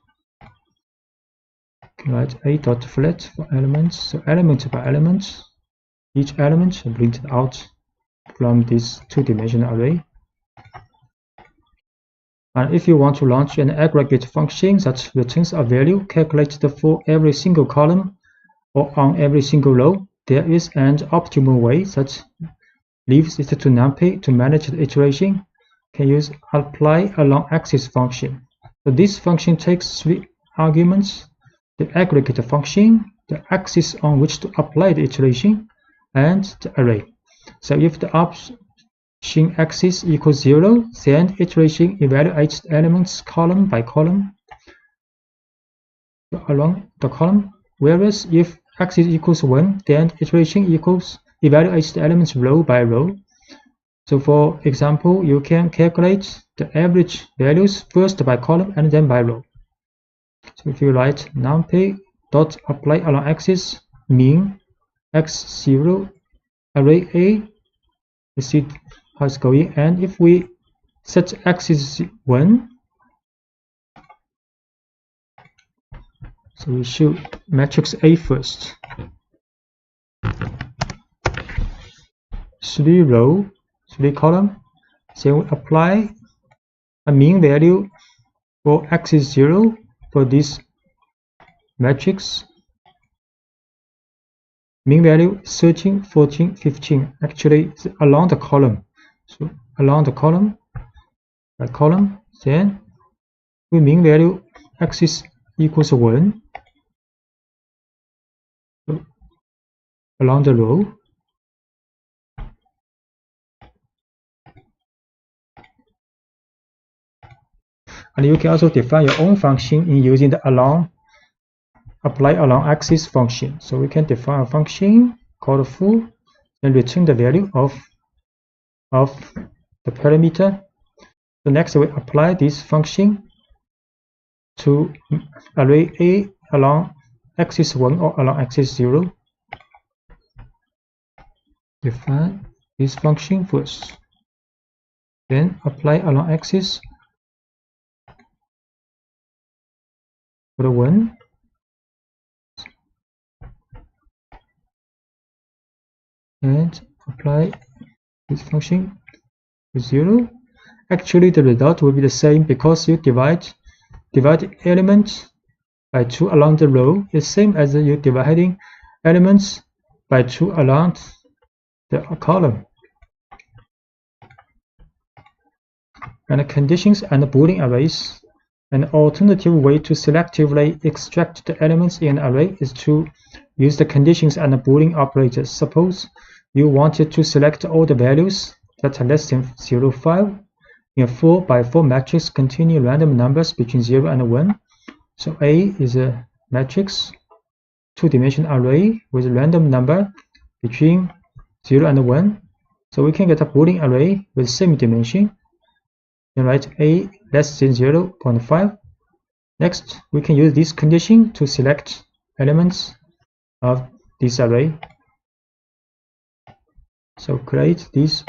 Write A.flat for elements. So element by element, each element printed out from this two-dimensional array. And if you want to launch an aggregate function that returns a value calculated for every single column or on every single row, there is an optimal way that leaves it to numpy to manage the iteration. You can use apply along axis function. So this function takes three arguments: the aggregate function, the axis on which to apply the iteration, and the array. So if the option axis equals 0, then iteration evaluates the elements column by column along the column, whereas if axis equals 1, then iteration evaluates the elements row by row. So for example, you can calculate the average values first by column and then by row. So if you write numpy dot apply along axis mean x0 array A, you see how it's going. And if we set axis 1, so we should matrix A first. 3 row, 3 column. Then we apply a mean value for x is 0 for this matrix. Mean value 13, 14, 15. Actually, it's along the column. So along the column, by column, then we mean value x is equals 1. So along the row. And you can also define your own function in using the apply along axis function. So we can define a function called foo and return the value of the parameter. So next we apply this function to array A along axis 1 or along axis 0. Define this function first. Then apply along axis for the 1. And apply this function with 0. Actually, the result will be the same because you divide elements by 2 along the row. It's same as you dividing elements by 2 along the column. And the conditions and the Boolean arrays. An alternative way to selectively extract the elements in an array is to use the conditions and the Boolean operators. Suppose you wanted to select all the values that are less than 0, 5 in a 4 by 4 matrix containing random numbers between 0 and 1. So A is a matrix, 2-dimensional array with a random number between 0 and 1. So we can get a Boolean array with same dimension. Then write A less than 0.5. Next, we can use this condition to select elements of this array. So create this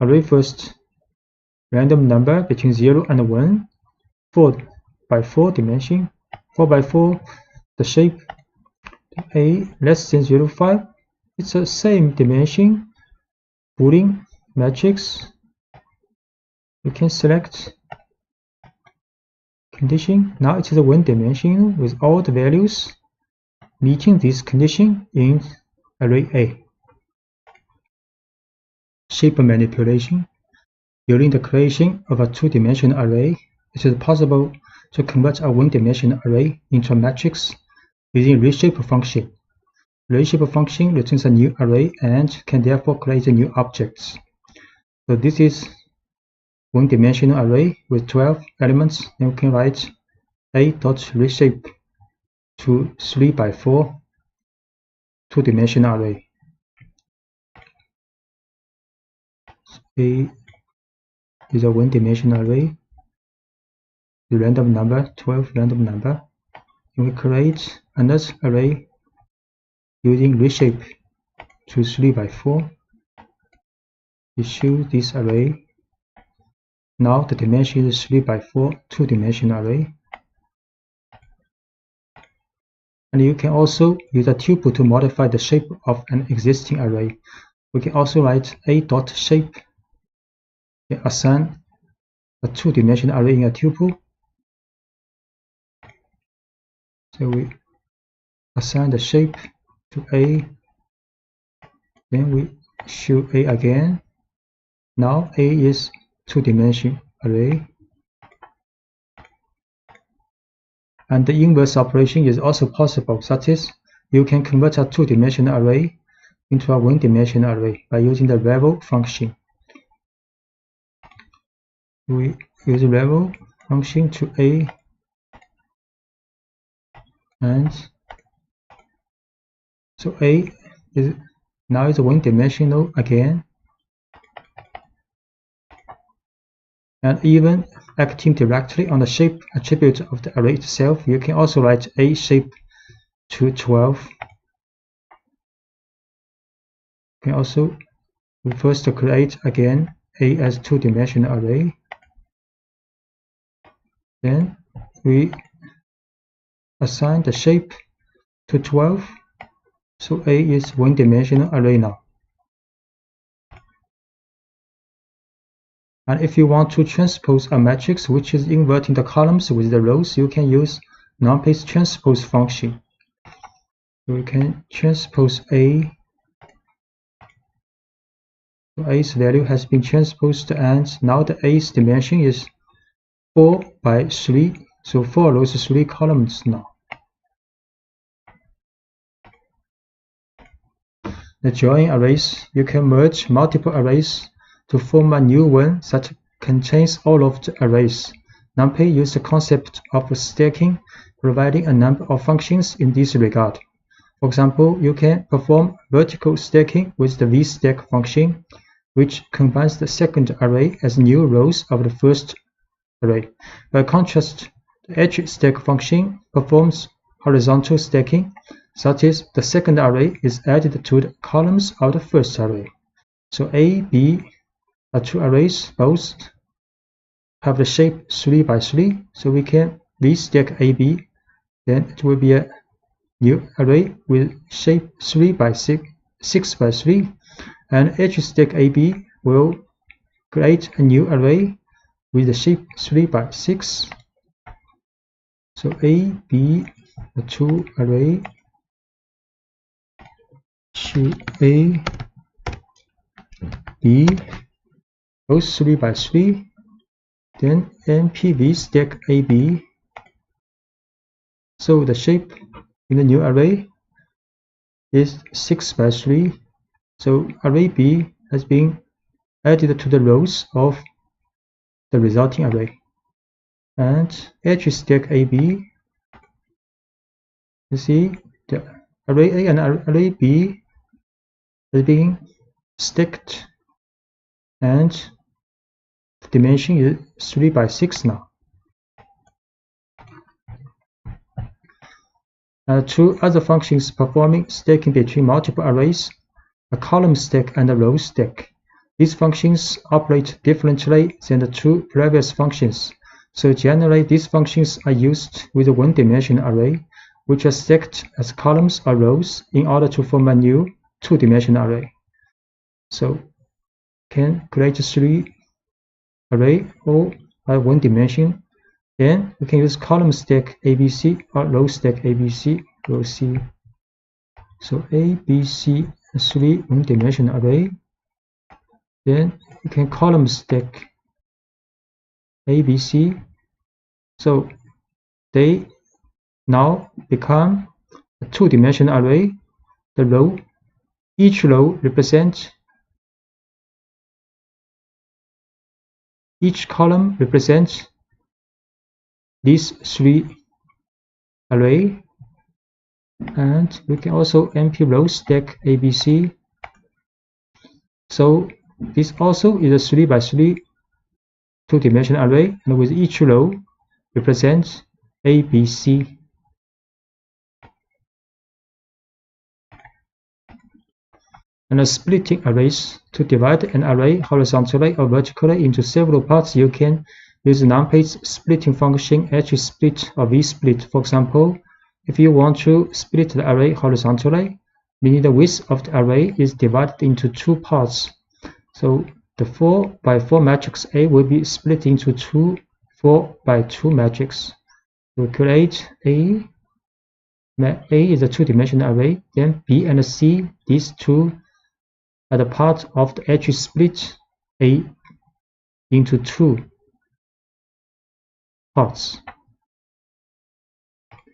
array first, random number between 0 and 1, 4 by 4 dimension, 4 by 4, the shape A less than 0.5. It's the same dimension Boolean matrix. We can select condition. Now it is a 1-dimensional with all the values meeting this condition in array A. Shape manipulation. During the creation of a 2-dimensional array, it is possible to convert a 1-dimensional array into a matrix using reshape function. Reshape function returns a new array and can therefore create new objects. So this is 1-dimensional array with 12 elements. Then we can write A.reshape to 3 by 4 2-dimensional array. A is a 1-dimensional array, the random number, 12 random number. And we create another array using reshape to 3 by 4. We choose this array. Now the dimension is 3 by 4 2-dimensional array. And you can also use a tuple to modify the shape of an existing array. We can also write A.shape and assign a 2-dimensional array in a tuple. So we assign the shape to A. Then we show A again. Now A is 2-dimensional array. And the inverse operation is also possible, such as you can convert a 2-dimensional array into a 1-dimensional array by using the level function. We use the level function to A, and so A is now is 1-dimensional again. And even acting directly on the shape attribute of the array itself, you can also write A shape to 12. You can also first create again A as 2-dimensional array. Then we assign the shape to 12. So A is one-dimensional array now. And if you want to transpose a matrix which is inverting the columns with the rows, you can use numpy's transpose function. We can transpose A. So A's value has been transposed, and now the A's dimension is 4 by 3. So 4 rows, 3 columns now. The join arrays, you can merge multiple arrays to form a new one that contains all of the arrays. NumPy uses the concept of stacking, providing a number of functions in this regard. For example, you can perform vertical stacking with the vstack function, which combines the second array as new rows of the first array. By contrast, the edge stack function performs horizontal stacking, such as the second array is added to the columns of the first array. So A, B are two arrays, both have the shape 3 by 3, so we can vstack AB, then it will be a new array with shape 3 by 6 by 3, and edge stack AB will create a new array with the shape 3 by 6. So A, B, the two array, so A, B, both 3 by 3, then NP vstack AB. So the shape in the new array is 6 by 3. So array B has been added to the rows of the resulting array. And edge stack AB, you see the array A and array B has been stacked, and the dimension is 3 by 6 now. Two other functions performing stacking between multiple arrays, a column stack and a row stack. These functions operate differently than the two previous functions. So generally, these functions are used with a one-dimensional array, which are stacked as columns or rows in order to form a new two-dimensional array. So can create 3 array all by one dimension. Then we can use column stack ABC or row stack ABC. We'll see. So ABC, 3 one-dimensional array. Then we can column stack ABC. So they now become a two-dimensional array. The row, each row represents, each column represents these 3 array, and we can also NP row stack ABC. So this also is a 3 by 3 two-dimensional array, and with each row represents ABC. And splitting arrays, to divide an array horizontally or vertically into several parts, you can use NumPy's splitting function hsplit or vsplit. For example, if you want to split the array horizontally, meaning the width of the array is divided into 2 parts. So the 4 by 4 matrix A will be split into 2 4 by 2 matrix. We create A is a two-dimensional array, then B and C, these two are the part of the edge split A into 2 parts.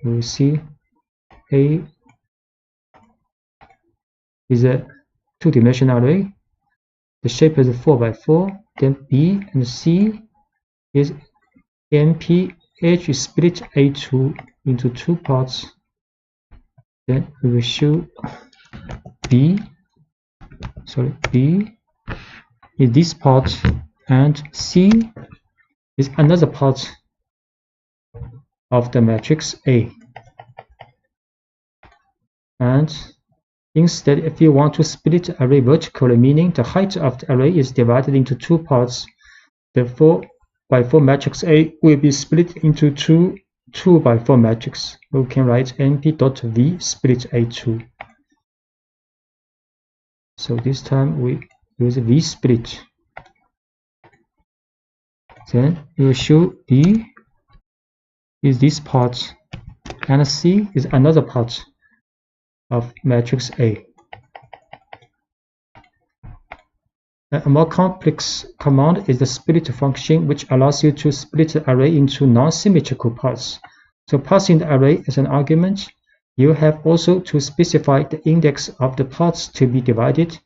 You will see A is a two-dimensional array. The shape is 4 by 4. Then B and C is NP edge split A2 into 2 parts. Then we will show B is this part, and C is another part of the matrix A. And instead, if you want to split the array vertically, meaning the height of the array is divided into 2 parts, the 4 by 4 matrix A will be split into 2 by 4 matrix. We can write np.v split A2. So this time we use V split. Then we will show D is this part and C is another part of matrix A. A more complex command is the split function, which allows you to split the array into non-symmetrical parts. So passing the array as an argument, you have also to specify the index of the parts to be divided.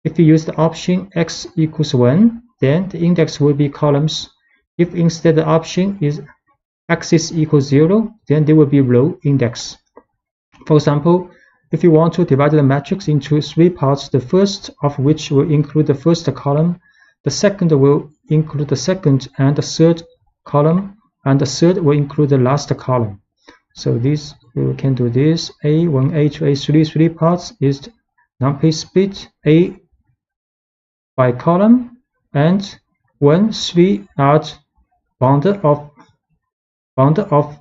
If you use the option x equals 1, then the index will be columns. If instead the option is axis equals 0, then there will be row index. For example, if you want to divide the matrix into 3 parts, the first of which will include the first column, the second will include the second and the third column, and the third will include the last column. So this, we can do this. A1, A2, A3, 3 parts is numpy split A by column, and 1, 3 are bounded of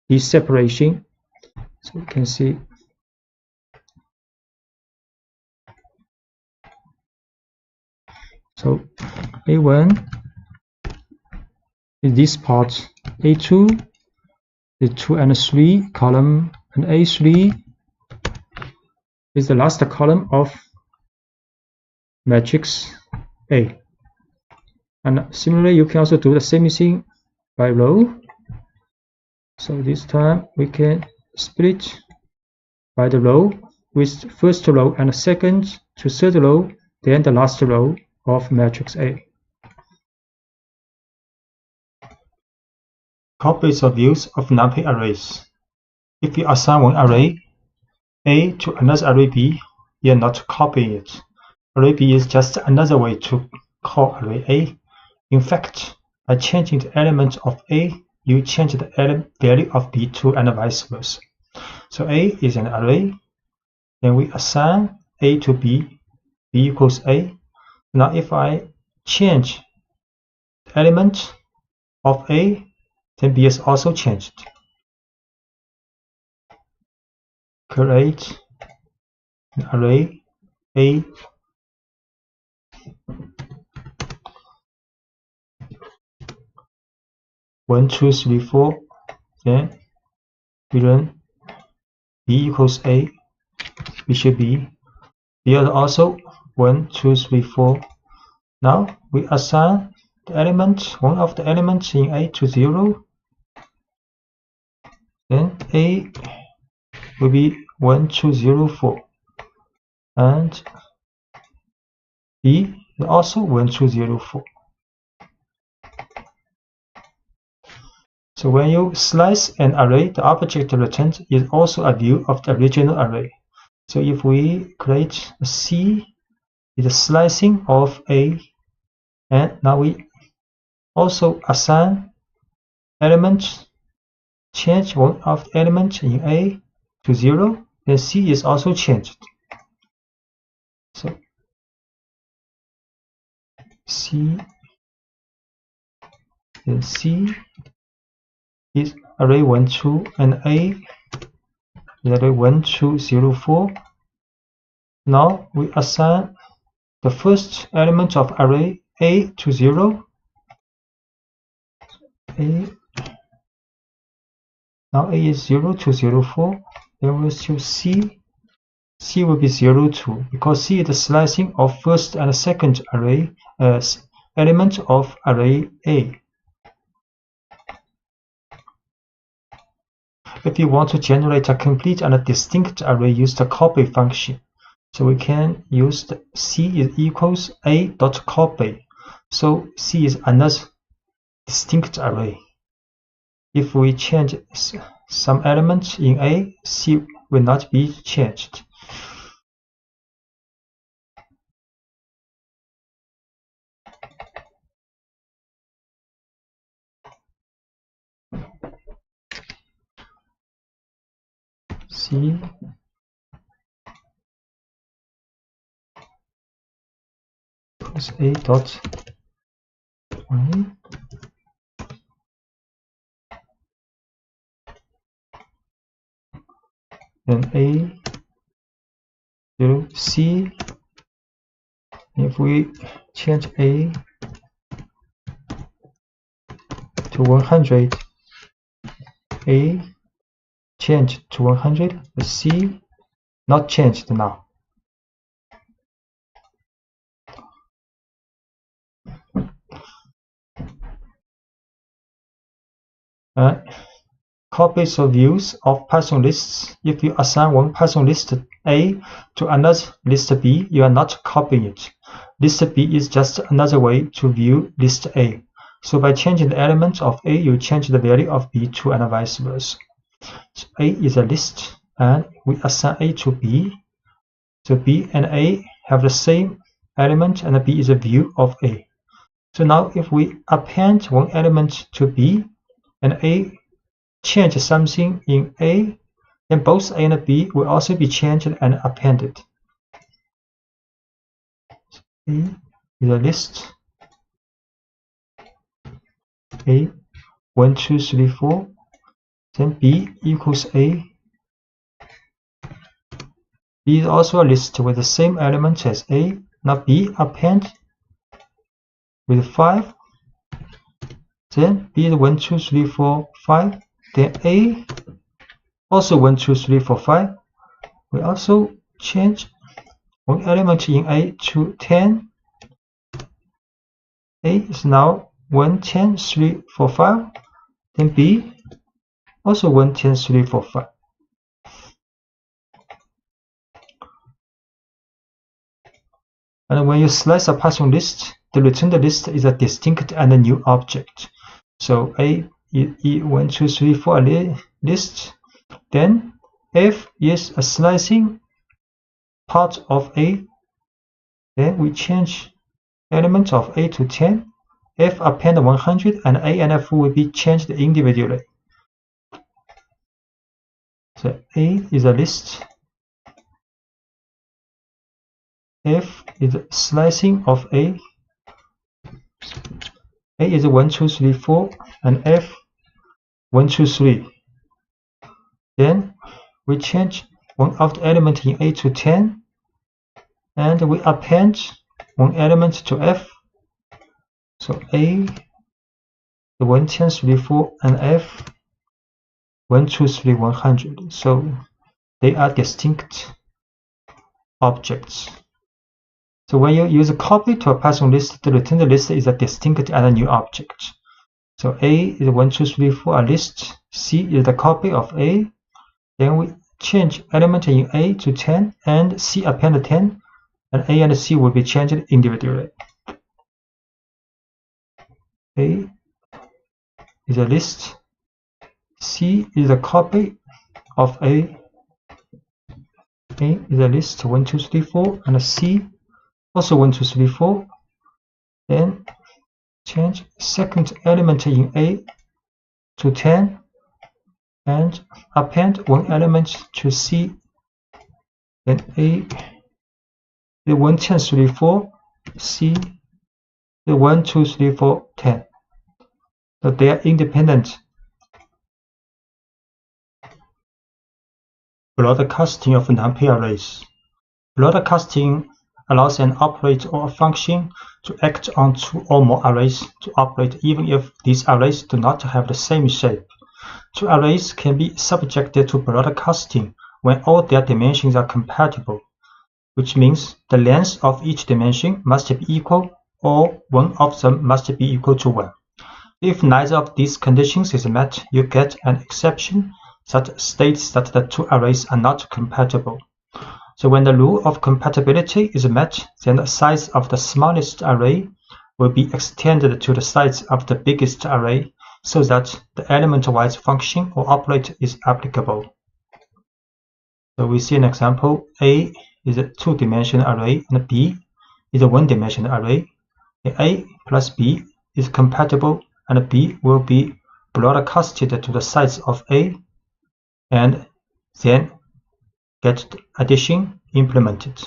this separation. So you can see. So A1 is this part, A2 is 2 and 3 column, and A3 is the last column of matrix A. And similarly, you can also do the same thing by row. So this time we can split by the row with first row and second to third row, then the last row of matrix A. Copies or views of numpy arrays. If you assign one array A to another array B, you are not copying it. Array B is just another way to call array A. In fact, by changing the element of A, you change the value of B too, and vice versa. So A is an array, then we assign A to B, B equals A. Now if I change the element of A, then B is also changed. Create an array A one, two, three, 4. Then we run B equals A, we should be. Here also 1, 2, 3, 4. Now we assign the element, one of the elements in A to 0. Then A will be 1, 2, 0, 4. And B is also 1, 2, 0, 4. So when you slice an array, the object returned is also a view of the original array. So if we create a C, it's a slicing of A, and now we also assign elements, change one of the elements in A to 0, then C is also changed. So C, then C is array 1, 2, and A is array 1, 2, 0, 4. Now we assign the first element of array A to 0. Now A is 0 to 0, 4. Then we'll choose C. C will be 0, 2, because C is the slicing of first and second array element of array A. If you want to generate a complete and a distinct array, use the copy function. So we can use the C is equals A dot copy. So C is another distinct array. If we change some element in A, C will not be changed. C equals A dot y. Then A 0 C If we change A to 100, A changed to 100, the C not changed now. Copies or views of Python lists. If you assign one Python list A to another list B, you are not copying it. List B is just another way to view list A. So by changing the element of A, you change the value of B to and vice versa. So A is a list, and we assign A to B. So B and A have the same element, and B is a view of A. So now if we append one element to B, and A change something in A, then both A and B will also be changed and appended. A is a list. A 1, 2, 3, 4. Then B equals A. B is also a list with the same element as A. Now B append with 5. Then B is 1, 2, 3, 4, 5. Then A also 1, 2, 3, 4, 5. We also change one element in A to 10. A is now 1, 10, 3, 4, 5. Then B also 1, 10, 3, 4, 5. And when you slice a Python list, the returned list is a distinct and a new object. So A is 1, 2, 3, 4 list. Then F is a slicing part of A. Then we change element of A to 10. F append 100, and A and F will be changed individually. So A is a list. F is a slicing of A. A is 1, 2, 3, 4, and F 1, 2, 3. Then we change one of the element in A to 10, and we append one element to F. So A 1, 10, 3, 4, and F 1, 2, 3, 100. So they are distinct objects. So when you use a copy to a Python list, the returned list is a distinct and a new object. So A is 1, 2, 3, 4 a list. C is the copy of A. Then we change element in A to 10, and C append 10, and A and C will be changed individually. A is a list. C is a copy of A. A is a list 1, 2, 3, 4, and C also 1, 2, 3, 4. Then change second element in A to 10, and append one element to C. Then A the 1, 10, 3, 4, C the 1, 2, 3, 4, 10. So they are independent. Broadcasting of numpy arrays. Broadcasting allows an operator or a function to act on two or more arrays to operate even if these arrays do not have the same shape. Two arrays can be subjected to broadcasting when all their dimensions are compatible, which means the length of each dimension must be equal, or one of them must be equal to 1. If neither of these conditions is met, you get an exception that states that the two arrays are not compatible. So when the rule of compatibility is met, then the size of the smallest array will be extended to the size of the biggest array, so that the element-wise function or operator is applicable. So we see an example. A is a two-dimensional array, and B is a one-dimensional array. A plus B is compatible, and B will be broadcasted to the size of A, and then get addition implemented.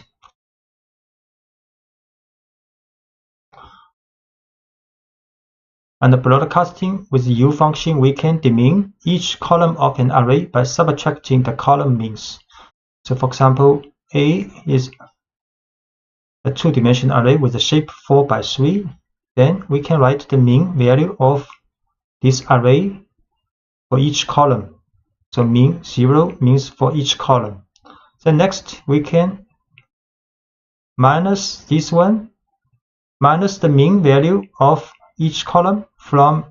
And broadcasting with the U function, we can demean each column of an array by subtracting the column means. So for example, A is a two-dimensional array with the shape 4 by 3, then we can write the mean value of this array for each column. So mean 0 means for each column. Then next we can minus this one, minus the mean value of each column from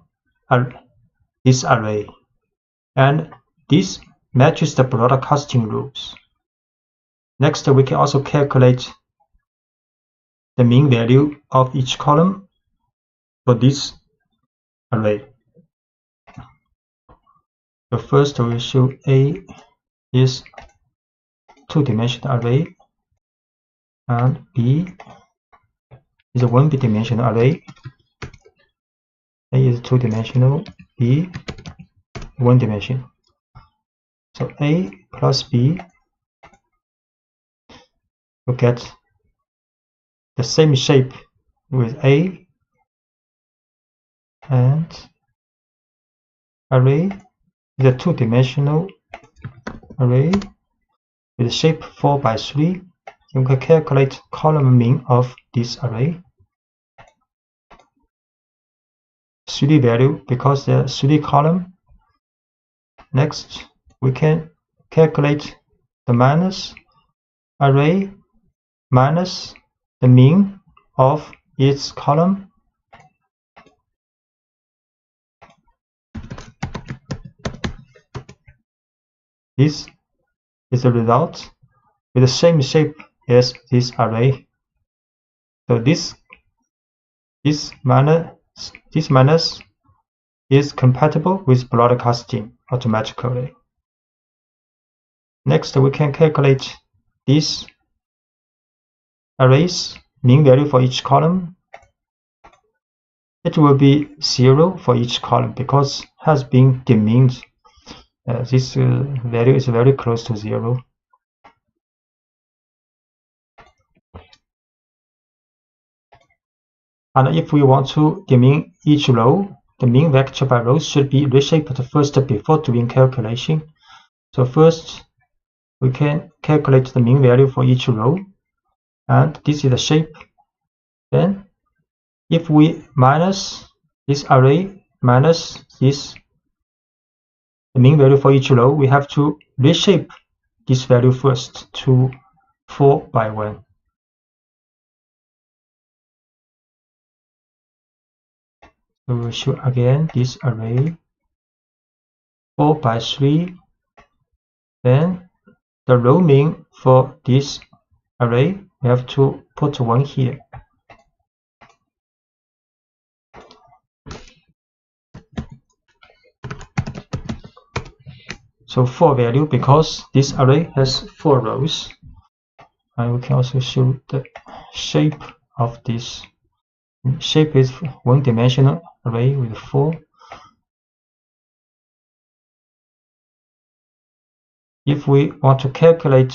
this array. And this matches the broadcasting rules. Next, we can also calculate the mean value of each column for this array. So first we show A is two-dimensional array and B is a one-dimensional array. A is two-dimensional, B one dimension. So A plus B will get the same shape with A, and array is a two-dimensional array with shape 4 by 3. You can calculate column mean of this array. 3 value because there are 3 columns. Next, we can calculate the minus array minus the mean of its column. This is the result with the same shape as this array. So this minus is compatible with broadcasting automatically. Next, we can calculate this array's mean value for each column. It will be 0 for each column because it has been demined. This value is very close to 0. And if we want to demin each row, the mean vector by row should be reshaped first before doing calculation. So first, we can calculate the mean value for each row, and this is the shape. Then, if we minus this array minus this, the mean value for each row, we have to reshape this value first to 4 by 1. So we'll show again this array 4 by 3. Then the row mean for this array, we have to put 1 here. So 4 value because this array has 4 rows. And we can also show the shape of this. Shape is one-dimensional array with 4. If we want to calculate,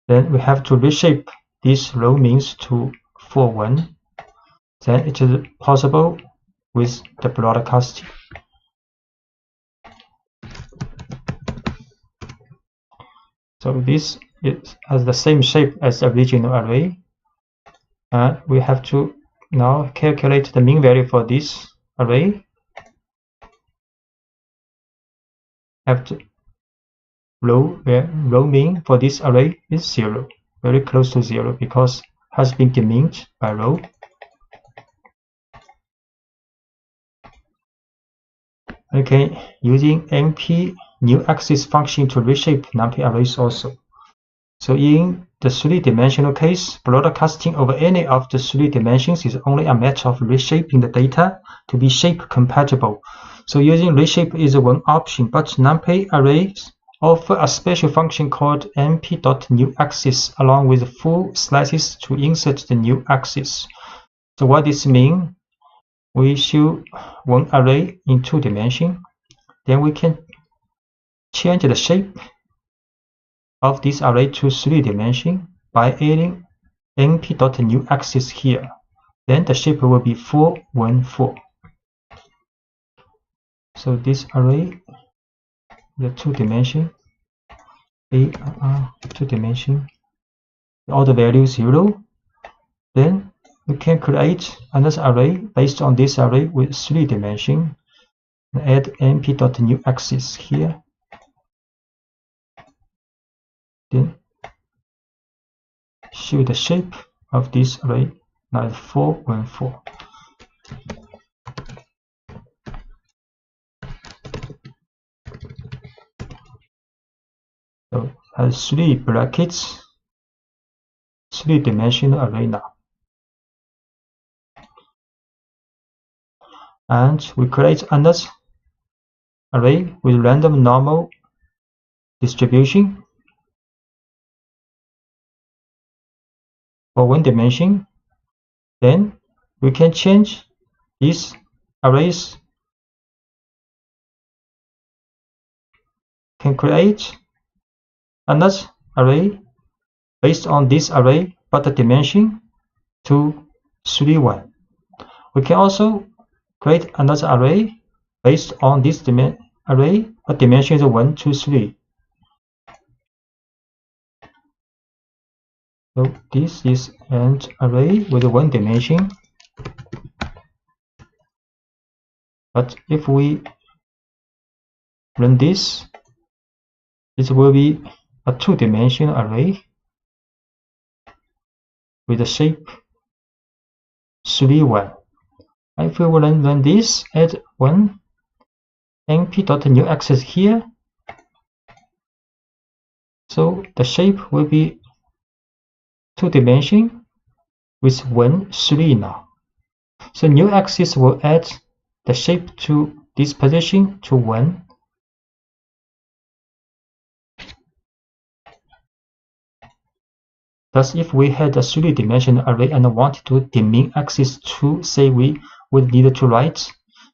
then we have to reshape this row means to 4, 1. Then it is possible with the broadcasting. So this has the same shape as the original array. And we have to now calculate the mean value for this array. Have to row mean for this array is 0, very close to 0 because it has been demined by row. Okay, using NP new axis function to reshape numpy arrays also. So in the 3-dimensional case, broadcasting over any of the 3 dimensions is only a matter of reshaping the data to be shape compatible. So using reshape is one option, but numpy arrays offer a special function called np.newAxis along with full slices to insert the new axis. So what this means? We show one array in 2 dimensions, then we can change the shape of this array to 3 dimensions by adding np.newAxis here. Then the shape will be 4, 1, 4. So this array, the 2 dimension, 2 dimension, all the values 0, then we can create another array based on this array with 3 dimensions. Add np.newAxis here. Then show the shape of this array like 4, 1, 4. So has 3 brackets, 3-dimensional array now. And we create another array with random normal distribution for 1 dimension. Then we can change these arrays, can create another array based on this array, but the dimension to 3, 1. We can also create another array based on this array, but dimension is 1, 2, 3. So this is an array with 1 dimension. But if we run this, it will be a 2-dimensional array with the shape 3, 1. If we will run this, add 1 np.newAxis here, so the shape will be 2-dimension with 1, 3 now. So newAxis will add the shape to this position to 1. Thus, if we had a 3-dimensional array and wanted to demin axis 2, say we would need to write.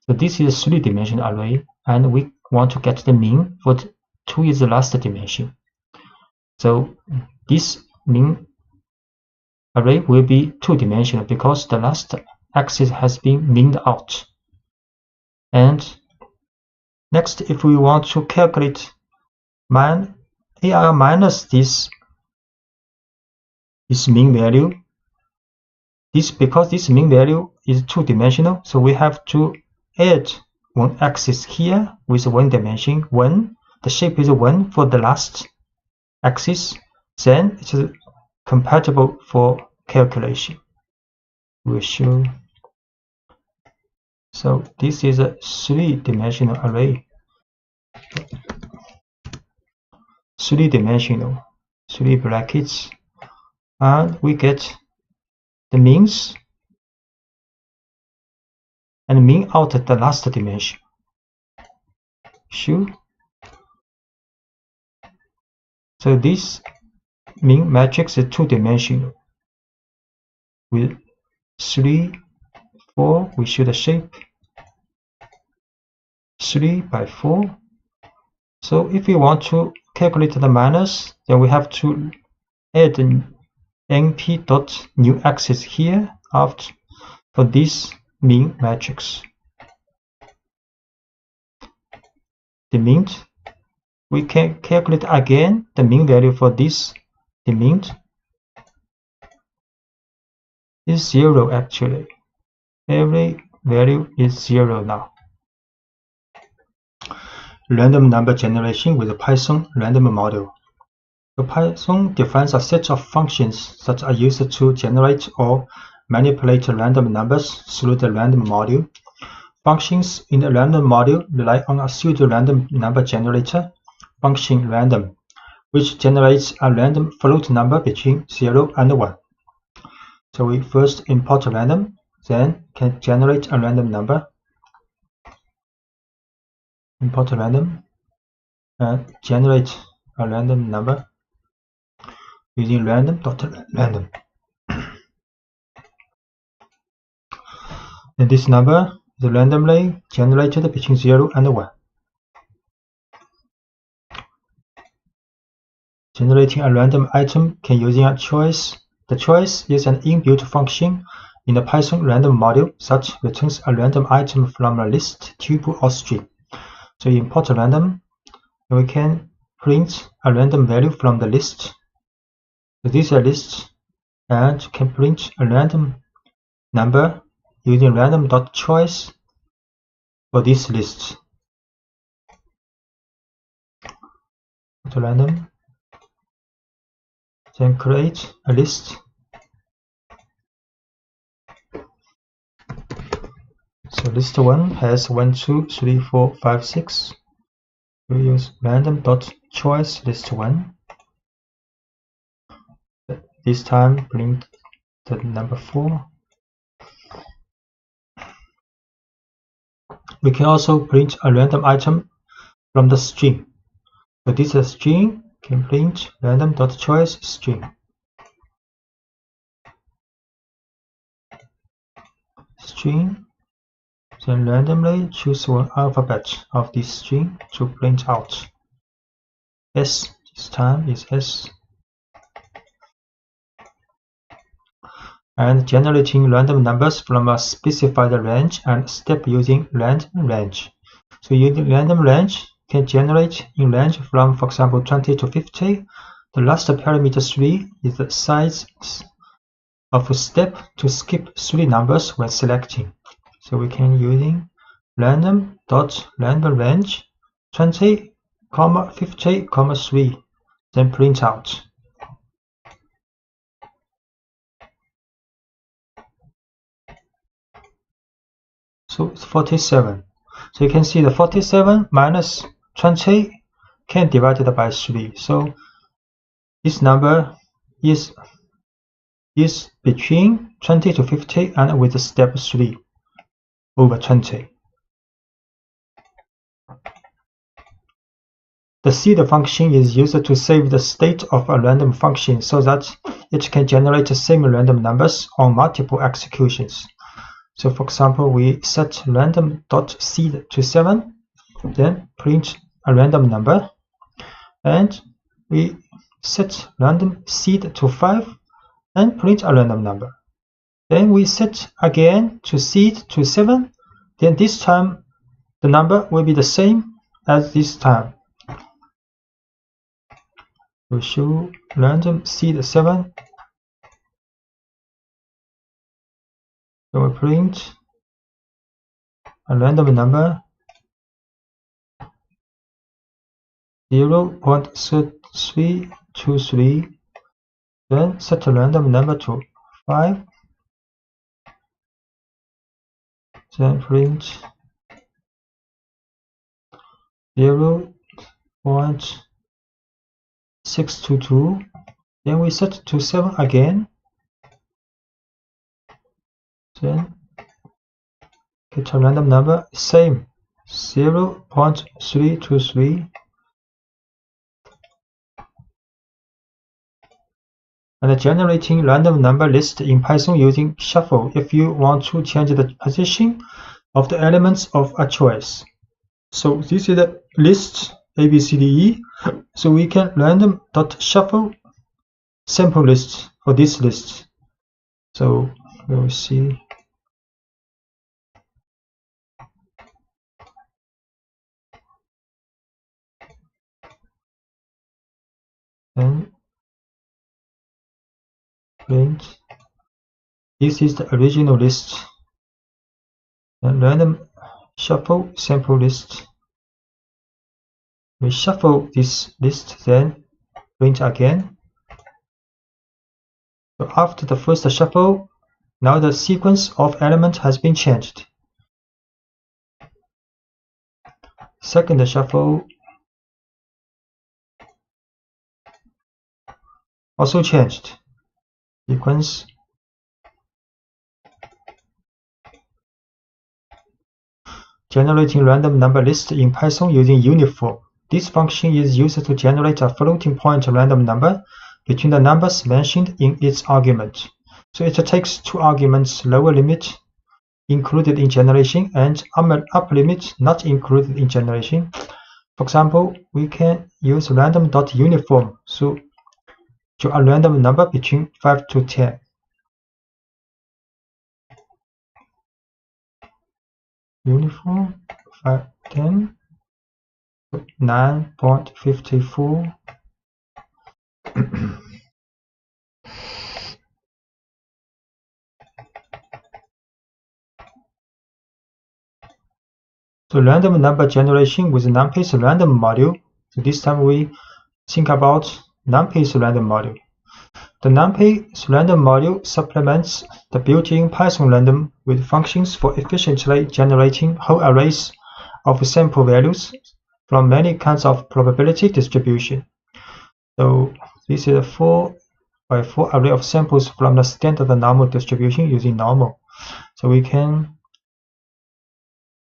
So this is a 3-dimensional array, and we want to get the mean for 2 is the last dimension. So this mean array will be 2-dimensional because the last axis has been meaned out. And next, if we want to calculate AR minus this mean value, because this mean value is 2-dimensional, so we have to add 1 axis here with 1 dimension, 1. The shape is 1 for the last axis, then it is compatible for calculation. We'll show. So this is a 3-dimensional array. 3-dimensional, 3 brackets, and we get the means and mean out at the last dimension. Sure. So this mean matrix is 2-dimensional with 3, 4. We show the shape 3 by 4. So if we want to calculate the minus, then we have to add np.newAxis here after for this mean matrix. The mean, we can calculate again the mean value for this. The mean is 0 actually. Every value is 0 now. Random number generation with a Python random model. The Python defines a set of functions that are used to generate or manipulate random numbers through the random module. Functions in the random module rely on a pseudo-random number generator, function random, which generates a random float number between 0 and 1. So we first import random, then can generate a random number. Import random and generate a random number using random.random. And this number is randomly generated between 0 and 1. Generating a random item can using a choice. The choice is an inbuilt function in the Python random module that returns a random item from a list, tuple, or string. So you import random, and we can print a random value from the list. So this is a list and can print a random number using random.choice for this list. To random, then create a list. So list 1 has 1, 2, 3, 4, 5, 6. We use random.choice list 1. This time print the number 4. We can also print a random item from the string. So this is a string, can print random.choice string. String, then randomly choose one alphabet of this string to print out. S, this time is S. And generating random numbers from a specified range and step using random range. So using random range can generate in range from, for example, 20 to 50. The last parameter 3 is the size of a step to skip 3 numbers when selecting. So we can using random.random range 20, 50, 3, then print out. So it's 47. So you can see the 47 minus 20 can divided by 3. So this number is between 20 to 50 and with step 3 over 20. The seed function is used to save the state of a random function so that it can generate the same random numbers on multiple executions. So for example, we set random.seed to 7, then print a random number, and we set random seed to 5 and print a random number. Then we set again to seed to 7, then this time the number will be the same as this time. We show random seed 7. So we print a random number 0.3323, then set a random number to 5, then print 0.622, then we set to 7 again, then get a random number, same 0.323, and generating random number list in Python using shuffle if you want to change the position of the elements of a choice. So this is the list ABCDE. So we can random.shuffle sample list for this list. So we'll see. And print. This is the original list. And random shuffle sample list. We shuffle this list, then print again. So after the first shuffle, now the sequence of elements has been changed. Second shuffle also changed. Sequence. Generating random number list in Python using uniform. This function is used to generate a floating point random number between the numbers mentioned in its argument. So it takes 2 arguments, lower limit included in generation and upper limit not included in generation. For example, we can use random.uniform to draw a random number between 5 to 10. Uniform 5, 10, 9.54. So random number generation with numpy's random module. So this time we think about numpy's random module. The numpy's random module supplements the built-in Python random with functions for efficiently generating whole arrays of sample values from many kinds of probability distribution. So this is a 4x4 array of samples from the standard normal distribution using normal. So we can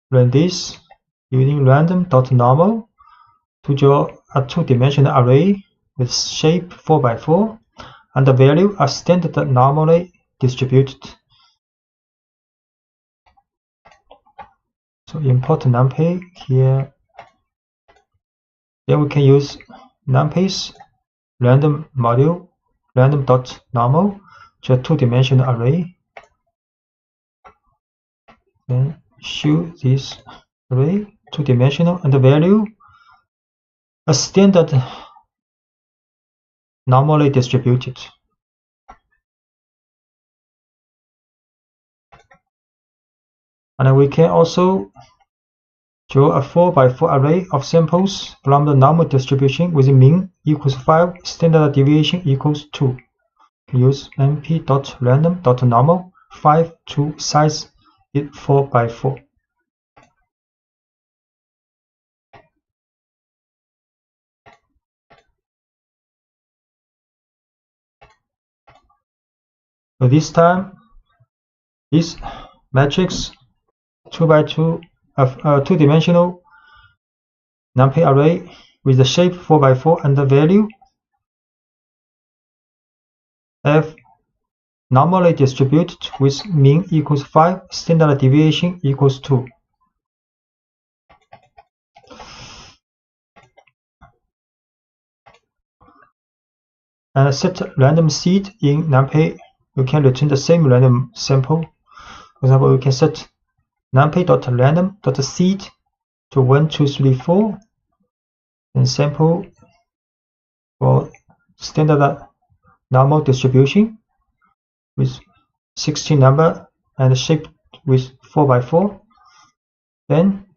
run this using random.normal to draw a two-dimensional array with shape 4x4 and the value are standard normally distributed. So import numpy here. Then we can use numpy's random module random.normal to a two-dimensional array. Then show this array two-dimensional and the value a standard normally distributed. And we can also draw a 4x4 array of samples from the normal distribution with mean equals 5, standard deviation equals 2. Use np.random.normal 5 to size it 4x4. So this time, this matrix 2x2 two-dimensional numpy array with the shape 4x4 and the value f normally distributed with mean equals 5, standard deviation equals 2. And set random seed in numpy. We can return the same random sample. For example, we can set numpy.random.seed to 1, 2, 3, 4, and sample for standard normal distribution with 16 number and shape with 4x4. Then,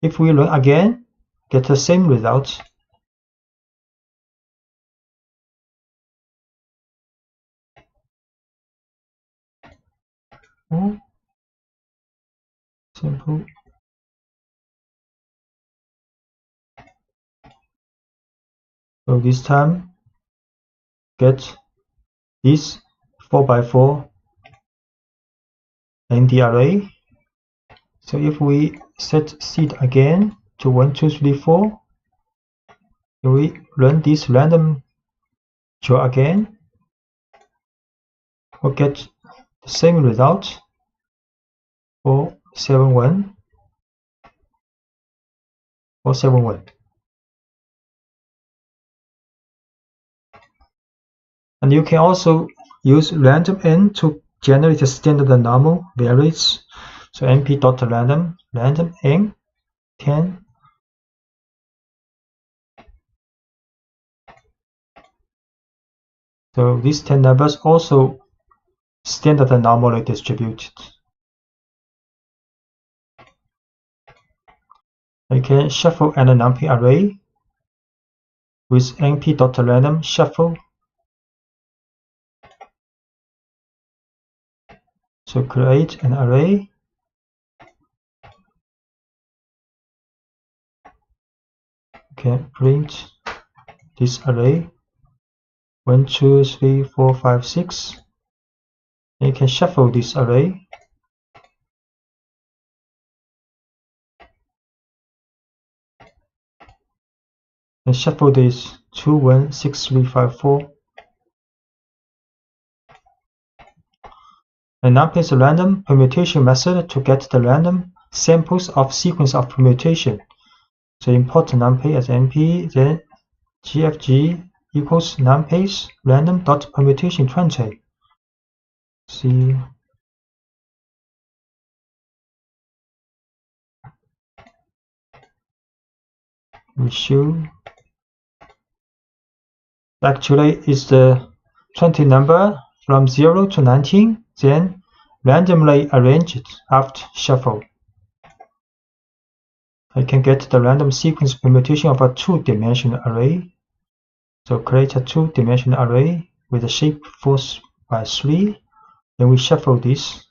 if we run again, get the same result. Simple. So this time, get this 4x4 in the array. So if we set seed again to 1, 2, 3, 4, we run this random draw again, we'll get the same result. 471 471. And you can also use random n to generate a standard normal values. So np.random random n 10. So these 10 numbers also standard normally distributed. You can shuffle an numpy array with np.random shuffle. So create an array. You can print this array 1, 2, 3, 4, 5, 6. And you can shuffle this array. And shuffle this 2, 1, 6, 3, 5, 4. And numpy's random permutation method to get the random samples of sequence of permutation. So import numpy as np, then gfg equals numpy's random.permutation 20. See. We show actually is the 20 number from 0 to 19, then randomly arranged after shuffle. I can get the random sequence permutation of a two-dimensional array. So create a two-dimensional array with a shape 4 by 3. Then we shuffle this.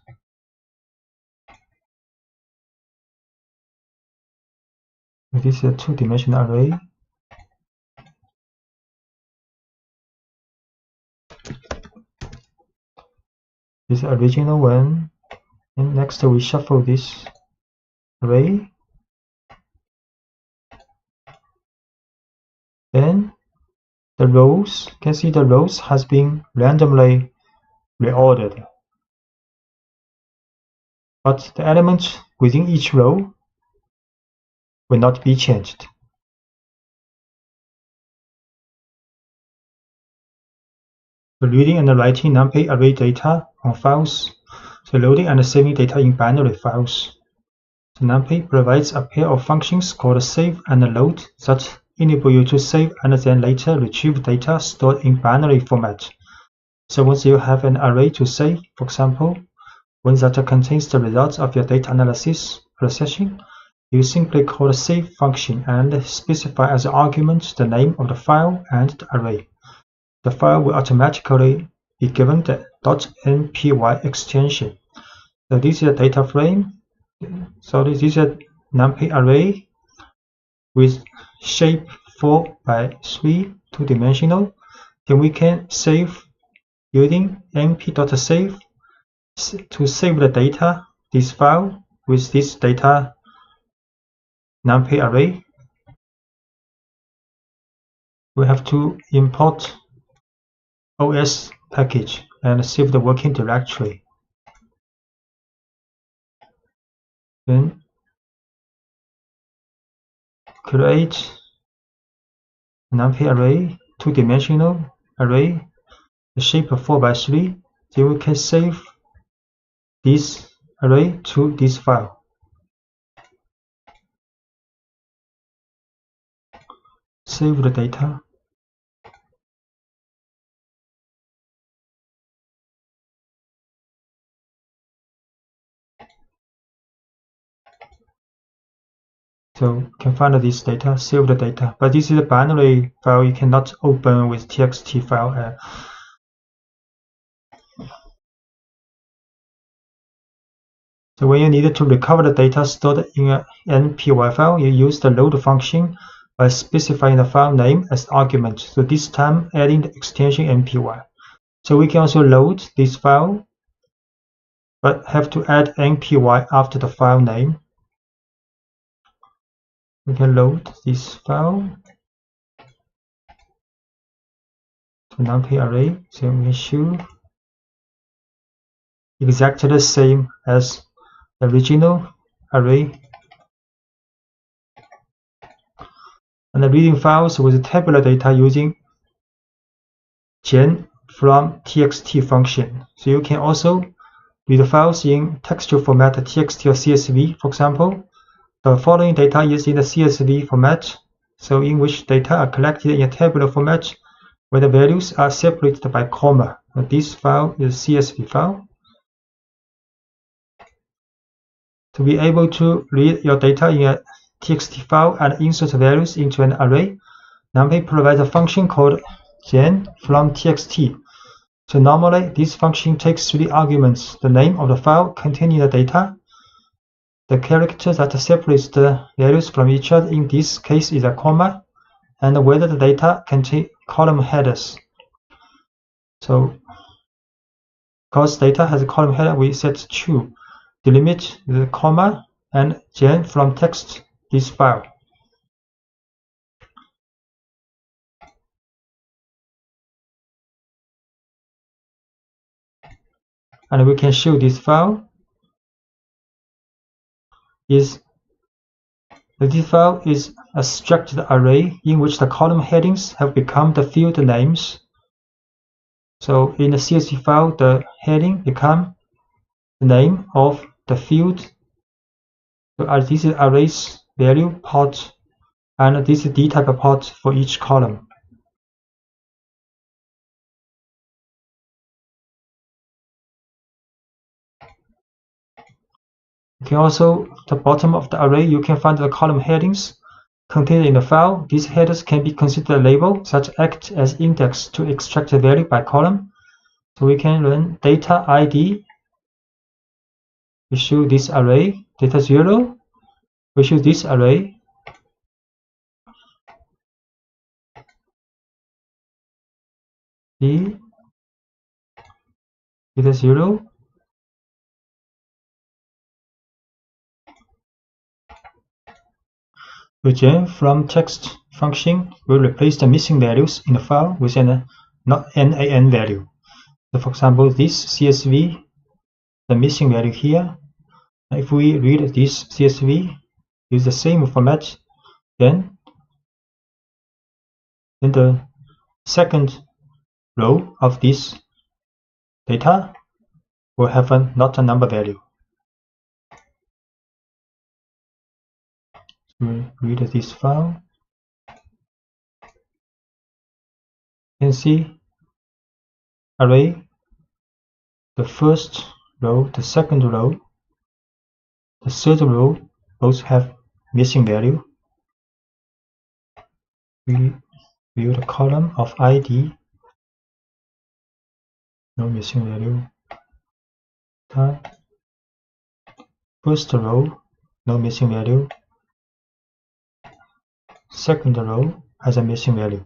This is a two-dimensional array. This is the original one. And next we shuffle this array. Then the rows, you can see the rows has been randomly reordered. But the elements within each row will not be changed. So reading and writing numpy array data on files. So loading and saving data in binary files. So numpy provides a pair of functions called save and load that enable you to save and then later retrieve data stored in binary format. So once you have an array to save, for example, one that contains the results of your data analysis processing, you simply call the save function and specify as an argument the name of the file and the array. The file will automatically be given the .npy extension. So this is a data frame. So this is a numpy array with shape 4 by 3, two-dimensional. Then we can save using np.save to save the data, this file with this data numpy array. We have to import OS package and save the working directory. Then create numpy array, two-dimensional array, the shape of 4 by 3. Then we can save this array to this file. Save the data. So you can find this data, save the data. But this is a binary file, you cannot open with txt file. So when you need to recover the data stored in an npy file, you use the load function by specifying the file name as argument. So this time adding the extension npy. So we can also load this file, but have to add npy after the file name. We can load this file to numpy array. So we can show exactly the same as the original array. And the reading files with tabular data using gen from txt function. So you can also read files in textual format txt or csv. For example, the following data is in the csv format, so in which data are collected in a tabular format where the values are separated by comma. This file is csv file. To be able to read your data in a txt file and insert values into an array, numpy provides a function called gen from txt. So normally this function takes 3 arguments: the name of the file containing the data, the character that separates the values from each other, in this case is a comma, and whether the data contain column headers. So because data has a column header, we set true. Delimit the comma and gen from text this file. And we can show this file is a structured array in which the column headings have become the field names. So in the CSV file, the heading become the name of the field. So this is array's value part, and this is dtype part for each column. You can also, at the bottom of the array, you can find the column headings contained in the file. These headers can be considered a label, such act as index to extract the value by column. So we can run data ID. We show this array, data 0. We show this array. D, data 0. Return from text function will replace the missing values in the file with an NaN value. So for example, this CSV, the missing value here. If we read this CSV, use the same format, then the second row of this data will have not a number value. We read this file. You can see array, the first row, the second row, the third row both have missing value. We view the column of ID, no missing value. First row, no missing value. Second row has a missing value.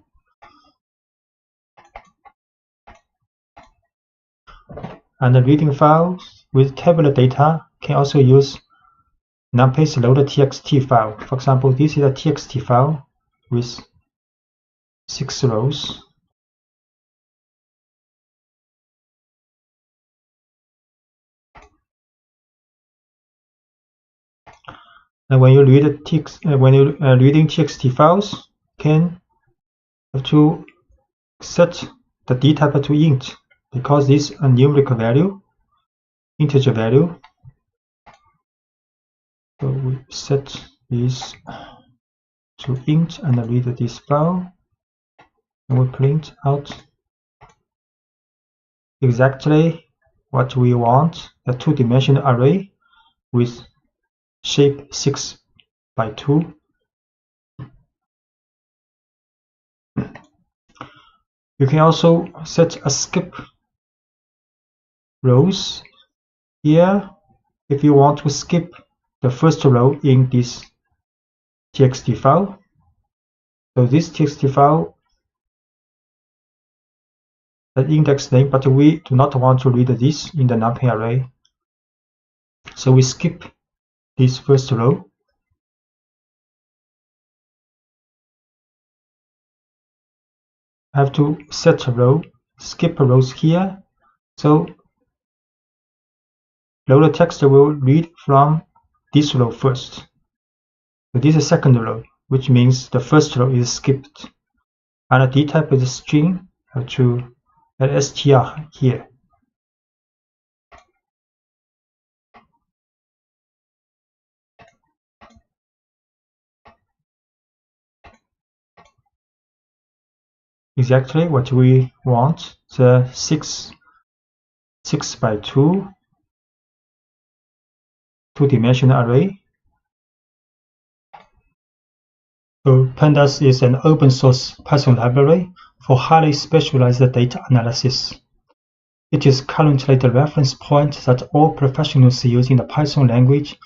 And the reading files with tabular data can also use numpy's load.txt file. For example, this is a txt file with 6 rows. And when you read text, when you're reading txt files, can have to set the d type to int, because this is a numerical value, integer value. So we set this to int and read this file, and we print out exactly what we want, a two-dimensional array with shape 6 by 2. You can also set a skip rows here if you want to skip the first row in this txt file. So this txt file, the index name, but we do not want to read this in the numpy array. So we skip this first row. I have to set a row, skip rows here. So loader text will read from this row first. So this is the second row, which means the first row is skipped. And the d type is a string. I have to add str here. Exactly what we want, the 6 by 2 two-dimensional array. So pandas is an open source Python library for highly specialized data analysis. It is currently the reference point that all professionals using the Python language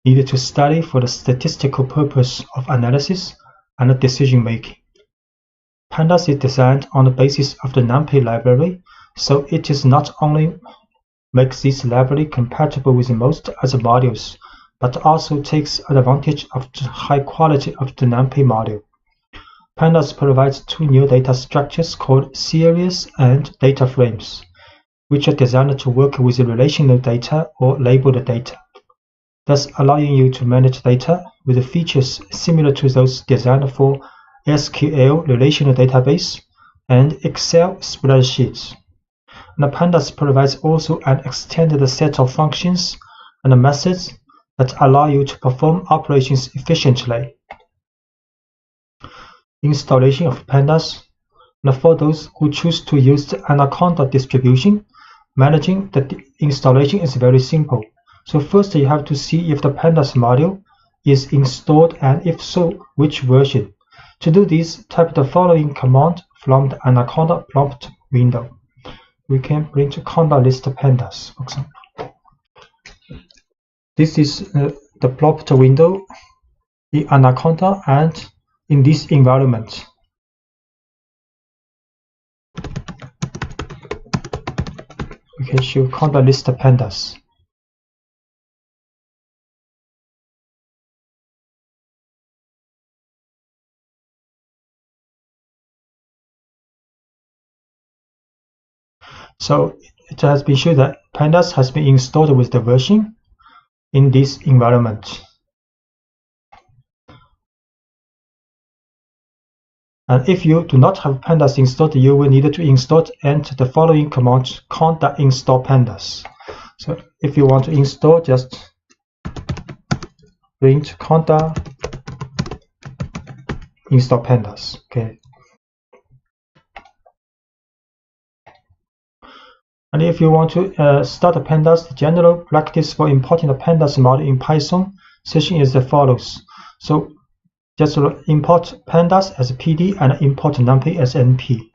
need to study for the statistical purpose of analysis and decision making. Pandas is designed on the basis of the numpy library, so it is not only makes this library compatible with most other modules, but also takes advantage of the high quality of the numpy module. Pandas provides two new data structures called series and data frames, which are designed to work with relational data or labeled data, thus allowing you to manage data with features similar to those designed for SQL relational database and Excel spreadsheets. And Pandas provides also an extended set of functions and methods that allow you to perform operations efficiently. Installation of Pandas. And for those who choose to use the Anaconda distribution, managing the installation is very simple. So first you have to see if the pandas module is installed, and if so, which version. To do this, type the following command from the Anaconda prompt window. We can print conda list pandas, for example. This is the prompt window in Anaconda and in this environment. We can show conda list pandas. So it has been shown that pandas has been installed with the version in this environment. And if you do not have pandas installed, you will need to install and the following command conda install pandas. So if you want to install, just print conda install pandas. Okay. And if you want to start a pandas, the general practice for importing the pandas module in Python session is as follows. So just import pandas as PD and import numpy as NP.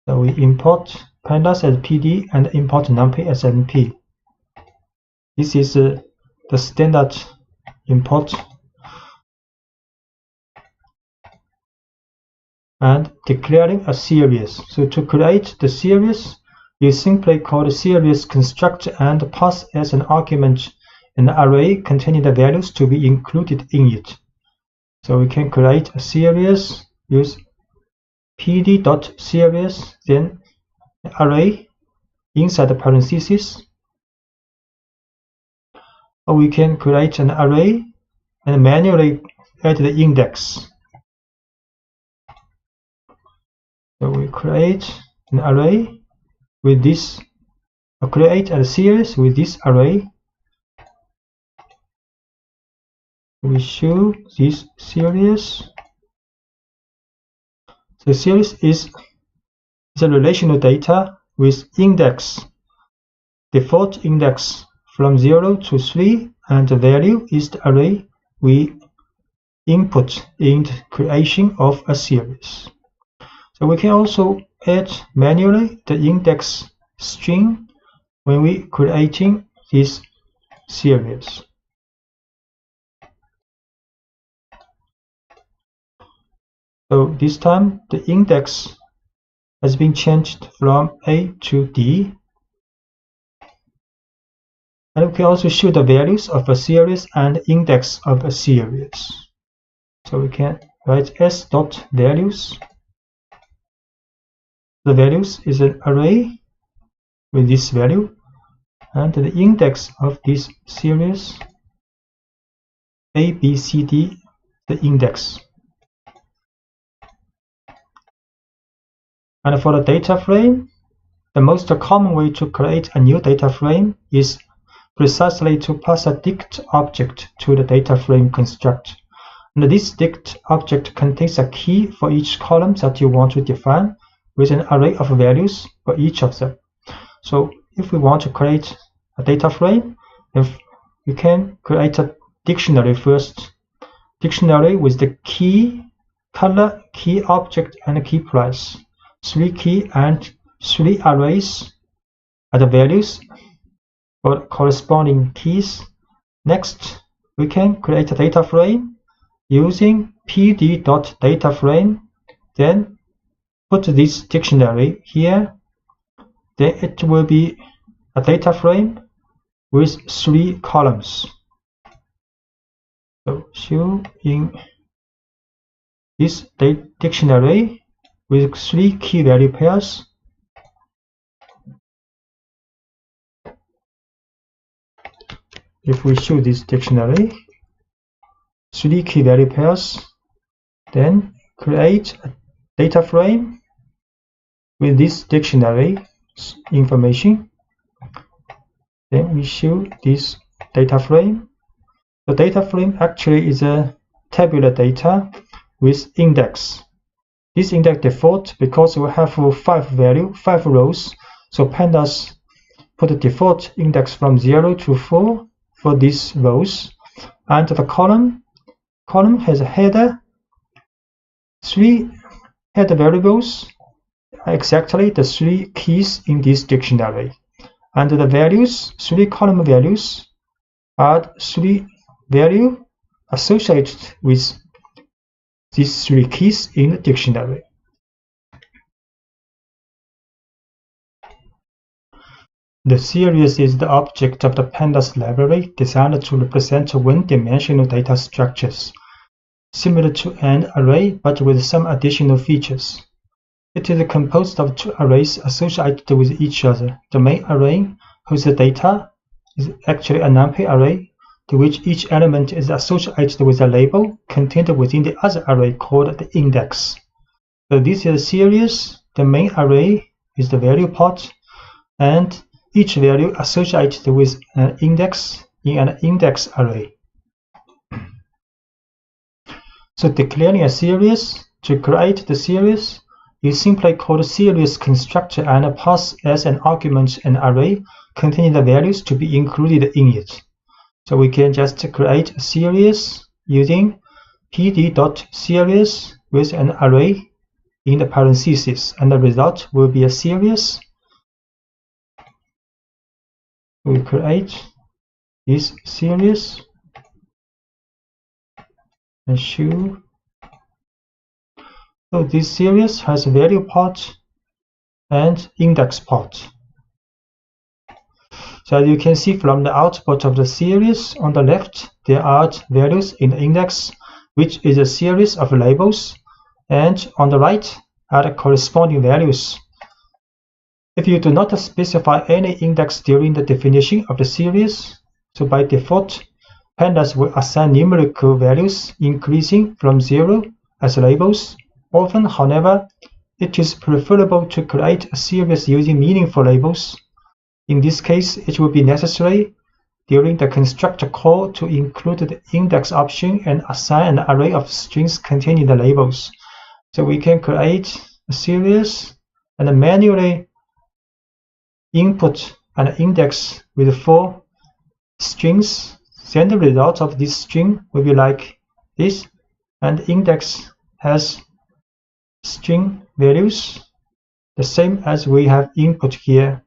So we import pandas as PD and import numpy as NP. This is the standard import. And declaring a series. So to create the series, you simply call the series construct and pass as an argument an array containing the values to be included in it. So we can create a series, use pd.series, then array inside the parentheses. Or we can create an array and manually add the index. So we create an array with this, or create a series with this array. We show this series. The series is a relational data with index, default index from 0 to 3, and the value is the array we input in the creation of a series. So we can also add manually the index string when we creating this series. So this time the index has been changed from A to D. And we can also show the values of a series and index of a series. So we can write s.values. The values is an array with this value, and the index of this series A, B, C, D, the index. And for the data frame, the most common way to create a new data frame is precisely to pass a dict object to the data frame construct. And this dict object contains a key for each column that you want to define, with an array of values for each of them. So if we want to create a data frame, we can create a dictionary first. Dictionary with the key, color, key object, and key price. 3 key and 3 arrays are the values for corresponding keys. Next, we can create a data frame using pd.dataframe, then put this dictionary here, then it will be a data frame with 3 columns. So show in this dictionary with 3 key value pairs. If we show this dictionary, 3 key value pairs, then create a data frame with this dictionary information. Then we show this data frame. The data frame actually is a tabular data with index. This index default because we have 5 rows. So pandas put the default index from 0 to 4 for these rows, and the column has a header, 3 header variables, exactly the 3 keys in this dictionary, and the values, 3 column values, are 3 values associated with these 3 keys in the dictionary. The series is the object of the pandas library designed to represent one-dimensional data structures, similar to an array but with some additional features. It is composed of 2 arrays associated with each other. The main array, whose data is actually a numpy array, to which each element is associated with a label contained within the other array called the index. So this is a series. The main array is the value part, and each value associated with an index in an index array. So declaring a series, to create the series, you simply call the series constructor and pass as an argument an array containing the values to be included in it. So we can just create a series using pd.series with an array in the parentheses, and the result will be a series. We create this series and show. So this series has value part and index part. So as you can see from the output of the series, on the left there are values in the index, which is a series of labels, and on the right are the corresponding values. If you do not specify any index during the definition of the series, so by default, pandas will assign numerical values increasing from 0 as labels. Often, however, it is preferable to create a series using meaningful labels. In this case, it will be necessary during the constructor call to include the index option and assign an array of strings containing the labels. So we can create a series and manually input an index with 4 strings. Then the result of this string will be like this, and the index has string values the same as we have input here.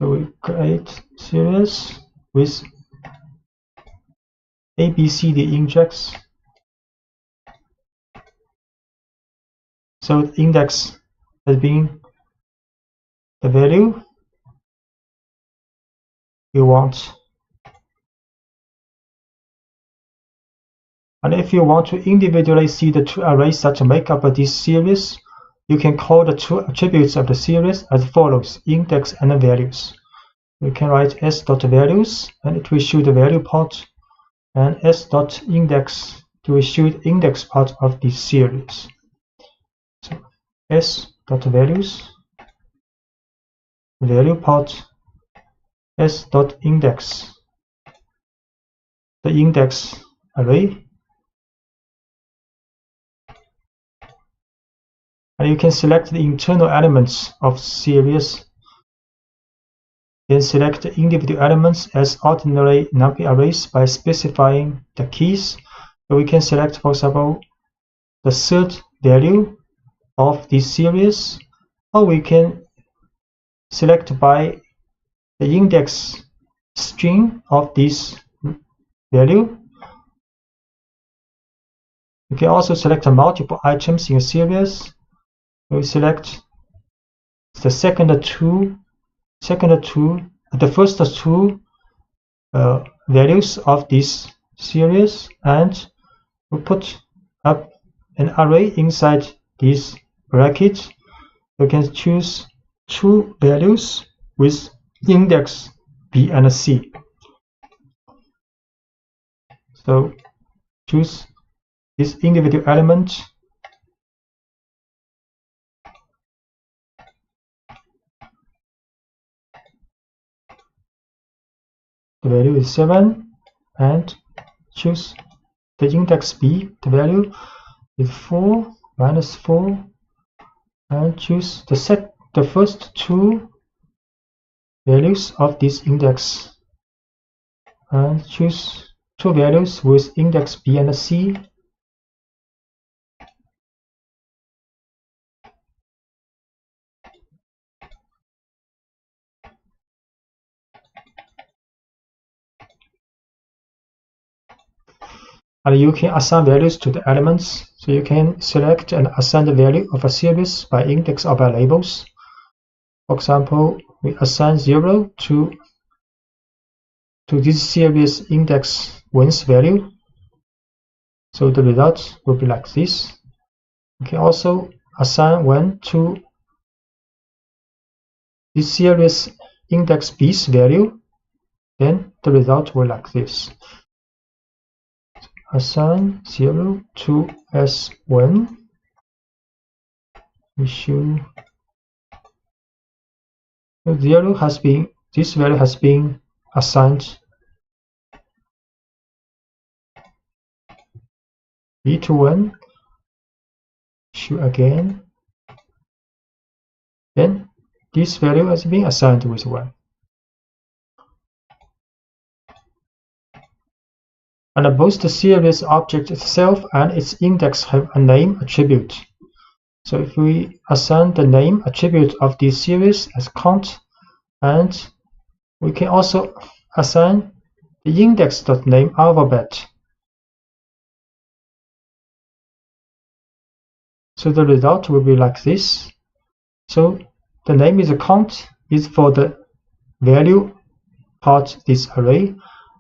So we create series with ABCD index. So the index has been the value you want. And if you want to individually see the 2 arrays that make up this series, you can call the 2 attributes of the series as follows: index and values. We can write s.values, and it will show the value part, and s.index to show the index part of this series. So s.values, value part, s.index, the index array. And you can select the internal elements of series. Then select the individual elements as ordinary numpy arrays by specifying the keys. So we can select, for example, the 3rd value of this series, or we can select by the index string of this value. You can also select multiple items in a series. We select the first two values of this series, and we put up an array inside this bracket. We can choose 2 values with index B and C. So choose this individual element. The value is 7, and choose the index B. The value is 4 minus 4, and choose the first two values of this index, and choose two values with index B and C. And you can assign values to the elements. So you can select and assign the value of a series by index or by labels. For example, we assign 0 to this series index 1's value. So the result will be like this. You can also assign 1 to this series index B's value. Then the result will be like this. Assign 0 to S1. We show this value has been assigned B to 1. Show again. Then this value has been assigned with 1. And both the series object itself and its index have a name attribute. So if we assign the name attribute of this series as count, and we can also assign the index.name alphabet. So the result will be like this. So the name is a count is for the value part of this array,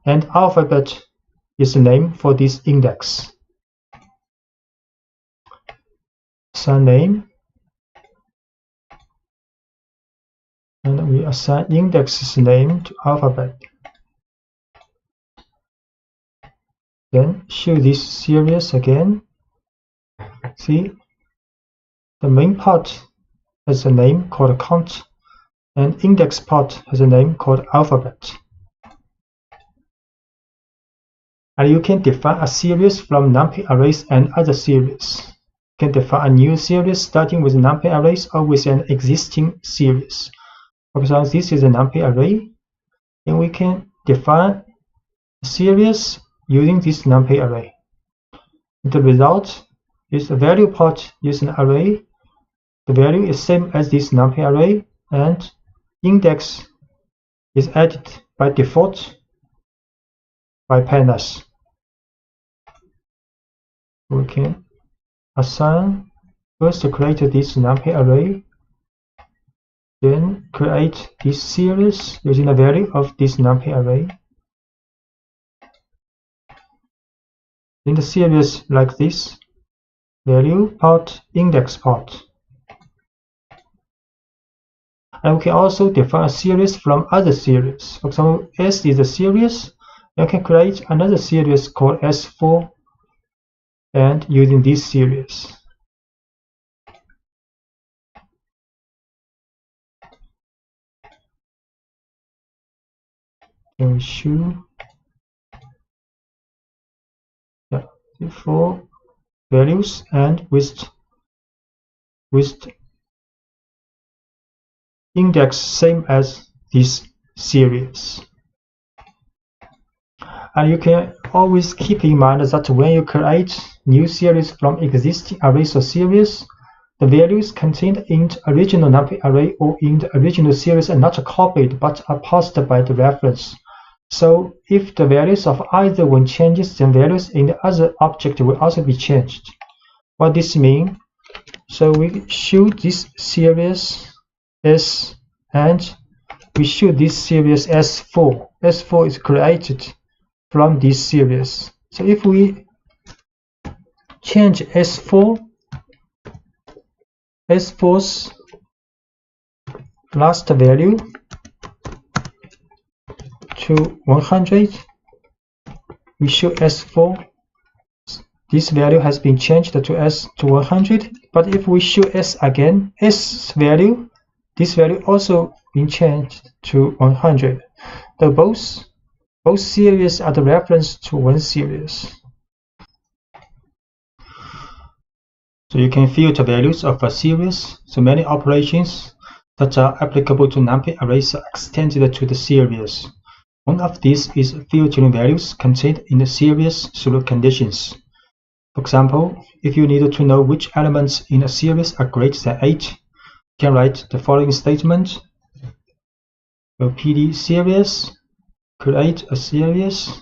and alphabet is the name for this index. Assign name, and we assign index's name to alphabet. Then show this series again. See, the main part has a name called count, and index part has a name called alphabet. And you can define a series from numpy arrays and other series. You can define a new series starting with numpy arrays or with an existing series. For example, this is a numpy array, and we can define a series using this numpy array. The result is the value part is an array. The value is same as this numpy array, and index is added by default by pandas. We can assign first to create this numpy array, then create this series using the value of this numpy array. In the series like this, value part, index part. And we can also define a series from other series. For example, S is a series. You can create another series called S4, and using this series. Can we show the 4 values and with index same as this series. And you can always keep in mind that when you create new series from existing arrays or series, the values contained in the original numpy array or in the original series are not copied but are passed by the reference. So if the values of either one changes, then values in the other object will also be changed. What this means? So we show this series S, and we show this series S4. S4 is created from this series. So if we change S4's last value to 100, we show S4. This value has been changed to S to 100. But if we show S again, S value, this value also been changed to 100. So both series are the reference to one series. So you can filter values of a series. So many operations that are applicable to numpy arrays are extended to the series. One of these is filtering values contained in the series through conditions. For example, if you need to know which elements in a series are greater than 8, you can write the following statement. So PD series, create a series,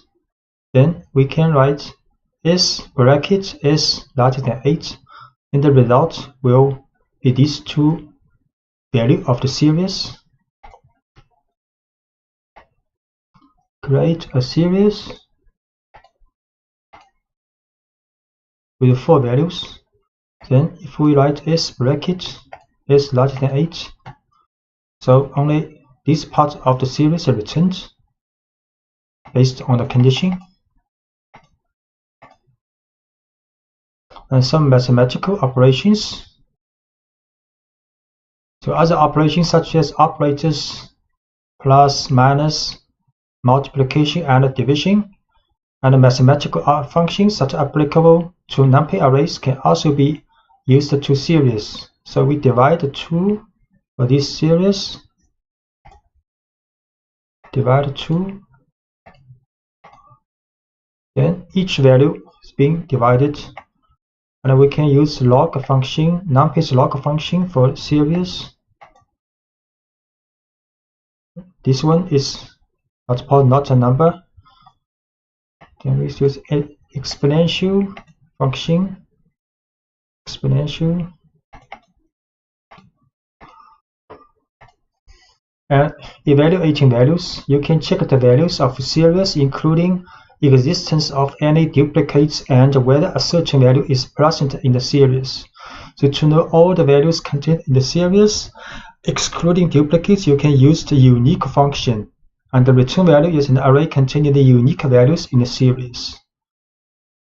then we can write S bracket S larger than 8, and the result will be these two values of the series. Create a series with 4 values. Then if we write S bracket S larger than 8, so only this part of the series is returned based on the condition. And some mathematical operations. So other operations such as operators, plus, minus, multiplication, and division, and mathematical functions that are applicable to numpy arrays can also be used to series. So we divide the 2 for this series, divide 2, then each value is being divided, and we can use log function, numpy's log function for series. This one is not a number. Then we use exponential function, exponential, and evaluating values. You can check the values of series, including existence of any duplicates and whether a certain value is present in the series. So to know all the values contained in the series, excluding duplicates, you can use the unique function, and the return value is an array containing the unique values in the series.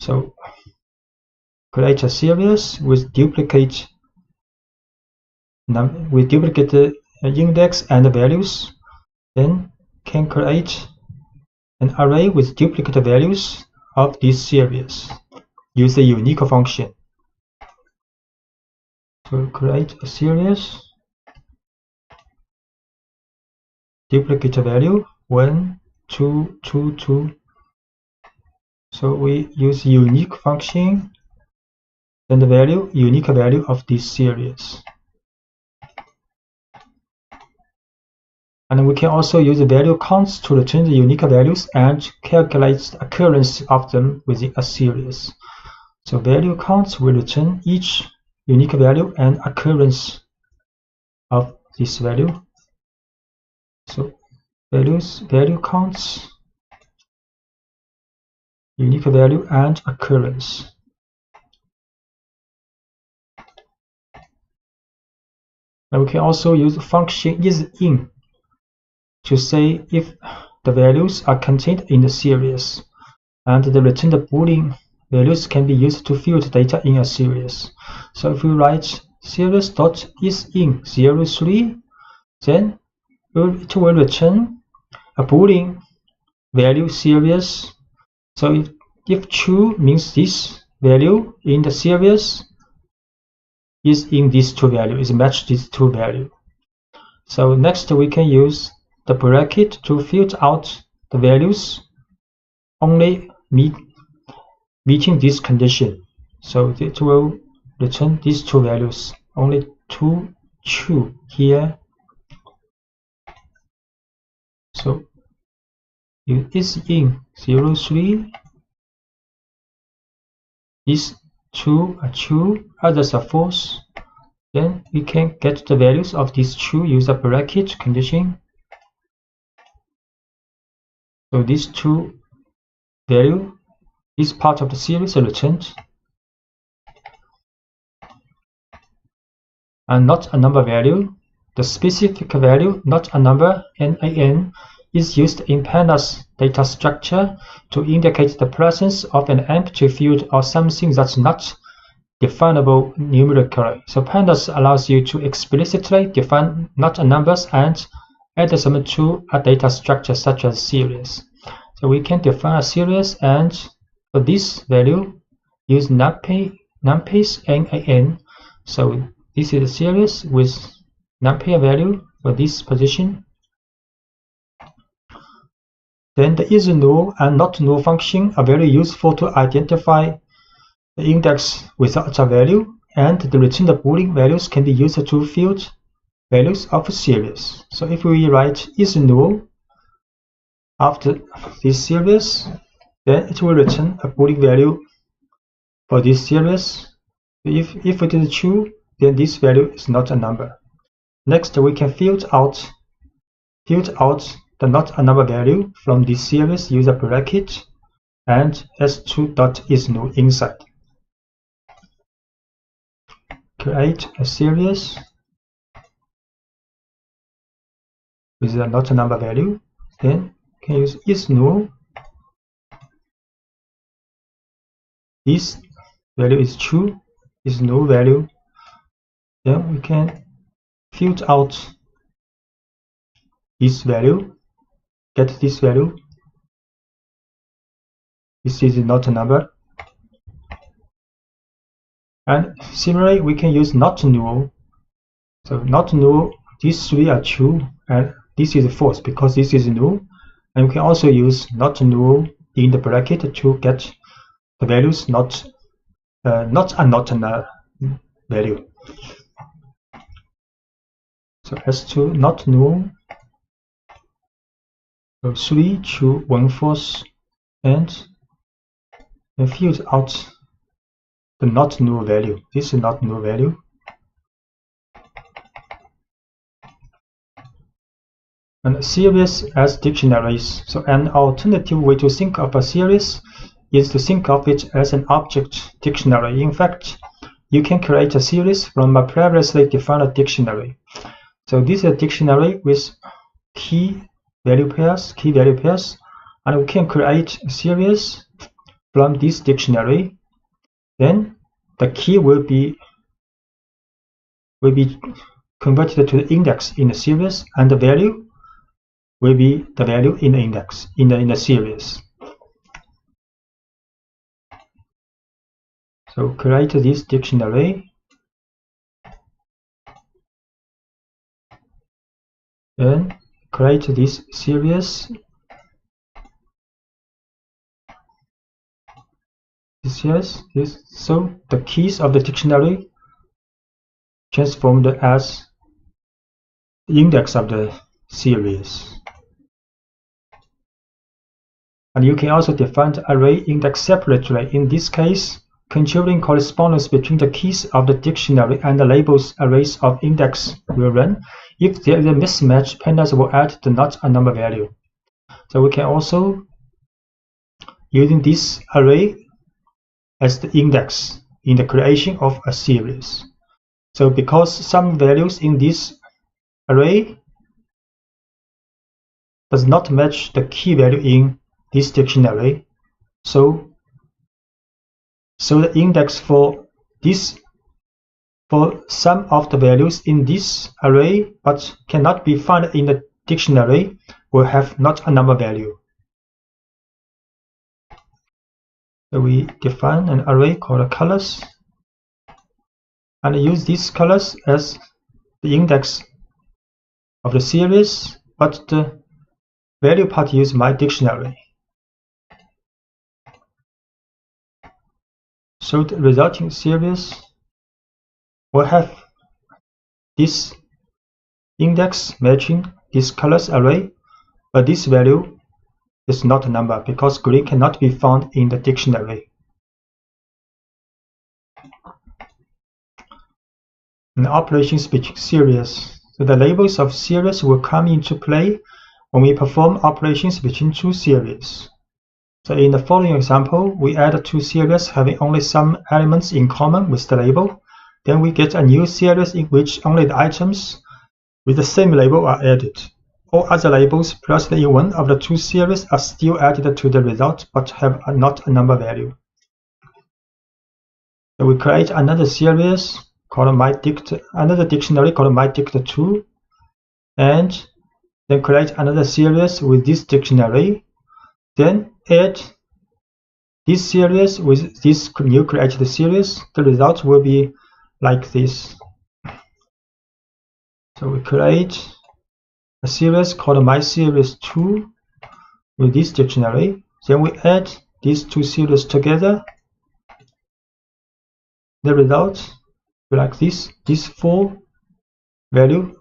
So create a series with duplicate index and values, then can create an array with duplicate values of this series. Use the unique function. So create a series, duplicate value 1, 2, 2, 2. So we use unique function and the value, unique value of this series. And we can also use the value counts to return the unique values and calculate the occurrence of them within a series. So value counts will return each unique value and occurrence of this value. So value counts, unique value and occurrence. And we can also use function isIn to say if the values are contained in the series, and the returned Boolean values can be used to filter data in a series. So if we write series.isIn03, then it will return a Boolean value series. So if true means this value in the series is in these two values, is matched these two values. So next we can use the bracket to filter out the values only meeting this condition. So it will return these two values, only two true here. So isIn 03, these two are true, others are false. Then we can get the values of these true, use the bracket condition. So these two value, this part of the series are returned, and not a number value. The specific value, not a number, NaN, is used in pandas data structure to indicate the presence of an empty field or something that's not definable numerically. So pandas allows you to explicitly define not a numbers and add them to a data structure such as series. So we can define a series, and for this value use numpy numpys NaN. So this is a series with numpy value for this position. Then the is null and not null function are very useful to identify the index without a value, and the returned Boolean values can be used to field values of a series. So if we write is null after this series, then it will return a Boolean value for this series. If it is true, then this value is not a number. Next, we can field out the not a number value from this series, use a bracket and s2.isNull inside. Create a series with a not a number value. Then we can use isNull. This value is true, is null value. Then we can field out this value, get this value. This is not a number. And similarly, we can use not null. So not null, these three are true, and this is false because this is null. And we can also use not null in the bracket to get the values not a value. So S2 not null. So 3 true, 1 false, and field out the not null value. This is not null value. And series as dictionaries. So an alternative way to think of a series is to think of it as an object dictionary. In fact, you can create a series from a previously defined dictionary. So this is a dictionary with key value pairs, and we can create a series from this dictionary. Then the key will be converted to the index in the series, and the value will be the value in the index in the series. So create this dictionary, then create this series. So the keys of the dictionary transformed as the index of the series. And you can also define the array index separately. In this case, controlling correspondence between the keys of the dictionary and the labels arrays of index will run. If there is a mismatch, pandas will add the not a number value. So we can also using this array as the index in the creation of a series. So because some values in this array does not match the key value in this dictionary, so the index for some of the values in this array but cannot be found in the dictionary will have not a number value. So we define an array called colors and use these colors as the index of the series, but the value part use my dictionary. So the resulting series will have this index matching this colors array, but this value is not a number because green cannot be found in the dictionary. And operations between series. So the labels of series will come into play when we perform operations between two series. So in the following example, we add two series having only some elements in common with the label. Then we get a new series in which only the items with the same label are added. All other labels present in one of the two series are still added to the result but have not a number value. So we create another series called another dictionary called myDict2, and then create another series with this dictionary. Then add this series with this new created series, the result will be like this. So we create a series called mySeries2 with this dictionary. Then we add these two series together. The result will be like this. These 4 values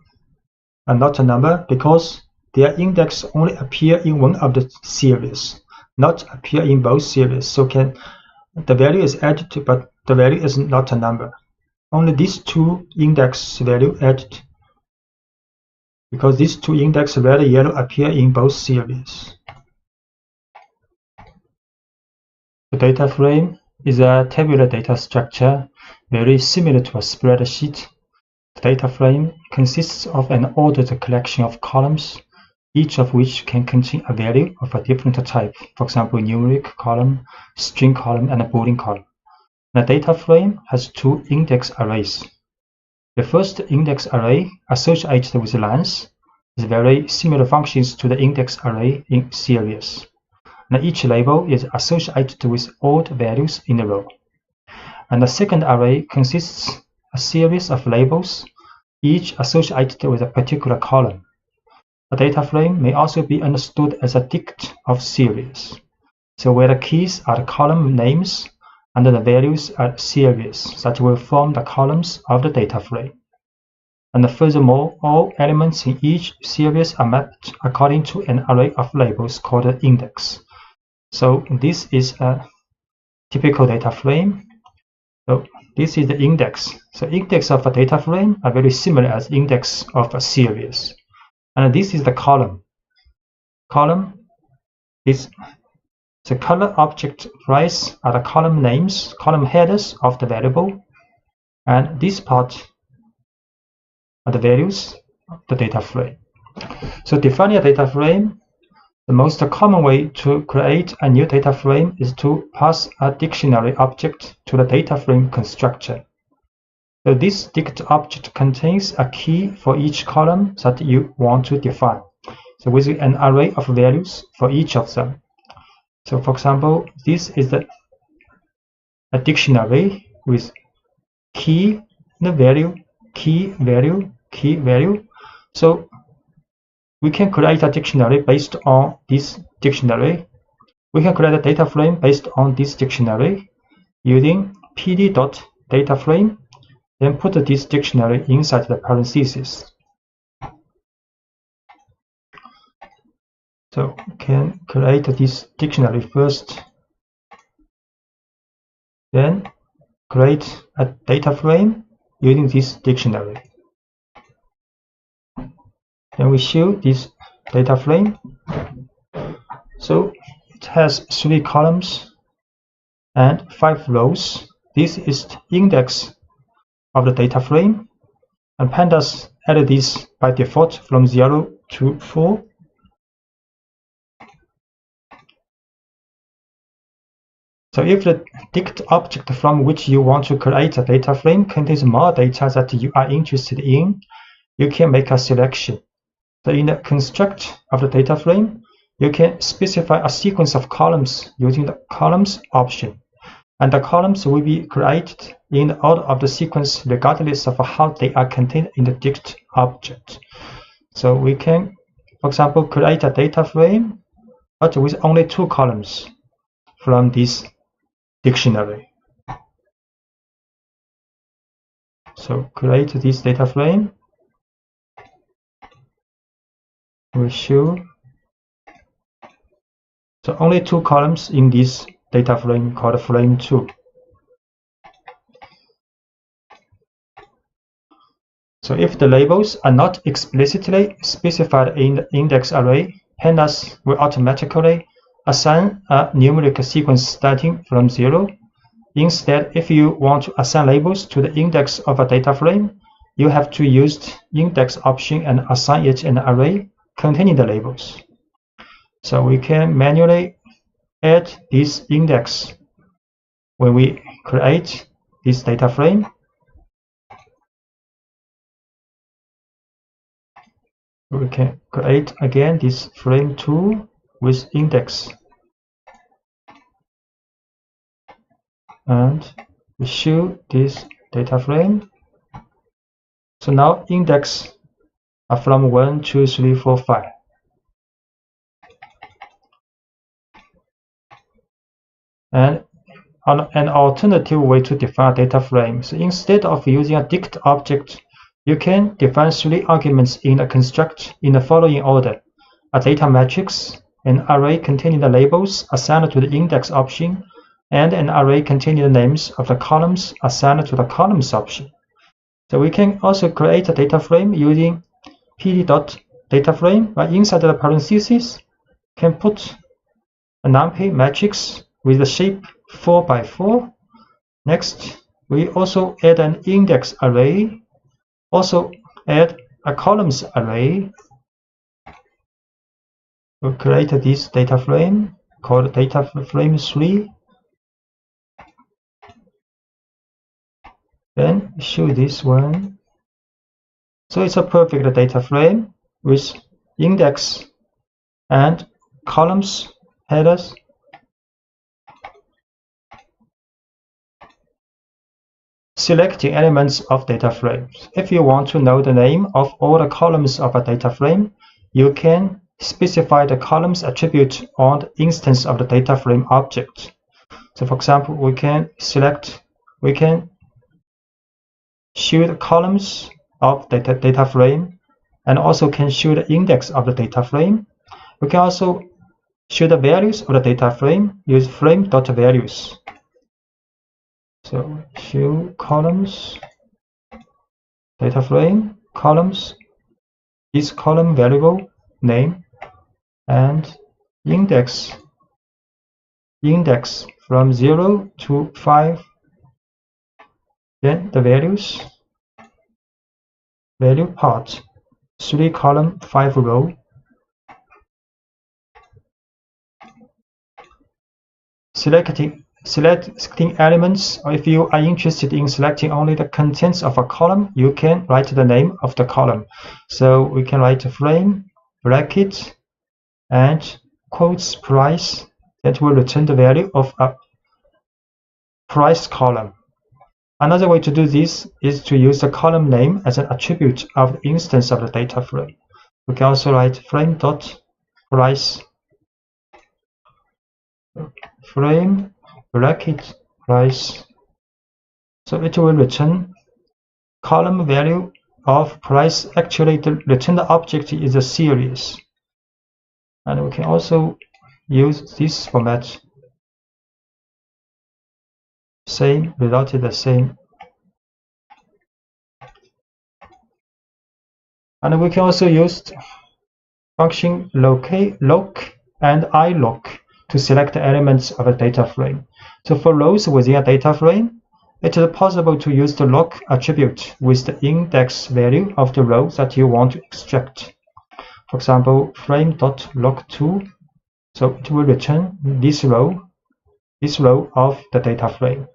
are not a number because their index only appear in one of the series, not appear in both series. So the value is added, but the value is not a number. Only these 2 index value added, because these 2 index red and yellow appear in both series. The data frame is a tabular data structure very similar to a spreadsheet. The data frame consists of an ordered collection of columns, each of which can contain a value of a different type, for example, numeric column, string column, and a Boolean column. The data frame has 2 index arrays. The first index array, associated with lines, has very similar functions to the index array in series. And each label is associated with odd values in a row. And the second array consists of a series of labels, each associated with a particular column. A data frame may also be understood as a dict of series. So where the keys are the column names and the values are series that will form the columns of the data frame. And furthermore, all elements in each series are mapped according to an array of labels called an index. So this is a typical data frame. So this is the index. So index of a data frame are very similar as index of a series. And this is the column. Column is the color object price are the column names, column headers of the variable. And this part are the values of the data frame. So defining a data frame, the most common way to create a new data frame is to pass a dictionary object to the data frame constructor. So this dict object contains a key for each column that you want to define. So with an array of values for each of them. So for example, this is a dictionary with key, the value, key, value, key, value. So we can create a dictionary based on this dictionary. We can create a data frame based on this dictionary using pd.dataframe, then put this dictionary inside the parentheses. So we can create this dictionary first, then create a data frame using this dictionary. Then we show this data frame. So it has 3 columns and 5 rows. This is the index of the data frame, and pandas added this by default from 0 to 4. So if the dict object from which you want to create a data frame contains more data that you are interested in, you can make a selection. So in the construct of the data frame, you can specify a sequence of columns using the columns option. And the columns will be created in the order of the sequence regardless of how they are contained in the dict object. So we can, for example, create a data frame, but with only 2 columns from this dictionary. So create this data frame. We show so only 2 columns in this data frame called frame 2. So if the labels are not explicitly specified in the index array, pandas will automatically assign a numeric sequence starting from 0. Instead, if you want to assign labels to the index of a data frame, you have to use the index option and assign it an array containing the labels. So we can manually add this index when we create this data frame. We can create again this frame 2 with index. and we show this data frame. So now index are from 1, 2, 3, 4, 5. And an alternative way to define a data frame. So instead of using a dict object, you can define 3 arguments in a construct in the following order: a data matrix, an array containing the labels assigned to the index option, and an array containing the names of the columns assigned to the columns option. So we can also create a data frame using pd.dataframe, but inside the parentheses can put a numpy matrix with the shape 4 by 4. Next, we also add an index array, also add a columns array. We'll create this data frame called data frame 3. Then show this one. So it's a perfect data frame with index and columns headers. Selecting elements of data frames. If you want to know the name of all the columns of a data frame, you can specify the columns attribute on the instance of the data frame object. So for example, we can show the columns of the data frame and also can show the index of the data frame. We can also show the values of the data frame, use frame.values. So show columns, data frame, columns, this column variable name, and index from 0 to 5. Then the values, value part, 3 column, 5 row. Selecting elements, or if you are interested in selecting only the contents of a column, you can write the name of the column. So we can write a frame, bracket, and quotes price that will return the value of a price column. Another way to do this is to use the column name as an attribute of the instance of the data frame. We can also write frame.price, frame bracket price. So it will return column value of price. Actually, the return object is a series. And we can also use this format. Same, result is the same. And we can also use function loc and iloc to select the elements of a data frame. So for rows within a data frame, it is possible to use the loc attribute with the index value of the row that you want to extract. For example, frame.loc2, so it will return this row of the data frame.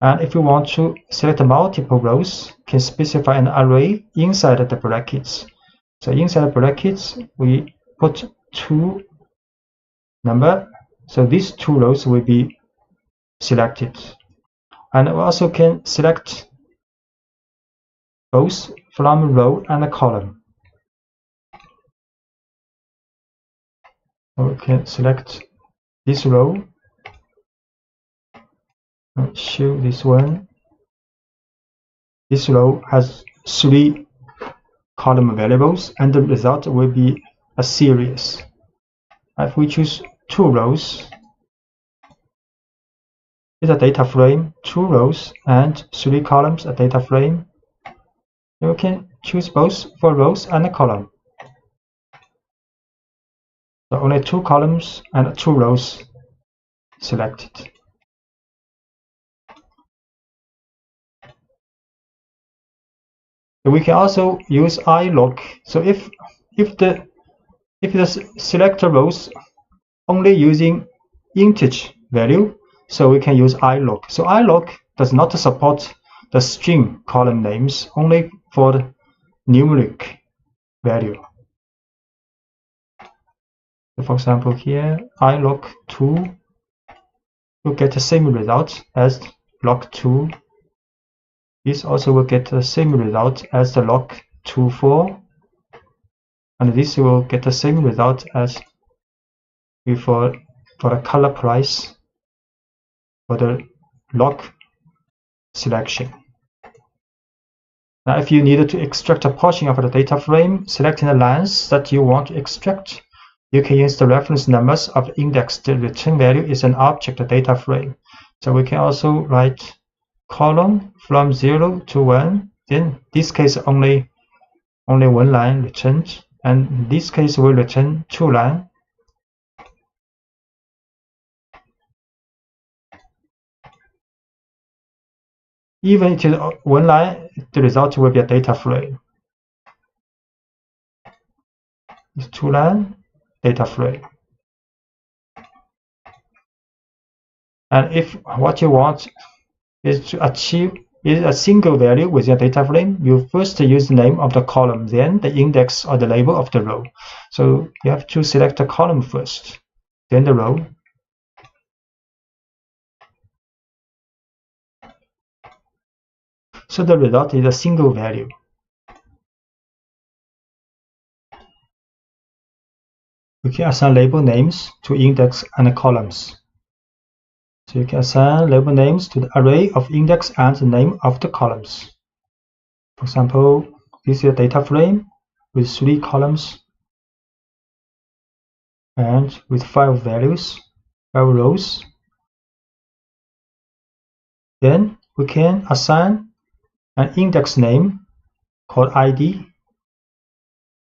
And if you want to select multiple rows, can specify an array inside the brackets. So inside the brackets, we put 2 number. So these 2 rows will be selected. And we also can select both from row and column. We can select this row and show this one. This row has 3 column variables, and the result will be a series. If we choose 2 rows, it's a data frame, 2 rows and 3 columns, a data frame. You can choose both for rows and a column. So only 2 columns and 2 rows selected. We can also use iloc. So if the selector rows only using integer value, so we can use iloc. So iloc does not support the string column names, only for the numeric value. So for example, here iloc2 will get the same result as log 2. This also will get the same result as the log 2,4. And this will get the same result as before for the color price for the log selection. Now, if you needed to extract a portion of the data frame, selecting the lines that you want to extract, you can use the reference numbers of the index. The return value is an object data frame. So we can also write column from 0 to 1. Then in this case only one line returned, and in this case will return 2 lines. Even if it is one line, the result will be a data frame. It's 2 line data frame. And if what you want is to achieve a single value within a data frame, you first use the name of the column, then the index or the label of the row. So you have to select the column first, then the row. So the result is a single value. We can assign label names to index and columns. So you can assign label names to the array of index and the name of the columns. For example, this is a data frame with 3 columns and with 5 values, 5 rows. Then we can assign an index name called ID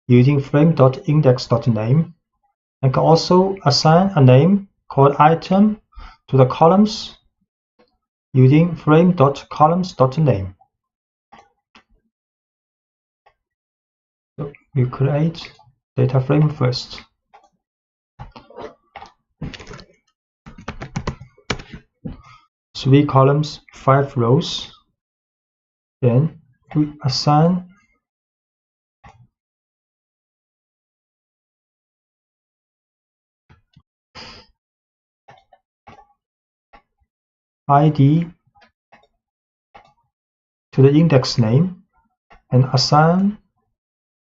using frame.index.name, and can also assign a name called item to the columns using frame.columns.name. So we create data frame first. Three columns, 5 rows. Then we assign ID to the index name and assign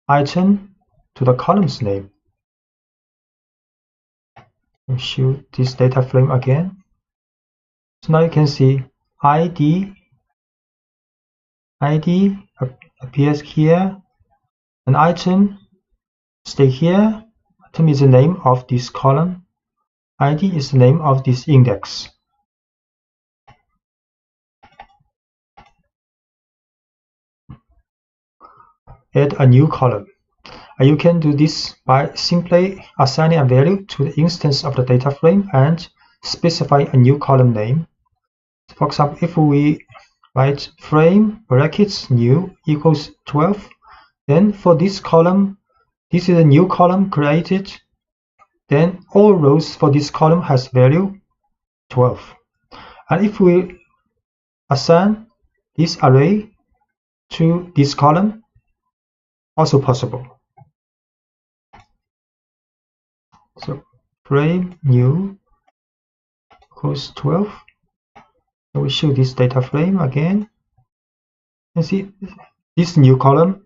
item to the columns name. We'll show this data frame again. So now you can see ID appears here, an item stay here. Item is the name of this column. ID is the name of this index. Add a new column. And you can do this by simply assigning a value to the instance of the data frame and specify a new column name. For example, if we write frame brackets new equals 12, then for this column, this is a new column created, then all rows for this column has value 12. And if we assign this array to this column, also possible. So frame new equals 12. So we show this data frame again. You see this new column,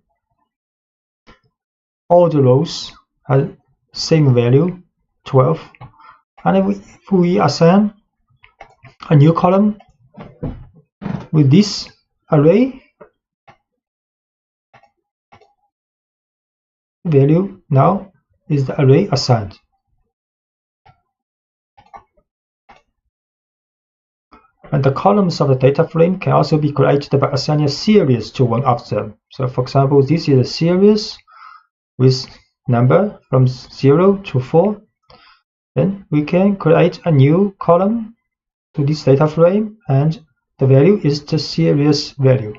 all the rows have same value 12. And if we assign a new column with this array, value now is the array assigned. And the columns of the data frame can also be created by assigning a series to one of them. So for example, this is a series with number from 0 to 4. Then we can create a new column to this data frame, and the value is the series value.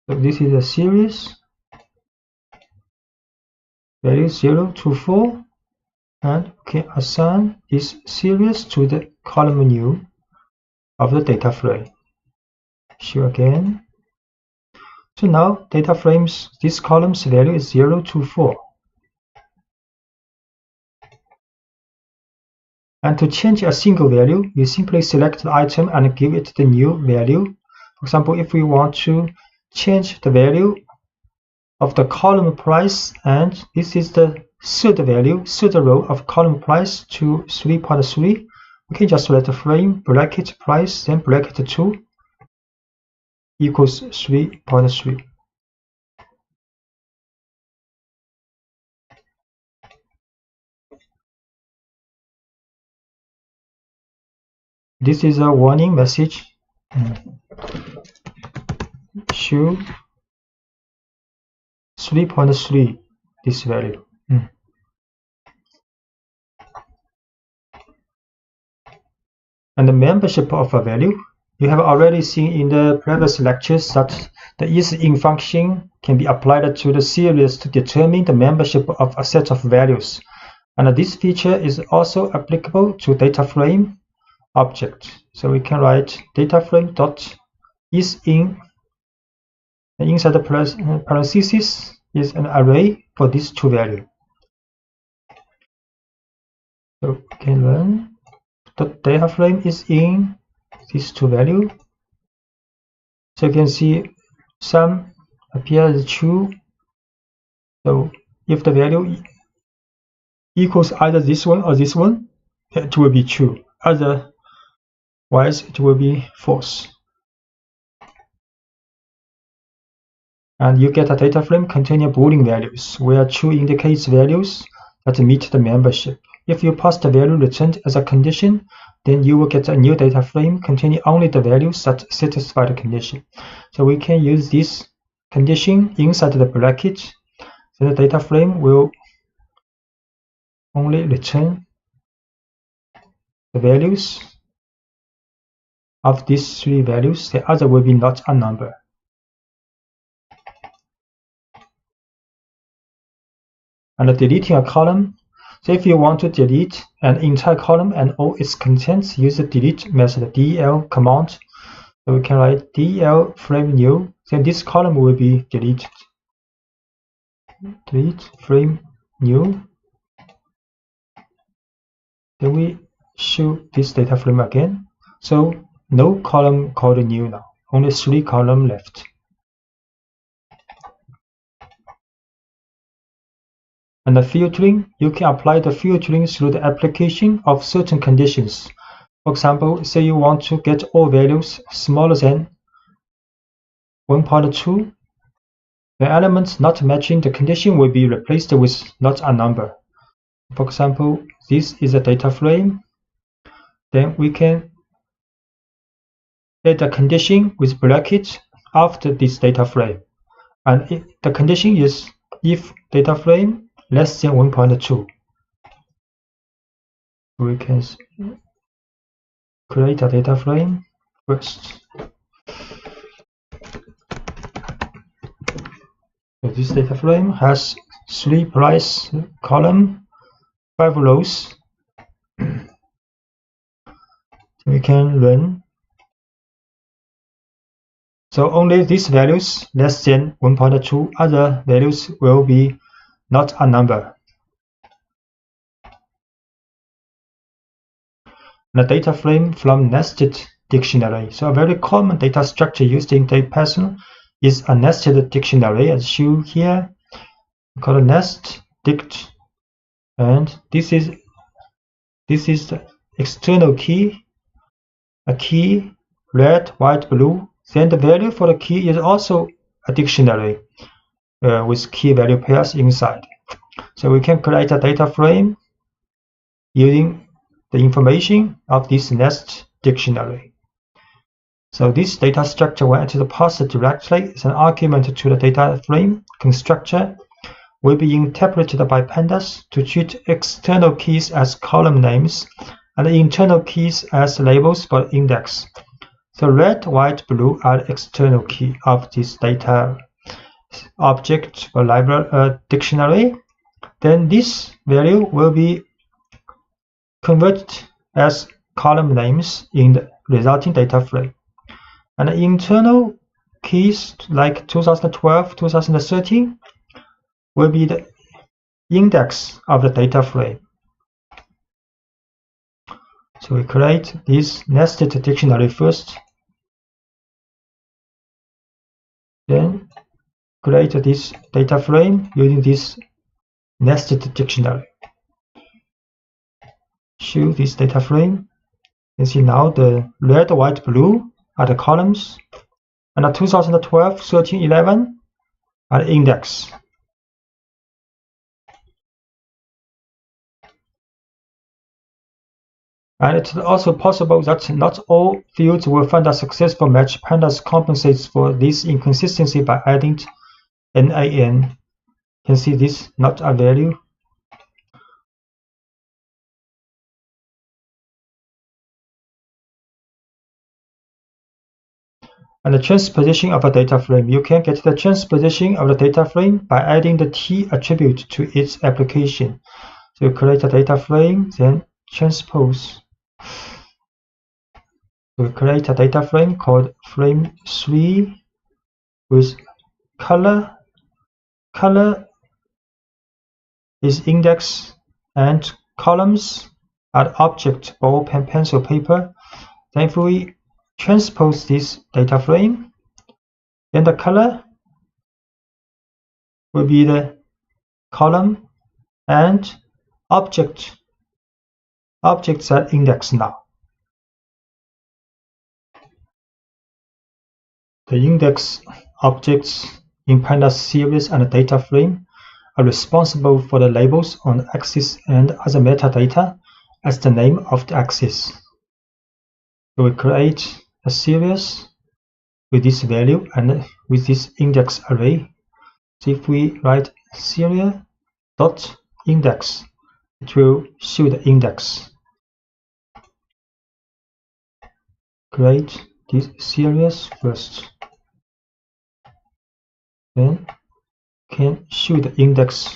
So this is a series, value 0 to 4. And we can assign this series to the column new of the data frame. Show again. So now data frames, this column's value is 0 to 4. And to change a single value, you simply select the item and give it the new value. For example, if we want to change the value of the column price, and this is the third value, third row of column price to 3.3, we can just write the frame bracket price, then bracket 2 equals 3.3. This is a warning message. Show 3.3 this value. And the membership of a value, you have already seen in the previous lectures that the isIn function can be applied to the series to determine the membership of a set of values. And this feature is also applicable to data frame object. So we can write data frame dot isIn, and inside the parentheses is an array for these two values. So we can learn the data frame is in these two values. So you can see some appear as true. So if the value equals either this one or this one, it will be true. Otherwise, it will be false. And you get a data frame containing Boolean values, where true indicates values that meet the membership. If you pass the value returned as a condition, then you will get a new data frame containing only the values that satisfy the condition. So we can use this condition inside the bracket. So the data frame will only return the values of these three values. The other will be not a number. And deleting a column. So if you want to delete an entire column and all its contents, use the delete method, del command. So we can write del frame new, then this column will be deleted. Delete frame new. Then we show this data frame again. So no column called new now, only 3 columns left. And the filtering, you can apply the filtering through the application of certain conditions. For example, say you want to get all values smaller than 1.2. The elements not matching the condition will be replaced with not a number. For example, this is a data frame. Then we can add a condition with bracket after this data frame. And the condition is if data frame less than 1.2. We can create a data frame first. So this data frame has 3 price columns, 5 rows. We can run. So only these values less than 1.2, other values will be not a number. The data frame from nested dictionary. So a very common data structure used in Python is a nested dictionary, as shown here, called nest dict. And this is the external key, a key, red, white, blue. Then the value for the key is also a dictionary with key value pairs inside. So we can create a data frame using the information of this nest dictionary. So this data structure, when it is passed directly as an argument to the data frame constructor, will be interpreted by pandas to treat external keys as column names and internal keys as labels for index. So red, white, blue are the external key of this data object or library dictionary. Then this value will be converted as column names in the resulting data frame. And the internal keys like 2012, 2013 will be the index of the data frame. So we create this nested dictionary first, then create this data frame using this nested dictionary. Show this data frame. You can see now the red, white, blue are the columns, and the 2012, 13, 11 are the index. And it's also possible that not all fields will find a successful match. Pandas compensates for this inconsistency by adding NaN. You can see this not a value. And the transposition of a data frame. You can get the transposition of the data frame by adding the T attribute to its application. So you create a data frame, then transpose. We create a data frame called frame 3 with color. Color is index and columns are object, ball, pen, pencil, paper. Then if we transpose this data frame, then the color will be the column and objects are index now. The index objects in pandas series and data frame are responsible for the labels on the axis and other metadata as the name of the axis. So we create a series with this value and with this index array. So if we write serial.index, it will show the index. Create this series first. Then can show the index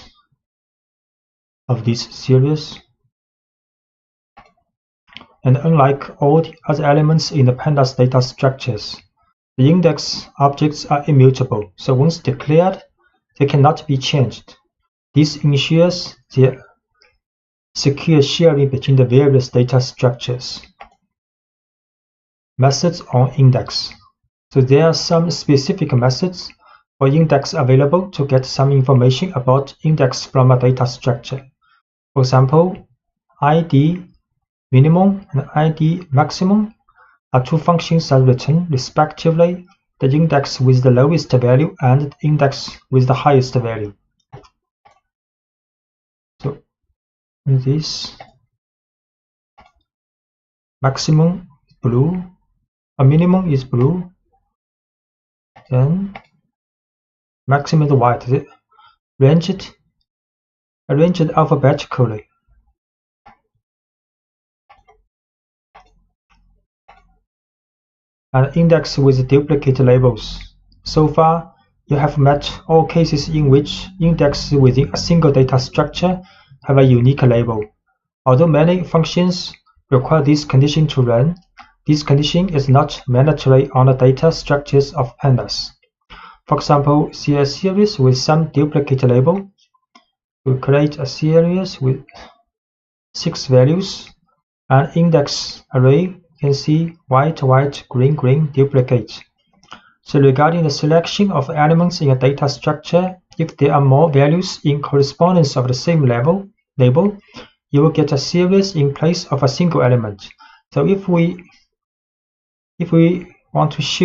of this series. And unlike all the other elements in the pandas data structures, the index objects are immutable. So once declared, they cannot be changed. This ensures the secure sharing between the various data structures. Methods on index. So there are some specific methods for index available to get some information about index from a data structure. For example, ID minimum and ID maximum are two functions that return respectively the index with the lowest value and the index with the highest value. So this maximum is blue, a minimum is blue, then maximum is white, arranged alphabetically. And index with duplicate labels. So far, you have met all cases in which indexes within a single data structure have a unique label. Although many functions require this condition to run, this condition is not mandatory on the data structures of pandas. For example, see a series with some duplicate label. We create a series with 6 values, and index array can see white, white, green, green, duplicate. So regarding the selection of elements in a data structure, if there are more values in correspondence of the same label, you will get a series in place of a single element. So if we want to show